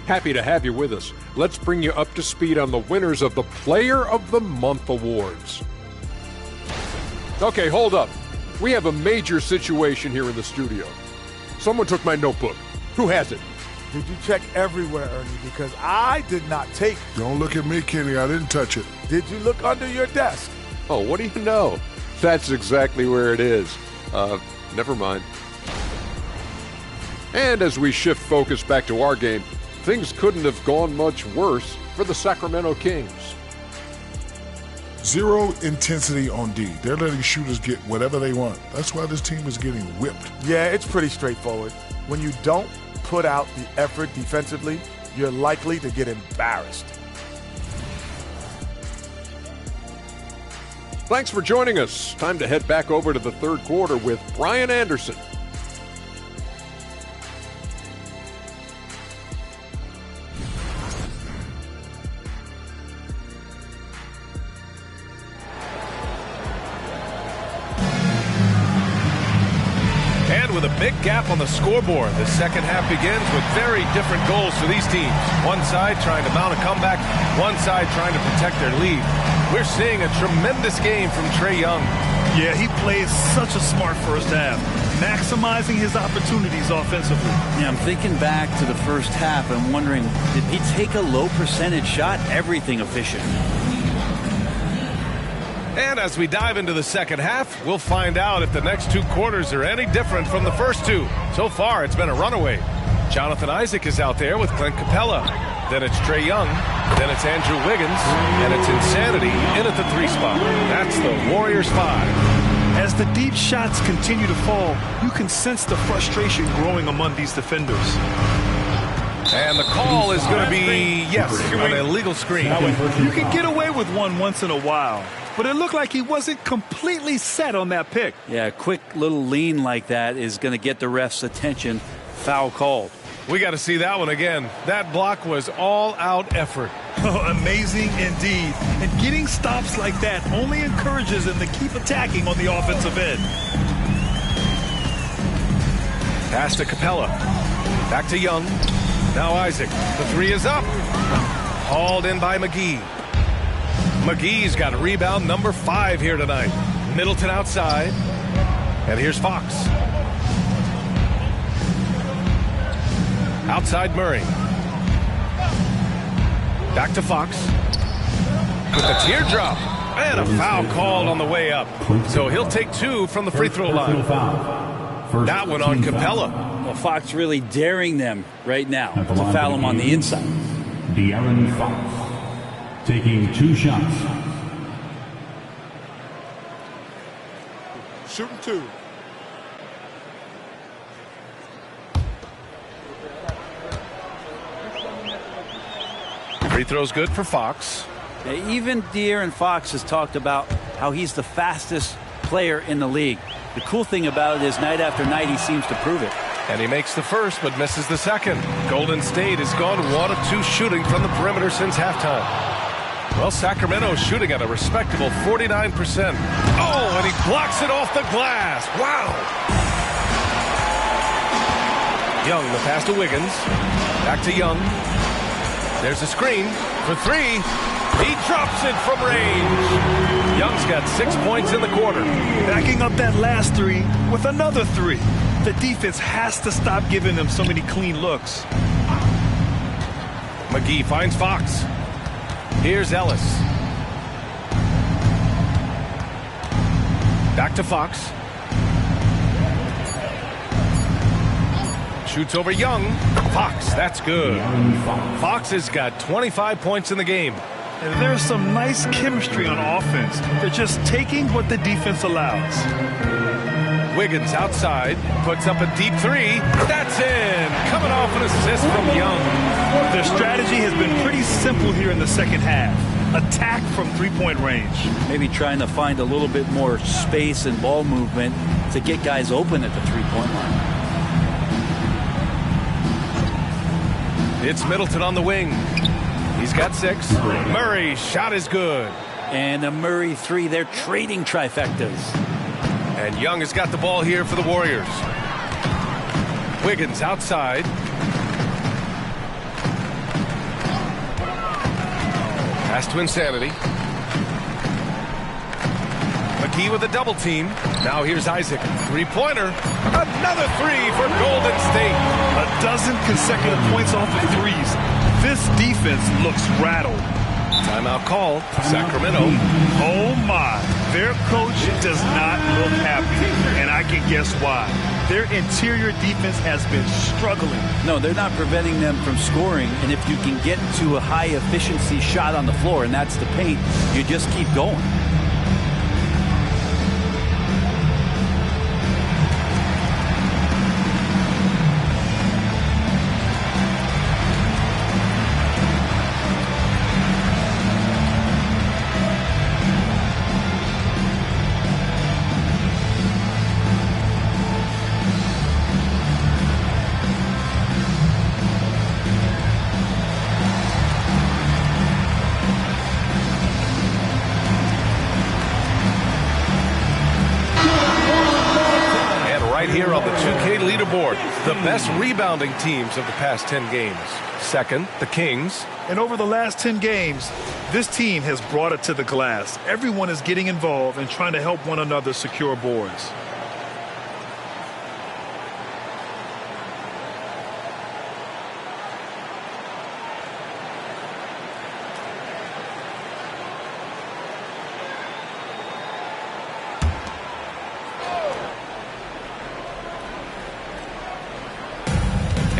Happy to have you with us. Let's bring you up to speed on the winners of the Player of the Month awards. Okay, hold up. We have a major situation here in the studio. Someone took my notebook. Who has it? Did you check everywhere, Ernie? Because I did not take it. Don't look at me, Kenny. I didn't touch it. Did you look under your desk? Oh, what do you know? That's exactly where it is. Never mind. And as we shift focus back to our game, things couldn't have gone much worse for the Sacramento Kings. 0 intensity on D. They're letting shooters get whatever they want. That's why this team is getting whipped. Yeah, it's pretty straightforward. When you don't put out the effort defensively, you're likely to get embarrassed. Thanks for joining us. Time to head back over to the 3rd quarter with Brian Anderson. With a big gap on the scoreboard, the second half begins with very different goals for these teams. One side trying to mount a comeback, one side trying to protect their lead. We're seeing a tremendous game from Trae Young. Yeah, he plays such a smart first half, maximizing his opportunities offensively. Yeah, I'm thinking back to the first half and wondering, did he take a low percentage shot? Everything efficient. And as we dive into the second half, we'll find out if the next 2 quarters are any different from the first 2. So far, it's been a runaway. Jonathan Isaac is out there with Clint Capella. Then it's Trae Young. Then it's Andrew Wiggins. And it's Insanity in at the 3 spot. That's the Warriors 5. As the deep shots continue to fall, you can sense the frustration growing among these defenders. And the call is going to be, yes, an illegal screen. You can get away with one once in a while, but it looked like he wasn't completely set on that pick. Yeah, a quick little lean like that is going to get the ref's attention. Foul called. We got to see that one again. That block was all-out effort. Oh, amazing indeed. And getting stops like that only encourages them to keep attacking on the offensive end. Pass to Capella. Back to Young. Now Isaac. The 3 is up. Hauled in by McGee. McGee's got a rebound number 5 here tonight. Middleton outside. And here's Fox. Outside Murray. Back to Fox. With the teardrop. And a foul called on the way up. So he'll take 2 from the free throw line. That one on Capella. Well, Fox really daring them right now to foul him on the inside. De'Aaron Fox taking 2 shots. Shooting 2. Free throw's good for Fox. Even De'Aaron Fox has talked about how he's the fastest player in the league. The cool thing about it is night after night he seems to prove it. And he makes the first but misses the second. Golden State has gone 1 of 2 shooting from the perimeter since halftime. Well, Sacramento's shooting at a respectable 49%. Oh, and he blocks it off the glass. Wow. Young, the pass to Wiggins. Back to Young. There's a screen for 3. He drops it from range. Young's got 6 points in the quarter. Backing up that last 3 with another 3. The defense has to stop giving them so many clean looks. McGee finds Fox. Here's Ellis. Back to Fox. Shoots over Young. Fox, that's good. Fox has got 25 points in the game. And there's some nice chemistry on offense. They're just taking what the defense allows. Wiggins outside, puts up a deep 3. That's in. Coming off an assist from Young. Their strategy has been pretty simple here in the second half. Attack from 3-point range. Maybe trying to find a little bit more space and ball movement to get guys open at the 3-point line. It's Middleton on the wing. He's got 6. Murray's shot is good. And a Murray 3. They're trading trifectas. And Young has got the ball here for the Warriors. Wiggins outside. Pass to Insanity. McGee with a double team. Now here's Isaac. 3-pointer. Another 3 for Golden State. A dozen consecutive points off of 3s. This defense looks rattled. Timeout called. Sacramento. Oh my. Their coach does not look happy. And I can guess why. Their interior defense has been struggling. No, they're not preventing them from scoring. And if you can get to a high efficiency shot on the floor, and that's the paint, you just keep going. Here on the 2K leaderboard, the best rebounding teams of the past 10 games. Second, the Kings. And over the last 10 games, this team has brought it to the glass. Everyone is getting involved and trying to help one another secure boards.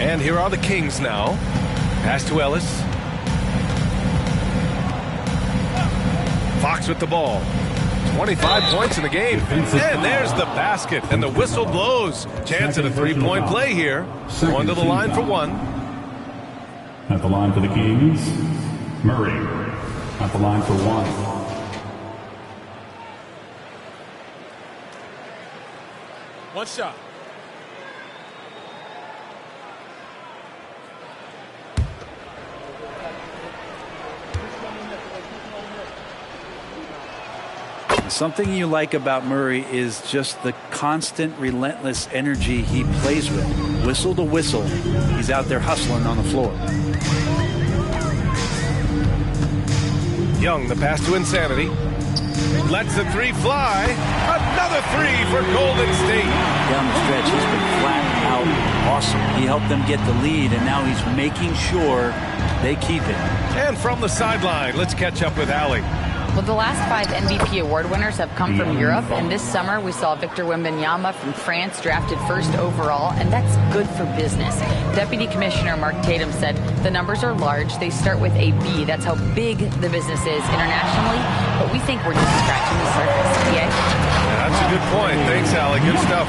And here are the Kings now. Pass to Ellis. Fox with the ball. 25 points in the game. And there's the basket. And the whistle blows. Chance at a three-point play here. Going to the line for one. At the line for the Kings, Murray. At the line for one. One shot. Something you like about Murray is just the constant, relentless energy he plays with. Whistle to whistle, he's out there hustling on the floor. Young, the pass to Insanity. Lets the three fly. Another three for Golden State. Down the stretch, he's been flat out awesome. He helped them get the lead, and now he's making sure they keep it. And from the sideline, let's catch up with Allie. Well, the last 5 MVP award winners have come from Europe, and this summer we saw Victor Wembanyama from France drafted first overall, and that's good for business. Deputy Commissioner Mark Tatum said the numbers are large. They start with a B. That's how big the business is internationally, but we think we're just scratching the surface. Yeah, that's a good point. Thanks, Allie. Good stuff.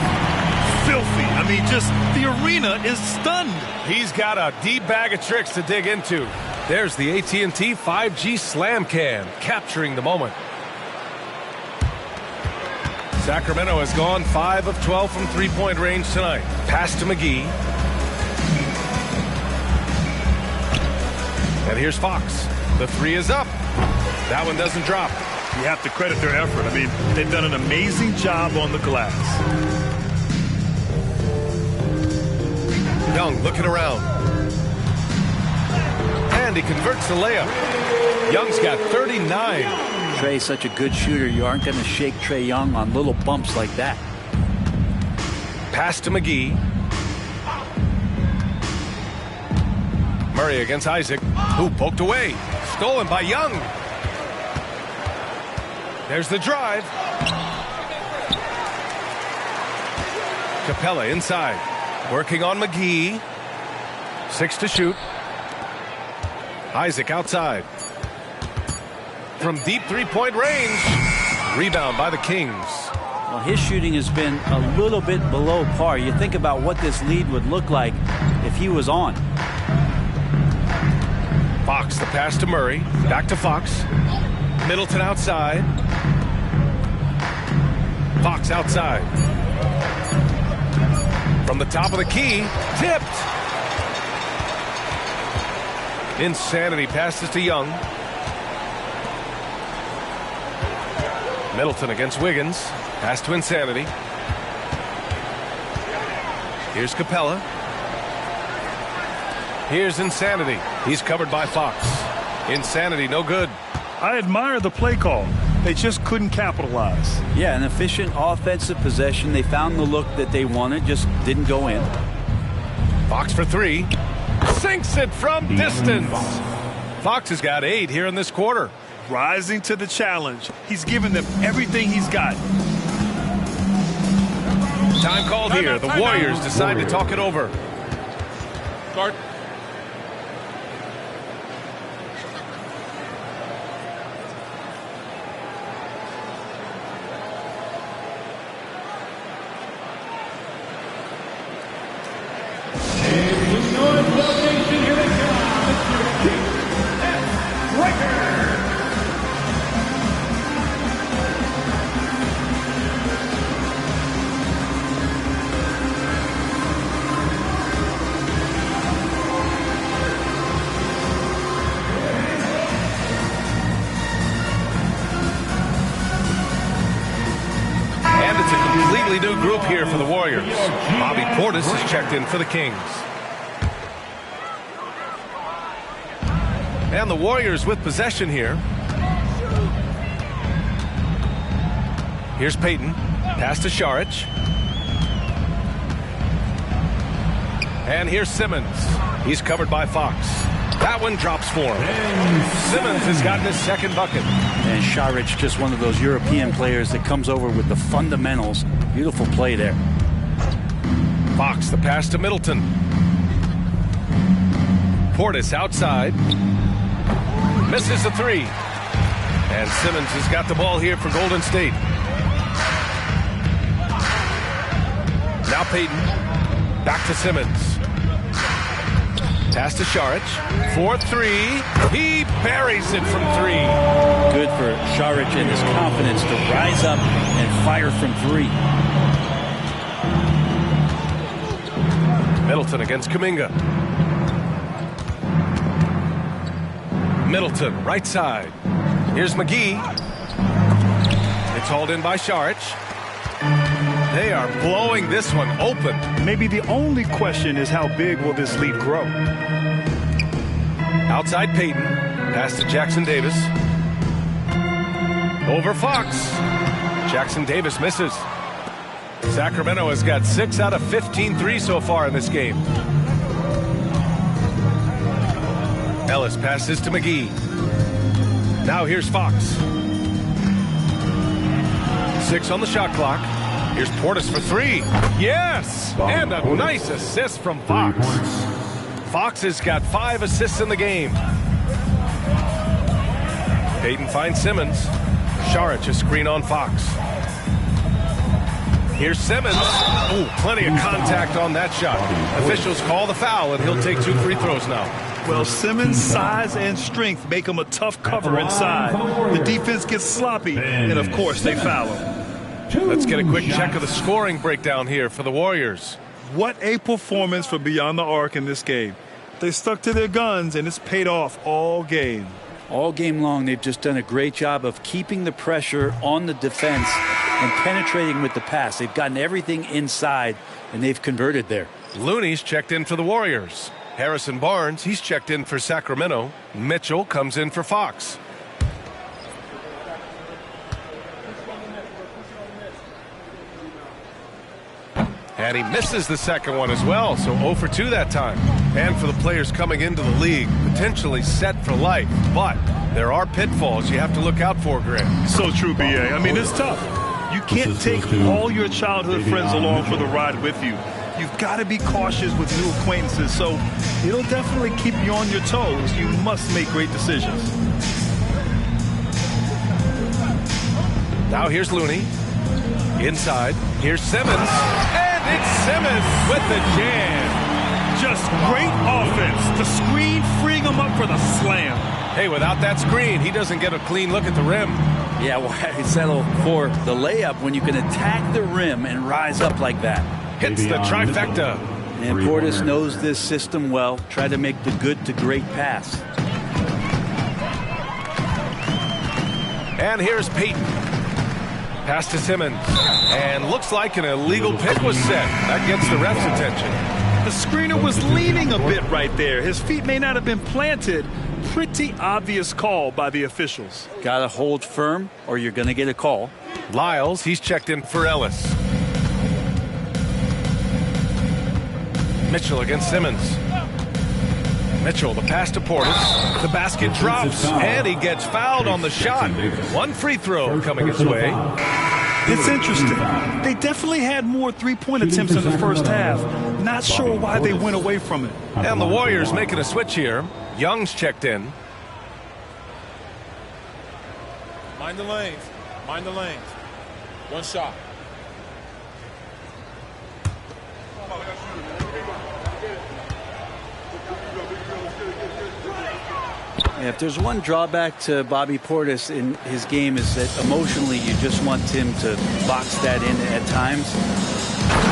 Filthy. I mean, just the arena is stunned. He's got a deep bag of tricks to dig into. There's the AT&T 5G Slam Cam, capturing the moment. Sacramento has gone 5 of 12 from three-point range tonight. Pass to McGee. And here's Fox. The three is up. That one doesn't drop. You have to credit their effort. I mean, they've done an amazing job on the glass. Young looking around. And he converts the layup. Young's got 39. Trey's such a good shooter. You aren't going to shake Trey Young on little bumps like that. Pass to McGee. Murray against Isaac, who poked away. Stolen by Young. There's the drive. Capella inside. Working on McGee. 6 to shoot. Isaac outside. From deep three-point range. Rebound by the Kings. Well, his shooting has been a little bit below par. You think about what this lead would look like if he was on. Fox, the pass to Murray. Back to Fox. Middleton outside. Fox outside. From the top of the key. Tipped. Insanity passes to Young. Middleton against Wiggins. Pass to Insanity. Here's Capella. Here's Insanity. He's covered by Fox. Insanity, no good. I admire the play call. They just couldn't capitalize. Yeah, an efficient offensive possession. They found the look that they wanted, just didn't go in. Fox for 3. Sinks it from distance. Fox has got 8 here in this quarter. Rising to the challenge. He's given them everything he's got. Time called here. The Warriors decide to talk it over. Start. New group here for the Warriors. Bobby Portis is checked in for the Kings. And the Warriors with possession here. Here's Payton. Pass to Šarić. And here's Simmons. He's covered by Fox. That one drops for him. Simmons has gotten his second bucket. And Šarić, just one of those European players that comes over with the fundamentals. Beautiful play there. Fox, the pass to Middleton. Portis outside. Misses the three. And Simmons has got the ball here for Golden State. Now Payton. Back to Simmons. Pass to Šarić. 4-3. He buries it from three. Good for Šarić and his confidence to rise up and fire from three. Middleton against Kuminga. Middleton, right side. Here's McGee. It's hauled in by Šarić. They are blowing this one open. Maybe the only question is how big will this lead grow? Outside Payton. Pass to Jackson Davis. Over Fox. Jackson Davis misses. Sacramento has got 6 out of 15 threes so far in this game. Ellis passes to McGee. Now here's Fox. 6 on the shot clock. Here's Portis for 3. Yes! And a nice assist from Fox. Fox has got 5 assists in the game. Payton finds Simmons. Šarić a screen on Fox. Here's Simmons. Ooh, plenty of contact on that shot. Officials call the foul, and he'll take 2 free throws now. Well, Simmons' size and strength make him a tough cover inside. The defense gets sloppy, and of course they foul him. Let's get a quick check of the scoring breakdown here for the Warriors. What a performance for Beyond the Arc in this game. They stuck to their guns, and it's paid off all game. All game long, they've just done a great job of keeping the pressure on the defense and penetrating with the pass. They've gotten everything inside, and they've converted there. Looney's checked in for the Warriors. Harrison Barnes, he's checked in for Sacramento. Mitchell comes in for Fox. And he misses the second one as well, so 0 for 2 that time. And for the players coming into the league, potentially set for life. But there are pitfalls you have to look out for, Grant. So true, B.A. I mean, it's tough. You can't take all your childhood friends along for the ride with you. You've got to be cautious with new acquaintances, so it'll definitely keep you on your toes. You must make great decisions. Now here's Looney. Inside. Here's Simmons. And it's Simmons with the jam. Just great offense. The screen freeing him up for the slam. Hey, without that screen, he doesn't get a clean look at the rim. Yeah, why settle for the layup when you can attack the rim and rise up like that? Hits the trifecta. And Portis knows this system well. Try to make the good to great pass. And here's Payton. Pass to Simmons. And looks like an illegal pick was set. That gets the ref's attention. The screener was leaning a bit right there. His feet may not have been planted. Pretty obvious call by the officials. Got to hold firm or you're going to get a call. Lyles, he's checked in for Ellis. Mitchell against Simmons. Mitchell, the pass to Portis. The basket drops, and he gets fouled on the shot. 1 free throw coming his way. It's interesting. They definitely had more three-point attempts in the first half. Not sure why they went away from it. And the Warriors making a switch here. Young's checked in. Mind the lanes. Mind the lanes. 1 shot. Yeah, if there's one drawback to Bobby Portis in his game is that emotionally you just want him to box that in at times.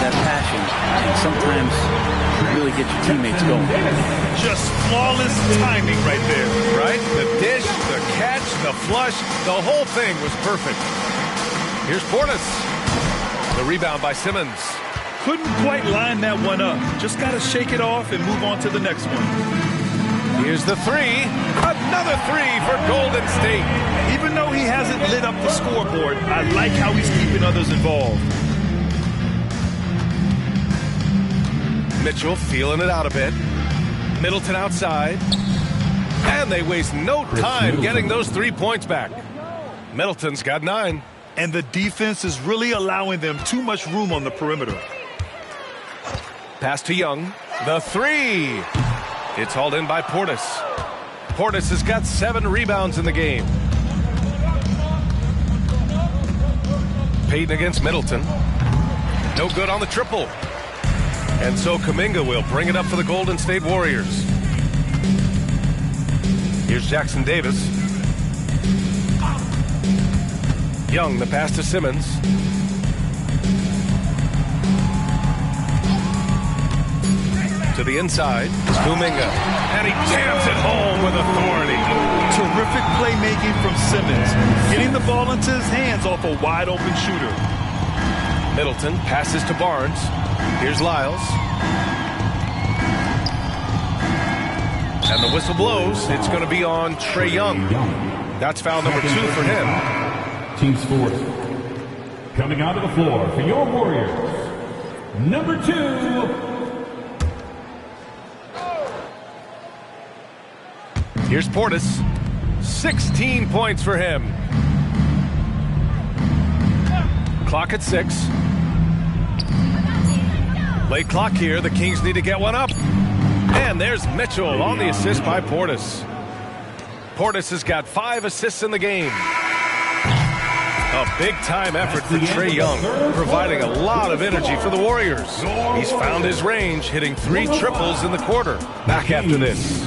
That passion and sometimes really get your teammates going. Just flawless timing right there. Right? The dish, the catch, the flush, the whole thing was perfect. Here's Portis. The rebound by Simmons. Couldn't quite line that one up. Just got to shake it off and move on to the next one. Here's the three. Another three for Golden State. Even though he hasn't lit up the scoreboard, I like how he's keeping others involved. Mitchell feeling it out a bit. Middleton outside. And they waste no time getting those 3 points back. Middleton's got 9. And the defense is really allowing them too much room on the perimeter. Pass to Young. The three. It's hauled in by Portis. Portis has got 7 rebounds in the game. Payton against Middleton. No good on the triple. And so Kuminga will bring it up for the Golden State Warriors. Here's Jackson Davis. Young, the pass to Simmons. To the inside, it's Kuminga. And he jams it home with authority. Terrific playmaking from Simmons, getting the ball into his hands off a wide-open shooter. Middleton passes to Barnes. Here's Lyles. And the whistle blows. It's going to be on Trae Young. That's foul number 2 for him. Team sports. Coming out of the floor for your Warriors, number 2. Here's Portis. 16 points for him. Clock at 6. Late clock here. The Kings need to get one up. And there's Mitchell on the assist by Portis. Portis has got 5 assists in the game. A big-time effort for Trae Young, providing a lot of energy for the Warriors. He's found his range, hitting 3 triples in the quarter. Back after this.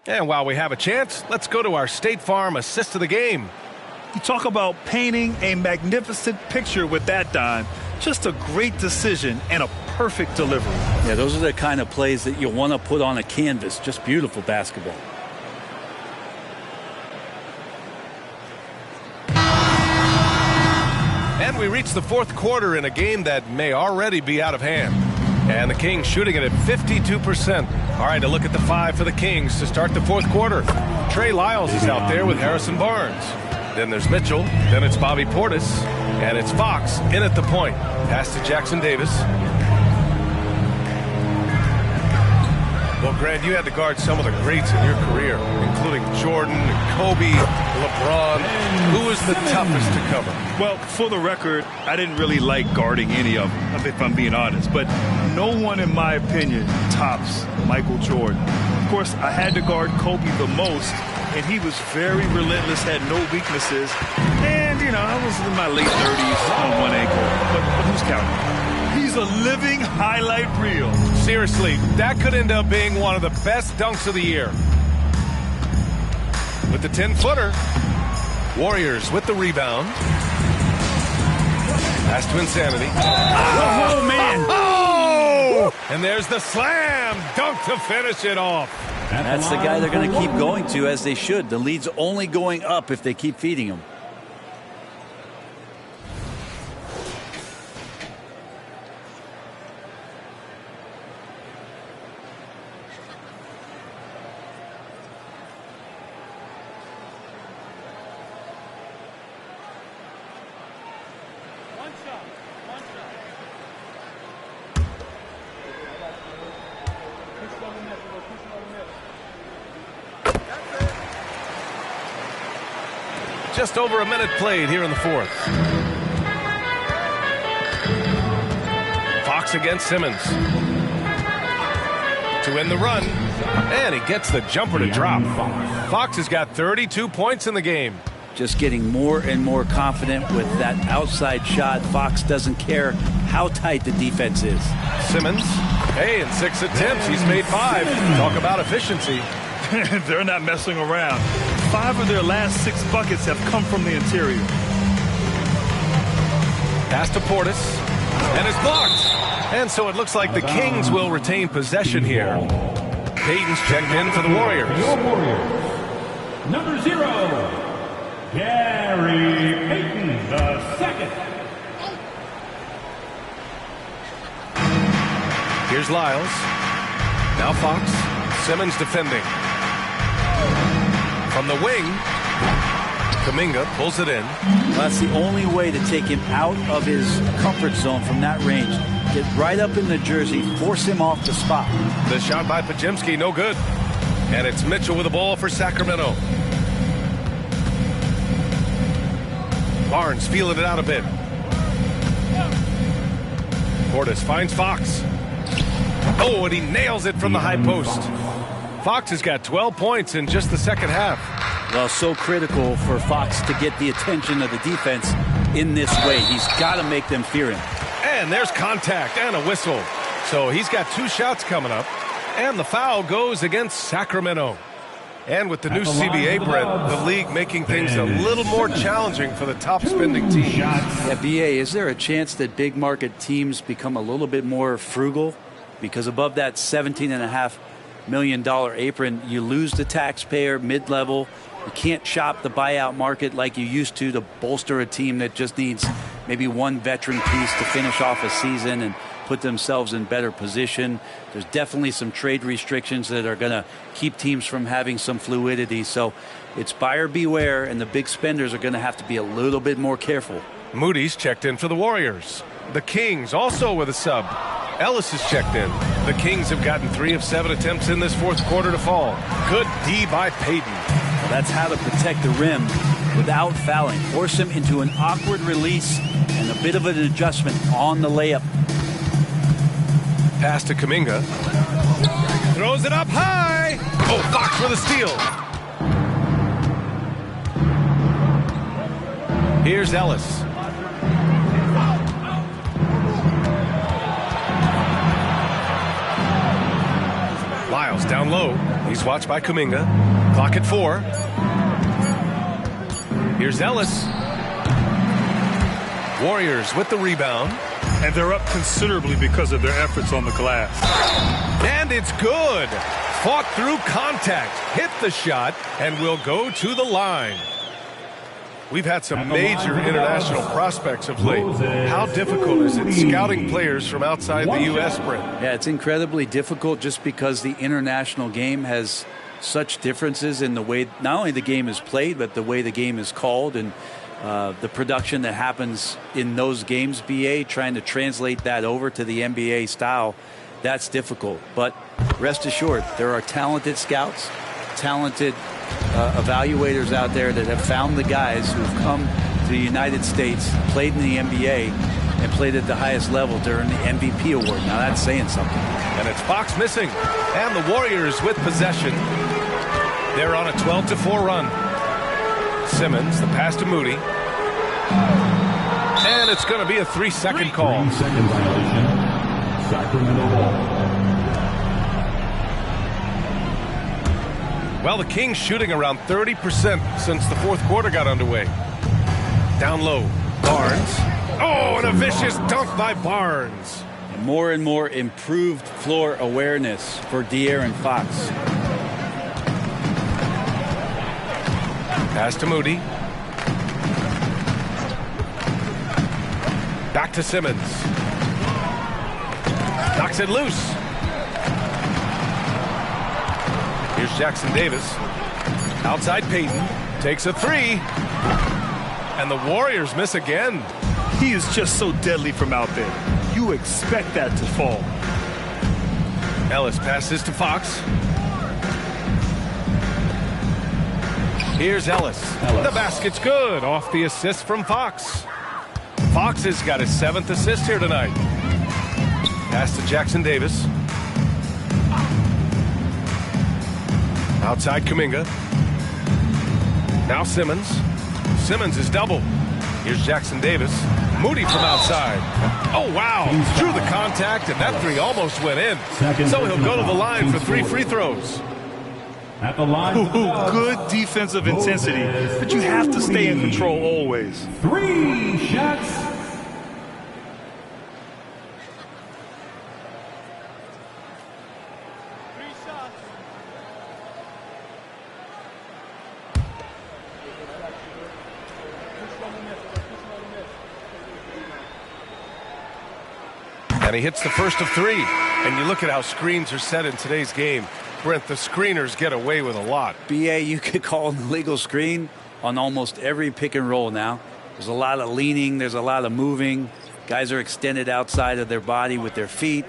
And while we have a chance, let's go to our State Farm assist of the game. You talk about painting a magnificent picture with that dime. Just a great decision and a perfect delivery. Yeah, those are the kind of plays that you want to put on a canvas. Just beautiful basketball. And we reach the 4th quarter in a game that may already be out of hand. And the Kings shooting it at 52%. All right, a look at the 5 for the Kings to start the 4th quarter. Trey Lyles is out there with Harrison Barnes. Then there's Mitchell. Then it's Bobby Portis. And it's Fox in at the point. Pass to Jackson Davis. Well, Grant, you had to guard some of the greats in your career, including Jordan, Kobe, LeBron. Who was the toughest to cover? Well, for the record, I didn't really like guarding any of them, if I'm being honest. But no one, in my opinion, tops Michael Jordan. Of course, I had to guard Kobe the most, and he was very relentless, had no weaknesses. And, you know, I was in my late 30s on one ankle. But who's counting? He's a living highlight reel. Seriously, that could end up being one of the best dunks of the year. With the 10-footer, Warriors with the rebound. Pass to Insanity. Oh, man. Oh! And there's the slam dunk to finish it off. That's the guy they're going to keep going to, as they should. The lead's only going up if they keep feeding him. Just over a minute played here in the 4th. Fox against Simmons. To end the run. And he gets the jumper to drop. Fox has got 32 points in the game. Just getting more and more confident with that outside shot. Fox doesn't care how tight the defense is. Simmons, hey, in 6 attempts, he's made 5. Talk about efficiency. They're not messing around. 5 of their last 6 buckets have come from the interior. Pass to Portis, and it's blocked. And so it looks like the Kings will retain possession here. Payton's checked in for the Warriors. Your Warriors, number 0, Gary Payton. the second. Here's Lyles. Now Fox. Simmons defending. From the wing, Kuminga pulls it in. Well, that's the only way to take him out of his comfort zone from that range. Get right up in the jersey, force him off the spot. The shot by Pajemski, no good. And it's Mitchell with the ball for Sacramento. Barnes feeling it out a bit. Portis finds Fox. Oh, and he nails it from the high post. Fox has got 12 points in just the second half. Well, so critical for Fox to get the attention of the defense in this way. He's got to make them fear him. And there's contact and a whistle. So he's got 2 shots coming up. And the foul goes against Sacramento. And with the new CBA, Brent, the league making things a little more challenging for the top spending teams. Yeah, BA, is there a chance that big market teams become a little bit more frugal? Because above that $17.5 million apron, you lose the taxpayer mid-level. You can't shop the buyout market like you used to bolster a team that just needs maybe one veteran piece to finish off a season and put themselves in better position. There's definitely some trade restrictions that are going to keep teams from having some fluidity. So it's buyer beware, and the big spenders are going to have to be a little bit more careful. Moody's checked in for the Warriors. The Kings also with a sub. Ellis is checked in. The Kings have gotten 3 of 7 attempts in this fourth quarter to fall. Good D by Payton. Well, that's how to protect the rim without fouling. Force him into an awkward release and a bit of an adjustment on the layup. Pass to Kuminga. Throws it up high. Oh, Fox with a steal. Here's Ellis. Lyles down low. He's watched by Kuminga. Clock at 4. Here's Ellis. Warriors with the rebound. And they're up considerably because of their efforts on the glass. And it's good. Fought through contact. Hit the shot and will go to the line. We've had some major international prospects of late. How difficult is it scouting players from outside the U.S., Brent? Yeah, it's incredibly difficult just because the international game has such differences in the way not only the game is played, but the way the game is called and the production that happens in those games, BA, trying to translate that over to the NBA style, that's difficult. But rest assured, there are talented scouts, talented evaluators out there that have found the guys who have come to the United States, played in the NBA, and played at the highest level during the MVP award. Now that's saying something. And it's Fox missing. And the Warriors with possession. They're on a 12-4 run. Simmons, the pass to Moody. And it's going to be a 3-second call. 3-second violation. Sacramento ball. Well, the Kings shooting around 30% since the fourth quarter got underway. Down low, Barnes. Oh, and a vicious dunk by Barnes. More and more improved floor awareness for De'Aaron Fox. Pass to Moody. Back to Simmons. Knocks it loose. Here's Jackson Davis. Outside Payton. Takes a 3. And the Warriors miss again. He is just so deadly from out there. You expect that to fall. Ellis passes to Fox. Here's Ellis. The basket's good. Off the assist from Fox. Fox has got his 7th assist here tonight. Pass to Jackson Davis. Outside Kuminga. Now Simmons. Simmons is double. Here's Jackson Davis. Moody from outside. Oh, wow. Drew the contact, and that 3 almost went in. So he'll go to the line for 3 free throws. At the line. Good defensive intensity, but you have to stay in control always. 3 shots. And he hits the first of 3. And you look at how screens are set in today's game. Brent, the screeners get away with a lot. BA, you could call an illegal screen on almost every pick and roll now. There's a lot of leaning. There's a lot of moving. Guys are extended outside of their body with their feet.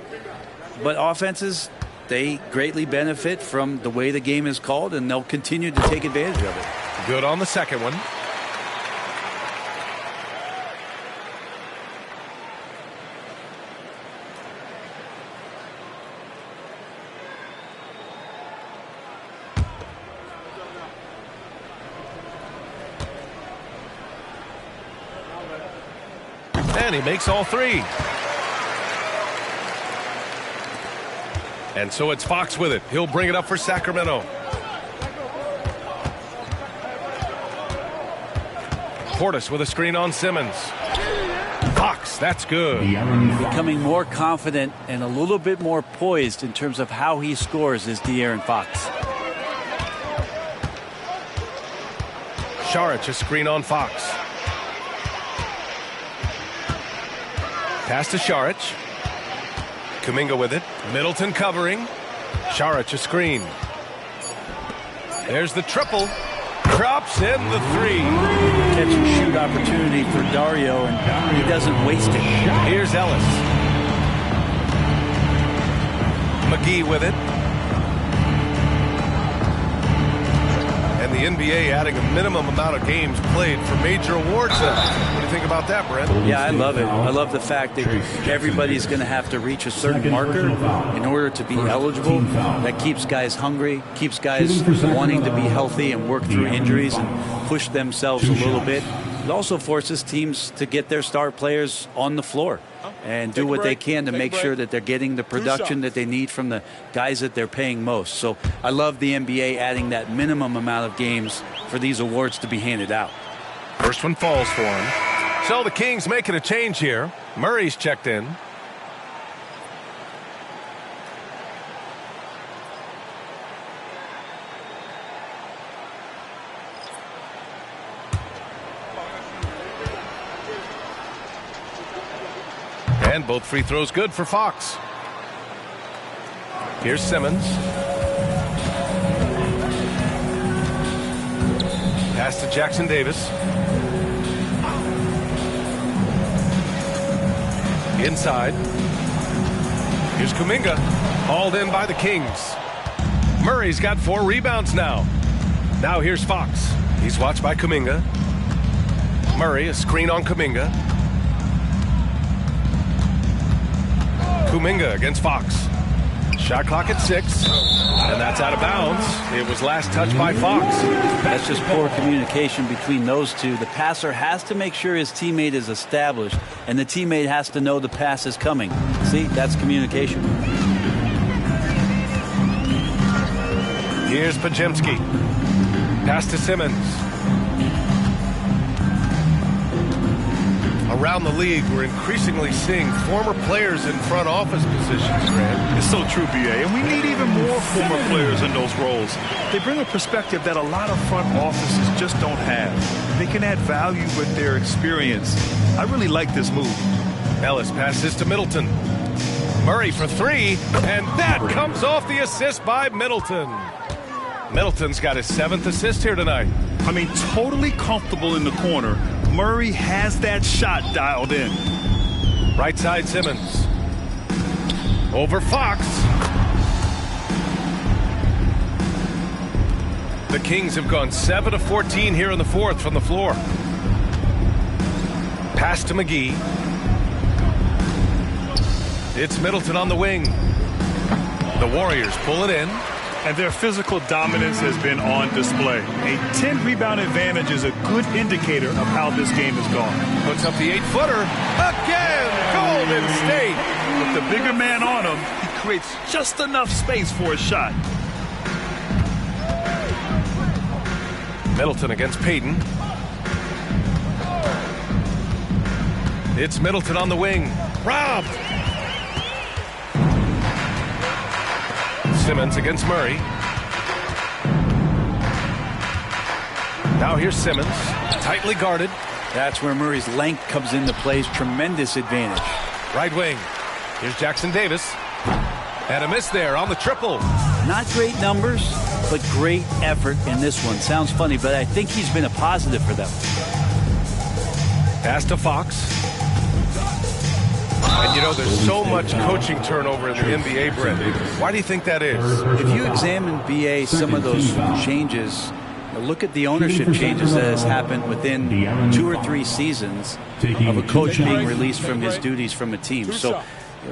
But offenses, they greatly benefit from the way the game is called, and they'll continue to take advantage of it. Good on the second one. And he makes all 3. And so it's Fox with it. He'll bring it up for Sacramento. Portis with a screen on Simmons. Fox, that's good. Becoming more confident and a little bit more poised in terms of how he scores is De'Aaron Fox. Saric, a screen on Fox. Pass to Saric. Kuminga with it. Middleton covering. Saric a screen. There's the triple. Drops in the 3. Catch and shoot opportunity for Dario, and he doesn't waste it. Here's Ellis. McGee with it. And the NBA adding a minimum amount of games played for major awards now. What do you think about that, Brent? Yeah, I love it. I love the fact that everybody's going to have to reach a certain marker in order to be eligible. That keeps guys hungry, keeps guys wanting to be healthy and work through injuries and push themselves a little bit. It also forces teams to get their star players on the floor and do what they can to make sure that they're getting the production that they need from the guys that they're paying most. So I love the NBA adding that minimum amount of games for these awards to be handed out. First one falls for him. So the Kings making a change here. Murray's checked in. And both free throws good for Fox. Here's Simmons. Pass to Jackson Davis. Inside. Here's Kuminga. Hauled in by the Kings. Murray's got 4 rebounds now. Now here's Fox. He's watched by Kuminga. Murray, a screen on Kuminga. Kuminga against Fox. Shot clock at 6. And that's out of bounds. It was last touched by Fox. That's just poor communication between those two. The passer has to make sure his teammate is established, and the teammate has to know the pass is coming. See, that's communication. Here's Podziemski. Pass to Simmons. Around the league, we're increasingly seeing former players in front office positions, Grant. It's so true, BA, and we need even more former players in those roles. They bring a perspective that a lot of front offices just don't have. They can add value with their experience. I really like this move. Ellis passes to Middleton. Murray for 3, and that comes off the assist by Middleton. Middleton's got his 7th assist here tonight. I mean, totally comfortable in the corner. Murray has that shot dialed in. Right side Simmons. Over Fox. The Kings have gone 7 of 14 here in the 4th from the floor. Pass to McGee. It's Middleton on the wing. The Warriors pull it in. And their physical dominance has been on display. A 10-rebound advantage is a good indicator of how this game has gone. Puts up the 8-footer. Again, Golden State. With the bigger man on him, he creates just enough space for a shot. Middleton against Payton. It's Middleton on the wing. Robbed. Simmons against Murray. Now here's Simmons, tightly guarded. That's where Murray's length comes into play. Tremendous advantage. Right wing. Here's Jackson Davis. And a miss there on the triple. Not great numbers, but great effort in this one. Sounds funny, but I think he's been a positive for them. Pass to Fox. And you know, there's so much coaching turnover in the NBA, Brent. Why do you think that is? If you examine BA, some of those changes, look at the ownership changes that has happened within 2 or 3 seasons of a coach being released from his duties from a team. So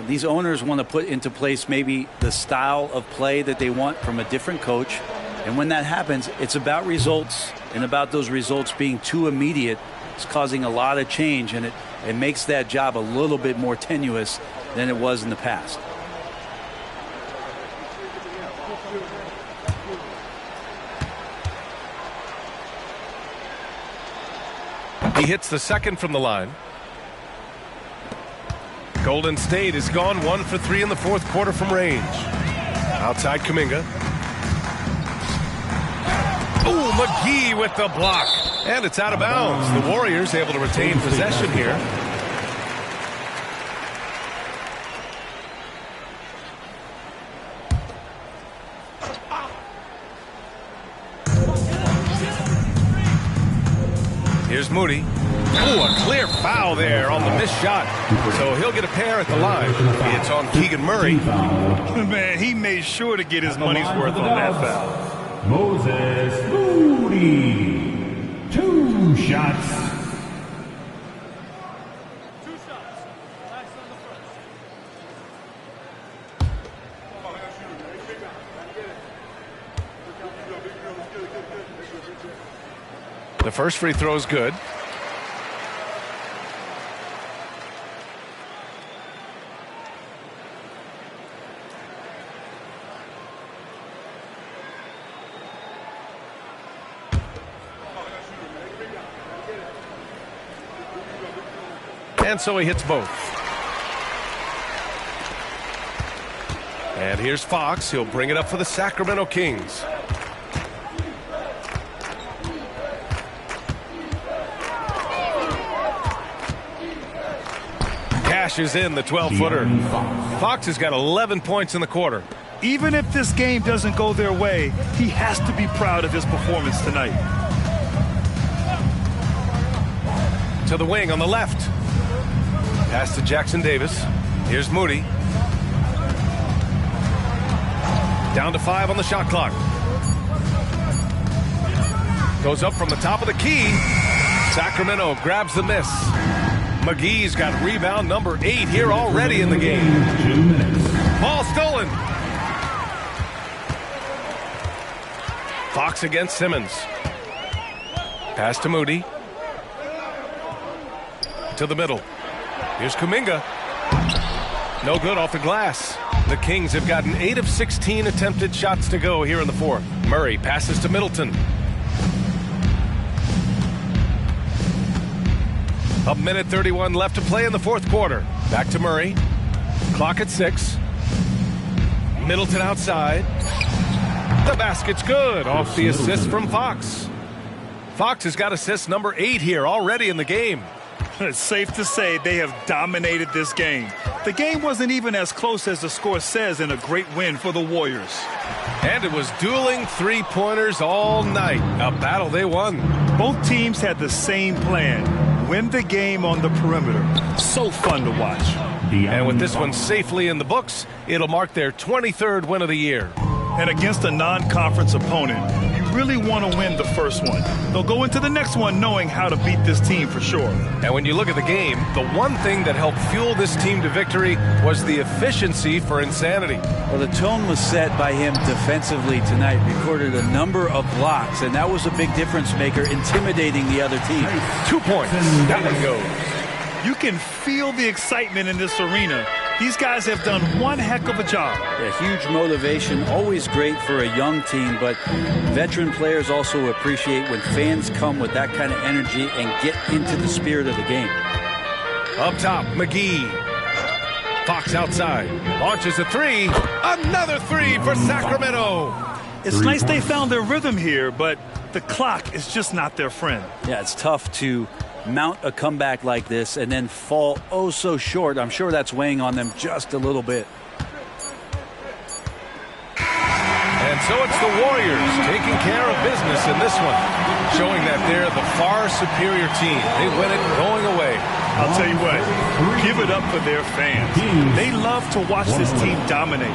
these owners want to put into place maybe the style of play that they want from a different coach. And when that happens, it's about results, and about those results being too immediate. It's causing a lot of change, and it makes that job a little bit more tenuous than it was in the past. He hits the second from the line. Golden State is gone 1 for 3 in the fourth quarter from range. Outside Kuminga. Ooh, McGee with the block. And it's out of bounds. The Warriors able to retain possession here. Here's Moody. Ooh, a clear foul there on the missed shot. So he'll get a pair at the line. It's on Keegan Murray. Man, he made sure to get his money's worth on that foul. Moses Moody. 2 shots. The first free throw is good. And so he hits both. And here's Fox. He'll bring it up for the Sacramento Kings. Cashes in the 12-footer. Fox has got 11 points in the quarter. Even if this game doesn't go their way, he has to be proud of his performance tonight. To the wing on the left. Pass to Jackson Davis. Here's Moody. Down to 5 on the shot clock. Goes up from the top of the key. Sacramento grabs the miss. McGee's got rebound number 8 here already in the game. 2 minutes. Ball stolen. Fox against Simmons. Pass to Moody. To the middle. Here's Kuminga. No good off the glass. The Kings have gotten 8 of 16 attempted shots to go here in the fourth. Murray passes to Middleton. A minute 31 left to play in the fourth quarter. Back to Murray. Clock at 6. Middleton outside. The basket's good off the assist from Fox. Fox has got assist number 8 here already in the game. It's safe to say they have dominated this game. The game wasn't even as close as the score says in a great win for the Warriors. And it was dueling three-pointers all night. A battle they won. Both teams had the same plan. Win the game on the perimeter. So fun to watch. And with this one safely in the books, it'll mark their 23rd win of the year. And against a non-conference opponent, you really want to win the first one. They'll go into the next one knowing how to beat this team for sure. And when you look at the game, the one thing that helped fuel this team to victory was the efficiency for insanity. Well, the tone was set by him defensively tonight. Recorded a number of blocks, and that was a big difference maker, intimidating the other team. 2 points. That one goes. You can feel the excitement in this arena. These guys have done one heck of a job. A huge motivation, always great for a young team, but veteran players also appreciate when fans come with that kind of energy and get into the spirit of the game. Up top, McGee. Fox outside. Launches a 3. Another 3 for Sacramento. It's nice they found their rhythm here, but the clock is just not their friend. Yeah, it's tough to mount a comeback like this and then fall oh so short. I'm sure that's weighing on them just a little bit. And so it's the Warriors taking care of business in this one, showing that they're the far superior team. They win it going away. I'll tell you what, give it up for their fans. They love to watch this team dominate.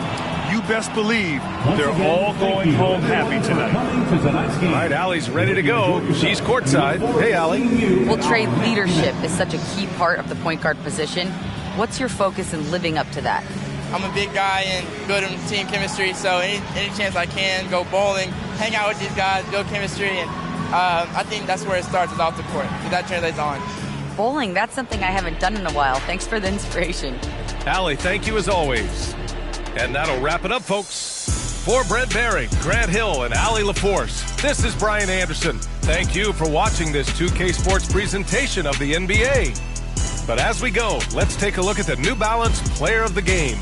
You best believe they're all going home happy tonight. All right, Allie's ready to go. She's courtside. Hey, Allie. Well, Trey, leadership is such a key part of the point guard position. What's your focus in living up to that? I'm a big guy and building team chemistry, so any chance I can, go bowling, hang out with these guys, build chemistry, and I think that's where it starts, is off the court, because that translates on. Bowling, that's something I haven't done in a while. Thanks for the inspiration. Allie, thank you as always. And that'll wrap it up, folks. For Brent Barry, Grant Hill, and Allie LaForce, this is Brian Anderson. Thank you for watching this 2K Sports presentation of the NBA. But as we go, let's take a look at the New Balance Player of the Game.